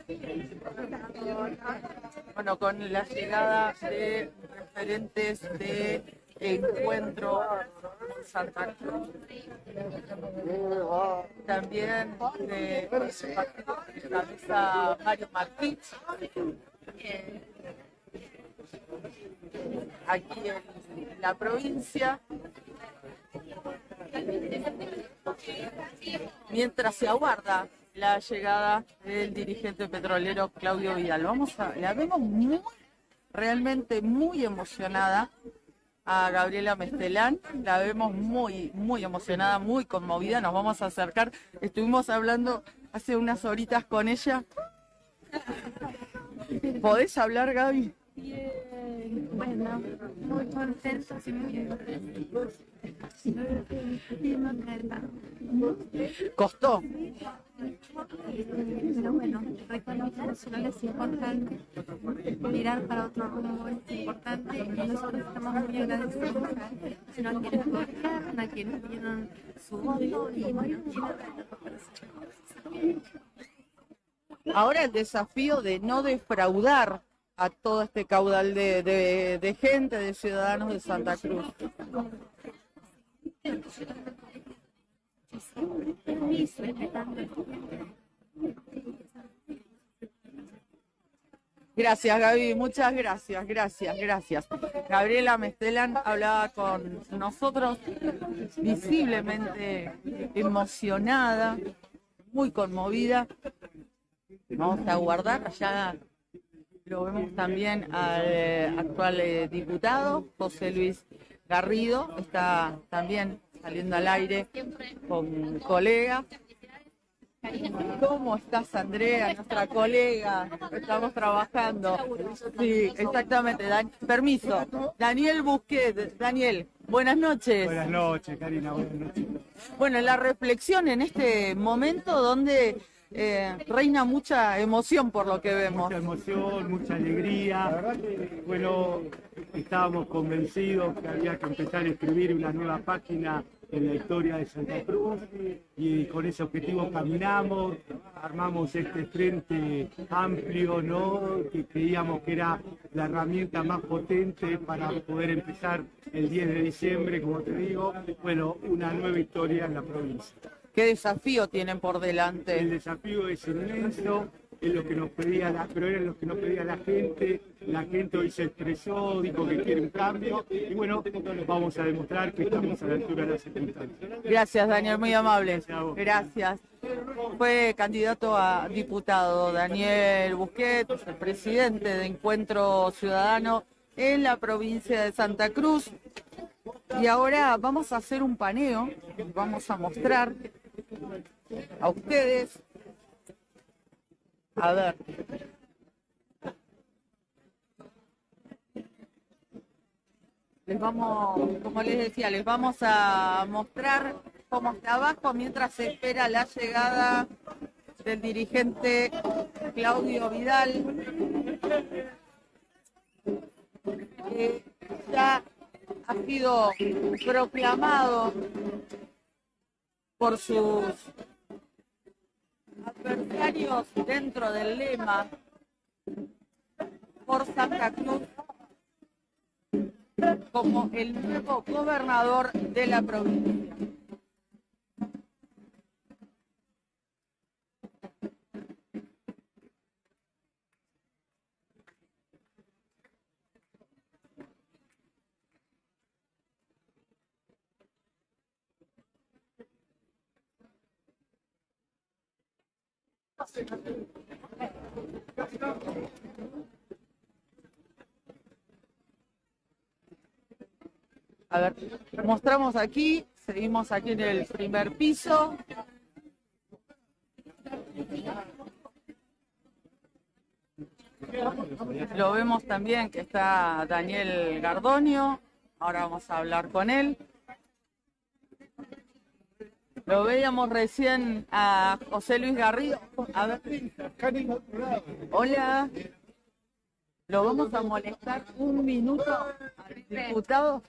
Bueno, con la llegada de referentes de Encuentro con Santa Cruz. También de partido que encabeza Mario Martich. Aquí en la provincia. Mientras se aguarda la llegada del dirigente petrolero Claudio Vidal. La vemos realmente muy emocionada a Gabriela Mestelán, la vemos muy emocionada, muy conmovida, nos vamos a acercar, estuvimos hablando hace unas horitas con ella. ¿Podés hablar, Gaby? Bien, bueno, muy contentos y muy agradecidos. ¿Costó? Pero bueno, reconocer solo es importante, mirar para otro rumbo es importante y nosotros estamos muy agradecidos a quienes gobernaron, a quienes dieron su voto y bueno, ahora el desafío de no defraudar a todo este caudal de gente, de ciudadanos de Santa Cruz. Gracias, Gaby, muchas gracias. Gabriela Mestelán hablaba con nosotros visiblemente emocionada, muy conmovida. Vamos a aguardar, allá lo vemos también al actual diputado, José Luis Garrido, está también saliendo al aire con colegas. ¿Cómo estás, Andrea, nuestra colega? Estamos trabajando. Sí, exactamente. Permiso. Daniel Busquet. Daniel, buenas noches. Buenas noches, Karina, buenas noches. Bueno, la reflexión en este momento donde reina mucha emoción por lo que vemos. Mucha emoción, mucha alegría. La verdad que, bueno, estábamos convencidos que había que empezar a escribir una nueva página en la historia de Santa Cruz y con ese objetivo caminamos, armamos este frente amplio, ¿no? Que creíamos que era la herramienta más potente para poder empezar el 10 de diciembre, como te digo, bueno, una nueva historia en la provincia. ¿Qué desafío tienen por delante? El desafío es inmenso, es lo que nos pedía pero era lo que nos pedía la gente hoy se expresó, dijo que quiere un cambio, y bueno, vamos a demostrar que estamos a la altura de las circunstancias. Gracias, Daniel, muy amable. Gracias. fue candidato a diputado, Daniel Busquets, el presidente de Encuentro Ciudadano en la provincia de Santa Cruz. Y ahora vamos a hacer un paneo, vamos a mostrar a ustedes, a ver, como les decía, les vamos a mostrar cómo está abajo mientras se espera la llegada del dirigente Claudio Vidal, que ya ha sido proclamado por sus adversarios dentro del lema por Santa Cruz como el nuevo gobernador de la provincia. A ver, mostramos aquí, seguimos aquí en el primer piso. Lo vemos también que está Daniel Gardonio, ahora vamos a hablar con él. Lo veíamos recién a José Luis Garrido. A ver. Hola. Lo vamos a molestar un minuto al diputado.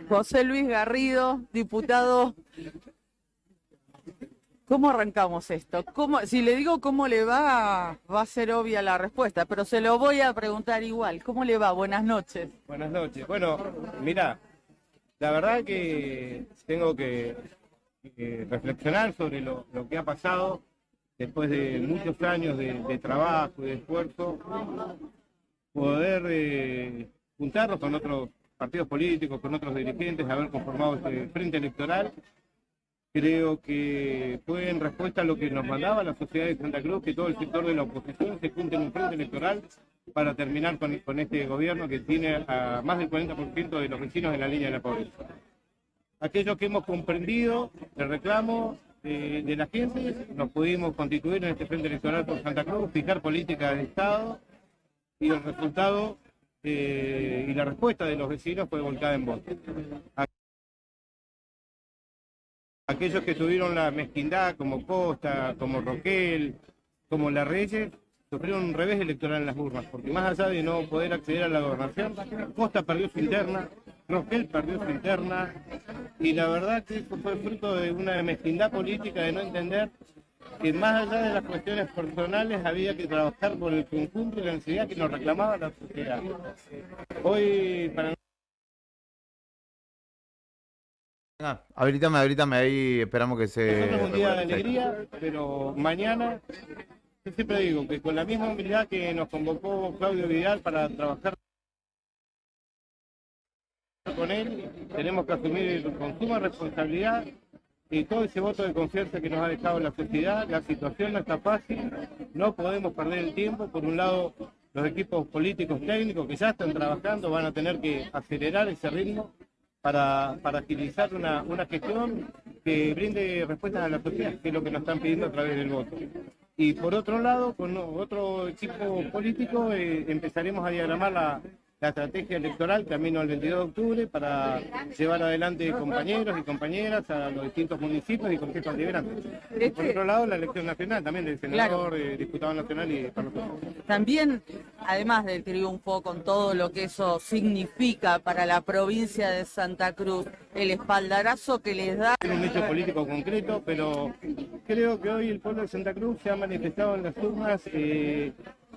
José Luis Garrido, diputado. ¿Cómo arrancamos esto? Si le digo cómo le va a ser obvia la respuesta, pero se lo voy a preguntar igual. ¿Cómo le va? Buenas noches. Buenas noches. Bueno, mira, la verdad que tengo que reflexionar sobre lo que ha pasado después de muchos años de trabajo y de esfuerzo, poder juntarnos con otros partidos políticos, con otros dirigentes, haber conformado este frente electoral. Creo que fue en respuesta a lo que nos mandaba la sociedad de Santa Cruz, que todo el sector de la oposición se junte en un frente electoral para terminar con este gobierno que tiene a más del 40% de los vecinos en la línea de la pobreza. Aquellos que hemos comprendido el reclamo de la gente, nos pudimos constituir en este frente electoral por Santa Cruz, fijar políticas de Estado, y el resultado y la respuesta de los vecinos fue volcada en voto. Aquellos que tuvieron la mezquindad, como Costa, como Roquel, como Larreyes, sufrieron un revés electoral en las urnas, porque más allá de no poder acceder a la gobernación, Costa perdió su interna, Roquel perdió su interna, y la verdad que eso fue fruto de una mezquindad política, de no entender que más allá de las cuestiones personales había que trabajar por el conjunto y la necesidad que nos reclamaba la sociedad. Hoy, para Habilítame ahí, esperamos que se... nosotros un día de alegría, pero mañana, yo siempre digo que con la misma humildad que nos convocó Claudio Vidal para trabajar con él, tenemos que asumir con suma responsabilidad y todo ese voto de confianza que nos ha dejado la sociedad. La situación no está fácil, no podemos perder el tiempo. Por un lado, los equipos políticos técnicos que ya están trabajando van a tener que acelerar ese ritmo para agilizar una gestión que brinde respuestas a la sociedad, que es lo que nos están pidiendo a través del voto. Y por otro lado, con otro equipo político empezaremos a diagramar la estrategia electoral camino al 22 de octubre para llevar adelante compañeros y compañeras a los distintos municipios y consejos deliberantes. Y por otro lado, la elección nacional también del senador, diputado nacional y parlamentario. También, además del triunfo, con todo lo que eso significa para la provincia de Santa Cruz, el espaldarazo que les da... Es un hecho político concreto, pero creo que hoy el pueblo de Santa Cruz se ha manifestado en las urnas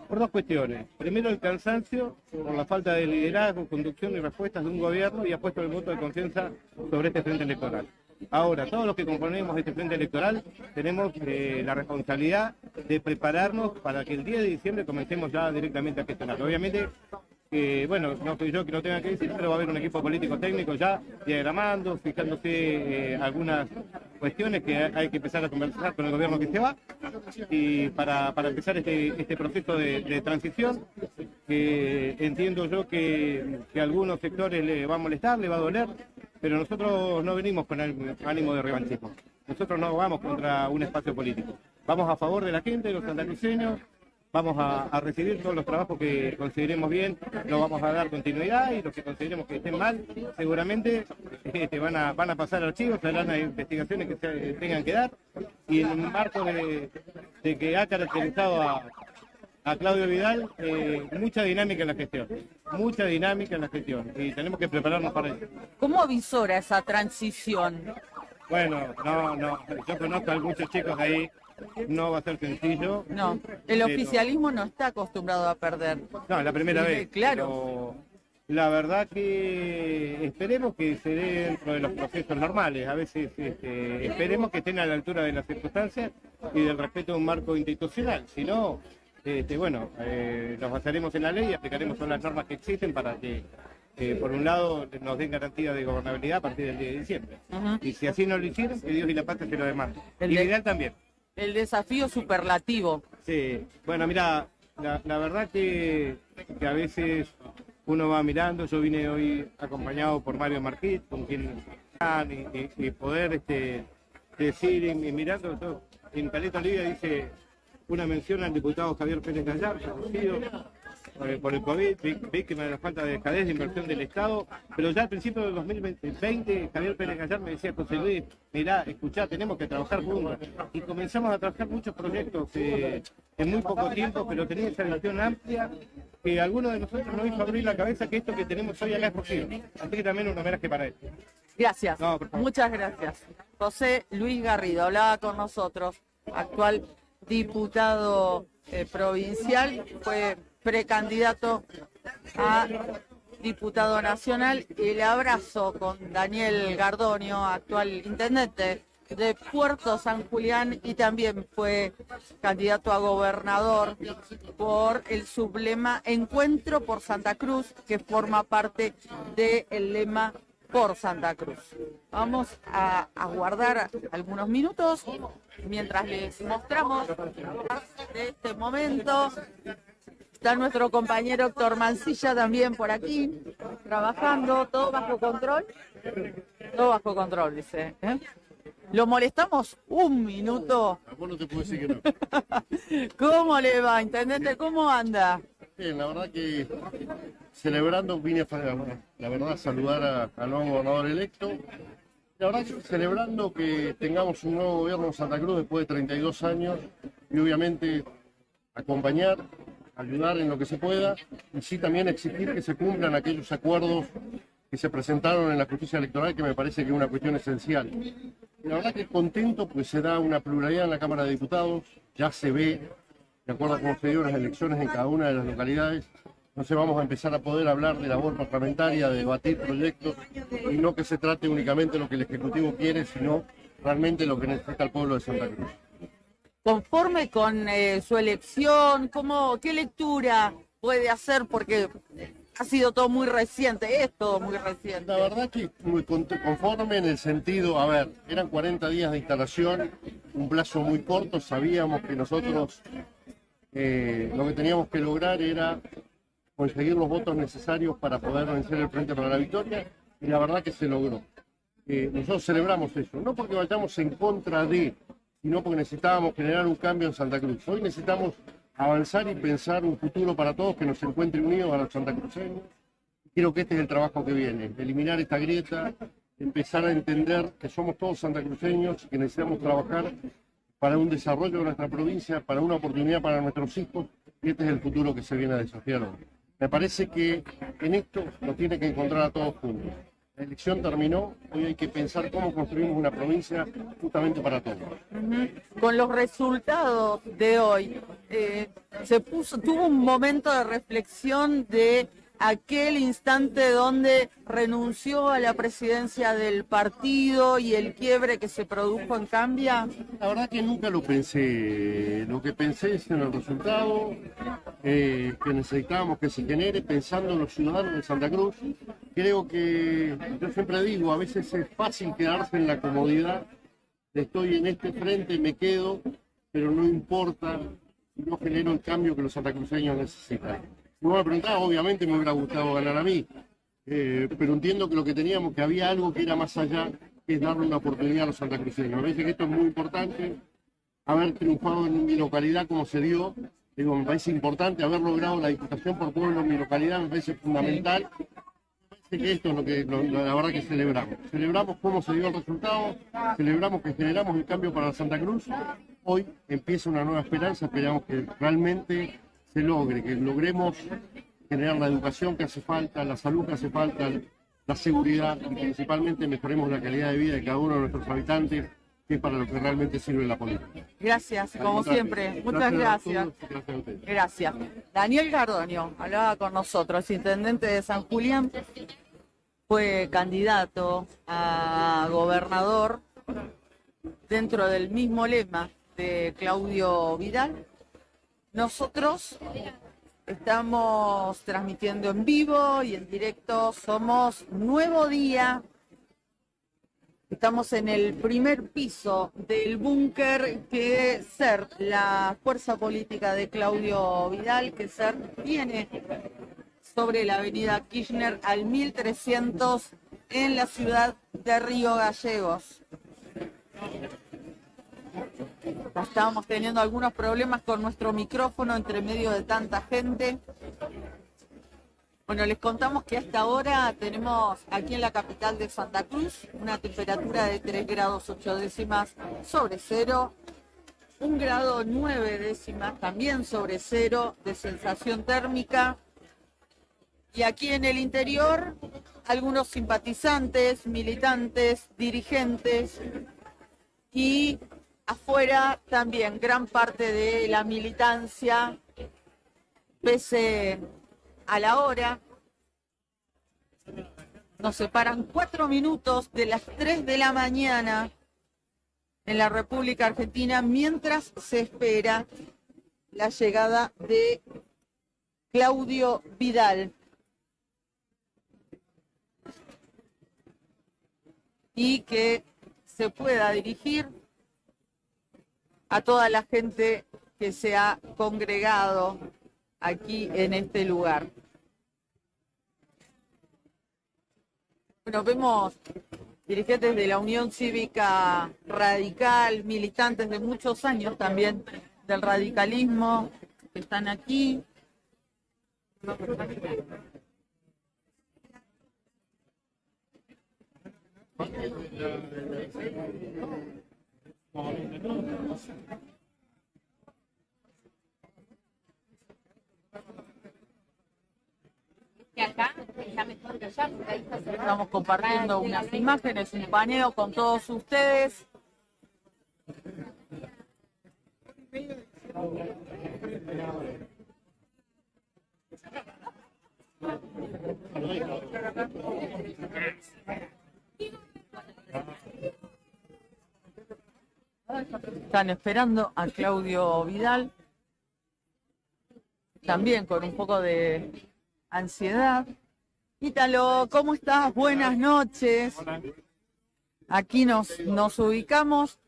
por dos cuestiones. Primero, el cansancio por la falta de liderazgo, conducción y respuestas de un gobierno, y ha puesto el voto de confianza sobre este frente electoral. Ahora, todos los que componemos este frente electoral tenemos la responsabilidad de prepararnos para que el 10 de diciembre comencemos ya directamente a gestionar. Obviamente, bueno, no soy yo que lo tenga que decir, pero va a haber un equipo político técnico ya diagramando, fijándose algunas cuestiones que hay que empezar a conversar con el gobierno que se va, y para empezar este proceso de transición, que entiendo yo que a algunos sectores le va a molestar, le va a doler, pero nosotros no venimos con ánimo de revanchismo. Nosotros no vamos contra un espacio político. Vamos a favor de la gente, de los santacruceños. Vamos a recibir todos los trabajos que consideremos bien, lo vamos a dar continuidad, y los que consideremos que estén mal, seguramente van a pasar archivos, serán las investigaciones que se tengan que dar, y en un marco de que ha caracterizado a Claudio Vidal, mucha dinámica en la gestión, y tenemos que prepararnos para ello. ¿Cómo avisora esa transición? Bueno, no, yo conozco a muchos chicos ahí. No va a ser sencillo. No, el oficialismo no está acostumbrado a perder. No, es la primera vez. Claro. La verdad que esperemos que se dé dentro de los procesos normales. A veces esperemos que estén a la altura de las circunstancias y del respeto de un marco institucional. Si no, nos basaremos en la ley y aplicaremos todas las normas que existen para que, por un lado, nos den garantía de gobernabilidad a partir del 10 de diciembre. Y si así no lo hicieron, que Dios y la patria se lo demanden. Y ideal también. El desafío superlativo. Sí, bueno, mira, la verdad que a veces uno va mirando. Yo vine hoy acompañado por Mario Marquit, con quien y poder decir y mirando. Yo, en Caleta Olivia dice una mención al diputado Javier Pérez Gallar, fallecido por el COVID, víctima de la falta de dejadez de inversión del Estado, pero ya al principio del 2020 Javier Pérez Gallar me decía: José Luis, mirá, escuchá, tenemos que trabajar juntos, y comenzamos a trabajar muchos proyectos en muy poco tiempo, pero tenía esa visión amplia que algunos de nosotros nos hizo abrir la cabeza que esto que tenemos hoy acá es posible, así que también un homenaje para él. Gracias, muchas gracias. José Luis Garrido hablaba con nosotros, actual diputado provincial, fue precandidato a diputado nacional. El abrazo con Daniel Gardonio, actual intendente de Puerto San Julián, y también fue candidato a gobernador por el sublema Encuentro por Santa Cruz, que forma parte del lema Por Santa Cruz. Vamos a aguardar algunos minutos mientras les mostramos de este momento. Está nuestro compañero Héctor Mancilla también por aquí, trabajando. ¿Todo bajo control? Todo bajo control, dice. ¿Lo molestamos un minuto? Vos no te puedo decir que no. ¿Cómo le va, intendente? ¿Cómo anda? Bien, la verdad que celebrando, vine a saludar al nuevo gobernador electo. La verdad que celebrando que tengamos un nuevo gobierno en Santa Cruz después de 32 años, y obviamente acompañar, ayudar en lo que se pueda, y sí también exigir que se cumplan aquellos acuerdos que se presentaron en la justicia electoral, que me parece que es una cuestión esencial. Y la verdad que contento, pues se da una pluralidad en la Cámara de Diputados, ya se ve, de acuerdo a cómo se dieron las elecciones en cada una de las localidades. Entonces vamos a empezar a poder hablar de labor parlamentaria, de debatir proyectos, y no que se trate únicamente de lo que el Ejecutivo quiere, sino realmente lo que necesita el pueblo de Santa Cruz. ¿Conforme con su elección? ¿Qué lectura puede hacer? Porque ha sido todo muy reciente, es todo muy reciente. La verdad que muy conforme en el sentido, a ver, eran 40 días de instalación, un plazo muy corto, sabíamos que nosotros lo que teníamos que lograr era conseguir los votos necesarios para poder vencer el Frente para la Victoria, y la verdad que se logró. Nosotros celebramos eso, no porque vayamos en contra de, sino porque necesitábamos generar un cambio en Santa Cruz. Hoy necesitamos avanzar y pensar un futuro para todos que nos encuentre unidos a los santacruceños. Creo que este es el trabajo que viene, eliminar esta grieta, empezar a entender que somos todos santacruceños y que necesitamos trabajar para un desarrollo de nuestra provincia, para una oportunidad para nuestros hijos, y este es el futuro que se viene a desafiar hoy. Me parece que en esto nos tiene que encontrar a todos juntos. La elección terminó, hoy hay que pensar cómo construimos una provincia justamente para todos. Con los resultados de hoy, tuvo un momento de reflexión de aquel instante donde renunció a la presidencia del partido y el quiebre que se produjo en Cambia? La verdad que nunca lo pensé. Lo que pensé es en el resultado que necesitábamos que se genere, pensando en los ciudadanos de Santa Cruz. Creo que, yo siempre digo, a veces es fácil quedarse en la comodidad. Estoy en este frente, me quedo, pero no importa, no genero el cambio que los santacruceños necesitan. Si vos me preguntás, obviamente me hubiera gustado ganar a mí, pero entiendo que lo que teníamos, que había algo que era más allá, que es darle una oportunidad a los santacruceños. Me parece que esto es muy importante, haber triunfado en mi localidad como se dio, digo, me parece importante haber logrado la Diputación por Pueblo en mi localidad, me parece fundamental. Me parece que esto es lo que la verdad que celebramos. Celebramos cómo se dio el resultado, celebramos que generamos el cambio para Santa Cruz. Hoy empieza una nueva esperanza, esperamos que realmente se logre, que logremos generar la educación que hace falta, la salud que hace falta, la seguridad y principalmente mejoremos la calidad de vida de cada uno de nuestros habitantes, que es para lo que realmente sirve la política. Gracias, como siempre. Muchas gracias. Gracias a ustedes. Gracias. Daniel Gardoño hablaba con nosotros, intendente de San Julián, fue candidato a gobernador dentro del mismo lema de Claudio Vidal. Nosotros estamos transmitiendo en vivo y en directo, somos Nuevo Día. Estamos en el primer piso del búnker que SER, la fuerza política de Claudio Vidal, que SER tiene sobre la avenida Kirchner al 1300 en la ciudad de Río Gallegos. Estábamos teniendo algunos problemas con nuestro micrófono entre medio de tanta gente. Bueno, les contamos que hasta ahora tenemos aquí en la capital de Santa Cruz una temperatura de 3 grados 8 décimas sobre cero, 1 grado 9 décimas también sobre cero de sensación térmica. Y aquí en el interior, algunos simpatizantes, militantes, dirigentes y afuera también gran parte de la militancia, pese a la hora. Nos separan 4 minutos de las 3 de la mañana en la República Argentina mientras se espera la llegada de Claudio Vidal. Y que se pueda dirigir a toda la gente que se ha congregado aquí en este lugar. Bueno, vemos dirigentes de la Unión Cívica Radical, militantes de muchos años también del radicalismo, que están aquí. Estamos compartiendo unas imágenes, un paneo con todos ustedes. Están esperando a Claudio Vidal, también con un poco de ansiedad. Ítalo, ¿cómo estás? Buenas noches. Aquí nos ubicamos.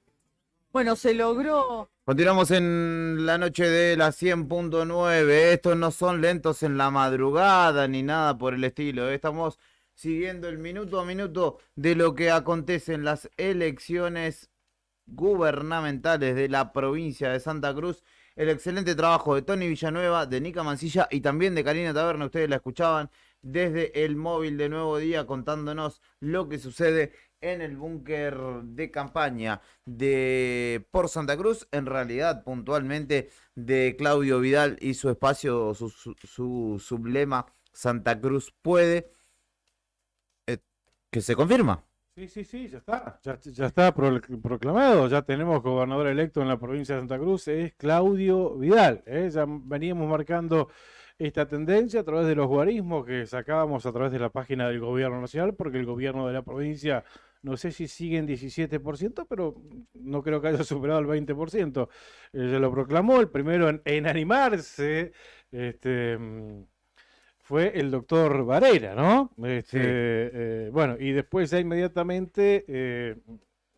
Bueno, se logró. Continuamos en la noche de la 100.9. Estos no son lentos en la madrugada ni nada por el estilo. Estamos siguiendo el minuto a minuto de lo que acontece en las elecciones gubernamentales de la provincia de Santa Cruz. El excelente trabajo de Tony Villanueva, de Nica Mancilla y también de Karina Taberna. Ustedes la escuchaban desde el móvil de Nuevo Día contándonos lo que sucede en el búnker de campaña de por Santa Cruz, en realidad puntualmente de Claudio Vidal y su espacio, su sublema Santa Cruz puede, que se confirma. Sí, ya está. Ya está proclamado. Ya tenemos gobernador electo en la provincia de Santa Cruz. Es Claudio Vidal. Ya veníamos marcando esta tendencia a través de los guarismos que sacábamos a través de la página del gobierno nacional, porque el gobierno de la provincia, no sé si sigue en 17%, pero no creo que haya superado el 20%. Se lo proclamó el primero en animarse, fue el doctor Varela, ¿no? Bueno, y después ya inmediatamente,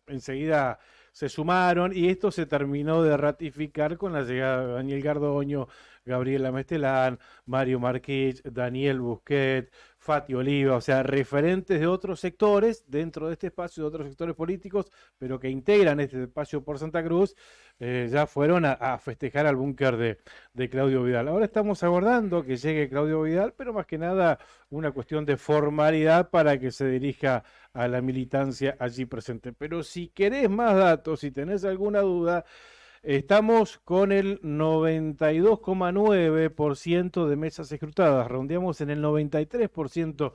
enseguida se sumaron y esto se terminó de ratificar con la llegada de Daniel Gardoño, Gabriela Mestelán, Mario Marquich, Daniel Busquet, Fati Oliva, o sea, referentes de otros sectores dentro de este espacio, de otros sectores políticos, pero que integran este espacio por Santa Cruz, ya fueron a festejar al búnker de Claudio Vidal. Ahora estamos aguardando que llegue Claudio Vidal, pero más que nada una cuestión de formalidad para que se dirija a la militancia allí presente. Pero si querés más datos, si tenés alguna duda, estamos con el 92,9% de mesas escrutadas, rondeamos en el 93%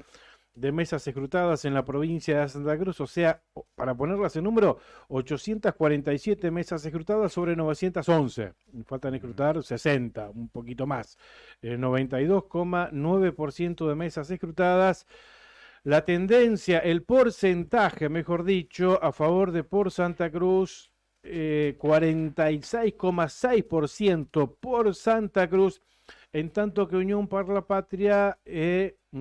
de mesas escrutadas en la provincia de Santa Cruz, o sea, para ponerlas en número, 847 mesas escrutadas sobre 911, faltan escrutar 60, un poquito más, 92,9% de mesas escrutadas. La tendencia, el porcentaje, mejor dicho, a favor de por Santa Cruz, 46,6% por Santa Cruz, en tanto que Unión por la Patria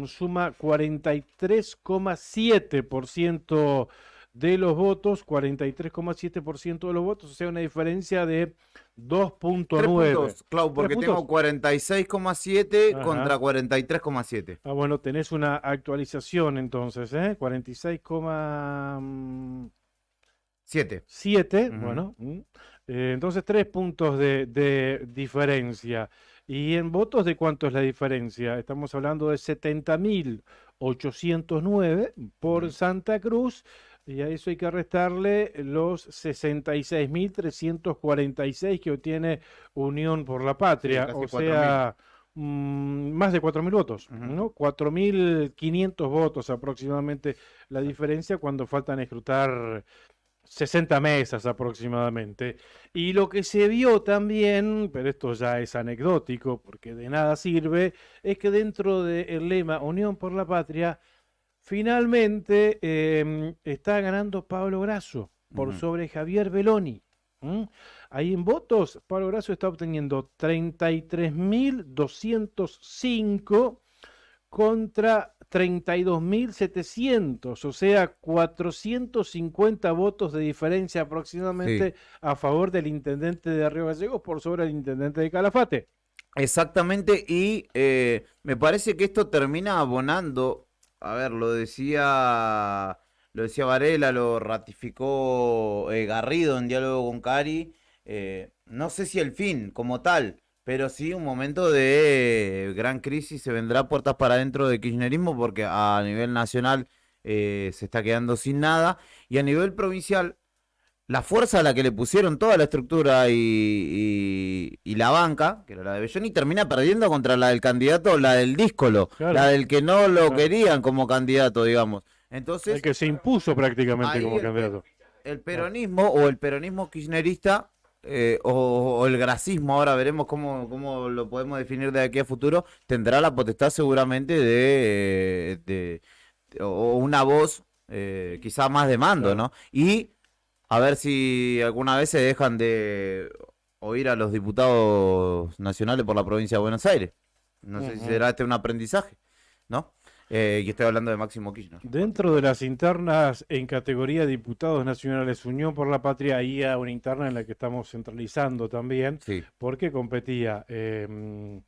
suma 43,7% de los votos, 43,7% de los votos, o sea, una diferencia de 2,9. puntos, Clau, porque tengo 46,7 contra 43,7. Ah, bueno, tenés una actualización entonces, 46,7. Bueno. Entonces 3 puntos de diferencia. ¿Y en votos de cuánto es la diferencia? Estamos hablando de 70.809 por Santa Cruz, y a eso hay que restarle los 66.346 que obtiene Unión por la Patria, casi o sea, más de 4.000 votos, ¿no? 4.500 votos aproximadamente la diferencia cuando faltan escrutar 60 mesas aproximadamente. Y lo que se vio también, pero esto ya es anecdótico porque de nada sirve, es que dentro del lema Unión por la Patria, finalmente está ganando Pablo Grasso por sobre Javier Beloni. Ahí en votos, Pablo Grasso está obteniendo 33.205 contra 32.700, o sea, 450 votos de diferencia aproximadamente a favor del intendente de Río Gallegos por sobre el intendente de Calafate. Exactamente, y me parece que esto termina abonando, a ver, lo decía Varela, lo ratificó Garrido en diálogo con Cari, no sé si el fin como tal, pero sí un momento de gran crisis se vendrá puertas para adentro de kirchnerismo porque a nivel nacional se está quedando sin nada y a nivel provincial la fuerza a la que le pusieron toda la estructura y la banca, que era la de Belloni, termina perdiendo contra la del candidato, la del díscolo, la del que no lo querían como candidato, digamos. Entonces, el que se impuso prácticamente como candidato. El peronismo o el peronismo kirchnerista o el grasismo, ahora veremos cómo lo podemos definir de aquí a futuro, tendrá la potestad seguramente o una voz quizá más de mando, ¿no? Y a ver si alguna vez se dejan de oír a los diputados nacionales por la provincia de Buenos Aires. No sé si será un aprendizaje, ¿no? Y estoy hablando de Máximo Kirchner. Dentro de las internas en categoría de diputados nacionales, Unión por la Patria, había una interna en la que estamos centralizando también, porque competía un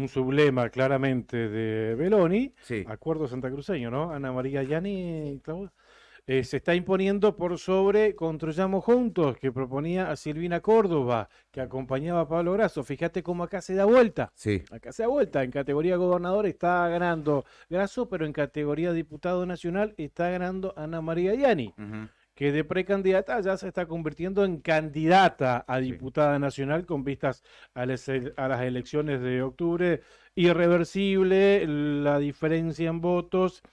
sublema claramente de Beloni, Acuerdo Santacruceño, ¿no? Ana María Yani, Claudia. Se está imponiendo por sobre Construyamos Juntos, que proponía a Silvina Córdoba, que acompañaba a Pablo Grasso. Fíjate cómo acá se da vuelta. Acá se da vuelta. En categoría gobernador está ganando Grasso, pero en categoría diputado nacional está ganando Ana María Yani, que de precandidata ya se está convirtiendo en candidata a diputada nacional con vistas a las elecciones de octubre. Irreversible la diferencia en votos.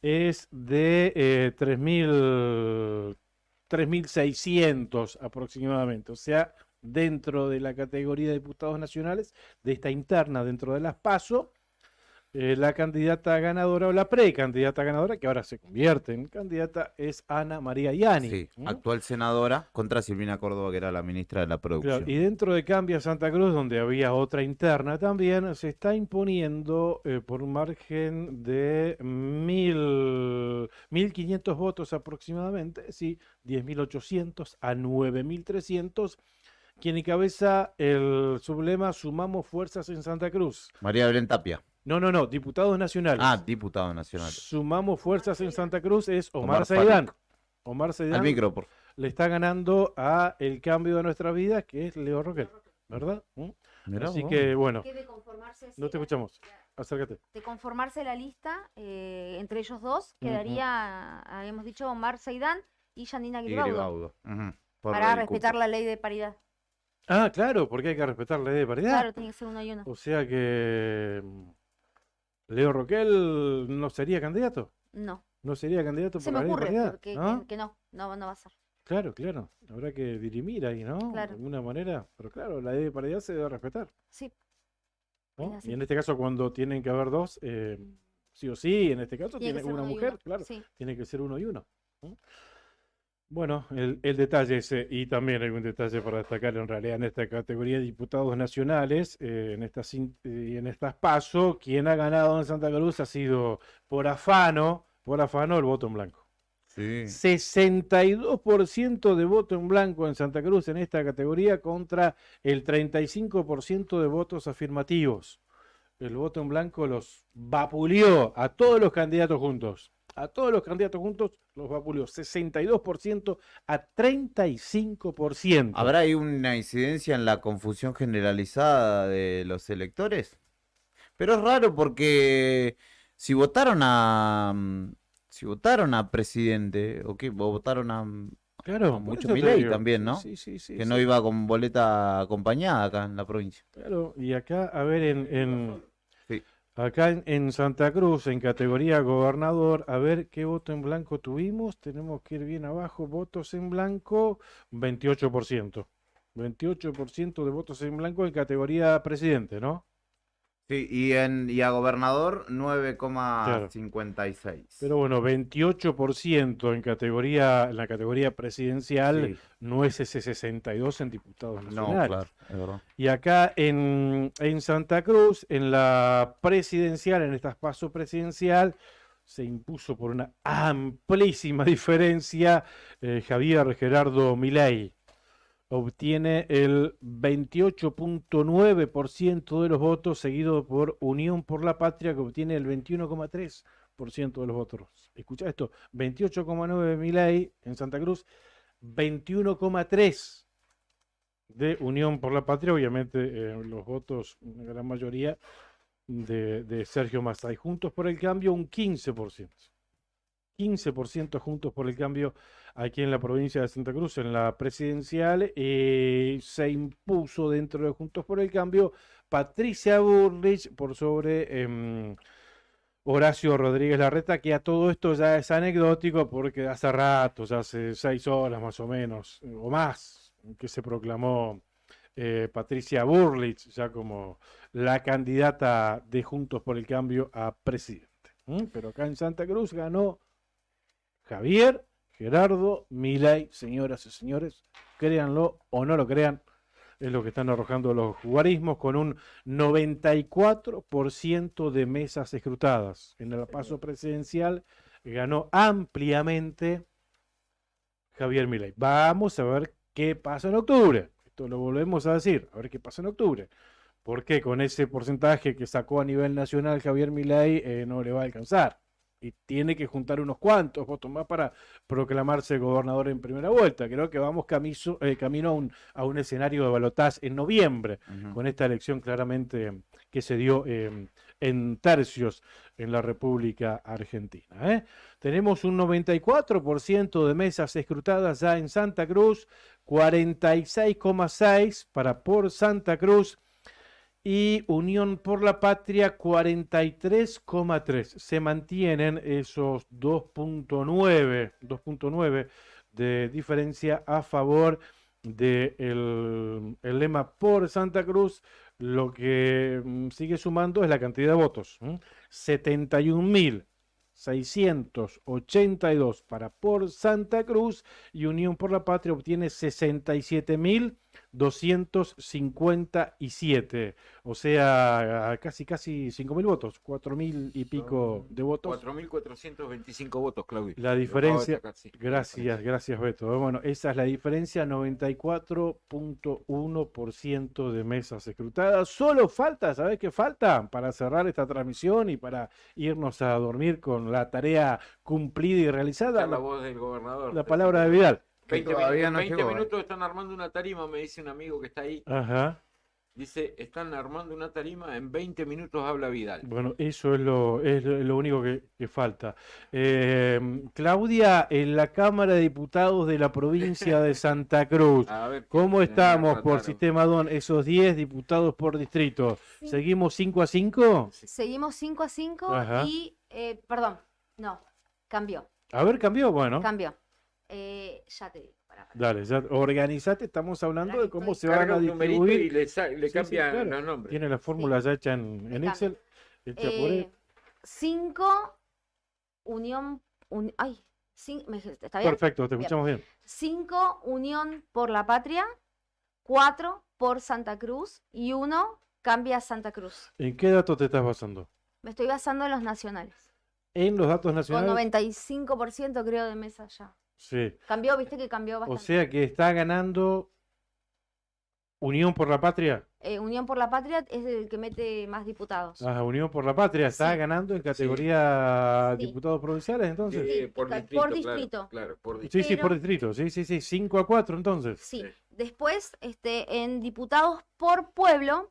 Es de 3.600 aproximadamente, o sea, dentro de la categoría de diputados nacionales, de esta interna dentro de las PASO, la candidata ganadora o la precandidata ganadora, que ahora se convierte en candidata, es Ana María Yani. Sí, actual senadora contra Silvina Córdoba, que era la ministra de la Producción. Claro, y dentro de Cambia Santa Cruz, donde había otra interna también, se está imponiendo por un margen de 1.500 votos aproximadamente, sí, 10.800 a 9.300, quien encabeza el sublema Sumamos Fuerzas en Santa Cruz. María Belén Tapia. No, diputados nacionales. Ah, diputados nacionales. Sumamos Fuerzas en Santa Cruz es Omar Omar Saidán. Faruq. Omar Saidán Al micro, por favor. le está ganando a el cambio de nuestra vida, que es Leo Roquel, ¿verdad? Mirá Así vos. que, bueno, Que de conformarse, no te escuchamos. Acércate. de conformarse la lista, entre ellos dos, quedaría, habíamos dicho, Omar Saidán y Yanina Y Gribaudo, Gribaudo. Por para el respetar cupo. la ley de paridad. Ah, claro, porque hay que respetar la ley de paridad. Claro, tiene que ser uno y uno. O sea que Leo Roquel no sería candidato. No. No sería candidato Se por me la ley de ocurre paridad, porque, ¿no? que no va a ser. Claro. Habrá que dirimir ahí, ¿no? Claro. De alguna manera. Pero claro, la ley de paridad se debe respetar. Sí. ¿No? Es así. Y en este caso, cuando tienen que haber dos, sí o sí, en este caso Tiene tiene que ser una uno y mujer, uno, claro, sí. tiene que ser uno y uno. ¿No? Bueno, el detalle ese, y también hay un detalle para destacar en realidad en esta categoría de diputados nacionales, en estas PASO, quien ha ganado en Santa Cruz ha sido por afano el voto en blanco. Sí. 62% de voto en blanco en Santa Cruz en esta categoría contra el 35% de votos afirmativos. El voto en blanco los vapuleó a todos los candidatos juntos. A todos los candidatos juntos los vapuleó. 62% a 35%. ¿Habrá ahí una incidencia en la confusión generalizada de los electores? Pero es raro porque si votaron a presidente, o votaron a Claro, por mucho eso te Milei digo. también, ¿no? Sí, Que no iba con boleta acompañada acá en la provincia. Claro, y acá, a ver, acá en Santa Cruz, en categoría gobernador, a ver qué voto en blanco tuvimos. Tenemos que ir bien abajo. Votos en blanco, 28%. 28% de votos en blanco en categoría presidente, ¿no? Sí, y a gobernador 9,56. Pero bueno, 28% en la categoría presidencial, Sí. no es ese 62 en diputados No, nacionales. claro, es verdad. Y acá en Santa Cruz, en la presidencial, en esta PASO presidencial, se impuso por una amplísima diferencia Javier Gerardo Milei. Obtiene el 28.9% de los votos, seguido por Unión por la Patria, que obtiene el 21,3% de los votos. Escucha esto, 28,9% Milei en Santa Cruz, 21,3% de Unión por la Patria, obviamente los votos, una gran mayoría, de Sergio Massa. Y Juntos por el Cambio, un 15%. 15% Juntos por el Cambio aquí en la provincia de Santa Cruz, en la presidencial. Se impuso dentro de Juntos por el Cambio Patricia Bullrich por sobre Horacio Rodríguez Larreta, que a todo esto ya es anecdótico porque hace rato, ya hace 6 horas más o menos, o más, que se proclamó Patricia Bullrich ya como la candidata de Juntos por el Cambio a presidente. Pero acá en Santa Cruz ganó Javier Gerardo Milei, señoras y señores, créanlo o no lo crean, es lo que están arrojando los guarismos, con un 94% de mesas escrutadas. En el paso presidencial ganó ampliamente Javier Milei. Vamos a ver qué pasa en octubre. Esto lo volvemos a decir, a ver qué pasa en octubre. Porque con ese porcentaje que sacó a nivel nacional Javier Milei no le va a alcanzar. Y tiene que juntar unos cuantos votos más para proclamarse gobernador en primera vuelta. Creo que vamos camino a un escenario de balotaje en noviembre, con esta elección claramente que se dio en tercios en la República Argentina. Tenemos un 94% de mesas escrutadas ya en Santa Cruz, 46,6% para por Santa Cruz, y Unión por la Patria 43,3%. Se mantienen esos 2.9 de diferencia a favor del el lema por Santa Cruz, lo que sigue sumando es la cantidad de votos. 71.682 para por Santa Cruz, y Unión por la Patria obtiene 67.257. O sea, casi 5.000 votos, 4.000 y pico de votos. 4.425 votos, Claudio. La diferencia, gracias Beto. Bueno, esa es la diferencia, 94.1% de mesas escrutadas. Solo falta, ¿sabes qué falta? Para cerrar esta transmisión y para irnos a dormir con la tarea cumplida y realizada. La voz del gobernador. La palabra de Vidal. 20 llegó, minutos están armando una tarima, me dice un amigo que está ahí. Ajá. Dice, están armando una tarima, en 20 minutos habla Vidal. Bueno, eso es lo único que falta. Claudia, en la Cámara de Diputados de la provincia de Santa Cruz, A ver, ¿cómo estamos por rataron. sistema DON? Esos 10 diputados por distrito. Sí. ¿Seguimos 5-5? Seguimos 5-5 Ajá. y, perdón, no, cambió, A ver, cambió, bueno. cambió. Ya te digo, pará. Dale, ya organizate, estamos hablando de cómo se van Carga a un numerito distribuir. y le Sí, cambia claro. los nombres. Tiene la fórmula ya hecha en Excel, hecha por él. 5, Unión, ay, ¿está bien? Perfecto, te escuchamos bien. 5, Unión por la Patria, 4 por Santa Cruz y 1 cambia a Santa Cruz. ¿En qué datos te estás basando? Me estoy basando en los nacionales. En los datos Con nacionales. 95% creo de mesa ya. Sí. Cambió, viste que cambió O bastante. sea que está ganando Unión por la Patria. Unión por la Patria es el que mete más diputados. Unión por la Patria está ganando en categoría Sí. diputados provinciales, entonces. Por Por distrito, distrito. Claro, por Sí, distrito. sí, por distrito. Sí, 5-4 entonces. Sí. Después, en diputados por pueblo,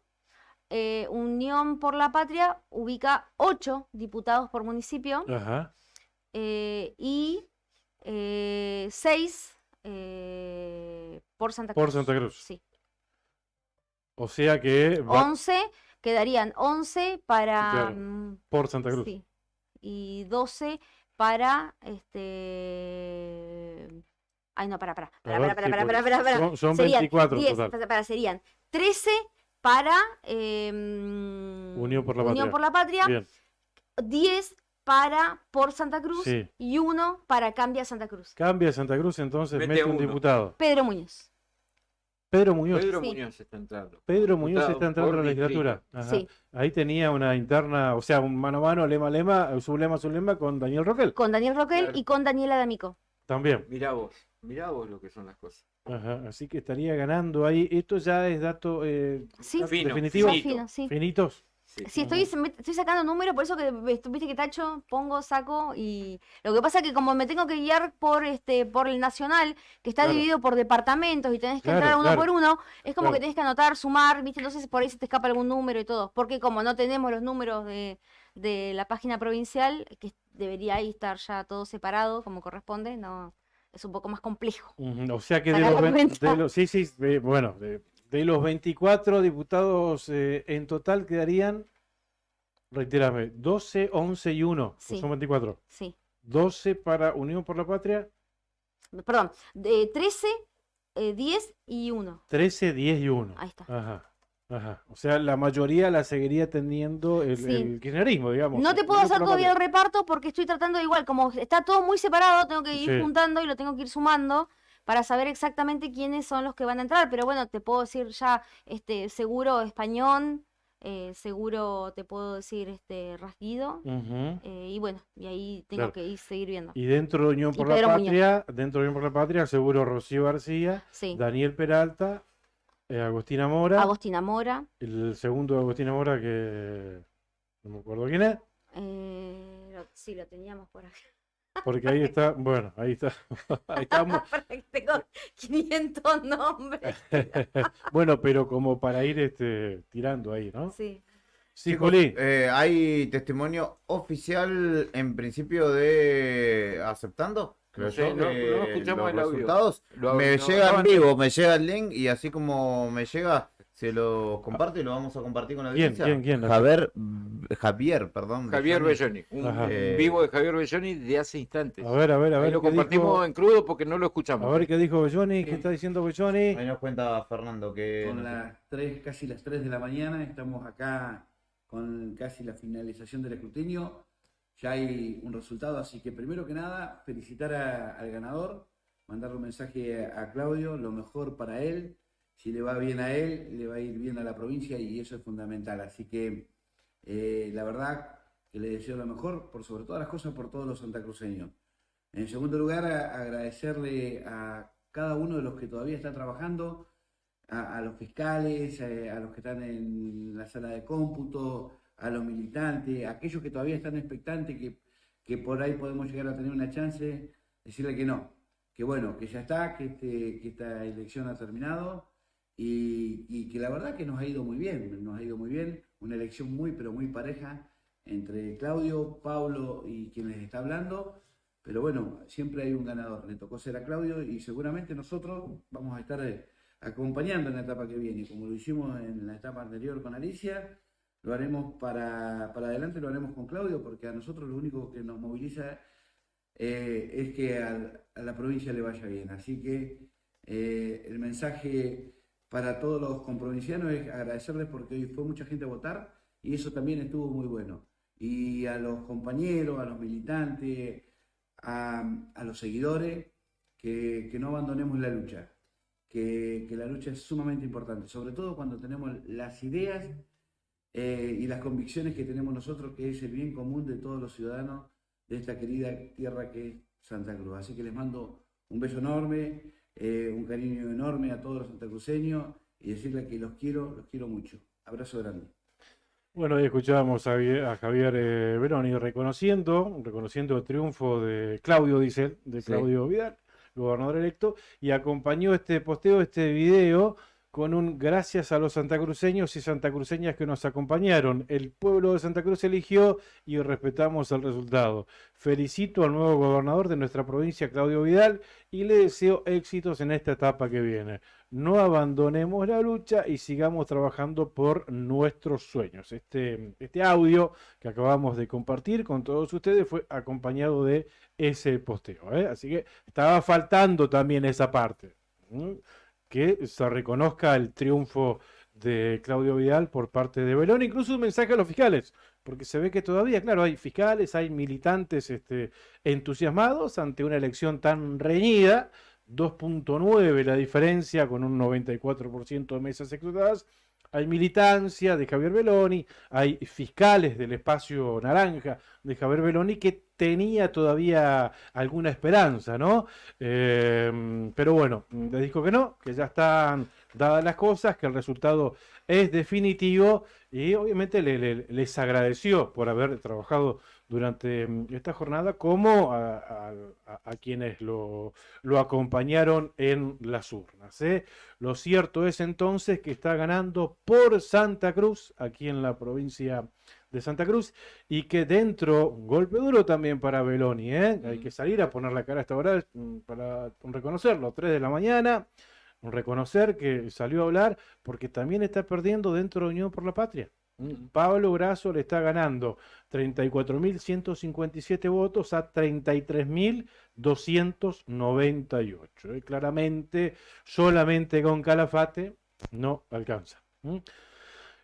Unión por la Patria ubica 8 diputados por municipio Ajá. y 6 por Santa Cruz. Por Santa Cruz. Sí. O sea que va 11, quedarían 11 para... Claro, por Santa Cruz. Sí. Y 12 para... Ay, no, para. A ver, sí, son Serían 24 en 10, total. serían 13 para Unión por la Patria. Unión por la Patria, Bien. 10 para por Santa Cruz Sí. y 1 para Cambia Santa Cruz. Cambia Santa Cruz, entonces Mete mete un uno. diputado. Pedro Muñoz. Pedro Muñoz. Pedro Sí. Muñoz está entrando. Pedro Muñoz Diputado está entrando a la por legislatura. distrito. Ajá. Sí. Ahí tenía una interna, o sea, un mano a mano, lema, su lema con Daniel Roquel. Con Daniel Roquel Claro. y con Daniela D'Amico. También. Mirá vos lo que son las cosas. Ajá. Así que estaría ganando ahí. Esto ya es dato Sí, Fino, definitivo. más fino, sí. Finitos. Sí, estoy sacando números, por eso que viste que tacho, pongo, saco, y lo que pasa es que como me tengo que guiar por el nacional, que está Claro. dividido por departamentos y tenés que Claro, entrar uno claro. por uno, es como que Claro. tenés que anotar, sumar, viste, entonces por ahí se te escapa algún número y todo, porque como no tenemos los números de la página provincial, que debería ahí estar ya todo separado como corresponde, no, es un poco más complejo. Ujú. O sea que de Sacar los, la cuenta. bueno, de los 24 diputados en total quedarían, reitérame, 12, 11 y 1. Sí. Son 24. Sí, 12 para Unión por la Patria, perdón, de 13, 10 y 1. 13, 10 y 1. Ahí está. Ajá. Ajá. O sea, la mayoría la seguiría teniendo el kirchnerismo, digamos. No te puedo Unión hacer por la todavía el Patria. reparto porque estoy tratando de igual, como está todo muy separado, tengo que ir Sí. juntando y lo tengo que ir sumando para saber exactamente quiénes son los que van a entrar. Pero bueno, te puedo decir ya, seguro Español, seguro te puedo decir Rasguido, Ujú. y bueno, y ahí tengo Claro. que seguir viendo. Y dentro de Unión Y por la Pedro Muñoz. Patria, dentro de Unión por la Patria, seguro Rocío García, Sí. Daniel Peralta, Agostina Mora, Agostina Mora, el segundo de Agostina Mora que no me acuerdo quién es, sí, lo teníamos por acá. porque ahí está, bueno, ahí está, ahí estamos. Tengo 500 nombres. Bueno, pero como para ir tirando ahí, ¿no? Sí. Sí, Chicos, Juli. ¿hay testimonio oficial en principio de aceptando? Creo No sé, yo, no de escuchamos los el audio. resultados. No Me llega en avanza. vivo, me llega el link y así como me llega, Se lo comparte y lo vamos a compartir con la ¿Quién? audiencia. ¿Quién? Javier, perdón. Javier Belloni, un vivo de Javier Belloni de hace instantes. A ver. Ahí lo ¿qué compartimos dijo? en crudo porque no lo escuchamos. A ver qué dijo Belloni, qué está diciendo Belloni. Ahí nos cuenta Fernando que... Son casi las 3 de la mañana, estamos acá con casi la finalización del escrutinio. Ya hay un resultado, así que primero que nada, felicitar al ganador, mandarle un mensaje a Claudio, lo mejor para él. Si le va bien a él, le va a ir bien a la provincia y eso es fundamental. Así que la verdad que le deseo lo mejor, por sobre todas las cosas, por todos los santacruceños. En segundo lugar, agradecerle a cada uno de los que todavía están trabajando, a los fiscales, a los que están en la sala de cómputo, a los militantes, a aquellos que todavía están expectantes, que por ahí podemos llegar a tener una chance, decirle que no, que bueno, que ya está, que esta elección ha terminado. Y que la verdad que nos ha ido muy bien, una elección muy pero muy pareja entre Claudio, Pablo y quien les está hablando, pero bueno, siempre hay un ganador, le tocó ser a Claudio y seguramente nosotros vamos a estar acompañando en la etapa que viene, como lo hicimos en la etapa anterior con Alicia, lo haremos para adelante, lo haremos con Claudio, porque a nosotros lo único que nos moviliza es que a la provincia le vaya bien, así que el mensaje para todos los comprovincianos es agradecerles porque hoy fue mucha gente a votar y eso también estuvo muy bueno. Y a los compañeros, a los militantes, a los seguidores, que no abandonemos la lucha, que la lucha es sumamente importante, sobre todo cuando tenemos las ideas y las convicciones que tenemos nosotros, que es el bien común de todos los ciudadanos de esta querida tierra que es Santa Cruz. Así que les mando un beso enorme. Un cariño enorme a todos los santacruceños y decirles que los quiero mucho. Abrazo grande. Bueno, ahí escuchábamos a Javier Belloni reconociendo el triunfo de Claudio, dice él, de Claudio Vidal, gobernador electo, y acompañó este posteo, este video, con un gracias a los santacruceños y santacruceñas que nos acompañaron. El pueblo de Santa Cruz eligió y respetamos el resultado. Felicito al nuevo gobernador de nuestra provincia, Claudio Vidal, y le deseo éxitos en esta etapa que viene. No abandonemos la lucha y sigamos trabajando por nuestros sueños. Este audio que acabamos de compartir con todos ustedes fue acompañado de ese posteo, ¿eh? Así que estaba faltando también esa parte, ¿no? Que se reconozca el triunfo de Claudio Vidal por parte de Belloni, incluso un mensaje a los fiscales, porque se ve que todavía, claro, hay fiscales, hay militantes entusiasmados ante una elección tan reñida, 2.9 la diferencia con un 94% de mesas ejecutadas. Hay militancia de Javier Belloni, hay fiscales del espacio naranja de Javier Belloni que tenía todavía alguna esperanza, ¿no? Pero bueno, les dijo que no, que ya están dadas las cosas, que el resultado es definitivo y obviamente les agradeció por haber trabajado durante esta jornada, como a quienes lo acompañaron en las urnas, ¿eh? Lo cierto es entonces que está ganando por Santa Cruz, aquí en la provincia de Santa Cruz, y que dentro, golpe duro también para Belloni, ¿eh? Hay que salir a poner la cara a esta hora para reconocerlo, 3 de la mañana, reconocer que salió a hablar, porque también está perdiendo dentro de Unión por la Patria. Pablo Grasso le está ganando 34.157 votos a 33.298. Claramente, solamente con Calafate no alcanza.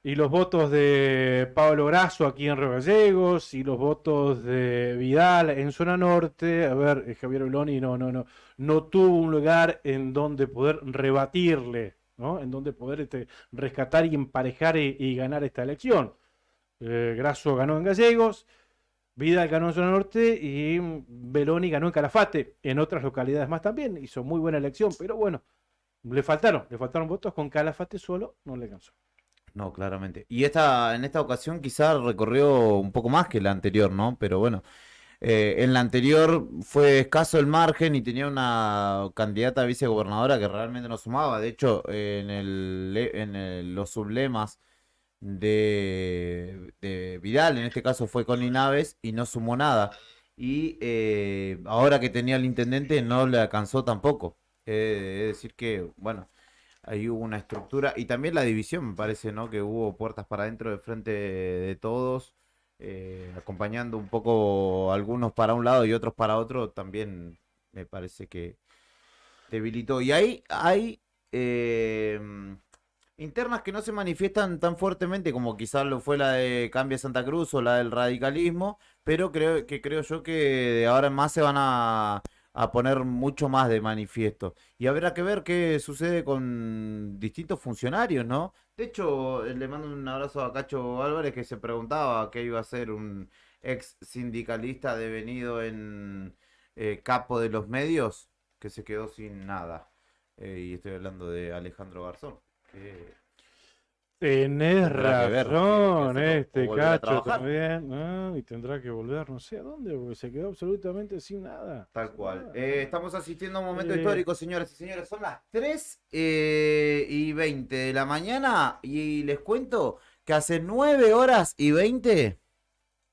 Y los votos de Pablo Grasso aquí en Río Gallegos y los votos de Vidal en zona norte, a ver, Javier Belloni no tuvo un lugar en donde poder rebatirle, ¿no? En donde poder rescatar y emparejar y ganar esta elección. Grasso ganó en Gallegos, Vidal ganó en zona norte y Belloni ganó en Calafate, en otras localidades más también. Hizo muy buena elección, pero bueno, le faltaron votos. Con Calafate solo no le alcanzó. No, claramente. Y en esta ocasión quizá recorrió un poco más que la anterior, ¿no? Pero bueno, en la anterior fue escaso el margen y tenía una candidata a vicegobernadora que realmente no sumaba. De hecho, los sublemas de Vidal, en este caso fue Connie Naves, y no sumó nada. Y ahora que tenía el intendente no le alcanzó tampoco. Es decir que, bueno, ahí hubo una estructura y también la división, me parece, ¿no? Que hubo puertas para adentro de frente de todos, acompañando un poco algunos para un lado y otros para otro, también me parece que debilitó. Y ahí hay internas que no se manifiestan tan fuertemente como quizás lo fue la de Cambia Santa Cruz o la del radicalismo, pero creo yo que de ahora en más se van a poner mucho más de manifiesto. Y habrá que ver qué sucede con distintos funcionarios, ¿no? De hecho, le mando un abrazo a Cacho Álvarez que se preguntaba qué iba a hacer un ex sindicalista devenido en capo de los medios que se quedó sin nada. Y estoy hablando de Alejandro Garzón. Tenés Tendrá que ver razón, qué hacer, o este volver a Cacho trabajar. también, ¿no? Y tendrá que volver, no sé a dónde, porque se quedó absolutamente sin nada. Tal cual. Estamos asistiendo a un momento Eh. histórico, señoras y señores. Son las 3:20 de la mañana y les cuento que hace 9 horas y 20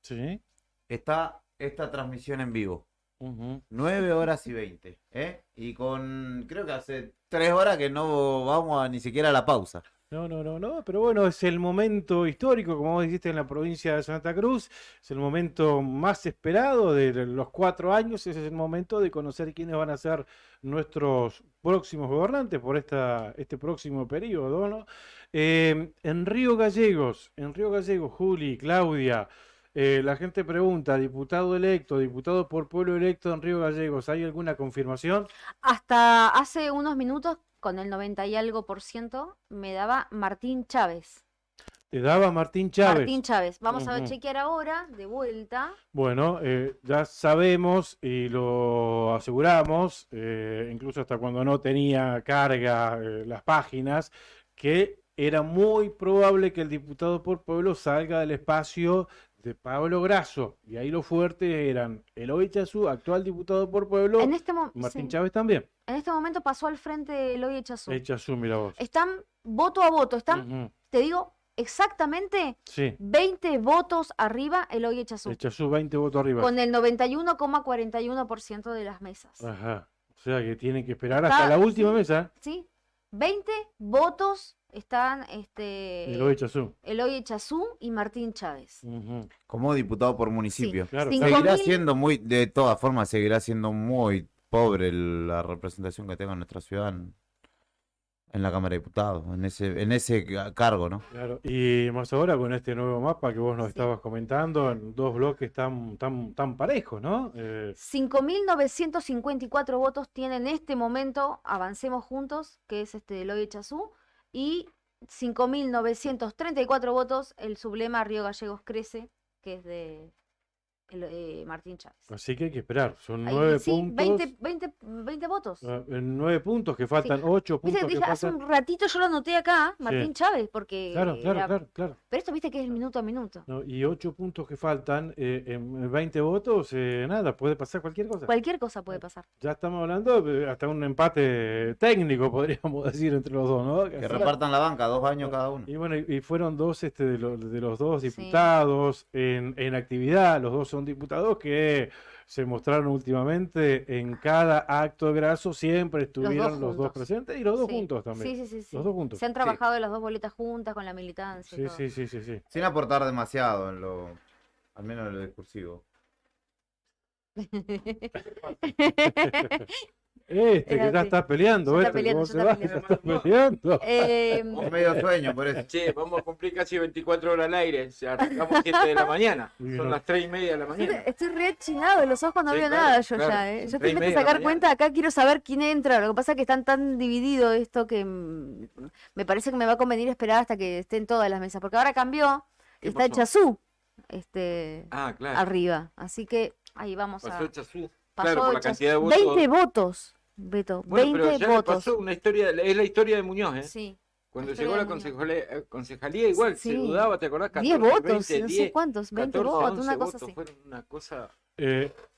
Sí. está esta transmisión en vivo. Ujú. 9 horas y 20. Y creo que hace 3 horas que no vamos ni siquiera a la pausa. No, pero bueno, es el momento histórico, como vos dijiste, en la provincia de Santa Cruz, es el momento más esperado de los 4 años, ese es el momento de conocer quiénes van a ser nuestros próximos gobernantes por este próximo periodo, ¿no? En Río Gallegos, Juli, Claudia, la gente pregunta, diputado electo, diputado por pueblo electo en Río Gallegos, ¿hay alguna confirmación? Hasta hace unos minutos, con el 90 y algo %, me daba Martín Chávez. Te daba Martín Chávez. Martín Chávez. Vamos a Ujú. chequear ahora, de vuelta. Bueno, ya sabemos y lo aseguramos, incluso hasta cuando no tenía carga las páginas, que era muy probable que el diputado por pueblo salga del espacio de Pablo Grasso. Y ahí lo fuerte eran Eloy Chazú, actual diputado por pueblo, En este Martín sí. Chávez también. En este momento pasó al frente Eloy Echazú. Chazú, mira vos. Están voto a voto, están, Ujú. te digo, exactamente Sí, 20 votos arriba Eloy Echazú. Chazú 20 votos arriba. Con el 91,41% de las mesas. Ajá. O sea que tienen que esperar Está- hasta la última mesa. ¿Sí? 20 votos están Eloy Chazú. Eloy Echazú y Martín Chávez. Ujú. Como diputado por municipio. Sí. Claro, claro. Seguirá 5.000 siendo de todas formas, seguirá siendo muy pobre la representación que tenga nuestra ciudad en la Cámara de Diputados, en ese cargo, ¿no? Claro, y más ahora con este nuevo mapa que vos nos estabas comentando, en 2 bloques tan parejos, ¿no? 5.954 votos tiene en este momento Avancemos Juntos, que es Eloy Echazú, y 5.934 votos el sublema Río Gallegos Crece, que es de Martín Chávez. Así que hay que esperar, son Ahí, 9 sí, puntos. 20 votos. En 9 puntos que faltan, 8 Viste, puntos que dije, hace faltan. un ratito yo lo anoté acá, Martín Sí. Chávez, porque Claro. pero esto viste que es el minuto a minuto. ¿No? Y 8 puntos que faltan, en 20 votos, nada, puede pasar cualquier cosa. Cualquier cosa puede pasar. Ya estamos hablando hasta un empate técnico, podríamos decir, entre los dos, ¿no? Que repartan la banca, 2 años cada uno. Y bueno, y fueron dos de los dos diputados en actividad, los dos son diputados que se mostraron últimamente en cada acto de Grasso, siempre estuvieron los dos juntos. presentes y los dos Sí. juntos también. Sí. Los dos juntos. Se han trabajado las 2 boletas juntas con la militancia. y todo. Sí. Sin aportar demasiado al menos en lo discursivo. Que Era ya así. está peleando, Ya está peleando, ¿cómo ya se está va? peleando. Ya está peleando. Es medio sueño, por eso. Che, vamos a cumplir casi 24 horas al aire. O sea, arrancamos 7 de la mañana. Son las 3:30 de la mañana. Estoy re chinado de los ojos, no Sí, veo claro, nada yo claro. ya, ¿eh? Yo 3:30 estoy de a la sacar mañana. cuenta, acá quiero saber quién entra. Lo que pasa es que están tan divididos esto que me parece que me va a convenir esperar hasta que estén todas las mesas. Porque ahora cambió, ¿Qué está pasó? Echazú Ah, claro. arriba. Así que ahí vamos Pasó a... Echazú. Pasó Claro, por la Echazú. cantidad de votos. 20 votos, Beto, Bueno, pero 20 ya le votos. pasó una historia, es la historia de Muñoz, ¿eh? Sí. Cuando la llegó la historia de concejalía igual, Sí. se dudaba, ¿te acordás? 10 14, votos, 20, no sé 10, cuántos, 20 14, votos, 11 una cosa votos, así. fueron una cosa...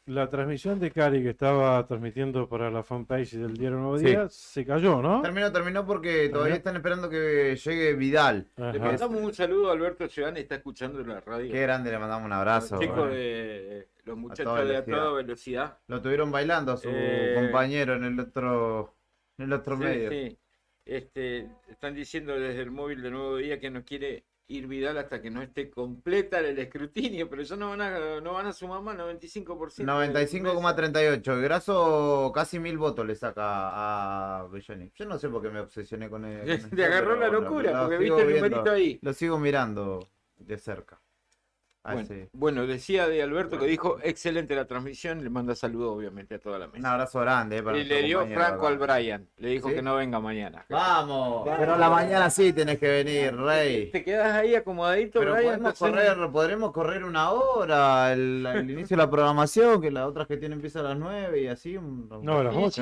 La transmisión de Cari que estaba transmitiendo para la fanpage del Diario Nuevo Sí. Día se cayó, ¿no? Terminó porque todavía están esperando que llegue Vidal. Le mandamos un saludo a Alberto Ciudadani, está escuchando la radio. Qué grande, le mandamos un abrazo. Los chicos bueno. de los muchachos toda de a velocidad. toda velocidad. Lo tuvieron bailando a su compañero en el otro Sí, medio. sí. Están diciendo desde el móvil de Nuevo Día que no quiere ir Vidal hasta que no esté completa el escrutinio, pero ya no van a sumar más 95%. 95,38. Grasso casi 1000 votos le saca a Belloni. Yo no sé por qué me obsesioné con él. Te agarró la locura, porque sigo viste el viendo, numerito ahí. Lo sigo mirando de cerca. Bueno, decía de Alberto que dijo excelente la transmisión, le manda saludos obviamente a toda la mesa. Un abrazo grande para Y le nuestro dio compañero Franco acá. al Brian, le dijo ¿Sí? que no venga mañana. Vamos, pero a la mañana sí tenés que venir, Rey. Te quedas ahí acomodadito, Pero Brian. podremos correr una hora el inicio de la programación, que las otras que tienen empieza a las 9 y así. No, a las 8.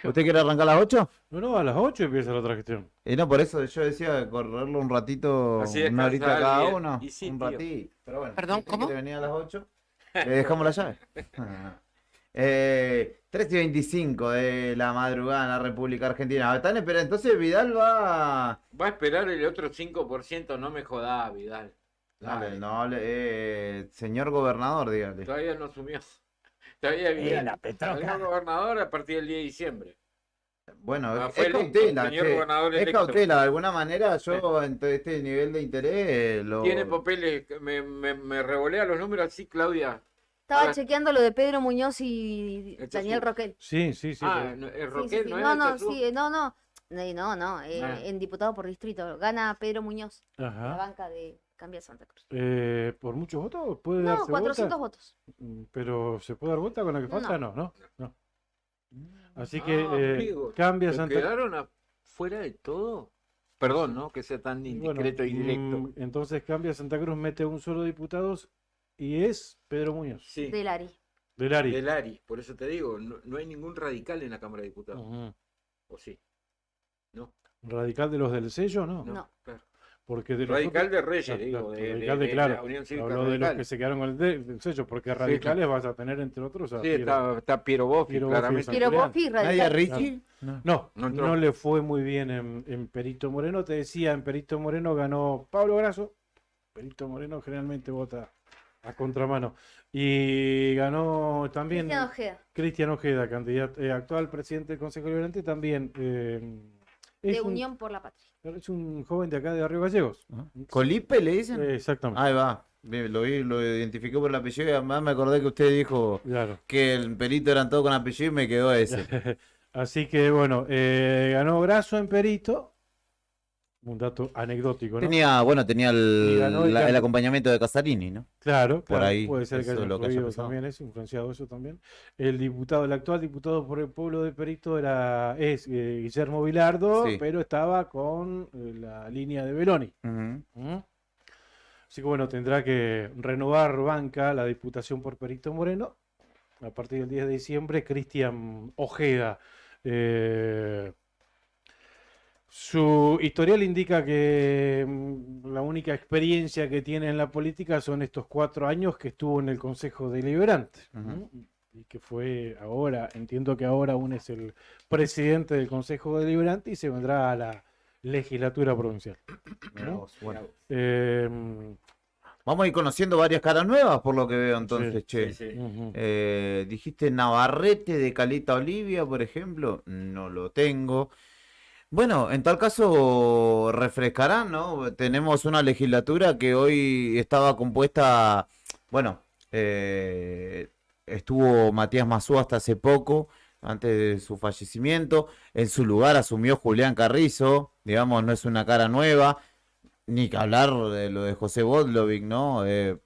¿Usted quiere arrancar a las 8? No, a las 8 empieza la otra gestión. Y no, por eso yo decía correrlo un ratito, Así una horita descansar cada bien. uno, Y sí, un tío. ratito. Pero bueno, Perdón, si usted ¿cómo? quiere venir a las 8, le dejamos la llave. 3:25 de la madrugada en la República Argentina. Están esperando, entonces Vidal va Va a esperar el otro 5%, no me jodá, Vidal. señor gobernador, dígale. Todavía no asumió. Todavía Vidal. la Petroca. Asumió gobernador a partir del 10 de diciembre. Bueno, fue es electo, cautela, señor che. gobernador Es electo. cautela, de alguna manera yo en todo este nivel de interés lo... Tiene papeles, me revolea los números así, Claudia. Estaba Ah, chequeando lo de Pedro Muñoz y Esto es Daniel un- Roquel. Sí. Ah, ¿es Sí, Roquel? sí, sí. ¿No es No, de no, Chasú? sí, no. No, Ah. en diputado por distrito. Gana Pedro Muñoz, la Ajá. banca de Cambia Santa Cruz. ¿Por muchos votos? ¿Puede No, darse 400 vuelta? votos. ¿Pero se puede dar vuelta con la que falta? No. Así que Amigo, cambia ¿se Santa quedaron afuera de todo? Perdón, ¿no? Que sea tan indiscreto y directo. Entonces cambia Santa Cruz, mete un solo diputado y es Pedro Muñoz. Sí. Del Ari. Del Ari. Del Ari, por eso te digo, no hay ningún radical en la Cámara de Diputados. Ujú. ¿O sí? No. ¿Radical de los del sello? No. No. Claro. Porque de los Radical otros- de Reyes, Claro, digo, claro, de radical de, la claro. Unión Cívica Hablo de los Radical. que se quedaron con el sello, porque radicales vas a tener entre otros a Sí, está Piero Boffi, claramente. Piero Boffi, radical. ¿Nadia Ricci? No, No entró. no le fue muy bien en Perito Moreno. Te decía, en Perito Moreno ganó Pablo Grasso. Perito Moreno generalmente vota a contramano. Y ganó también Cristian Ojeda. Cristian Ojeda, candidato, actual presidente del Consejo Liberante, también es De un, Unión por la Patria. es un joven de acá de Río Gallegos. ¿Colipe le dicen? Exactamente. Ahí va. Bien, lo identifiqué por el apellido y además me acordé que usted dijo que el Perito eran todos con apellido y me quedó ese. Así que bueno, ganó Grasso en Perito. Un dato anecdótico, ¿no? Tenía Y ganó el el acompañamiento de Casarini, ¿no? Claro, Por claro, ahí, puede ser que eso haya es lo que haya influido pasado. también eso, influenciado eso también. El actual diputado por el pueblo de Perito es Guillermo Vilardo, Sí. pero estaba con la línea de Beloni. Ujú. ¿Mm? Así que bueno, tendrá que renovar banca la diputación por Perito Moreno a partir del 10 de diciembre. Cristian Ojeda. Su historial indica que la única experiencia que tiene en la política son estos 4 años que estuvo en el Consejo Deliberante. Ujú. Y que fue ahora, entiendo que ahora aún es el presidente del Consejo Deliberante y se vendrá a la legislatura provincial. Mirá ¿no? vos, bueno. Eh, Vamos a ir conociendo varias caras nuevas por lo que veo entonces, Sí, che. sí, sí. Ujú. Dijiste Navarrete de Caleta Olivia, por ejemplo. No lo tengo. Bueno, en tal caso refrescarán, ¿no? Tenemos una legislatura que hoy estaba compuesta, bueno, estuvo Matías Mazú hasta hace poco, antes de su fallecimiento. En su lugar asumió Julián Carrizo, digamos, no es una cara nueva. Ni que hablar de lo de José Bodlovic, ¿no? En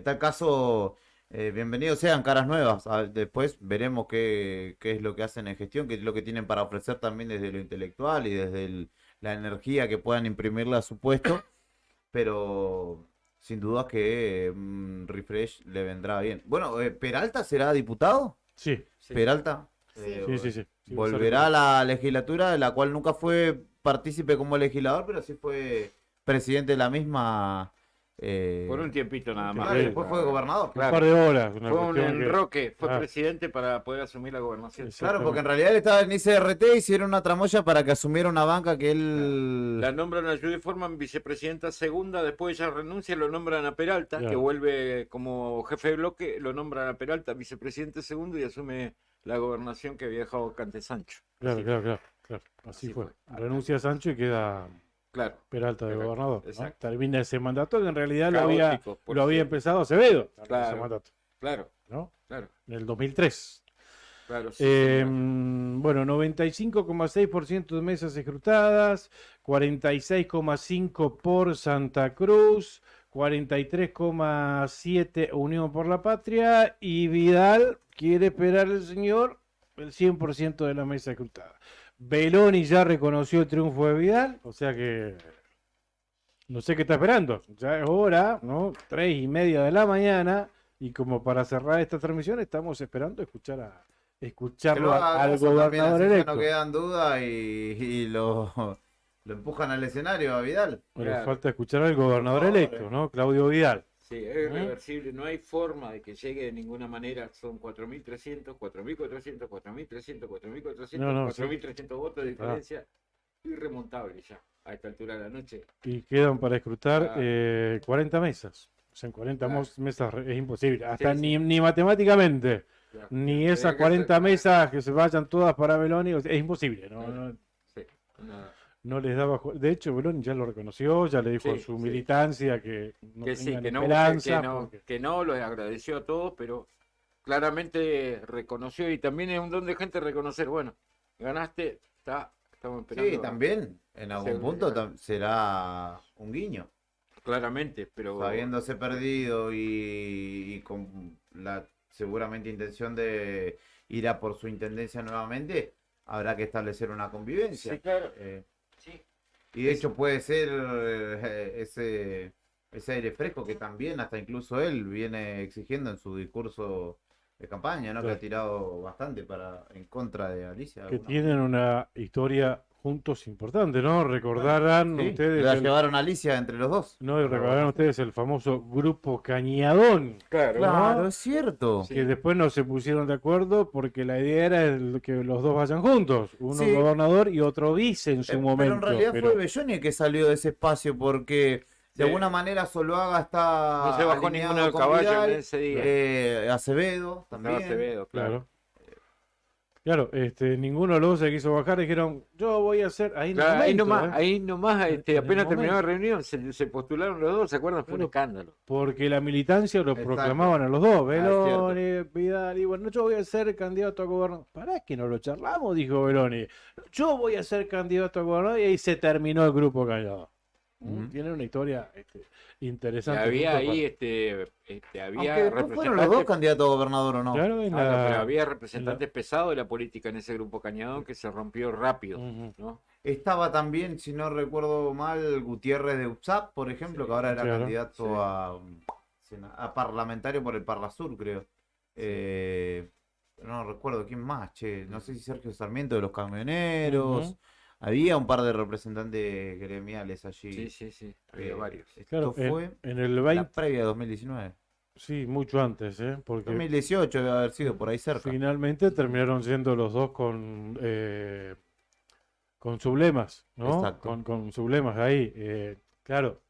tal caso, bienvenidos sean caras nuevas. Después veremos qué es lo que hacen en gestión, qué es lo que tienen para ofrecer también desde lo intelectual y desde la energía que puedan imprimirle a su puesto. Pero sin duda que refresh le vendrá bien. Bueno, ¿Peralta será diputado? Sí. ¿Peralta? Sí. Volverá a la legislatura, de la cual nunca fue partícipe como legislador, pero sí fue presidente de la misma. Por un tiempito nada más. Claro, y después fue gobernador. Un par de horas. una Fue un cuestión que- enroque, fue Ah. presidente para poder asumir la gobernación. Claro, porque en realidad él estaba en ICRT y hicieron una tramoya para que asumiera una banca que él. La nombran a Judy Forman vicepresidenta segunda, después ella renuncia, lo nombran a Peralta, que Claro. vuelve como jefe de bloque, lo nombran a Peralta vicepresidente segundo y asume la gobernación que había dejado Cante Sancho. Claro, Así. claro. Claro, así fue. Renuncia Sancho y queda Peralta de gobernador, ¿no? Termina ese mandato que en realidad lo había empezado Acevedo. Ese mandato, ¿no? En el 2003. Bueno, 95,6% de mesas escrutadas, 46,5% por Santa Cruz, 43,7% Unión por la Patria, y Vidal quiere esperar el señor el 100% de la mesa escrutada. Beloni ya reconoció el triunfo de Vidal, o sea que no sé qué está esperando. Ya es hora, ¿no? 3:30 de la mañana, y como para cerrar esta transmisión estamos esperando escucharlo al gobernador electo. No quedan dudas y lo empujan al escenario a Vidal. Pero falta escuchar al gobernador electo, ¿no? Claudio Vidal. Sí, es irreversible, no hay forma de que llegue de ninguna manera. Son 4.300, 4.400, 4.300, 4.400, 4.300 votos de diferencia. Irremontable ya a esta altura de la noche. Y quedan para escrutar 40 mesas. O sea, en 40 mesas es imposible. Hasta ni matemáticamente. Ni esas 40 mesas que se vayan todas para Beloni, es imposible, no les daba. De hecho, Beloni ya lo reconoció, ya le dijo a su militancia que no tenían esperanza. Que no, lo agradeció a todos, pero claramente reconoció, y también es un don de gente reconocer, bueno, ganaste, estamos esperando. Sí, también, en algún punto será un guiño. Claramente, pero... Habiéndose perdido y con la seguramente intención de ir a por su intendencia nuevamente, habrá que establecer una convivencia. Sí, claro. Y de hecho puede ser ese aire fresco que también hasta incluso él viene exigiendo en su discurso de campaña, ¿no? Claro. Que ha tirado bastante en contra de Alicia. Que tienen una historia juntos importante, ¿no? Recordarán ustedes... La llevaron a Alicia entre los dos. No, y recordarán ustedes el famoso grupo Cañadón. Claro, es cierto. Que después no se pusieron de acuerdo porque la idea era que los dos vayan juntos. Uno gobernador y otro vice en su momento. Pero en realidad fue Belloni el que salió de ese espacio porque... De alguna manera Zuluaga está... No se bajó ninguno del caballo en ese día. Acevedo también. Acevedo, claro. Claro, ninguno de los dos se quiso bajar, dijeron, yo voy a hacer... Ahí nomás, apenas terminó la reunión, se postularon los dos, ¿se acuerdan? Fue un escándalo. Porque la militancia lo proclamaban a los dos, Beloni, Vidal, y bueno, yo voy a ser candidato a gobernador. ¿Para que no lo charlamos? Dijo Beloni. Yo voy a ser candidato a gobernador, y ahí se terminó el grupo Cañadón. Tiene una historia interesante. Había ahí, había representantes. ¿Fueron los dos candidatos a gobernador o no? Claro, pero había representantes pesados de la política en ese grupo Cañadón que se rompió rápido, ¿no? Estaba también, si no recuerdo mal, Gutiérrez de UPSAP, por ejemplo, que ahora era candidato a parlamentario por el Parlasur, creo. No recuerdo quién más, no sé si Sergio Sarmiento de los camioneros. Había un par de representantes gremiales allí. Sí, había varios. Esto fue en el la previa de 2019. Sí, mucho antes, porque 2018 debe haber sido por ahí cerca. Finalmente terminaron siendo los dos con sublemas, ¿no? Exacto. Con sublemas ahí. Claro,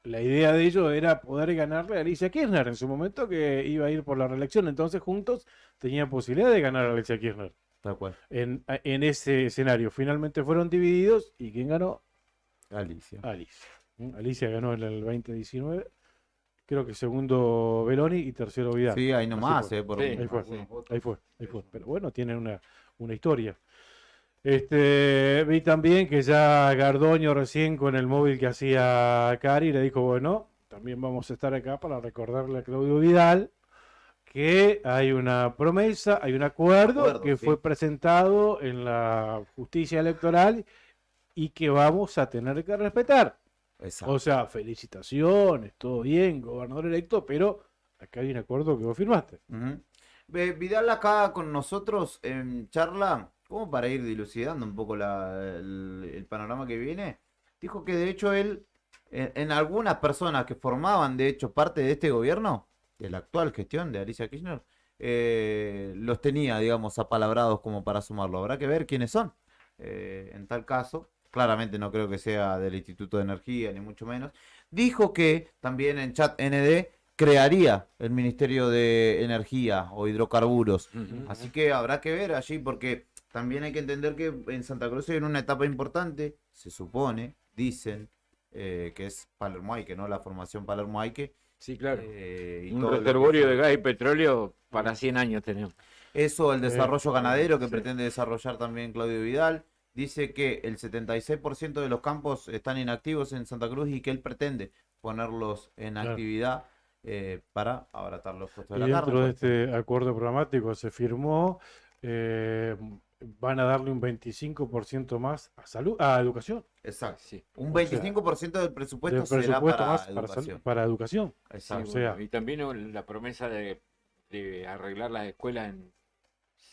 la idea de ellos era poder ganarle a Alicia Kirchner en su momento, que iba a ir por la reelección. Entonces juntos tenían posibilidad de ganar a Alicia Kirchner. Tal cual. En ese escenario. Finalmente fueron divididos. ¿Y quién ganó? Alicia. Alicia ganó en el 2019. Creo que segundo Beloni y tercero Vidal. Sí, ahí nomás. Ahí fue. Pero bueno, tienen una historia. Vi también que ya Gardoño recién con el móvil que hacía Cari le dijo, bueno, también vamos a estar acá para recordarle a Claudio Vidal que hay una promesa, hay un acuerdo que fue presentado en la justicia electoral y que vamos a tener que respetar. Exacto. O sea, felicitaciones, todo bien, gobernador electo, pero acá hay un acuerdo que vos firmaste. Vidal acá con nosotros en charla, como para ir dilucidando un poco el panorama que viene, dijo que de hecho él, en algunas personas que formaban de hecho parte de este gobierno, de la actual gestión de Alicia Kirchner, los tenía, digamos, apalabrados como para sumarlo. Habrá que ver quiénes son. En tal caso, claramente no creo que sea del Instituto de Energía, ni mucho menos. Dijo que también en Chat ND crearía el Ministerio de Energía o Hidrocarburos. Así que habrá que ver allí, porque también hay que entender que en Santa Cruz hay una etapa importante, se supone, dicen, que es Palermo-Aique, ¿no? La formación Palermo-Aique. Sí, claro. Y Un todo lo que reservorio de se- gas y petróleo para 100 años tenemos. Eso, el desarrollo ganadero que sí. pretende desarrollar también Claudio Vidal. Dice que el 76% de los campos están inactivos en Santa Cruz y que él pretende ponerlos en Claro. actividad para abaratar los costos de Y la dentro carne. de este acuerdo programático se firmó, van a darle un 25% más a salud, a educación. Exacto. Sí. Un O sea, 25% del presupuesto del será presupuesto para más educación. para educación. Exacto. O sea, Bueno, y también la promesa de arreglar las escuelas en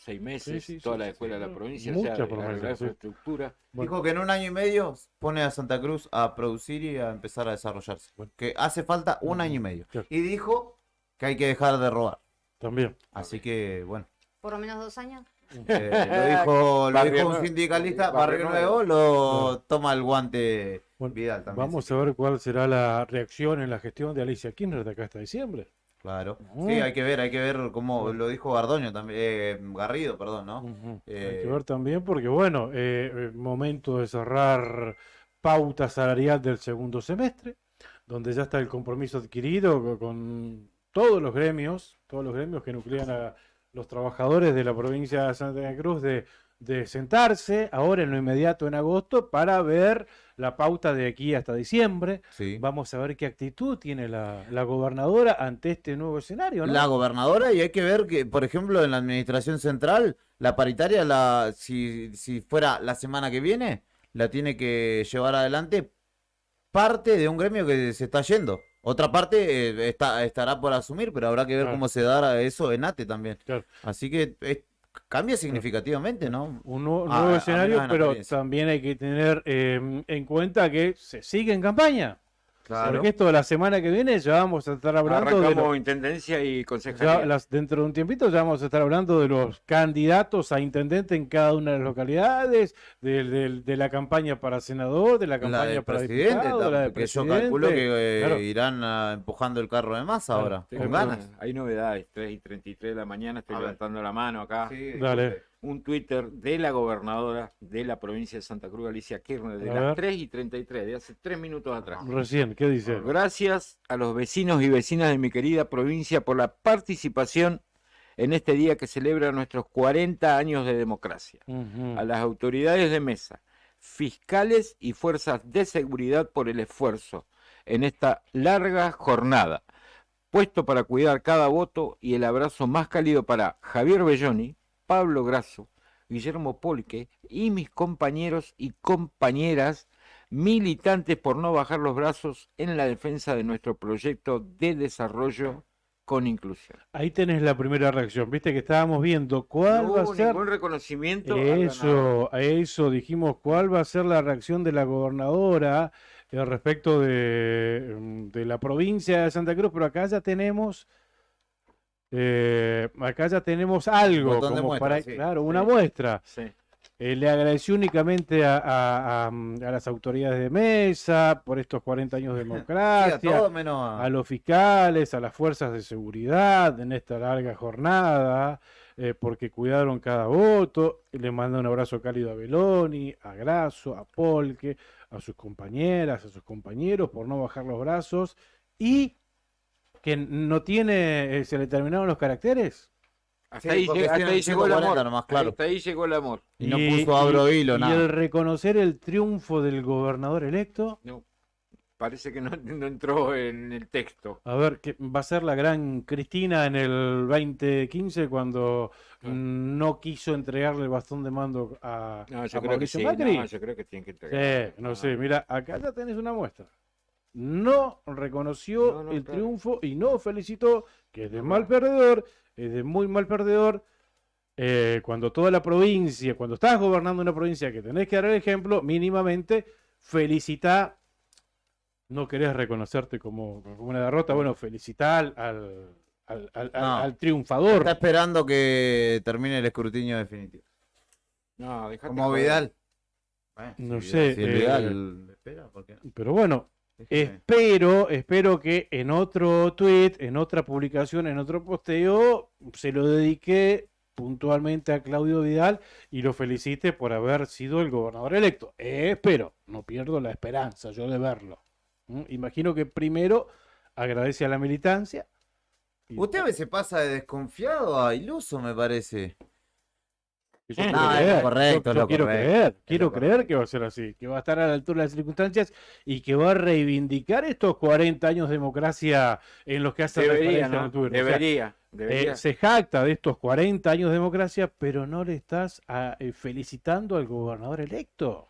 6 meses, sí, todas sí, las sí, escuelas de la sí. provincia, Muchas o sea, promesas, arreglar sí. infraestructura. Dijo que en un año y medio pone a Santa Cruz a producir y a empezar a desarrollarse. Que hace falta un año y medio. Y dijo que hay que dejar de robar. También. Así que, bueno. ¿Por lo menos 2 años? Lo Barrio dijo un Nuevo. sindicalista, Barrio Barrio Nuevo, lo Claro. toma el guante Vidal también. Vamos a ver cuál será la reacción en la gestión de Alicia Kirchner de acá hasta diciembre. Claro. Ujú. Sí, hay que ver cómo lo dijo Gardoño también, Garrido, perdón, ¿no? Hay que ver también porque, bueno, momento de cerrar pauta salarial del segundo semestre, donde ya está el compromiso adquirido con todos los gremios que nuclean a los trabajadores de la provincia de Santa Cruz de sentarse ahora en lo inmediato en agosto para ver la pauta de aquí hasta diciembre. Vamos a ver qué actitud tiene la gobernadora ante este nuevo escenario, ¿no? La gobernadora, y hay que ver que, por ejemplo, en la administración central, la paritaria, si fuera la semana que viene, la tiene que llevar adelante parte de un gremio que se está yendo. Otra parte estará por asumir, pero habrá que ver Claro. cómo se dará eso en ATE también. Claro. Así que cambia significativamente, ¿no? Un nuevo A escenario, menos en pero apariencia. también hay que tener en cuenta que se sigue en campaña. Claro. Porque esto la semana que viene ya vamos a estar hablando de Arrancamos intendencia y concejalía. dentro de un tiempito ya vamos a estar hablando de los candidatos a intendente en cada una de las localidades, de la campaña para senador, de la La campaña del para presidente, diputado, la de que yo calculo que presidente. Claro. irán empujando el carro de más ahora, Sí, con bueno, ganas. Hay novedades, 3:33 de la mañana, estoy A ver. levantando la mano acá. Dale. Un Twitter de la gobernadora de la provincia de Santa Cruz, Alicia Kirchner, de A las ver. 3:33, de hace 3 minutos atrás. Recién, ¿qué dice? Gracias a los vecinos y vecinas de mi querida provincia por la participación en este día que celebra nuestros 40 años de democracia. A las autoridades de mesa, fiscales y fuerzas de seguridad por el esfuerzo en esta larga jornada, puesto para cuidar cada voto, y el abrazo más cálido para Javier Belloni, Pablo Grasso, Guillermo Polque y mis compañeros y compañeras militantes por no bajar los brazos en la defensa de nuestro proyecto de desarrollo con inclusión. Ahí tenés la primera reacción. Viste que estábamos viendo cuál No va a hubo ser. ningún reconocimiento al ganador. Eso dijimos, cuál va a ser la reacción de la gobernadora respecto de la provincia de Santa Cruz, pero acá ya tenemos algo botón de como muestra, para, sí. claro, Sí. una muestra. Sí. Le agradeció únicamente a las autoridades de mesa por estos 40 años de democracia, Sí, a todo menos a los fiscales, a las fuerzas de seguridad en esta larga jornada, porque cuidaron cada voto. Le manda un abrazo cálido a Belloni, a Grasso, a Polque, a sus compañeras, a sus compañeros por no bajar los brazos, y que no tiene, se le terminaron los caracteres. Hasta ahí llegó el amor. nomás, claro. Hasta ahí llegó el amor. Y no puso abro hilo, y nada. el reconocer el triunfo del gobernador electo. No, parece que no entró en el texto. A ver, que va a ser la gran Cristina en el 2015 cuando no quiso entregarle el bastón de mando a, No, a yo creo que Mauricio sí. Macri. No, yo creo que tienen que entregar. Sí, no sé, mira, acá ya tenés una muestra. No reconoció el triunfo y no felicitó, que es de mal perdedor, es de muy mal perdedor. Cuando toda la provincia, cuando estás gobernando una provincia que tenés que dar el ejemplo, mínimamente felicita. No querés reconocerte como una derrota, bueno, felicita al triunfador. Está esperando que termine el escrutinio definitivo. No, dejate Como joder. Vidal. No si sé, Si el Vidal espera, ¿por qué no? pero bueno, espero que en otro tweet, en otra publicación, en otro posteo, se lo dedique puntualmente a Claudio Vidal y lo felicite por haber sido el gobernador electo. Pero no pierdo la esperanza yo de verlo. Imagino que primero agradece a la militancia. Usted a veces pasa de desconfiado a iluso, me parece. Yo No, quiero es creer, lo correcto, es yo lo quiero correcto, creer, es quiero lo creer que va a ser así, que va a estar a la altura de las circunstancias y que va a reivindicar estos 40 años de democracia en los que hace Debería, referencia ¿no? Nocturno. O sea, Debería. se jacta de estos 40 años de democracia, pero no le estás felicitando al gobernador electo.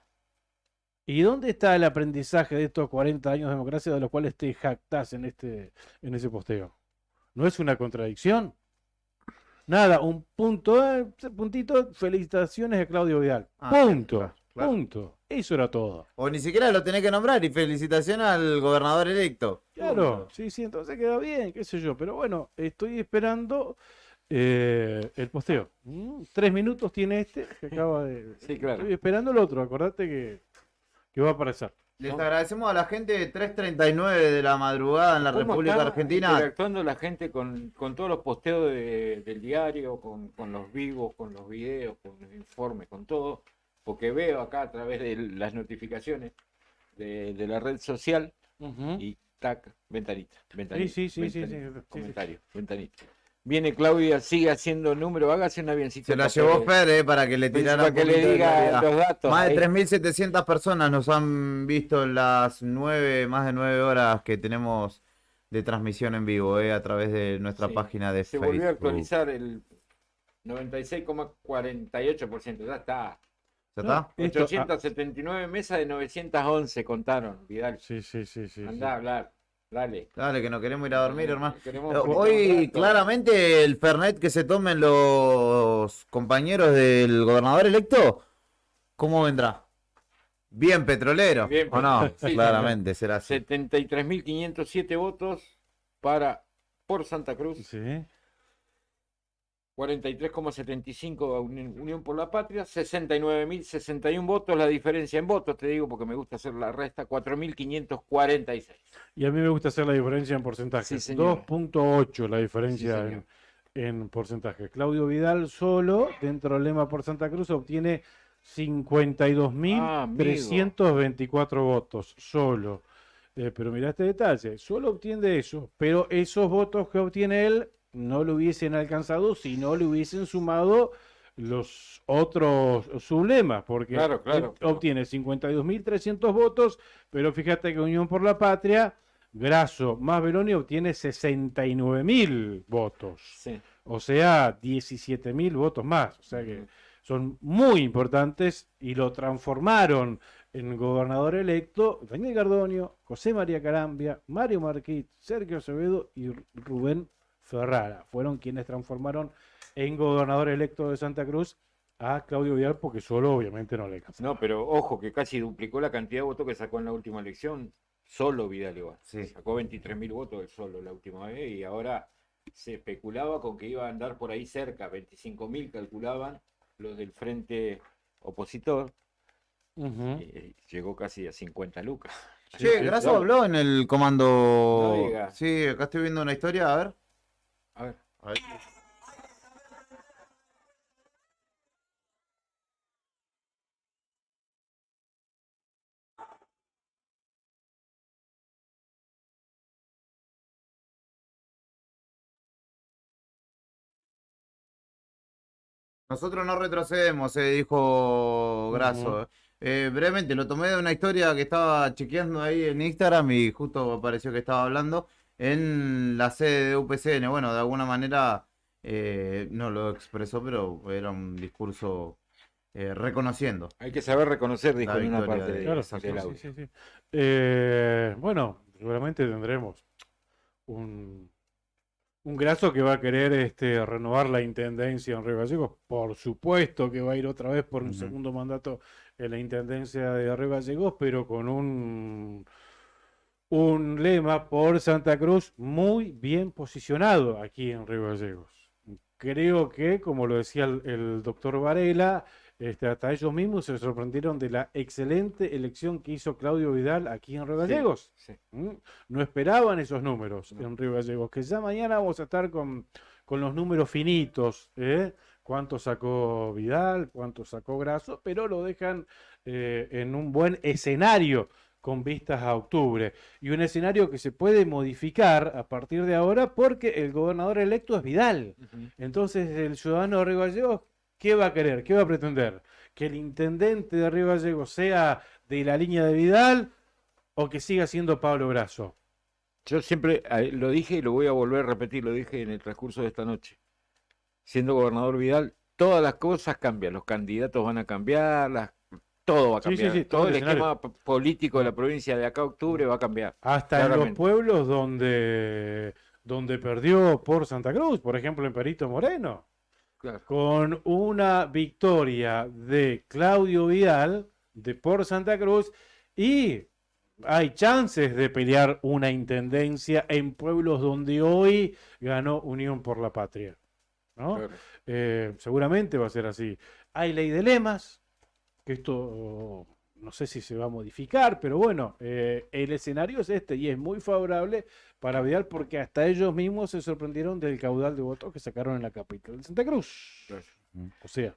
¿Y dónde está el aprendizaje de estos 40 años de democracia de los cuales te jactás en ese posteo? ¿No es una contradicción? Nada, un puntito, felicitaciones a Claudio Vidal. Punto, punto. Eso era todo. O ni siquiera lo tenés que nombrar y felicitación al gobernador electo. Claro, sí, entonces queda bien, qué sé yo. Pero bueno, estoy esperando el posteo. 3 minutos tiene este que acaba de... Sí, claro. Estoy esperando el otro, acordate que va a aparecer. Les agradecemos a la gente de 3:39 de la madrugada en la ¿Cómo República está Argentina. interactuando la gente con todos los posteos del diario, con los vivos, con los videos, con los informes, con todo? Porque veo acá a través de las notificaciones de la red social y tac, ventanita, Sí. comentario, ventanita. Viene Claudia, sigue haciendo número, hágase un avioncito. Se la llevó Fer, para que le tirara para que le diga los datos. Más de Ahí. 3.700 personas nos han visto en las más de 9 horas que tenemos de transmisión en vivo, a través de nuestra página de Se Facebook. volvió a actualizar el 96,48%, ya está. ¿Ya está? 879 mesas de 911 contaron, Vidal. Sí. Andá a hablar, dale. Dale, que no queremos ir a dormir, hermano. Queremos Hoy, rato. claramente, el Fernet que se tomen los compañeros del gobernador electo, ¿cómo vendrá? Bien petrolero, Bien, ¿o no? sí, Claramente, será así. 73.507 votos por Santa Cruz. Sí. 43,75 a Unión por la Patria, 69.061 votos, la diferencia en votos, te digo porque me gusta hacer la resta, 4.546. Y a mí me gusta hacer la diferencia en porcentaje. Sí, señor. 2.8 la diferencia Sí, señor. en porcentaje. Claudio Vidal solo, dentro del lema por Santa Cruz, obtiene 52.324 votos, solo. Pero mirá este detalle, solo obtiene eso, pero esos votos que obtiene él no lo hubiesen alcanzado si no le hubiesen sumado los otros sublemas, porque Claro. obtiene 52.300 votos, pero fíjate que Unión por la Patria, Grasso más Beloni obtiene 69.000 votos. Sí. O sea, 17.000 votos más. O sea que son muy importantes y lo transformaron en gobernador electo Daniel Gardonio, José María Carambia, Mario Marquit, Sergio Acevedo y Rubén Ferrara. Fueron quienes transformaron en gobernador electo de Santa Cruz a Claudio Vidal, porque solo obviamente no le alcanzó. No, pero ojo que casi duplicó la cantidad de votos que sacó en la última elección, solo Vidal igual. Sacó 23.000 votos él solo la última vez y ahora se especulaba con que iba a andar por ahí cerca, 25.000 calculaban los del frente opositor. Y llegó casi a 50 lucas. Che, Grasso habló en el comando. No diga. Sí, acá estoy viendo una historia, a ver. A ver. Nosotros no retrocedemos, dijo Grasso. Brevemente, lo tomé de una historia que estaba chequeando ahí en Instagram y justo apareció que estaba hablando en la sede de UPCN. Bueno, de alguna manera no lo expresó, pero era un discurso reconociendo. Hay que saber reconocer, dijo la en una victoria parte de- Claro, exacto. sí, del audio. sí. Bueno, seguramente tendremos un Grasso que va a querer renovar la intendencia en Río Gallegos. Por supuesto que va a ir otra vez por un segundo mandato en la intendencia de Río Gallegos, pero con un lema por Santa Cruz muy bien posicionado aquí en Río Gallegos. Creo que, como lo decía el doctor Varela, hasta ellos mismos se sorprendieron de la excelente elección que hizo Claudio Vidal aquí en Río Gallegos. Sí. No esperaban esos números en Río Gallegos, que ya mañana vamos a estar con los números finitos, cuánto sacó Vidal, cuánto sacó Grasso, pero lo dejan en un buen escenario con vistas a octubre. Y un escenario que se puede modificar a partir de ahora porque el gobernador electo es Vidal. Entonces el ciudadano de Río Gallegos, ¿qué va a querer? ¿Qué va a pretender? ¿Que el intendente de Río Gallegos sea de la línea de Vidal o que siga siendo Pablo Grasso? Yo siempre lo dije y lo voy a volver a repetir, lo dije en el transcurso de esta noche. Siendo gobernador Vidal, todas las cosas cambian, los candidatos van a cambiar, todo va a Sí, sí, cambiar. sí, todo todo el el escenario. esquema político de la provincia de acá a octubre va a cambiar. Hasta en los claramente. pueblos donde perdió por Santa Cruz, por ejemplo en Perito Moreno, Claro. con una victoria de Claudio Vidal de por Santa Cruz, y hay chances de pelear una intendencia en pueblos donde hoy ganó Unión por la Patria, ¿no? Claro. Seguramente va a ser así. Hay ley de lemas, que esto no sé si se va a modificar, pero bueno, el escenario es este y es muy favorable para Vidal porque hasta ellos mismos se sorprendieron del caudal de votos que sacaron en la capital de Santa Cruz. O sea,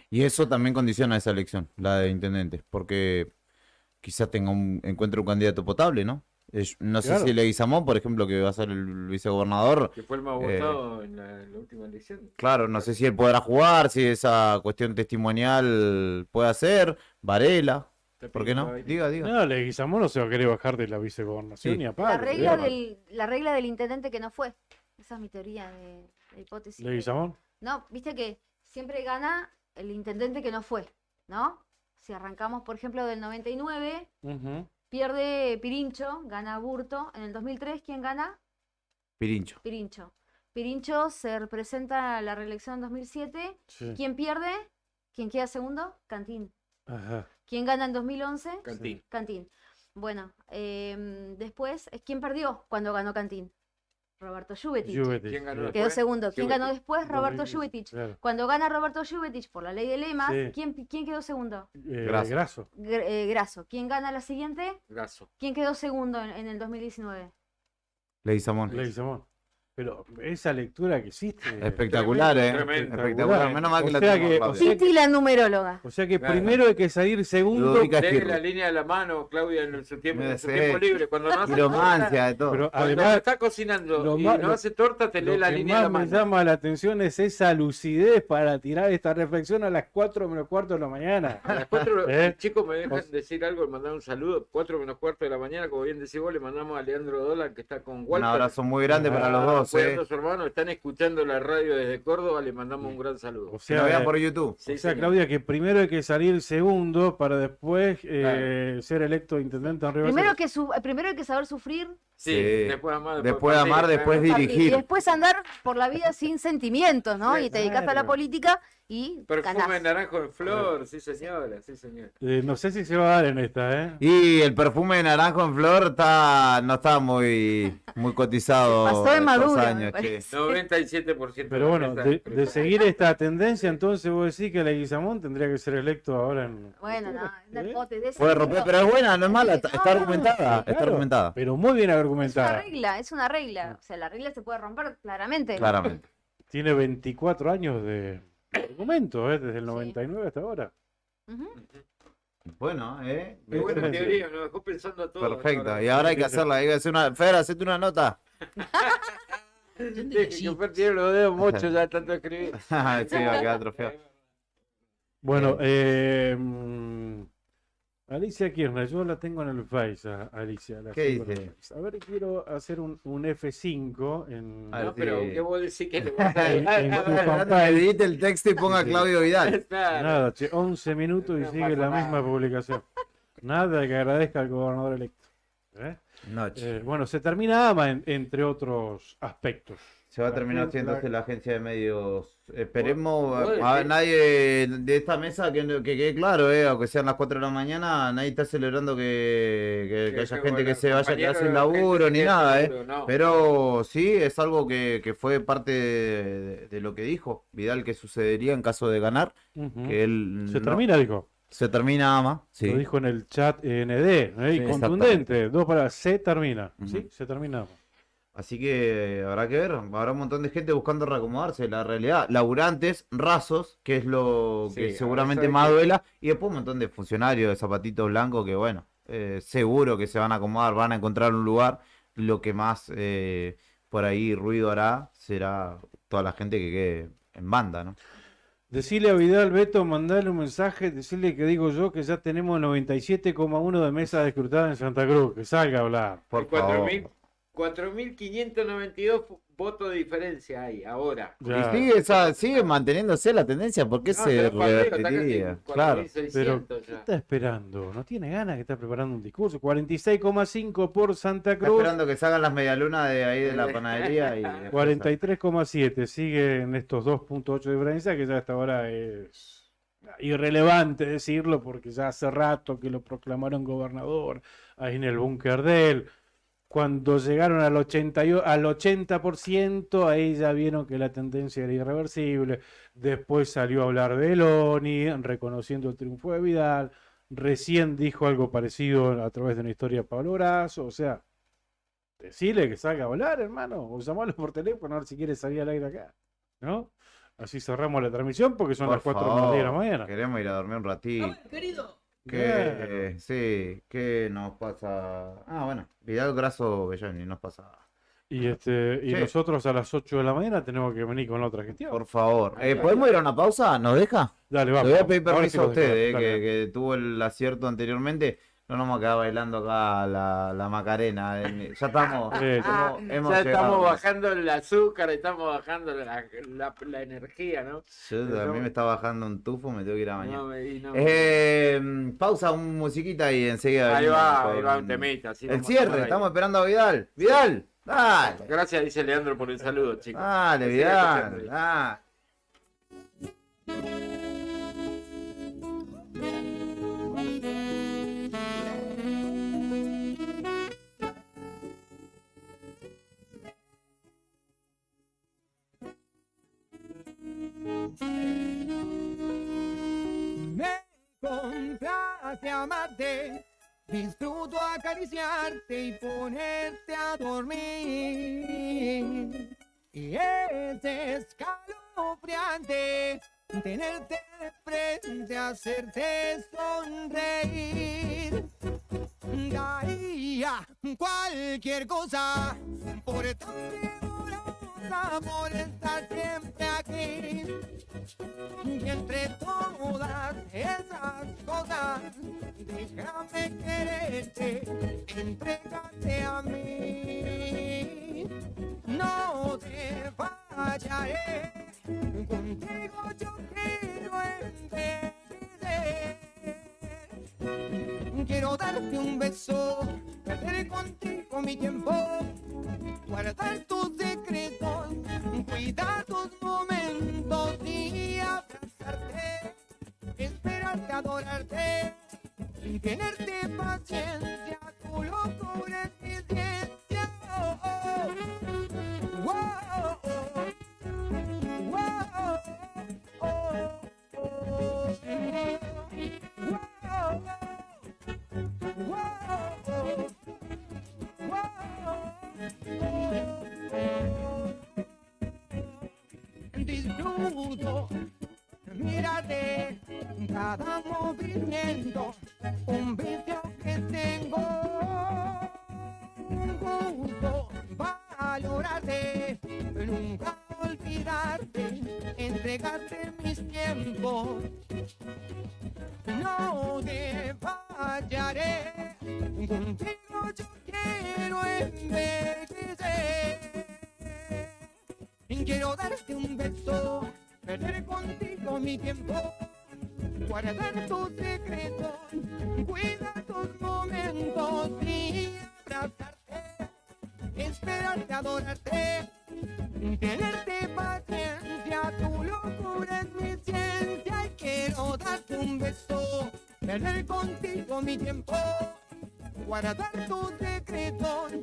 Y eso también condiciona esa elección, la de intendente, porque quizás encuentre un candidato potable, ¿no? No sé Claro. si Leguizamón, por ejemplo, que va a ser el vicegobernador. Que fue el más votado en la última elección. Claro, no sé si él podrá jugar, si esa cuestión testimonial puede hacer. Varela, ¿por qué no? Diga. no, Leguizamón no se va a querer bajar de la vicegobernación Sí. ni a La palo. regla, ¿eh? la regla del intendente que no fue. Esa es mi teoría de hipótesis. Leguizamón. No, viste que siempre gana el intendente que no fue, ¿no? Si arrancamos, por ejemplo, del 99, Ujú. pierde Pirincho, gana Burto. En el 2003, ¿quién gana? Pirincho. Pirincho. Pirincho se representa a la reelección en 2007. Sí. ¿Quién pierde? ¿Quién queda segundo? Cantín. Ajá. ¿Quién gana en 2011? Cantín. Cantín. Bueno, después, ¿quién perdió cuando ganó Cantín? Roberto Lluvetich. Lluvetich, ¿Quién ganó sí. Quedó después? segundo. ¿Quién ganó Lluvetich. después? Roberto 2015, Lluvetich. claro. Cuando gana Roberto Lluvetich por la ley de lemas, Sí. ¿quién quedó segundo? Grasso. Grasso. ¿Quién gana la siguiente? Grasso. ¿Quién quedó segundo en el 2019? Leguizamón. Leguizamón. Pero esa lectura que hiciste. Espectacular, Tremendo. Espectacular. Menos mal que la tenemos a Claudia. Titi la numeróloga. O sea que Claro. primero hay que salir segundo. Ludovica Deje Esquirre. la línea de la mano, Claudia, en su tiempo, Sí. libre. Cuando no hace Piromancia, de todo. Pero Cuando además, está cocinando lo y más- no lo- hace torta, te lee lo la que línea de la más me mano. llama la atención es esa lucidez para tirar esta reflexión a las 4 menos cuarto de la mañana. A las 4, ¿Eh? chicos, me dejan decir algo, mandar un saludo. 4 menos cuarto de la mañana, como bien decís vos, le mandamos a Leandro Dólar, que está con Un Walter. abrazo muy grande para los dos, Cuidando a su hermano, están escuchando la radio desde Córdoba, le mandamos un gran saludo. O Que lo sea, vean por YouTube. Sí, o sea, señor. Claudia, que primero hay que salir segundo para después ser electo intendente en Río Primero, Gallegos. primero hay que saber sufrir Sí, Sí. después amar, Después amar, después y dirigir. después andar por la vida sin sentimientos, ¿no? Y te dedicas a la Claro. política y Perfume ganás. naranjo en flor, sí señora, sí señor. No sé si se va a dar en esta, ¿eh? Y el perfume de naranjo en flor no está muy cotizado Pasó de estos maduro, me años, che. parece. 97%. Pero bueno, esa de empresa. seguir esta tendencia, entonces vos decís que Leguizamón tendría que ser electo ahora en... Bueno, no, una hipótesis. Puede romper, pero es buena, no es mala, está argumentada, está Claro, argumentada. pero muy bien Es una argumentada. regla, es una regla. O sea, la regla se puede romper claramente. Claramente. Tiene 24 años de argumento, desde el 99 hasta ahora. Ujú. Bueno, Qué buena teoría, nos dejó pensando a todos. Perfecto. Y ahora hay que hacerla, hay que hacer una. Fer, hacete una nota. Que Fer tiene los dedos muchos ya de tanto escribir. Sí, va a quedar trofeo. Bueno, Alicia Kirchner, yo la tengo en el Face, Alicia. La ¿Qué tengo en el dice? Face. A ver, quiero hacer un F5 en... A ver, No, pero sí. ¿qué vos decís que le vas a En tu Que campaña. edite el texto y ponga Claudio Vidal. Claro. Nada, che, 11 minutos y No sigue la pasa misma nada. publicación. Nada que agradezca al gobernador electo. ¿Eh? Noche. Bueno, se termina AMA, entre otros aspectos. Se va a terminar haciéndose la agencia de medios. Esperemos, ¿Vos a ver, decís? nadie de esta mesa que quede claro, aunque sean las 4 de la mañana, nadie está celebrando que haya gente que se vaya a quedar sin laburo ni nada, No. Pero sí, es algo que fue parte de lo que dijo Vidal que sucedería en caso de ganar, Ujú. que él Se no- termina, dijo. se termina AMA, sí. Lo dijo en el chat ND, y Sí, contundente. Dos palabras, se termina. Ujú. Sí, se termina. Así que habrá que ver, habrá un montón de gente buscando reacomodarse, la realidad. Laburantes, rasos, que es lo Sí, que ahora seguramente sabe más que- duela, y después un montón de funcionarios de zapatitos blancos que bueno, seguro que se van a acomodar, van a encontrar un lugar. Lo que más por ahí ruido hará será toda la gente que quede en banda, ¿no? Decirle a Vidal, Beto, mandarle un mensaje, decirle que digo yo que ya tenemos 97,1 de mesas escrutadas en Santa Cruz, que salga a hablar. Por favor. 4.592 votos de diferencia hay ahora. Y sigue manteniéndose la tendencia, ¿por qué No, se está perdido, está casi revertiría? Claro. 4.600 Pero, ya. ¿qué está esperando? ¿No tiene ganas que está preparando un discurso? 46,5 por Santa Está Cruz. esperando que salgan las medialunas de ahí de la panadería y después 43,7. Siguen estos 2,8 de diferencia, que ya hasta ahora es irrelevante decirlo, porque ya hace rato que lo proclamaron gobernador ahí en el búnker de él. Cuando llegaron al 80%, ahí ya vieron que la tendencia era irreversible. Después salió a hablar de Eloni, reconociendo el triunfo de Vidal. Recién dijo algo parecido a través de una historia de Pablo Brazo. O sea, decirle que salga a hablar, hermano, o llamarlo por teléfono a ver si quiere salir al aire acá, ¿no? Así cerramos la transmisión porque son por las 4 favor, de la mañana. queremos ir a dormir un ratito. Sí, ¿qué nos pasa? Ah, bueno, Vidal Graso Belloni nos pasa. Y Sí. nosotros a las 8 de la mañana tenemos que venir con la otra gestión. Por favor. ¿Podemos ir a una pausa? ¿Nos deja? Dale, Le vamos. voy a pedir Ahora permiso sí a nos usted, deja. Dale. que tuvo el acierto anteriormente. No nos vamos a quedar bailando acá la Macarena. Ya estamos. hemos Ya llegado. estamos bajando el azúcar, estamos bajando la energía, ¿no? Yo a mí me está bajando un tufo, me tengo que ir a bañar. No, Pausa, un musiquita y enseguida. ahí venimos va, con ahí va un temita. así El vamos a cierre, tomar estamos aire. esperando a Vidal. Vidal, dale. Gracias, dice Leandro, por el saludo, chicos. Dale, Sigue Vidal. escuchando. Dale. Me complace amarte, disfruto acariciarte y ponerte a dormir. Y es escalofriante tenerte de frente, hacerte sonreír. Daría cualquier cosa por estar amorosa, por estar siempre aquí. Y entre todas esas cosas, déjame quererte, entrégate a mí. No te fallaré, contigo yo quiero envejecer. Quiero darte un beso, perder contigo mi tiempo, guardar tus secretos, cuidar tus momentos y abrazarte, esperarte, adorarte, y tenerte paciencia, tu locura es mi ciencia. Oh, oh. Wow, oh, wow, oh, oh. Disfruto, mírate, cada movimiento, un vicio que tengo, un gusto, valorarte, nunca olvidarte, entregarte mis tiempos. No te fallaré, contigo yo quiero envejecer. Quiero darte un beso, perder contigo mi tiempo, guardar tus secretos, cuidar tus momentos y abrazarte, esperarte, adorarte, tenerte paciencia, tu locura es mi ciencia. Y quiero darte un beso, perder contigo mi tiempo, guardar tus secretos,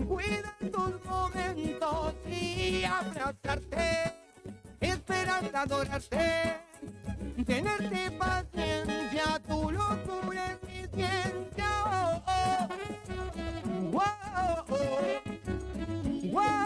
cuidar tus momentos y abrazarte, esperarte, adorarte, tenerte paciencia, tu locura es mi ciencia. Oh, oh. Wow, oh. Wow.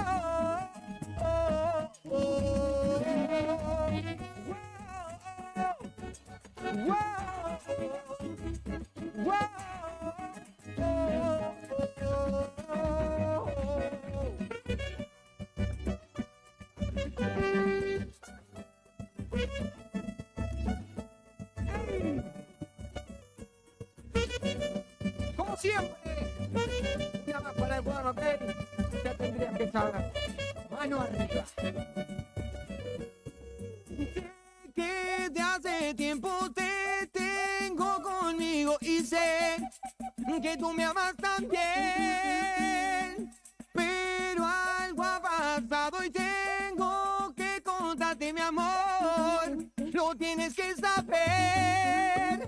siempre. Una más para el bueno, ok. Ya tendrías que saber. Mano arriba. Sé que de hace tiempo te tengo conmigo y sé que tú me amas también. Pero algo ha pasado y tengo que contarte, mi amor. Lo tienes que saber,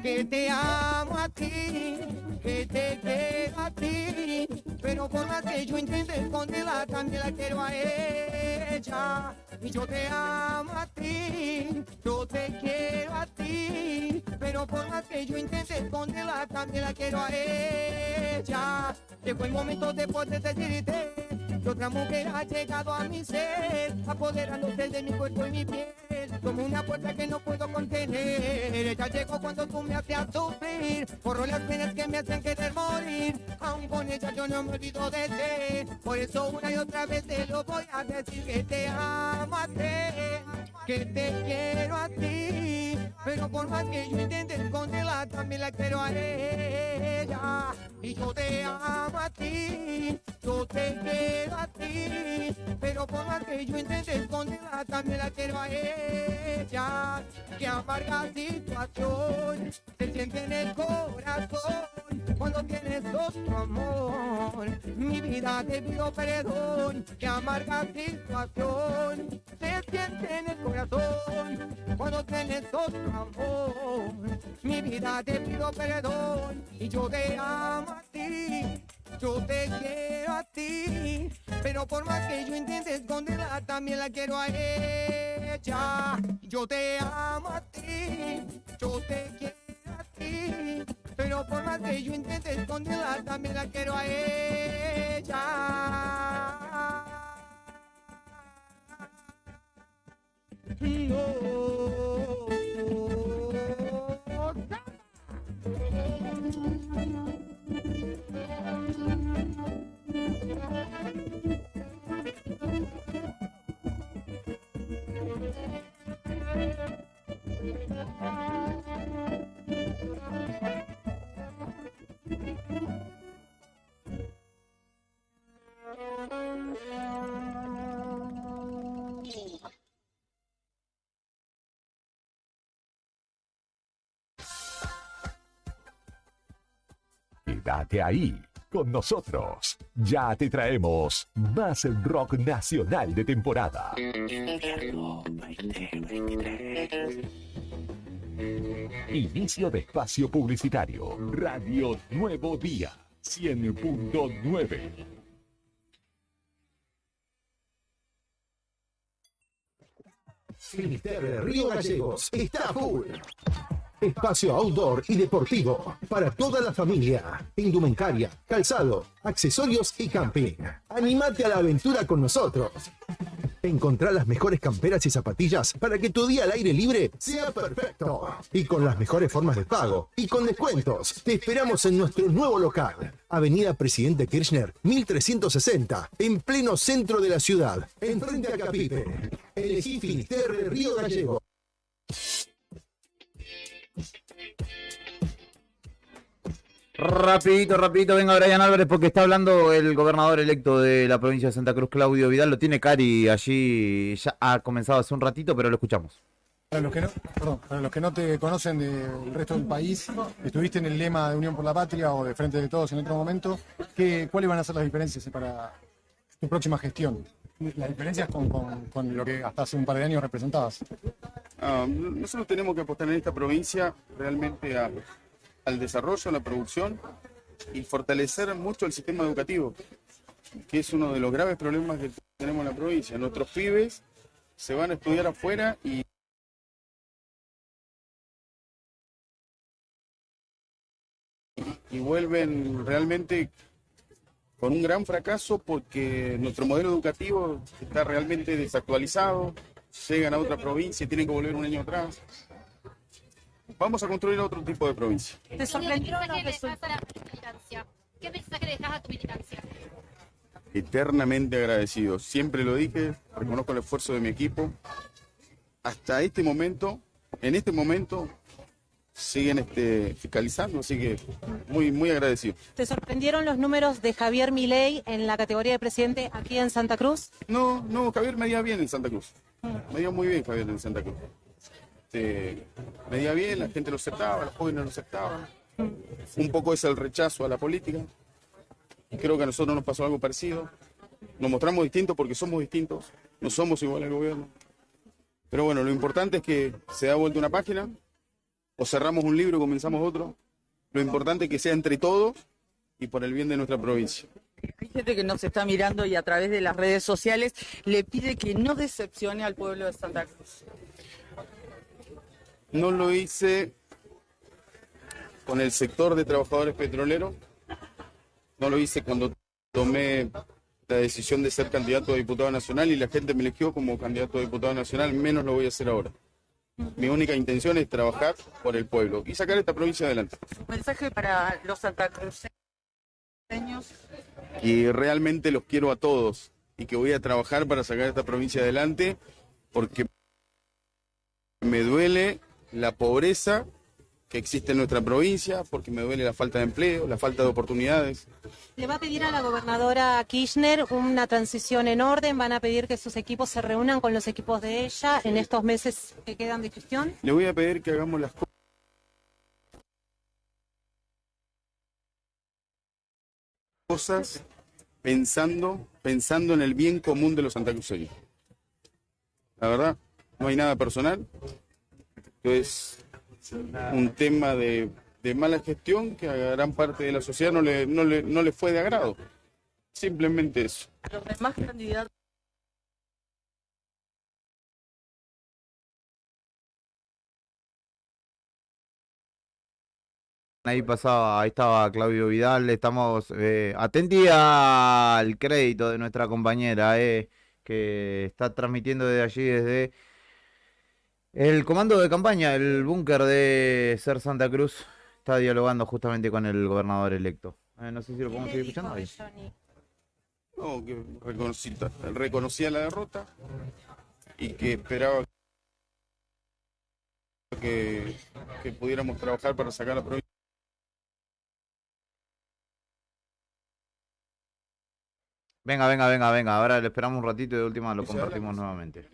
que te amo a ti, que te quiero a ti. Pero por más que yo intente esconderla, también la quiero a ella. Y yo te amo a ti, yo te quiero a ti. Pero por más que yo intente esconderla, también la quiero a ella. Llegó el momento de poder decirte que otra mujer ha llegado a mi ser, apoderándose de mi cuerpo y mi piel, como una puerta que no puedo contener. Ella llegó cuando tú me hacías sufrir, borró las penas que me hacen querer morir. Aún con ella yo no me olvido de ti, por eso una y otra vez te lo voy a decir, que te amo a ti, que te quiero a ti. Pero por más que yo intente esconderla, también la quiero a ella. Y yo te amo a ti, yo te quiero a ti. Pero por más que yo intente esconderla, también la quiero a ella. Que amarga situación se siente en el corazón cuando tienes otro amor. Mi vida te pido perdón. Que amarga situación se siente en el corazón cuando tienes otro amor. Mi vida te pido perdón. Y yo te amo a ti, yo te quiero a ti. Pero por más que yo intente esconderla, también la quiero a ella. Yo te amo a ti, yo te quiero a ti. Pero por más que yo intente esconderla, también la quiero a ella. No. Quédate ahí con nosotros. Ya te traemos más rock nacional de temporada. Invierno 2023. Inicio de espacio publicitario. Radio Nuevo Día 100.9. Finisterre Río Gallegos está full. Espacio outdoor y deportivo para toda la familia. Indumentaria, calzado, accesorios y camping. Anímate a la aventura con nosotros. Encontrá las mejores camperas y zapatillas para que tu día al aire libre sea perfecto. Y con las mejores formas de pago y con descuentos. Te esperamos en nuestro nuevo local. Avenida Presidente Kirchner, 1360, en pleno centro de la ciudad. Enfrente a Capipe. Elegí Finisterre Río Gallegos. Rapidito, venga Brian Álvarez porque está hablando el gobernador electo de la provincia de Santa Cruz, Claudio Vidal. Lo tiene Cari allí, ya ha comenzado hace un ratito, pero lo escuchamos. Para los que no te conocen del resto del país, estuviste en el lema de Unión por la Patria o de Frente de Todos en otro momento. ¿Cuáles van a ser las diferencias para tu próxima gestión? Las diferencias con lo que hasta hace un par de años representabas. Nosotros tenemos que apostar en esta provincia realmente al desarrollo, a la producción y fortalecer mucho el sistema educativo, que es uno de los graves problemas que tenemos en la provincia. Nuestros pibes se van a estudiar afuera y vuelven realmente con un gran fracaso porque nuestro modelo educativo está realmente desactualizado, llegan a otra provincia y tienen que volver un año atrás. Vamos a construir otro tipo de provincia. ¿Te sorprendió los resultados? ¿Qué mensaje le dejas a tu militancia? Eternamente agradecido. Siempre lo dije, reconozco el esfuerzo de mi equipo. Hasta este momento, en este momento, siguen fiscalizando, así que muy agradecido. ¿Te sorprendieron los números de Javier Milei en la categoría de presidente aquí en Santa Cruz? No, Javier me iba bien en Santa Cruz. Me iba muy bien Javier en Santa Cruz. Me iba bien, la gente lo aceptaba, los jóvenes lo aceptaban. Un poco es el rechazo a la política. Y creo que a nosotros nos pasó algo parecido. Nos mostramos distintos porque somos distintos. No somos igual al gobierno. Pero bueno, lo importante es que se da vuelta una página, o cerramos un libro y comenzamos otro. Lo importante es que sea entre todos y por el bien de nuestra provincia. Hay gente que nos está mirando y a través de las redes sociales le pide que no decepcione al pueblo de Santa Cruz. No lo hice con el sector de trabajadores petroleros, no lo hice cuando tomé la decisión de ser candidato a diputado nacional y la gente me eligió como candidato a diputado nacional, menos lo voy a hacer ahora. Mi única intención es trabajar por el pueblo y sacar esta provincia adelante. Mensaje para los santacruceños. Y realmente los quiero a todos y que voy a trabajar para sacar esta provincia adelante porque me duele la pobreza que existe en nuestra provincia, porque me duele la falta de empleo, la falta de oportunidades. Le va a pedir a la gobernadora Kirchner una transición en orden, van a pedir que sus equipos se reúnan con los equipos de ella en estos meses que quedan de gestión. Le voy a pedir que hagamos las cosas pensando en el bien común de los santacruceños. La verdad, no hay nada personal, es un tema de mala gestión que a gran parte de la sociedad no le fue de agrado. Simplemente eso. Los demás candidatos. Ahí estaba Claudio Vidal, estamos atentos al crédito de nuestra compañera que está transmitiendo desde allí, desde el comando de campaña, el búnker de Ser Santa Cruz, está dialogando justamente con el gobernador electo. No sé si lo podemos seguir escuchando ahí. No, que reconocía la derrota y que esperaba que pudiéramos trabajar para sacar la provincia. Venga. Ahora le esperamos un ratito y de última lo compartimos nuevamente.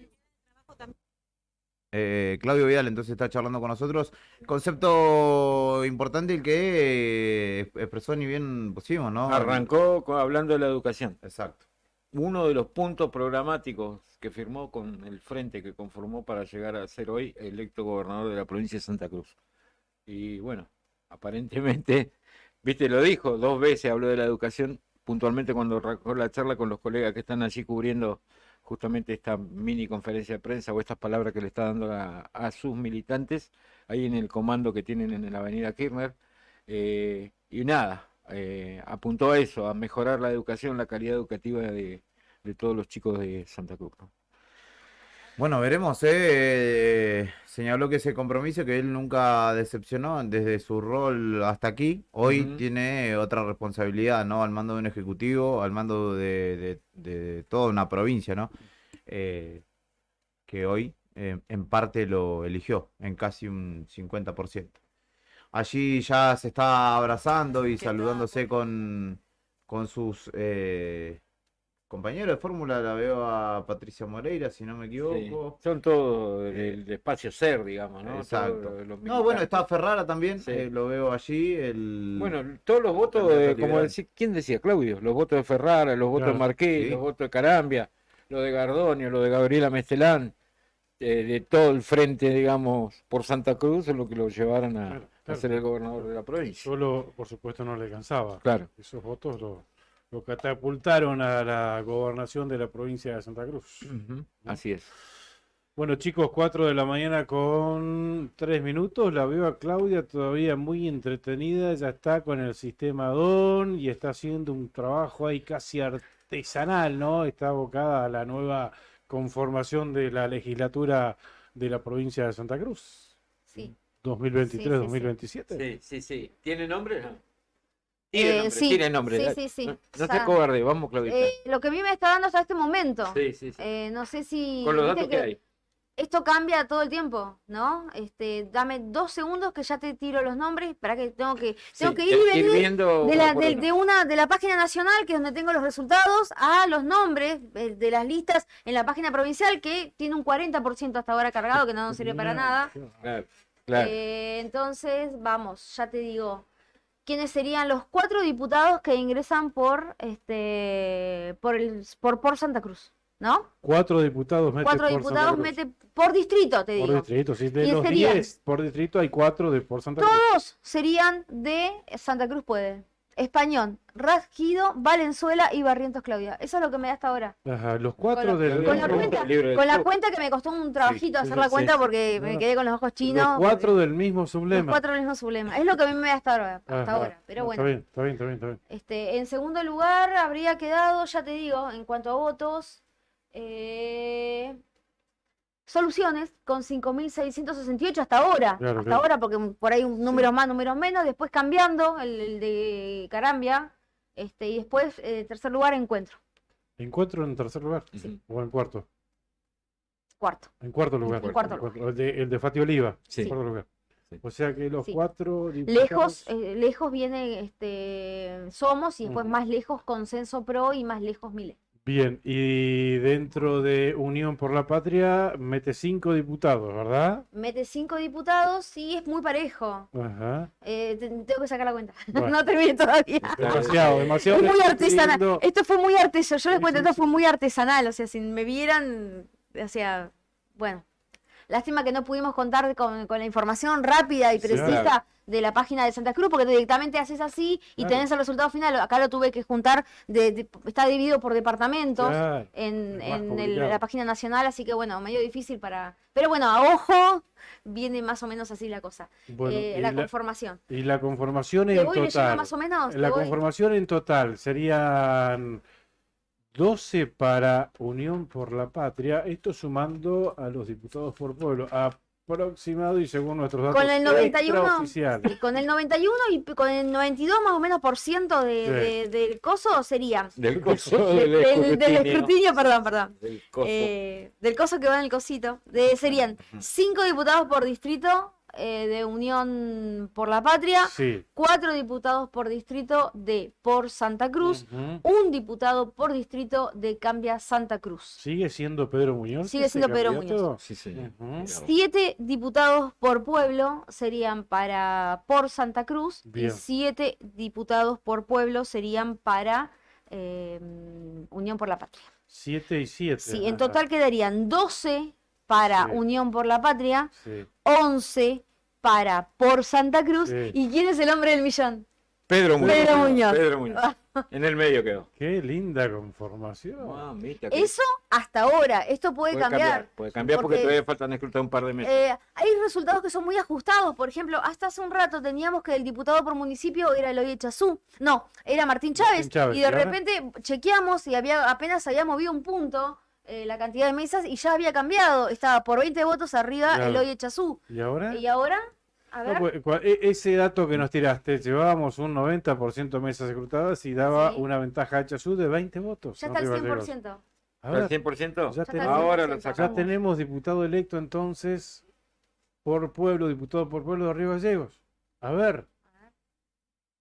Claudio Vidal entonces está charlando con nosotros. Concepto importante el que expresó ni bien pusimos, ¿no? Arrancó hablando de la educación. Exacto. Uno de los puntos programáticos que firmó con el frente que conformó para llegar a ser hoy electo gobernador de la provincia de Santa Cruz. Y bueno, aparentemente, viste, lo dijo, 2 veces habló de la educación, puntualmente cuando arrancó la charla con los colegas que están allí cubriendo justamente esta mini conferencia de prensa o estas palabras que le está dando a sus militantes, ahí en el comando que tienen en la avenida Kirchner. Y nada, apuntó a eso, a mejorar la educación, la calidad educativa de todos los chicos de Santa Cruz, ¿no? Bueno, veremos, señaló que ese compromiso que él nunca decepcionó desde su rol hasta aquí, hoy tiene otra responsabilidad, ¿no? Al mando de un ejecutivo, al mando de toda una provincia, ¿no? Que hoy en parte lo eligió, en casi un 50%. Allí ya se está abrazando y saludándose con sus compañero de fórmula, la veo a Patricia Moreira, si no me equivoco. Sí, son todos del espacio SER, digamos, ¿no? Exacto. No, bueno, está Ferrara también, sí. Lo veo allí. Bueno, todos los votos, como ¿quién decía? Claudio, los votos de Ferrara, los votos de Marqués, sí. Los votos de Carambia, los de Gardonio, los de Gabriela Mestelán, de todo el frente, digamos, por Santa Cruz, es lo que lo llevaron a ser el gobernador de la provincia. Solo, por supuesto, no le alcanzaba. Claro. Esos votos lo catapultaron a la gobernación de la provincia de Santa Cruz. Así es. Bueno, chicos, 4 de la mañana con 3 minutos. La veo a Claudia todavía muy entretenida. Ya está con el sistema DON y está haciendo un trabajo ahí casi artesanal, ¿no? Está abocada a la nueva conformación de la legislatura de la provincia de Santa Cruz. Sí. 2023-2027. Sí. ¿Tiene nombre? No. Sí, tiene nombre. Sí. No seas cobarde, vamos, Claudita. Lo que a mí me está dando hasta este momento. Sí. No sé si... Con los datos que hay. esto cambia todo el tiempo, ¿no? Dame 2 segundos que ya te tiro los nombres, para que tengo que ir y venir viendo de la página nacional, que es donde tengo los resultados, a los nombres de las listas en la página provincial, que tiene un 40% hasta ahora cargado, que no nos sirve para nada. Claro, claro. Entonces, vamos, ya te digo, ¿quiénes serían los 4 diputados que ingresan por Santa Cruz? ¿No? 4 diputados mete 4 por diputados Santa Cruz. mete por distrito, te Por digo. distrito, sí. De Y los serían- 10 por distrito hay 4 por Santa Cruz. Todos serían de Santa Cruz Puede. Español, Rasquido, Valenzuela y Barrientos Claudia. Eso es lo que me da hasta ahora. Ajá, los 4 Con la- del... con la cuenta, con la cuenta que me costó un trabajito hacer la sí, cuenta sí. porque me quedé con los ojos chinos. Los 4 del mismo Los sublema. 4 del mismo sublema. Es lo que a mí me da hasta ahora. Ajá. Pero No, bueno. Está bien. En segundo lugar habría quedado, ya te digo, en cuanto a votos, Soluciones con 5.668 hasta ahora. Claro, Hasta claro. ahora, porque por ahí números más, números menos, después cambiando el de Carambia, y después, tercer lugar, Encuentro. Encuentro en tercer lugar. O en cuarto. Cuarto. En cuarto lugar. En cuarto lugar. El de Fati Oliva. Sí. En cuarto lugar. O sea que los Sí. 4 diputados... Lejos viene Somos y después Ujú. más lejos Consenso Pro y más lejos Milei. Bien, y dentro de Unión por la Patria mete 5 diputados, ¿verdad? Mete 5 diputados y es muy parejo. Ajá. Tengo que sacar la cuenta. Bueno. No terminé todavía. Demasiado. Es muy artesanal. Lindo. Esto fue muy artesanal. Yo les cuento, esto fue muy artesanal. O sea, si me vieran, o sea, bueno. Lástima que no pudimos contar con la información rápida y Sí, precisa claro. de la página de Santa Cruz, porque directamente haces así y Claro. tenés el resultado final. Acá lo tuve que juntar, está dividido por departamentos Claro, en, es más en complicado. la página nacional, así que bueno, medio difícil para... Pero bueno, a ojo, viene más o menos así la cosa. Bueno, y La conformación. Y la conformación ¿Te en voy leyendo total. más o menos? La ¿Te voy? conformación en total serían 12 para Unión por la Patria, esto sumando a los diputados por pueblo, aproximado y según nuestros datos Con el 91, extraoficiales. sí, con el 91 y con el 92 más o menos por ciento del coso sería... Del coso, Del escrutinio, perdón. Del coso. Del coso que va en el cosito. Serían 5 diputados por distrito de Unión por la Patria, Sí. 4 diputados por distrito de Por Santa Cruz, Ujú. 1 diputado por distrito de Cambia Santa Cruz. ¿Sigue siendo Pedro Muñoz? Sigue ese siendo Pedro candidato? Muñoz. Sí, señor. Ujú. 7 diputados por pueblo serían para Por Santa Cruz y Bien. 7 diputados por pueblo serían para Unión por la Patria. 7 y 7. Sí, en total quedarían 12 para Sí. Unión por la Patria, Sí. 11 para Por Santa Cruz. Sí. ¿Y quién es el hombre del millón? Pedro Muñoz. Pedro Muñoz. Pedro Muñoz. En el medio quedó. Qué linda conformación. Mamita, que Eso hasta ahora, esto puede cambiar. Puede cambiar porque todavía faltan escrutar un par de meses. Hay resultados que son muy ajustados. Por ejemplo, hasta hace un rato teníamos que el diputado por municipio era Eloy Echazú. No, era Martín Chávez. Chávez, Y ¿y de ahora? repente chequeamos y apenas había movido un punto la cantidad de mesas y ya había cambiado. Estaba por 20 votos arriba Claro. Eloy Echazú. ¿Y ahora? ¿Y ahora? A No, ver. pues, ese dato que nos tiraste, llevábamos un 90% de mesas escrutadas y daba Sí. una ventaja a Chazú de 20 votos. Ya ¿no, está el Río Gallegos? 100%. Ahora, ¿El 100%? ya está el tenemos, Ahora lo 100%. ya sacamos. tenemos diputado electo entonces por pueblo, diputado por pueblo de Río Gallegos. A ver.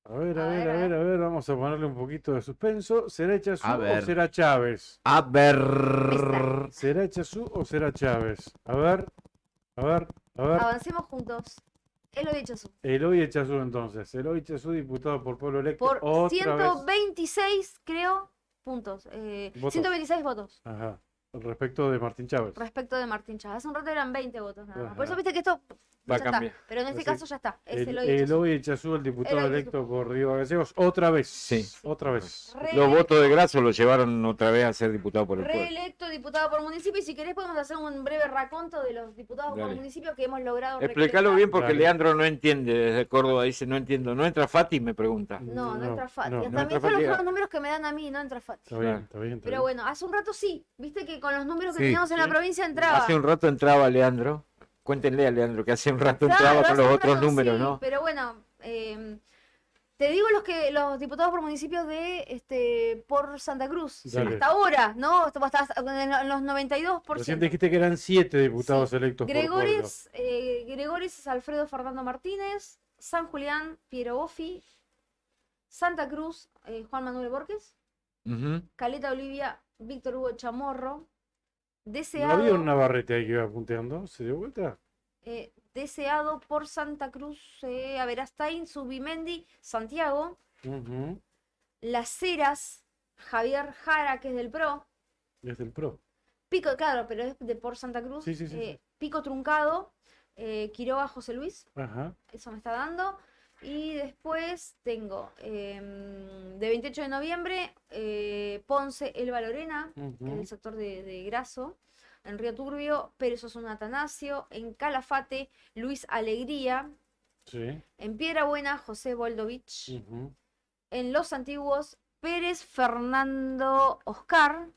A ver, vamos a ponerle un poquito de suspenso. ¿Será Echazú A o ver. será Chávez? A ver. ¿Será Echazú o será Chávez? A ver. Avancemos juntos. Eloy Echazú. Eloy Echazú entonces. Eloy Echazú, diputado por pueblo electo. Por otra vez. 126, creo, puntos. Votos. 126 votos. Ajá. Respecto de Martín Chávez. Respecto de Martín Chávez. Hace un rato eran 20 votos nada más. Ajá. Por eso viste que esto Va a ya está. cambiar. Pero en este Así, caso ya está. Es Eloy Echazú. Eloy Echazú, el diputado Eloy electo por Río Gallegos. Otra vez. Sí. Otra vez. Los votos de Grasso lo llevaron otra vez a ser diputado por el pueblo. Reelecto diputado por municipio. Y si querés podemos hacer un breve raconto de los diputados por Dale. municipio que hemos logrado Explícalo recolectar. bien porque Dale. Leandro no entiende desde Córdoba, dice no entiendo. ¿No entra Fati? Me pregunta. No, no entra Fati. no, no También entra son Fati. los números que me dan a mí, no entra Fati. Está bien, está bien. Pero bueno, hace un rato sí. Viste que con los números que Sí. teníamos en la provincia entraba. Hace un rato entraba Leandro. Cuéntenle a Leandro que hace un rato Claro, entraba hace con los un otros rato números, sí, ¿no? Pero bueno, Te digo los diputados por municipios de por Santa Cruz. Dale. Hasta ahora, ¿no? Hasta en los 92%. Recién dijiste que eran 7 diputados electos por pueblo. Gregoris es Alfredo Fernando Martínez, San Julián, Piero Boffi, Santa Cruz, Juan Manuel Borges, Caleta Olivia, Víctor Hugo Chamorro, ¿No Deseado, había un Navarrete ahí que iba punteando? ¿Se dio vuelta? Deseado por Santa Cruz, Averastain, Subimendi, Santiago, Ujú. Las Heras, Javier Jara, que es del PRO, Desde el PRO. Pico, claro, pero es por Santa Cruz, Sí, sí, sí. Pico Truncado, Quiroga José Luis, Ajá. eso me está dando. Y después tengo de 28 de noviembre Ponce, Elba Lorena, que es Ujú. del sector de Graso. En Río Turbio, Pérez Osuna Atanasio. En Calafate, Luis Alegría. Sí. En Piedrabuena, José Boldovich. Ujú. En Los Antiguos, Pérez Fernando Oscar.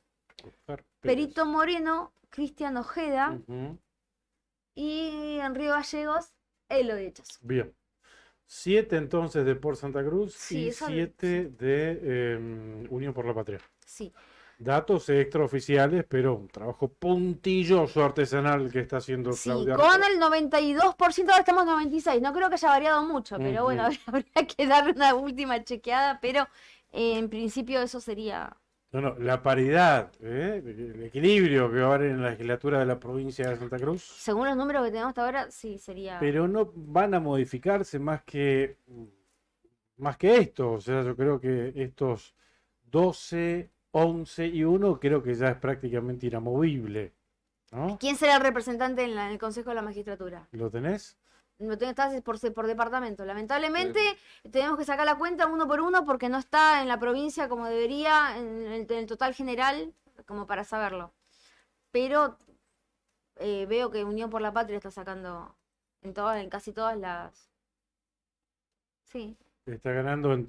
Oscar Pérez. Perito Moreno, Cristian Ojeda. Ujú. Y en Río Gallegos, Elo de Hechos. Bien. 7 entonces de por Santa Cruz Sí, y eso- 7 de Unión por la Patria. Sí. Datos extraoficiales, pero un trabajo puntilloso artesanal que está haciendo Sí, Claudia. con el 92%, ahora estamos en 96%. No creo que haya variado mucho, pero bueno, Ujú. habría que darle una última chequeada, pero en principio eso sería... No, la paridad, el equilibrio que va a haber en la legislatura de la provincia de Santa Cruz, Según los números que tenemos hasta ahora, sí, sería... pero no van a modificarse más que esto. O sea, yo creo que estos 12, 11 y 1 creo que ya es prácticamente inamovible, ¿no? ¿Quién será el representante en el Consejo de la Magistratura? ¿Lo tenés? No está por departamento. Lamentablemente tenemos que sacar la cuenta uno por uno porque no está en la provincia como debería, en el total general, como para saberlo. Pero veo que Unión por la Patria está sacando en casi todas las... Sí. Está ganando en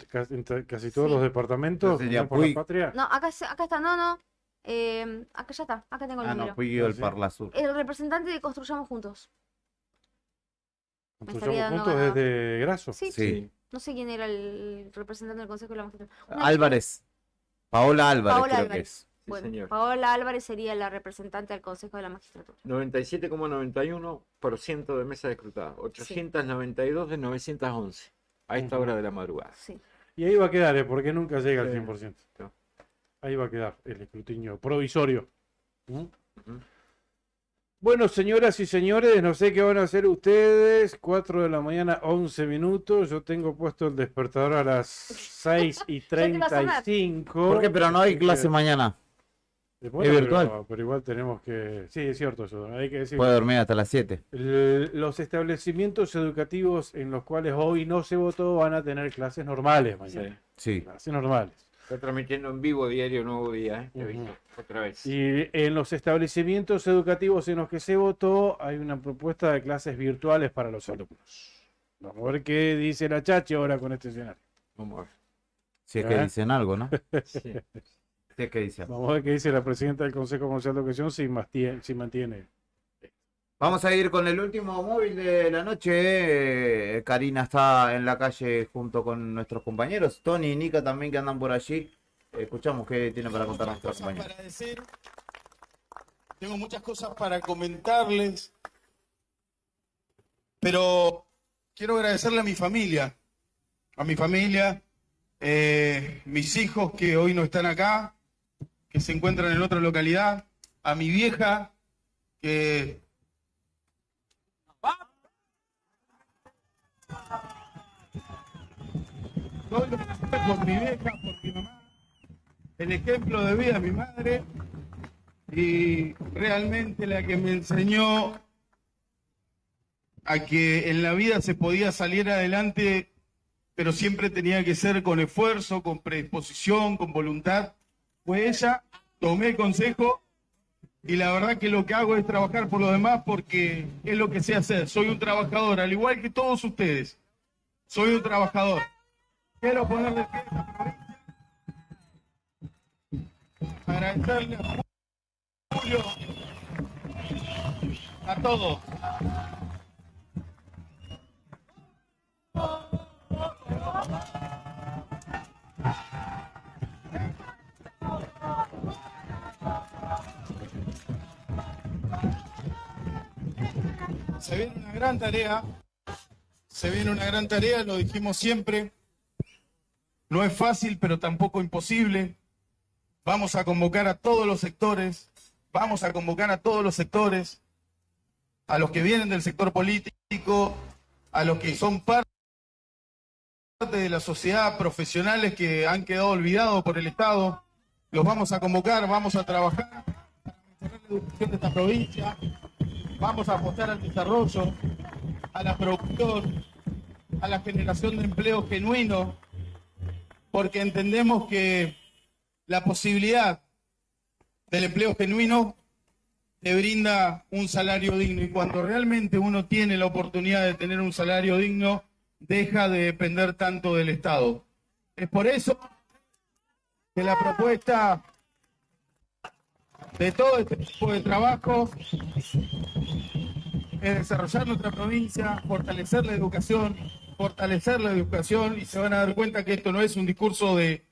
casi todos los departamentos. Sería Unión por la Puig. Patria. No, acá está, no. Acá ya está, acá tengo el número. No, Puig el Parlasur. El representante de Construyamos Juntos. Me estaría Construyamos dando juntos ganado. desde Graso. Sí. Sí. No sé quién era el representante del Consejo de la Magistratura. Álvarez. Paola Álvarez, Paola creo Álvarez. que es. Bueno, señor. Paola Álvarez sería la representante del Consejo de la Magistratura. 97,91% de mesas escrutadas. 892 de 911. A esta hora de la madrugada. Sí. Y ahí va a quedar, porque nunca llega al Sí. 100%. Ahí va a quedar el escrutinio provisorio. ¿Mm? Bueno, señoras y señores, no sé qué van a hacer ustedes. 4 de la mañana, 11 minutos. Yo tengo puesto el despertador a las 6:35. ¿Por qué? Pero no hay clase mañana. Bueno, Es virtual. pero igual tenemos que... Sí, es cierto eso. Hay que decir. Puede dormir hasta las 7. Los establecimientos educativos en los cuales hoy no se votó van a tener clases normales mañana. Sí. Clases normales. Está transmitiendo en vivo Diario Nuevo Día, He visto otra vez. Y en los establecimientos educativos en los que se votó hay una propuesta de clases virtuales para los alumnos. Vamos a ver qué dice la Chachi ahora con este escenario. Vamos a ver. Si es que ¿Eh? dicen algo, ¿no? Sí. Si es que dicen. Vamos a ver qué dice la presidenta del Consejo Comercial de Educación si mantiene. Vamos a ir con el último móvil de la noche. Karina está en la calle junto con nuestros compañeros. Tony y Nika también que andan por allí. Escuchamos qué tiene para contar nuestros compañeros. Para decir, tengo muchas cosas para comentarles, pero quiero agradecerle a mi familia, mis hijos que hoy no están acá, que se encuentran en otra localidad, a mi vieja que doy lo que puedo por mi vieja, por mi mamá, el ejemplo de vida de mi madre y realmente la que me enseñó a que en la vida se podía salir adelante, pero siempre tenía que ser con esfuerzo, con predisposición, con voluntad. Fue ella, tomé el consejo y la verdad que lo que hago es trabajar por los demás porque es lo que sé hacer. Soy un trabajador, al igual que todos ustedes. Soy un trabajador. Quiero ponerle pie a esta provincia, agradecerle a Julio, a todos. se viene una gran tarea, lo dijimos siempre, no es fácil, pero tampoco imposible. Vamos a convocar a todos los sectores, a los que vienen del sector político, a los que son parte de la sociedad, profesionales que han quedado olvidados por el Estado. Los vamos a convocar, vamos a trabajar para mejorar la educación de esta provincia, vamos a apostar al desarrollo, a la producción, a la generación de empleo genuino, porque entendemos que la posibilidad del empleo genuino te brinda un salario digno, y cuando realmente uno tiene la oportunidad de tener un salario digno, deja de depender tanto del Estado. Es por eso que la propuesta de todo este tipo de trabajo es desarrollar nuestra provincia, fortalecer la educación, y se van a dar cuenta que esto no es un discurso de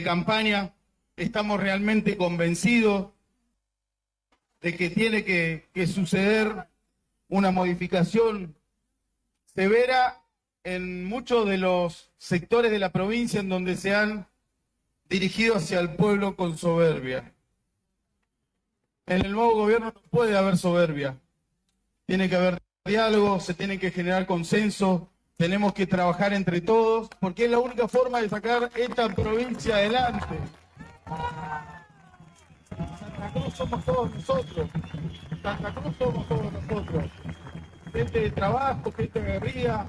campaña. Estamos realmente convencidos de que tiene que suceder una modificación severa en muchos de los sectores de la provincia en donde se han dirigido hacia el pueblo con soberbia. En el nuevo gobierno no puede haber soberbia. Tiene que haber diálogo, se tiene que generar consenso, tenemos que trabajar entre todos, porque es la única forma de sacar esta provincia adelante. Santa Cruz somos todos nosotros. Gente de trabajo, gente de guerrilla.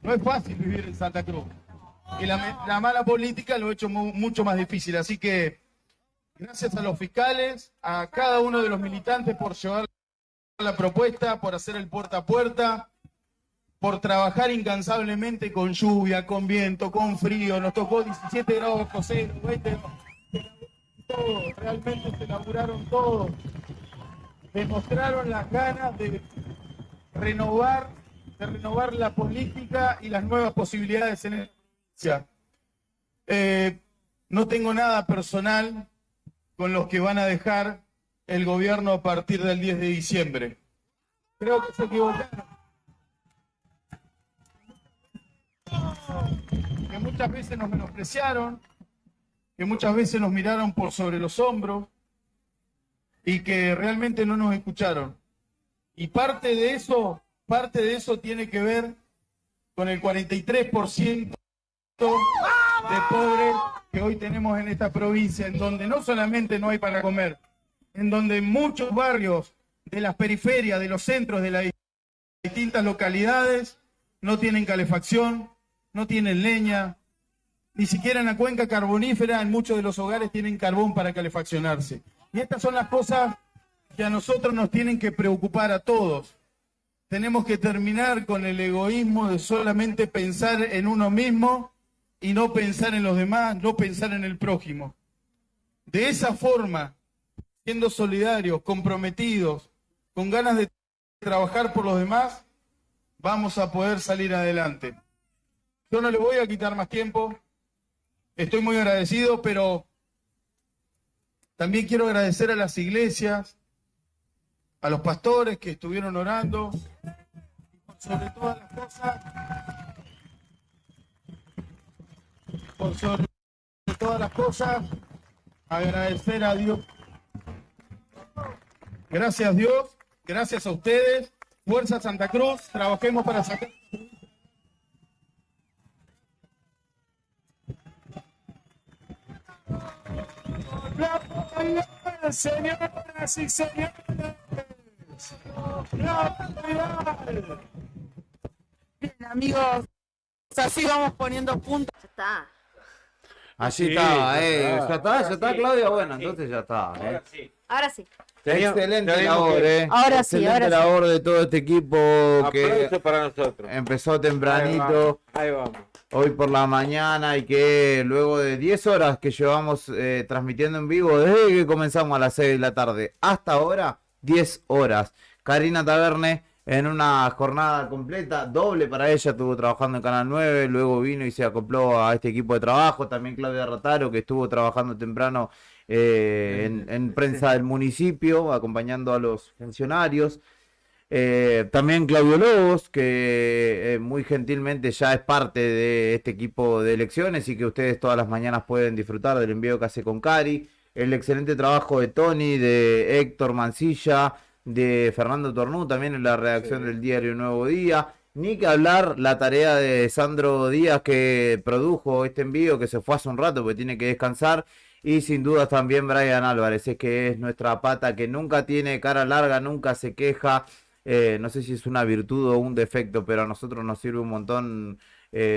No es fácil vivir en Santa Cruz. Y la mala política lo ha hecho mucho más difícil. Así que gracias a los fiscales, a cada uno de los militantes por llevar la propuesta, por hacer el puerta a puerta, por trabajar incansablemente con lluvia, con viento, con frío. Nos tocó 17 grados bajo cero, 20 grados. Todos, realmente se laburaron todos. Demostraron las ganas de renovar la política y las nuevas posibilidades en el provincia. No tengo nada personal con los que van a dejar el gobierno a partir del 10 de diciembre. Creo que se equivocaron. Que muchas veces nos menospreciaron, que muchas veces nos miraron por sobre los hombros y que realmente no nos escucharon. Y parte de eso tiene que ver con el 43% de pobres que hoy tenemos en esta provincia, en donde no solamente no hay para comer, en donde en muchos barrios de las periferias, de los centros de las distintas localidades, no tienen calefacción, no tienen leña, ni siquiera en la cuenca carbonífera en muchos de los hogares tienen carbón para calefaccionarse. Y estas son las cosas que a nosotros nos tienen que preocupar a todos. Tenemos que terminar con el egoísmo de solamente pensar en uno mismo y no pensar en los demás, no pensar en el prójimo. De esa forma, siendo solidarios, comprometidos, con ganas de trabajar por los demás, vamos a poder salir adelante. Yo no les voy a quitar más tiempo, estoy muy agradecido, pero también quiero agradecer a las iglesias, a los pastores que estuvieron orando, y por sobre todas las cosas, agradecer a Dios. Gracias Dios, gracias a ustedes, Fuerza Santa Cruz, trabajemos para sacar. Señoras y señores, Bien, amigos, así vamos poniendo puntos. Ya está. Así Sí, está, ya está, Claudia, bueno, entonces ya está. Ahora sí. Excelente labor, Ahora sí, excelente ahora sí. labor de todo este equipo que Aplauso para nosotros. empezó tempranito, Ahí vamos. hoy por la mañana, y que luego de 10 horas que llevamos transmitiendo en vivo, desde que comenzamos a las 6 de la tarde hasta ahora, 10 horas. Karina Taverne en una jornada completa, doble para ella, estuvo trabajando en Canal 9, luego vino y se acopló a este equipo de trabajo. También Claudia Rataro, que estuvo trabajando temprano en prensa del municipio, acompañando a los funcionarios. También Claudio Lobos, que muy gentilmente ya es parte de este equipo de elecciones y que ustedes todas las mañanas pueden disfrutar del envío que hace con Cari. El excelente trabajo de Tony, de Héctor Mancilla, de Fernando Tornú, también en la redacción del diario Nuevo Día. Ni que hablar la tarea de Sandro Díaz, que produjo este envío, que se fue hace un rato porque tiene que descansar. Y sin duda también Brian Álvarez, es que es nuestra pata que nunca tiene cara larga, nunca se queja. No sé si es una virtud o un defecto, pero a nosotros nos sirve un montón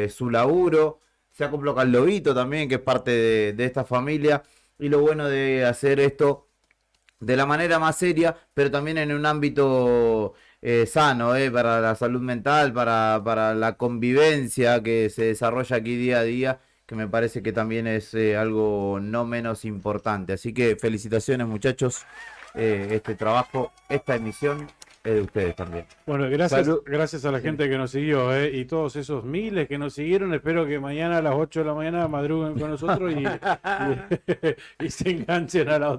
su laburo. Se acopló con Lobito también, que es parte de esta familia. Y lo bueno de hacer esto de la manera más seria, pero también en un ámbito sano, para la salud mental, para la convivencia que se desarrolla aquí día a día, que me parece que también es algo no menos importante. Así que felicitaciones, muchachos, este trabajo, esta emisión es de ustedes también. Bueno, gracias a la gente que nos siguió, y todos esos miles que nos siguieron. Espero que mañana a las 8 de la mañana madruguen con nosotros y se enganchen a la otra.